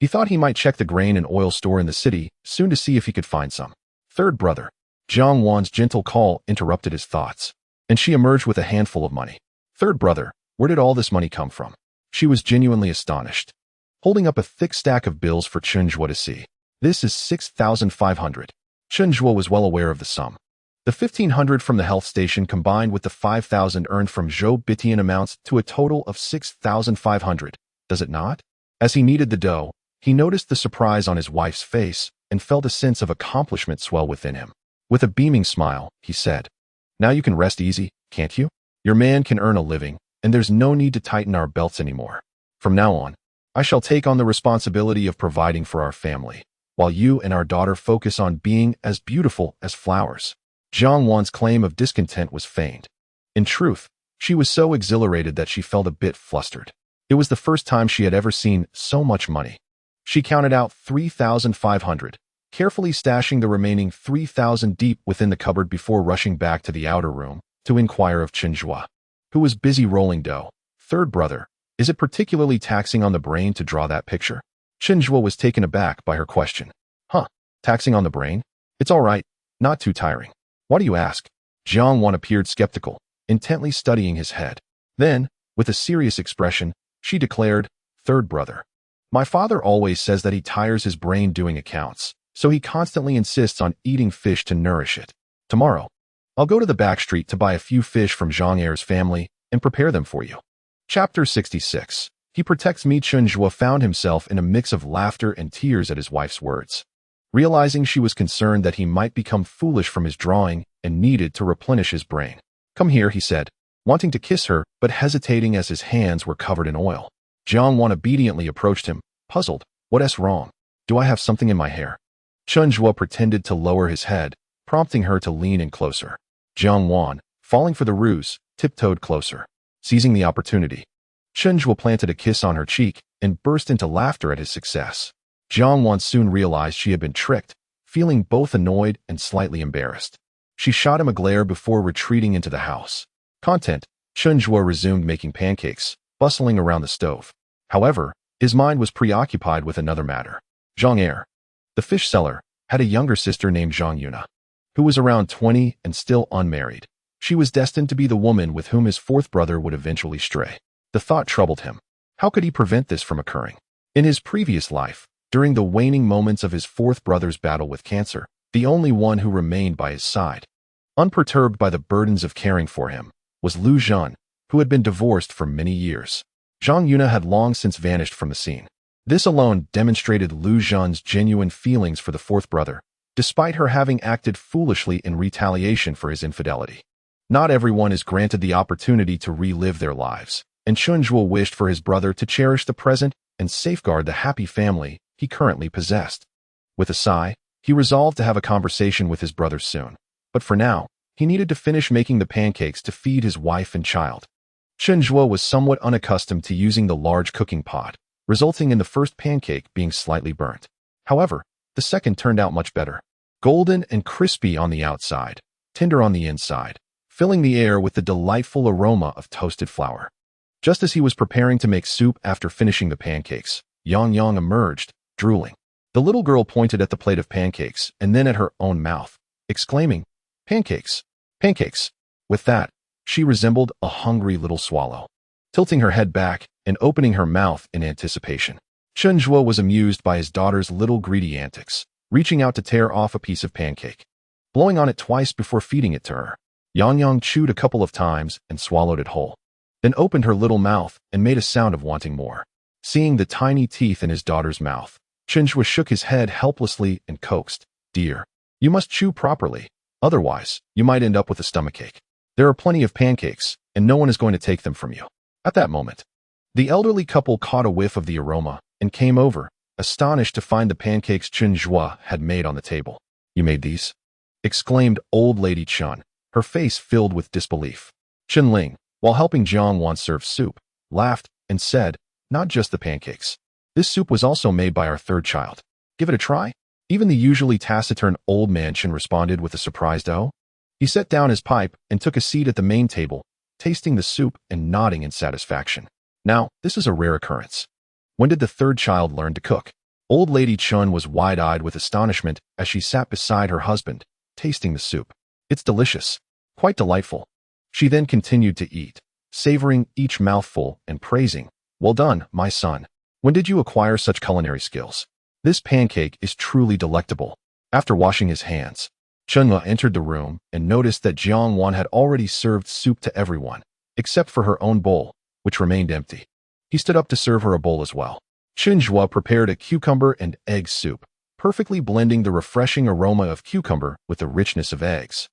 He thought he might check the grain and oil store in the city soon to see if he could find some. Third brother. Jiang Wan's gentle call interrupted his thoughts, and she emerged with a handful of money. Third brother, where did all this money come from? She was genuinely astonished, holding up a thick stack of bills for Chen Zhuo to see. This is 6,500. Chen Zhuo was well aware of the sum. The 1,500 from the health station combined with the 5,000 earned from Zhou Bitian amounts to a total of 6,500, does it not? As he kneaded the dough, he noticed the surprise on his wife's face and felt a sense of accomplishment swell within him. With a beaming smile, he said, "Now you can rest easy, can't you? Your man can earn a living, and there's no need to tighten our belts anymore. From now on, I shall take on the responsibility of providing for our family, while you and our daughter focus on being as beautiful as flowers." Jiang Wan's claim of discontent was feigned. In truth, she was so exhilarated that she felt a bit flustered. It was the first time she had ever seen so much money. She counted out 3,500, carefully stashing the remaining 3,000 deep within the cupboard before rushing back to the outer room to inquire of Chen Zhuo, who was busy rolling dough. Third brother, is it particularly taxing on the brain to draw that picture? Chen Zhuo was taken aback by her question. Taxing on the brain? It's all right, not too tiring. Why do you ask? Jiang Wan appeared skeptical, intently studying his head. Then, with a serious expression, she declared, "Third brother, my father always says that he tires his brain doing accounts, so he constantly insists on eating fish to nourish it. Tomorrow, I'll go to the back street to buy a few fish from Zhang Er's family and prepare them for you." Chapter 66. He protects me. Chen Zhuo found himself in a mix of laughter and tears at his wife's words. Realizing she was concerned that he might become foolish from his drawing and needed to replenish his brain. "Come here," he said, wanting to kiss her but hesitating as his hands were covered in oil. Jiang Wan obediently approached him, puzzled. "What's wrong? Do I have something in my hair?" Chen Zhuo pretended to lower his head, prompting her to lean in closer. Jiang Wan, falling for the ruse, tiptoed closer. Seizing the opportunity, Chen Zhuo planted a kiss on her cheek and burst into laughter at his success. Jiang Wan soon realized she had been tricked, feeling both annoyed and slightly embarrassed. She shot him a glare before retreating into the house. Content, Chen Zhuo resumed making pancakes, bustling around the stove. However, his mind was preoccupied with another matter. Zhang Er, the fish seller, had a younger sister named Zhang Yuna, who was around 20 and still unmarried. She was destined to be the woman with whom his fourth brother would eventually stray. The thought troubled him. How could he prevent this from occurring? In his previous life, during the waning moments of his fourth brother's battle with cancer, the only one who remained by his side, unperturbed by the burdens of caring for him, was Lu Zhan, who had been divorced for many years. Zhang Yuna had long since vanished from the scene. This alone demonstrated Lu Zhan's genuine feelings for the fourth brother, despite her having acted foolishly in retaliation for his infidelity. Not everyone is granted the opportunity to relive their lives, and Chen Zhuo wished for his brother to cherish the present and safeguard the happy family he currently possessed. With a sigh, he resolved to have a conversation with his brother soon. But for now, he needed to finish making the pancakes to feed his wife and child. Chen Zhuo was somewhat unaccustomed to using the large cooking pot, resulting in the first pancake being slightly burnt. However, the second turned out much better. Golden and crispy on the outside, tender on the inside, filling the air with the delightful aroma of toasted flour. Just as he was preparing to make soup after finishing the pancakes, Yang Yang emerged, drooling. The little girl pointed at the plate of pancakes and then at her own mouth, exclaiming, "Pancakes! Pancakes!" With that, she resembled a hungry little swallow, tilting her head back and opening her mouth in anticipation. Chen Zhuo was amused by his daughter's little greedy antics, reaching out to tear off a piece of pancake, blowing on it twice before feeding it to her. Yang Yang chewed a couple of times and swallowed it whole, then opened her little mouth and made a sound of wanting more. Seeing the tiny teeth in his daughter's mouth, Chen Zhuo shook his head helplessly and coaxed, "Dear, you must chew properly, otherwise you might end up with a stomachache. There are plenty of pancakes, and no one is going to take them from you." At that moment, the elderly couple caught a whiff of the aroma and came over, astonished to find the pancakes Chen Zhuo had made on the table. "You made these?" exclaimed old lady Chen, her face filled with disbelief. Chen Ling, while helping Jiang Wan serve soup, laughed and said, "Not just the pancakes. This soup was also made by our third child. Give it a try?" Even the usually taciturn old man Chen responded with a surprised "oh." He set down his pipe and took a seat at the main table, tasting the soup and nodding in satisfaction. "Now, this is a rare occurrence. When did the third child learn to cook?" Old Lady Chen was wide-eyed with astonishment as she sat beside her husband, tasting the soup. It's delicious. Quite delightful. She then continued to eat, savoring each mouthful and praising, "Well done, my son. When did you acquire such culinary skills? This pancake is truly delectable." After washing his hands, Chen Zhuo entered the room and noticed that Jiang Wan had already served soup to everyone, except for her own bowl, which remained empty. He stood up to serve her a bowl as well. Chen Zhuo prepared a cucumber and egg soup, perfectly blending the refreshing aroma of cucumber with the richness of eggs,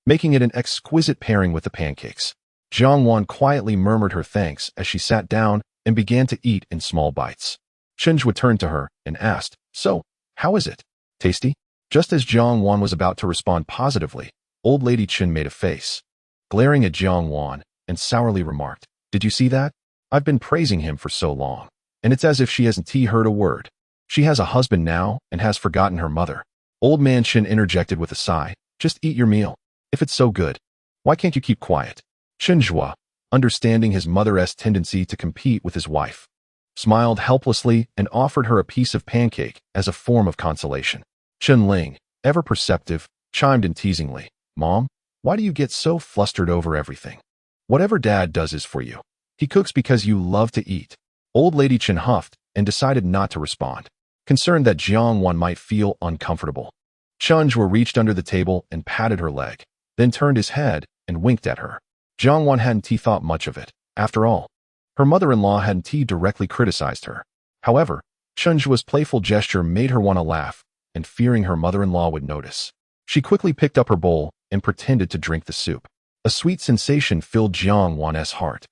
making it an exquisite pairing with the pancakes. Jiang Wan quietly murmured her thanks as she sat down and began to eat in small bites. Chen Zhuo turned to her and asked, "So, how is it? Tasty?" Just as Jiang Wan was about to respond positively, Old Lady Chen made a face, glaring at Jiang Wan, and sourly remarked, "Did you see that? I've been praising him for so long, and it's as if she hasn't heard a word. She has a husband now and has forgotten her mother." Old Man Chen interjected with a sigh, "Just eat your meal. If it's so good, why can't you keep quiet?" Chen Zhuo, understanding his mother's tendency to compete with his wife, smiled helplessly and offered her a piece of pancake as a form of consolation. Chen Ling, ever perceptive, chimed in teasingly, "Mom, why do you get so flustered over everything? Whatever Dad does is for you. He cooks because you love to eat." Old Lady Chen huffed and decided not to respond, concerned that Jiang Wan might feel uncomfortable. Chen Zhuo reached under the table and patted her leg, then turned his head and winked at her. Jiang Wan hadn't thought much of it. After all, her mother-in-law hadn't directly criticized her. However, Chen Zhuo's playful gesture made her want to laugh, and fearing her mother-in-law would notice, she quickly picked up her bowl and pretended to drink the soup. A sweet sensation filled Jiang Wan's heart.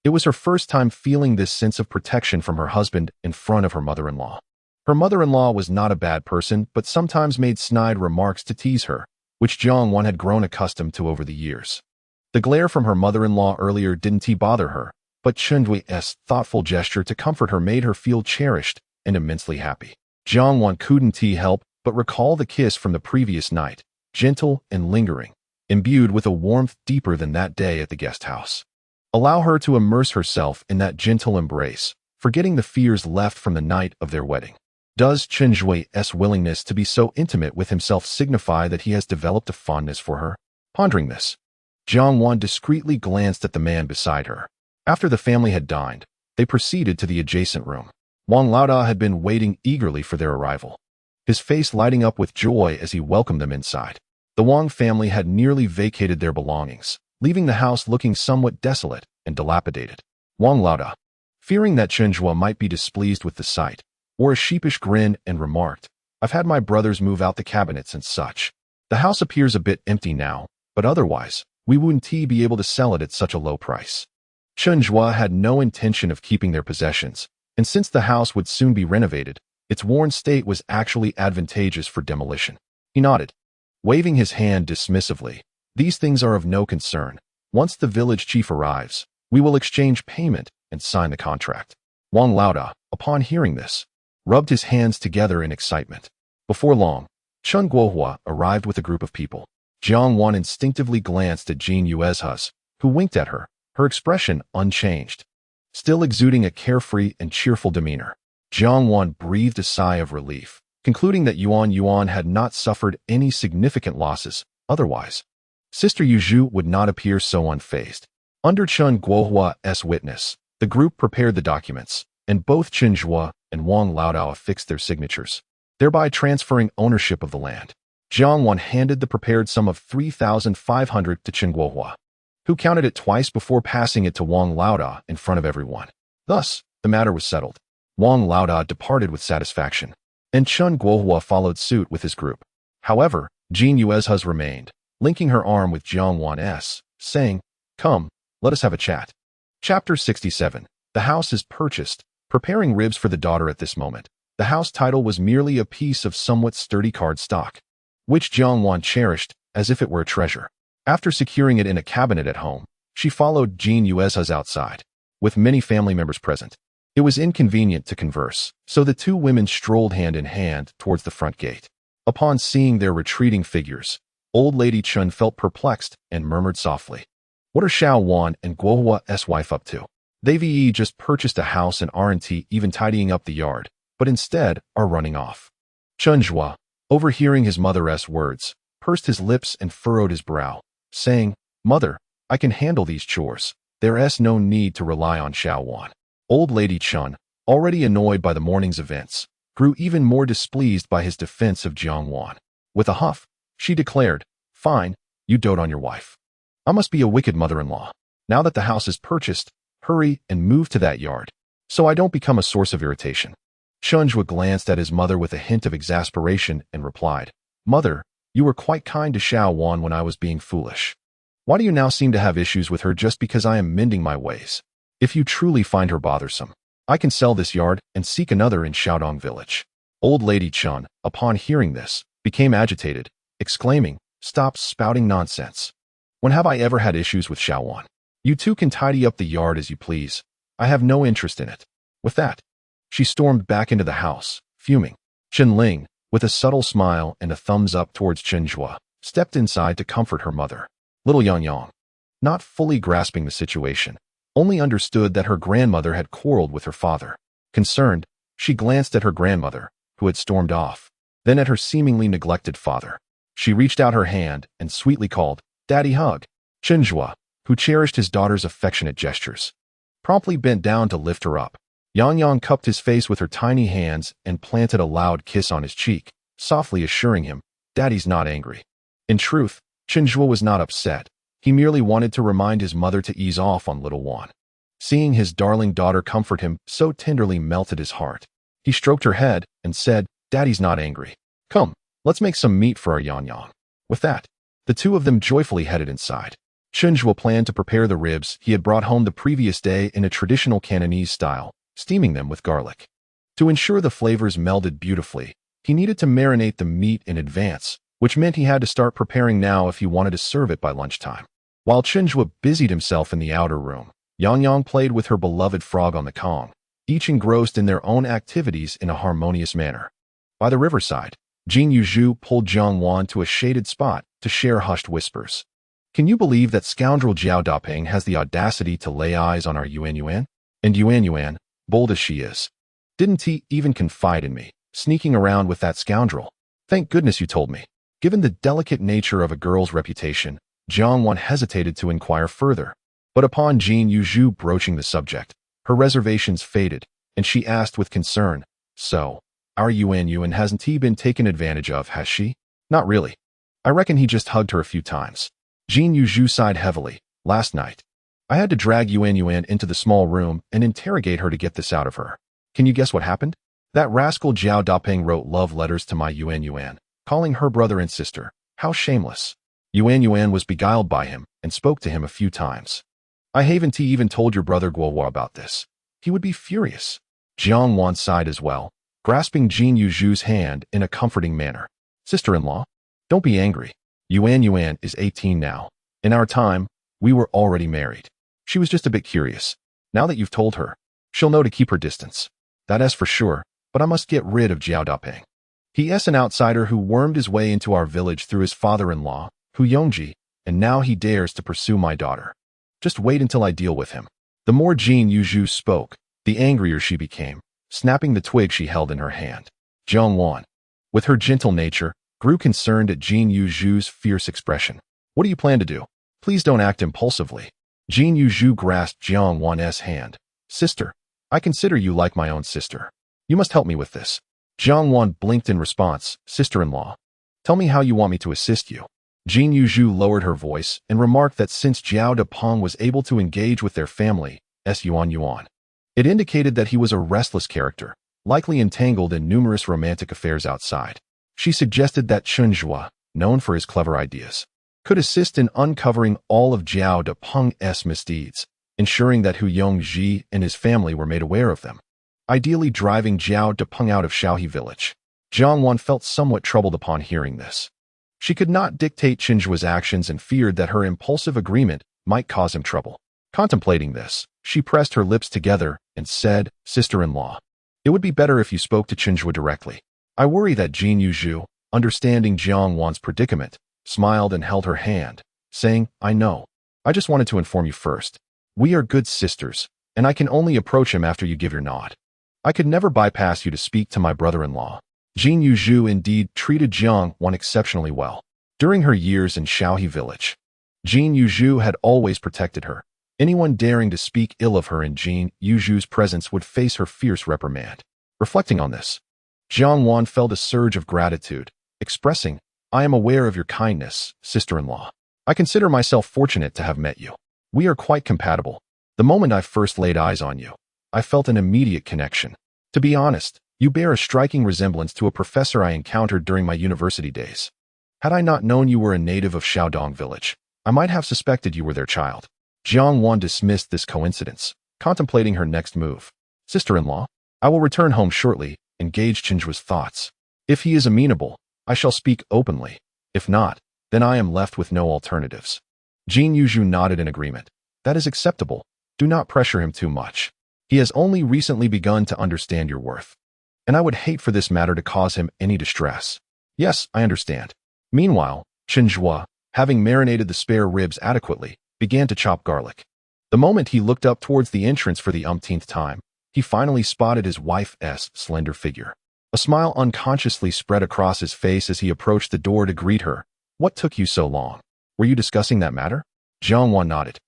It was her first time feeling this sense of protection from her husband in front of her mother-in-law. Her mother-in-law was not a bad person, but sometimes made snide remarks to tease her, which Jiang Wan had grown accustomed to over the years. The glare from her mother-in-law earlier didn't bother her, but Chen Zhuo's thoughtful gesture to comfort her made her feel cherished and immensely happy. Jiang Wan couldn't help but recall the kiss from the previous night, gentle and lingering, imbued with a warmth deeper than that day at the guest house. Allow her to immerse herself in that gentle embrace, forgetting the fears left from the night of their wedding. Does Chen Zhuo's willingness to be so intimate with himself signify that he has developed a fondness for her? Pondering this, Jiang Wan discreetly glanced at the man beside her. After the family had dined, they proceeded to the adjacent room. Wang Laoda had been waiting eagerly for their arrival, his face lighting up with joy as he welcomed them inside. The Wang family had nearly vacated their belongings, leaving the house looking somewhat desolate and dilapidated. Wang Laoda, fearing that Chen Zhuo might be displeased with the sight, wore a sheepish grin and remarked, "I've had my brothers move out the cabinets and such. The house appears a bit empty now, but otherwise, we wouldn't be able to sell it at such a low price." Chen Zhuo had no intention of keeping their possessions, and since the house would soon be renovated, its worn state was actually advantageous for demolition. He nodded, waving his hand dismissively. "These things are of no concern. Once the village chief arrives, we will exchange payment and sign the contract." Wang Laoda, upon hearing this, rubbed his hands together in excitement. Before long, Chen Guohua arrived with a group of people. Jiang Wan instinctively glanced at Jin Yuezhuz, who winked at her, her expression unchanged, still exuding a carefree and cheerful demeanor. Jiang Wan breathed a sigh of relief, concluding that Yuan had not suffered any significant losses. Otherwise, Sister Yuzhu would not appear so unfazed. Under Chen Guohua's witness, the group prepared the documents, and both Chen Zhuo and Wang Laodao affixed their signatures, thereby transferring ownership of the land. Jiang Wan handed the prepared sum of 3,500 to Chen Guohua, who counted it twice before passing it to Wang Laodao in front of everyone. Thus, the matter was settled. Wang Laodao departed with satisfaction, and Chen Guohua followed suit with his group. However, Jin Yuezhuz remained, linking her arm with Jiang Wan's, saying, "Come, let us have a chat." Chapter 67. The house is purchased. Preparing ribs for the daughter at this moment. The house title was merely a piece of somewhat sturdy card stock, which Jiang Wan cherished as if it were a treasure. After securing it in a cabinet at home, she followed Jin Yuezhuz outside, with many family members present. It was inconvenient to converse, so the two women strolled hand in hand towards the front gate. Upon seeing their retreating figures, Old Lady Chen felt perplexed and murmured softly, "What are Xiao Wan and Guohua's wife up to? They've just purchased a house and aren't even tidying up the yard, but instead are running off. Chen Zhuo, overhearing his mother's words, pursed his lips and furrowed his brow, saying, "Mother, I can handle these chores. There's no need to rely on Jiang Wan." Old Lady Chen, already annoyed by the morning's events, grew even more displeased by his defense of Jiang Wan. With a huff, she declared, "Fine, you dote on your wife. I must be a wicked mother-in-law. Now that the house is purchased, hurry and move to that yard, so I don't become a source of irritation." Chen Zhuo glanced at his mother with a hint of exasperation and replied, "Mother, you were quite kind to Jiang Wan when I was being foolish. Why do you now seem to have issues with her just because I am mending my ways? If you truly find her bothersome, I can sell this yard and seek another in Shaodong village." Old Lady Chen, upon hearing this, became agitated, exclaiming, "Stop spouting nonsense. When have I ever had issues with Jiang Wan? You two can tidy up the yard as you please. I have no interest in it." With that, she stormed back into the house, fuming. Chen Ling, with a subtle smile and a thumbs up towards Chen Zhuo, stepped inside to comfort her mother. Little Yang Yang, not fully grasping the situation, only understood that her grandmother had quarreled with her father. Concerned, she glanced at her grandmother, who had stormed off, then at her seemingly neglected father. She reached out her hand and sweetly called, "Daddy, hug." Chen Zhuo, who cherished his daughter's affectionate gestures, promptly bent down to lift her up. Yang Yang cupped his face with her tiny hands and planted a loud kiss on his cheek, softly assuring him, "Daddy's not angry." In truth, Chen Zhuo was not upset. He merely wanted to remind his mother to ease off on little Wan. Seeing his darling daughter comfort him so tenderly melted his heart. He stroked her head and said, "Daddy's not angry. Come, let's make some meat for our Yang Yang." With that, the two of them joyfully headed inside. Chen Zhuo planned to prepare the ribs he had brought home the previous day in a traditional Cantonese style, steaming them with garlic. To ensure the flavors melded beautifully, he needed to marinate the meat in advance, which meant he had to start preparing now if he wanted to serve it by lunchtime. While Chen Zhuo busied himself in the outer room, Yang Yang played with her beloved frog on the Kong, each engrossed in their own activities in a harmonious manner. By the riverside, Jin Yuzhu pulled Jiang Wan to a shaded spot to share hushed whispers. "Can you believe that scoundrel Jiao Dapeng has the audacity to lay eyes on our Yuan Yuan? And Yuan Yuan, bold as she is, didn't he even confide in me, sneaking around with that scoundrel? Thank goodness you told me." Given the delicate nature of a girl's reputation, Jiang Wan hesitated to inquire further. But upon Jin Yuzhu broaching the subject, her reservations faded, and she asked with concern, "So, our Yuan Yuan hasn't he been taken advantage of, has she?" "Not really. I reckon he just hugged her a few times." Jin Yuzhu sighed heavily. "Last night, I had to drag Yuan Yuan into the small room and interrogate her to get this out of her. Can you guess what happened? That rascal Jiao Dapeng wrote love letters to my Yuan Yuan, calling her brother and sister. How shameless. Yuan Yuan was beguiled by him and spoke to him a few times. I haven't even told your brother Guo about this. He would be furious." Jiang Wan sighed as well, grasping Jin Yuzhu's hand in a comforting manner. "Sister-in-law, don't be angry. Yuan Yuan is 18 now. In our time, we were already married. She was just a bit curious. Now that you've told her, she'll know to keep her distance. That is for sure, but I must get rid of Jiao Dapeng. He is an outsider who wormed his way into our village through his father-in-law, Hu Yongji, and now he dares to pursue my daughter. Just wait until I deal with him." The more Jin Yuzhu spoke, the angrier she became, snapping the twig she held in her hand. Jiang Wan, with her gentle nature, grew concerned at Jin Yuzhu's fierce expression. "What do you plan to do? Please don't act impulsively." Jin Yuzhu grasped Jiang Wan's hand. "Sister, I consider you like my own sister. You must help me with this." Jiang Wan blinked in response. "Sister-in-law, tell me how you want me to assist you." Jin Yuzhu lowered her voice and remarked that since Jiao Dapeng was able to engage with their family, Yuan Yuan, it indicated that he was a restless character, likely entangled in numerous romantic affairs outside. She suggested that Chen Zhuo, known for his clever ideas, could assist in uncovering all of Jiao Dapeng's misdeeds, ensuring that Hu Yongji and his family were made aware of them, ideally driving Jiao Dapeng out of Shaohe village. Jiang Wan felt somewhat troubled upon hearing this. She could not dictate Chen Zhuo's actions and feared that her impulsive agreement might cause him trouble. Contemplating this, she pressed her lips together and said, "Sister-in-law, it would be better if you spoke to Chen Zhuo directly." I worry that Jin Yuzhu, understanding Jiang Wan's predicament, smiled and held her hand, saying, "I know. I just wanted to inform you first. We are good sisters, and I can only approach him after you give your nod." I could never bypass you to speak to my brother-in-law. Jin Yuzhu indeed treated Jiang Wan exceptionally well. During her years in Shaohe village, Jin Yuzhu had always protected her. Anyone daring to speak ill of her in Jin Yuzhu's presence would face her fierce reprimand. Reflecting on this, Jiang Wan felt a surge of gratitude, expressing, I am aware of your kindness, sister-in-law. I consider myself fortunate to have met you. We are quite compatible. The moment I first laid eyes on you, I felt an immediate connection. To be honest, you bear a striking resemblance to a professor I encountered during my university days. Had I not known you were a native of Shaodong village, I might have suspected you were their child. Jiang Wan dismissed this coincidence, contemplating her next move. Sister-in-law, I will return home shortly, engage Chen Zhuo's thoughts. If he is amenable, I shall speak openly. If not, then I am left with no alternatives. Jin Yuzhu nodded in agreement. That is acceptable. Do not pressure him too much. He has only recently begun to understand your worth. And I would hate for this matter to cause him any distress. Yes, I understand. Meanwhile, Chen Zhuo, having marinated the spare ribs adequately, began to chop garlic. The moment he looked up towards the entrance for the umpteenth time, he finally spotted his wife's slender figure. A smile unconsciously spread across his face as he approached the door to greet her. What took you so long? Were you discussing that matter? Jiang Wan nodded,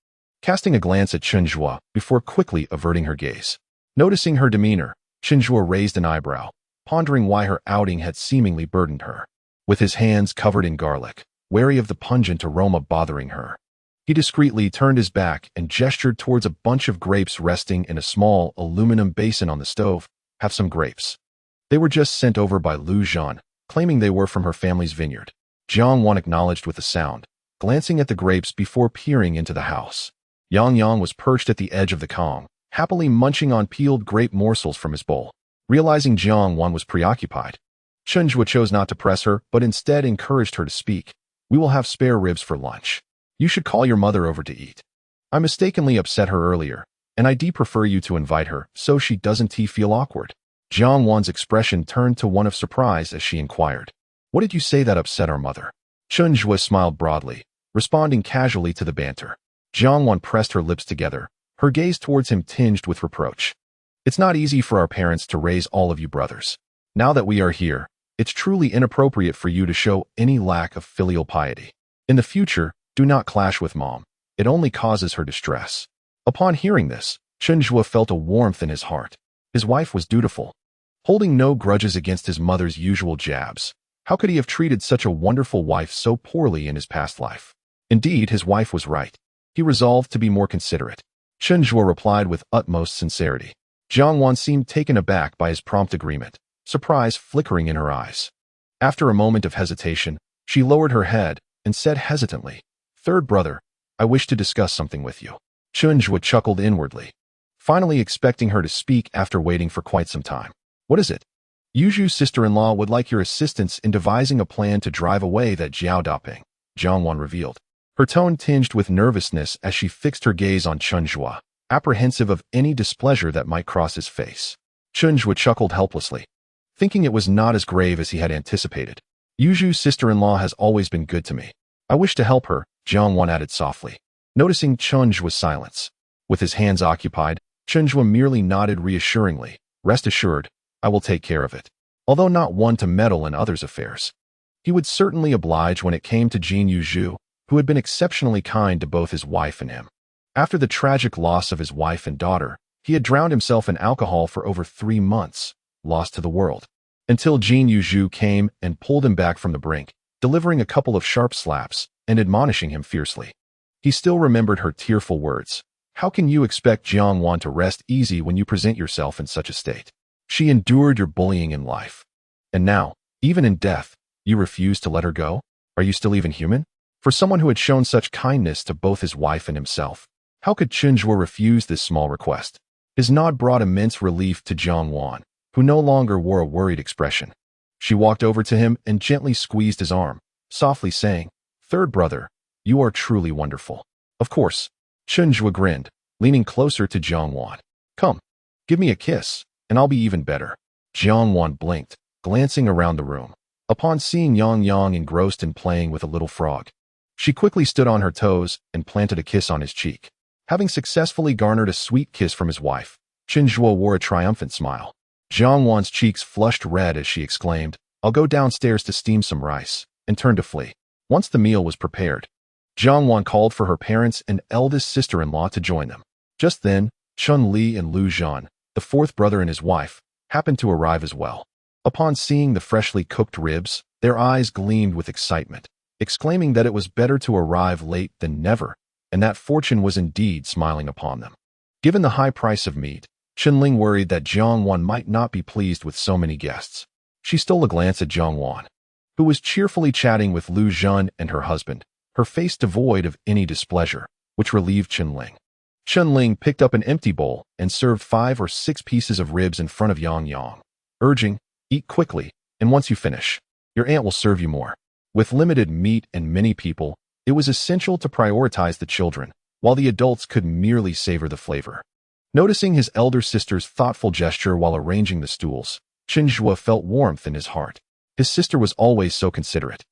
casting a glance at Chen Zhuo before quickly averting her gaze. Noticing her demeanor, Chen Zhuo raised an eyebrow, pondering why her outing had seemingly burdened her. With his hands covered in garlic, wary of the pungent aroma bothering her, he discreetly turned his back and gestured towards a bunch of grapes resting in a small aluminum basin on the stove. Have some grapes. They were just sent over by Lu Zhan, claiming they were from her family's vineyard. Jiang Wan acknowledged with a sound, glancing at the grapes before peering into the house. Yang Yang was perched at the edge of the Kong, happily munching on peeled grape morsels from his bowl. Realizing Jiang Wan was preoccupied, Chen Zhuo chose not to press her, but instead encouraged her to speak. We will have spare ribs for lunch. You should call your mother over to eat. I mistakenly upset her earlier, and I prefer you to invite her so she doesn't feel awkward. Jiang Wan's expression turned to one of surprise as she inquired, what did you say that upset our mother? Chen Zhuo smiled broadly, responding casually to the banter. Jiang Wan pressed her lips together, her gaze towards him tinged with reproach. It's not easy for our parents to raise all of you brothers. Now that we are here, it's truly inappropriate for you to show any lack of filial piety. In the future, do not clash with mom. It only causes her distress. Upon hearing this, Chen Zhuo felt a warmth in his heart. His wife was dutiful, holding no grudges against his mother's usual jabs. How could he have treated such a wonderful wife so poorly in his past life? Indeed, his wife was right. He resolved to be more considerate. Chen Zhuo replied with utmost sincerity. Jiang Wan seemed taken aback by his prompt agreement, surprise flickering in her eyes. After a moment of hesitation, she lowered her head and said hesitantly, Third brother, I wish to discuss something with you. Chen Zhuo chuckled inwardly, finally expecting her to speak after waiting for quite some time. What is it? Yuzhu's sister-in-law would like your assistance in devising a plan to drive away that Jiao Daping, Jiang Wan revealed. Her tone tinged with nervousness as she fixed her gaze on Chen Zhuo, apprehensive of any displeasure that might cross his face. Chen Zhuo chuckled helplessly, thinking it was not as grave as he had anticipated. Yuzhu's sister-in-law has always been good to me. I wish to help her, Jiang Wan added softly. Noticing Chen Zhuo's silence, with his hands occupied, Chen Zhuo merely nodded reassuringly. Rest assured, I will take care of it. Although not one to meddle in others' affairs, he would certainly oblige when it came to Jin Yuzhu, who had been exceptionally kind to both his wife and him. After the tragic loss of his wife and daughter, he had drowned himself in alcohol for over 3 months, lost to the world, until Jin Yuzhu came and pulled him back from the brink, delivering a couple of sharp slaps and admonishing him fiercely. He still remembered her tearful words. How can you expect Jiang Wan to rest easy when you present yourself in such a state? She endured your bullying in life. And now, even in death, you refuse to let her go? Are you still even human? For someone who had shown such kindness to both his wife and himself, how could Chen Zhuo refuse this small request? His nod brought immense relief to Jiang Wan, who no longer wore a worried expression. She walked over to him and gently squeezed his arm, softly saying, Third brother, you are truly wonderful. Of course. Chen Zhuo grinned, leaning closer to Jiang Wan. Come, give me a kiss, and I'll be even better. Jiang Wan blinked, glancing around the room. Upon seeing Yang Yang engrossed in playing with a little frog, she quickly stood on her toes and planted a kiss on his cheek. Having successfully garnered a sweet kiss from his wife, Chen Zhuo wore a triumphant smile. Jiang Wan's cheeks flushed red as she exclaimed, "I'll go downstairs to steam some rice," and turned to flee. Once the meal was prepared, Jiang Wan called for her parents and eldest sister-in-law to join them. Just then, Chun Li and Lu Zhan, the fourth brother and his wife, happened to arrive as well. Upon seeing the freshly cooked ribs, their eyes gleamed with excitement, exclaiming that it was better to arrive late than never, and that fortune was indeed smiling upon them. Given the high price of meat, Chen Ling worried that Jiang Wan might not be pleased with so many guests. She stole a glance at Jiang Wan, who was cheerfully chatting with Lu Zhan and her husband, her face devoid of any displeasure, which relieved Chen Ling. Chen Ling picked up an empty bowl and served 5 or 6 pieces of ribs in front of Yang Yang, urging, "Eat quickly, and once you finish, your aunt will serve you more." With limited meat and many people, it was essential to prioritize the children, while the adults could merely savor the flavor. Noticing his elder sister's thoughtful gesture while arranging the stools, Chen Zhuo felt warmth in his heart. His sister was always so considerate,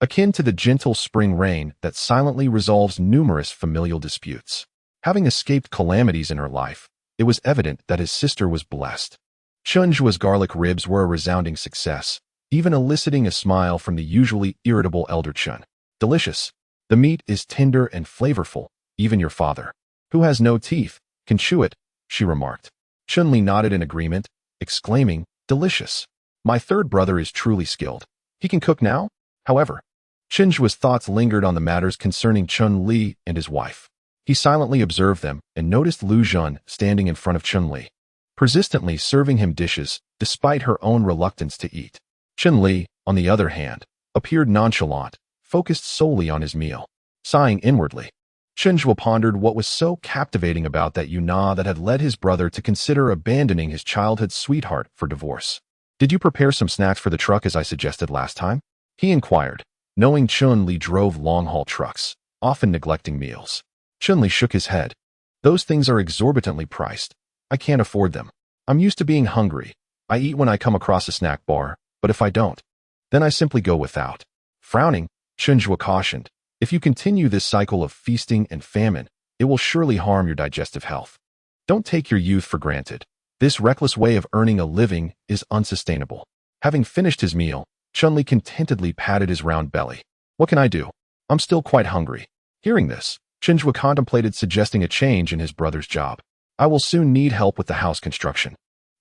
akin to the gentle spring rain that silently resolves numerous familial disputes. Having escaped calamities in her life, it was evident that his sister was blessed. Chen Zhuo's garlic ribs were a resounding success, even eliciting a smile from the usually irritable elder Chen. "Delicious. The meat is tender and flavorful. Even your father, who has no teeth, can chew it," she remarked. Chun Li nodded in agreement, exclaiming, "Delicious. My third brother is truly skilled. He can cook now?" However, Chen Zhuo's thoughts lingered on the matters concerning Chun Li and his wife. He silently observed them and noticed Lu Zhan standing in front of Chun Li, persistently serving him dishes despite her own reluctance to eat. Chun Li, on the other hand, appeared nonchalant, focused solely on his meal. Sighing inwardly, Chen Zhuo pondered what was so captivating about that Yuna that had led his brother to consider abandoning his childhood sweetheart for divorce. "Did you prepare some snacks for the truck as I suggested last time?" he inquired, knowing Chun Li drove long-haul trucks, often neglecting meals. Chun Li shook his head. "Those things are exorbitantly priced. I can't afford them. I'm used to being hungry. I eat when I come across a snack bar, but if I don't, then I simply go without." Frowning, Chen Zhuo cautioned, "If you continue this cycle of feasting and famine, it will surely harm your digestive health. Don't take your youth for granted. This reckless way of earning a living is unsustainable." Having finished his meal, Chun Li contentedly patted his round belly. "What can I do? I'm still quite hungry." Hearing this, Chen Zhuo contemplated suggesting a change in his brother's job. "I will soon need help with the house construction.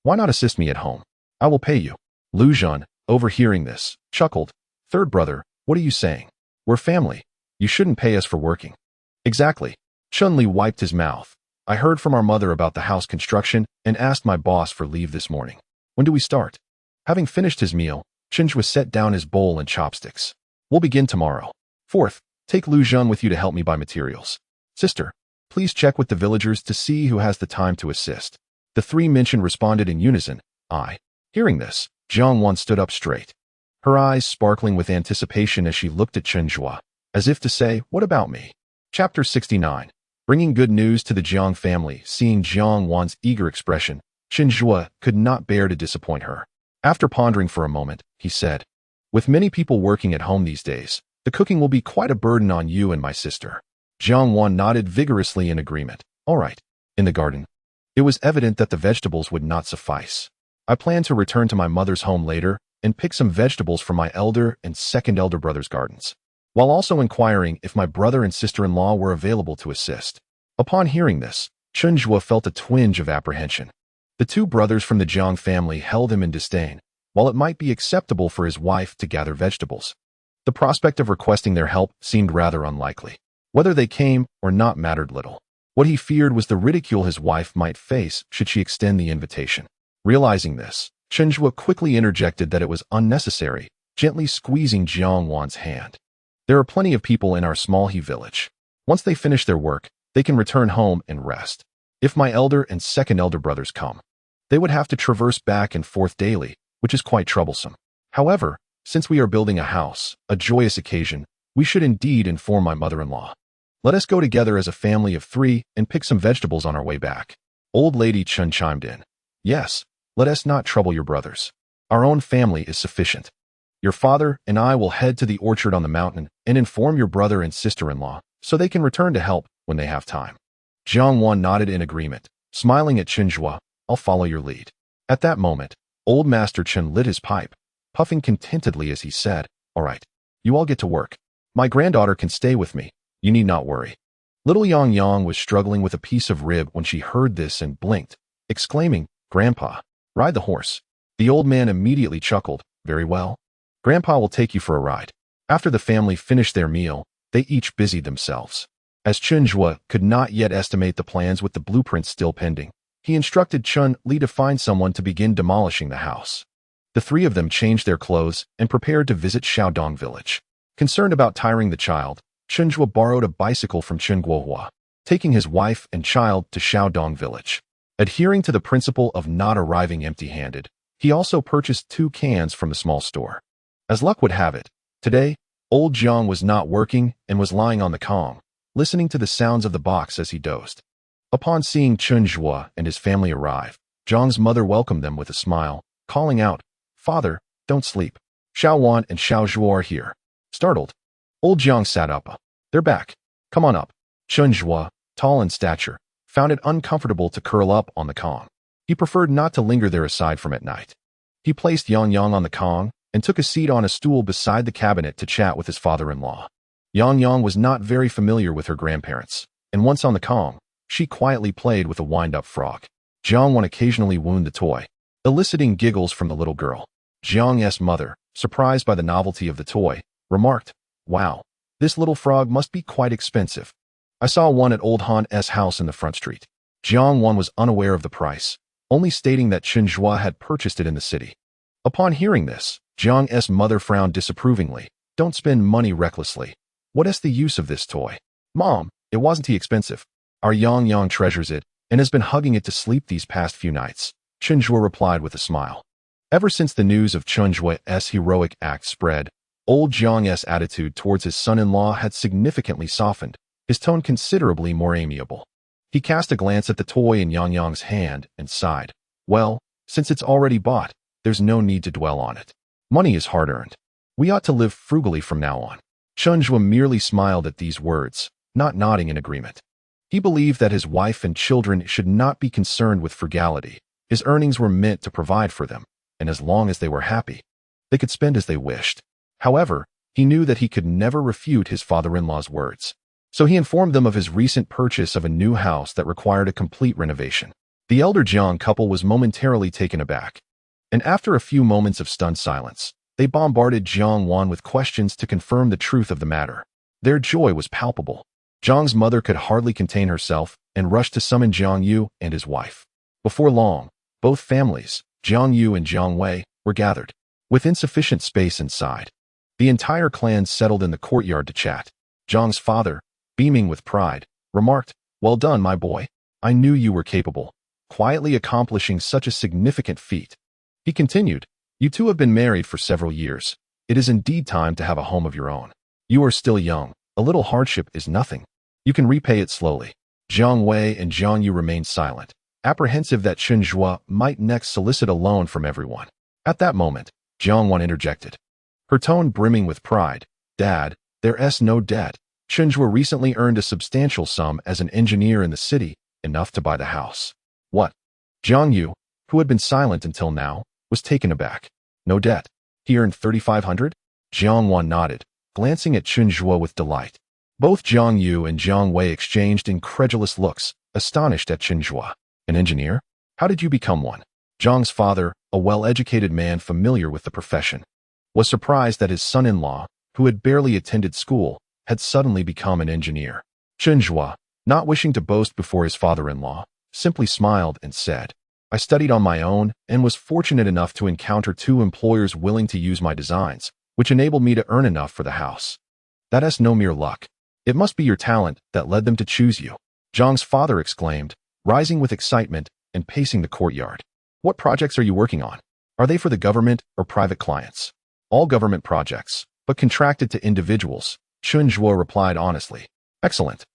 Why not assist me at home? I will pay you." Lu Zhan, overhearing this, chuckled. "Third brother, what are you saying? We're family. You shouldn't pay us for working." "Exactly." Chun Li wiped his mouth. "I heard from our mother about the house construction and asked my boss for leave this morning. When do we start?" Having finished his meal, Chen Zhuo set down his bowl and chopsticks. "We'll begin tomorrow. Fourth, take Lu Zhan with you to help me buy materials. Sister, please check with the villagers to see who has the time to assist." The three mentioned responded in unison, "Aye." Hearing this, Jiang Wan stood up straight, her eyes sparkling with anticipation as she looked at Chen Zhuo, as if to say, "What about me?" Chapter 69. Bringing good news to the Jiang family. Seeing Jiang Wan's eager expression, Chen Zhuo could not bear to disappoint her. After pondering for a moment, he said, "With many people working at home these days, the cooking will be quite a burden on you and my sister." Jiang Wan nodded vigorously in agreement. "All right." In the garden, it was evident that the vegetables would not suffice. "I plan to return to my mother's home later and pick some vegetables from my elder and second elder brother's gardens, while also inquiring if my brother and sister-in-law were available to assist." Upon hearing this, Chen Zhuo felt a twinge of apprehension. The two brothers from the Jiang family held him in disdain, while it might be acceptable for his wife to gather vegetables. The prospect of requesting their help seemed rather unlikely. Whether they came or not mattered little. What he feared was the ridicule his wife might face should she extend the invitation. Realizing this, Chen Zhuo quickly interjected that it was unnecessary, gently squeezing Jiang Wan's hand. "There are plenty of people in our small He village. Once they finish their work, they can return home and rest. If my elder and second elder brothers come, they would have to traverse back and forth daily, which is quite troublesome. However, since we are building a house, a joyous occasion, we should indeed inform my mother-in-law. Let us go together as a family of 3 and pick some vegetables on our way back." Old Lady Chen chimed in. "Yes, let us not trouble your brothers. Our own family is sufficient. Your father and I will head to the orchard on the mountain and inform your brother and sister-in-law so they can return to help when they have time." Jiang Wan nodded in agreement, smiling at Chen Zhuo. "I'll follow your lead." At that moment, Old Master Chen lit his pipe, puffing contentedly as he said, "All right, you all get to work. My granddaughter can stay with me. You need not worry." Little Yang Yang was struggling with a piece of rib when she heard this and blinked, exclaiming, "Grandpa, ride the horse." The old man immediately chuckled, "Very well. Grandpa will take you for a ride." After the family finished their meal, they each busied themselves. As Chen Zhuo could not yet estimate the plans with the blueprints still pending, he instructed Chen Li to find someone to begin demolishing the house. The three of them changed their clothes and prepared to visit Xiaodong village. Concerned about tiring the child, Chen Zhuo borrowed a bicycle from Chen Guohua, taking his wife and child to Xiaodong village. Adhering to the principle of not arriving empty-handed, he also purchased 2 cans from the small store. As luck would have it, today, old Jiang was not working and was lying on the Kong, listening to the sounds of the box as he dozed. Upon seeing Chen Zhuo and his family arrive, Jiang's mother welcomed them with a smile, calling out, "Father, don't sleep. Xiao Wan and Xiao Zhuo are here." Startled, old Jiang sat up. "They're back. Come on up." Chen Zhuo, tall in stature, found it uncomfortable to curl up on the Kong. He preferred not to linger there aside from at night. He placed Yang Yang on the Kong and took a seat on a stool beside the cabinet to chat with his father-in-law. Yang Yang was not very familiar with her grandparents, and once on the Kong, she quietly played with a wind-up frog. Jiang Wan occasionally wound the toy, eliciting giggles from the little girl. Jiang's mother, surprised by the novelty of the toy, remarked, "Wow, this little frog must be quite expensive. I saw one at old Han's house in the front street." Jiang Wan was unaware of the price, only stating that Chen Zhuo had purchased it in the city. Upon hearing this, Jiang's mother frowned disapprovingly. "Don't spend money recklessly. What is the use of this toy?" "Mom, it wasn't too expensive. Our Yang Yang treasures it and has been hugging it to sleep these past few nights," Chen Zhuo replied with a smile. Ever since the news of Chen Zhuo's heroic act spread, old Jiang's attitude towards his son-in-law had significantly softened, his tone considerably more amiable. He cast a glance at the toy in Yang Yang's hand and sighed. "Well, since it's already bought, there's no need to dwell on it. Money is hard-earned. We ought to live frugally from now on." Chen Zhuo merely smiled at these words, not nodding in agreement. He believed that his wife and children should not be concerned with frugality. His earnings were meant to provide for them, and as long as they were happy, they could spend as they wished. However, he knew that he could never refute his father-in-law's words. So he informed them of his recent purchase of a new house that required a complete renovation. The elder Jiang couple was momentarily taken aback, and after a few moments of stunned silence, they bombarded Jiang Wan with questions to confirm the truth of the matter. Their joy was palpable. Jiang's mother could hardly contain herself and rushed to summon Jiang Yu and his wife. Before long, both families, Jiang Yu and Jiang Wei, were gathered. With insufficient space inside, the entire clan settled in the courtyard to chat. Jiang's father, beaming with pride, remarked, "Well done, my boy. I knew you were capable, quietly accomplishing such a significant feat." He continued, "You two have been married for several years. It is indeed time to have a home of your own. You are still young. A little hardship is nothing. You can repay it slowly." Jiang Wei and Jiang Yu remained silent, apprehensive that Chen Zhuo might next solicit a loan from everyone. At that moment, Jiang Wan interjected, her tone brimming with pride, "Dad, there's no debt. Chen Zhuo recently earned a substantial sum as an engineer in the city, enough to buy the house." "What?" Jiang Yu, who had been silent until now, was taken aback. "No debt. He earned 3,500? Jiang Wan nodded, glancing at Chen Zhuo with delight. Both Jiang Yu and Jiang Wei exchanged incredulous looks, astonished at Chen Zhuo. "An engineer? How did you become one?" Jiang's father, a well-educated man familiar with the profession, was surprised that his son-in-law, who had barely attended school, had suddenly become an engineer. Chen Zhuo, not wishing to boast before his father-in-law, simply smiled and said, "I studied on my own and was fortunate enough to encounter 2 employers willing to use my designs, which enabled me to earn enough for the house. That is no mere luck. It must be your talent that led them to choose you." Jiang's father exclaimed, rising with excitement and pacing the courtyard. "What projects are you working on? Are they for the government or private clients?" "All government projects, but contracted to individuals," Chen Zhuo replied honestly. "Excellent.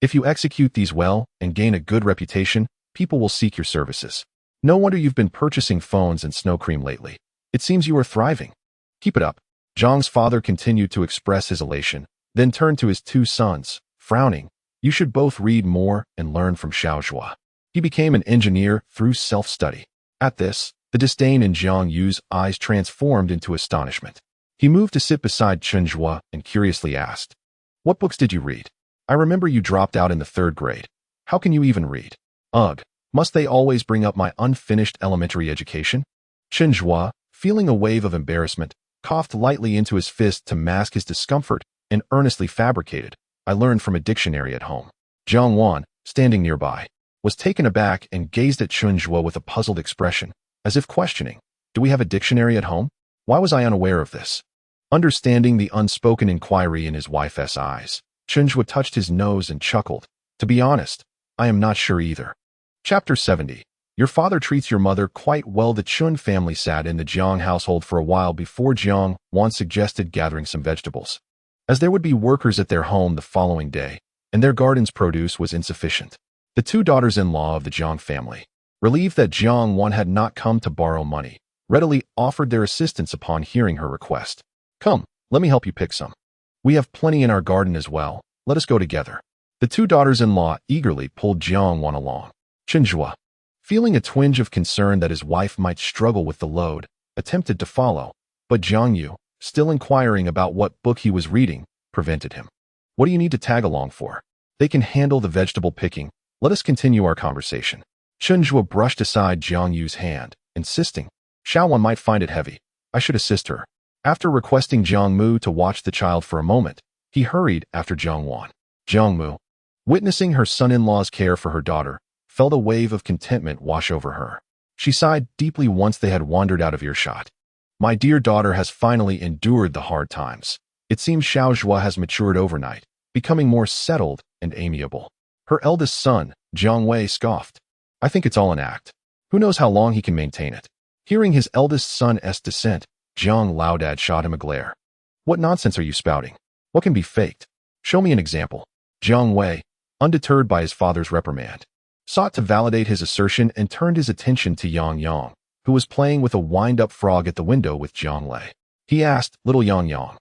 If you execute these well and gain a good reputation, people will seek your services. No wonder you've been purchasing phones and snow cream lately. It seems you are thriving. Keep it up." Jiang's father continued to express his elation, then turned to his 2 sons, frowning. "You should both read more and learn from Xiao Zhuo. He became an engineer through self-study." At this, The disdain in Jiang Yu's eyes transformed into astonishment. He moved to sit beside Chen Zhuo and curiously asked, "What books did you read? I remember you dropped out in the 3rd grade. How can you even read? Ugh, must they always bring up my unfinished elementary education?" Chen Zhuo, feeling a wave of embarrassment, coughed lightly into his fist to mask his discomfort and earnestly fabricated, "I learned from a dictionary at home." Jiang Wan, standing nearby, was taken aback and gazed at Chen Zhuo with a puzzled expression, as if questioning, "Do we have a dictionary at home? Why was I unaware of this?" Understanding the unspoken inquiry in his wife's eyes, Chen Zhuo touched his nose and chuckled, "To be honest, I am not sure either." Chapter 70. Your father treats your mother quite well. The Chun family sat in the Jiang household for a while before Jiang Wan suggested gathering some vegetables, as there would be workers at their home the following day, and their garden's produce was insufficient. The 2 daughters-in-law of the Jiang family, relieved that Jiang Wan had not come to borrow money, readily offered their assistance upon hearing her request. "Come, let me help you pick some. We have plenty in our garden as well. Let us go together." The 2 daughters-in-law eagerly pulled Jiang Wan along. Chen Zhuo, feeling a twinge of concern that his wife might struggle with the load, attempted to follow, but Jiang Yu, still inquiring about what book he was reading, prevented him. "What do you need to tag along for? They can handle the vegetable picking. Let us continue our conversation." Chen Zhuo brushed aside Jiang Yu's hand, insisting, "Xiao Wan might find it heavy. I should assist her." After requesting Jiang Mu to watch the child for a moment, he hurried after Jiang Wan. Jiang Mu, witnessing her son-in-law's care for her daughter, felt a wave of contentment wash over her. She sighed deeply once they had wandered out of earshot. "My dear daughter has finally endured the hard times. It seems Xiao Zhuo has matured overnight, becoming more settled and amiable." Her eldest son, Jiang Wei, scoffed, "I think it's all an act. Who knows how long he can maintain it?" Hearing his eldest son's dissent, Jiang Laodad shot him a glare. "What nonsense are you spouting? What can be faked? Show me an example." Jiang Wei, undeterred by his father's reprimand, sought to validate his assertion and turned his attention to Yang Yang, who was playing with a wind-up frog at the window with Jiang Lei. He asked, "Little Yang Yang,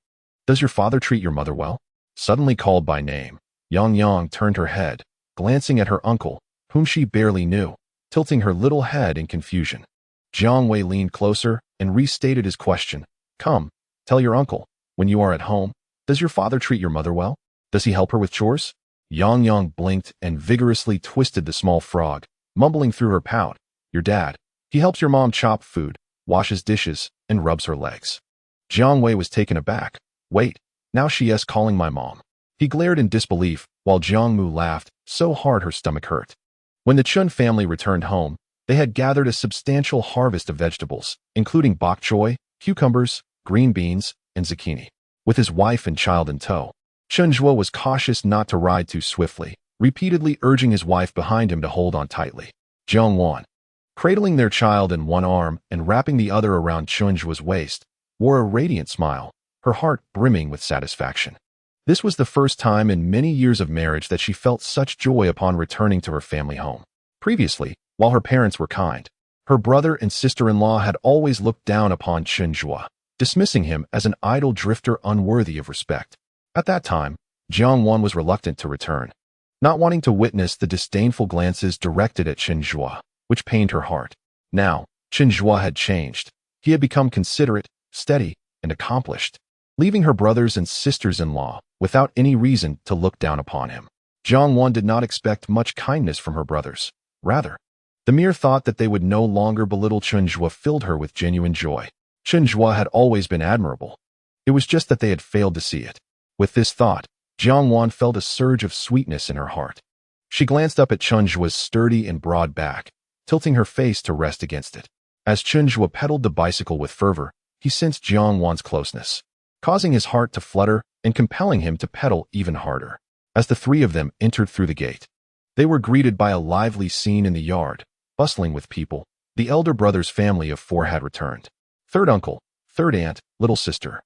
does your father treat your mother well?" Suddenly called by name, Yang Yang turned her head, glancing at her uncle, whom she barely knew, tilting her little head in confusion. Jiang Wei leaned closer and restated his question. "Come, tell your uncle, when you are at home, does your father treat your mother well? Does he help her with chores?" Yang Yang blinked and vigorously twisted the small frog, mumbling through her pout, "Your dad. He helps your mom chop food, washes dishes, and rubs her legs." Jiang Wei was taken aback. "Wait, now she is calling my mom." He glared in disbelief, while Jiang Mu laughed so hard her stomach hurt. When the Chun family returned home, they had gathered a substantial harvest of vegetables, including bok choy, cucumbers, green beans, and zucchini. With his wife and child in tow, Chen Zhuo was cautious not to ride too swiftly, repeatedly urging his wife behind him to hold on tightly. Jiang Wan, cradling their child in one arm and wrapping the other around Chen Zhuo's waist, wore a radiant smile, her heart brimming with satisfaction. This was the first time in many years of marriage that she felt such joy upon returning to her family home. Previously, while her parents were kind, her brother and sister-in-law had always looked down upon Chen Zhuo, dismissing him as an idle drifter unworthy of respect. At that time, Jiang Wan was reluctant to return, not wanting to witness the disdainful glances directed at Chen Zhuo, which pained her heart. Now, Chen Zhuo had changed. He had become considerate, steady, and accomplished, leaving her brothers and sisters-in-law without any reason to look down upon him. Jiang Wan did not expect much kindness from her brothers. Rather, the mere thought that they would no longer belittle Chen Zhuo filled her with genuine joy. Chen Zhuo had always been admirable. It was just that they had failed to see it. With this thought, Jiang Wan felt a surge of sweetness in her heart. She glanced up at Chen Zhuo's sturdy and broad back, tilting her face to rest against it. As Chen Zhuo pedaled the bicycle with fervor, he sensed Jiang Wan's closeness, causing his heart to flutter and compelling him to pedal even harder. As the 3 of them entered through the gate, they were greeted by a lively scene in the yard, bustling with people. The elder brother's family of 4 had returned. Third uncle, third aunt, little sister.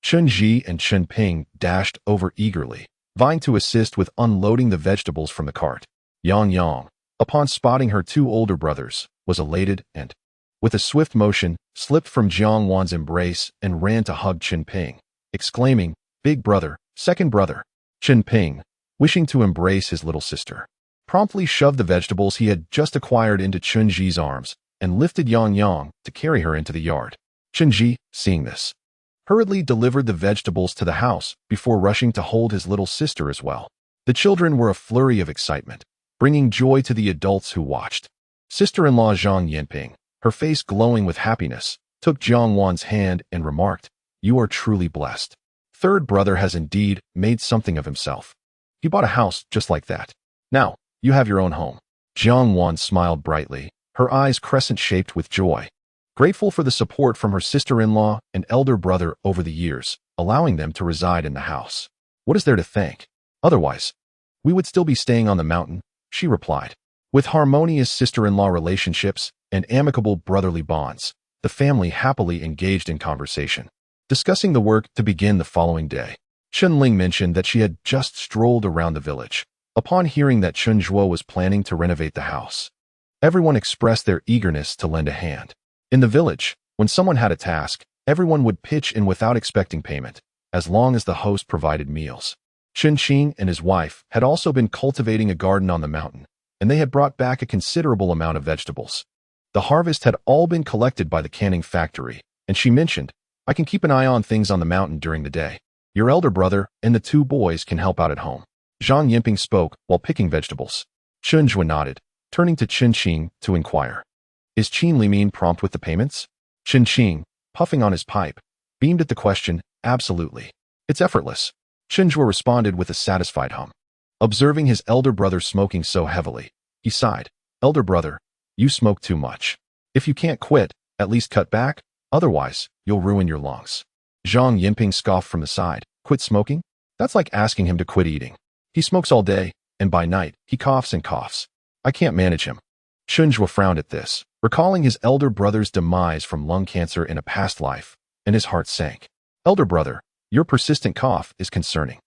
Chen Ji and Chen Ping dashed over eagerly, vying to assist with unloading the vegetables from the cart. Yang Yang, upon spotting her 2 older brothers, was elated and, with a swift motion, slipped from Jiang Wan's embrace and ran to hug Chen Ping, exclaiming, "Big brother, second brother." Chen Ping, wishing to embrace his little sister, promptly shoved the vegetables he had just acquired into Chen Ji's arms and lifted Yang Yang to carry her into the yard. Chen Zhuo, seeing this, hurriedly delivered the vegetables to the house before rushing to hold his little sister as well. The children were a flurry of excitement, bringing joy to the adults who watched. Sister-in-law Zhang Yanping, her face glowing with happiness, took Jiang Wan's hand and remarked, "You are truly blessed. Third brother has indeed made something of himself. He bought a house just like that. Now, you have your own home." Jiang Wan smiled brightly, her eyes crescent-shaped with joy, grateful for the support from her sister-in-law and elder brother over the years, allowing them to reside in the house. "What is there to thank? Otherwise, we would still be staying on the mountain," she replied. With harmonious sister-in-law relationships and amicable brotherly bonds, the family happily engaged in conversation, discussing the work to begin the following day. Chen Ling mentioned that she had just strolled around the village. Upon hearing that Chen Zhuo was planning to renovate the house, everyone expressed their eagerness to lend a hand. In the village, when someone had a task, everyone would pitch in without expecting payment, as long as the host provided meals. Chen Qing and his wife had also been cultivating a garden on the mountain, and they had brought back a considerable amount of vegetables. The harvest had all been collected by the canning factory, and she mentioned, "I can keep an eye on things on the mountain during the day. Your elder brother and the two boys can help out at home." Zhang Yanping spoke while picking vegetables. Chen Zhuo nodded, turning to Chen Qing to inquire, "Is Qin Li Min prompt with the payments?" Chen Qing, puffing on his pipe, beamed at the question, "Absolutely. It's effortless." Chen Zhuo responded with a satisfied hum. Observing his elder brother smoking so heavily, he sighed, "Elder brother, you smoke too much. If you can't quit, at least cut back, otherwise, you'll ruin your lungs." Zhang Yanping scoffed from the side, "Quit smoking? That's like asking him to quit eating. He smokes all day, and by night, he coughs and coughs. I can't manage him." Chen Zhuo frowned at this, recalling his elder brother's demise from lung cancer in a past life, and his heart sank. "Elder brother, your persistent cough is concerning.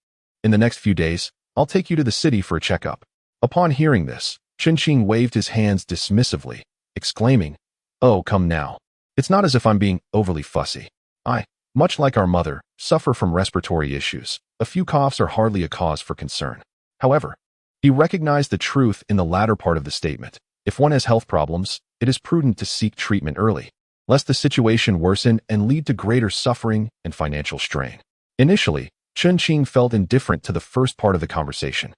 In the next few days, I'll take you to the city for a checkup." Upon hearing this, Chen Qing waved his hands dismissively, exclaiming, "Oh, come now. It's not as if I'm being overly fussy. I, much like our mother, suffer from respiratory issues. A few coughs are hardly a cause for concern." However, he recognized the truth in the latter part of the statement. If one has health problems, it is prudent to seek treatment early, lest the situation worsen and lead to greater suffering and financial strain. Initially, Chen Qing felt indifferent to the first part of the conversation,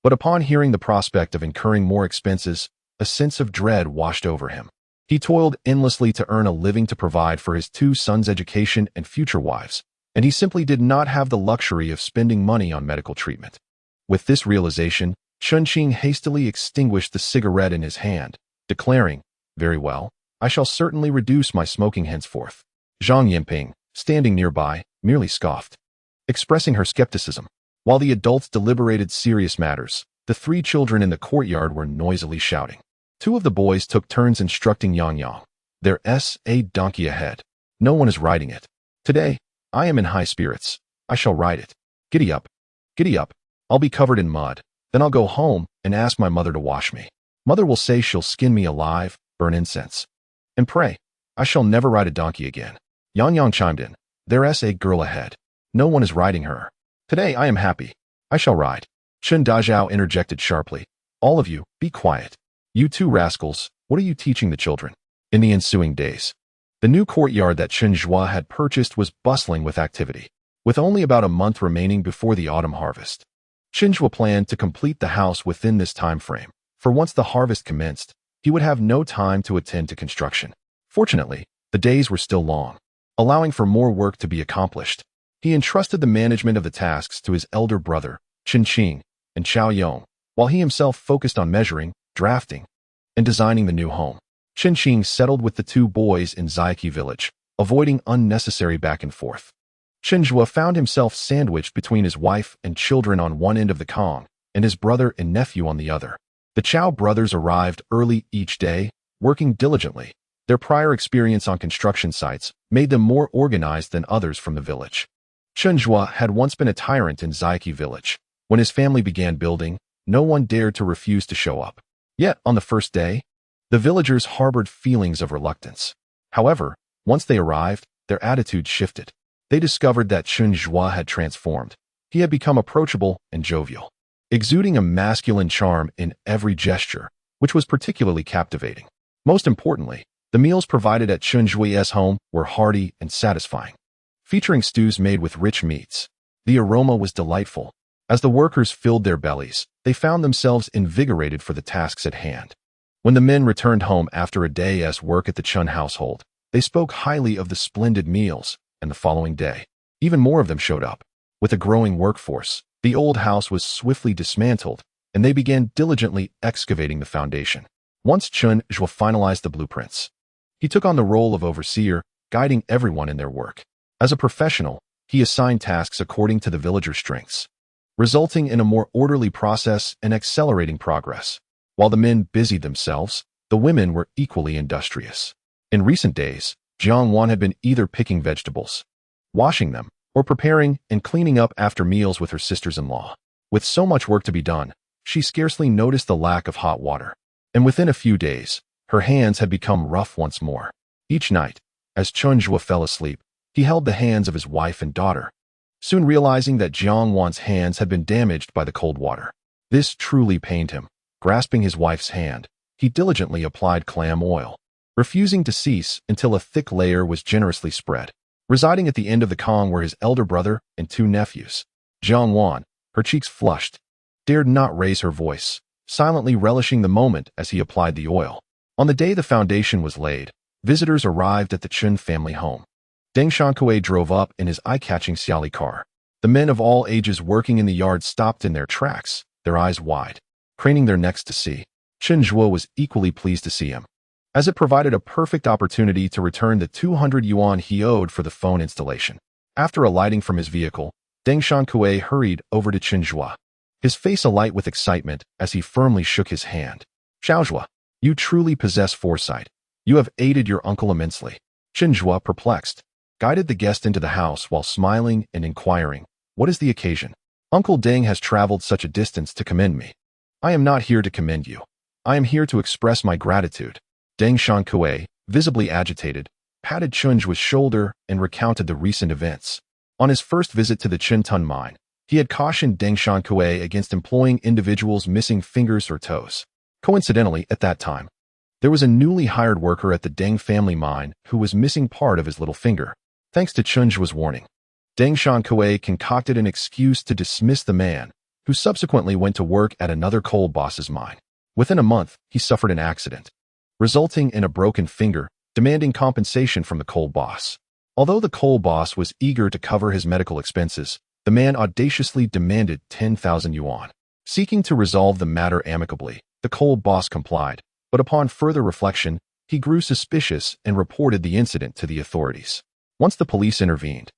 but upon hearing the prospect of incurring more expenses, a sense of dread washed over him. He toiled endlessly to earn a living to provide for his two sons' education and future wives, and he simply did not have the luxury of spending money on medical treatment. With this realization, Chen Qing hastily extinguished the cigarette in his hand, declaring, "Very well, I shall certainly reduce my smoking henceforth." Zhang Yanping, standing nearby, merely scoffed, expressing her skepticism. While the adults deliberated serious matters, the three children in the courtyard were noisily shouting. Two of the boys took turns instructing Yang Yang. "There's a donkey ahead. No one is riding it. Today, I am in high spirits. I shall ride it. Giddy up. Giddy up. I'll be covered in mud. Then I'll go home and ask my mother to wash me. Mother will say she'll skin me alive, burn incense. And pray, I shall never ride a donkey again." Yang Yang chimed in, "There's a girl ahead. No one is riding her. Today I am happy. I shall ride." Chen Dazhao interjected sharply, "All of you, be quiet. You two rascals, what are you teaching the children?" In the ensuing days, the new courtyard that Chen Zhuo had purchased was bustling with activity. With only about a month remaining before the autumn harvest, Chen Zhuo planned to complete the house within this time frame, for once the harvest commenced, he would have no time to attend to construction. Fortunately, the days were still long, allowing for more work to be accomplished. He entrusted the management of the tasks to his elder brother, Chen Qing, and Xiao Yong, while he himself focused on measuring, drafting, and designing the new home. Chen Qing settled with the two boys in Zaiqi village, avoiding unnecessary back and forth. Chen Zhuo found himself sandwiched between his wife and children on one end of the Kong, and his brother and nephew on the other. The Chow brothers arrived early each day, working diligently. Their prior experience on construction sites made them more organized than others from the village. Chen Zhuo had once been a tyrant in Zaiqi village. When his family began building, no one dared to refuse to show up. Yet, on the first day, the villagers harbored feelings of reluctance. However, once they arrived, their attitudes shifted. They discovered that Chen Zhuo had transformed. He had become approachable and jovial, exuding a masculine charm in every gesture, which was particularly captivating. Most importantly, The meals provided at Chen Zhuo's home were hearty and satisfying, featuring stews made with rich meats. The aroma was delightful. As the workers filled their bellies, they found themselves invigorated for the tasks at hand. When the men returned home after a day's work at the Chen household, they spoke highly of the splendid meals, and the following day, even more of them showed up. With a growing workforce, the old house was swiftly dismantled, and they began diligently excavating the foundation. Once Chen Zhuo finalized the blueprints, he took on the role of overseer, guiding everyone in their work. As a professional, he assigned tasks according to the villagers' strengths, resulting in a more orderly process and accelerating progress. While the men busied themselves, the women were equally industrious. In recent days, Jiang Wan had been either picking vegetables, washing them, or preparing and cleaning up after meals with her sisters-in-law. With so much work to be done, she scarcely noticed the lack of hot water, and within a few days, her hands had become rough once more. Each night, as Chen Zhuo fell asleep, he held the hands of his wife and daughter, soon realizing that Jiang Wan's hands had been damaged by the cold water. This truly pained him. Grasping his wife's hand, he diligently applied clam oil, refusing to cease until a thick layer was generously spread. Residing at the end of the Kong were his elder brother and two nephews. Jiang Wan, her cheeks flushed, dared not raise her voice, silently relishing the moment as he applied the oil. On the day the foundation was laid, visitors arrived at the Chen family home. Deng Shankui drove up in his eye-catching Xiaoli car. The men of all ages working in the yard stopped in their tracks, their eyes wide, craning their necks to see. Chen Zhuo was equally pleased to see him, as it provided a perfect opportunity to return the 200 yuan he owed for the phone installation. After alighting from his vehicle, Deng Shankui hurried over to Chen Zhuo, his face alight with excitement as he firmly shook his hand. "Xiao Zhuo, you truly possess foresight. You have aided your uncle immensely." Chen Zhuo, perplexed, guided the guest into the house while smiling and inquiring, "What is the occasion?" "Uncle Deng has traveled such a distance to commend me." "I am not here to commend you. I am here to express my gratitude." Deng Shankui, visibly agitated, patted Chen Zhuo's shoulder and recounted the recent events. On his first visit to the Qintun mine, he had cautioned Deng Shankui against employing individuals missing fingers or toes. Coincidentally, at that time, there was a newly hired worker at the Deng family mine who was missing part of his little finger. Thanks to Chen Zhuo's warning, Deng Shankui concocted an excuse to dismiss the man, who subsequently went to work at another coal boss's mine. Within a month, he suffered an accident, resulting in a broken finger, demanding compensation from the coal boss. Although the coal boss was eager to cover his medical expenses, the man audaciously demanded 10,000 yuan. Seeking to resolve the matter amicably, the coal boss complied, but upon further reflection, he grew suspicious and reported the incident to the authorities. Once the police intervened,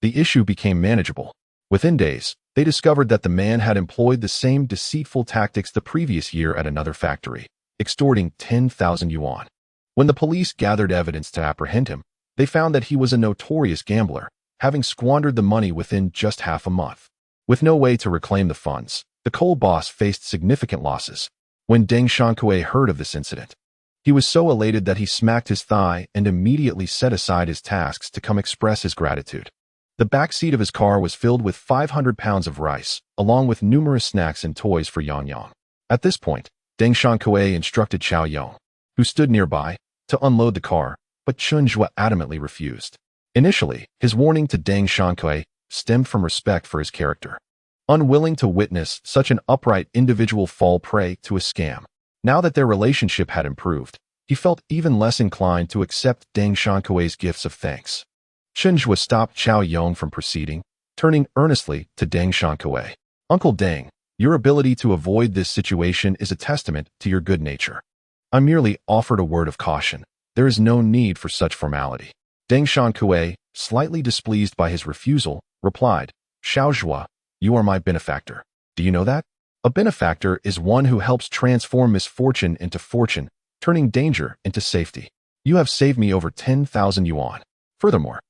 the issue became manageable. Within days, they discovered that the man had employed the same deceitful tactics the previous year at another factory, extorting 10,000 yuan. When the police gathered evidence to apprehend him, they found that he was a notorious gambler, having squandered the money within just half a month. With no way to reclaim the funds, the coal boss faced significant losses. When Deng Shankui heard of this incident, he was so elated that he smacked his thigh and immediately set aside his tasks to come express his gratitude. The back seat of his car was filled with 500 pounds of rice, along with numerous snacks and toys for Yang Yang. At this point, Deng Shankui instructed Qiao Yong, who stood nearby, to unload the car, but Chen Zhuo adamantly refused. Initially, his warning to Deng Shankui stemmed from respect for his character, unwilling to witness such an upright individual fall prey to a scam. Now that their relationship had improved, he felt even less inclined to accept Deng Shankui's gifts of thanks. Chen Zhuo stopped Qiao Yong from proceeding, turning earnestly to Deng Shankui. "Uncle Deng, your ability to avoid this situation is a testament to your good nature. I merely offered a word of caution. There is no need for such formality." Deng Shankui, slightly displeased by his refusal, replied, "Xiao Zhuo, you are my benefactor. Do you know that? A benefactor is one who helps transform misfortune into fortune, turning danger into safety. You have saved me over 10,000 yuan. Furthermore,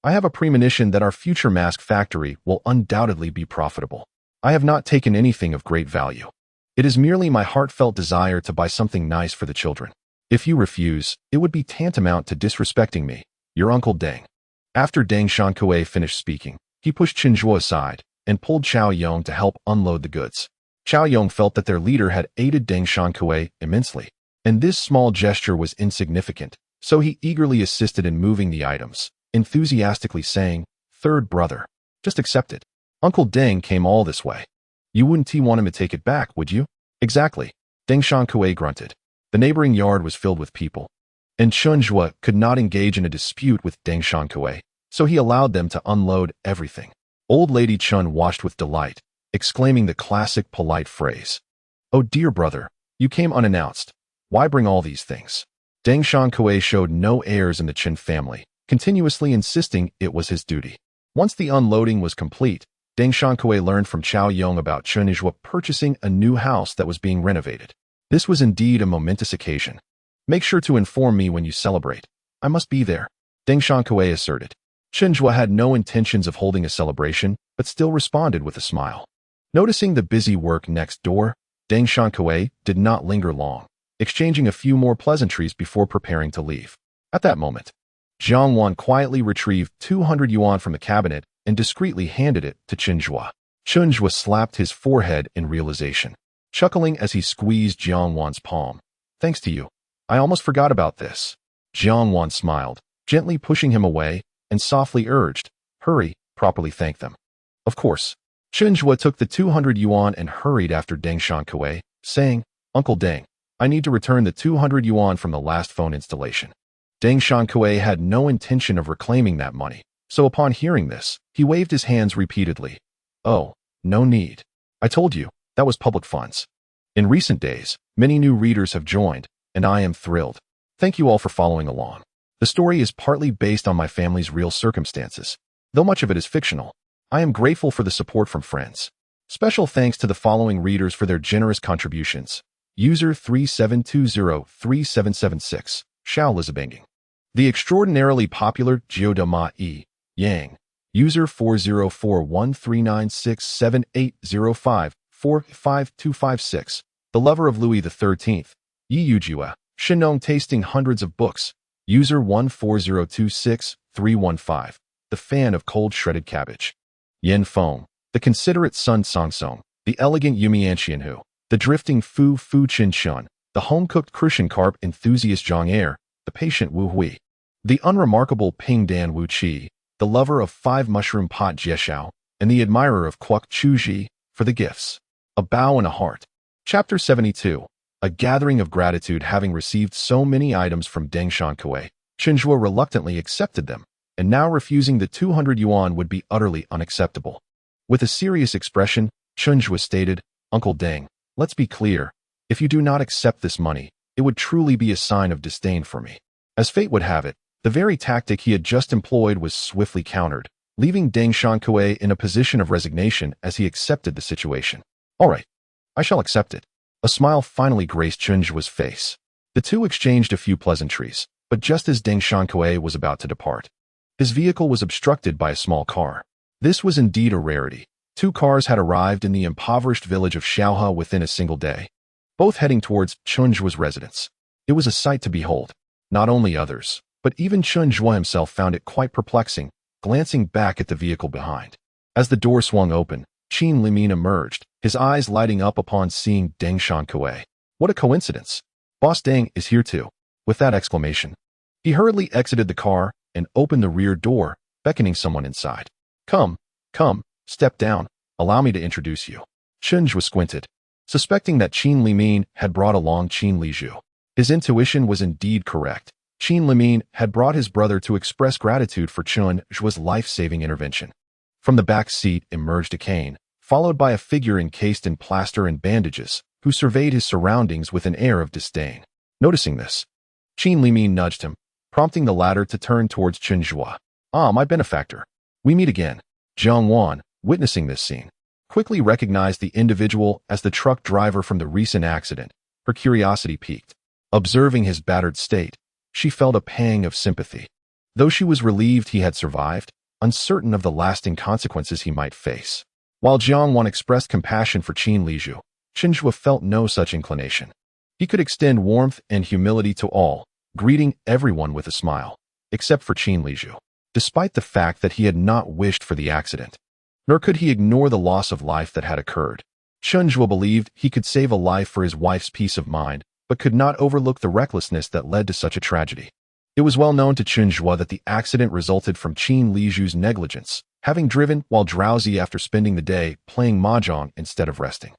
I have a premonition that our future mask factory will undoubtedly be profitable. I have not taken anything of great value. It is merely my heartfelt desire to buy something nice for the children. If you refuse, it would be tantamount to disrespecting me, your Uncle Deng." After Deng Shankui finished speaking, he pushed Chen Zhuo aside and pulled Qiao Yong to help unload the goods. Qiao Yong felt that their leader had aided Deng Shankui immensely, and this small gesture was insignificant, so he eagerly assisted in moving the items, enthusiastically saying, "Third brother, just accept it. Uncle Deng came all this way. You wouldn't want him to take it back, would you?" "Exactly," Deng Shankuei grunted. The neighboring yard was filled with people, and Chen Zhuo could not engage in a dispute with Deng Shankuei, so he allowed them to unload everything. Old Lady Chen watched with delight, exclaiming the classic polite phrase, "Oh dear brother, you came unannounced. Why bring all these things?" Deng Shankuei showed no heirs in the Chen family, continuously insisting it was his duty. Once the unloading was complete, Deng Shankuei learned from Chao Yong about Chen Zhuo purchasing a new house that was being renovated. This was indeed a momentous occasion. "Make sure to inform me when you celebrate. I must be there," Deng Shankuei asserted. Chen Zhuo had no intentions of holding a celebration, but still responded with a smile. Noticing the busy work next door, Deng Shankuei did not linger long, exchanging a few more pleasantries before preparing to leave. At that moment, Jiang Wan quietly retrieved 200 yuan from the cabinet and discreetly handed it to Chen Zhuo. Chen Zhuo slapped his forehead in realization, chuckling as he squeezed Jiang Wan's palm. "Thanks to you. I almost forgot about this." Jiang Wan smiled, gently pushing him away, and softly urged, "Hurry, properly thank them." Of course, Chen Zhuo took the 200 yuan and hurried after Deng Shankuei, saying, "Uncle Deng, I need to return the 200 yuan from the last phone installation." Deng Shankuei had no intention of reclaiming that money, so upon hearing this, he waved his hands repeatedly. "Oh, no need. I told you, that was public funds." In recent days, many new readers have joined, and I am thrilled. Thank you all for following along. The story is partly based on my family's real circumstances, though much of it is fictional. I am grateful for the support from friends. Special thanks to the following readers for their generous contributions. User 37203776, Xiao Lizabenging. The extraordinarily popular Jiuda Ma Yi, Yang. User 4041396780545256. The lover of Louis XIII, Yi Yujua, Shinong tasting hundreds of books. User 14026-315, the fan of cold shredded cabbage. Yen Feng, the considerate Sun Songsong, the elegant Yumianshianhu, the drifting Fu Chin Chun, the home-cooked Crucian carp enthusiast Zhang Er, the patient Wu Hui, the unremarkable Ping Dan Wu Qi, the lover of 5 mushroom pot Jiexiao, and the admirer of Kwok Chu Ji, for the gifts. A bow and a heart. Chapter 72. A gathering of gratitude. Having received so many items from Deng Shankuei, Chen Zhuo reluctantly accepted them, and now refusing the 200 yuan would be utterly unacceptable. With a serious expression, Chen Zhuo stated, "Uncle Deng, let's be clear. If you do not accept this money, it would truly be a sign of disdain for me." As fate would have it, the very tactic he had just employed was swiftly countered, leaving Deng Shankuei in a position of resignation as he accepted the situation. "All right, I shall accept it." A smile finally graced Chen Zhuo's face. The two exchanged a few pleasantries, but just as Deng Shankuei was about to depart, his vehicle was obstructed by a small car. This was indeed a rarity. 2 cars had arrived in the impoverished village of Xiaohe within a single day, both heading towards Chen Zhuo's residence. It was a sight to behold. Not only others, but even Chen Zhuo himself found it quite perplexing, glancing back at the vehicle behind. As the door swung open, Qin Limin emerged, his eyes lighting up upon seeing Deng Shankuei. "What a coincidence! Boss Deng is here too." With that exclamation, he hurriedly exited the car and opened the rear door, beckoning someone inside. Come, step down. Allow me to introduce you." Chen Zhuo squinted, suspecting that Qin Limin had brought along Qin Lizhu. His intuition was indeed correct. Qin Limin had brought his brother to express gratitude for Chen Zhuo's life-saving intervention. From the back seat emerged a cane, followed by a figure encased in plaster and bandages, who surveyed his surroundings with an air of disdain. Noticing this, Qin Limin nudged him, prompting the latter to turn towards Chen Zhuo. "Ah, my benefactor. We meet again." Jiang Wan, witnessing this scene, quickly recognized the individual as the truck driver from the recent accident. Her curiosity piqued. Observing his battered state, she felt a pang of sympathy. Though she was relieved he had survived, uncertain of the lasting consequences he might face. While Jiang Wan expressed compassion for Qin Lizhu, Chen Zhuo felt no such inclination. He could extend warmth and humility to all, greeting everyone with a smile, except for Qin Lizhu, despite the fact that he had not wished for the accident. Nor could he ignore the loss of life that had occurred. Chen Zhuo believed he could save a life for his wife's peace of mind, but could not overlook the recklessness that led to such a tragedy. It was well known to Chen Zhuo that the accident resulted from Qin Liju's negligence, having driven while drowsy after spending the day playing mahjong instead of resting.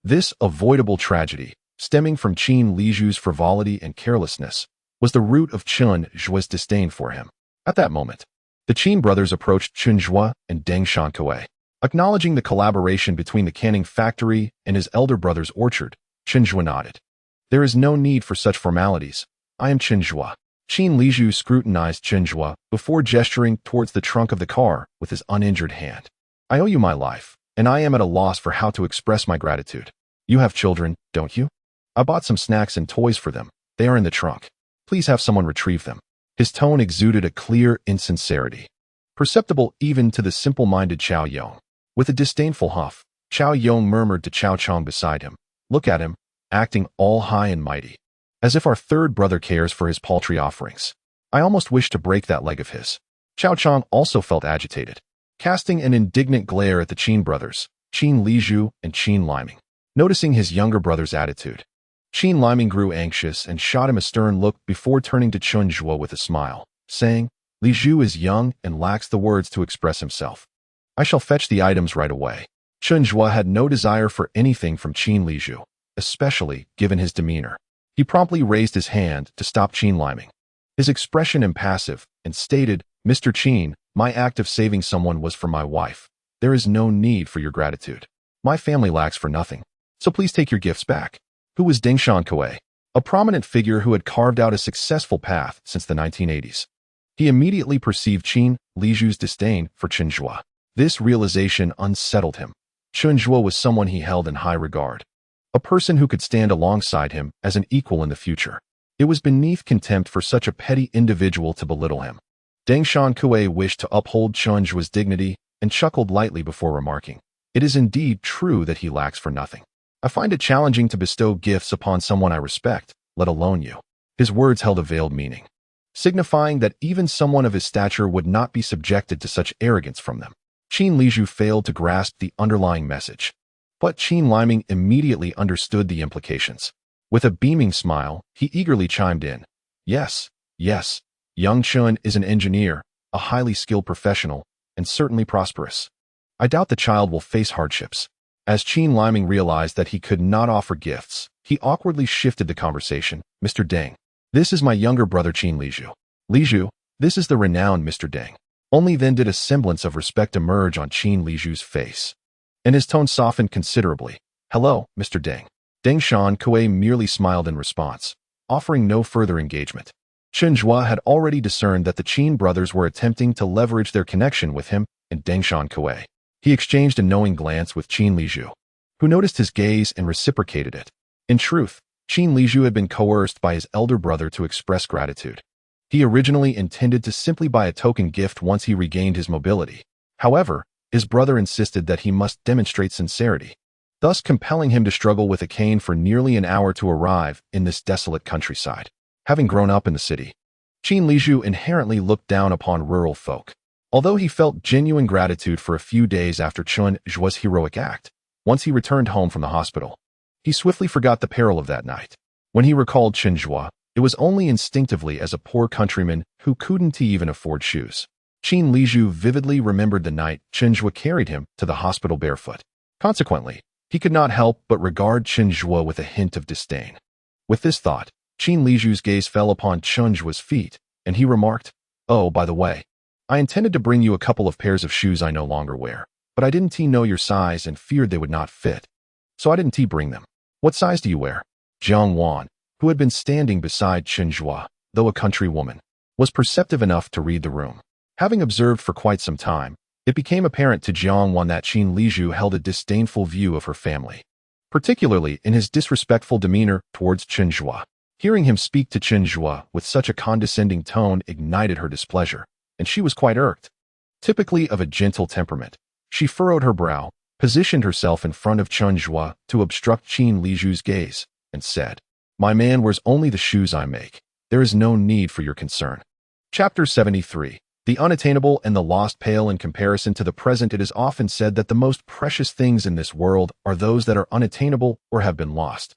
This avoidable tragedy, stemming from Qin Liju's frivolity and carelessness, was the root of Chen Zhuo's disdain for him. At that moment, the Qin brothers approached Chen Zhuo and Deng Shankui. Acknowledging the collaboration between the canning factory and his elder brother's orchard, Chen Zhuo nodded. There is no need for such formalities. I am Chen Zhuo. Qin Liju scrutinized Chen Zhuo before gesturing towards the trunk of the car with his uninjured hand. I owe you my life, and I am at a loss for how to express my gratitude. You have children, don't you? I bought some snacks and toys for them. They are in the trunk. Please have someone retrieve them. His tone exuded a clear insincerity, perceptible even to the simple-minded Chao Yong. With a disdainful huff, Chao Yong murmured to Chao Chong beside him, "Look at him, acting all high and mighty. As if our third brother cares for his paltry offerings. I almost wish to break that leg of his." Chao Chong also felt agitated, casting an indignant glare at the Qin brothers, Qin Liju and Qin Liming. Noticing his younger brother's attitude, Qin Liming grew anxious and shot him a stern look before turning to Chen Zhuo with a smile, saying, "Liju is young and lacks the words to express himself. I shall fetch the items right away." Chen Zhuo had no desire for anything from Qin Liju, especially given his demeanor. He promptly raised his hand to stop Qin Liming, his expression impassive, and stated, "Mr. Qin, my act of saving someone was for my wife. There is no need for your gratitude. My family lacks for nothing, so please take your gifts back." Who was Deng Shankui, a prominent figure who had carved out a successful path since the 1980s. He immediately perceived Qin Liju's disdain for Chen Zhuo. This realization unsettled him. Chen Zhuo was someone he held in high regard, a person who could stand alongside him as an equal in the future. It was beneath contempt for such a petty individual to belittle him. Deng Shankui wished to uphold Chen Zhuo's dignity and chuckled lightly before remarking, "It is indeed true that he lacks for nothing. I find it challenging to bestow gifts upon someone I respect, let alone you." His words held a veiled meaning, signifying that even someone of his stature would not be subjected to such arrogance from them. Qin Liju failed to grasp the underlying message, but Qin Liming immediately understood the implications. With a beaming smile, he eagerly chimed in, Yes, young Chen is an engineer, a highly skilled professional, and certainly prosperous. I doubt the child will face hardships." As Qin Liming realized that he could not offer gifts, he awkwardly shifted the conversation. "Mr. Deng, this is my younger brother Qin Liju. Liju, this is the renowned Mr. Deng." Only then did a semblance of respect emerge on Qin Liju's face, and his tone softened considerably. "Hello, Mr. Deng." Deng Shankui merely smiled in response, offering no further engagement. Chen Zhuo had already discerned that the Qin brothers were attempting to leverage their connection with him and Deng Shankui. He exchanged a knowing glance with Qin Liju, who noticed his gaze and reciprocated it. In truth, Qin Liju had been coerced by his elder brother to express gratitude. He originally intended to simply buy a token gift once he regained his mobility. However, his brother insisted that he must demonstrate sincerity, thus compelling him to struggle with a cane for nearly an hour to arrive in this desolate countryside. Having grown up in the city, Qin Liju inherently looked down upon rural folk. Although he felt genuine gratitude for a few days after Chen Zhuo's heroic act, once he returned home from the hospital, he swiftly forgot the peril of that night. When he recalled Chen Zhuo, it was only instinctively as a poor countryman who couldn't even afford shoes. Qin Liju vividly remembered the night Chen Zhuo carried him to the hospital barefoot. Consequently, he could not help but regard Chen Zhuo with a hint of disdain. With this thought, Qin Liju's gaze fell upon Chen Zhuo's feet, and he remarked, "Oh, by the way, I intended to bring you a couple of pairs of shoes I no longer wear, but I didn't know your size and feared they would not fit, so I didn't bring them. What size do you wear?" Jiang Wan, who had been standing beside Chen Zhuo, though a country woman, was perceptive enough to read the room. Having observed for quite some time, it became apparent to Jiang Wan that Qin Liju held a disdainful view of her family, particularly in his disrespectful demeanor towards Chen Zhuo. Hearing him speak to Chen Zhuo with such a condescending tone ignited her displeasure, and she was quite irked. Typically of a gentle temperament, she furrowed her brow, positioned herself in front of Chen Zhuo to obstruct Qin Liju's gaze, and said, "My man wears only the shoes I make. There is no need for your concern." Chapter 73. The unattainable and the lost pale. In comparison to the present, it is often said that the most precious things in this world are those that are unattainable or have been lost.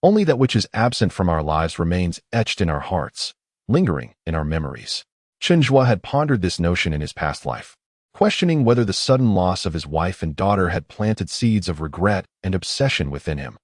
Only that which is absent from our lives remains etched in our hearts. lingering in our memories. Chen Zhuo had pondered this notion in his past life, questioning whether the sudden loss of his wife and daughter had planted seeds of regret and obsession within him,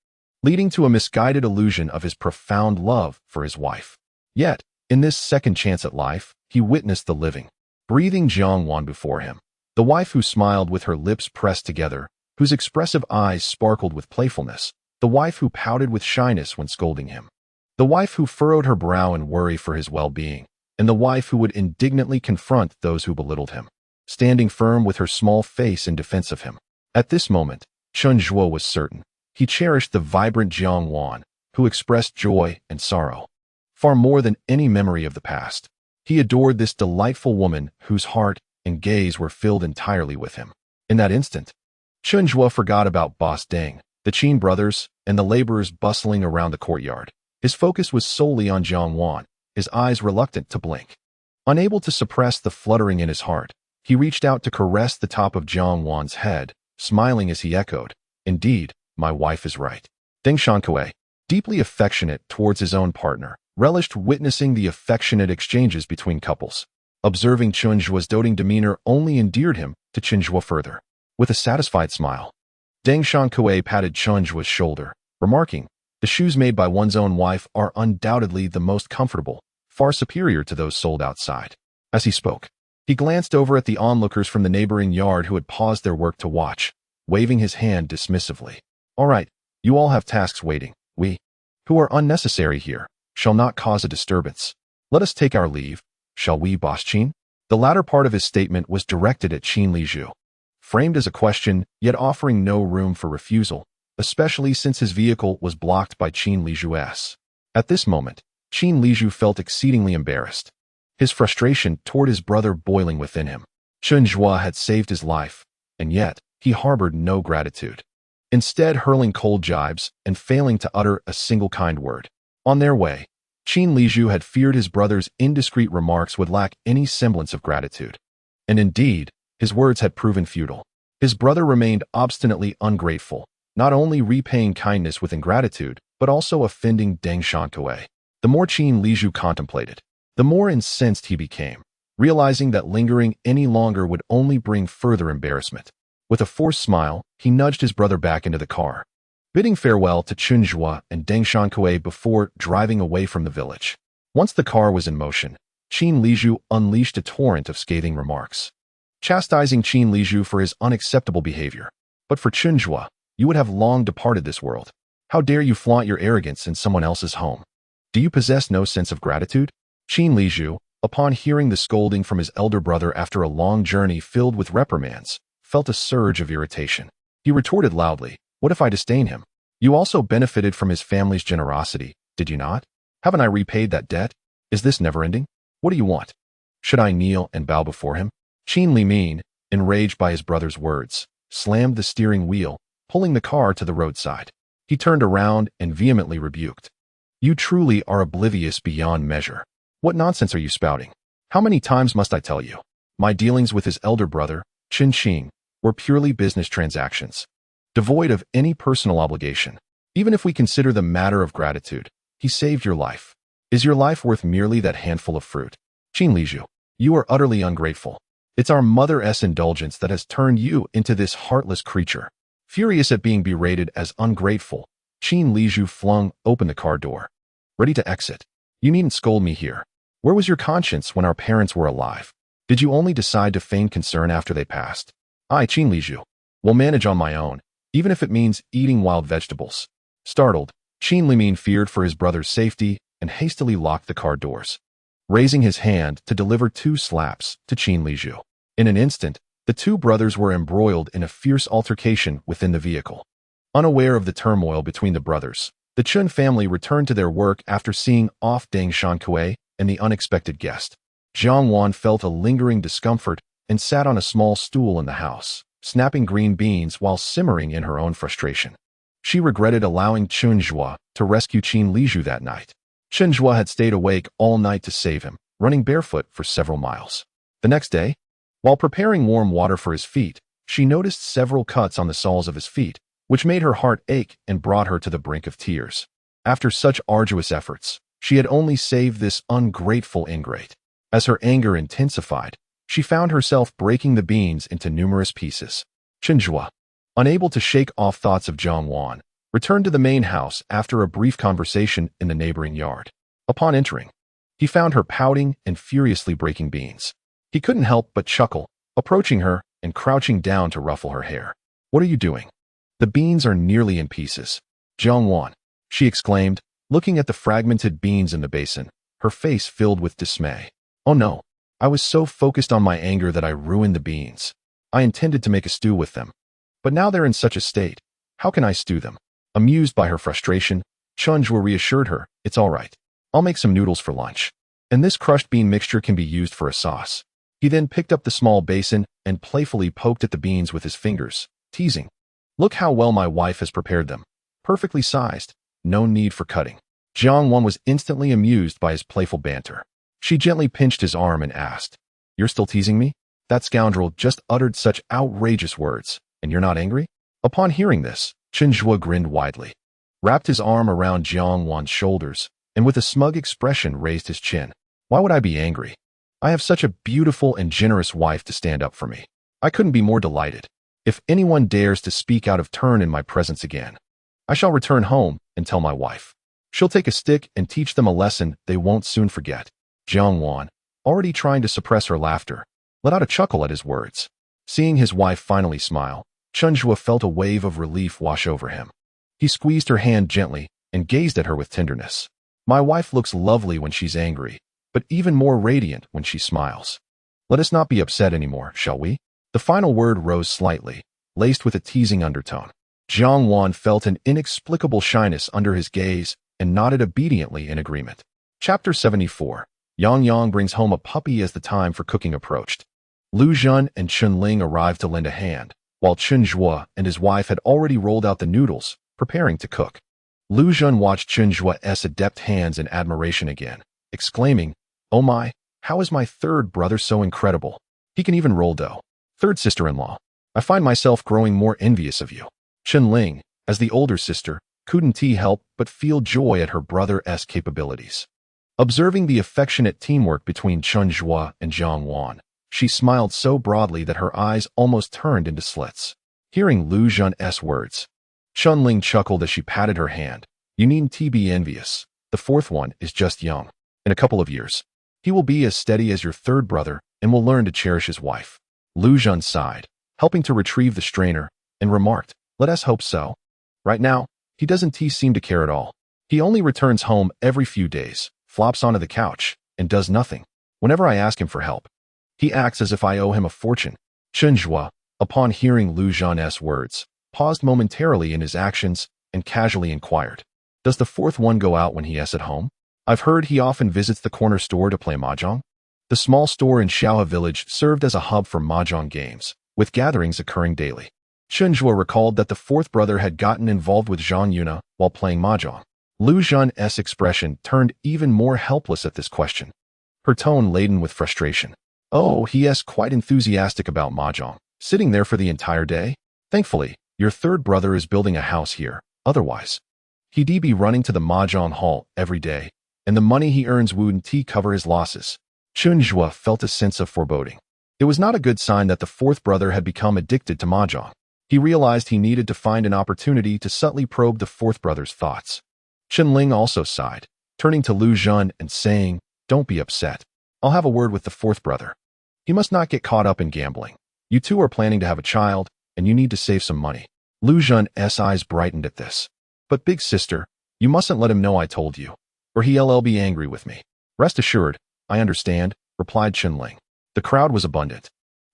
leading to a misguided illusion of his profound love for his wife. Yet, in this second chance at life, he witnessed the living, breathing Jiang Wan before him, the wife who smiled with her lips pressed together, whose expressive eyes sparkled with playfulness, the wife who pouted with shyness when scolding him, the wife who furrowed her brow in worry for his well-being, and the wife who would indignantly confront those who belittled him, standing firm with her small face in defense of him. At this moment, Chen Zhuo was certain. He cherished the vibrant Jiang Wan, who expressed joy and sorrow, far more than any memory of the past. He adored this delightful woman whose heart and gaze were filled entirely with him. In that instant, Chen Zhuo forgot about Boss Deng, the Qin brothers, and the laborers bustling around the courtyard. His focus was solely on Jiang Wan, his eyes reluctant to blink. Unable to suppress the fluttering in his heart, he reached out to caress the top of Jiang Wan's head, smiling as he echoed, "Indeed, my wife is right." Deng Shankui, deeply affectionate towards his own partner, relished witnessing the affectionate exchanges between couples. Observing Chen Zhuo's doting demeanor only endeared him to Chen Zhuo further. With a satisfied smile, Deng Shankui patted Chen Zhuo's shoulder, remarking, "The shoes made by one's own wife are undoubtedly the most comfortable, far superior to those sold outside." As he spoke, he glanced over at the onlookers from the neighboring yard who had paused their work to watch, waving his hand dismissively. "All right, you all have tasks waiting. We, who are unnecessary here, shall not cause a disturbance. Let us take our leave, shall we, Boss Qin?" The latter part of his statement was directed at Qin Lizhu, framed as a question, yet offering no room for refusal, especially since his vehicle was blocked by Qin Lizhu's. At this moment, Qin Lizhu felt exceedingly embarrassed, his frustration toward his brother boiling within him. Chen Zhuo had saved his life, and yet he harbored no gratitude, instead hurling cold jibes and failing to utter a single kind word. On their way, Qin Lizhu had feared his brother's indiscreet remarks would lack any semblance of gratitude. And indeed, his words had proven futile. His brother remained obstinately ungrateful, not only repaying kindness with ingratitude, but also offending Deng Shankui. The more Qin Lizhu contemplated, the more incensed he became, realizing that lingering any longer would only bring further embarrassment. With a forced smile, he nudged his brother back into the car, bidding farewell to Chen Zhuo and Deng Shankui before driving away from the village. Once the car was in motion, Qin Lizhu unleashed a torrent of scathing remarks, chastising Qin Lizhu for his unacceptable behavior. "But for Chen Zhuo, you would have long departed this world. How dare you flaunt your arrogance in someone else's home? Do you possess no sense of gratitude?" Qin Lizhu, upon hearing the scolding from his elder brother after a long journey filled with reprimands, felt a surge of irritation. He retorted loudly, "What if I disdain him? You also benefited from his family's generosity, did you not? Haven't I repaid that debt? Is this never-ending? What do you want? Should I kneel and bow before him?" Qin Limin, enraged by his brother's words, slammed the steering wheel, pulling the car to the roadside. He turned around and vehemently rebuked, "You truly are oblivious beyond measure. What nonsense are you spouting? How many times must I tell you? My dealings with his elder brother, Qin Qing, were purely business transactions, devoid of any personal obligation. Even if we consider the matter of gratitude, he saved your life. Is your life worth merely that handful of fruit? Qin Lizhu, you are utterly ungrateful. It's our mother's indulgence that has turned you into this heartless creature." Furious at being berated as ungrateful, Qin Lizhu flung open the car door, ready to exit. "You needn't scold me here. Where was your conscience when our parents were alive? Did you only decide to feign concern after they passed? I, Qin Lizhu, will manage on my own, even if it means eating wild vegetables." Startled, Qin Limin feared for his brother's safety and hastily locked the car doors, raising his hand to deliver 2 slaps to Qin Lizhu. In an instant, the 2 brothers were embroiled in a fierce altercation within the vehicle. Unaware of the turmoil between the brothers, the Chen family returned to their work after seeing off Deng Shankui and the unexpected guest. Jiang Wan felt a lingering discomfort and sat on a small stool in the house, snapping green beans while simmering in her own frustration. She regretted allowing Chen Zhuo to rescue Qin Lizhu that night. Chen Zhuo had stayed awake all night to save him, running barefoot for several miles. The next day, while preparing warm water for his feet, she noticed several cuts on the soles of his feet, which made her heart ache and brought her to the brink of tears. After such arduous efforts, She had only saved this ungrateful ingrate. As her anger intensified, she found herself breaking the beans into numerous pieces. Chen Zhuo, unable to shake off thoughts of Jiang Wan, returned to the main house after a brief conversation in the neighboring yard. Upon entering, he found her pouting and furiously breaking beans. He couldn't help but chuckle, approaching her and crouching down to ruffle her hair. "What are you doing? The beans are nearly in pieces." "Jiang Wan," she exclaimed, looking at the fragmented beans in the basin, her face filled with dismay. "Oh no, I was so focused on my anger that I ruined the beans. I intended to make a stew with them. But now they're in such a state. How can I stew them?" Amused by her frustration, Chen Zhuo reassured her, "It's all right. I'll make some noodles for lunch. And this crushed bean mixture can be used for a sauce." He then picked up the small basin and playfully poked at the beans with his fingers, teasing, "Look how well my wife has prepared them. Perfectly sized. No need for cutting." Jiang Wan was instantly amused by his playful banter. She gently pinched his arm and asked, "You're still teasing me? That scoundrel just uttered such outrageous words, and you're not angry?" Upon hearing this, Chen Zhuo grinned widely, wrapped his arm around Jiang Wan's shoulders, and with a smug expression raised his chin. "Why would I be angry? I have such a beautiful and generous wife to stand up for me. I couldn't be more delighted. If anyone dares to speak out of turn in my presence again, I shall return home and tell my wife. She'll take a stick and teach them a lesson they won't soon forget." Jiang Wan, already trying to suppress her laughter, let out a chuckle at his words. Seeing his wife finally smile, Chen Zhuo felt a wave of relief wash over him. He squeezed her hand gently and gazed at her with tenderness. "My wife looks lovely when she's angry, but even more radiant when she smiles. Let us not be upset anymore, shall we?" The final word rose slightly, laced with a teasing undertone. Jiang Wan felt an inexplicable shyness under his gaze and nodded obediently in agreement. Chapter 74. Yang Yang brings home a puppy as the time for cooking approached. Lu Zhen and Chun Ling arrived to lend a hand, while Chen Zhuo and his wife had already rolled out the noodles, preparing to cook. Lu Zhen watched Chen Zhuo's adept hands in admiration again, exclaiming, "Oh my, how is my third brother so incredible? He can even roll dough. Third sister-in-law, I find myself growing more envious of you." Chen Ling, as the older sister, couldn't help but feel joy at her brother's capabilities. Observing the affectionate teamwork between Chen Zhuo and Jiang Wan, she smiled so broadly that her eyes almost turned into slits. Hearing Lu Zhen's words, Chen Ling chuckled as she patted her hand. "You needn't be envious. The fourth one is just young. In a couple of years, he will be as steady as your third brother and will learn to cherish his wife." Lu Zhen sighed, helping to retrieve the strainer, and remarked, "Let us hope so. Right now, he doesn't seem to care at all. He only returns home every few days, flops onto the couch, and does nothing. Whenever I ask him for help, he acts as if I owe him a fortune." Chen Zhuo, upon hearing Lu Zhen's words, paused momentarily in his actions and casually inquired, "Does the fourth one go out when he is at home? I've heard he often visits the corner store to play mahjong." The small store in Xiaohe village served as a hub for mahjong games, with gatherings occurring daily. Chen Zhuo recalled that the fourth brother had gotten involved with Zhang Yuna while playing mahjong. Lu Zhen's expression turned even more helpless at this question, her tone laden with frustration. "Oh, he is quite enthusiastic about mahjong, sitting there for the entire day. Thankfully, your third brother is building a house here. Otherwise, he'd be running to the mahjong hall every day, and the money he earns wouldn't cover his losses." Chen Zhuo felt a sense of foreboding. It was not a good sign that the fourth brother had become addicted to mahjong. He realized he needed to find an opportunity to subtly probe the fourth brother's thoughts. Chen Ling also sighed, turning to Lu Zhen and saying, "Don't be upset. I'll have a word with the fourth brother. He must not get caught up in gambling. You two are planning to have a child, and you need to save some money." Lu Zhen's eyes brightened at this. "But big sister, you mustn't let him know I told you, or he'll be angry with me." "Rest assured, I understand," replied Chen Ling. The crowd was abundant,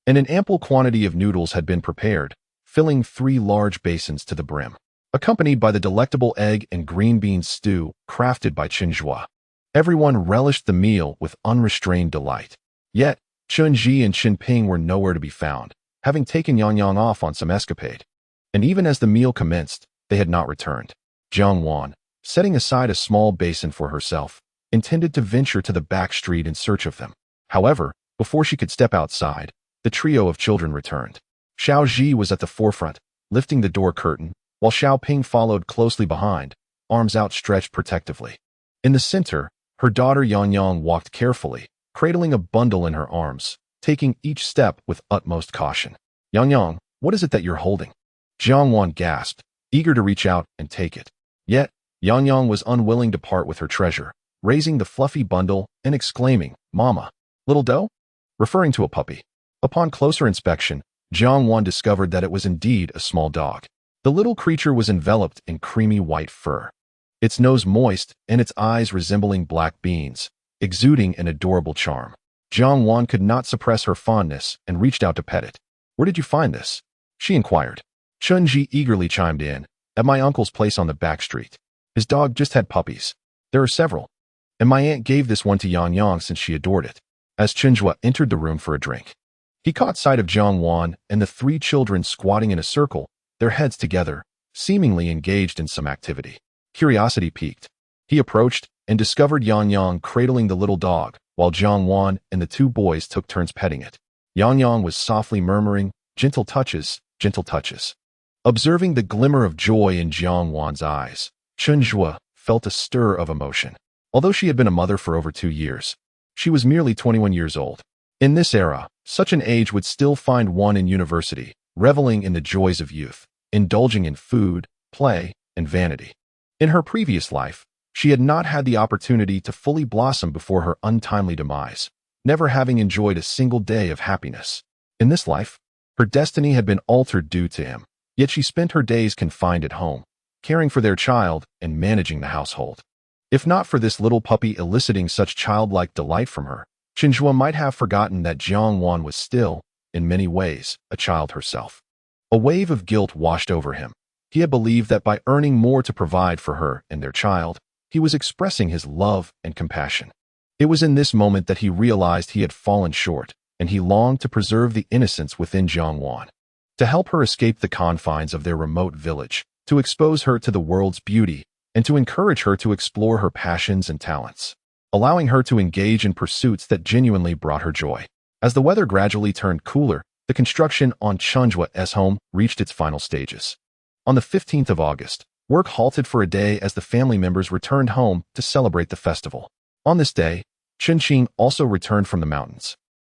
and an ample quantity of noodles had been prepared, filling 3 large basins to the brim, accompanied by the delectable egg and green bean stew crafted by Chen Zhuo. Everyone relished the meal with unrestrained delight. Yet, Chun Ji and Qin Ping were nowhere to be found, having taken Yang Yang off on some escapade. And even as the meal commenced, they had not returned. Jiang Wan, setting aside a small basin for herself, intended to venture to the back street in search of them. However, before she could step outside, the trio of children returned. Xiao Ji was at the forefront, lifting the door curtain, while Xiao Ping followed closely behind, arms outstretched protectively. In the center, Her daughter Yang walked carefully, cradling a bundle in her arms, taking each step with utmost caution. Yang, what is it that you're holding? Jiang Wan gasped, eager to reach out and take it. Yet, Yang was unwilling to part with her treasure, raising the fluffy bundle and exclaiming, Mama, little doe? Referring to a puppy. Upon closer inspection, Jiang Wan discovered that it was indeed a small dog. The little creature was enveloped in creamy white fur, its nose moist and its eyes resembling black beans, exuding an adorable charm. Jiang Wan could not suppress her fondness and reached out to pet it. Where did you find this? She inquired. Chen Zhuo eagerly chimed in, at my uncle's place on the back street. His dog just had puppies. There are several. And my aunt gave this one to Yang since she adored it. As Chen Zhuo entered the room for a drink, he caught sight of Jiang Wan and the three children squatting in a circle, their heads together, seemingly engaged in some activity. Curiosity piqued. He approached and discovered Yang cradling the little dog, while Jiang Wan and the two boys took turns petting it. Yang was softly murmuring, gentle touches, gentle touches. Observing the glimmer of joy in Jiang Wan's eyes, Chen Zhuo felt a stir of emotion. Although she had been a mother for over 2 years, she was merely 21 years old. In this era, such an age would still find one in university, reveling in the joys of youth, indulging in food, play, and vanity. In her previous life, she had not had the opportunity to fully blossom before her untimely demise, never having enjoyed a single day of happiness. In this life, her destiny had been altered due to him, yet she spent her days confined at home, caring for their child and managing the household. If not for this little puppy eliciting such childlike delight from her, Chen Zhuo might have forgotten that Jiang Wan was still, in many ways, a child herself. A wave of guilt washed over him. He had believed that by earning more to provide for her and their child, he was expressing his love and compassion. It was in this moment that he realized he had fallen short, and he longed to preserve the innocence within Jiang Wan, to help her escape the confines of their remote village, to expose her to the world's beauty, and to encourage her to explore her passions and talents, allowing her to engage in pursuits that genuinely brought her joy. As the weather gradually turned cooler, the construction on Chen Zhuo's home reached its final stages. On the 15th of August, work halted for a day as the family members returned home to celebrate the festival. On this day, Chen Qing also returned from the mountains.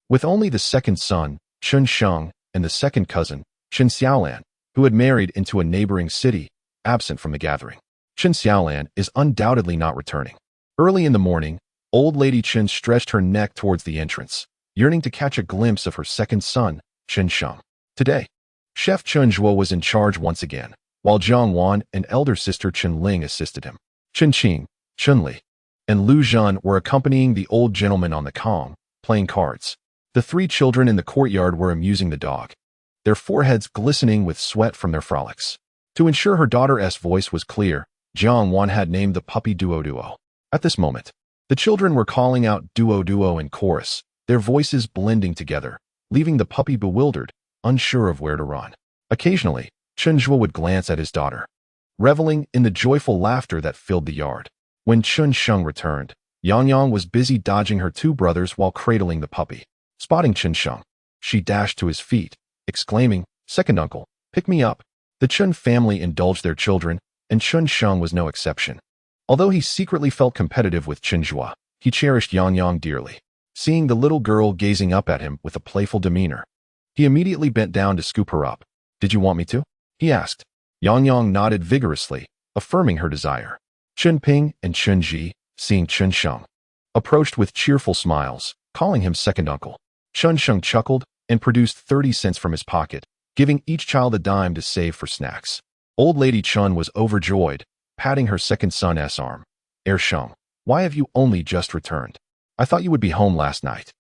With only the second son, Chen Sheng, and the second cousin, Chen Xiaolan, who had married into a neighboring city, absent from the gathering. Chen Xiaolan is undoubtedly not returning. Early in the morning, old lady Chen stretched her neck towards the entrance, yearning to catch a glimpse of her second son, Chen Sheng. Today, Chef Chen Zhuo was in charge once again, while Jiang Wan and elder sister Chen Ling assisted him. Chen Qing, Chen Li, and Lu Zhan were accompanying the old gentleman on the Kong, playing cards. The three children in the courtyard were amusing the dog, their foreheads glistening with sweat from their frolics. To ensure her daughter's voice was clear, Jiang Wan had named the puppy Duo. At this moment, the children were calling out Duo in chorus, their voices blending together, leaving the puppy bewildered, unsure of where to run. Occasionally, Chen Zhuo would glance at his daughter, reveling in the joyful laughter that filled the yard. When Chen Sheng returned, Yang was busy dodging her two brothers while cradling the puppy. Spotting Chen Sheng, she dashed to his feet, exclaiming, "Second uncle, pick me up." The Chen family indulged their children, and Chen Sheng was no exception. Although he secretly felt competitive with Chen Zhuo, he cherished Yang dearly. Seeing the little girl gazing up at him with a playful demeanor, he immediately bent down to scoop her up. "Did you want me to?" he asked. Yang nodded vigorously, affirming her desire. Chen Ping and Chen Ji, seeing Chen Sheng, approached with cheerful smiles, calling him second uncle. Chen Sheng chuckled and produced 30 cents from his pocket, giving each child a dime to save for snacks. Old lady Chen was overjoyed, patting her second son's arm. Sheng, why have you only just returned? I thought you would be home last night."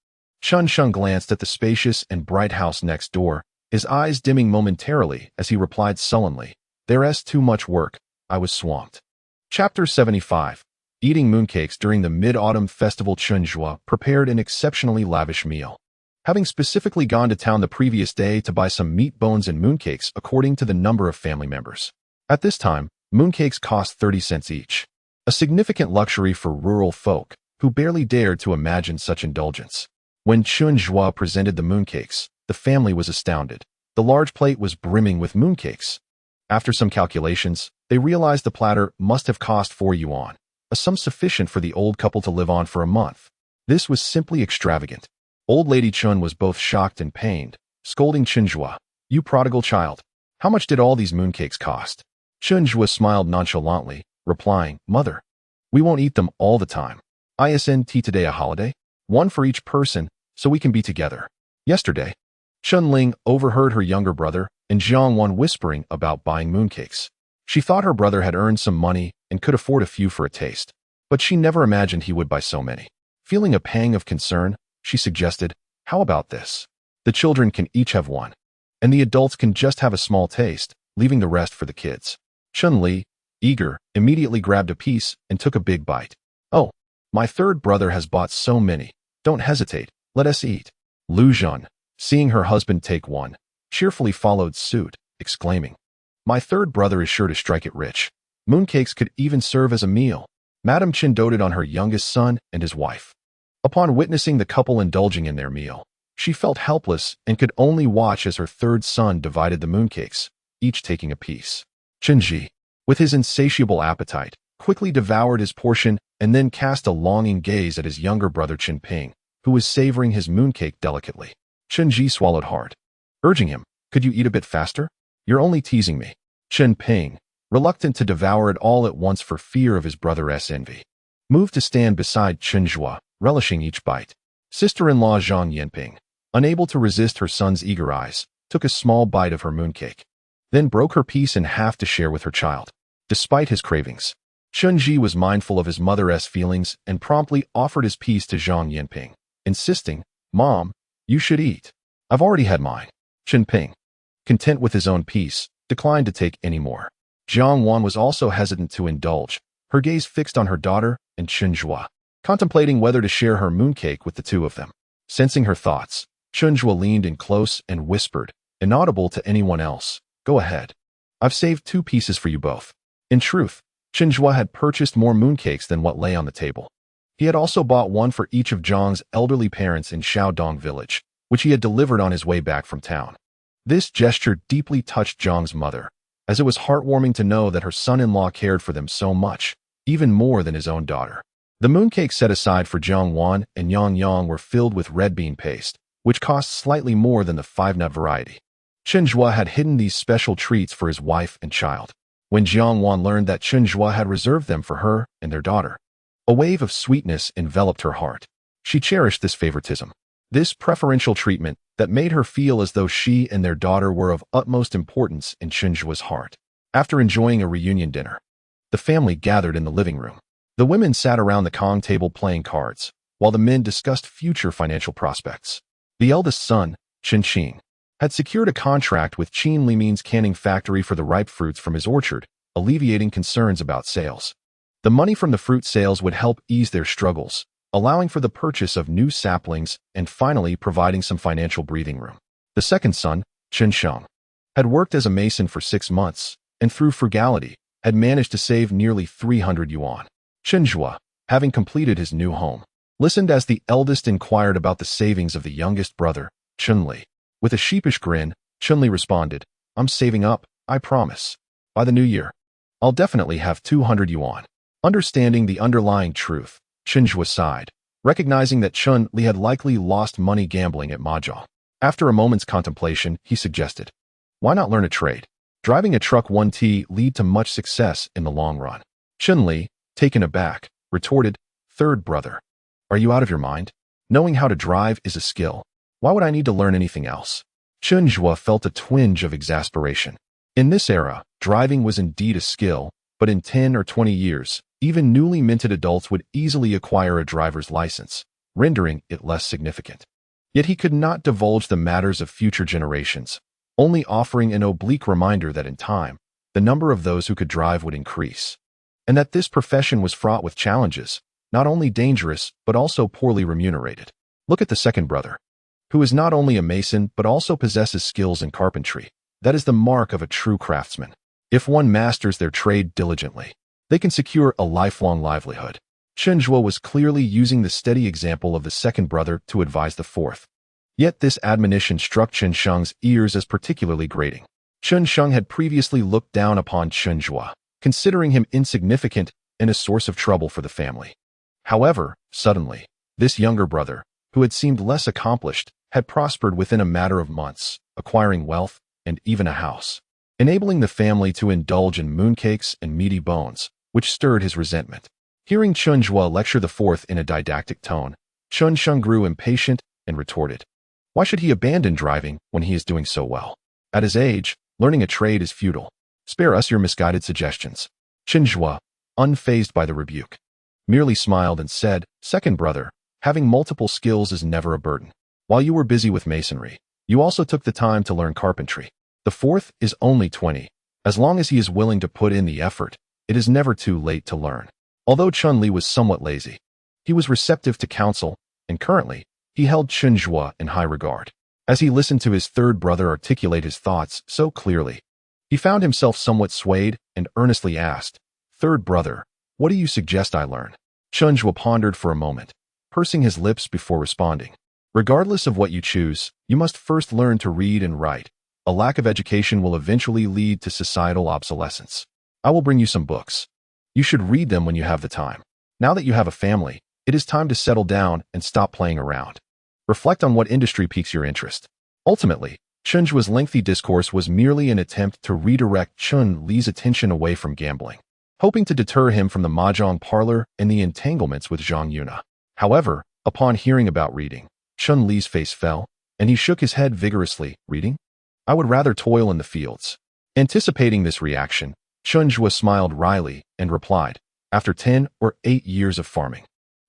Chen Sheng glanced at the spacious and bright house next door, his eyes dimming momentarily as he replied sullenly, "There's too much work. I was swamped." Chapter 75. Eating mooncakes during the Mid-Autumn Festival. Chen Zhuo prepared an exceptionally lavish meal, having specifically gone to town the previous day to buy some meat bones and mooncakes according to the number of family members. At this time, mooncakes cost 30 cents each, a significant luxury for rural folk who barely dared to imagine such indulgence. When Chen Zhuo presented the mooncakes, the family was astounded. The large plate was brimming with mooncakes. After some calculations, they realized the platter must have cost 4 yuan, a sum sufficient for the old couple to live on for a month. This was simply extravagant. Old Lady Chen was both shocked and pained, scolding Chen Zhuo. "You prodigal child. How much did all these mooncakes cost?" Chen Zhuo smiled nonchalantly, replying, "Mother, we won't eat them all the time. Isn't today a holiday? One for each person, so we can be together." Yesterday, Chun Ling overheard her younger brother and Jiang Wan whispering about buying mooncakes. She thought her brother had earned some money and could afford a few for a taste, but she never imagined he would buy so many. Feeling a pang of concern, she suggested, "How about this? The children can each have one, and the adults can just have a small taste, leaving the rest for the kids." Chun Li, eager, immediately grabbed a piece and took a big bite. "Oh, my third brother has bought so many. Don't hesitate, let us eat." Lu Zhan, seeing her husband take one, cheerfully followed suit, exclaiming, "My third brother is sure to strike it rich. Mooncakes could even serve as a meal." Madame Chen doted on her youngest son and his wife. Upon witnessing the couple indulging in their meal, she felt helpless and could only watch as her third son divided the mooncakes, each taking a piece. Chen Ji, with his insatiable appetite, quickly devoured his portion and then cast a longing gaze at his younger brother Chen Ping, who was savoring his mooncake delicately. Chen Ji swallowed hard, urging him, "Could you eat a bit faster? You're only teasing me." Chen Ping, reluctant to devour it all at once for fear of his brother's envy, moved to stand beside Chen Zhuo, relishing each bite. Sister-in-law Zhang Yanping, unable to resist her son's eager eyes, took a small bite of her mooncake, then broke her piece in half to share with her child. Despite his cravings, Chen Ji was mindful of his mother's feelings and promptly offered his piece to Zhang Yanping, insisting, "Mom, you should eat. I've already had mine." Chen Ping, content with his own piece, declined to take any more. Jiang Wan was also hesitant to indulge, her gaze fixed on her daughter and Chen Zhuo, contemplating whether to share her mooncake with the two of them. Sensing her thoughts, Chen Zhuo leaned in close and whispered, inaudible to anyone else, "Go ahead. I've saved 2 pieces for you both." In truth, Chen Zhuo had purchased more mooncakes than what lay on the table. He had also bought one for each of Zhang's elderly parents in Shaodong village, which he had delivered on his way back from town. This gesture deeply touched Zhang's mother, as it was heartwarming to know that her son-in-law cared for them so much, even more than his own daughter. The mooncakes set aside for Jiang Wan and Yang Yang were filled with red bean paste, which cost slightly more than the 5-nut variety. Chen Zhuo had hidden these special treats for his wife and child. When Jiang Wan learned that Chen Zhuo had reserved them for her and their daughter, a wave of sweetness enveloped her heart. She cherished this favoritism, this preferential treatment that made her feel as though she and their daughter were of utmost importance in Chen Zhuo's heart. After enjoying a reunion dinner, the family gathered in the living room. The women sat around the Kong table playing cards, while the men discussed future financial prospects. The eldest son, Chen Qing, had secured a contract with Qin Limin's canning factory for the ripe fruits from his orchard, alleviating concerns about sales. The money from the fruit sales would help ease their struggles, allowing for the purchase of new saplings and finally providing some financial breathing room. The second son, Chen Sheng, had worked as a mason for 6 months, and through frugality, had managed to save nearly 300 yuan. Chen Zhuo, having completed his new home, listened as the eldest inquired about the savings of the youngest brother, Chen Li. With a sheepish grin, Chen Li responded, "I'm saving up, I promise. By the new year, I'll definitely have 200 yuan. Understanding the underlying truth, Chen Zhuo sighed, recognizing that Chen Li had likely lost money gambling at mahjong. After a moment's contemplation, he suggested, "Why not learn a trade? Driving a truck won't lead to much success in the long run." Chen Li, taken aback, retorted, "Third brother, are you out of your mind? Knowing how to drive is a skill. Why would I need to learn anything else?" Chen Zhuo felt a twinge of exasperation. In this era, driving was indeed a skill, but in 10 or 20 years, even newly minted adults would easily acquire a driver's license, rendering it less significant. Yet he could not divulge the matters of future generations, only offering an oblique reminder that in time, the number of those who could drive would increase, and that this profession was fraught with challenges, not only dangerous, but also poorly remunerated. Look at the second brother, who is not only a mason but also possesses skills in carpentry. That is the mark of a true craftsman. If one masters their trade diligently, they can secure a lifelong livelihood. Chen Zhuo was clearly using the steady example of the second brother to advise the fourth. Yet this admonition struck Chen Sheng's ears as particularly grating. Chen Sheng had previously looked down upon Chen Zhuo, considering him insignificant and a source of trouble for the family. However, suddenly, this younger brother, who had seemed less accomplished, had prospered within a matter of months, acquiring wealth and even a house, enabling the family to indulge in mooncakes and meaty bones, which stirred his resentment. Hearing Chen Zhuo lecture the fourth in a didactic tone, Chen Sheng grew impatient and retorted, "Why should he abandon driving when he is doing so well? At his age, learning a trade is futile. Spare us your misguided suggestions." Chen Zhuo, unfazed by the rebuke, merely smiled and said, "Second brother, having multiple skills is never a burden. While you were busy with masonry, you also took the time to learn carpentry. The fourth is only 20. As long as he is willing to put in the effort, it is never too late to learn." Although Chun Li was somewhat lazy, he was receptive to counsel, and currently, he held Chen Zhuo in high regard. As he listened to his third brother articulate his thoughts so clearly, he found himself somewhat swayed and earnestly asked, "Third brother, what do you suggest I learn?" Chen Zhuo pondered for a moment, pursing his lips before responding. "Regardless of what you choose, you must first learn to read and write. A lack of education will eventually lead to societal obsolescence. I will bring you some books. You should read them when you have the time. Now that you have a family, it is time to settle down and stop playing around. Reflect on what industry piques your interest." Ultimately, Chen Zhuo's lengthy discourse was merely an attempt to redirect Chun Li's attention away from gambling, hoping to deter him from the mahjong parlor and the entanglements with Zhang Yuna. However, upon hearing about reading, Chun Li's face fell, and he shook his head vigorously. "Reading? I would rather toil in the fields." Anticipating this reaction, Chen Zhuo smiled wryly and replied, "After 10 or 8 years of farming,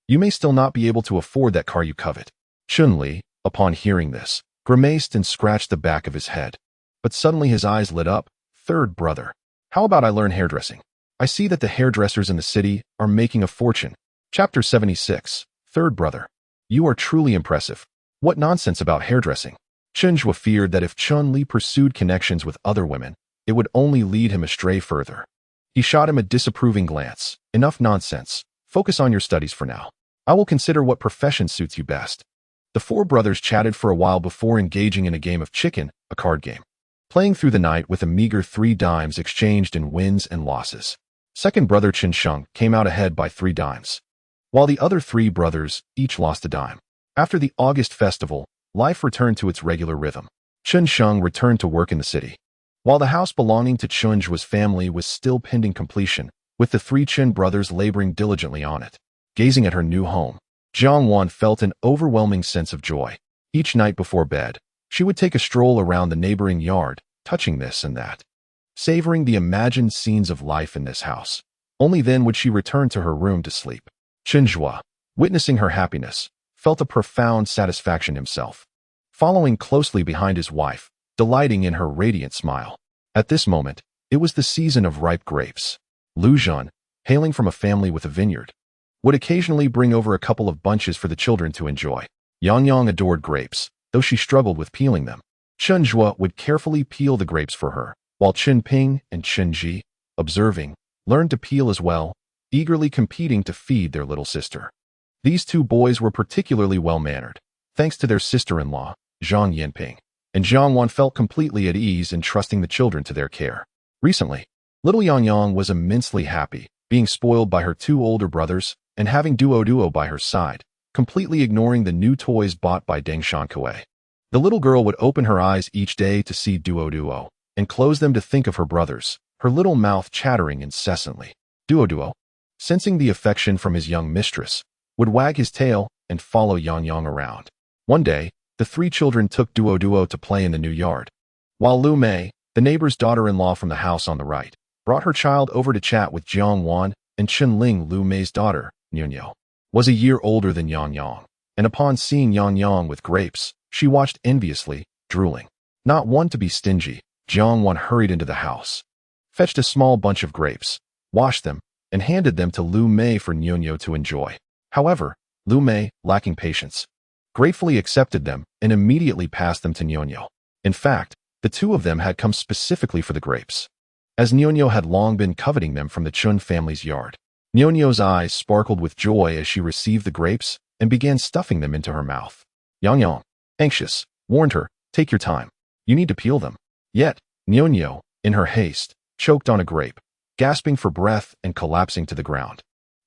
you may still not be able to afford that car you covet." Chun Li, upon hearing this, grimaced and scratched the back of his head. But suddenly his eyes lit up. "Third brother, how about I learn hairdressing? I see that the hairdressers in the city are making a fortune." Chapter 76. Third brother, you are truly impressive. What nonsense about hairdressing? Chen Zhuo feared that if Chun Li pursued connections with other women, it would only lead him astray further. He shot him a disapproving glance. "Enough nonsense. Focus on your studies for now. I will consider what profession suits you best." The four brothers chatted for a while before engaging in a game of chicken, a card game, playing through the night with a meager 3 dimes exchanged in wins and losses. Second brother Chen Sheng came out ahead by 3 dimes, while the other 3 brothers each lost a dime. After the August festival, life returned to its regular rhythm. Chen Sheng returned to work in the city, while the house belonging to Chen Zhuo's family was still pending completion, with the 3 Chen brothers laboring diligently on it. Gazing at her new home, Jiang Wan felt an overwhelming sense of joy. Each night before bed, she would take a stroll around the neighboring yard, touching this and that, savoring the imagined scenes of life in this house. Only then would she return to her room to sleep. Chen Zhuo, witnessing her happiness, felt a profound satisfaction himself, following closely behind his wife, delighting in her radiant smile. At this moment, it was the season of ripe grapes. Lu Zhan, hailing from a family with a vineyard, would occasionally bring over a couple of bunches for the children to enjoy. Yang Yang adored grapes, though she struggled with peeling them. Chen Zhuo would carefully peel the grapes for her, while Chen Ping and Chen Ji, observing, learned to peel as well, eagerly competing to feed their little sister. These 2 boys were particularly well-mannered, thanks to their sister-in-law, Zhang Yanping, and Jiang Wan felt completely at ease in trusting the children to their care. Recently, little Yang Yang was immensely happy, being spoiled by her 2 older brothers and having Duo by her side, completely ignoring the new toys bought by Deng Shankue. The little girl would open her eyes each day to see Duo and close them to think of her brothers, her little mouth chattering incessantly. Duo, sensing the affection from his young mistress, would wag his tail and follow Yang Yang around. One day, the 3 children took Duo to play in the new yard, while Lu Mei, the neighbor's daughter-in-law from the house on the right, brought her child over to chat with Jiang Wan, and Chen Ling, Lu Mei's daughter, Nyunyo, was a year older than Yang Yang, and upon seeing Yang Yang with grapes, she watched enviously, drooling. Not one to be stingy, Jiang Wan hurried into the house, fetched a small bunch of grapes, washed them, and handed them to Lu Mei for Nyunyo to enjoy. However, Lu Mei, lacking patience, gratefully accepted them and immediately passed them to Nyunyo. In fact, the 2 of them had come specifically for the grapes, as Nyunyo had long been coveting them from the Chun family's yard. Nyunyo's eyes sparkled with joy as she received the grapes and began stuffing them into her mouth. Yang Yang, anxious, warned her, "Take your time. You need to peel them." Yet, Nyunyo, in her haste, choked on a grape, gasping for breath and collapsing to the ground,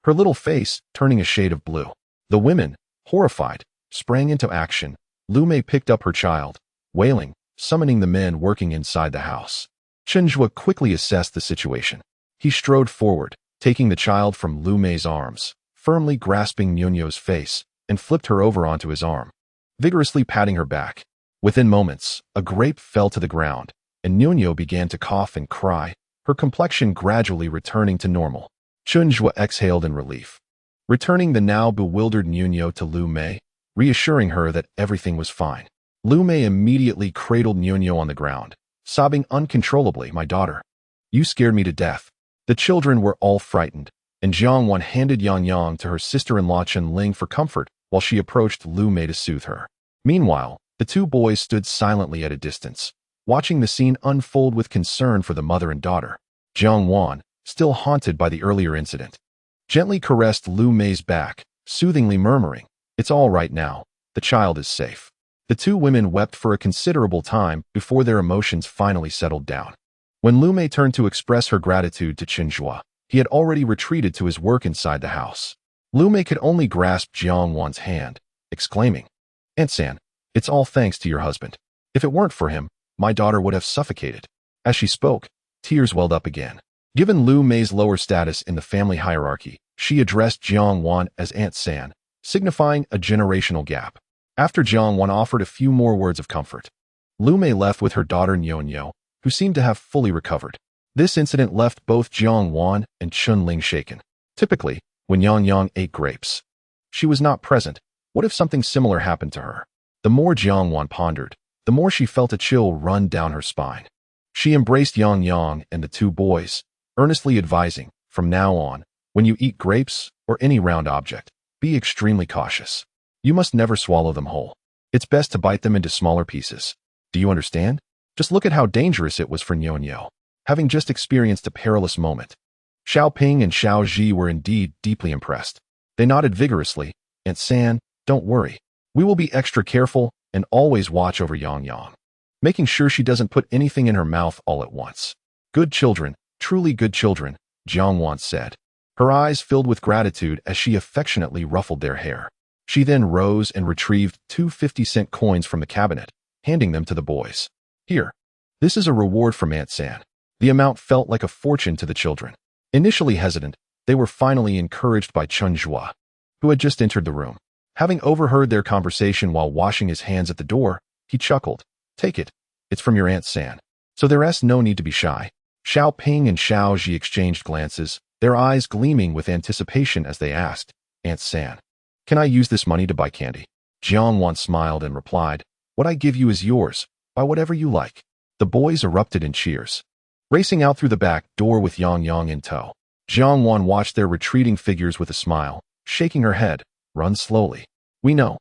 her little face turning a shade of blue. The women, horrified, sprang into action. Lu Mei picked up her child, wailing, summoning the men working inside the house. Chen Zhuo quickly assessed the situation. He strode forward, taking the child from Lu Mei's arms, firmly grasping Niunyu's face, and flipped her over onto his arm, vigorously patting her back. Within moments, a grape fell to the ground, and Niunyu began to cough and cry, her complexion gradually returning to normal. Chen Zhuo exhaled in relief, returning the now bewildered Niunyu to Lu Mei, reassuring her that everything was fine. Lu Mei immediately cradled Niunyu on the ground, sobbing uncontrollably, "My daughter, you scared me to death." The children were all frightened, and Jiang Wan handed Yang to her sister-in-law Chen Ling for comfort while she approached Lu Mei to soothe her. Meanwhile, the two boys stood silently at a distance, watching the scene unfold with concern for the mother and daughter. Jiang Wan, still haunted by the earlier incident, gently caressed Lu Mei's back, soothingly murmuring, "It's all right now. The child is safe." The two women wept for a considerable time before their emotions finally settled down. When Lu Mei turned to express her gratitude to Chen Zhuo, he had already retreated to his work inside the house. Lu Mei could only grasp Jiang Wan's hand, exclaiming, "Aunt San, it's all thanks to your husband. If it weren't for him, my daughter would have suffocated." As she spoke, tears welled up again. Given Lu Mei's lower status in the family hierarchy, she addressed Jiang Wan as Aunt San, signifying a generational gap. After Jiang Wan offered a few more words of comfort, Lu Mei left with her daughter Niunyu, who seemed to have fully recovered. This incident left both Jiang Wan and Chen Ling shaken. Typically, when Yang ate grapes, she was not present. What if something similar happened to her? The more Jiang Wan pondered, the more she felt a chill run down her spine. She embraced Yang and the two boys, earnestly advising, "From now on, when you eat grapes or any round object, be extremely cautious. You must never swallow them whole. It's best to bite them into smaller pieces. Do you understand?" Just look at how dangerous it was for Niunyu, having just experienced a perilous moment. Xiao Ping and Xiao Ji were indeed deeply impressed. They nodded vigorously. "Aunt San, don't worry. We will be extra careful and always watch over Yang, making sure she doesn't put anything in her mouth all at once." "Good children, truly good children," Jiang Wan said, her eyes filled with gratitude as she affectionately ruffled their hair. She then rose and retrieved 2 50-cent coins from the cabinet, handing them to the boys. "Here, this is a reward from Aunt San." The amount felt like a fortune to the children. Initially hesitant, they were finally encouraged by Chen Zhuo, who had just entered the room. Having overheard their conversation while washing his hands at the door, he chuckled. "Take it. It's from your Aunt San. So there's no need to be shy." Xiao Ping and Xiao Ji exchanged glances, their eyes gleaming with anticipation as they asked, "Aunt San, can I use this money to buy candy?" Jiang Wan smiled and replied, "What I give you is yours. Buy whatever you like." The boys erupted in cheers. Racing out through the back door with Yang in tow, Jiang Wan watched their retreating figures with a smile, shaking her head. "Run slowly." "We know,"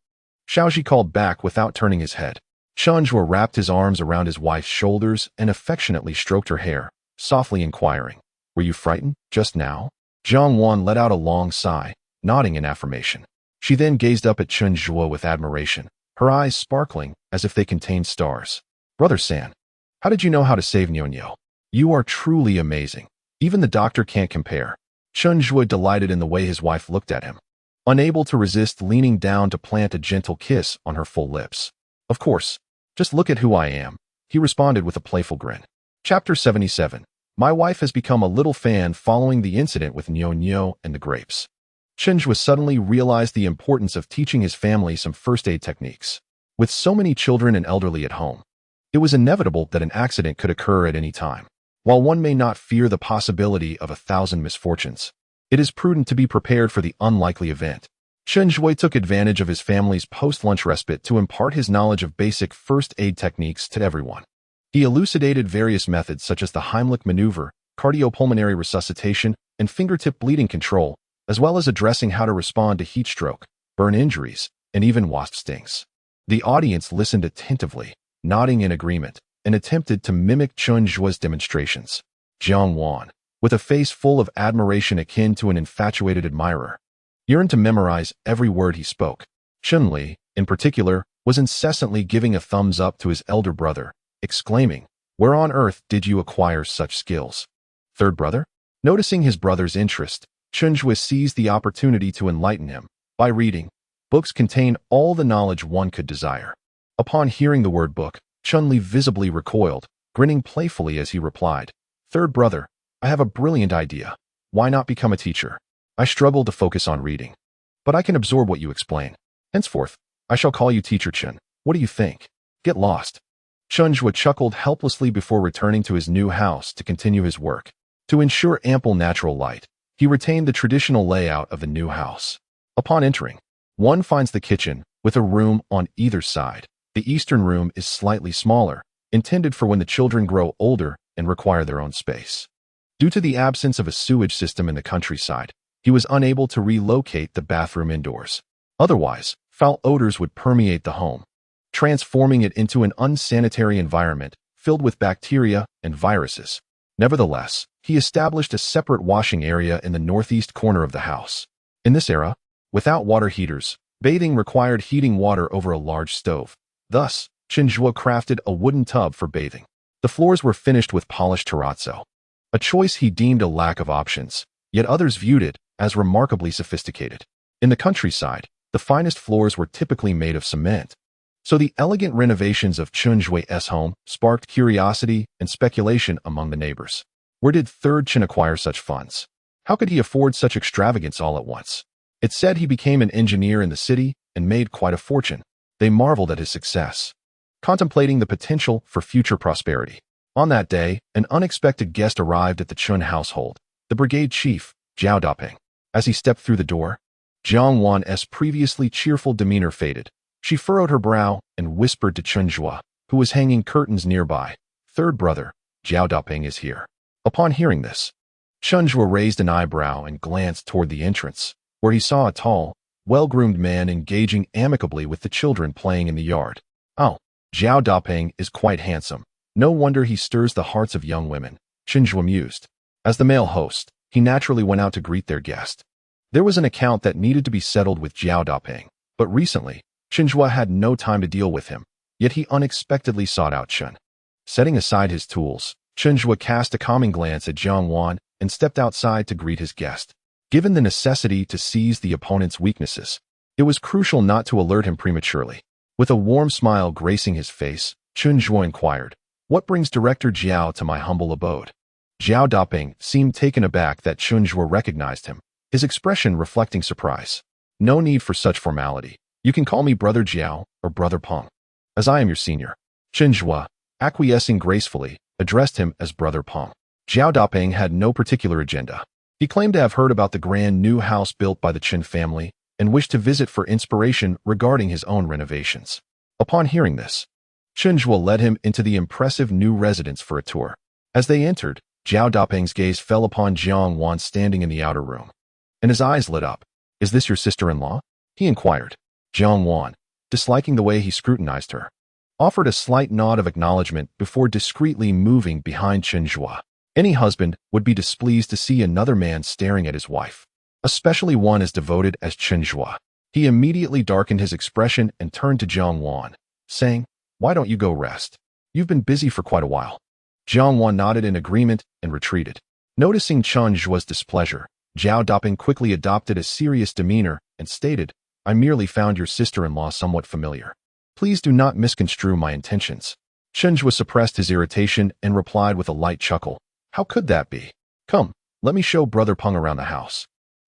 Xiaoji called back without turning his head. Chen Zhuo wrapped his arms around his wife's shoulders and affectionately stroked her hair, softly inquiring, "Were you frightened just now?" Jiang Wan let out a long sigh, nodding in affirmation. She then gazed up at Chen Zhuo with admiration, her eyes sparkling as if they contained stars. "Brother San, how did you know how to save Niunyu? You are truly amazing. Even the doctor can't compare." Chen Zhuo delighted in the way his wife looked at him, unable to resist leaning down to plant a gentle kiss on her full lips. "Of course. Just look at who I am," he responded with a playful grin. Chapter 77. My wife has become a little fan following the incident with Niunyu and the grapes. Chen Zhuo suddenly realized the importance of teaching his family some first aid techniques. With so many children and elderly at home, it was inevitable that an accident could occur at any time. While one may not fear the possibility of 1,000 misfortunes, it is prudent to be prepared for the unlikely event. Chen Zhuo took advantage of his family's post-lunch respite to impart his knowledge of basic first aid techniques to everyone. He elucidated various methods such as the Heimlich maneuver, cardiopulmonary resuscitation, and fingertip bleeding control, as well as addressing how to respond to heat stroke, burn injuries, and even wasp stings. The audience listened attentively, nodding in agreement, and attempted to mimic Chen Zhuo's demonstrations. Jiang Wan, with a face full of admiration akin to an infatuated admirer, yearned to memorize every word he spoke. Chen Li, in particular, was incessantly giving a thumbs up to his elder brother, exclaiming, "Where on earth did you acquire such skills?" "Third brother?" Noticing his brother's interest, Chen Zhuo seized the opportunity to enlighten him by reading. Books contain all the knowledge one could desire. Upon hearing the word book, Chun-Li visibly recoiled, grinning playfully as he replied, "Third brother, I have a brilliant idea. Why not become a teacher? I struggle to focus on reading. But I can absorb what you explain. Henceforth, I shall call you Teacher Chen. What do you think? Get lost." Chen Zhuo chuckled helplessly before returning to his new house to continue his work. To ensure ample natural light, he retained the traditional layout of the new house. Upon entering, one finds the kitchen, with a room on either side. The eastern room is slightly smaller, intended for when the children grow older and require their own space. Due to the absence of a sewage system in the countryside, he was unable to relocate the bathroom indoors. Otherwise, foul odors would permeate the home, transforming it into an unsanitary environment filled with bacteria and viruses. Nevertheless, he established a separate washing area in the northeast corner of the house. In this era, without water heaters, bathing required heating water over a large stove. Thus, Chen Zhuo crafted a wooden tub for bathing. The floors were finished with polished terrazzo, a choice he deemed a lack of options, yet others viewed it as remarkably sophisticated. In the countryside, the finest floors were typically made of cement. So the elegant renovations of Chen Zhuo's home sparked curiosity and speculation among the neighbors. Where did Third Chen acquire such funds? How could he afford such extravagance all at once? It said he became an engineer in the city and made quite a fortune. They marveled at his success, contemplating the potential for future prosperity. On that day, an unexpected guest arrived at the Chun household, the brigade chief, Zhao Daping. As he stepped through the door, Jiang Wan's previously cheerful demeanor faded. She furrowed her brow and whispered to Chen Zhuo, who was hanging curtains nearby, "Third brother, Zhao Daping is here." Upon hearing this, Chen Zhuo raised an eyebrow and glanced toward the entrance, where he saw a tall, well-groomed man engaging amicably with the children playing in the yard. "Oh, Zhao Daping is quite handsome. No wonder he stirs the hearts of young women," Chen Zhuo mused. As the male host, he naturally went out to greet their guest. There was an account that needed to be settled with Zhao Daping, but recently, Chen Zhuo had no time to deal with him, yet he unexpectedly sought out Chen. Setting aside his tools, Chen Zhuo cast a calming glance at Jiang Wan and stepped outside to greet his guest. Given the necessity to seize the opponent's weaknesses, it was crucial not to alert him prematurely. With a warm smile gracing his face, Chen Zhuo inquired, "What brings Director Jiao to my humble abode?" Zhao Daping seemed taken aback that Chen Zhuo recognized him, his expression reflecting surprise. "No need for such formality. You can call me Brother Jiao or Brother Peng, as I am your senior." Chen Zhuo, acquiescing gracefully, addressed him as Brother Peng. Zhao Daping had no particular agenda. He claimed to have heard about the grand new house built by the Chen family and wished to visit for inspiration regarding his own renovations. Upon hearing this, Chen Zhuo led him into the impressive new residence for a tour. As they entered, Zhao Daping's gaze fell upon Jiang Wan standing in the outer room, and his eyes lit up. "Is this your sister-in-law?" he inquired. Jiang Wan, disliking the way he scrutinized her, offered a slight nod of acknowledgement before discreetly moving behind Chen Zhuo. Any husband would be displeased to see another man staring at his wife, especially one as devoted as Chen Zhuo. He immediately darkened his expression and turned to Jiang Wan, saying, "Why don't you go rest? You've been busy for quite a while." Jiang Wan nodded in agreement and retreated. Noticing Chen Zhuo's displeasure, Zhao Daping quickly adopted a serious demeanor and stated, "I merely found your sister-in-law somewhat familiar. Please do not misconstrue my intentions." Chen Zhuo suppressed his irritation and replied with a light chuckle, "How could that be? Come, let me show Brother Peng around the house."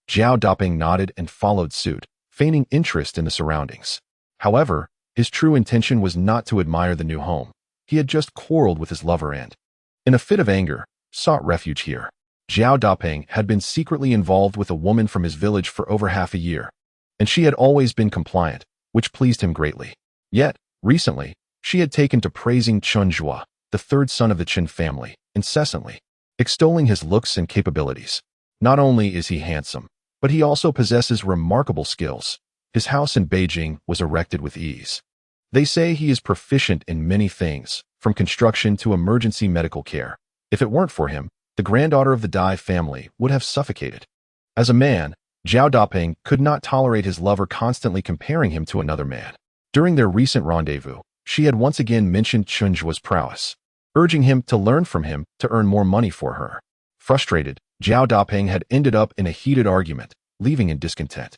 Zhao Daping nodded and followed suit, feigning interest in the surroundings. However, his true intention was not to admire the new home. He had just quarreled with his lover and, in a fit of anger, sought refuge here. Zhao Daping had been secretly involved with a woman from his village for over half a year, and she had always been compliant, which pleased him greatly. Yet, recently, she had taken to praising Chen Zhuo, the third son of the Chen family, incessantly, extolling his looks and capabilities. Not only is he handsome, but he also possesses remarkable skills. His house in Beijing was erected with ease. They say he is proficient in many things, from construction to emergency medical care. If it weren't for him, the granddaughter of the Dai family would have suffocated. As a man, Zhao Daping could not tolerate his lover constantly comparing him to another man. During their recent rendezvous, she had once again mentioned Chen Zhuo's prowess, urging him to learn from him to earn more money for her. Frustrated, Zhao Daping had ended up in a heated argument, leaving in discontent.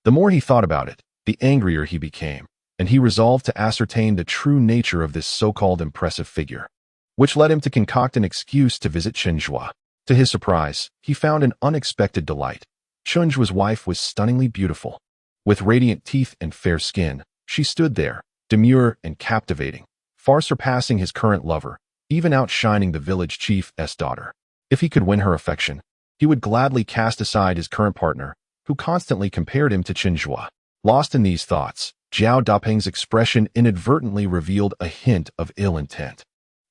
The more he thought about it, the angrier he became, and he resolved to ascertain the true nature of this so-called impressive figure, which led him to concoct an excuse to visit Chen Zhuo. To his surprise, he found an unexpected delight. Chen Zhuo's wife was stunningly beautiful. With radiant teeth and fair skin, she stood there, demure and captivating, far surpassing his current lover, even outshining the village chief's daughter. If he could win her affection, he would gladly cast aside his current partner, who constantly compared him to Chen Zhuo. Lost in these thoughts, Zhao Daping's expression inadvertently revealed a hint of ill intent.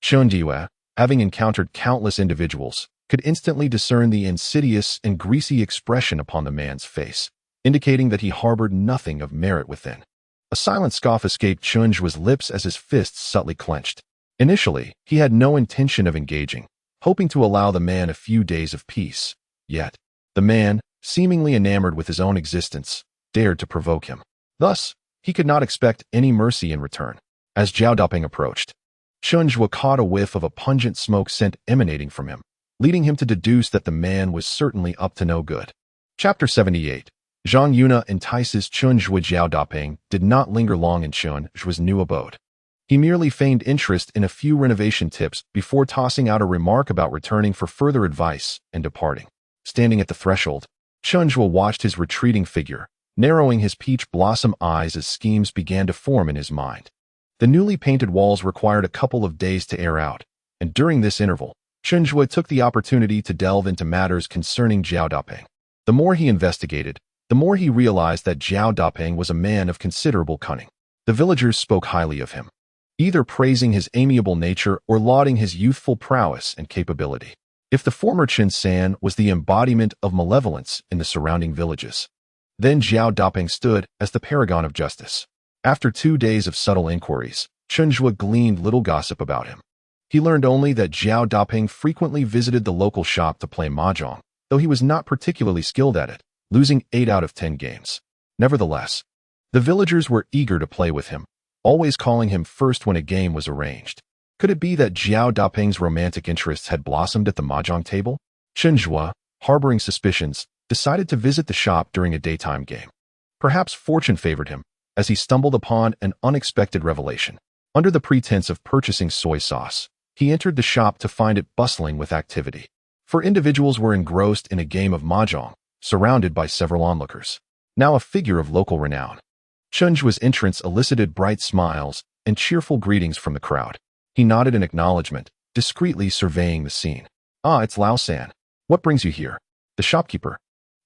Chen Zhuo, having encountered countless individuals, could instantly discern the insidious and greasy expression upon the man's face, indicating that he harbored nothing of merit within. A silent scoff escaped Chen Zhuo's lips as his fists subtly clenched. Initially, he had no intention of engaging, hoping to allow the man a few days of peace. Yet, the man, seemingly enamored with his own existence, dared to provoke him. Thus, he could not expect any mercy in return. As Zhao Daping approached, Chen Zhuo caught a whiff of a pungent smoke scent emanating from him, leading him to deduce that the man was certainly up to no good. Chapter 78. Zhang Yuna entices Chen Zhuo. Zhao Daping did not linger long in Chen Zhuo's new abode. He merely feigned interest in a few renovation tips before tossing out a remark about returning for further advice and departing. Standing at the threshold, Chen Zhuo watched his retreating figure, narrowing his peach blossom eyes as schemes began to form in his mind. The newly painted walls required a couple of days to air out, and during this interval, Chen Zhuo took the opportunity to delve into matters concerning Zhao Daping. The more he investigated, the more he realized that Zhao Daping was a man of considerable cunning. The villagers spoke highly of him, either praising his amiable nature or lauding his youthful prowess and capability. If the former Chen San was the embodiment of malevolence in the surrounding villages, then Zhao Daping stood as the paragon of justice. After 2 days of subtle inquiries, Chen Zhuo gleaned little gossip about him. He learned only that Zhao Daping frequently visited the local shop to play mahjong, though he was not particularly skilled at it, losing 8 out of 10 games. Nevertheless, the villagers were eager to play with him, always calling him first when a game was arranged. Could it be that Zhao Daping's romantic interests had blossomed at the mahjong table? Chen Zhuo, harboring suspicions, decided to visit the shop during a daytime game. Perhaps fortune favored him, as he stumbled upon an unexpected revelation. Under the pretense of purchasing soy sauce, he entered the shop to find it bustling with activity. For individuals were engrossed in a game of mahjong, surrounded by several onlookers. Now a figure of local renown, Chen Zhuo's entrance elicited bright smiles and cheerful greetings from the crowd. He nodded in acknowledgement, discreetly surveying the scene. "Ah, it's Lao San. What brings you here?" The shopkeeper,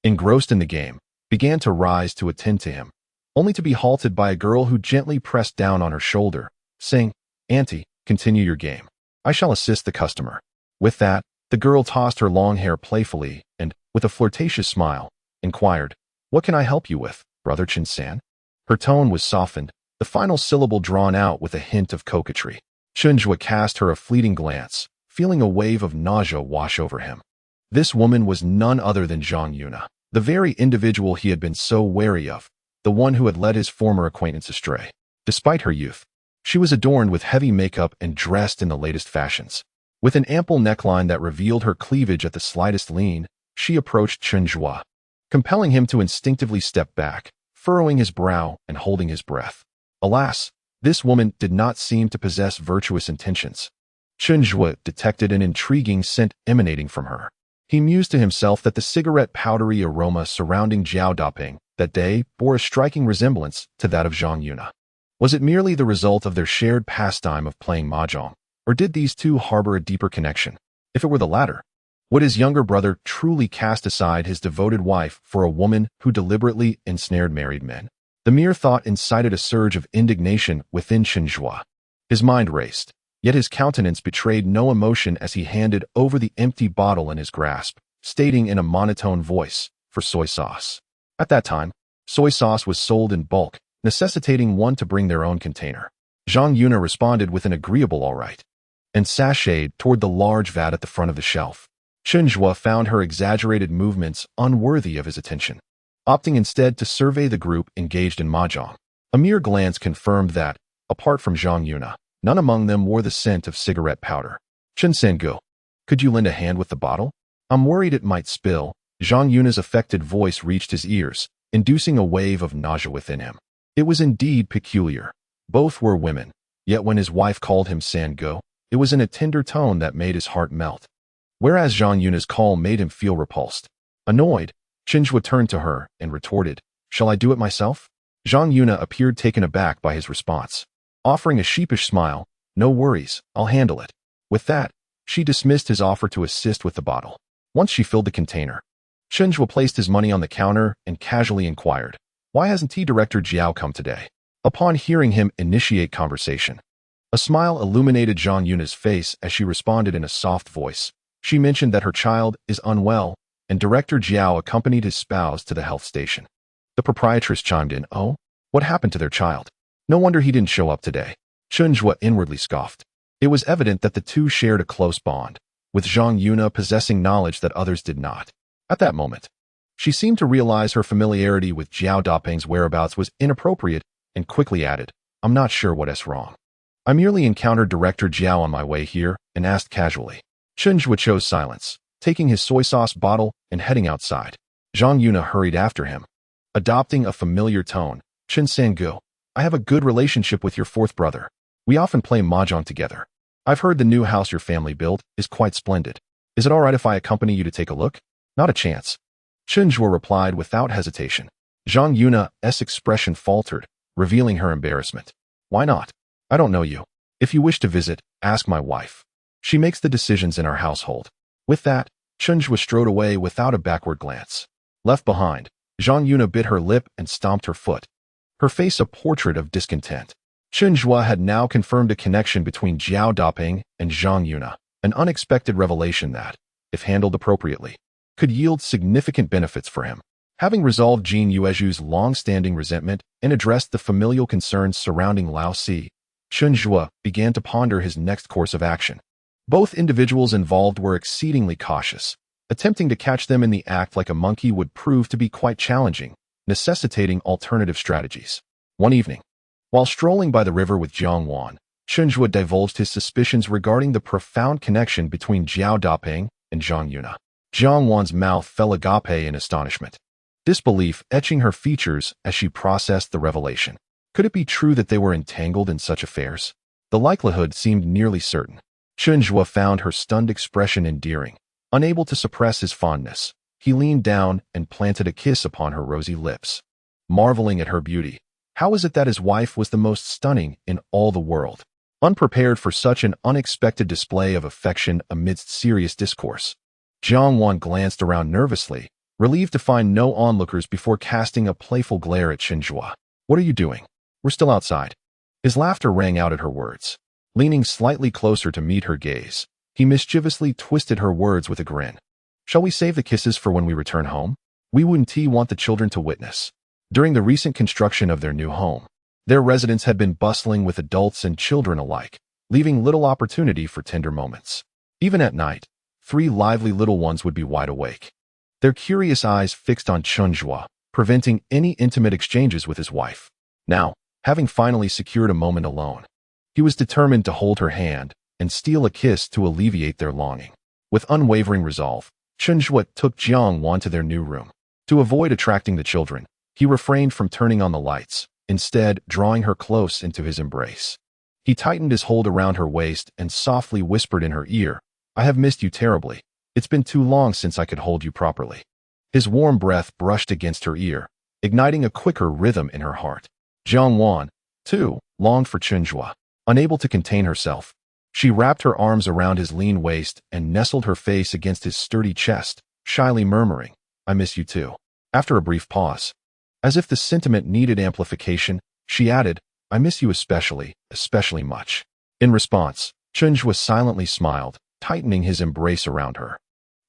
engrossed in the game, began to rise to attend to him, only to be halted by a girl who gently pressed down on her shoulder, saying, "Auntie, continue your game. I shall assist the customer." With that, the girl tossed her long hair playfully and, with a flirtatious smile, inquired, "What can I help you with, Brother Chen San?" Her tone was softened, the final syllable drawn out with a hint of coquetry. Chen Zhuo cast her a fleeting glance, feeling a wave of nausea wash over him. This woman was none other than Zhang Yuna, the very individual he had been so wary of, the one who had led his former acquaintance astray. Despite her youth, she was adorned with heavy makeup and dressed in the latest fashions. With an ample neckline that revealed her cleavage at the slightest lean, she approached Chen Zhuo, compelling him to instinctively step back, furrowing his brow and holding his breath. Alas, this woman did not seem to possess virtuous intentions. Chen Zhuo detected an intriguing scent emanating from her. He mused to himself that the cigarette powdery aroma surrounding Zhao Daping that day bore a striking resemblance to that of Zhang Yuna. Was it merely the result of their shared pastime of playing mahjong, or did these two harbor a deeper connection? If it were the latter, would his younger brother truly cast aside his devoted wife for a woman who deliberately ensnared married men? The mere thought incited a surge of indignation within Chen Zhuo. His mind raced, yet his countenance betrayed no emotion as he handed over the empty bottle in his grasp, stating in a monotone voice, "For soy sauce." At that time, soy sauce was sold in bulk, necessitating one to bring their own container. Zhang Yuna responded with an agreeable all right, and sashayed toward the large vat at the front of the shelf. Chen Zhuo found her exaggerated movements unworthy of his attention, opting instead to survey the group engaged in mahjong. A mere glance confirmed that, apart from Zhang Yuna, none among them wore the scent of cigarette powder. "Chen Sangu, could you lend a hand with the bottle?" I'm worried it might spill. Zhang Yun's affected voice reached his ears, inducing a wave of nausea within him. It was indeed peculiar. Both were women, yet when his wife called him Sango, it was in a tender tone that made his heart melt. Whereas Zhang Yun's call made him feel repulsed. Annoyed, Chen Zhuo turned to her and retorted, "Shall I do it myself?" Zhang Yun appeared taken aback by his response. Offering a sheepish smile, "No worries, I'll handle it." With that, she dismissed his offer to assist with the bottle. Once she filled the container, Chen Zhuo placed his money on the counter and casually inquired, "Why hasn't tea director Jiao come today?" Upon hearing him initiate conversation, a smile illuminated Zhang Yun's face as she responded in a soft voice. She mentioned that her child is unwell, and Director Jiao accompanied his spouse to the health station. The proprietress chimed in, "Oh, what happened to their child? No wonder he didn't show up today." Chen Zhuo inwardly scoffed. It was evident that the two shared a close bond, with Zhang Yun possessing knowledge that others did not. At that moment, she seemed to realize her familiarity with Jiao Dapeng's whereabouts was inappropriate and quickly added, "I'm not sure what's wrong. I merely encountered Director Jiao on my way here and asked casually." Chen Zhuo chose silence, taking his soy sauce bottle and heading outside. Zhang Yun hurried after him. Adopting a familiar tone, "Chen Sangu, I have a good relationship with your fourth brother. We often play mahjong together. I've heard the new house your family built is quite splendid. Is it all right if I accompany you to take a look?" "Not a chance," Chen Zhuo replied without hesitation. Zhang Yun's expression faltered, revealing her embarrassment. "Why not? I don't know you. If you wish to visit, ask my wife. She makes the decisions in our household." With that, Chen Zhuo strode away without a backward glance. Left behind, Zhang Yun bit her lip and stomped her foot, her face a portrait of discontent. Chen Zhuo had now confirmed a connection between Jiao Dapeng and Zhang Yun, an unexpected revelation that, if handled appropriately, could yield significant benefits for him. Having resolved Jin Yuezhu's long-standing resentment and addressed the familial concerns surrounding Lao Si, Chen Zhuo began to ponder his next course of action. Both individuals involved were exceedingly cautious. Attempting to catch them in the act like a monkey would prove to be quite challenging, necessitating alternative strategies. One evening, while strolling by the river with Jiang Wan, Chen Zhuo divulged his suspicions regarding the profound connection between Jiao Dapeng and Zhang Yun. Jiang Wan's mouth fell agape in astonishment, disbelief etching her features as she processed the revelation. Could it be true that they were entangled in such affairs? The likelihood seemed nearly certain. Chen Zhuo found her stunned expression endearing. Unable to suppress his fondness, he leaned down and planted a kiss upon her rosy lips. Marveling at her beauty, how is it that his wife was the most stunning in all the world? Unprepared for such an unexpected display of affection amidst serious discourse, Jiang Wan glanced around nervously, relieved to find no onlookers before casting a playful glare at Chen Zhuo. "What are you doing? We're still outside." His laughter rang out at her words. Leaning slightly closer to meet her gaze, he mischievously twisted her words with a grin. "Shall we save the kisses for when we return home? We wouldn't want the children to witness." During the recent construction of their new home, their residence had been bustling with adults and children alike, leaving little opportunity for tender moments. Even at night, 3 lively little ones would be wide awake, their curious eyes fixed on Chen Zhuo, preventing any intimate exchanges with his wife. Now, having finally secured a moment alone, he was determined to hold her hand and steal a kiss to alleviate their longing. With unwavering resolve, Chen Zhuo took Jiang Wan to their new room. To avoid attracting the children, he refrained from turning on the lights, instead drawing her close into his embrace. He tightened his hold around her waist and softly whispered in her ear, "I have missed you terribly. It's been too long since I could hold you properly." His warm breath brushed against her ear, igniting a quicker rhythm in her heart. Jiang Wan, too, longed for Chen Zhuo. Unable to contain herself, she wrapped her arms around his lean waist and nestled her face against his sturdy chest, shyly murmuring, "I miss you too." After a brief pause, as if the sentiment needed amplification, she added, "I miss you especially much." In response, Chen Zhuo silently smiled, tightening his embrace around her.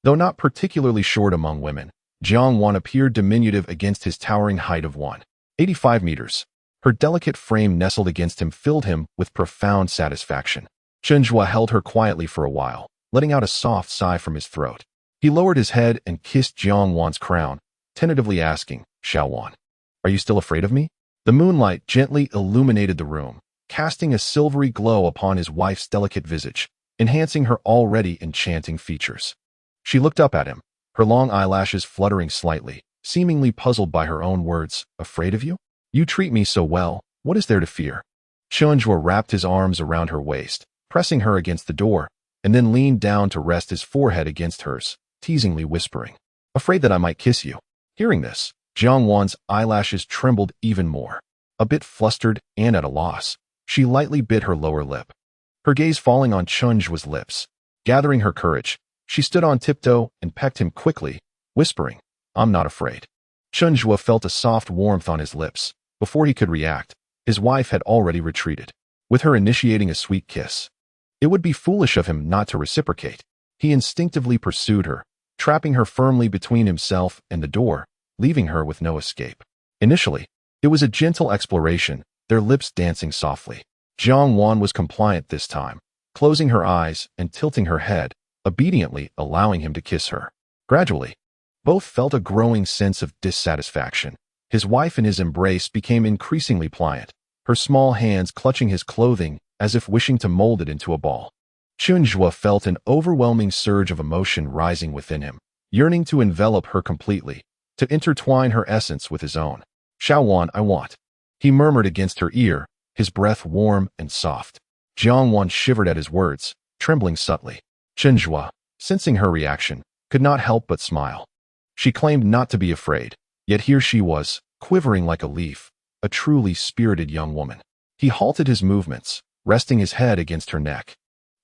Though not particularly short among women, Jiang Wan appeared diminutive against his towering height of 185 meters. Her delicate frame nestled against him filled him with profound satisfaction. Chen Zhuo held her quietly for a while, letting out a soft sigh from his throat. He lowered his head and kissed Jiang Wan's crown, tentatively asking, "Xiao Wan, are you still afraid of me?" The moonlight gently illuminated the room, casting a silvery glow upon his wife's delicate visage, enhancing her already enchanting features. She looked up at him, her long eyelashes fluttering slightly, seemingly puzzled by her own words. Afraid of you? You treat me so well, what is there to fear? Chen Zhuo wrapped his arms around her waist, pressing her against the door, and then leaned down to rest his forehead against hers, teasingly whispering, afraid that I might kiss you. Hearing this, Jiang Wan's eyelashes trembled even more. A bit flustered and at a loss, she lightly bit her lower lip, her gaze falling on Chen Zhuo's lips. Gathering her courage, she stood on tiptoe and pecked him quickly, whispering, I'm not afraid. Chen Zhuo felt a soft warmth on his lips. Before he could react, his wife had already retreated, with her initiating a sweet kiss. It would be foolish of him not to reciprocate. He instinctively pursued her, trapping her firmly between himself and the door, leaving her with no escape. Initially, it was a gentle exploration, their lips dancing softly. Jiang Wan was compliant this time, closing her eyes and tilting her head, obediently allowing him to kiss her. Gradually, both felt a growing sense of dissatisfaction. His wife in his embrace became increasingly pliant, her small hands clutching his clothing as if wishing to mold it into a ball. Chen Zhuo felt an overwhelming surge of emotion rising within him, yearning to envelop her completely, to intertwine her essence with his own. Xiao Wan, I want. He murmured against her ear, his breath warm and soft. Jiang Wan shivered at his words, trembling subtly. Chen Zhuo, sensing her reaction, could not help but smile. She claimed not to be afraid, yet here she was, quivering like a leaf, a truly spirited young woman. He halted his movements, resting his head against her neck.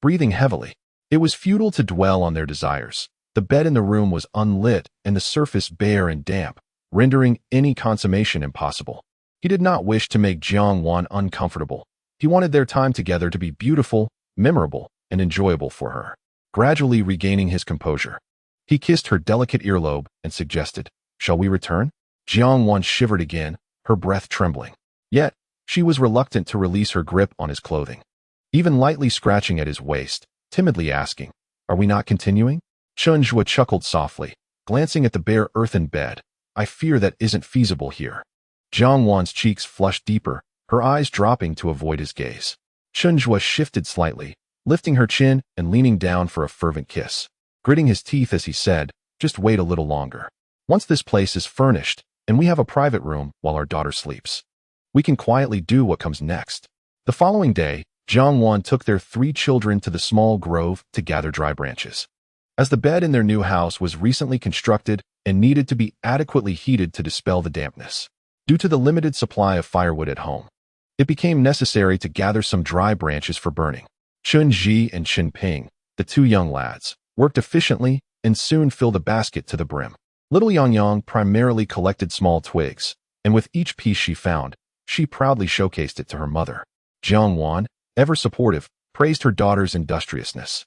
Breathing heavily, it was futile to dwell on their desires. The bed in the room was unlit and the surface bare and damp, rendering any consummation impossible. He did not wish to make Jiang Wan uncomfortable. He wanted their time together to be beautiful, memorable, and enjoyable for her. Gradually regaining his composure, he kissed her delicate earlobe and suggested, shall we return? Jiang Wan shivered again, her breath trembling. Yet, she was reluctant to release her grip on his clothing. Even lightly scratching at his waist, timidly asking, are we not continuing? Chen Zhuo chuckled softly, glancing at the bare earthen bed. I fear that isn't feasible here. Jiang Wan's cheeks flushed deeper, her eyes dropping to avoid his gaze. Chen Zhuo shifted slightly, lifting her chin and leaning down for a fervent kiss. Gritting his teeth as he said, just wait a little longer. Once this place is furnished, and we have a private room while our daughter sleeps, we can quietly do what comes next. The following day, Jiang Wan took their 3 children to the small grove to gather dry branches. As the bed in their new house was recently constructed and needed to be adequately heated to dispel the dampness, due to the limited supply of firewood at home, it became necessary to gather some dry branches for burning. Chun Ji and Chen Ping, the 2 young lads, worked efficiently and soon filled a basket to the brim. Little Yang Yang primarily collected small twigs, and with each piece she found, she proudly showcased it to her mother. Jiang Wan, ever supportive, praised her daughter's industriousness.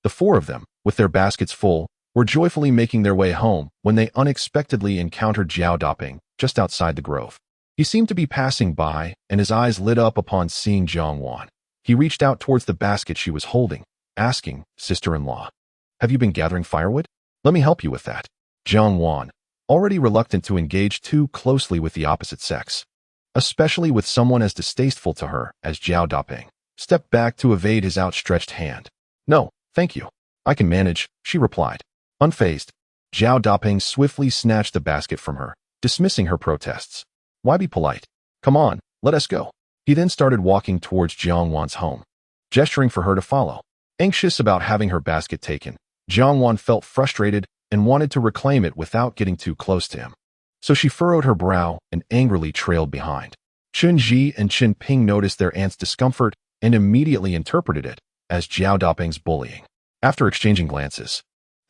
The 4 of them, with their baskets full, were joyfully making their way home when they unexpectedly encountered Jiao Daping just outside the grove. He seemed to be passing by, and his eyes lit up upon seeing Jiang Wan. He reached out towards the basket she was holding, asking, sister-in-law, have you been gathering firewood? Let me help you with that. Jiang Wan, already reluctant to engage too closely with the opposite sex, especially with someone as distasteful to her as Jiao Daping, stepped back to evade his outstretched hand. No, thank you. I can manage, she replied. Unfazed, Jiao Daping swiftly snatched the basket from her, dismissing her protests. Why be polite? Come on, let us go. He then started walking towards Jiang Wan's home, gesturing for her to follow. Anxious about having her basket taken, Jiang Wan felt frustrated and wanted to reclaim it without getting too close to him. So she furrowed her brow and angrily trailed behind. Chun Ji and Chen Ping noticed their aunt's discomfort and immediately interpreted it as Jiao Daping's bullying. After exchanging glances,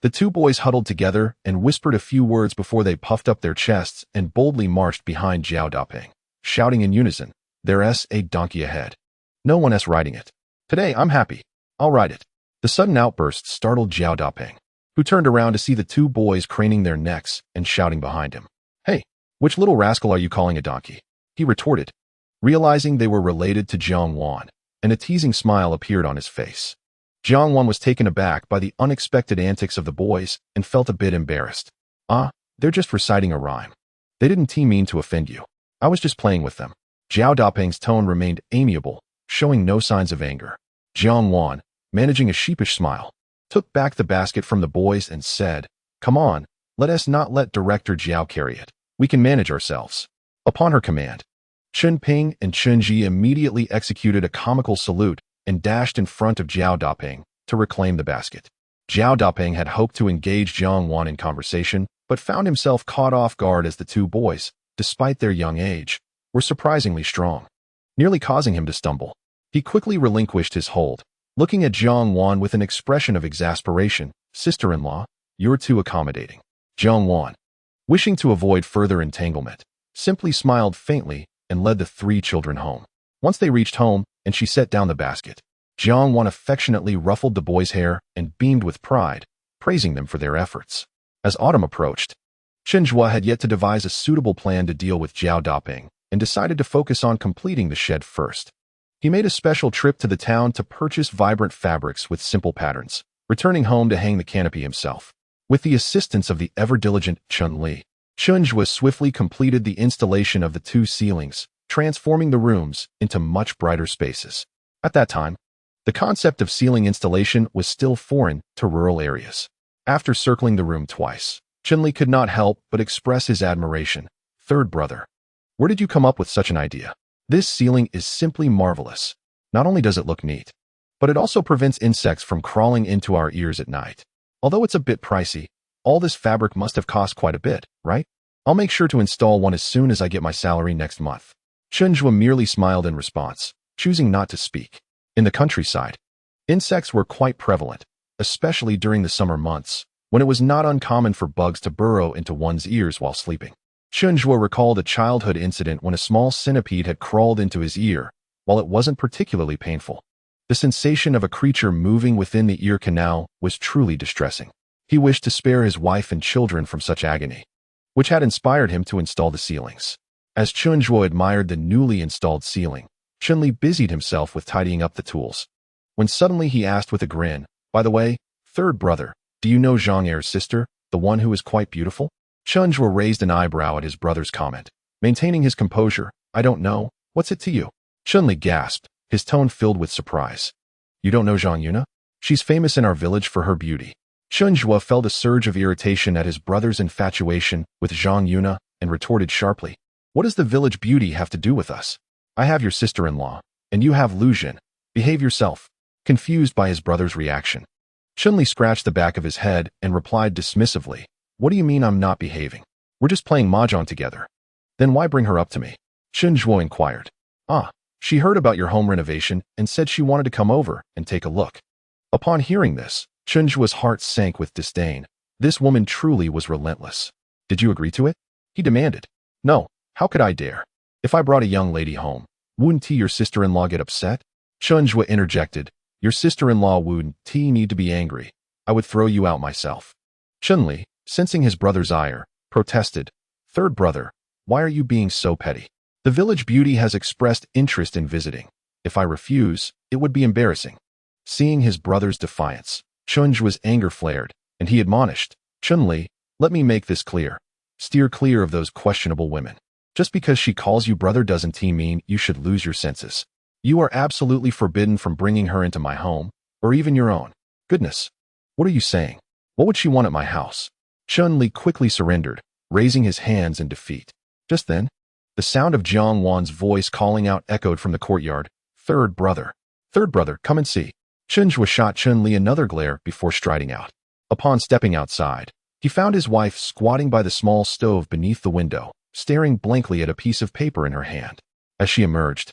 the 2 boys huddled together and whispered a few words before they puffed up their chests and boldly marched behind Jiao Daping, shouting in unison, there's a donkey ahead. No one else riding it. Today I'm happy. I'll ride it. The sudden outburst startled Jiao Daping, who turned around to see the 2 boys craning their necks and shouting behind him. Hey, which little rascal are you calling a donkey? He retorted, realizing they were related to Jiang Wan, and a teasing smile appeared on his face. Jiang Wan was taken aback by the unexpected antics of the boys and felt a bit embarrassed. They're just reciting a rhyme. They didn't mean to offend you. I was just playing with them. Jiao Daping's tone remained amiable, showing no signs of anger. Jiang Wan, managing a sheepish smile, took back the basket from the boys and said, "Come on, let us not let Director Jiao carry it. We can manage ourselves." Upon her command, Chen Ping and Chen Ji immediately executed a comical salute and dashed in front of Jiao Daping to reclaim the basket. Jiao Daping had hoped to engage Jiang Wan in conversation, but found himself caught off guard as the two boys, despite their young age, were surprisingly strong, nearly causing him to stumble. He quickly relinquished his hold, looking at Jiang Wan with an expression of exasperation. "Sister-in-law, you're too accommodating." Jiang Wan, wishing to avoid further entanglement, simply smiled faintly and led the three children home. Once they reached home and she set down the basket, Jiang Wan affectionately ruffled the boys' hair and beamed with pride, praising them for their efforts. As autumn approached, Chen Zhuo had yet to devise a suitable plan to deal with Jiao Daping and decided to focus on completing the shed first. He made a special trip to the town to purchase vibrant fabrics with simple patterns, returning home to hang the canopy himself. With the assistance of the ever-diligent Chen Li, Chen Zhuo swiftly completed the installation of the two ceilings, transforming the rooms into much brighter spaces. At that time, the concept of ceiling installation was still foreign to rural areas. After circling the room twice, Chen Li could not help but express his admiration. "Third brother, where did you come up with such an idea? This ceiling is simply marvelous. Not only does it look neat, but it also prevents insects from crawling into our ears at night. Although it's a bit pricey, all this fabric must have cost quite a bit, right? I'll make sure to install one as soon as I get my salary next month." Chen Zhuo merely smiled in response, choosing not to speak. In the countryside, insects were quite prevalent, especially during the summer months, when it was not uncommon for bugs to burrow into one's ears while sleeping. Chen Zhuo recalled a childhood incident when a small centipede had crawled into his ear. While it wasn't particularly painful, the sensation of a creature moving within the ear canal was truly distressing. He wished to spare his wife and children from such agony, which had inspired him to install the ceilings. As Chen Zhuo admired the newly installed ceiling, Chen Li busied himself with tidying up the tools, when suddenly he asked with a grin, "By the way, third brother, do you know Zhang Er's sister, the one who is quite beautiful?" Chen Zhuo raised an eyebrow at his brother's comment, maintaining his composure. "I don't know. What's it to you?" Chen Li gasped, his tone filled with surprise. "You don't know Zhang Yuna? She's famous in our village for her beauty." Chen Zhuo felt a surge of irritation at his brother's infatuation with Zhang Yuna and retorted sharply, "What does the village beauty have to do with us? I have your sister-in-law, and you have Lu Jin. Behave yourself." Confused by his brother's reaction, Chen Li scratched the back of his head and replied dismissively, "What do you mean I'm not behaving? We're just playing mahjong together. Then why bring her up to me?" Chen Zhuo inquired. "Ah, she heard about your home renovation and said she wanted to come over and take a look." Upon hearing this, Chen Zhuo's heart sank with disdain. This woman truly was relentless. "Did you agree to it?" he demanded. "No, how could I dare? If I brought a young lady home, wouldn't your sister-in-law get upset?" Chen Zhuo interjected, "Your sister-in-law wouldn't need to be angry. I would throw you out myself." Chen Li, sensing his brother's ire, protested, "Third brother, why are you being so petty? The village beauty has expressed interest in visiting. If I refuse, it would be embarrassing." Seeing his brother's defiance, Chen Zhuo's anger flared, and he admonished, "Chen Li, let me make this clear. Steer clear of those questionable women. Just because she calls you brother doesn't mean you should lose your senses. You are absolutely forbidden from bringing her into my home, or even your own." "Goodness, what are you saying? What would she want at my house?" Chen Li quickly surrendered, raising his hands in defeat. Just then, the sound of Jiang Wan's voice calling out echoed from the courtyard, "Third brother, come and see." Chen Zhuo shot Chen Li another glare before striding out. Upon stepping outside, he found his wife squatting by the small stove beneath the window, staring blankly at a piece of paper in her hand. As she emerged,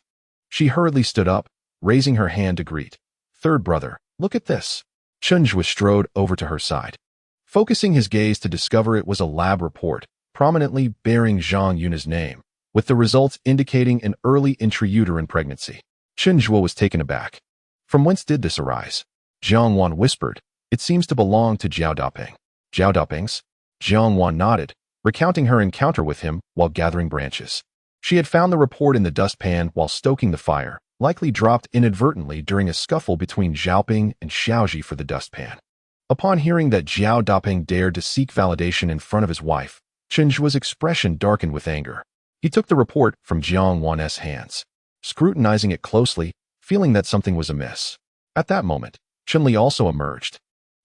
she hurriedly stood up, raising her hand to greet. "Third brother, look at this." Chen Zhuo strode over to her side, focusing his gaze to discover it was a lab report, prominently bearing Zhang Yuna's name, with the results indicating an early intrauterine pregnancy. Chen Zhuo was taken aback. "From whence did this arise?" Jiang Wan whispered, "It seems to belong to Jiao Daping." "Jiao Daping's?" Jiang Wan nodded, recounting her encounter with him while gathering branches. She had found the report in the dustpan while stoking the fire, likely dropped inadvertently during a scuffle between Xiaoping and Xiaoji for the dustpan. Upon hearing that Jiao Daping dared to seek validation in front of his wife, Chen Zhuo's expression darkened with anger. He took the report from Jiang Wan's hands, scrutinizing it closely, feeling that something was amiss. At that moment, Chen Li also emerged,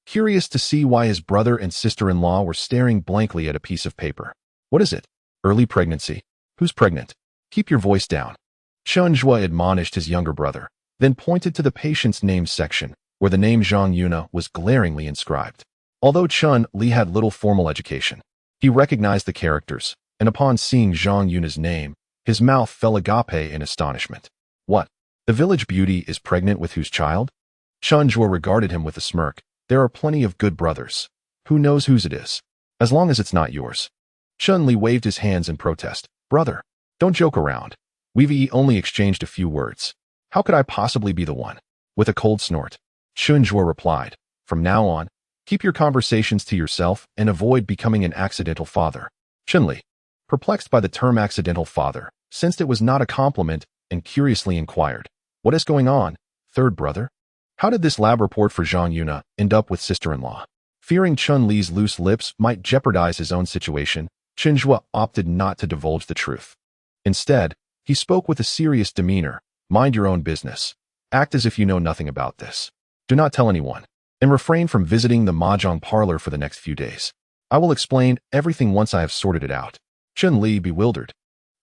curious to see why his brother and sister-in-law were staring blankly at a piece of paper. What is it? Early pregnancy? Who's pregnant? Keep your voice down. Chen Zhuo admonished his younger brother, then pointed to the patient's names section, where the name Zhang Yuna was glaringly inscribed. Although Chen Li had little formal education, he recognized the characters, and upon seeing Zhang Yuna's name, his mouth fell agape in astonishment. What? The village beauty is pregnant with whose child? Chen Zhuo regarded him with a smirk. There are plenty of good brothers. Who knows whose it is? As long as it's not yours. Chen Li waved his hands in protest. Brother, don't joke around. We've only exchanged a few words. How could I possibly be the one? With a cold snort, Chen Zhuo replied, from now on, keep your conversations to yourself and avoid becoming an accidental father. Chen Li, perplexed by the term accidental father, sensed it was not a compliment and curiously inquired, what is going on, third brother? How did this lab report for Zhang Yuna end up with sister-in-law? Fearing Chen Li's loose lips might jeopardize his own situation, Chen Zhuo opted not to divulge the truth. Instead, he spoke with a serious demeanor. Mind your own business. Act as if you know nothing about this. Do not tell anyone, and refrain from visiting the mahjong parlor for the next few days. I will explain everything once I have sorted it out. Chen Li, bewildered,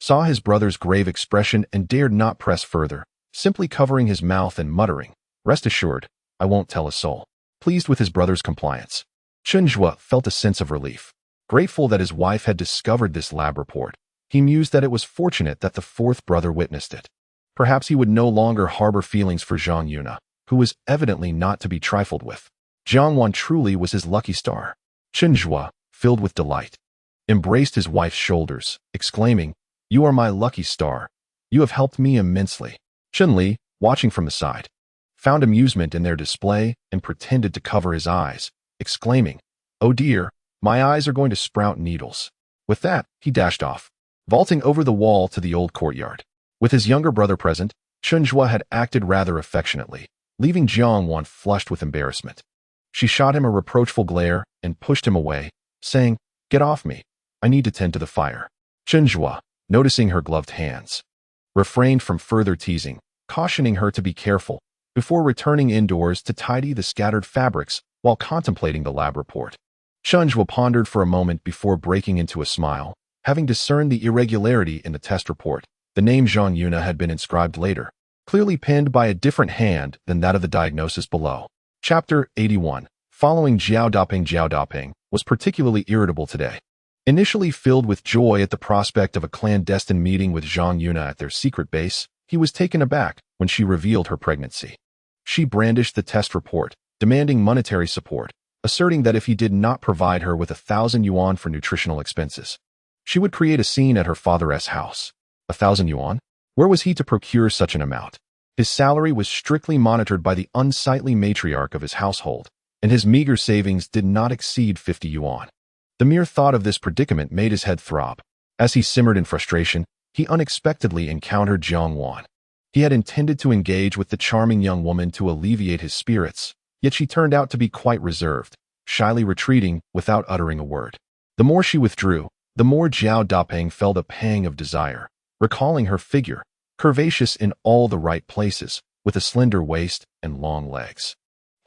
saw his brother's grave expression and dared not press further, simply covering his mouth and muttering, rest assured, I won't tell a soul. Pleased with his brother's compliance, Chen Zhuo felt a sense of relief. Grateful that his wife had discovered this lab report, he mused that it was fortunate that the fourth brother witnessed it. Perhaps he would no longer harbor feelings for Zhang Yuna, who was evidently not to be trifled with. Jiang Wan truly was his lucky star. Chen Zhuo, filled with delight, embraced his wife's shoulders, exclaiming, you are my lucky star. You have helped me immensely. Chen Li, watching from the side, found amusement in their display and pretended to cover his eyes, exclaiming, oh dear, my eyes are going to sprout needles. With that, he dashed off, vaulting over the wall to the old courtyard. With his younger brother present, Chen Zhuo had acted rather affectionately, leaving Jiang Wan flushed with embarrassment. She shot him a reproachful glare and pushed him away, saying, get off me. I need to tend to the fire. Chen Zhuo, noticing her gloved hands, refrained from further teasing, cautioning her to be careful, before returning indoors to tidy the scattered fabrics while contemplating the lab report. Chen Zhuo pondered for a moment before breaking into a smile, having discerned the irregularity in the test report. The name Zhang Yuna had been inscribed later, clearly penned by a different hand than that of the diagnosis below. Chapter 81. Following Jiao Daping was particularly irritable today. Initially filled with joy at the prospect of a clandestine meeting with Zhang Yuna at their secret base, he was taken aback when she revealed her pregnancy. She brandished the test report, demanding monetary support, asserting that if he did not provide her with 1,000 yuan for nutritional expenses, she would create a scene at her father's house. 1,000 yuan? Where was he to procure such an amount? His salary was strictly monitored by the unsightly matriarch of his household, and his meager savings did not exceed 50 yuan. The mere thought of this predicament made his head throb. As he simmered in frustration, he unexpectedly encountered Jiang Wan. He had intended to engage with the charming young woman to alleviate his spirits, yet she turned out to be quite reserved, shyly retreating without uttering a word. The more she withdrew, the more Jiao Daping felt a pang of desire, recalling her figure, curvaceous in all the right places, with a slender waist and long legs,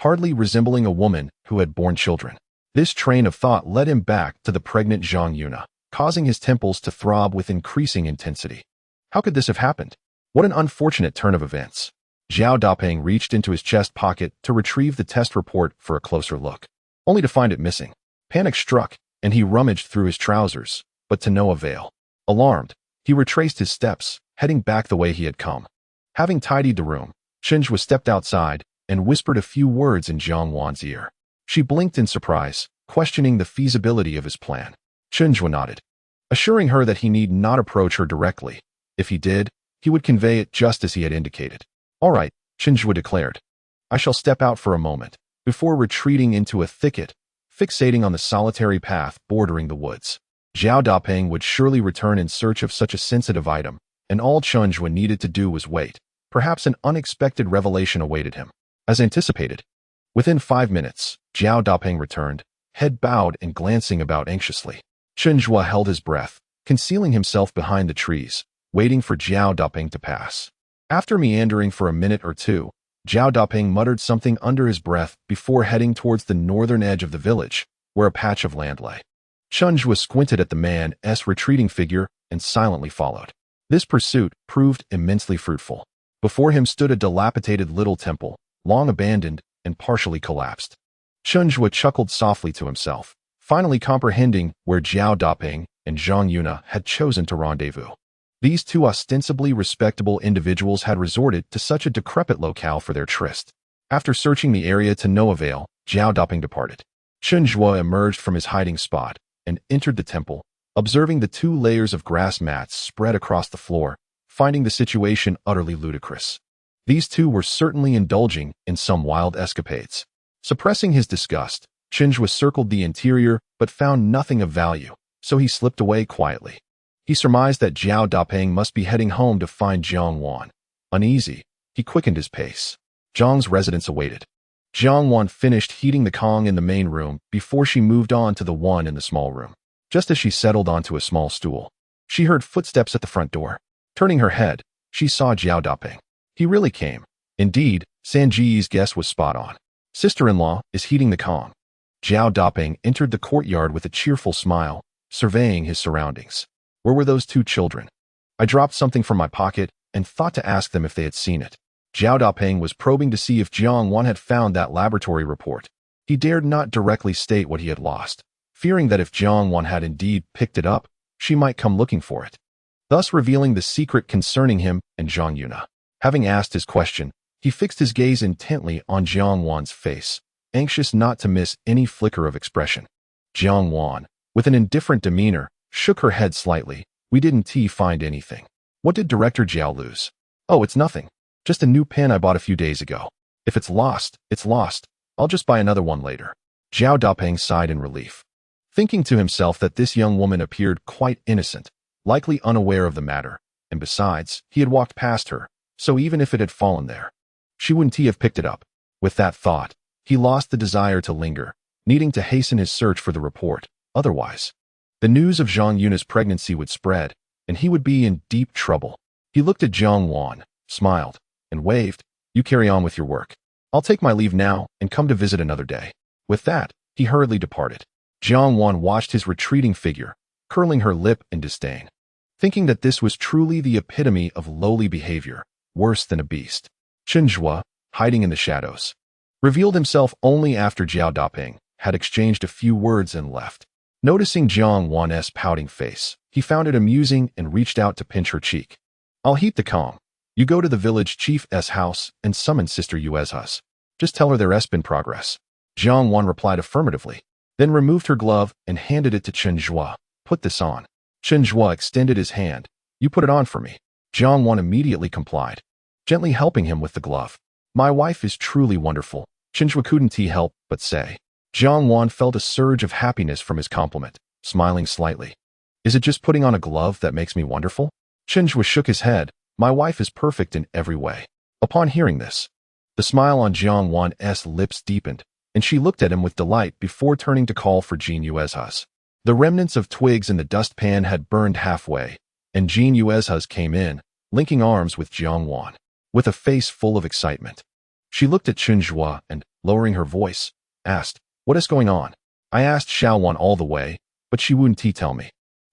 hardly resembling a woman who had borne children. This train of thought led him back to the pregnant Zhang Yuna, causing his temples to throb with increasing intensity. How could this have happened? What an unfortunate turn of events. Jiao Daping reached into his chest pocket to retrieve the test report for a closer look, only to find it missing. Panic struck, and he rummaged through his trousers, but to no avail. Alarmed, he retraced his steps, heading back the way he had come. Having tidied the room, Chen Zhuo stepped outside and whispered a few words in Jiang Wan's ear. She blinked in surprise, questioning the feasibility of his plan. Chen Zhuo nodded, assuring her that he need not approach her directly. If he did, he would convey it just as he had indicated. All right, Chen Zhuo declared. I shall step out for a moment, before retreating into a thicket, fixating on the solitary path bordering the woods. Jiao Daping would surely return in search of such a sensitive item, and all Chen Zhuo needed to do was wait. Perhaps an unexpected revelation awaited him. As anticipated, within 5 minutes, Jiao Daping returned, head bowed and glancing about anxiously. Chen Zhuo held his breath, concealing himself behind the trees, waiting for Jiao Daping to pass. After meandering for a minute or two, Zhao Daping muttered something under his breath before heading towards the northern edge of the village, where a patch of land lay. Chen Zhuo squinted at the man's retreating figure and silently followed. This pursuit proved immensely fruitful. Before him stood a dilapidated little temple, long abandoned and partially collapsed. Chen Zhuo chuckled softly to himself, finally comprehending where Zhao Daping and Zhang Yuna had chosen to rendezvous. These two ostensibly respectable individuals had resorted to such a decrepit locale for their tryst. After searching the area to no avail, Zhao Daping departed. Chen Zhuo emerged from his hiding spot and entered the temple, observing the 2 layers of grass mats spread across the floor, finding the situation utterly ludicrous. These two were certainly indulging in some wild escapades. Suppressing his disgust, Chen Zhuo circled the interior but found nothing of value, so he slipped away quietly. He surmised that Zhao Daping must be heading home to find Jiang Wan. Uneasy, he quickened his pace. Jiang's residence awaited. Jiang Wan finished heating the Kong in the main room before she moved on to the one in the small room. Just as she settled onto a small stool, she heard footsteps at the front door. Turning her head, she saw Zhao Daping. He really came. Indeed, Sanji's guess was spot on. Sister-in-law is heating the Kong. Zhao Daping entered the courtyard with a cheerful smile, surveying his surroundings. Where were those 2 children? I dropped something from my pocket and thought to ask them if they had seen it. Zhao Daping was probing to see if Jiang Wan had found that laboratory report. He dared not directly state what he had lost, fearing that if Jiang Wan had indeed picked it up, she might come looking for it, thus revealing the secret concerning him and Zhang Yuna. Having asked his question, he fixed his gaze intently on Jiang Wan's face, anxious not to miss any flicker of expression. Jiang Wan, with an indifferent demeanor, shook her head slightly. We didn't find anything. What did Director Zhao lose? Oh, it's nothing. Just a new pen I bought a few days ago. If it's lost, it's lost. I'll just buy another one later. Zhao Daping sighed in relief, thinking to himself that this young woman appeared quite innocent, likely unaware of the matter, and besides, he had walked past her, so even if it had fallen there, she wouldn't have picked it up. With that thought, he lost the desire to linger, needing to hasten his search for the report. Otherwise, the news of Zhang Yuna's pregnancy would spread, and he would be in deep trouble. He looked at Jiang Wan, smiled, and waved. You carry on with your work. I'll take my leave now and come to visit another day. With that, he hurriedly departed. Jiang Wan watched his retreating figure, curling her lip in disdain, thinking that this was truly the epitome of lowly behavior, worse than a beast. Chen Zhuo, hiding in the shadows, revealed himself only after Zhao Daping had exchanged a few words and left. Noticing Jiang Wan's pouting face, he found it amusing and reached out to pinch her cheek. I'll heat the Kong. You go to the village chief's house and summon Sister Yuezha's. Just tell her there's been progress. Jiang Wan replied affirmatively, then removed her glove and handed it to Chen Zhuo. Put this on. Chen Zhuo extended his hand. You put it on for me. Jiang Wan immediately complied, gently helping him with the glove. My wife is truly wonderful. Chen Zhuo couldn't help but say. Jiang Wan felt a surge of happiness from his compliment, smiling slightly. Is it just putting on a glove that makes me wonderful? Chen Zhuo shook his head. My wife is perfect in every way. Upon hearing this, the smile on Jiang Wan's lips deepened, and she looked at him with delight before turning to call for Jean Yuezha's. The remnants of twigs in the dustpan had burned halfway, and Jean Yuezha's came in, linking arms with Jiang Wan, with a face full of excitement. She looked at Chen Zhuo and, lowering her voice, asked, What is going on? I asked Xiao Wan all the way, but she wouldn't tell me.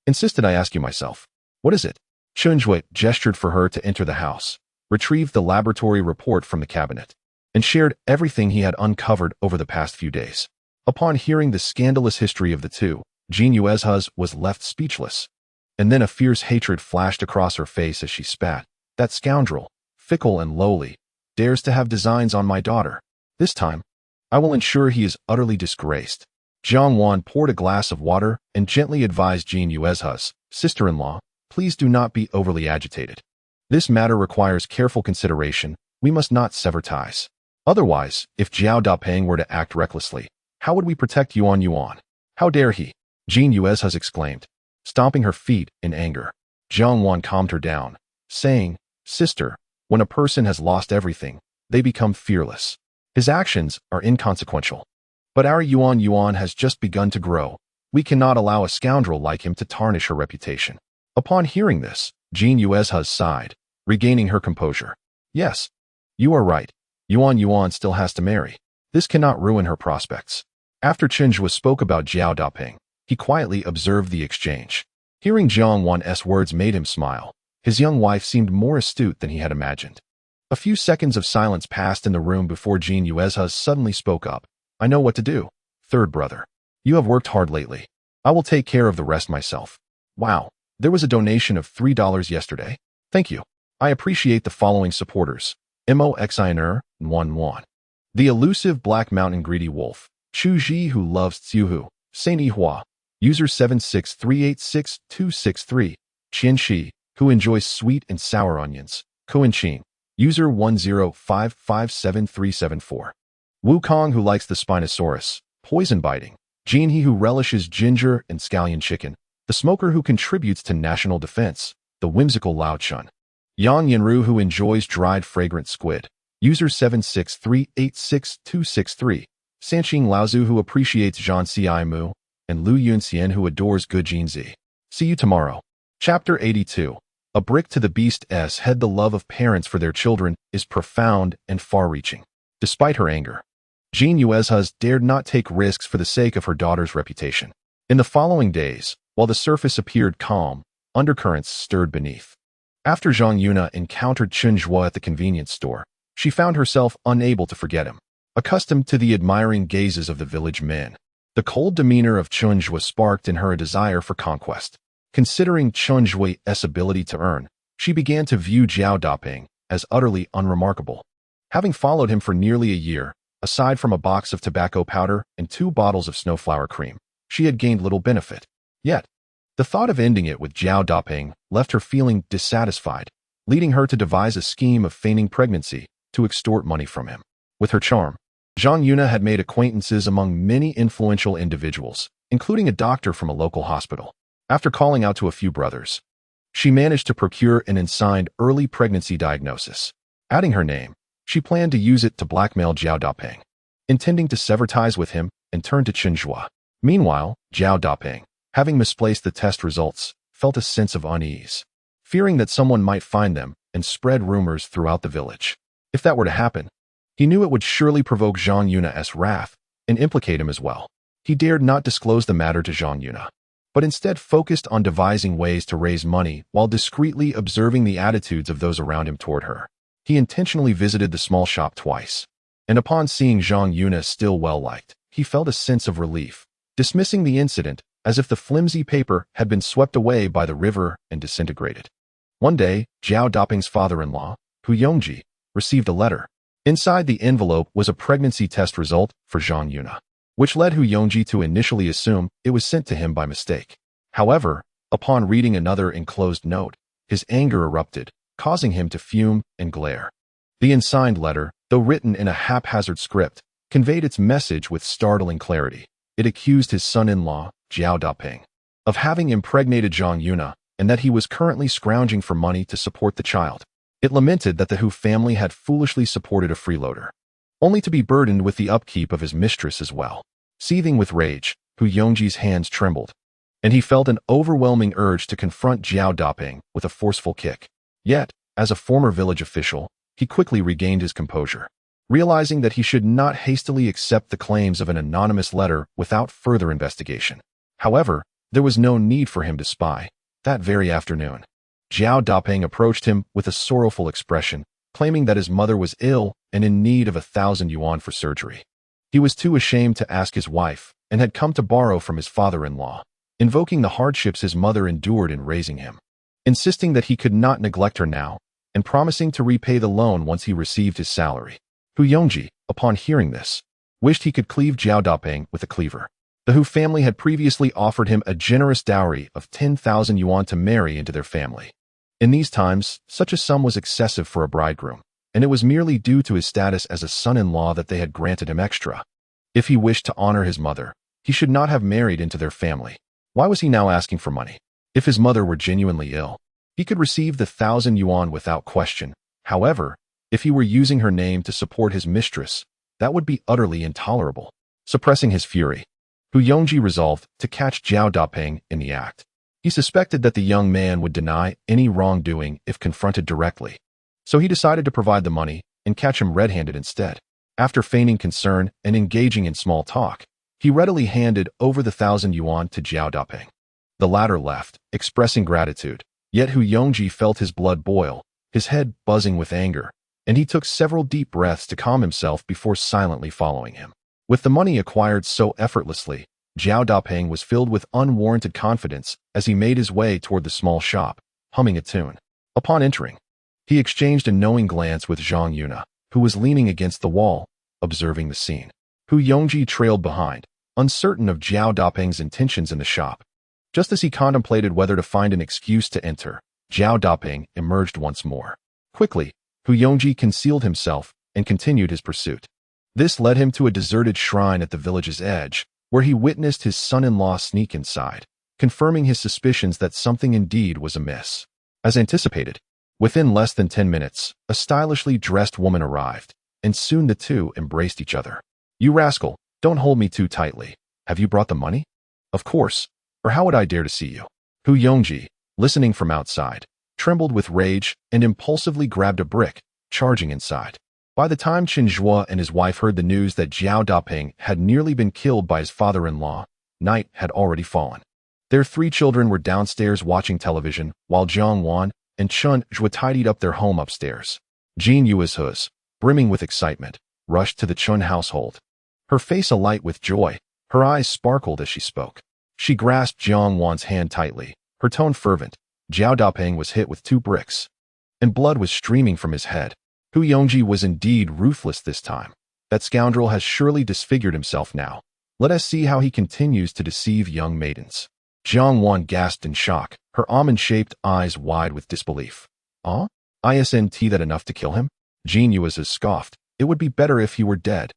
Insisted I ask you myself. What is it? Chen Zhuo gestured for her to enter the house, retrieved the laboratory report from the cabinet, and shared everything he had uncovered over the past few days. Upon hearing the scandalous history of the two, Jean Yuezha's was left speechless. And then a fierce hatred flashed across her face as she spat. That scoundrel, fickle and lowly, dares to have designs on my daughter. This time, I will ensure he is utterly disgraced. Jiang Wan poured a glass of water and gently advised Jean Yuezha's sister-in-law, please do not be overly agitated. This matter requires careful consideration. We must not sever ties. Otherwise, if Zhao Daping were to act recklessly, how would we protect Yuan Yuan? How dare he? Jean Yuezha's exclaimed, stomping her feet in anger. Jiang Wan calmed her down, saying, Sister, when a person has lost everything, they become fearless. His actions are inconsequential. But our Yuan Yuan has just begun to grow. We cannot allow a scoundrel like him to tarnish her reputation. Upon hearing this, Jean Yuezha's sighed, regaining her composure. Yes, you are right. Yuan still has to marry. This cannot ruin her prospects. After Chen Zhuo spoke about Jiao Daping, he quietly observed the exchange. Hearing Jiang Wan's words made him smile. His young wife seemed more astute than he had imagined. A few seconds of silence passed in the room before Jian Yuezhe suddenly spoke up. I know what to do. Third brother. You have worked hard lately. I will take care of the rest myself. Wow, there was a donation of $3 yesterday. Thank you. I appreciate the following supporters. Moxiner, Wan. The elusive Black Mountain Greedy Wolf. Chu Ji who loves Tsiuhu. Saint Yihua. User 763866263. Qian Shi, who enjoys sweet and sour onions. Kuan Qing. User 105573774. Wukong who likes the Spinosaurus. Poison biting. Jin He who relishes ginger and scallion chicken. The smoker who contributes to national defense. The whimsical Lao Chun. Yang Yanru who enjoys dried fragrant squid. User 763866263. Sanqing Laozu who appreciates Zhan Ci Mu. And Lu Yunxian who adores good Jinzi. See you tomorrow. Chapter 82. A brick to the beast's head. The love of parents for their children is profound and far-reaching. Despite her anger, Jian Yuezhe dared not take risks for the sake of her daughter's reputation. In the following days, while the surface appeared calm, undercurrents stirred beneath. After Zhang Yuna encountered Chen Zhuo at the convenience store, she found herself unable to forget him. Accustomed to the admiring gazes of the village men, the cold demeanor of Chen Zhuo sparked in her a desire for conquest. Considering Chen Zhuo's ability to earn, she began to view Jiao Daping as utterly unremarkable. Having followed him for nearly a year, aside from a box of tobacco powder and 2 bottles of snowflower cream, she had gained little benefit. Yet, the thought of ending it with Jiao Daping left her feeling dissatisfied, leading her to devise a scheme of feigning pregnancy to extort money from him. With her charm, Zhang Yuna had made acquaintances among many influential individuals, including a doctor from a local hospital. After calling out to a few brothers, she managed to procure an unsigned early pregnancy diagnosis. Adding her name, she planned to use it to blackmail Jiao Daping, intending to sever ties with him and turn to Chen Zhuo. Meanwhile, Jiao Daping, having misplaced the test results, felt a sense of unease, fearing that someone might find them and spread rumors throughout the village. If that were to happen, he knew it would surely provoke Zhang Yuna's wrath and implicate him as well. He dared not disclose the matter to Zhang Yuna, but instead focused on devising ways to raise money while discreetly observing the attitudes of those around him toward her. He intentionally visited the small shop twice, and upon seeing Zhang Yuna still well-liked, he felt a sense of relief, dismissing the incident as if the flimsy paper had been swept away by the river and disintegrated. One day, Jiao Daping's father-in-law, Hu Yongji, received a letter. Inside the envelope was a pregnancy test result for Zhang Yuna, which led Hu Yongji to initially assume it was sent to him by mistake. However, upon reading another enclosed note, his anger erupted, causing him to fume and glare. The unsigned letter, though written in a haphazard script, conveyed its message with startling clarity. It accused his son-in-law, Jiao Daping, of having impregnated Zhang Yuna and that he was currently scrounging for money to support the child. It lamented that the Hu family had foolishly supported a freeloader, only to be burdened with the upkeep of his mistress as well. Seething with rage, Hu Yongji's hands trembled, and he felt an overwhelming urge to confront Jiao Daping with a forceful kick. Yet, as a former village official, he quickly regained his composure, realizing that he should not hastily accept the claims of an anonymous letter without further investigation. However, there was no need for him to spy. That very afternoon, Jiao Daping approached him with a sorrowful expression, claiming that his mother was ill and in need of 1,000 yuan for surgery. He was too ashamed to ask his wife and had come to borrow from his father-in-law, invoking the hardships his mother endured in raising him, insisting that he could not neglect her now, and promising to repay the loan once he received his salary. Hu Yongji, upon hearing this, wished he could cleave Jiao Daping with a cleaver. The Hu family had previously offered him a generous dowry of 10,000 yuan to marry into their family. In these times, such a sum was excessive for a bridegroom, and it was merely due to his status as a son-in-law that they had granted him extra. If he wished to honor his mother, he should not have married into their family. Why was he now asking for money? If his mother were genuinely ill, he could receive the 1,000 yuan without question. However, if he were using her name to support his mistress, that would be utterly intolerable. Suppressing his fury, Hu Yongji resolved to catch Jiao Daping in the act. He suspected that the young man would deny any wrongdoing if confronted directly, so he decided to provide the money and catch him red-handed instead. After feigning concern and engaging in small talk, he readily handed over the 1,000 yuan to Jiao Dapeng. The latter left, expressing gratitude, yet Hu Yongji felt his blood boil, his head buzzing with anger, and he took several deep breaths to calm himself before silently following him. With the money acquired so effortlessly, Jiao Dapeng was filled with unwarranted confidence as he made his way toward the small shop, humming a tune. Upon entering, he exchanged a knowing glance with Zhang Yuna, who was leaning against the wall, observing the scene. Hu Yongji trailed behind, uncertain of Jiao Dapeng's intentions in the shop. Just as he contemplated whether to find an excuse to enter, Jiao Dapeng emerged once more. Quickly, Hu Yongji concealed himself and continued his pursuit. This led him to a deserted shrine at the village's edge, where he witnessed his son-in-law sneak inside, confirming his suspicions that something indeed was amiss. As anticipated, within less than 10 minutes, a stylishly dressed woman arrived, and soon the two embraced each other. "You rascal, don't hold me too tightly. Have you brought the money?" "Of course, or how would I dare to see you?" Hu Yongji, listening from outside, trembled with rage and impulsively grabbed a brick, charging inside. By the time Chen Zhuo and his wife heard the news that Jiao Dapeng had nearly been killed by his father-in-law, night had already fallen. Their 3 children were downstairs watching television, while Jiang Wan and Chen Zhuo tidied up their home upstairs. Jean Yuezhe, brimming with excitement, rushed to the Chen household. Her face alight with joy, her eyes sparkled as she spoke. She grasped Jiang Wan's hand tightly, her tone fervent. Jiao Dapeng was hit with 2 bricks, and blood was streaming from his head. Hu Yongji was indeed ruthless this time. That scoundrel has surely disfigured himself now. Let us see how he continues to deceive young maidens. Jiang Wan gasped in shock, her almond-shaped eyes wide with disbelief. Isn't that enough to kill him? Jean Yuezhe scoffed. It would be better if he were dead.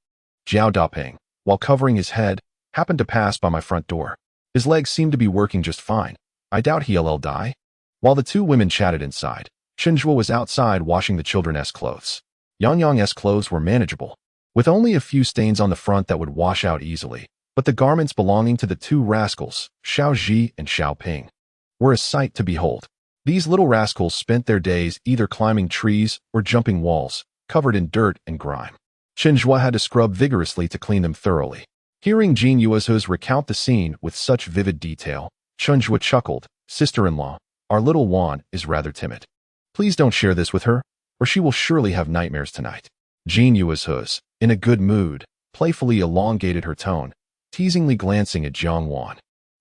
Jiao Dapeng, while covering his head, happened to pass by my front door. His legs seemed to be working just fine. I doubt he'll die. While the 2 women chatted inside, Chen Zhuo was outside washing the children's clothes. Yang clothes were manageable, with only a few stains on the front that would wash out easily, but the garments belonging to the 2 rascals, Xiao Zhi and Xiao Ping, were a sight to behold. These little rascals spent their days either climbing trees or jumping walls, covered in dirt and grime. Chen Zhuo had to scrub vigorously to clean them thoroughly. Hearing Jean Yuezhe recount the scene with such vivid detail, Chen Zhuo chuckled. "Sister-in-law, our little Wan is rather timid. Please don't share this with her, or she will surely have nightmares tonight." Jean Yuezhe, in a good mood, playfully elongated her tone, teasingly glancing at Jiang Wan.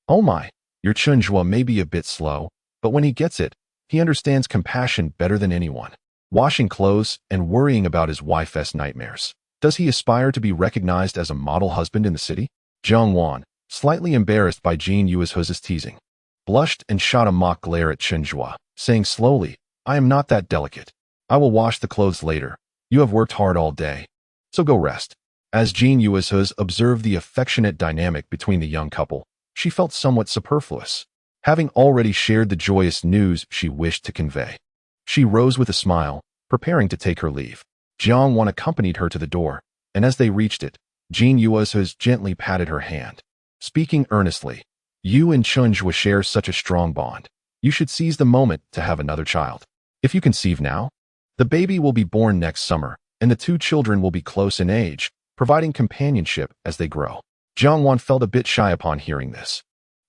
"Oh my, your Chen Zhuo may be a bit slow, but when he gets it, he understands compassion better than anyone. Washing clothes and worrying about his wife's nightmares. Does he aspire to be recognized as a model husband in the city?" Jiang Wan, slightly embarrassed by Jean Yuezhe's teasing, blushed and shot a mock glare at Chen Zhuo, saying slowly, "I am not that delicate. I will wash the clothes later. You have worked hard all day, so go rest." As Jean Yuezhe observed the affectionate dynamic between the young couple, she felt somewhat superfluous, having already shared the joyous news she wished to convey. She rose with a smile, preparing to take her leave. Jiang Wan accompanied her to the door, and as they reached it, Jean Yuezhe gently patted her hand, speaking earnestly. "You and Chen Zhuo share such a strong bond. You should seize the moment to have another child. If you conceive now, the baby will be born next summer, and the 2 children will be close in age, providing companionship as they grow." Jiang Wan felt a bit shy upon hearing this,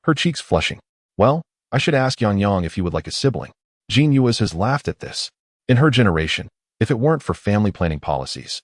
her cheeks flushing. "Well, I should ask Yang if he would like a sibling." Jean Yuezhe laughed at this. In her generation, if it weren't for family planning policies,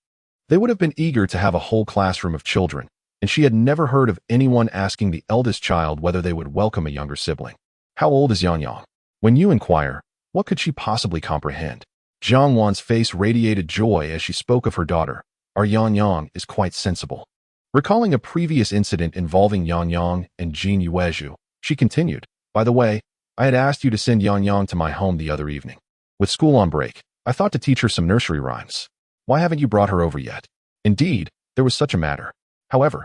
they would have been eager to have a whole classroom of children, and she had never heard of anyone asking the eldest child whether they would welcome a younger sibling. "How old is Yang?" When you inquire, what could she possibly comprehend? Jiang Wan's face radiated joy as she spoke of her daughter. "Our Yang is quite sensible." Recalling a previous incident involving Yang and Jean Yuezhe, she continued, "By the way, I had asked you to send Yang to my home the other evening. With school on break, I thought to teach her some nursery rhymes. Why haven't you brought her over yet?" Indeed, there was such a matter. However,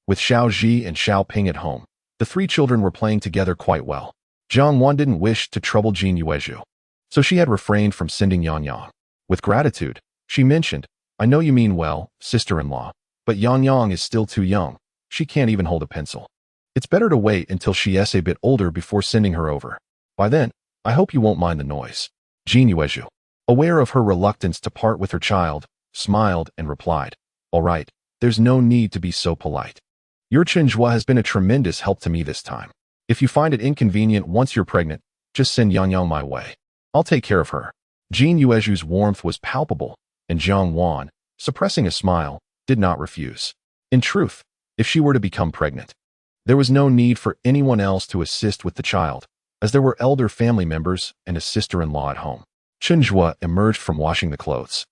with Xiao Zhi and Xiao Ping at home, the 3 children were playing together quite well. Jiang Wan didn't wish to trouble Jean Yuezhe, so she had refrained from sending Yang. With gratitude, she mentioned, "I know you mean well, sister-in-law, but Yang is still too young. She can't even hold a pencil. It's better to wait until she is a bit older before sending her over. By then, I hope you won't mind the noise." Jean Yuezhe, aware of her reluctance to part with her child, smiled, and replied, "All right, there's no need to be so polite. Your Chen Zhuo has been a tremendous help to me this time. If you find it inconvenient once you're pregnant, just send Yang my way. I'll take care of her." Jin Yuezhu's warmth was palpable, and Jiang Wan, suppressing a smile, did not refuse. In truth, if she were to become pregnant, there was no need for anyone else to assist with the child, as there were elder family members and a sister-in-law at home. Chen Zhuo emerged from washing the clothes,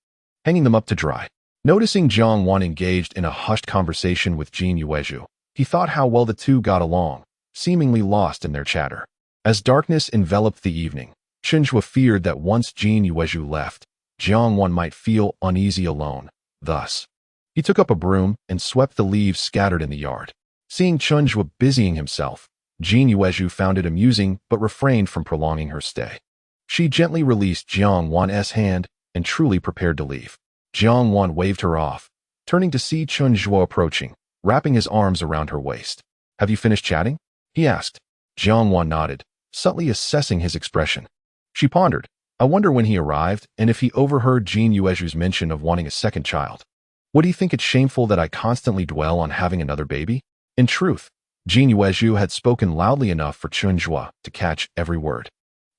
hanging them up to dry. Noticing Jiang Wan engaged in a hushed conversation with Jin Yuezhu, he thought how well the two got along, seemingly lost in their chatter. As darkness enveloped the evening, Chen Zhuo feared that once Jin Yuezhu left, Jiang Wan might feel uneasy alone. Thus, he took up a broom and swept the leaves scattered in the yard. Seeing Chen Zhuo busying himself, Jin Yuezhu found it amusing but refrained from prolonging her stay. She gently released Jiang Wan's hand and truly prepared to leave. Jiang Wan waved her off, turning to see Chen Zhuo approaching, wrapping his arms around her waist. "Have you finished chatting?" he asked. Jiang Wan nodded, subtly assessing his expression. She pondered, "I wonder when he arrived and if he overheard Jin Yuezhu's mention of wanting a second child. Would he think it shameful that I constantly dwell on having another baby?" In truth, Jin Yuezhu had spoken loudly enough for Chen Zhuo to catch every word.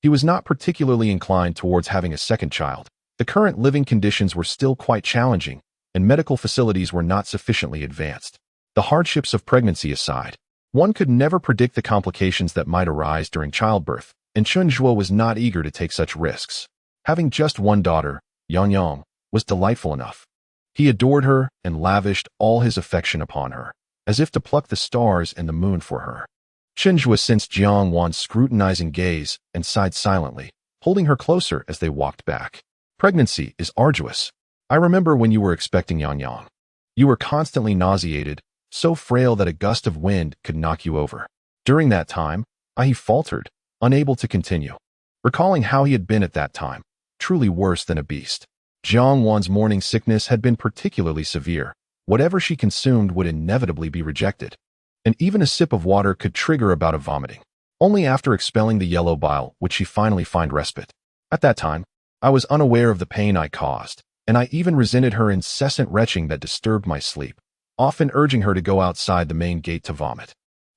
He was not particularly inclined towards having a second child. The current living conditions were still quite challenging, and medical facilities were not sufficiently advanced. The hardships of pregnancy aside, one could never predict the complications that might arise during childbirth, and Chen Zhuo was not eager to take such risks. Having just one daughter, Yang, was delightful enough. He adored her and lavished all his affection upon her, as if to pluck the stars and the moon for her. Chen Zhuo sensed Jiang Wan's scrutinizing gaze and sighed silently, holding her closer as they walked back. "Pregnancy is arduous. I remember when you were expecting Yang. You were constantly nauseated, so frail that a gust of wind could knock you over. During that time, he faltered, unable to continue, recalling how he had been at that time, truly worse than a beast. Jiang Wan's morning sickness had been particularly severe. Whatever she consumed would inevitably be rejected, and even a sip of water could trigger a bout of vomiting. Only after expelling the yellow bile would she finally find respite. At that time, I was unaware of the pain I caused, and I even resented her incessant retching that disturbed my sleep, often urging her to go outside the main gate to vomit.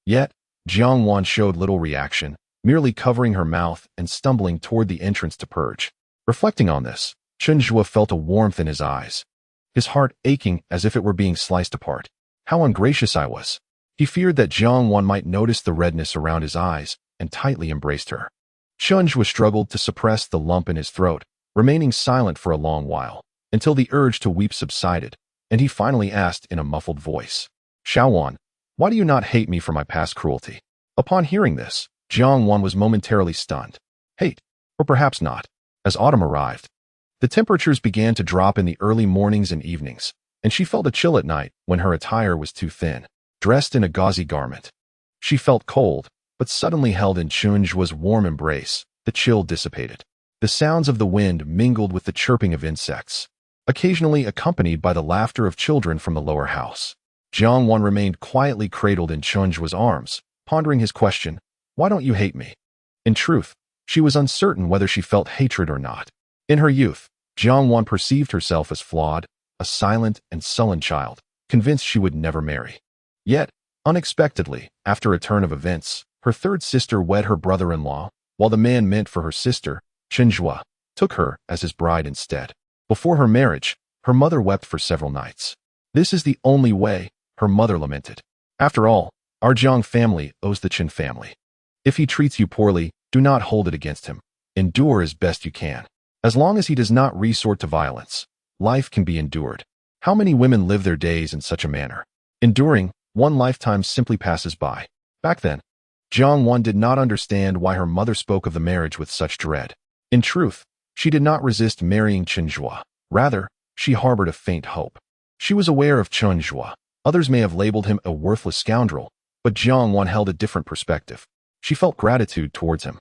Yet, Jiang Wan showed little reaction, merely covering her mouth and stumbling toward the entrance to purge. Reflecting on this, Chen Zhuo felt a warmth in his eyes, his heart aching as if it were being sliced apart. How ungracious I was. He feared that Jiang Wan might notice the redness around his eyes and tightly embraced her. Chen Zhuo struggled to suppress the lump in his throat, remaining silent for a long while, until the urge to weep subsided, and he finally asked in a muffled voice, "Xiaowan, why do you not hate me for my past cruelty?" Upon hearing this, Jiang Wan was momentarily stunned. Hate, or perhaps not. As autumn arrived, the temperatures began to drop in the early mornings and evenings, and she felt a chill at night when her attire was too thin. Dressed in a gauzy garment, she felt cold, but suddenly held in Chen Zhuo's warm embrace, the chill dissipated. The sounds of the wind mingled with the chirping of insects, occasionally accompanied by the laughter of children from the lower house. Jiang Wan remained quietly cradled in Chen Zhuo's arms, pondering his question, "Why don't you hate me?" In truth, she was uncertain whether she felt hatred or not. In her youth, Jiang Wan perceived herself as flawed, a silent and sullen child, convinced she would never marry. Yet, unexpectedly, after a turn of events, her third sister wed her brother-in-law, while the man meant for her sister, Chen Zhuo, took her as his bride instead. Before her marriage, her mother wept for several nights. "This is the only way," her mother lamented. "After all, our Jiang family owes the Chen family. If he treats you poorly, do not hold it against him. Endure as best you can. As long as he does not resort to violence, life can be endured." How many women live their days in such a manner? Enduring, one lifetime simply passes by. Back then, Jiang Wan did not understand why her mother spoke of the marriage with such dread. In truth, she did not resist marrying Chen Zhuo. Rather, she harbored a faint hope. She was aware of Chen Zhuo. Others may have labeled him a worthless scoundrel, but Jiang Wan held a different perspective. She felt gratitude towards him.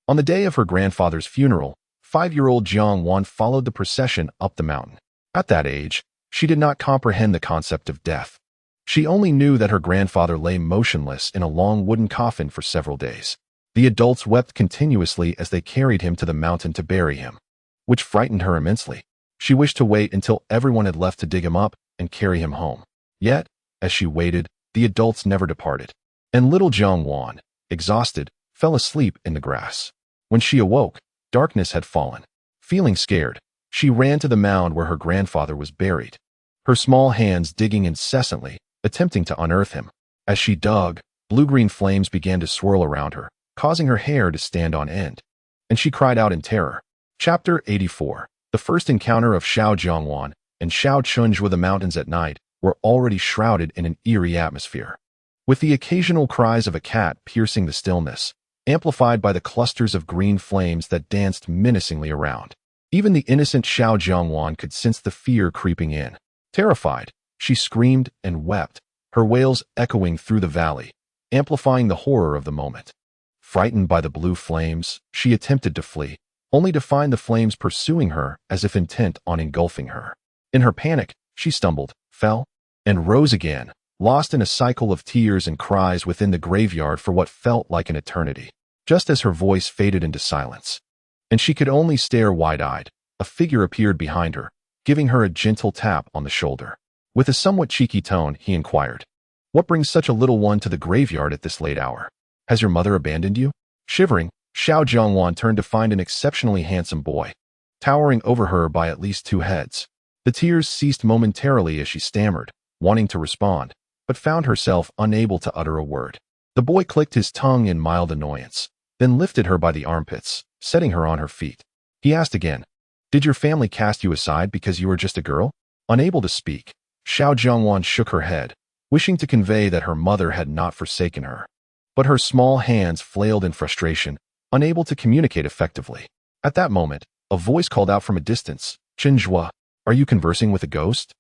On the day of her grandfather's funeral, 5-year-old Jiang Wan followed the procession up the mountain. At that age, she did not comprehend the concept of death. She only knew that her grandfather lay motionless in a long wooden coffin for several days. The adults wept continuously as they carried him to the mountain to bury him, which frightened her immensely. She wished to wait until everyone had left to dig him up and carry him home. Yet, as she waited, the adults never departed, and little Jiang Wan, exhausted, fell asleep in the grass. When she awoke, darkness had fallen. Feeling scared, she ran to the mound where her grandfather was buried, her small hands digging incessantly, attempting to unearth him. As she dug, blue-green flames began to swirl around her, causing her hair to stand on end, and she cried out in terror. Chapter 84. The first encounter of Xiao Jiangwan and Xiao Chunj with the mountains at night were already shrouded in an eerie atmosphere, with the occasional cries of a cat piercing the stillness, amplified by the clusters of green flames that danced menacingly around. Even the innocent Xiao Jiangwan could sense the fear creeping in. Terrified, she screamed and wept, her wails echoing through the valley, amplifying the horror of the moment. Frightened by the blue flames, she attempted to flee, only to find the flames pursuing her as if intent on engulfing her. In her panic, she stumbled, fell, and rose again, lost in a cycle of tears and cries within the graveyard for what felt like an eternity. Just as her voice faded into silence, and she could only stare wide-eyed, a figure appeared behind her, giving her a gentle tap on the shoulder. With a somewhat cheeky tone, he inquired, "What brings such a little one to the graveyard at this late hour? Has your mother abandoned you?" Shivering, Xiao Jiangwan turned to find an exceptionally handsome boy, towering over her by at least 2 heads. The tears ceased momentarily as she stammered, wanting to respond, but found herself unable to utter a word. The boy clicked his tongue in mild annoyance, then lifted her by the armpits, setting her on her feet. He asked again, "Did your family cast you aside because you were just a girl?" Unable to speak, Xiao Jiangwan shook her head, wishing to convey that her mother had not forsaken her. But her small hands flailed in frustration, unable to communicate effectively. At that moment, a voice called out from a distance, "Chen Zhuo, are you conversing with a ghost?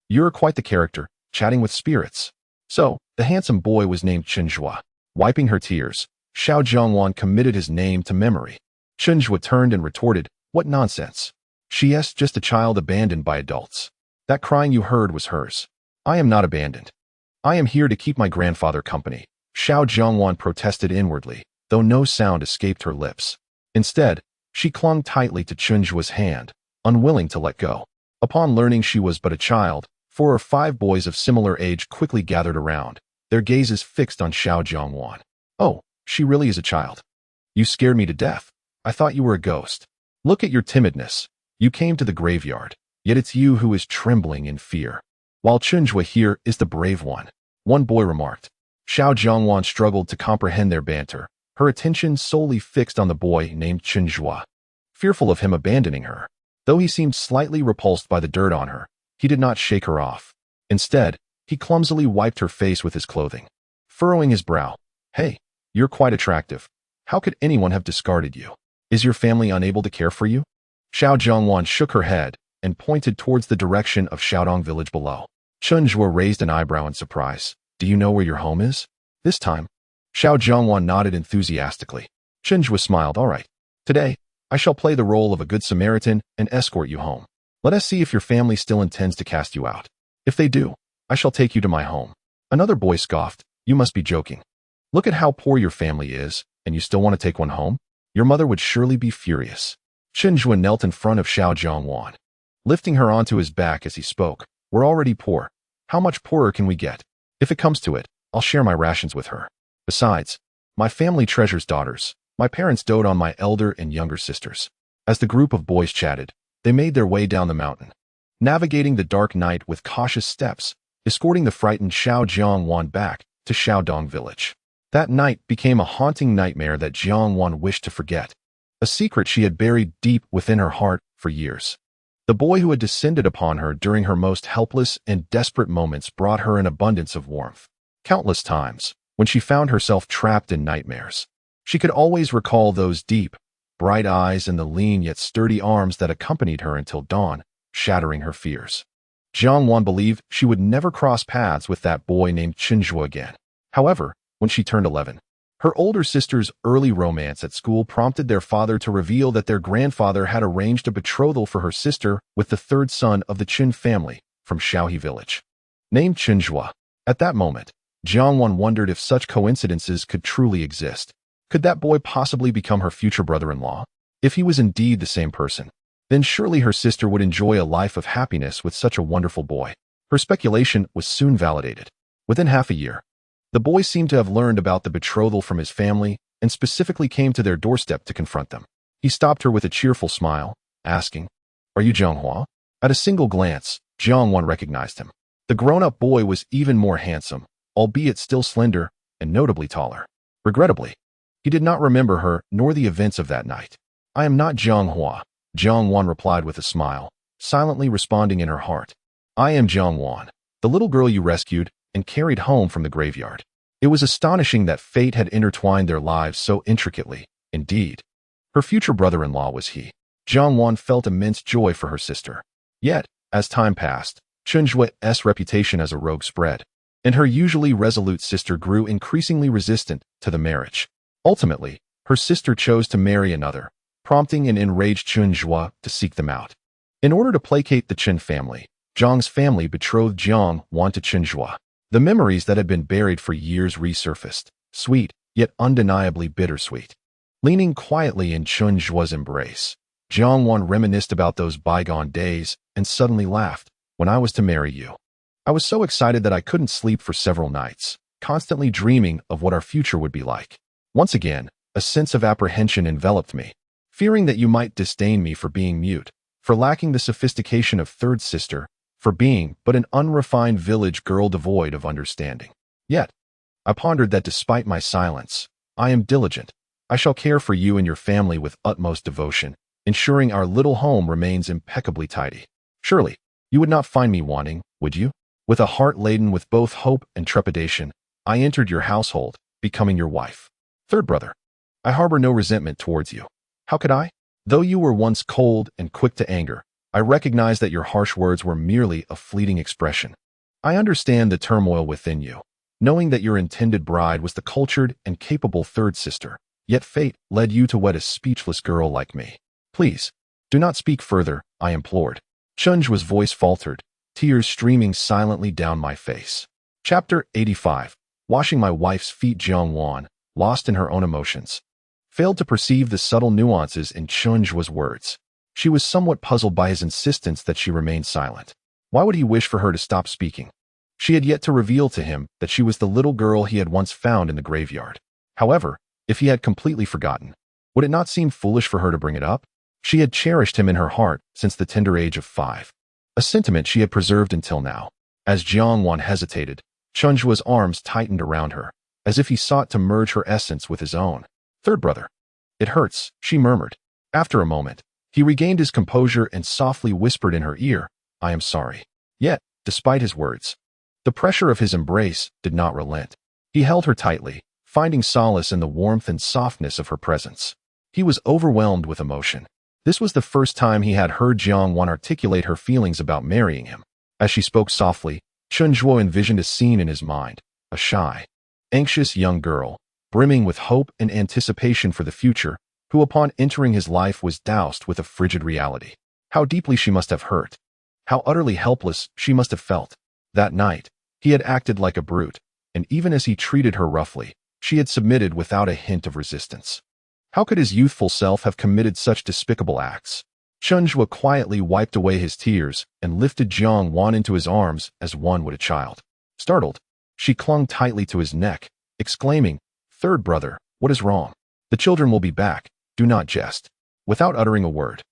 You're quite the character, chatting with spirits." So, the handsome boy was named Chen Zhuo. Wiping her tears, Xiao Jiangwan committed his name to memory. Chen Zhuo turned and retorted, "What nonsense. She's just a child abandoned by adults. That crying you heard was hers. I am not abandoned. I am here to keep my grandfather company." Xiao Jiangwan protested inwardly, though no sound escaped her lips. Instead, she clung tightly to Chen Zhuo's hand, unwilling to let go. Upon learning she was but a child, 4 or 5 boys of similar age quickly gathered around, their gazes fixed on Xiao Jiangwan. "Oh, she really is a child. You scared me to death. I thought you were a ghost. Look at your timidness. You came to the graveyard, yet it's you who is trembling in fear. While Chen Zhuo here is the brave one," one boy remarked. Xiao Jiangwan struggled to comprehend their banter, her attention solely fixed on the boy named Chen Zhuo. Fearful of him abandoning her, though he seemed slightly repulsed by the dirt on her, he did not shake her off. Instead, he clumsily wiped her face with his clothing, furrowing his brow. "Hey, you're quite attractive. How could anyone have discarded you? Is your family unable to care for you?" Xiao Jiangwan shook her head and pointed towards the direction of Xiaodong village below. Chen Zhuo raised an eyebrow in surprise. "Do you know where your home is?" This time, Xiao Jiangwan nodded enthusiastically. Chen Zhuo smiled. "All right. Today, I shall play the role of a good Samaritan and escort you home. Let us see if your family still intends to cast you out. If they do, I shall take you to my home." Another boy scoffed. "You must be joking. Look at how poor your family is, and you still want to take one home? Your mother would surely be furious." Chen Zhuo knelt in front of Xiao Jiangwan, lifting her onto his back as he spoke. "We're already poor. How much poorer can we get? If it comes to it, I'll share my rations with her. Besides, my family treasures daughters. My parents dote on my elder and younger sisters." As the group of boys chatted, they made their way down the mountain, navigating the dark night with cautious steps, escorting the frightened Xiao Jiangwan back to Xiaodong village. That night became a haunting nightmare that Jiangwan wished to forget, a secret she had buried deep within her heart for years. The boy who had descended upon her during her most helpless and desperate moments brought her an abundance of warmth. Countless times, when she found herself trapped in nightmares, she could always recall those deep, bright eyes and the lean yet sturdy arms that accompanied her until dawn, shattering her fears. Jiang Wan believed she would never cross paths with that boy named Chen Zhuo again. However, when she turned 11, her older sister's early romance at school prompted their father to reveal that their grandfather had arranged a betrothal for her sister with the 3rd son of the Chen family from Shaohe village, named Chen Zhuo. At that moment, Jiang Wan wondered if such coincidences could truly exist. Could that boy possibly become her future brother-in-law? If he was indeed the same person, then surely her sister would enjoy a life of happiness with such a wonderful boy. Her speculation was soon validated. Within half a year, the boy seemed to have learned about the betrothal from his family and specifically came to their doorstep to confront them. He stopped her with a cheerful smile, asking, "Are you Jiang Hua?" At a single glance, Jiang Wan recognized him. The grown-up boy was even more handsome, albeit still slender and notably taller. Regrettably, he did not remember her nor the events of that night. "I am not Jiang Hua," Jiang Wan replied with a smile, silently responding in her heart. "I am Jiang Wan, the little girl you rescued and carried home from the graveyard." It was astonishing that fate had intertwined their lives so intricately. Indeed, her future brother-in-law was he. Jiang Wan felt immense joy for her sister. Yet, as time passed, Chen Zhuo's reputation as a rogue spread, and her usually resolute sister grew increasingly resistant to the marriage. Ultimately, her sister chose to marry another, prompting an enraged Chen Zhuo to seek them out. In order to placate the Chen family, Jiang's family betrothed Jiang Wan to Chen Zhuo. The memories that had been buried for years resurfaced, sweet, yet undeniably bittersweet. Leaning quietly in Chen Zhuo's embrace, Jiang Wan reminisced about those bygone days and suddenly laughed. "When I was to marry you, I was so excited that I couldn't sleep for several nights, constantly dreaming of what our future would be like. Once again, a sense of apprehension enveloped me, fearing that you might disdain me for being mute, for lacking the sophistication of third sister, for being but an unrefined village girl devoid of understanding. Yet, I pondered that despite my silence, I am diligent. I shall care for you and your family with utmost devotion, ensuring our little home remains impeccably tidy. Surely, you would not find me wanting, would you?" With a heart laden with both hope and trepidation, I entered your household, becoming your wife. Third brother, I harbor no resentment towards you. How could I? Though you were once cold and quick to anger, I recognize that your harsh words were merely a fleeting expression. I understand the turmoil within you, knowing that your intended bride was the cultured and capable third sister, yet fate led you to wed a speechless girl like me. Please, do not speak further, I implored. Chen Zhuo's voice faltered, tears streaming silently down my face. Chapter 85. Washing my wife's feet. Jiang Wan, lost in her own emotions, failed to perceive the subtle nuances in Chen Zhuo's words. She was somewhat puzzled by his insistence that she remain silent. Why would he wish for her to stop speaking? She had yet to reveal to him that she was the little girl he had once found in the graveyard. However, if he had completely forgotten, would it not seem foolish for her to bring it up? She had cherished him in her heart since the tender age of 5, a sentiment she had preserved until now. As Jiang Wan hesitated, Chen Zhuo's arms tightened around her, as if he sought to merge her essence with his own. Third brother. It hurts, she murmured. After a moment, he regained his composure and softly whispered in her ear, I am sorry. Yet, despite his words, the pressure of his embrace did not relent. He held her tightly, finding solace in the warmth and softness of her presence. He was overwhelmed with emotion. This was the first time he had heard Jiang Wan articulate her feelings about marrying him. As she spoke softly, Chen Zhuo envisioned a scene in his mind, a shy, anxious young girl, brimming with hope and anticipation for the future, who upon entering his life was doused with a frigid reality. How deeply she must have hurt. How utterly helpless she must have felt. That night, he had acted like a brute, and even as he treated her roughly, she had submitted without a hint of resistance. How could his youthful self have committed such despicable acts? Chen Zhuo quietly wiped away his tears and lifted Jiang Wan into his arms as one would a child. Startled, she clung tightly to his neck, exclaiming, Third brother, what is wrong? The children will be back, do not jest. Without uttering a word,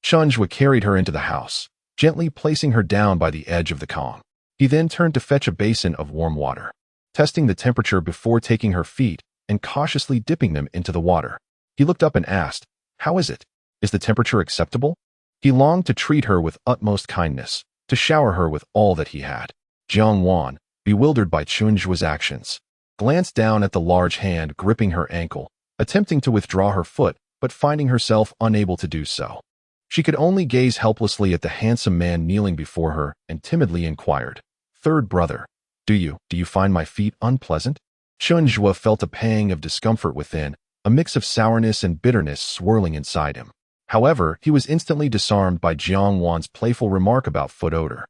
Chen Zhuo carried her into the house, gently placing her down by the edge of the calm. He then turned to fetch a basin of warm water, testing the temperature before taking her feet and cautiously dipping them into the water. He looked up and asked, How is it? Is the temperature acceptable? He longed to treat her with utmost kindness, to shower her with all that he had. Jiang Wan, bewildered by Chen Zhuo's actions, glanced down at the large hand gripping her ankle, attempting to withdraw her foot, but finding herself unable to do so. She could only gaze helplessly at the handsome man kneeling before her and timidly inquired, Third brother, do you find my feet unpleasant? Chen Zhuo felt a pang of discomfort within, a mix of sourness and bitterness swirling inside him. However, he was instantly disarmed by Jiang Wan's playful remark about foot odor.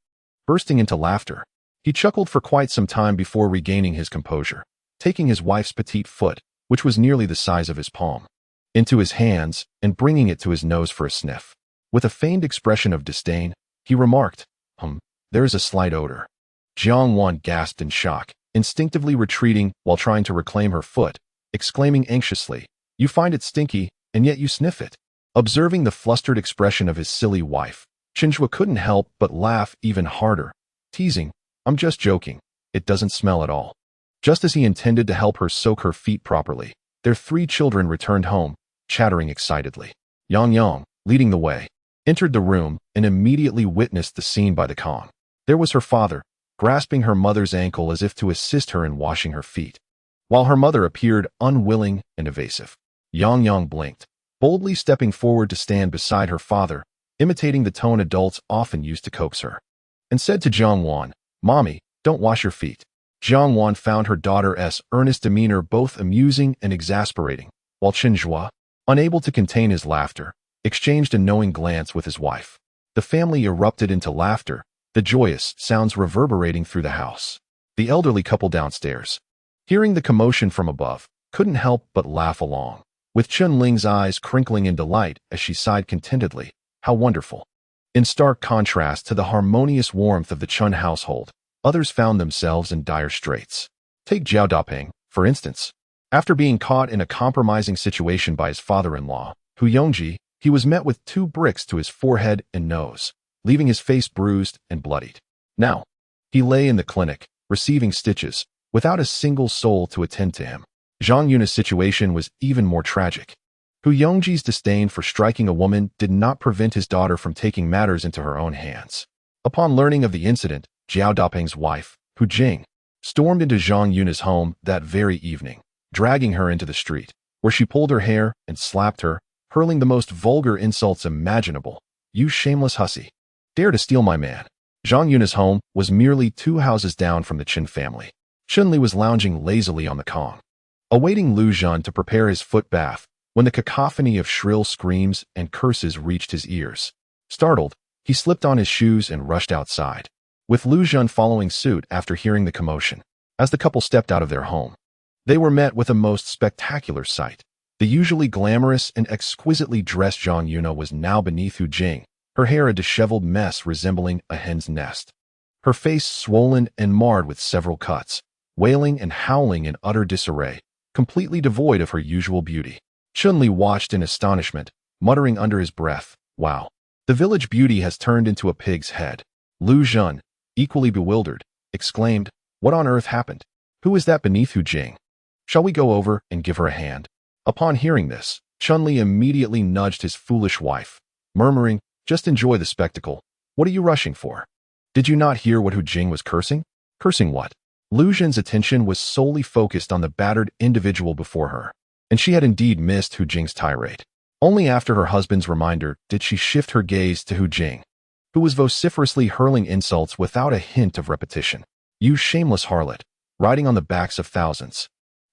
Bursting into laughter, he chuckled for quite some time before regaining his composure, taking his wife's petite foot, which was nearly the size of his palm, into his hands and bringing it to his nose for a sniff. With a feigned expression of disdain, he remarked, there is a slight odor. Jiang Wan gasped in shock, instinctively retreating while trying to reclaim her foot, exclaiming anxiously, "You find it stinky, and yet you sniff it." Observing the flustered expression of his silly wife, Chen Zhuo couldn't help but laugh even harder, teasing, "I'm just joking. It doesn't smell at all." Just as he intended to help her soak her feet properly, their 3 children returned home, chattering excitedly. Yang, leading the way, entered the room and immediately witnessed the scene by the Kong. There was her father, grasping her mother's ankle as if to assist her in washing her feet, while her mother appeared unwilling and evasive. Yang blinked, boldly stepping forward to stand beside her father, imitating the tone adults often used to coax her, and said to Jiang Wan, "Mommy, don't wash your feet." Jiang Wan found her daughter's earnest demeanor both amusing and exasperating, while Chen Zhuo, unable to contain his laughter, exchanged a knowing glance with his wife. The family erupted into laughter, the joyous sounds reverberating through the house. The elderly couple downstairs, hearing the commotion from above, couldn't help but laugh along, with Chun Ling's eyes crinkling in delight as she sighed contentedly, "How wonderful." In stark contrast to the harmonious warmth of the Chun household, others found themselves in dire straits. Take Jiao Dapeng, for instance. After being caught in a compromising situation by his father-in-law, Hu Yongji, he was met with 2 bricks to his forehead and nose, leaving his face bruised and bloodied. Now, he lay in the clinic, receiving stitches, without a single soul to attend to him. Zhang Yuna's situation was even more tragic. Hu Yongji's disdain for striking a woman did not prevent his daughter from taking matters into her own hands. Upon learning of the incident, Jiao Dapeng's wife, Hu Jing, stormed into Zhang Yuna's home that very evening, dragging her into the street, where she pulled her hair and slapped her, hurling the most vulgar insults imaginable. "You shameless hussy. Dare to steal my man." Zhang Yuna's home was merely 2 houses down from the Chen family. Chun-Li was lounging lazily on the Kong, awaiting Lu Zhan to prepare his foot bath, when the cacophony of shrill screams and curses reached his ears. Startled, he slipped on his shoes and rushed outside, with Lu Zhan following suit after hearing the commotion. As the couple stepped out of their home, they were met with a most spectacular sight. The usually glamorous and exquisitely dressed Zhang Yuna was now beneath Hu Jing, her hair a disheveled mess resembling a hen's nest, her face swollen and marred with several cuts, wailing and howling in utter disarray, completely devoid of her usual beauty. Chun-Li watched in astonishment, muttering under his breath, "Wow, the village beauty has turned into a pig's head." Lu Zhan, equally bewildered, exclaimed, "What on earth happened? Who is that beneath Hu Jing? Shall we go over and give her a hand?" Upon hearing this, Chun-Li immediately nudged his foolish wife, murmuring, "Just enjoy the spectacle. What are you rushing for? Did you not hear what Hu Jing was cursing?" "Cursing what?" Lu Zhan's attention was solely focused on the battered individual before her, and she had indeed missed Hu Jing's tirade. Only after her husband's reminder did she shift her gaze to Hu Jing, who was vociferously hurling insults without a hint of repetition. "You shameless harlot, riding on the backs of thousands.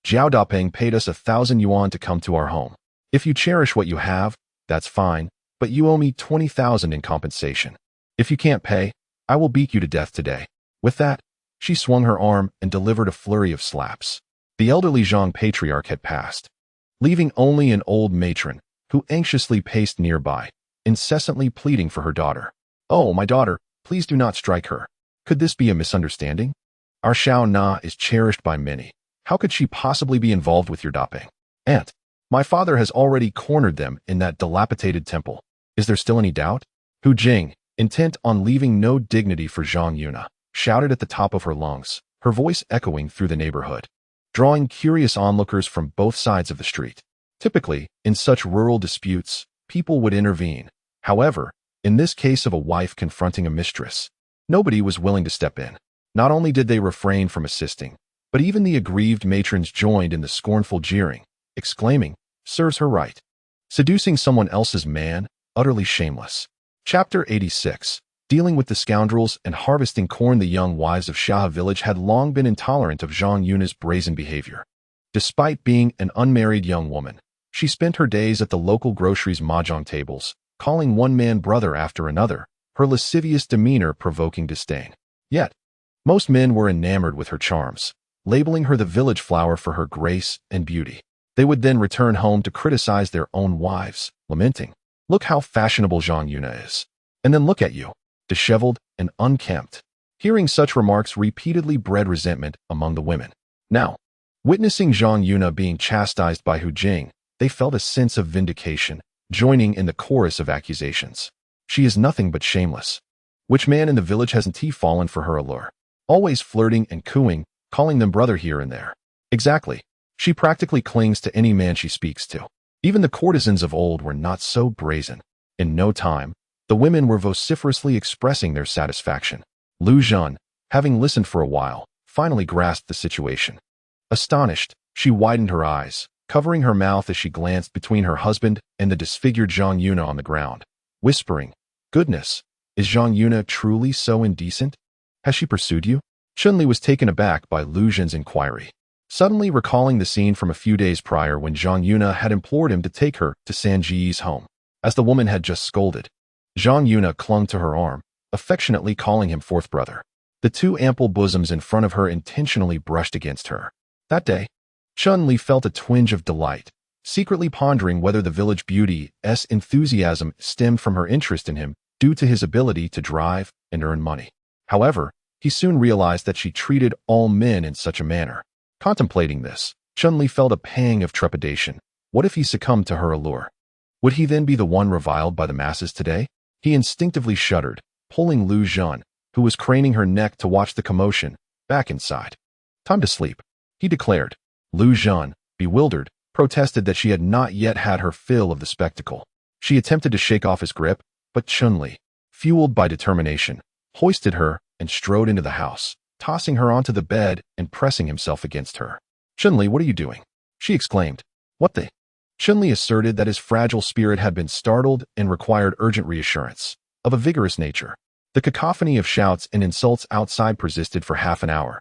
Jiao Dapeng paid us 1,000 yuan to come to our home. If you cherish what you have, that's fine, but you owe me 20,000 in compensation. If you can't pay, I will beat you to death today." With that, she swung her arm and delivered a flurry of slaps. The elderly Zhang patriarch had passed, leaving only an old matron, who anxiously paced nearby, incessantly pleading for her daughter. "Oh, my daughter, please do not strike her. Could this be a misunderstanding? Our Xiao Na is cherished by many. How could she possibly be involved with your Dapeng? Aunt, my father has already cornered them in that dilapidated temple. Is there still any doubt?" Hu Jing, intent on leaving no dignity for Zhang Yuna, shouted at the top of her lungs, her voice echoing through the neighborhood, drawing curious onlookers from both sides of the street. Typically, in such rural disputes, people would intervene. However, in this case of a wife confronting a mistress, nobody was willing to step in. Not only did they refrain from assisting, but even the aggrieved matrons joined in the scornful jeering, exclaiming, "Serves her right. Seducing someone else's man, utterly shameless." Chapter 86. Dealing with the scoundrels and harvesting corn. The young wives of Shaha village had long been intolerant of Zhang Yuna's brazen behavior. Despite being an unmarried young woman, she spent her days at the local groceries mahjong tables, calling one man brother after another, her lascivious demeanor provoking disdain. Yet, most men were enamored with her charms, labeling her the village flower for her grace and beauty. They would then return home to criticize their own wives, lamenting, Look how fashionable Jiang Yuna is. And then look at you, disheveled and unkempt. Hearing such remarks repeatedly bred resentment among the women. Now, witnessing Jiang Yuna being chastised by Hu Jing, they felt a sense of vindication, joining in the chorus of accusations. She is nothing but shameless. Which man in the village hasn't he fallen for her allure? Always flirting and cooing, calling them brother here and there. Exactly. She practically clings to any man she speaks to. Even the courtesans of old were not so brazen. In no time, the women were vociferously expressing their satisfaction. Lu Zhan, having listened for a while, finally grasped the situation. Astonished, she widened her eyes, covering her mouth as she glanced between her husband and the disfigured Jiang Yuna on the ground, whispering, "Goodness, is Jiang Yuna truly so indecent? Has she pursued you?" Chun Li was taken aback by Lu Zhan's inquiry, suddenly recalling the scene from a few days prior when Jiang Yuna had implored him to take her to Sanji's home. As the woman had just scolded, Jiang Yuna clung to her arm, affectionately calling him fourth brother. The two ample bosoms in front of her intentionally brushed against her. That day, Chun Li felt a twinge of delight, secretly pondering whether the village beauty's enthusiasm stemmed from her interest in him due to his ability to drive and earn money. However, he soon realized that she treated all men in such a manner. Contemplating this, Chun Li felt a pang of trepidation. What if he succumbed to her allure? Would he then be the one reviled by the masses today? He instinctively shuddered, pulling Lu Zhan, who was craning her neck to watch the commotion, back inside. "Time to sleep," he declared. Lu Zhan, bewildered, protested that she had not yet had her fill of the spectacle. She attempted to shake off his grip, but Chun Li, fueled by determination, hoisted her and strode into the house, tossing her onto the bed and pressing himself against her. "Chun Li, what are you doing?" she exclaimed. "What the?" Chun Li asserted that his fragile spirit had been startled and required urgent reassurance, of a vigorous nature. The cacophony of shouts and insults outside persisted for half an hour,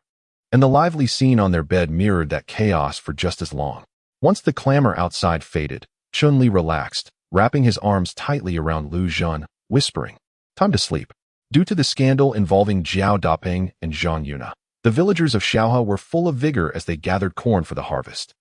and the lively scene on their bed mirrored that chaos for just as long. Once the clamor outside faded, Chun Li relaxed, wrapping his arms tightly around Lu Zhan, whispering, "Time to sleep." Due to the scandal involving Jiao Daping and Jiang Yuna, the villagers of Xiaohe were full of vigor as they gathered corn for the harvest.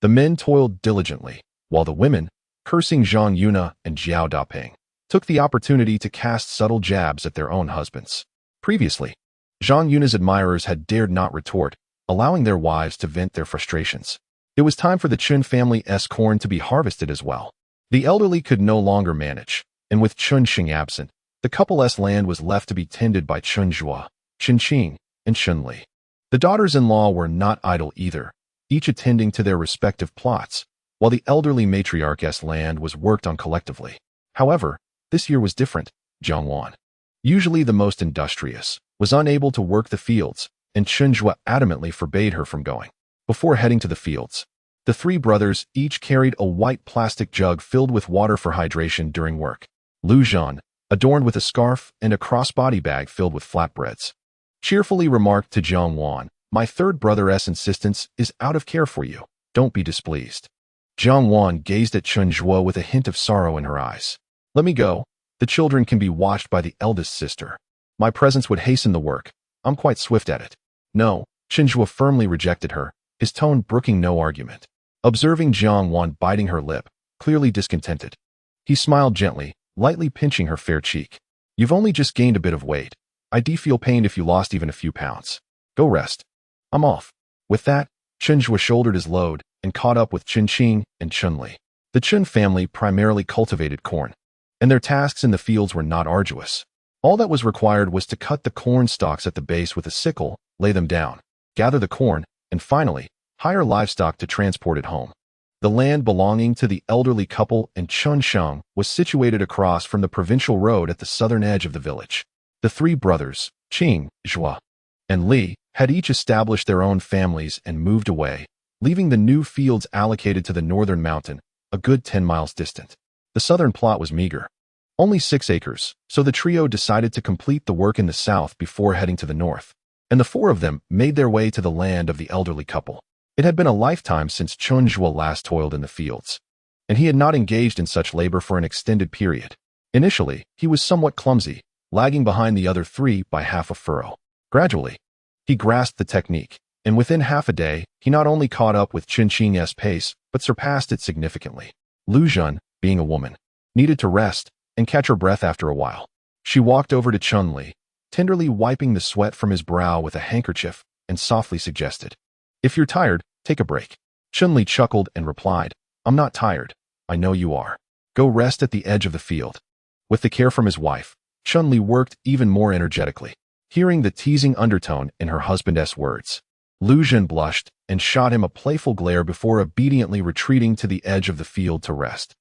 The men toiled diligently, while the women, cursing Jiang Yuna and Jiao Daping, took the opportunity to cast subtle jabs at their own husbands. Previously, Jiang Yuna's admirers had dared not retort, allowing their wives to vent their frustrations. It was time for the Chen family's corn to be harvested as well. The elderly could no longer manage, and with Chun Xing absent, the couple's land was left to be tended by Chen Zhuo, Chen Qing, and Chun Li. The daughters-in-law were not idle either, each attending to their respective plots, while the elderly matriarch's land was worked on collectively. However, this year was different. Jiang Wan, usually the most industrious, was unable to work the fields, and Chen Zhuo adamantly forbade her from going. Before heading to the fields, the three brothers each carried a white plastic jug filled with water for hydration during work. Lu Zhan, adorned with a scarf and a crossbody bag filled with flatbreads, cheerfully remarked to Jiang Wan, "My third brother's insistence is out of care for you. Don't be displeased." Jiang Wan gazed at Chen Zhuo with a hint of sorrow in her eyes. "Let me go. The children can be watched by the eldest sister. My presence would hasten the work. I'm quite swift at it." "No," Chen Zhuo firmly rejected her, his tone brooking no argument. Observing Jiang Wan biting her lip, clearly discontented, he smiled gently, lightly pinching her fair cheek. "You've only just gained a bit of weight. I'd feel pained if you lost even a few pounds. Go rest. I'm off." With that, Chen Zhuo shouldered his load and caught up with Chen Qing and Chun Li. The Chen family primarily cultivated corn, and their tasks in the fields were not arduous. All that was required was to cut the corn stalks at the base with a sickle, lay them down, gather the corn, and finally, hire livestock to transport it home. The land belonging to the elderly couple and Chun Shang was situated across from the provincial road at the southern edge of the village. The three brothers, Qing, Zhuo, and Li, had each established their own families and moved away, leaving the new fields allocated to the northern mountain, a good 10 miles distant. The southern plot was meager, only 6 acres, so the trio decided to complete the work in the south before heading to the north, and the 4 of them made their way to the land of the elderly couple. It had been a lifetime since Chen Zhuo last toiled in the fields, and he had not engaged in such labor for an extended period. Initially, he was somewhat clumsy, lagging behind the other 3 by half a furrow. Gradually, he grasped the technique, and within half a day, he not only caught up with Chen Qing's pace, but surpassed it significantly. Lu Zhan, being a woman, needed to rest and catch her breath after a while. She walked over to Chun-Li, tenderly wiping the sweat from his brow with a handkerchief, and softly suggested, "If you're tired, take a break." Chun-Li chuckled and replied, "I'm not tired. I know you are. Go rest at the edge of the field." With the care from his wife, Chun-Li worked even more energetically. Hearing the teasing undertone in her husband's words, Lu Zhen blushed and shot him a playful glare before obediently retreating to the edge of the field to rest.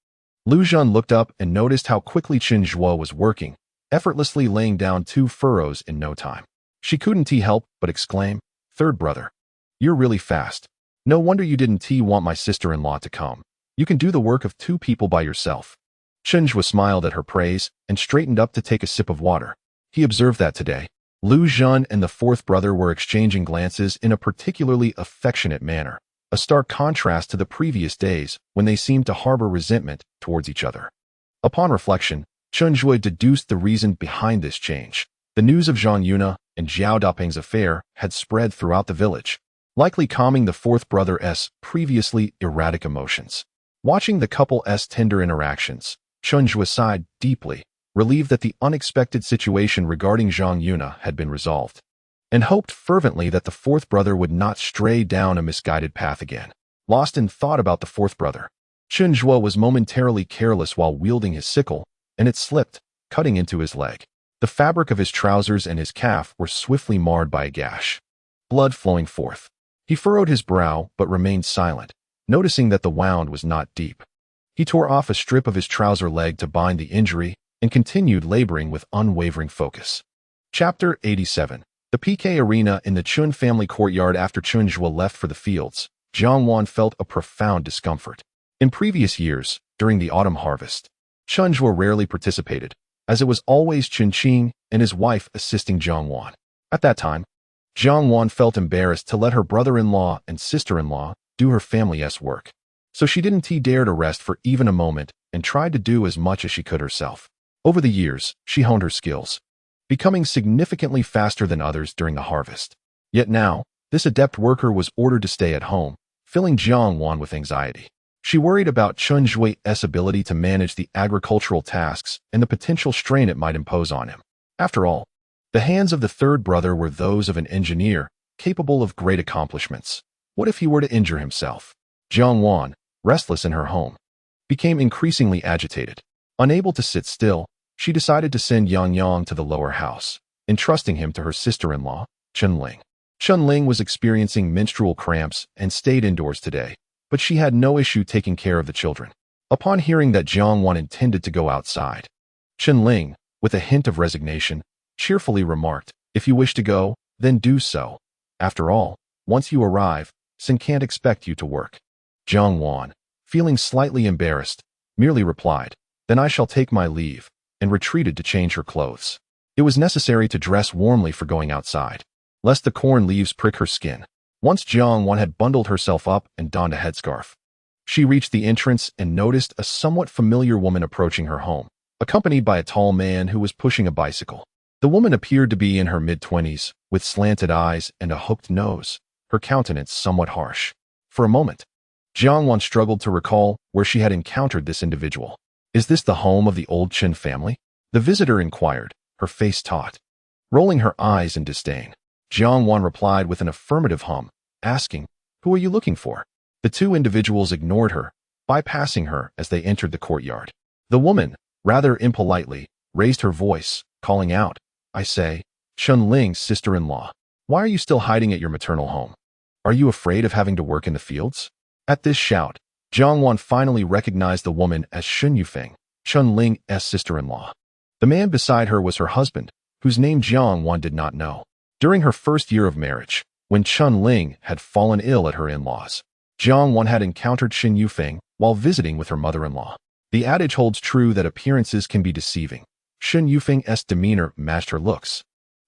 Lu Zhen looked up and noticed how quickly Chen Zhuo was working, effortlessly laying down 2 furrows in no time. She couldn't help but exclaim, "Third brother, you're really fast. No wonder you didn't want my sister-in-law to come. You can do the work of 2 people by yourself." Chen Zhuo smiled at her praise and straightened up to take a sip of water. He observed that today, Lu Zhen and the 4th brother were exchanging glances in a particularly affectionate manner, a stark contrast to the previous days when they seemed to harbor resentment towards each other. Upon reflection, Chen Zhuo deduced the reason behind this change. The news of Zhang Yuna and Zhao Daping's affair had spread throughout the village, likely calming the 4th brother's previously erratic emotions. Watching the couple's tender interactions, Chen Zhuo sighed deeply, relieved that the unexpected situation regarding Zhang Yuna had been resolved, and hoped fervently that the 4th brother would not stray down a misguided path again. Lost in thought about the 4th brother, Chen Zhuo was momentarily careless while wielding his sickle, and it slipped, cutting into his leg. The fabric of his trousers and his calf were swiftly marred by a gash, blood flowing forth. He furrowed his brow but remained silent, noticing that the wound was not deep. He tore off a strip of his trouser leg to bind the injury and continued laboring with unwavering focus. Chapter 87. The PK arena in the Chun family courtyard. After Chen Zhuo left for the fields, Jiang Wan felt a profound discomfort. In previous years, during the autumn harvest, Chen Zhuo rarely participated, as it was always Chen Qing and his wife assisting Jiang Wan. At that time, Jiang Wan felt embarrassed to let her brother-in-law and sister-in-law do her family's work, so she didn't dare to rest for even a moment and tried to do as much as she could herself. Over the years, she honed her skills, becoming significantly faster than others during the harvest. Yet now, this adept worker was ordered to stay at home, filling Jiang Wan with anxiety. She worried about Chen Zhuo's ability to manage the agricultural tasks and the potential strain it might impose on him. After all, the hands of the 3rd brother were those of an engineer, capable of great accomplishments. What if he were to injure himself? Jiang Wan, restless in her home, became increasingly agitated. Unable to sit still, she decided to send Yang Yang to the lower house, entrusting him to her sister-in-law, Chen Ling. Chen Ling was experiencing menstrual cramps and stayed indoors today, but she had no issue taking care of the children. Upon hearing that Jiang Wan intended to go outside, Chen Ling, with a hint of resignation, cheerfully remarked, "If you wish to go, then do so. After all, once you arrive, Sin can't expect you to work." Jiang Wan, feeling slightly embarrassed, merely replied, "Then I shall take my leave," and retreated to change her clothes. It was necessary to dress warmly for going outside, lest the corn leaves prick her skin. Once Jiang Wan had bundled herself up and donned a headscarf, she reached the entrance and noticed a somewhat familiar woman approaching her home, accompanied by a tall man who was pushing a bicycle. The woman appeared to be in her mid-20s, with slanted eyes and a hooked nose, her countenance somewhat harsh. For a moment, Jiang Wan struggled to recall where she had encountered this individual. "Is this the home of the old Chen family?" the visitor inquired, her face taut. Rolling her eyes in disdain, Jiang Wan replied with an affirmative hum, asking, "Who are you looking for?" The 2 individuals ignored her, bypassing her as they entered the courtyard. The woman, rather impolitely, raised her voice, calling out, "I say, Chen Ling's sister-in-law, why are you still hiding at your maternal home? Are you afraid of having to work in the fields?" At this shout, Jiang Wan finally recognized the woman as Shun Yufeng, Chen Ling's sister-in-law. The man beside her was her husband, whose name Jiang Wan did not know. During her first year of marriage, when Chen Ling had fallen ill at her in-laws, Jiang Wan had encountered Shin Yufeng while visiting with her mother-in-law. The adage holds true that appearances can be deceiving. Shin Yufeng's demeanor matched her looks,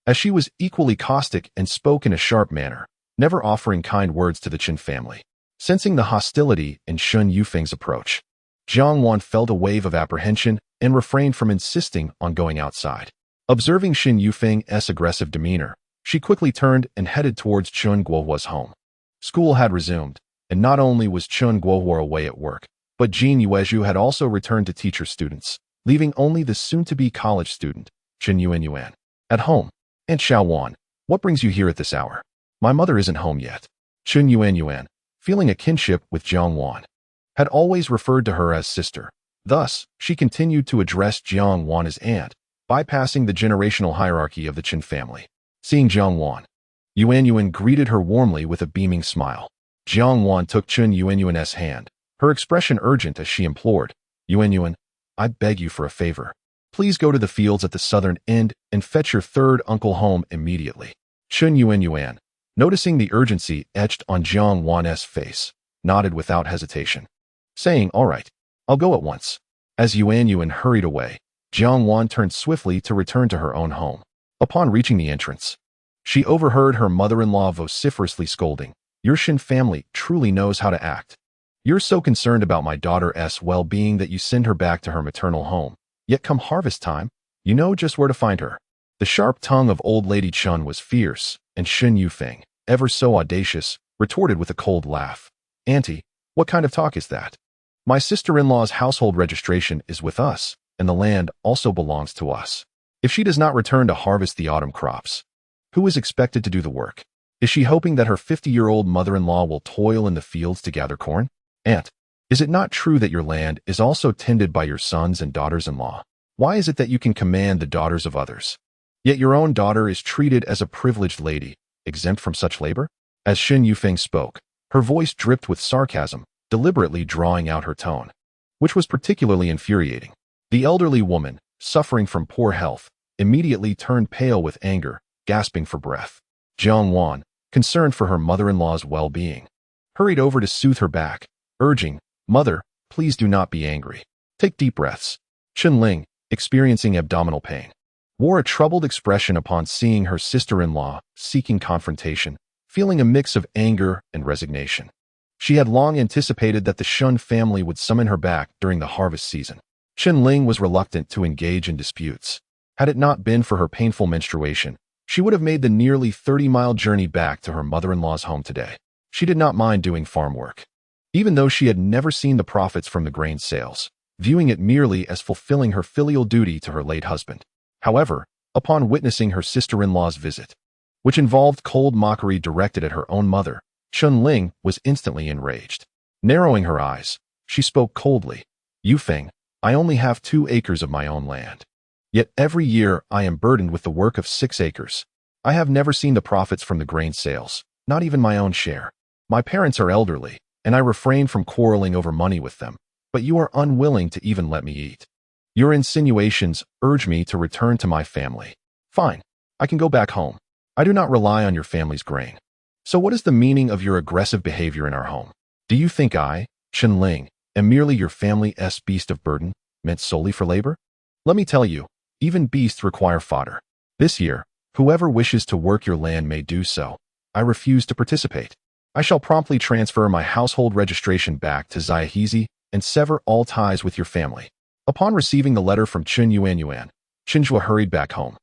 as she was equally caustic and spoke in a sharp manner, never offering kind words to the Chen family. Sensing the hostility in Shin Yufeng's approach, Jiang Wan felt a wave of apprehension and refrained from insisting on going outside. Observing Shin Yufeng's aggressive demeanor, she quickly turned and headed towards Chen Guohua's home. School had resumed, and not only was Chen Guohua away at work, But Jin Yuezhu had also returned to teach her students, leaving only the soon-to-be college student, Chen Yuan, at home. "Aunt Xiao Wan, what brings you here at this hour? My mother isn't home yet." Chen Yuan, feeling a kinship with Jiang Wan, had always referred to her as sister. Thus, she continued to address Jiang Wan as aunt, bypassing the generational hierarchy of the Chen family. Seeing Jiang Wan, Yuan greeted her warmly with a beaming smile. Jiang Wan took Chen Yuan's hand, her expression urgent as she implored, "Yuan, I beg you for a favor. Please go to the fields at the southern end and fetch your third uncle home immediately." Chen Yuan, noticing the urgency etched on Jiang Wan's face, nodded without hesitation, saying, "All right, I'll go at once." As Yuan hurried away, Jiang Wan turned swiftly to return to her own home. Upon reaching the entrance, she overheard her mother-in-law vociferously scolding, "Your Shin family truly knows how to act. You're so concerned about my daughter's well-being that you send her back to her maternal home. Yet come harvest time, you know just where to find her." The sharp tongue of old lady Chen was fierce, and Shin Yufeng, ever so audacious, retorted with a cold laugh. "Auntie, what kind of talk is that? My sister-in-law's household registration is with us, and the land also belongs to us. If she does not return to harvest the autumn crops, who is expected to do the work? Is she hoping that her 50-year-old mother-in-law will toil in the fields to gather corn? Aunt, is it not true that your land is also tended by your sons and daughters-in-law? Why is it that you can command the daughters of others, yet your own daughter is treated as a privileged lady, exempt from such labor?" As Shin Yufeng spoke, her voice dripped with sarcasm, deliberately drawing out her tone, which was particularly infuriating. The elderly woman, suffering from poor health, immediately turned pale with anger, gasping for breath. Jiang Wan, concerned for her mother-in-law's well-being, hurried over to soothe her back, urging, "Mother, please do not be angry. Take deep breaths." Chen Ling, experiencing abdominal pain, wore a troubled expression upon seeing her sister-in-law seeking confrontation, feeling a mix of anger and resignation. She had long anticipated that the Shun family would summon her back during the harvest season. Chen Ling was reluctant to engage in disputes. Had it not been for her painful menstruation, she would have made the nearly 30-mile journey back to her mother-in-law's home today. She did not mind doing farm work, even though she had never seen the profits from the grain sales, viewing it merely as fulfilling her filial duty to her late husband. However, upon witnessing her sister-in-law's visit, which involved cold mockery directed at her own mother, Chen Ling was instantly enraged. Narrowing her eyes, she spoke coldly, "Yufeng, I only have 2 acres of my own land. Yet every year I am burdened with the work of 6 acres. I have never seen the profits from the grain sales, not even my own share. My parents are elderly, and I refrain from quarreling over money with them, but you are unwilling to even let me eat. Your insinuations urge me to return to my family. Fine, I can go back home. I do not rely on your family's grain. So what is the meaning of your aggressive behavior in our home? Do you think I, Chen Ling, am merely your family's beast of burden, meant solely for labor? Let me tell you, even beasts require fodder. This year, whoever wishes to work your land may do so. I refuse to participate. I shall promptly transfer my household registration back to Xiahizi and sever all ties with your family." Upon receiving the letter from Chen Yuan, Chen Zhuo hurried back home,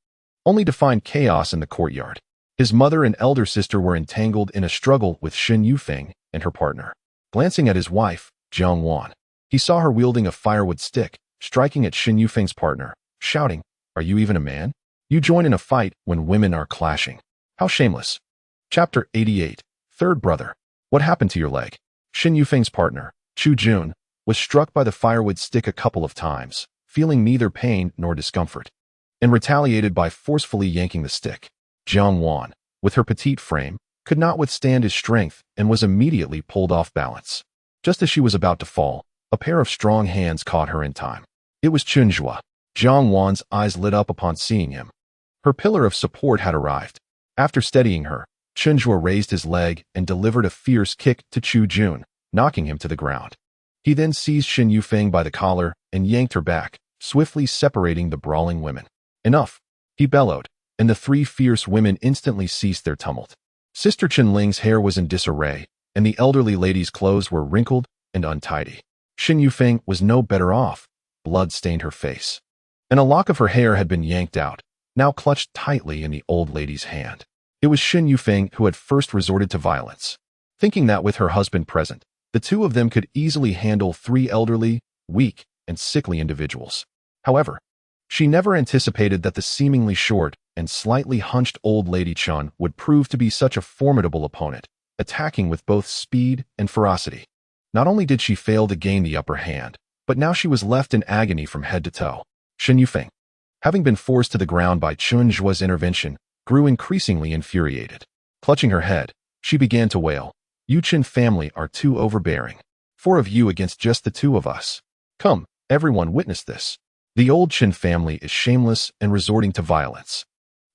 only to find chaos in the courtyard. His mother and elder sister were entangled in a struggle with Shin Yufeng and her partner. Glancing at his wife, Jiang Wan, he saw her wielding a firewood stick, striking at Shin Yufeng's partner, shouting, "Are you even a man? You join in a fight when women are clashing. How shameless." Chapter 88. Third Brother. What happened to your leg? Shin Yufeng's partner, Chu Jun, was struck by the firewood stick a couple of times, feeling neither pain nor discomfort, and retaliated by forcefully yanking the stick. Jiang Wan, with her petite frame, could not withstand his strength and was immediately pulled off balance. Just as she was about to fall, a pair of strong hands caught her in time. It was Chen Zhuo. Jiang Wan's eyes lit up upon seeing him. Her pillar of support had arrived. After steadying her, Chen Zhuo raised his leg and delivered a fierce kick to Chu Jun, knocking him to the ground. He then seized Shin Yufeng by the collar and yanked her back, swiftly separating the brawling women. "Enough," he bellowed, and the 3 fierce women instantly ceased their tumult. Sister Chen Ling's hair was in disarray, and the elderly lady's clothes were wrinkled and untidy. Shin Yufeng was no better off. Blood stained her face, and a lock of her hair had been yanked out, now clutched tightly in the old lady's hand. It was Shin Yufeng who had first resorted to violence. Thinking that with her husband present, The two of them could easily handle 3 elderly, weak, and sickly individuals. However, she never anticipated that the seemingly short and slightly hunched old lady Chen would prove to be such a formidable opponent, attacking with both speed and ferocity. Not only did she fail to gain the upper hand, but now she was left in agony from head to toe. Chen Yufeng, having been forced to the ground by Chen Zhuo's intervention, grew increasingly infuriated. Clutching her head, she began to wail, "You Chen family are too overbearing. 4 of you against just the 2 of us. Come, everyone witness this. The old Chen family is shameless and resorting to violence."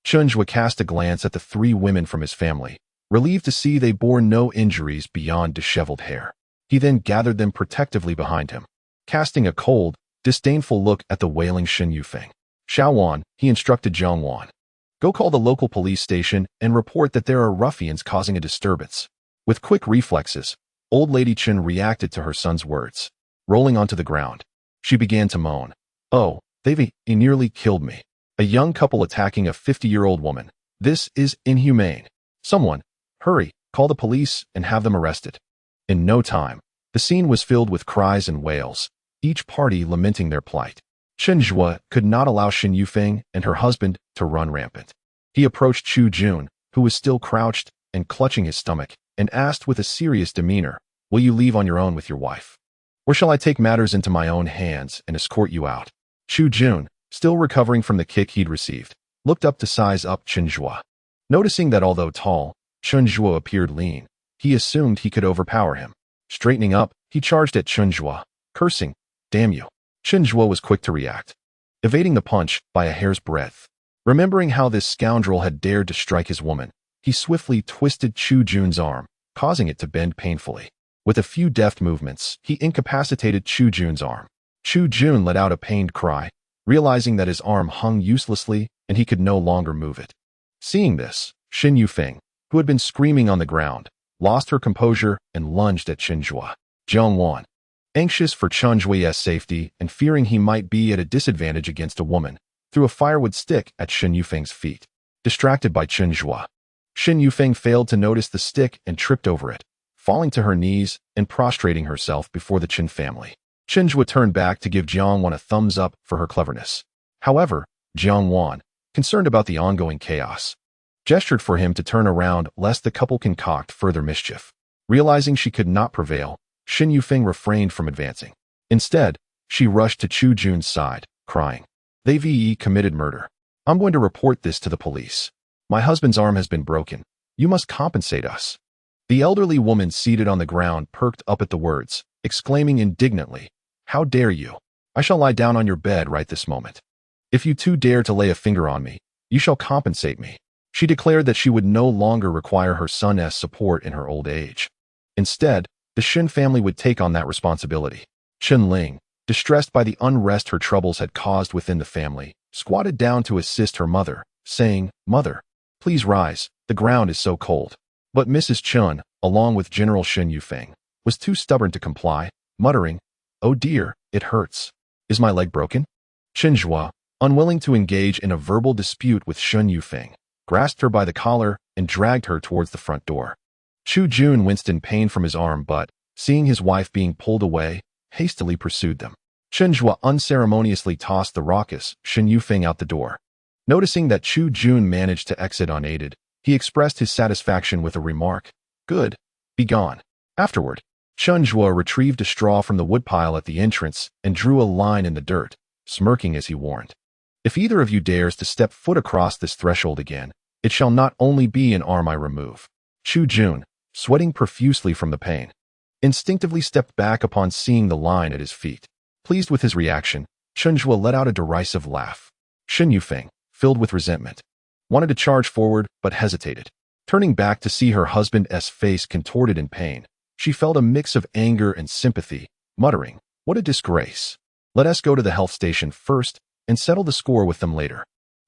Chen Zhuo cast a glance at the 3 women from his family, relieved to see they bore no injuries beyond disheveled hair. He then gathered them protectively behind him, casting a cold, disdainful look at the wailing Chen Yufeng. "Xiao Wan," he instructed Jiang Wan, "go call the local police station and report that there are ruffians causing a disturbance." With quick reflexes, old lady Chen reacted to her son's words. Rolling onto the ground, she began to moan, "Oh, they've nearly killed me. A young couple attacking a 50-year-old woman. This is inhumane. Someone, hurry, call the police and have them arrested." In no time, the scene was filled with cries and wails, each party lamenting their plight. Chen Zhuo could not allow Chen Yufeng and her husband to run rampant. He approached Chu Jun, who was still crouched and clutching his stomach, and asked with a serious demeanor, "Will you leave on your own with your wife? Or shall I take matters into my own hands and escort you out?" Chu Jun, still recovering from the kick he'd received, looked up to size up Chen Zhuo. Noticing that although tall, Chen Zhuo appeared lean, he assumed he could overpower him. Straightening up, he charged at Chen Zhuo, cursing, "Damn you." Chen Zhuo was quick to react, evading the punch by a hair's breadth. Remembering how this scoundrel had dared to strike his woman, he swiftly twisted Chu Jun's arm, causing it to bend painfully. With a few deft movements, he incapacitated Chu Jun's arm. Chu Jun let out a pained cry, realizing that his arm hung uselessly and he could no longer move it. Seeing this, Chen Yufeng, who had been screaming on the ground, lost her composure and lunged at Chen Zhuo. Jiang Wan, anxious for Chen Zhuo's safety and fearing he might be at a disadvantage against a woman, threw a firewood stick at Chen Yufeng's feet. Distracted by Chen Zhuo, Chen Yufeng failed to notice the stick and tripped over it, falling to her knees and prostrating herself before the Chen family. Chen Zhuo turned back to give Jiang Wan a thumbs up for her cleverness. However, Jiang Wan, concerned about the ongoing chaos, gestured for him to turn around lest the couple concoct further mischief. Realizing she could not prevail, Chen Yufeng refrained from advancing. Instead, she rushed to Chu Jun's side, crying, "They've committed murder. I'm going to report this to the police. My husband's arm has been broken. You must compensate us." The elderly woman seated on the ground perked up at the words, exclaiming indignantly, "How dare you? I shall lie down on your bed right this moment. If you 2 dare to lay a finger on me, you shall compensate me." She declared that she would no longer require her son's support in her old age. Instead, the Shen family would take on that responsibility. Chen Ling, distressed by the unrest her troubles had caused within the family, squatted down to assist her mother, saying, "Mother, please rise, the ground is so cold." But Mrs. Chen, along with General Chen Yufeng, was too stubborn to comply, muttering, "Oh dear, it hurts. Is my leg broken?" Chen Zhuo, unwilling to engage in a verbal dispute with Chen Yufeng, grasped her by the collar and dragged her towards the front door. Chu Jun winced in pain from his arm but, seeing his wife being pulled away, hastily pursued them. Chen Zhuo unceremoniously tossed the raucous Chen Yufeng out the door. Noticing that Chu Jun managed to exit unaided, he expressed his satisfaction with a remark, "Good, be gone." Afterward, Chen Zhuo retrieved a straw from the woodpile at the entrance and drew a line in the dirt, smirking as he warned, "If either of you dares to step foot across this threshold again, it shall not only be an arm I remove." Chu Jun, sweating profusely from the pain, instinctively stepped back upon seeing the line at his feet. Pleased with his reaction, Chen Zhuo let out a derisive laugh. Chen Yufeng, filled with resentment, wanted to charge forward but hesitated. Turning back to see her husband's face contorted in pain, she felt a mix of anger and sympathy, muttering, "What a disgrace. Let us go to the health station first and settle the score with them later."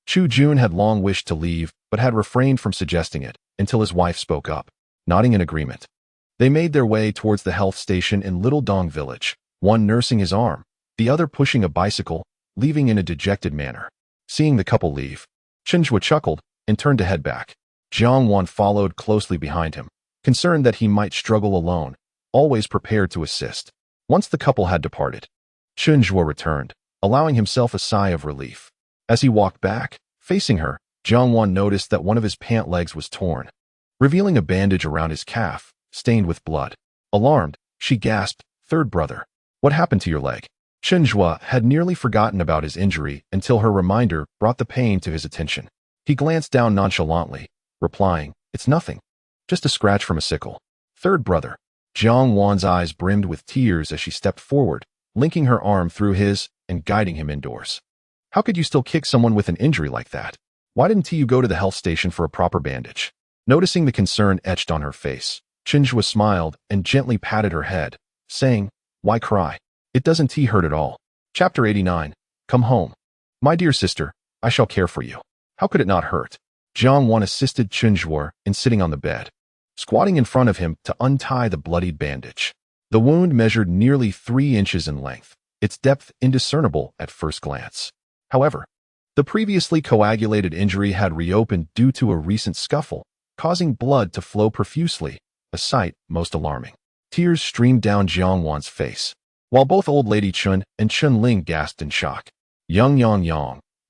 Chu Jun had long wished to leave but had refrained from suggesting it until his wife spoke up, nodding in agreement. They made their way towards the health station in Little Dong Village, one nursing his arm, the other pushing a bicycle, leaving in a dejected manner. Seeing the couple leave, Chen Zhuo chuckled and turned to head back. Jiang Wan followed closely behind him, concerned that he might struggle alone, always prepared to assist. Once the couple had departed, Chen Zhuo returned, allowing himself a sigh of relief. As he walked back, facing her, Jiang Wan noticed that one of his pant legs was torn, revealing a bandage around his calf, stained with blood. Alarmed, she gasped, "Third brother, what happened to your leg?" Chen Zhuo had nearly forgotten about his injury until her reminder brought the pain to his attention. He glanced down nonchalantly, replying, "It's nothing. Just a scratch from a sickle." "Third brother." Jiang Wan's eyes brimmed with tears as she stepped forward, linking her arm through his and guiding him indoors. "How could you still kick someone with an injury like that? Why didn't you go to the health station for a proper bandage?" Noticing the concern etched on her face, Chen Zhuo smiled and gently patted her head, saying, "Why cry? It doesn't hurt at all." Chapter 89. Come home. "My dear sister, I shall care for you. How could it not hurt?" Jiang Wan assisted Chen Zhuo in sitting on the bed, squatting in front of him to untie the bloodied bandage. The wound measured nearly 3 inches in length, its depth indiscernible at first glance. However, the previously coagulated injury had reopened due to a recent scuffle, causing blood to flow profusely, a sight most alarming. Tears streamed down Jiang Wan's face, while both Old Lady Chun and Chun Ling gasped in shock. Yang,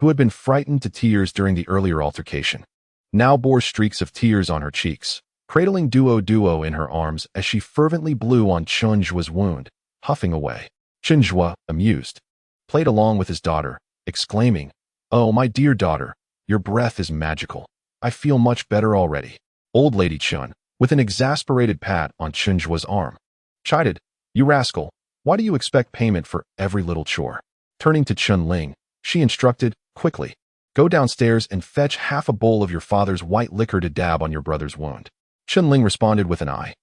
who had been frightened to tears during the earlier altercation, now bore streaks of tears on her cheeks, cradling Duo in her arms as she fervently blew on Chen Zhuo's wound, huffing away. Chen Zhuo, amused, played along with his daughter, exclaiming, "Oh, my dear daughter, your breath is magical. I feel much better already." Old Lady Chun, with an exasperated pat on Chen Zhuo's arm, chided, "You rascal, why do you expect payment for every little chore?" Turning to Chun Ling, she instructed, quickly, "Go downstairs and fetch half a bowl of your father's white liquor to dab on your brother's wound." Chun Ling responded with an eye,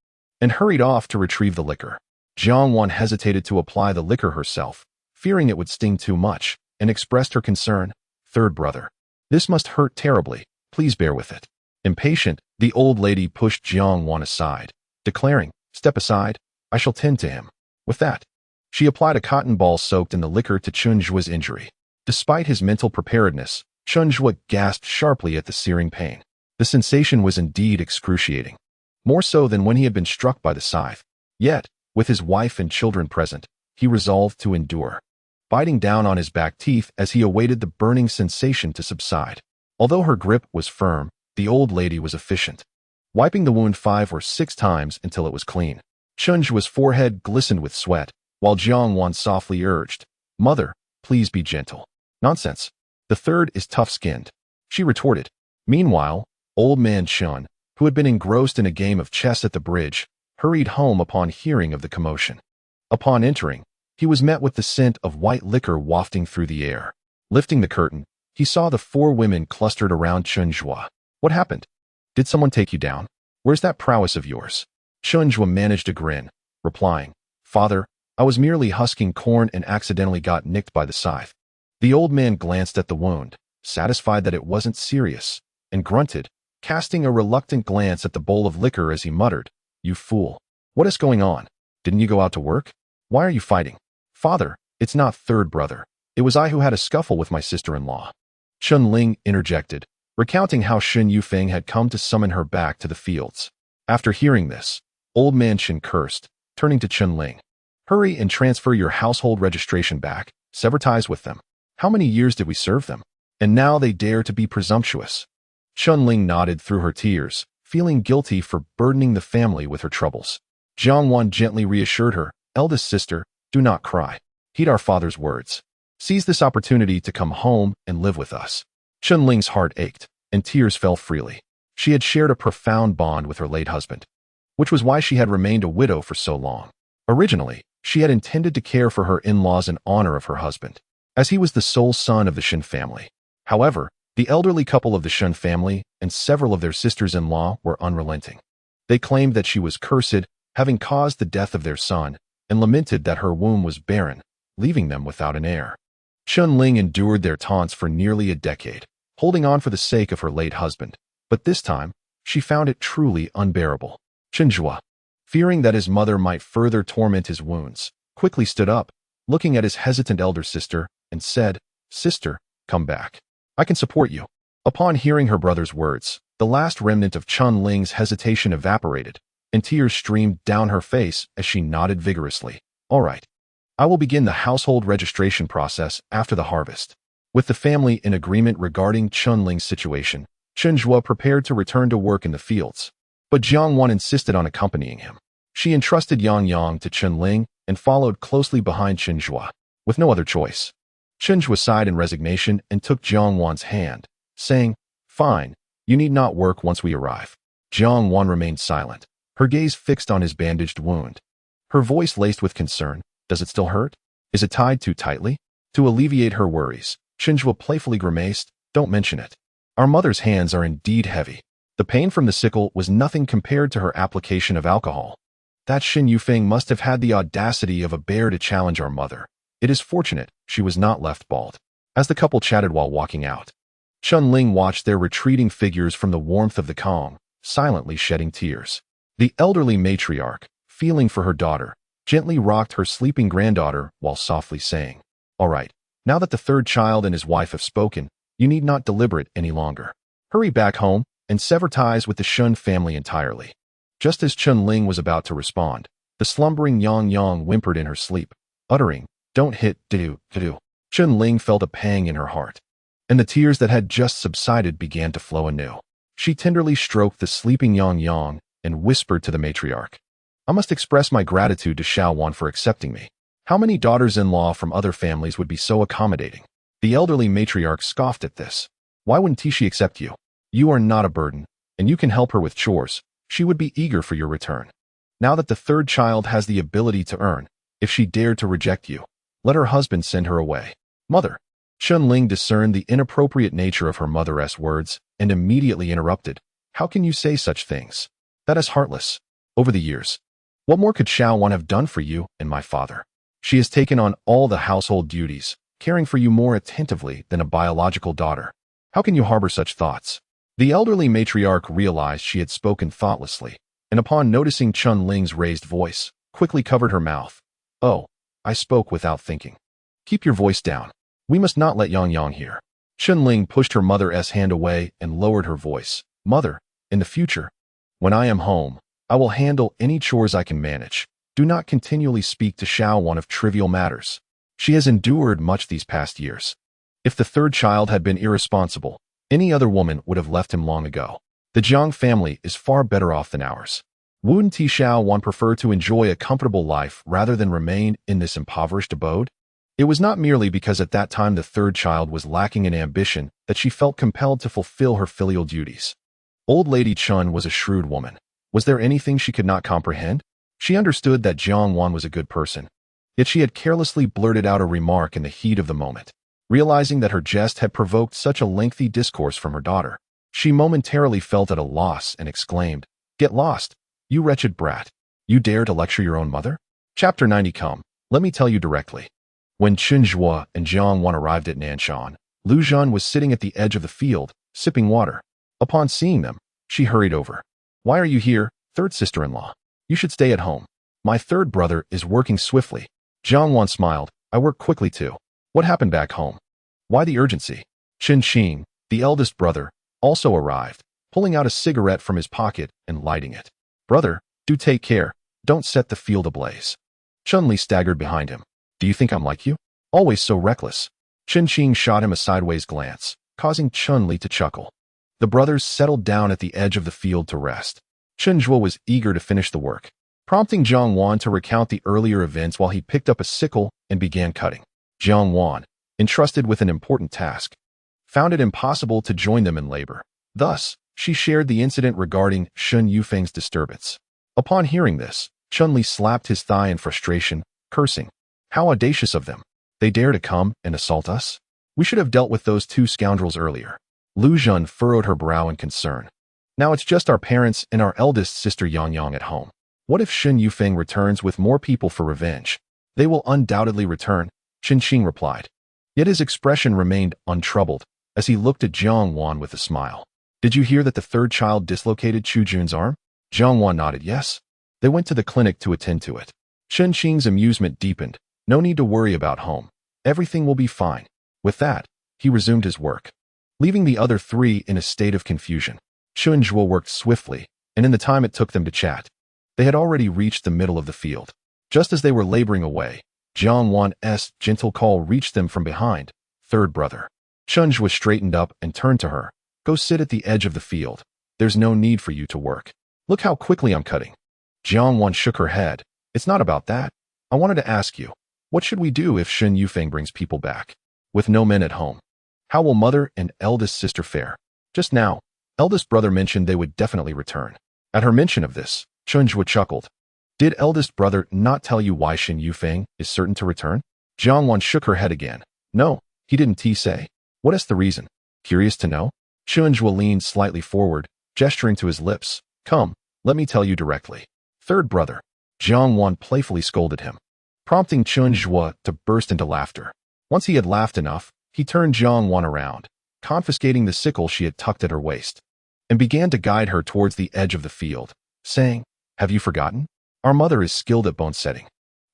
and hurried off to retrieve the liquor. Jiang Wan hesitated to apply the liquor herself, fearing it would sting too much, and expressed her concern, "Third brother, this must hurt terribly, please bear with it." Impatient, the old lady pushed Jiang Wan aside, declaring, "Step aside, I shall tend to him." With that, she applied a cotton ball soaked in the liquor to Chen Zhuo's injury. Despite his mental preparedness, Chen Zhuo gasped sharply at the searing pain. The sensation was indeed excruciating, more so than when he had been struck by the scythe. Yet, with his wife and children present, he resolved to endure, biting down on his back teeth as he awaited the burning sensation to subside. Although her grip was firm, the old lady was efficient, wiping the wound 5 or 6 times until it was clean. Chen Zhuo's forehead glistened with sweat, while Jiang Wan softly urged, "Mother, please be gentle." "Nonsense. The third is tough-skinned," she retorted. Meanwhile, Old Man Chun, who had been engrossed in a game of chess at the bridge, hurried home upon hearing of the commotion. Upon entering, he was met with the scent of white liquor wafting through the air. Lifting the curtain, he saw the 4 women clustered around Chen Zhuo. "What happened? Did someone take you down? Where's that prowess of yours?" Chen Zhuo managed a grin, replying, "Father, I was merely husking corn and accidentally got nicked by the scythe." The old man glanced at the wound, satisfied that it wasn't serious, and grunted, casting a reluctant glance at the bowl of liquor as he muttered, "You fool. What is going on? Didn't you go out to work? Why are you fighting?" "Father, it's not third brother. It was I who had a scuffle with my sister-in-law." Chun Ling interjected, recounting how Shen Yufeng had come to summon her back to the fields. After hearing this, Old Man Chen cursed, turning to Chun Ling. "Hurry and transfer your household registration back, sever ties with them. How many years did we serve them? And now they dare to be presumptuous." Chun Ling nodded through her tears, feeling guilty for burdening the family with her troubles. Jiang Wan gently reassured her, "Eldest sister, do not cry. Heed our father's words. Seize this opportunity to come home and live with us." Chun Ling's heart ached, and tears fell freely. She had shared a profound bond with her late husband, which was why she had remained a widow for so long. Originally, she had intended to care for her in-laws in honor of her husband, as he was the sole son of the Shen family. However, the elderly couple of the Shen family and several of their sisters-in-law were unrelenting. They claimed that she was cursed, having caused the death of their son, and lamented that her womb was barren, leaving them without an heir. Chun Ling endured their taunts for nearly a decade, holding on for the sake of her late husband, but this time, she found it truly unbearable. Chen Zhuo, fearing that his mother might further torment his wounds, quickly stood up, looking at his hesitant elder sister, and said, "Sister, come back. I can support you." Upon hearing her brother's words, the last remnant of Chun Ling's hesitation evaporated, and tears streamed down her face as she nodded vigorously. All right. I will begin the household registration process after the harvest. With the family in agreement regarding Chunling's situation, Chen Zhuo prepared to return to work in the fields. But Jiang Wan insisted on accompanying him. She entrusted Yang Yang to Chunling and followed closely behind Chen Zhuo, with no other choice. Chen Zhuo sighed in resignation and took Jiang Wan's hand, saying, "Fine, you need not work once we arrive." Jiang Wan remained silent, her gaze fixed on his bandaged wound. Her voice laced with concern. Does it still hurt? Is it tied too tightly? To alleviate her worries, Chen Zhuo playfully grimaced, "Don't mention it. Our mother's hands are indeed heavy." The pain from the sickle was nothing compared to her application of alcohol. That Xin Yufeng must have had the audacity of a bear to challenge our mother. It is fortunate she was not left bald. As the couple chatted while walking out, Chunling watched their retreating figures from the warmth of the calm, silently shedding tears. The elderly matriarch, feeling for her daughter, gently rocked her sleeping granddaughter while softly saying, "All right, now that the third child and his wife have spoken, you need not deliberate any longer. Hurry back home and sever ties with the Shun family entirely." Just as Chunling was about to respond, the slumbering Yang Yang whimpered in her sleep, uttering, "Don't hit, do." Chunling felt a pang in her heart, and the tears that had just subsided began to flow anew. She tenderly stroked the sleeping Yang Yang and whispered to the matriarch, "I must express my gratitude to Xiao Wan for accepting me. How many daughters-in-law from other families would be so accommodating?" The elderly matriarch scoffed at this. "Why wouldn't she accept you? You are not a burden, and you can help her with chores. She would be eager for your return. Now that the third child has the ability to earn, if she dared to reject you, let her husband send her away." "Mother." Chunling discerned the inappropriate nature of her mother's words and immediately interrupted. "How can you say such things? That is heartless. Over the years, what more could Xiao Wan have done for you and my father? She has taken on all the household duties, caring for you more attentively than a biological daughter. How can you harbor such thoughts?" The elderly matriarch realized she had spoken thoughtlessly, and upon noticing Chunling's raised voice, quickly covered her mouth. "Oh, I spoke without thinking. Keep your voice down. We must not let Yang Yang hear." Chunling pushed her mother's hand away and lowered her voice. "Mother, in the future, when I am home, I will handle any chores I can manage. Do not continually speak to Xiao Wan of trivial matters. She has endured much these past years. If the third child had been irresponsible, any other woman would have left him long ago. The Jiang family is far better off than ours. Wouldn't Xiao Wan prefer to enjoy a comfortable life rather than remain in this impoverished abode?" It was not merely because at that time the third child was lacking in ambition that she felt compelled to fulfill her filial duties. Old Lady Chun was a shrewd woman. Was there anything she could not comprehend? She understood that Jiang Wan was a good person, yet she had carelessly blurted out a remark in the heat of the moment. Realizing that her jest had provoked such a lengthy discourse from her daughter, she momentarily felt at a loss and exclaimed, "Get lost, you wretched brat. You dare to lecture your own mother?" Chapter 90. Come, let me tell you directly. When Chen Zhuo and Jiang Wan arrived at Nanshan, Lu Zhan was sitting at the edge of the field, sipping water. Upon seeing them, she hurried over. "Why are you here, third sister-in-law? You should stay at home. My third brother is working swiftly." Jiang Wan smiled. "I work quickly too. What happened back home? Why the urgency?" Chen Qing, the eldest brother, also arrived, pulling out a cigarette from his pocket and lighting it. "Brother, do take care. Don't set the field ablaze." Chun-Li staggered behind him. "Do you think I'm like you? Always so reckless." Chen Qing shot him a sideways glance, causing Chun-Li to chuckle. The brothers settled down at the edge of the field to rest. Chen Zhuo was eager to finish the work, prompting Jiang Wan to recount the earlier events while he picked up a sickle and began cutting. Jiang Wan, entrusted with an important task, found it impossible to join them in labor. Thus, she shared the incident regarding Shun Yufeng's disturbance. Upon hearing this, Chun-Li slapped his thigh in frustration, cursing, "How audacious of them! They dare to come and assault us? We should have dealt with those two scoundrels earlier." Lu Zhan furrowed her brow in concern. "Now it's just our parents and our eldest sister Yang Yang at home. What if Shun Yufeng returns with more people for revenge?" "They will undoubtedly return," Chen Qing replied. Yet his expression remained untroubled as he looked at Jiang Wan with a smile. "Did you hear that the third child dislocated Chu Jun's arm?" Jiang Wan nodded yes. They went to the clinic to attend to it. Chen Qing's amusement deepened. "No need to worry about home. Everything will be fine." With that, he resumed his work, leaving the other three in a state of confusion. Chen Zhuo worked swiftly, and in the time it took them to chat, They had already reached the middle of the field. Just as they were laboring away, Jiang Wan's gentle call reached them from behind. Third brother. Chen Zhuo straightened up and turned to her. Go sit at the edge of the field. There's no need for you to work. Look how quickly I'm cutting. Jiang Wan shook her head. It's not about that. I wanted to ask you, what should we do if Shen Yufeng brings people back? With no men at home. How will mother and eldest sister fare? Just now, eldest brother mentioned they would definitely return. At her mention of this, Chen Zhuo chuckled. Did eldest brother not tell you why Shen Yufeng is certain to return? Jiang Wan shook her head again. No, he didn't say. What is the reason? Curious to know? Chen Zhuo leaned slightly forward, gesturing to his lips. Come, let me tell you directly. Third brother. Jiang Wan playfully scolded him, prompting Chen Zhuo to burst into laughter. Once he had laughed enough, he turned Jiang Wan around, confiscating the sickle she had tucked at her waist, and began to guide her towards the edge of the field, saying, Have you forgotten? Our mother is skilled at bone setting.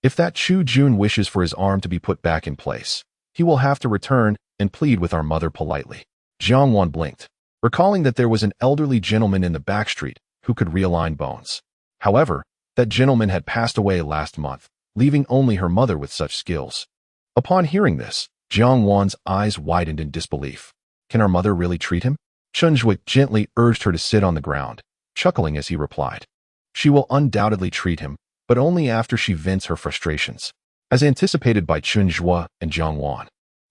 If that Chu Jun wishes for his arm to be put back in place, he will have to return and plead with our mother politely. Jiang Wan blinked, recalling that there was an elderly gentleman in the back street who could realign bones. However, that gentleman had passed away last month, leaving only her mother with such skills. Upon hearing this, Jiang Wan's eyes widened in disbelief. Can our mother really treat him? Chen Zhuo gently urged her to sit on the ground, chuckling as he replied. She will undoubtedly treat him, but only after she vents her frustrations. As anticipated by Chen Zhuo and Jiang Wan,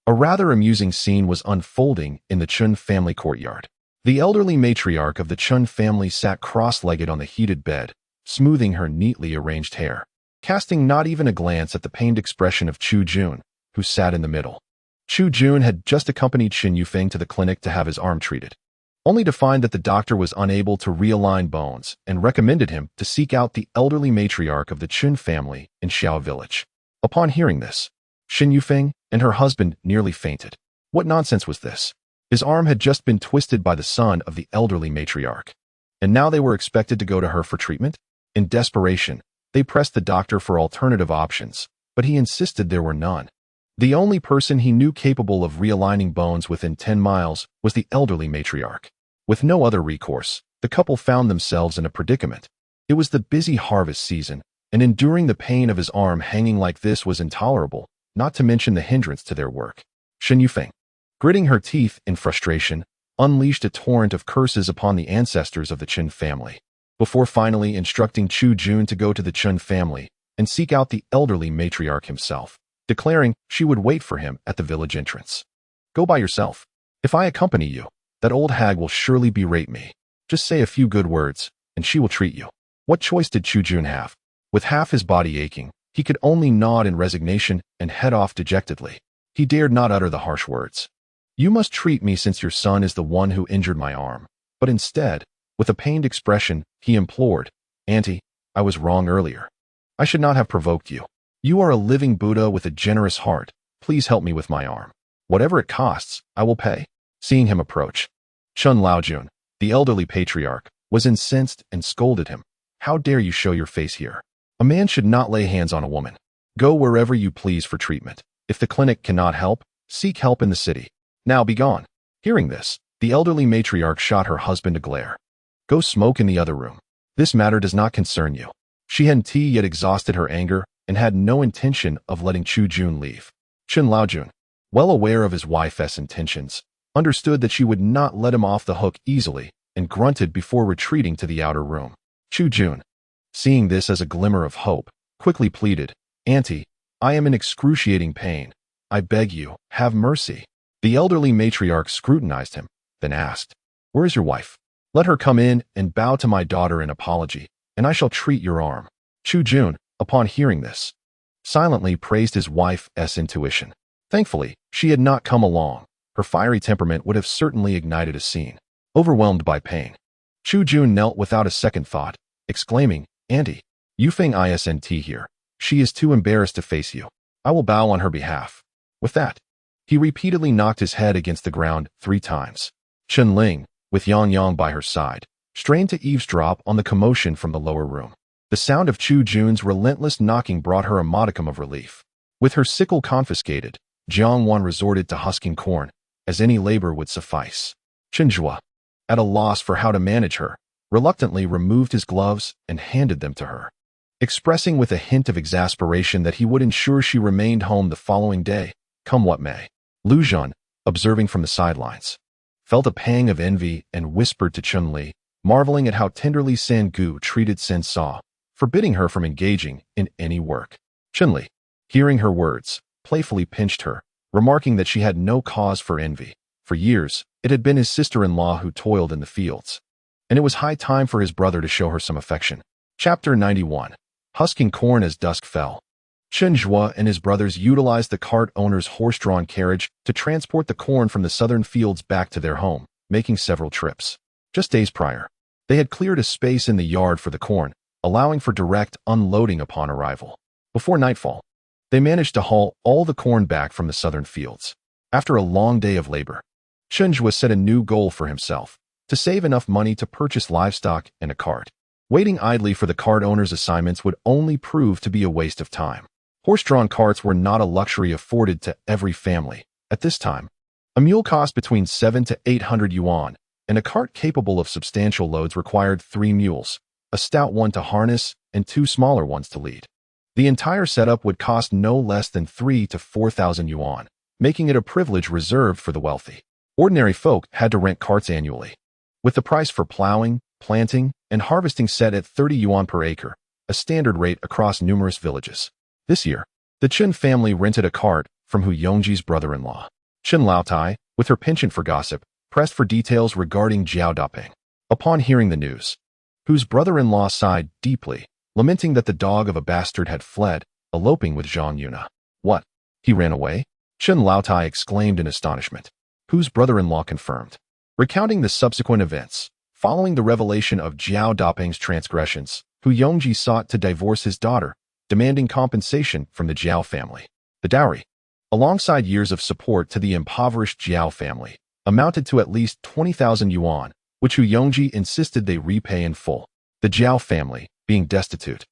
a rather amusing scene was unfolding in the Chen family courtyard. The elderly matriarch of the Chen family sat cross-legged on the heated bed, smoothing her neatly arranged hair, casting not even a glance at the pained expression of Chu Jun, who sat in the middle. Chu Jun had just accompanied Shen Yufeng to the clinic to have his arm treated, only to find that the doctor was unable to realign bones and recommended him to seek out the elderly matriarch of the Chen family in Xiao village. Upon hearing this, Shen Yufeng and her husband nearly fainted. What nonsense was this? His arm had just been twisted by the son of the elderly matriarch, and now they were expected to go to her for treatment? In desperation, they pressed the doctor for alternative options, but he insisted there were none. The only person he knew capable of realigning bones within 10 miles was the elderly matriarch. With no other recourse, the couple found themselves in a predicament. It was the busy harvest season, and enduring the pain of his arm hanging like this was intolerable, not to mention the hindrance to their work. Shen Yufeng, gritting her teeth in frustration, unleashed a torrent of curses upon the ancestors of the Chen family, before finally instructing Chu Jun to go to the Chen family and seek out the elderly matriarch himself, declaring she would wait for him at the village entrance. Go by yourself. If I accompany you, that old hag will surely berate me. Just say a few good words, and she will treat you. What choice did Chu Jun have? With half his body aching, he could only nod in resignation and head off dejectedly. He dared not utter the harsh words. You must treat me since your son is the one who injured my arm. But instead, with a pained expression, he implored, Auntie, I was wrong earlier. I should not have provoked you. You are a living Buddha with a generous heart. Please help me with my arm. Whatever it costs, I will pay. Seeing him approach, Chun Laojun, the elderly patriarch, was incensed and scolded him. How dare you show your face here? A man should not lay hands on a woman. Go wherever you please for treatment. If the clinic cannot help, seek help in the city. Now be gone. Hearing this, the elderly matriarch shot her husband a glare. Go smoke in the other room. This matter does not concern you. She hadn't yet exhausted her anger and had no intention of letting Chu Jun leave. Chen Laojun, well aware of his wife's intentions, understood that she would not let him off the hook easily and grunted before retreating to the outer room. Chu Jun, seeing this as a glimmer of hope, quickly pleaded, Auntie, I am in excruciating pain. I beg you, have mercy. The elderly matriarch scrutinized him, then asked, Where is your wife? Let her come in and bow to my daughter in apology, and I shall treat your arm. Chu Jun, upon hearing this, silently praised his wife's intuition. Thankfully, she had not come along. Her fiery temperament would have certainly ignited a scene. Overwhelmed by pain, Chu Jun knelt without a second thought, exclaiming, Auntie, Yufeng isn't here. She is too embarrassed to face you. I will bow on her behalf. With that, he repeatedly knocked his head against the ground 3 times. Chen Ling, with Yang Yang by her side, strained to eavesdrop on the commotion from the lower room. The sound of Chu Jun's relentless knocking brought her a modicum of relief. With her sickle confiscated, Jiang Wan resorted to husking corn, as any labor would suffice. Chen Zhuo, at a loss for how to manage her, reluctantly removed his gloves and handed them to her, expressing with a hint of exasperation that he would ensure she remained home the following day, come what may. Lu Zhan, observing from the sidelines, felt a pang of envy and whispered to Chun Li, marveling at how tenderly San Gu treated Sen Sa, forbidding her from engaging in any work. Chun Li, hearing her words, playfully pinched her, remarking that she had no cause for envy. For years, it had been his sister-in-law who toiled in the fields, and it was high time for his brother to show her some affection. Chapter 91. Husking corn as dusk fell. Chen Zhuo and his brothers utilized the cart owner's horse-drawn carriage to transport the corn from the southern fields back to their home, making several trips. Just days prior, they had cleared a space in the yard for the corn, allowing for direct unloading upon arrival. Before nightfall, they managed to haul all the corn back from the southern fields. After a long day of labor, Chen Zhuo set a new goal for himself, to save enough money to purchase livestock and a cart. Waiting idly for the cart owner's assignments would only prove to be a waste of time. Horse-drawn carts were not a luxury afforded to every family. At this time, a mule cost between 700 to 800 yuan, and a cart capable of substantial loads required 3 mules, a stout one to harness and 2 smaller ones to lead. The entire setup would cost no less than 3,000 to 4,000 yuan, making it a privilege reserved for the wealthy. Ordinary folk had to rent carts annually, with the price for plowing, planting, and harvesting set at 30 yuan per acre, a standard rate across numerous villages. This year, the Chen family rented a cart from Hu Yongji's brother-in-law. Chen Laotai, with her penchant for gossip, pressed for details regarding Jiao Daping. Upon hearing the news, Hu's brother-in-law sighed deeply, lamenting that the dog of a bastard had fled, eloping with Zhang Yuna. What? He ran away? Chen Laotai exclaimed in astonishment. Hu's brother-in-law confirmed, recounting the subsequent events. Following the revelation of Jiao Daping's transgressions, Hu Yongji sought to divorce his daughter, demanding compensation from the Jiao family. The dowry, alongside years of support to the impoverished Jiao family, amounted to at least 20,000 yuan, which Hu Yongji insisted they repay in full. The Jiao family, being destitute,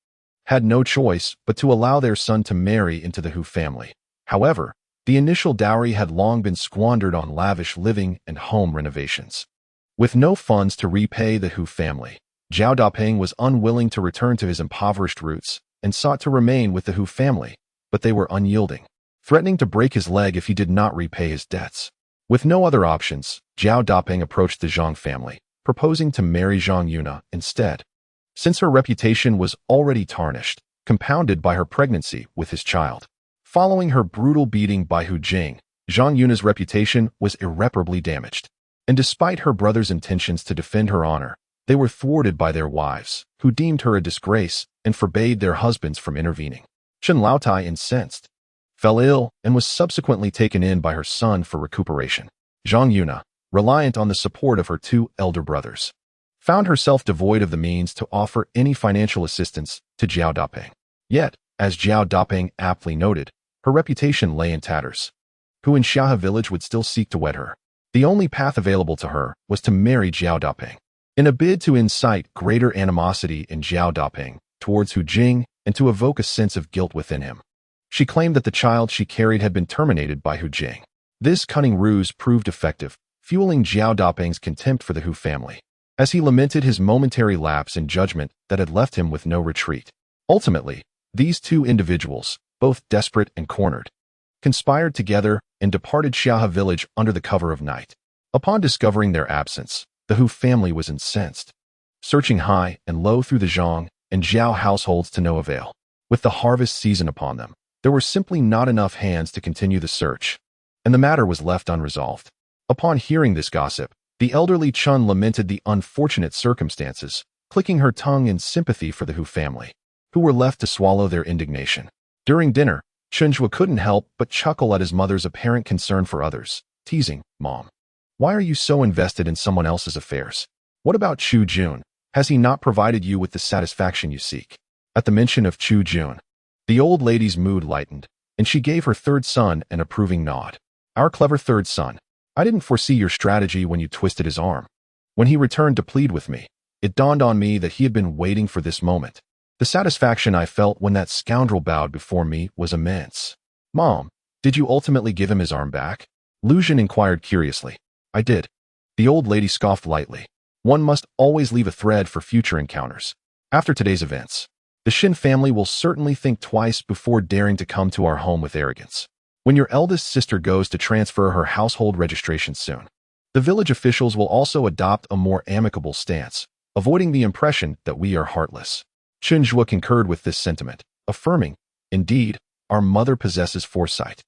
had no choice but to allow their son to marry into the Hu family. However, the initial dowry had long been squandered on lavish living and home renovations. With no funds to repay the Hu family, Jiao Daping was unwilling to return to his impoverished roots and sought to remain with the Hu family, but they were unyielding, threatening to break his leg if he did not repay his debts. With no other options, Jiao Daping approached the Zhang family, proposing to marry Zhang Yuna instead. Since her reputation was already tarnished, compounded by her pregnancy with his child. Following her brutal beating by Hu Jing, Zhang Yuna's reputation was irreparably damaged. And despite her brother's intentions to defend her honor, they were thwarted by their wives, who deemed her a disgrace and forbade their husbands from intervening. Chen Laotai, incensed, fell ill and was subsequently taken in by her son for recuperation. Zhang Yuna, reliant on the support of her 2 elder brothers, found herself devoid of the means to offer any financial assistance to Jiao Daping. Yet, as Jiao Daping aptly noted, her reputation lay in tatters. Who in Xiahe village would still seek to wed her? The only path available to her was to marry Jiao Daping. In a bid to incite greater animosity in Jiao Daping towards Hu Jing and to evoke a sense of guilt within him, she claimed that the child she carried had been terminated by Hu Jing. This cunning ruse proved effective, fueling Jiao Daping's contempt for the Hu family, as he lamented his momentary lapse in judgment that had left him with no retreat. Ultimately, these 2 individuals, both desperate and cornered, conspired together and departed Xiahe village under the cover of night. Upon discovering their absence, the Hu family was incensed, searching high and low through the Zhang and Jiao households to no avail. With the harvest season upon them, there were simply not enough hands to continue the search, and the matter was left unresolved. Upon hearing this gossip, the elderly Chun lamented the unfortunate circumstances, clicking her tongue in sympathy for the Hu family, who were left to swallow their indignation. During dinner, Chen Zhuo couldn't help but chuckle at his mother's apparent concern for others, teasing, "Mom, why are you so invested in someone else's affairs? What about Chu Jun? Has he not provided you with the satisfaction you seek?" At the mention of Chu Jun, the old lady's mood lightened, and she gave her 3rd son an approving nod. "Our clever 3rd son. I didn't foresee your strategy when you twisted his arm. When he returned to plead with me, it dawned on me that he had been waiting for this moment. The satisfaction I felt when that scoundrel bowed before me was immense." "Mom, did you ultimately give him his arm back?" Lu Zhan inquired curiously. "I did." The old lady scoffed lightly. One must always leave a thread for future encounters. After today's events, the Shin family will certainly think twice before daring to come to our home with arrogance. When your eldest sister goes to transfer her household registration soon, the village officials will also adopt a more amicable stance, avoiding the impression that we are heartless. Chen Zhuo concurred with this sentiment, affirming, "Indeed, our mother possesses foresight."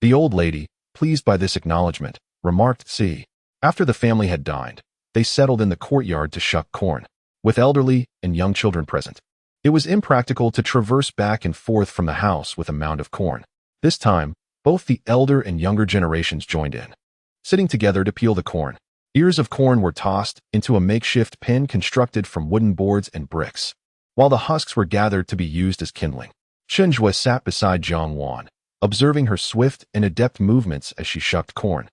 The old lady, pleased by this acknowledgement, remarked, "See." After the family had dined, they settled in the courtyard to shuck corn, with elderly and young children present. It was impractical to traverse back and forth from the house with a mound of corn. This time, both the elder and younger generations joined in, sitting together to peel the corn. Ears of corn were tossed into a makeshift pen constructed from wooden boards and bricks, while the husks were gathered to be used as kindling. Chen Zhuo sat beside Jiang Wan, observing her swift and adept movements as she shucked corn,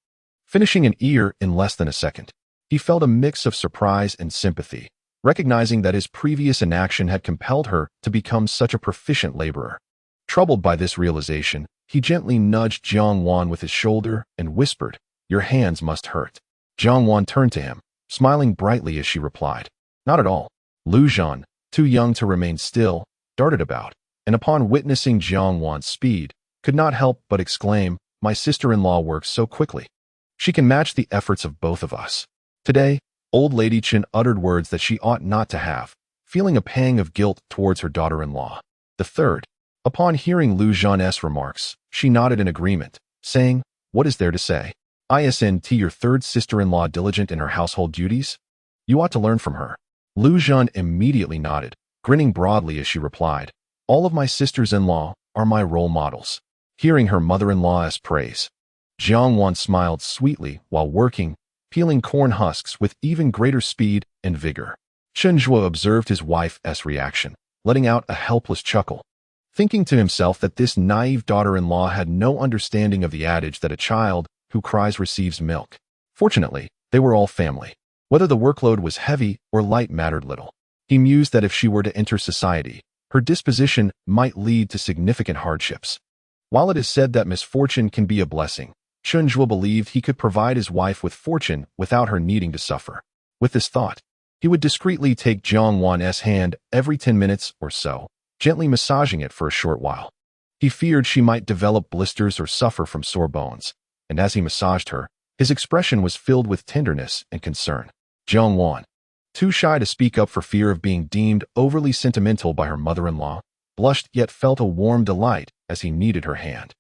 finishing an ear in less than a second. He felt a mix of surprise and sympathy, recognizing that his previous inaction had compelled her to become such a proficient laborer. Troubled by this realization, he gently nudged Jiang Wan with his shoulder and whispered, "Your hands must hurt." Jiang Wan turned to him, smiling brightly as she replied, "Not at all." Lu Zhan, too young to remain still, darted about, and upon witnessing Jiang Wan's speed, could not help but exclaim, "My sister-in-law works so quickly. She can match the efforts of both of us." Today, old lady Chen uttered words that she ought not to have, feeling a pang of guilt towards her daughter-in-law. The third, upon hearing Lu Zhan's remarks, she nodded in agreement, saying, "What is there to say? Isn't your third sister-in-law diligent in her household duties? You ought to learn from her." Lu Zhan immediately nodded, grinning broadly as she replied, "All of my sisters-in-law are my role models." Hearing her mother-in-law's praise, Jiang Wan smiled sweetly while working, peeling corn husks with even greater speed and vigor. Chen Zhuo observed his wife's reaction, letting out a helpless chuckle, thinking to himself that this naive daughter-in-law had no understanding of the adage that a child who cries receives milk. Fortunately, they were all family. Whether the workload was heavy or light mattered little. He mused that if she were to enter society, her disposition might lead to significant hardships. While it is said that misfortune can be a blessing, Chen Zhuo believed he could provide his wife with fortune without her needing to suffer. With this thought, he would discreetly take Jiang Wan's hand every 10 minutes or so, gently massaging it for a short while. He feared she might develop blisters or suffer from sore bones, and as he massaged her, his expression was filled with tenderness and concern. Jiang Wan, too shy to speak up for fear of being deemed overly sentimental by her mother-in-law, blushed yet felt a warm delight as he kneaded her hand.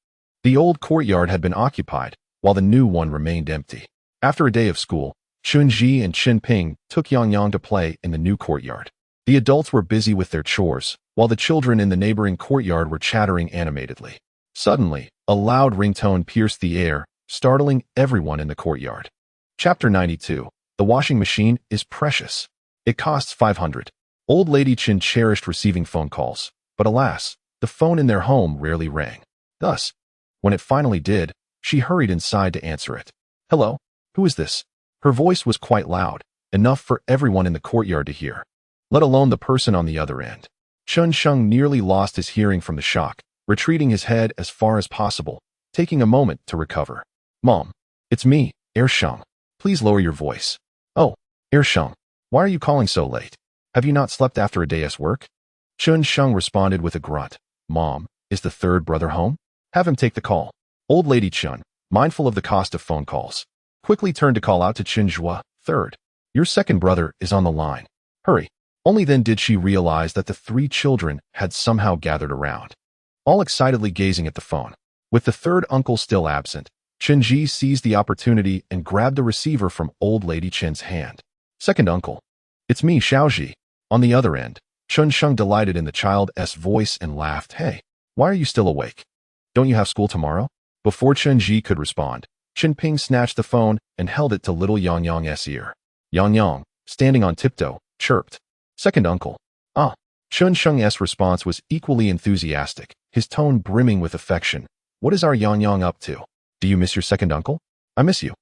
The old courtyard had been occupied, while the new one remained empty. After a day of school, Chunji and Chen Ping took Yang to play in the new courtyard. The adults were busy with their chores, while the children in the neighboring courtyard were chattering animatedly. Suddenly, a loud ringtone pierced the air, startling everyone in the courtyard. Chapter 92. The washing machine is precious. It costs 500. Old Lady Chen cherished receiving phone calls, but alas, the phone in their home rarely rang. Thus, when it finally did, she hurried inside to answer it. "Hello? Who is this?" Her voice was quite loud, enough for everyone in the courtyard to hear, let alone the person on the other end. Chun Sheng nearly lost his hearing from the shock, retreating his head as far as possible, taking a moment to recover. "Mom, it's me, Sheng. Please lower your voice." "Oh, Sheng, why are you calling so late? Have you not slept after a day's work?" Chun Sheng responded with a grunt. "Mom, is the third brother home? Have him take the call." Old Lady Chen, mindful of the cost of phone calls, quickly turned to call out to Chen Zhuo, "Third, your second brother is on the line. Hurry." Only then did she realize that the three children had somehow gathered around, all excitedly gazing at the phone. With the third uncle still absent, Chen Ji seized the opportunity and grabbed the receiver from Old Lady Chen's hand. "Second uncle. It's me, Xiaoji." On the other end, Chun Sheng delighted in the child's voice and laughed. "Hey, why are you still awake? Don't you have school tomorrow?" Before Chen Ji could respond, Chen Ping snatched the phone and held it to little Yang ear. Yang, standing on tiptoe, chirped, "Second uncle." "Ah." Chun Sheng's response was equally enthusiastic, his tone brimming with affection. "What is our Yang up to? Do you miss your second uncle?" "I miss you,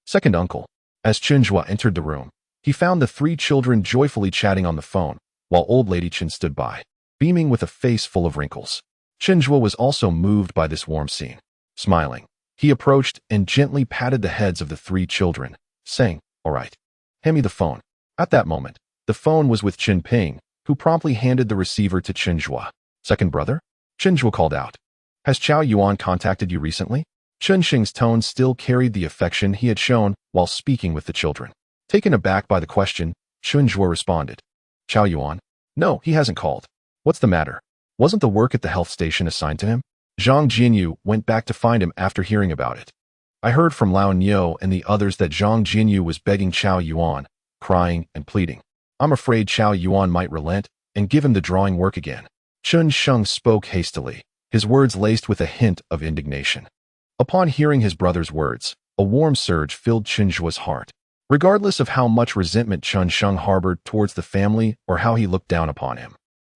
second uncle." As Chen Zhuo entered the room, he found the three children joyfully chatting on the phone, while Old Lady Chen stood by, beaming with a face full of wrinkles. Chen Zhuo was also moved by this warm scene. Smiling, he approached and gently patted the heads of the three children, saying, "All right, hand me the phone." At that moment, the phone was with Chen Ping, who promptly handed the receiver to Chen Zhuo. Second brother? Chen Zhuo called out. Has Chao Yuan contacted you recently? Chen Xing's tone still carried the affection he had shown while speaking with the children. Taken aback by the question, Chen Zhuo responded. Chao Yuan? No, he hasn't called. What's the matter? Wasn't the work at the health station assigned to him? Zhang Jinyu went back to find him after hearing about it. I heard from Lao Niu and the others that Zhang Jinyu was begging Chao Yuan, crying and pleading. I'm afraid Chao Yuan might relent and give him the drawing work again. Chen Sheng spoke hastily, his words laced with a hint of indignation. Upon hearing his brother's words, a warm surge filled Chen Zhuo's heart. Regardless of how much resentment Chen Sheng harbored towards the family or how he looked down upon him,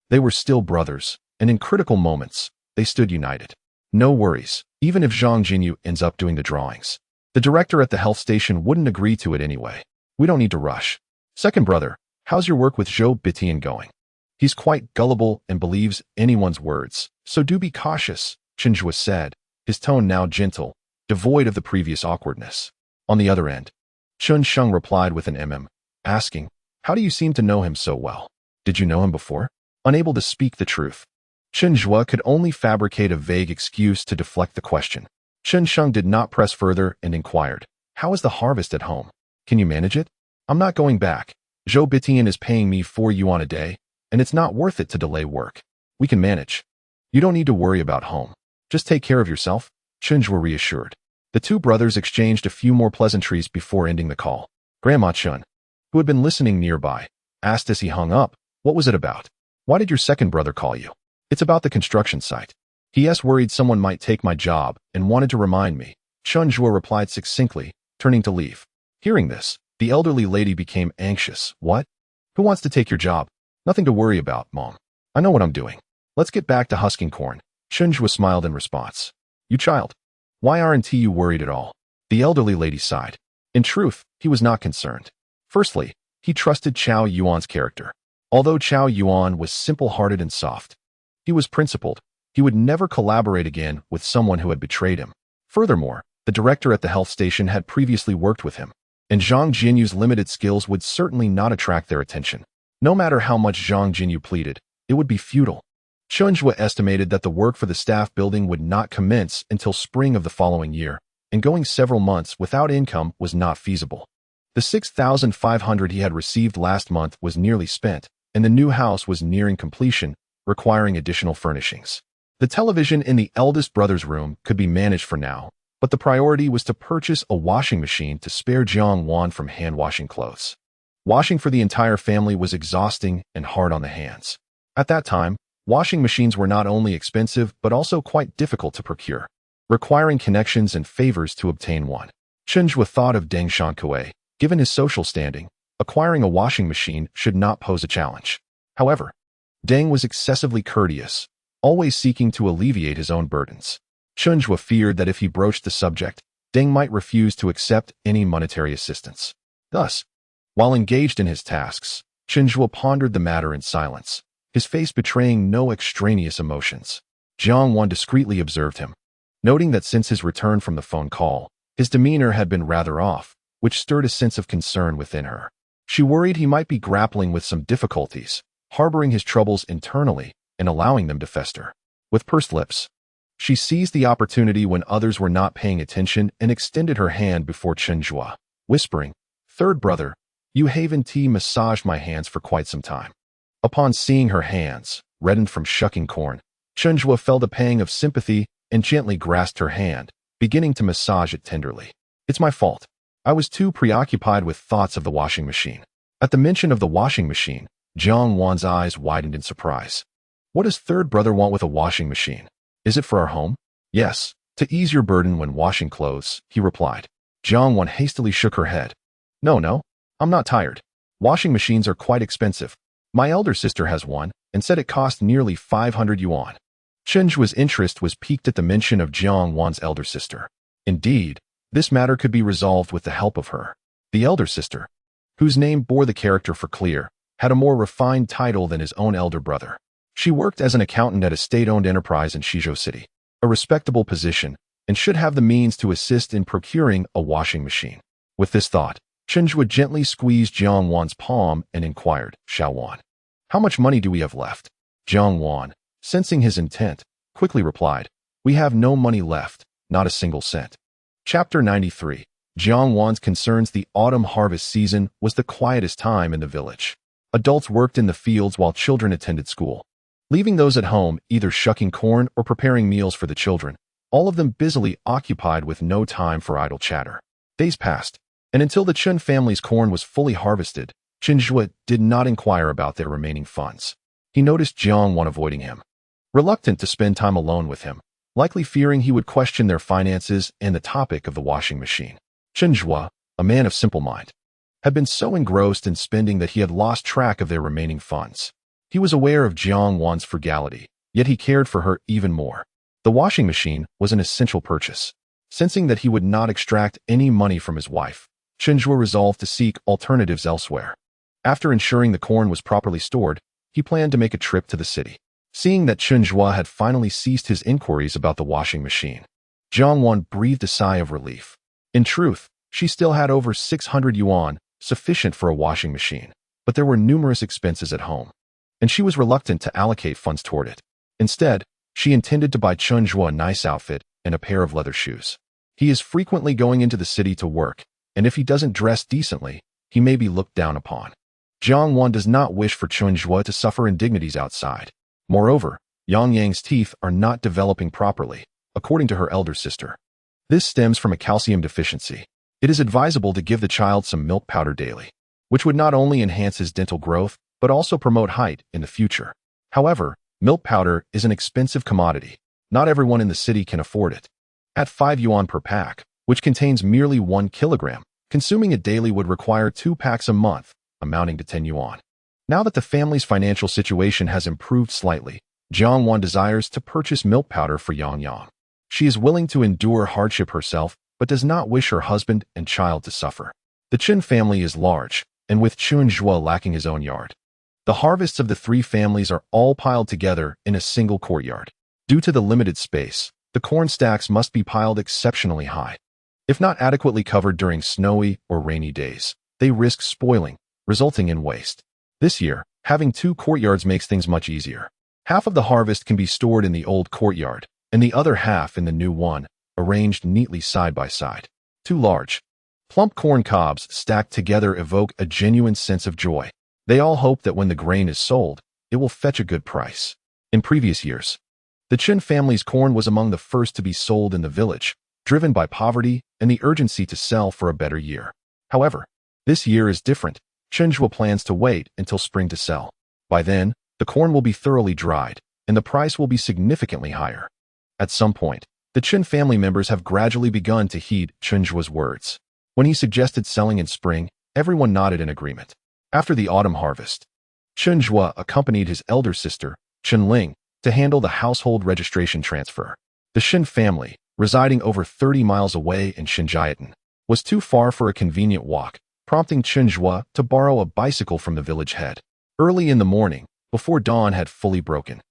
they were still brothers, and in critical moments, they stood united. No worries, even if Zhang Jinyu ends up doing the drawings. The director at the health station wouldn't agree to it anyway. We don't need to rush. Second brother, how's your work with Zhou Bitian going? He's quite gullible and believes anyone's words, so do be cautious, Chen Zhuo said, his tone now gentle, devoid of the previous awkwardness. On the other end, Chen Sheng replied with an asking, how do you seem to know him so well? Did you know him before? Unable to speak the truth, Chen Zhuo could only fabricate a vague excuse to deflect the question. Chen Sheng did not press further and inquired, how is the harvest at home? Can you manage it? I'm not going back. Zhou Bitian is paying me 4 yuan a day, and it's not worth it to delay work. We can manage. You don't need to worry about home. Just take care of yourself, Chen Zhuo reassured. The two brothers exchanged a few more pleasantries before ending the call. Grandma Chen, who had been listening nearby, asked as he hung up, what was it about? Why did your second brother call you? It's about the construction site. He worried someone might take my job and wanted to remind me, Chen Zhuo replied succinctly, turning to leave. Hearing this, the elderly lady became anxious. What? Who wants to take your job? Nothing to worry about, Mom. I know what I'm doing. Let's get back to husking corn. Chen Zhuo smiled in response. You child. Why aren't you worried at all? The elderly lady sighed. In truth, he was not concerned. Firstly, he trusted Chao Yuan's character. Although Chao Yuan was simple-hearted and soft, he was principled. He would never collaborate again with someone who had betrayed him. Furthermore, the director at the health station had previously worked with him, and Zhang Jinyu's limited skills would certainly not attract their attention. No matter how much Zhang Jinyu pleaded, it would be futile. Chen Zhuo estimated that the work for the staff building would not commence until spring of the following year, and going several months without income was not feasible. The 6,500 he had received last month was nearly spent, and the new house was nearing completion, requiring additional furnishings. The television in the eldest brother's room could be managed for now, but the priority was to purchase a washing machine to spare Jiang Wan from hand-washing clothes. Washing for the entire family was exhausting and hard on the hands. At that time, washing machines were not only expensive but also quite difficult to procure, requiring connections and favors to obtain one. Chen Zhuo thought of Deng Shankue. Given his social standing, acquiring a washing machine should not pose a challenge. However, Deng was excessively courteous, always seeking to alleviate his own burdens. Chen Zhuo feared that if he broached the subject, Deng might refuse to accept any monetary assistance. Thus, while engaged in his tasks, Chen Zhuo pondered the matter in silence, his face betraying no extraneous emotions. Jiang Wan discreetly observed him, noting that since his return from the phone call, his demeanor had been rather off, which stirred a sense of concern within her. She worried he might be grappling with some difficulties, harboring his troubles internally and allowing them to fester. With pursed lips, she seized the opportunity when others were not paying attention and extended her hand before Chen Zhuo, whispering, Third brother, you haven't massaged my hands for quite some time. Upon seeing her hands, reddened from shucking corn, Chen Zhuo felt a pang of sympathy and gently grasped her hand, beginning to massage it tenderly. It's my fault. I was too preoccupied with thoughts of the washing machine. At the mention of the washing machine, Jiang Wan's eyes widened in surprise. What does third brother want with a washing machine? Is it for our home? Yes, to ease your burden when washing clothes, he replied. Jiang Wan hastily shook her head. No, I'm not tired. Washing machines are quite expensive. My elder sister has one and said it cost nearly 500 yuan. Chen Zhuo's interest was piqued at the mention of Jiang Wan's elder sister. Indeed, this matter could be resolved with the help of her. The elder sister, whose name bore the character for clear, had a more refined title than his own elder brother. She worked as an accountant at a state-owned enterprise in Shizhou City, a respectable position, and should have the means to assist in procuring a washing machine. With this thought, Chen Zhuo gently squeezed Jiang Wan's palm and inquired, Xiao Wan, how much money do we have left? Jiang Wan, sensing his intent, quickly replied, we have no money left, not a single cent. Chapter 93. Jiang Wan's concerns. The autumn harvest season was the quietest time in the village. Adults worked in the fields while children attended school, leaving those at home either shucking corn or preparing meals for the children, all of them busily occupied with no time for idle chatter. Days passed, and until the Chen family's corn was fully harvested, Chen Zhuo did not inquire about their remaining funds. He noticed Jiang Wan avoiding him, reluctant to spend time alone with him, likely fearing he would question their finances and the topic of the washing machine. Chen Zhuo, a man of simple mind, had been so engrossed in spending that he had lost track of their remaining funds. He was aware of Jiang Wan's frugality, yet he cared for her even more. The washing machine was an essential purchase. Sensing that he would not extract any money from his wife, Chen Zhuo resolved to seek alternatives elsewhere. After ensuring the corn was properly stored, he planned to make a trip to the city. Seeing that Chen Zhuo had finally ceased his inquiries about the washing machine, Jiang Wan breathed a sigh of relief. In truth, she still had over 600 yuan, sufficient for a washing machine, but there were numerous expenses at home, and she was reluctant to allocate funds toward it. Instead, she intended to buy Chen Zhuo a nice outfit and a pair of leather shoes. He is frequently going into the city to work, and if he doesn't dress decently, he may be looked down upon. Jiang Wan does not wish for Chen Zhuo to suffer indignities outside. Moreover, Yang Yang's teeth are not developing properly, according to her elder sister. This stems from a calcium deficiency. It is advisable to give the child some milk powder daily, which would not only enhance his dental growth, but also promote height in the future. However, milk powder is an expensive commodity. Not everyone in the city can afford it. At 5 yuan per pack, which contains merely 1 kilogram, consuming it daily would require 2 packs a month, amounting to 10 yuan. Now that the family's financial situation has improved slightly, Jiang Wan desires to purchase milk powder for Yang Yang. She is willing to endure hardship herself, but does not wish her husband and child to suffer. The Chen family is large, and with Chen Zhuo lacking his own yard, the harvests of the 3 families are all piled together in a single courtyard. Due to the limited space, the corn stacks must be piled exceptionally high. If not adequately covered during snowy or rainy days, they risk spoiling, resulting in waste. This year, having 2 courtyards makes things much easier. Half of the harvest can be stored in the old courtyard, and the other half in the new one, arranged neatly side by side. 2 large, plump corn cobs stacked together evoke a genuine sense of joy. They all hope that when the grain is sold, it will fetch a good price. In previous years, the Chen family's corn was among the first to be sold in the village, driven by poverty and the urgency to sell for a better year. However, this year is different. Chen Zhuo plans to wait until spring to sell. By then, the corn will be thoroughly dried, and the price will be significantly higher. At some point, the Chen family members have gradually begun to heed Chen Zhuo's words. When he suggested selling in spring, everyone nodded in agreement. After the autumn harvest, Chen Zhuo accompanied his elder sister, Chen Ling, to handle the household registration transfer. The Shen family, residing over 30 miles away in Xinjiang, was too far for a convenient walk, prompting Chen Zhuo to borrow a bicycle from the village head. Early in the morning, before dawn had fully broken,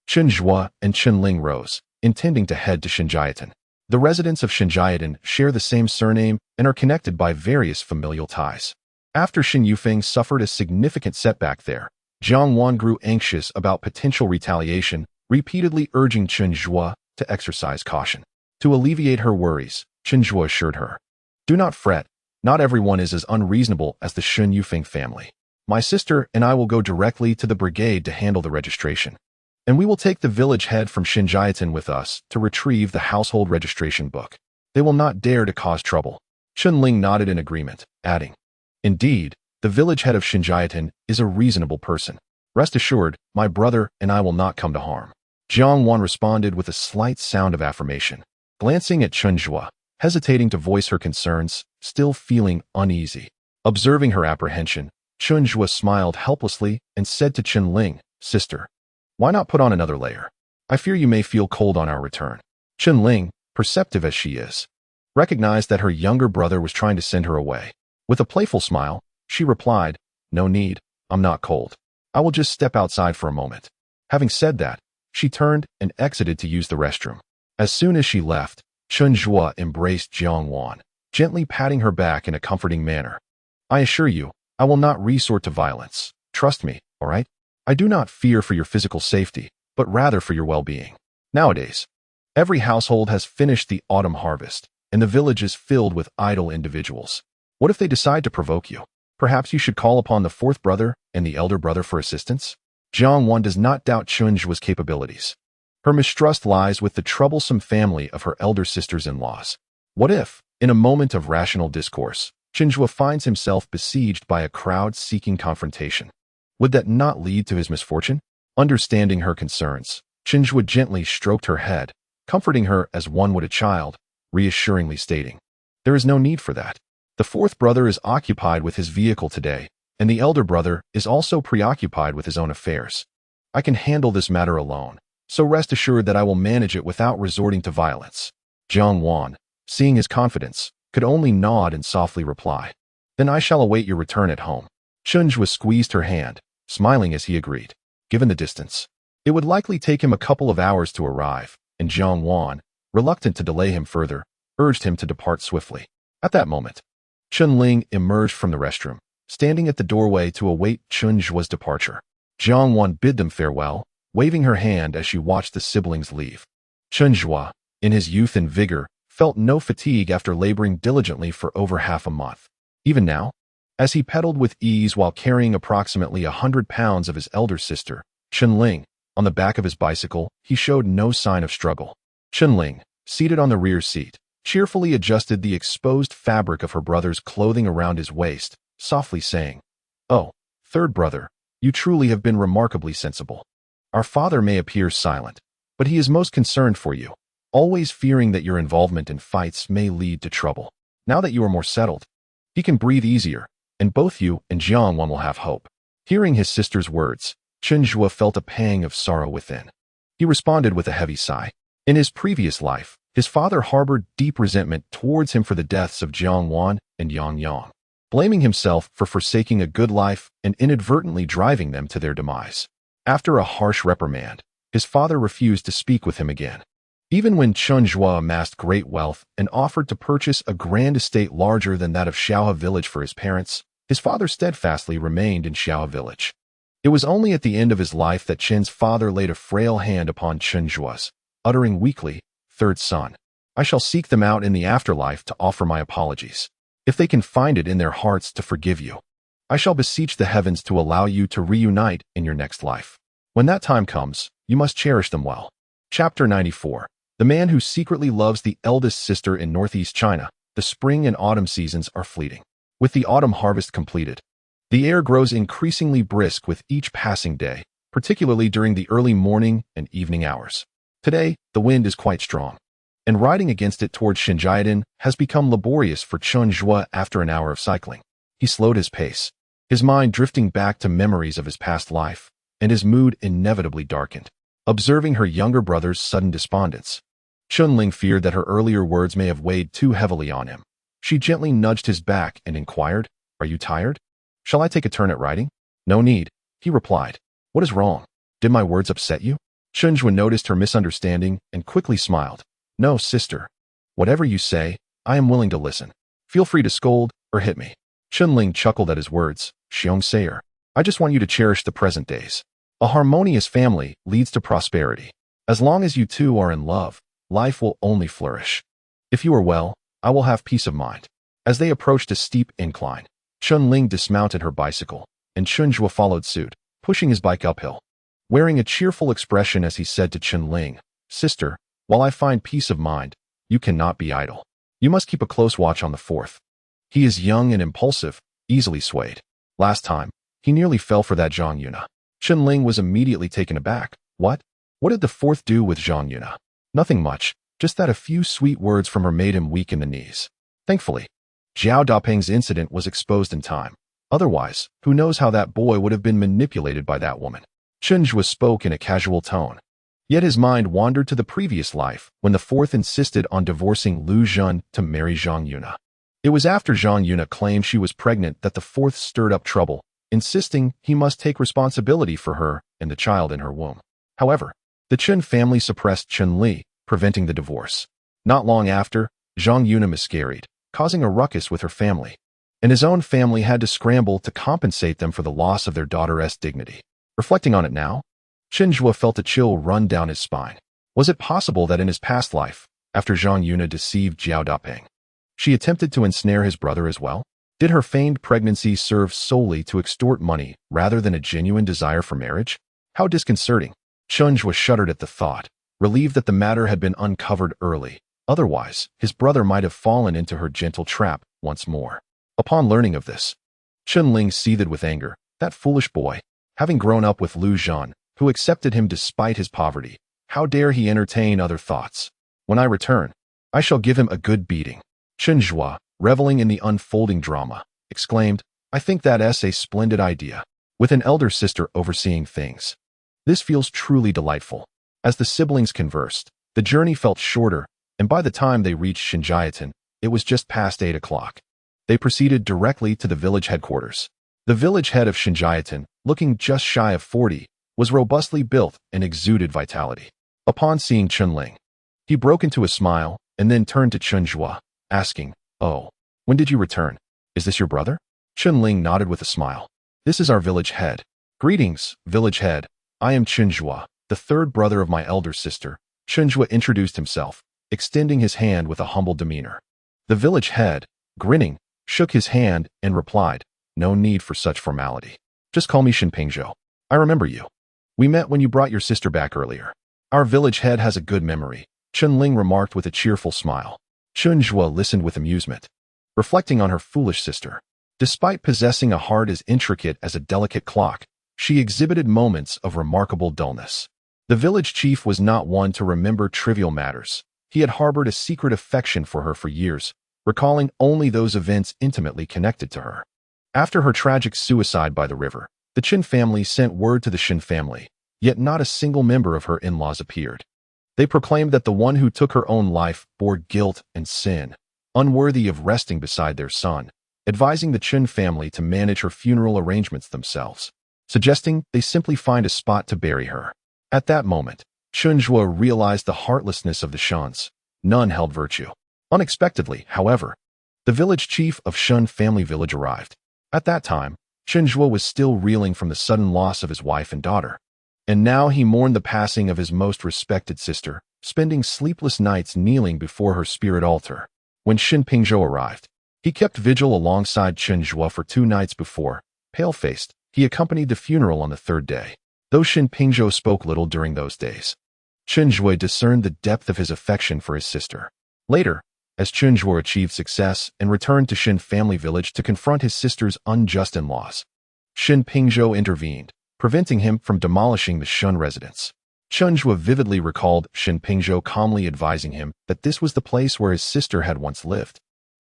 Chen Zhuo and Chen Ling rose, intending to head to Xinjiang. The residents of Xinjiang share the same surname and are connected by various familial ties. After Xin Yufeng suffered a significant setback there, Jiang Wan grew anxious about potential retaliation, repeatedly urging Chen Zhuo to exercise caution. To alleviate her worries, Chen Zhuo assured her, "Do not fret, not everyone is as unreasonable as the Xin Yufeng family. My sister and I will go directly to the brigade to handle the registration, and we will take the village head from Xinjiang with us to retrieve the household registration book. They will not dare to cause trouble." Chen Ling nodded in agreement, adding, "Indeed, the village head of Xinjiang is a reasonable person. Rest assured, my brother and I will not come to harm." Jiang Wan responded with a slight sound of affirmation, glancing at Chen Zhuo, hesitating to voice her concerns, still feeling uneasy. Observing her apprehension, Chen Zhuo smiled helplessly and said to Chen Ling, "Sister, why not put on another layer? I fear you may feel cold on our return." Chen Ling, perceptive as she is, recognized that her younger brother was trying to send her away. With a playful smile, she replied, "No need, I'm not cold. I will just step outside for a moment." Having said that, she turned and exited to use the restroom. As soon as she left, Chen Zhuo embraced Jiang Wan, gently patting her back in a comforting manner. I assure you, I will not resort to violence. Trust me, all right? I do not fear for your physical safety, but rather for your well-being. Nowadays, every household has finished the autumn harvest, and the village is filled with idle individuals. What if they decide to provoke you? Perhaps you should call upon the fourth brother and the elder brother for assistance? Jiang Wan does not doubt Chen Zhuo's capabilities. Her mistrust lies with the troublesome family of her elder sisters-in-laws. What if, in a moment of rational discourse, Chen Zhuo finds himself besieged by a crowd seeking confrontation? Would that not lead to his misfortune? Understanding her concerns, Chen Zhuo gently stroked her head, comforting her as one would a child, reassuringly stating, "There is no need for that. The fourth brother is occupied with his vehicle today, and the elder brother is also preoccupied with his own affairs. I can handle this matter alone, so rest assured that I will manage it without resorting to violence." Jiang Wan, seeing his confidence, could only nod and softly reply, "Then I shall await your return at home." Chen Zhuo squeezed her hand, smiling as he agreed. Given the distance, it would likely take him a couple of hours to arrive, and Jiang Wan, reluctant to delay him further, urged him to depart swiftly. At that moment, Chen Ling emerged from the restroom, standing at the doorway to await Chen Zhuo's departure. Jiang Wan bid them farewell, waving her hand as she watched the siblings leave. Chen Zhuo, in his youth and vigor, felt no fatigue after laboring diligently for over half a month. Even now, as he pedaled with ease while carrying approximately 100 pounds of his elder sister, Chen Ling, on the back of his bicycle, he showed no sign of struggle. Chen Ling, seated on the rear seat, cheerfully adjusted the exposed fabric of her brother's clothing around his waist, softly saying, "Oh, third brother, you truly have been remarkably sensible. Our father may appear silent, but he is most concerned for you, always fearing that your involvement in fights may lead to trouble. Now that you are more settled, he can breathe easier, and both you and Jiang Wan will have hope." Hearing his sister's words, Chen Zhuo felt a pang of sorrow within. He responded with a heavy sigh. In his previous life, his father harbored deep resentment towards him for the deaths of Jiang Wan and Yang Yang, blaming himself for forsaking a good life and inadvertently driving them to their demise. After a harsh reprimand, his father refused to speak with him again. Even when Chen Zhuo amassed great wealth and offered to purchase a grand estate larger than that of Xiaohe village for his parents, his father steadfastly remained in Xiaohe village. It was only at the end of his life that Chen's father laid a frail hand upon Chen Zhuo's, uttering weakly, "Third son, I shall seek them out in the afterlife to offer my apologies. If they can find it in their hearts to forgive you, I shall beseech the heavens to allow you to reunite in your next life. When that time comes, you must cherish them well." Chapter 94. The man who secretly loves the eldest sister in northeast China. The spring and autumn seasons are fleeting. With the autumn harvest completed, the air grows increasingly brisk with each passing day, particularly during the early morning and evening hours. Today, the wind is quite strong, and riding against it towards Xinjiang has become laborious for Chen Zhuo after an hour of cycling. He slowed his pace, his mind drifting back to memories of his past life, and his mood inevitably darkened. Observing her younger brother's sudden despondence, Chen Ling feared that her earlier words may have weighed too heavily on him. She gently nudged his back and inquired, "Are you tired? Shall I take a turn at riding?" "No need," he replied. "What is wrong? Did my words upset you?" Chen Zhuo noticed her misunderstanding and quickly smiled. "No, sister. Whatever you say, I am willing to listen. Feel free to scold or hit me." Chen Ling chuckled at his words. "Xiong Sayer, I just want you to cherish the present days. A harmonious family leads to prosperity. As long as you two are in love, life will only flourish. If you are well, I will have peace of mind." As they approached a steep incline, Chen Ling dismounted her bicycle, and Chen Zhuo followed suit, pushing his bike uphill. Wearing a cheerful expression as he said to Chen Ling, "Sister, while I find peace of mind, you cannot be idle. You must keep a close watch on the fourth. He is young and impulsive, easily swayed. Last time, he nearly fell for that Zhang Yuna." Chen Ling was immediately taken aback. What? What did the fourth do with Zhang Yuna? Nothing much, just that a few sweet words from her made him weak in the knees. Thankfully, Zhao Dapeng's incident was exposed in time. Otherwise, who knows how that boy would have been manipulated by that woman. Chen Zhuo spoke in a casual tone. Yet his mind wandered to the previous life when the fourth insisted on divorcing Lu Zhen to marry Zhang Yuna. It was after Zhang Yuna claimed she was pregnant that the fourth stirred up trouble, insisting he must take responsibility for her and the child in her womb. However, the Chen family suppressed Chen Li, preventing the divorce. Not long after, Zhang Yuna miscarried, causing a ruckus with her family. and his own family had to scramble to compensate them for the loss of their daughter's dignity. Reflecting on it now, Chen Zhuo felt a chill run down his spine. Was it possible that in his past life, after Zhang Yuna deceived Jiao Dapeng, she attempted to ensnare his brother as well? Did her feigned pregnancy serve solely to extort money rather than a genuine desire for marriage? How disconcerting. Chen Zhuo shuddered at the thought, relieved that the matter had been uncovered early. Otherwise, his brother might have fallen into her gentle trap once more. Upon learning of this, Chen Ling seethed with anger. That foolish boy, having grown up with Lu Zhan, who accepted him despite his poverty, how dare he entertain other thoughts? When I return, I shall give him a good beating. Chen Zhuo, reveling in the unfolding drama, exclaimed, I think that's a splendid idea. With an elder sister overseeing things, this feels truly delightful. As the siblings conversed, the journey felt shorter, and by the time they reached Xinjiatin, it was just past 8 o'clock. They proceeded directly to the village headquarters. The village head of Xinjiatin, looking just shy of 40, was robustly built and exuded vitality. Upon seeing Chen Ling, he broke into a smile and then turned to Chen Zhuo, asking, Oh, when did you return? Is this your brother? Chen Ling nodded with a smile. This is our village head. Greetings, village head. I am Chen Zhuo, the third brother of my elder sister. Chen Zhuo introduced himself, extending his hand with a humble demeanor. The village head, grinning, shook his hand and replied, No need for such formality. Just call me Shen Pingzhou. I remember you. We met when you brought your sister back earlier. Our village head has a good memory, Chen Ling remarked with a cheerful smile. Chen Zhuo listened with amusement, reflecting on her foolish sister. Despite possessing a heart as intricate as a delicate clock, she exhibited moments of remarkable dullness. The village chief was not one to remember trivial matters. He had harbored a secret affection for her for years, recalling only those events intimately connected to her. After her tragic suicide by the river, the Chen family sent word to the Shen family, yet not a single member of her in-laws appeared. They proclaimed that the one who took her own life bore guilt and sin, unworthy of resting beside their son, advising the Chen family to manage her funeral arrangements themselves, suggesting they simply find a spot to bury her. At that moment, Chen Zhuo realized the heartlessness of the Shans. None held virtue. Unexpectedly, however, the village chief of Shen family village arrived. At that time, Chen Zhuo was still reeling from the sudden loss of his wife and daughter. And now he mourned the passing of his most respected sister, spending sleepless nights kneeling before her spirit altar. When Shen Pingzhou arrived, he kept vigil alongside Chen Zhuo for 2 nights before. Pale-faced, he accompanied the funeral on the 3rd day. Though Shen Pingzhou spoke little during those days, Chen Zhuo discerned the depth of his affection for his sister. Later, as Chen Zhuo achieved success and returned to Shen family village to confront his sister's unjust in-laws, Shen Pingzhou intervened, preventing him from demolishing the Shen residence. Chen Zhuo vividly recalled Shen Pingzhou calmly advising him that this was the place where his sister had once lived,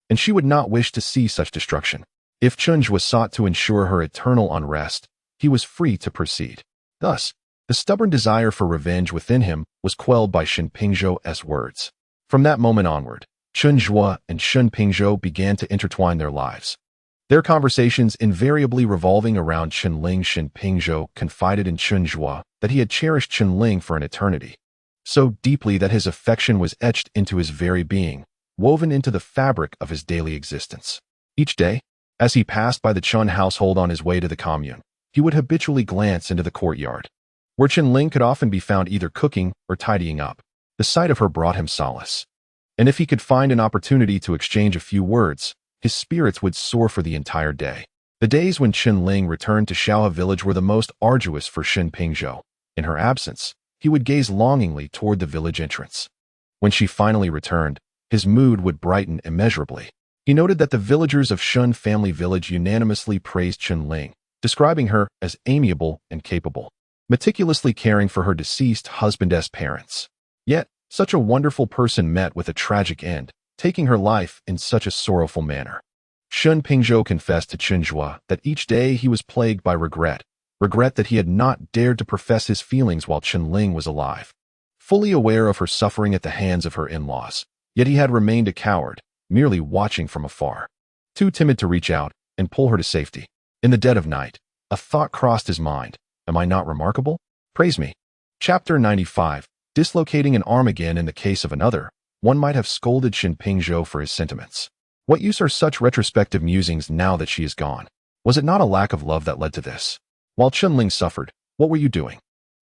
and she would not wish to see such destruction. If Chen Zhuo sought to ensure her eternal unrest, he was free to proceed. Thus, the stubborn desire for revenge within him was quelled by Shen Pingzhou's words. From that moment onward, Chen Zhuo and Shen Pingzhou began to intertwine their lives. Their conversations invariably revolving around Chen Ling. Shen Pingzhou confided in Chen Zhuo that he had cherished Chen Ling for an eternity, so deeply that his affection was etched into his very being, woven into the fabric of his daily existence. Each day, as he passed by the Chen household on his way to the commune, he would habitually glance into the courtyard, where Chen Ling could often be found either cooking or tidying up. The sight of her brought him solace, and if he could find an opportunity to exchange a few words, his spirits would soar for the entire day. The days when Chen Ling returned to Xiaohe village were the most arduous for Shen Pingzhou. In her absence, he would gaze longingly toward the village entrance. When she finally returned, his mood would brighten immeasurably. He noted that the villagers of Shen family village unanimously praised Chen Ling, describing her as amiable and capable, meticulously caring for her deceased husband's parents. Yet, such a wonderful person met with a tragic end, taking her life in such a sorrowful manner. Shen Pingzhou confessed to Chen Zhuo that each day he was plagued by regret that he had not dared to profess his feelings while Chen Ling was alive. Fully aware of her suffering at the hands of her in-laws, yet he had remained a coward, merely watching from afar, too timid to reach out and pull her to safety. In the dead of night, a thought crossed his mind. Am I not remarkable? Praise me. Chapter 95. Dislocating an arm again in the case of another, one might have scolded Shen Pingzhou for his sentiments. What use are such retrospective musings now that she is gone? Was it not a lack of love that led to this? While Chen suffered, what were you doing?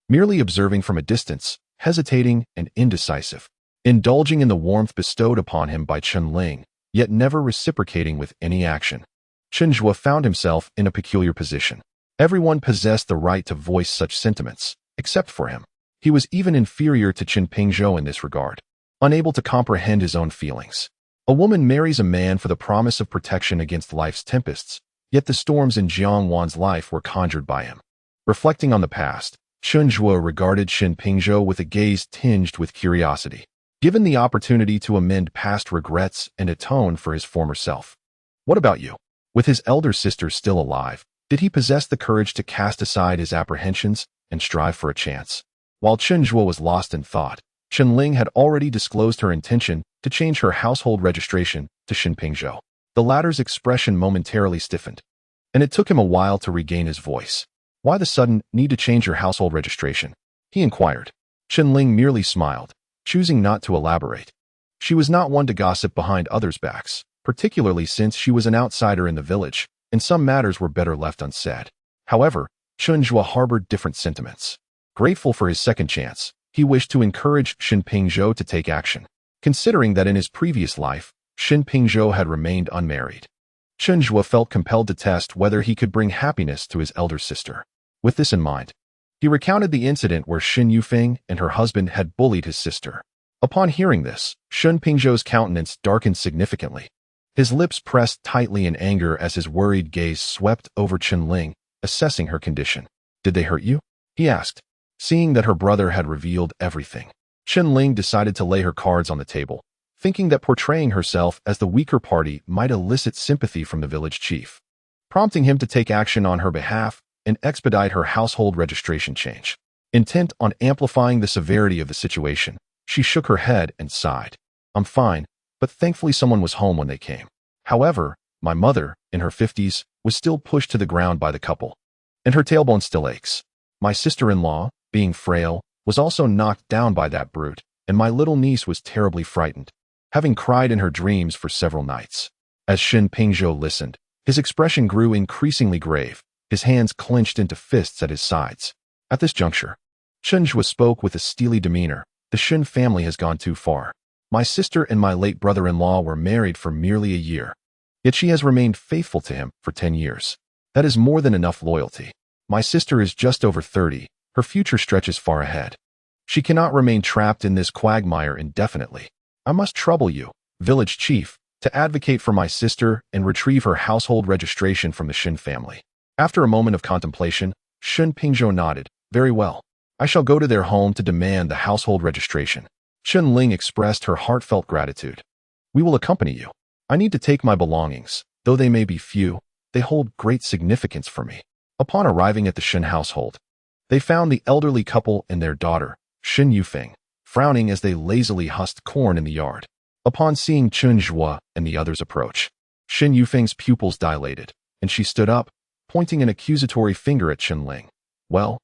Merely observing from a distance, hesitating and indecisive, indulging in the warmth bestowed upon him by Chen, yet never reciprocating with any action. Chen Zhuo found himself in a peculiar position. Everyone possessed the right to voice such sentiments, except for him. He was even inferior to Chen Pingzhou in this regard, unable to comprehend his own feelings. A woman marries a man for the promise of protection against life's tempests, yet the storms in Jiang Wan's life were conjured by him. Reflecting on the past, Chen Zhuo regarded Chen Pingzhou with a gaze tinged with curiosity. Given the opportunity to amend past regrets and atone for his former self. What about you? With his elder sister still alive, did he possess the courage to cast aside his apprehensions and strive for a chance? While Chen Zhuo was lost in thought, Chen had already disclosed her intention to change her household registration to Chen Pingzhou. The latter's expression momentarily stiffened, and it took him a while to regain his voice. Why the sudden need to change your household registration? He inquired. Chen merely smiled, choosing not to elaborate. She was not one to gossip behind others' backs, particularly since she was an outsider in the village, and some matters were better left unsaid. However, Chen Zhuo harbored different sentiments. Grateful for his second chance, he wished to encourage Chen Pingzhou to take action, considering that in his previous life, Chen Pingzhou had remained unmarried. Chen Zhuo felt compelled to test whether he could bring happiness to his elder sister. With this in mind, he recounted the incident where Xin Yufeng and her husband had bullied his sister. Upon hearing this, Chen Pingzhou's countenance darkened significantly. His lips pressed tightly in anger as his worried gaze swept over Chen, assessing her condition. Did they hurt you? He asked, seeing that her brother had revealed everything. Chen decided to lay her cards on the table, thinking that portraying herself as the weaker party might elicit sympathy from the village chief, prompting him to take action on her behalf and expedite her household registration change. Intent on amplifying the severity of the situation, she shook her head and sighed. I'm fine, but thankfully someone was home when they came. However, my mother, in her 50s, was still pushed to the ground by the couple, and her tailbone still aches. My sister-in-law, being frail, was also knocked down by that brute, and my little niece was terribly frightened, having cried in her dreams for several nights. As Chen Pingzhou listened, his expression grew increasingly grave, his hands clenched into fists at his sides. At this juncture, Chen Zhuo spoke with a steely demeanor. The Shen family has gone too far. My sister and my late brother-in-law were married for merely a year, yet she has remained faithful to him for 10 years. That is more than enough loyalty. My sister is just over 30. Her future stretches far ahead. She cannot remain trapped in this quagmire indefinitely. I must trouble you, village chief, to advocate for my sister and retrieve her household registration from the Shen family. After a moment of contemplation, Chen Pingzhou nodded. Very well. I shall go to their home to demand the household registration. Chen expressed her heartfelt gratitude. We will accompany you. I need to take my belongings. Though they may be few, they hold great significance for me. Upon arriving at the Shen household, they found the elderly couple and their daughter, Xin Yufeng, frowning as they lazily husked corn in the yard. Upon seeing Chen Zhuo and the others approach, Xin Yufeng's pupils dilated, and she stood up, pointing an accusatory finger at Chen. Well,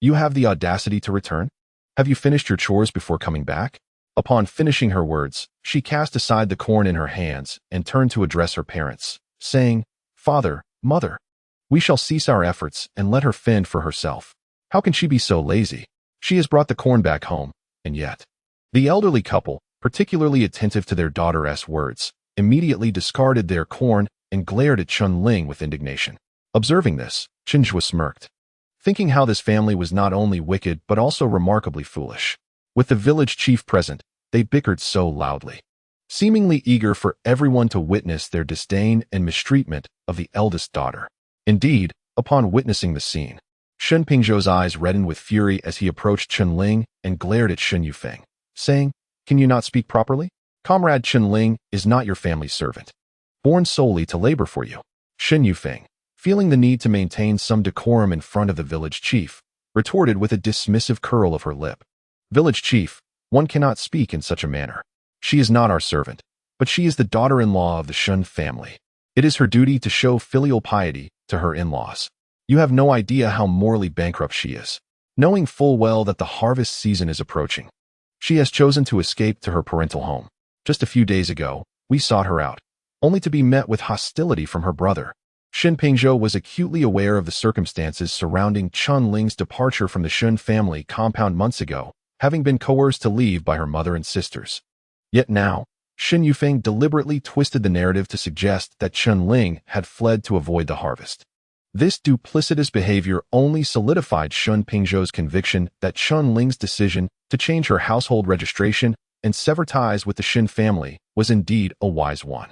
you have the audacity to return? Have you finished your chores before coming back? Upon finishing her words, she cast aside the corn in her hands and turned to address her parents, saying, Father, Mother, we shall cease our efforts and let her fend for herself. How can she be so lazy? She has brought the corn back home, and yet. The elderly couple, particularly attentive to their daughter's words, immediately discarded their corn and glared at Chen with indignation. Observing this, Chen Zhuo smirked, thinking how this family was not only wicked but also remarkably foolish. With the village chief present, they bickered so loudly, seemingly eager for everyone to witness their disdain and mistreatment of the eldest daughter. Indeed, upon witnessing the scene, Chen Pingzhou's eyes reddened with fury as he approached Chen and glared at Xin Yufeng, saying, Can you not speak properly? Comrade Chen is not your family's servant, born solely to labor for you. Xin Yufeng, feeling the need to maintain some decorum in front of the village chief, retorted with a dismissive curl of her lip. Village chief, one cannot speak in such a manner. She is not our servant, but she is the daughter-in-law of the Shen family. It is her duty to show filial piety to her in-laws. You have no idea how morally bankrupt she is. Knowing full well that the harvest season is approaching, she has chosen to escape to her parental home. Just a few days ago, we sought her out, only to be met with hostility from her brother. Shen Pingzhou was acutely aware of the circumstances surrounding Chen Ling's departure from the Shun family compound months ago, having been coerced to leave by her mother and sisters. Yet now, Shen Yufeng deliberately twisted the narrative to suggest that Chen Ling had fled to avoid the harvest. This duplicitous behavior only solidified Shen Pingzhou's conviction that Chen Ling's decision to change her household registration and sever ties with the Shen family was indeed a wise one.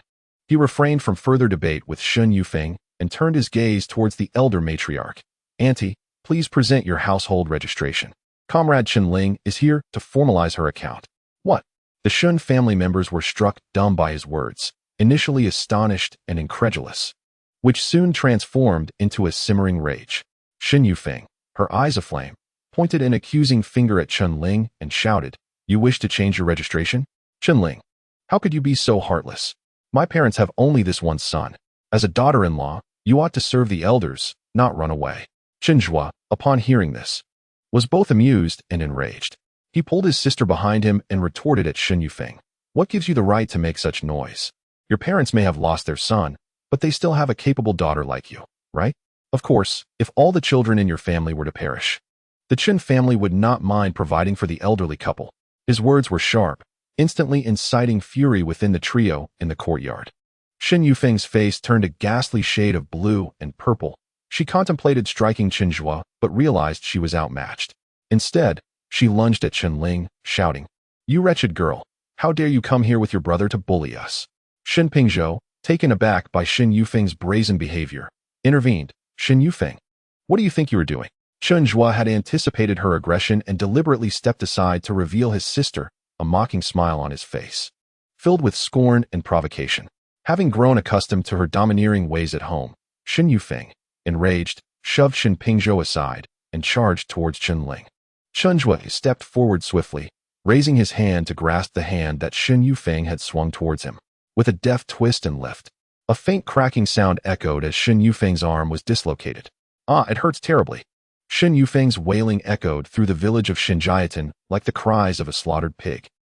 He refrained from further debate with Shen Yufeng and turned his gaze towards the elder matriarch. "Auntie, please present your household registration. Comrade Chen Ling is here to formalize her account." "What?" The Shun family members were struck dumb by his words, initially astonished and incredulous, which soon transformed into a simmering rage. Shen Yufeng, her eyes aflame, pointed an accusing finger at Chen Ling and shouted, "You wish to change your registration? Chen Ling, how could you be so heartless? My parents have only this one son. As a daughter-in-law, you ought to serve the elders, not run away." Chen Zhuo, upon hearing this, was both amused and enraged. He pulled his sister behind him and retorted at Shen Yufeng, "What gives you the right to make such noise? Your parents may have lost their son, but they still have a capable daughter like you, right? Of course, if all the children in your family were to perish, the Chen family would not mind providing for the elderly couple." His words were sharp, instantly inciting fury within the trio in the courtyard. Shen Yufeng's face turned a ghastly shade of blue and purple. She contemplated striking Chen Zhuo, but realized she was outmatched. Instead, she lunged at Chen Ling, shouting, "You wretched girl, how dare you come here with your brother to bully us?" Shen Pingzhou, taken aback by Shen Yufeng's brazen behavior, intervened. "Shen Yufeng, what do you think you are doing?" Chen Zhuo had anticipated her aggression and deliberately stepped aside to reveal his sister, a mocking smile on his face, filled with scorn and provocation. Having grown accustomed to her domineering ways at home, Shen Yufeng, enraged, shoved Shen Pingzhou aside and charged towards Chen Ling. Chen Zhuo stepped forward swiftly, raising his hand to grasp the hand that Shen Yufeng had swung towards him. With a deft twist and lift, a faint cracking sound echoed as Shen Yufeng's arm was dislocated. "Ah, it hurts terribly." Shen Yufeng's wailing echoed through the village of Shinjiatin like the cries of a slaughtered pig.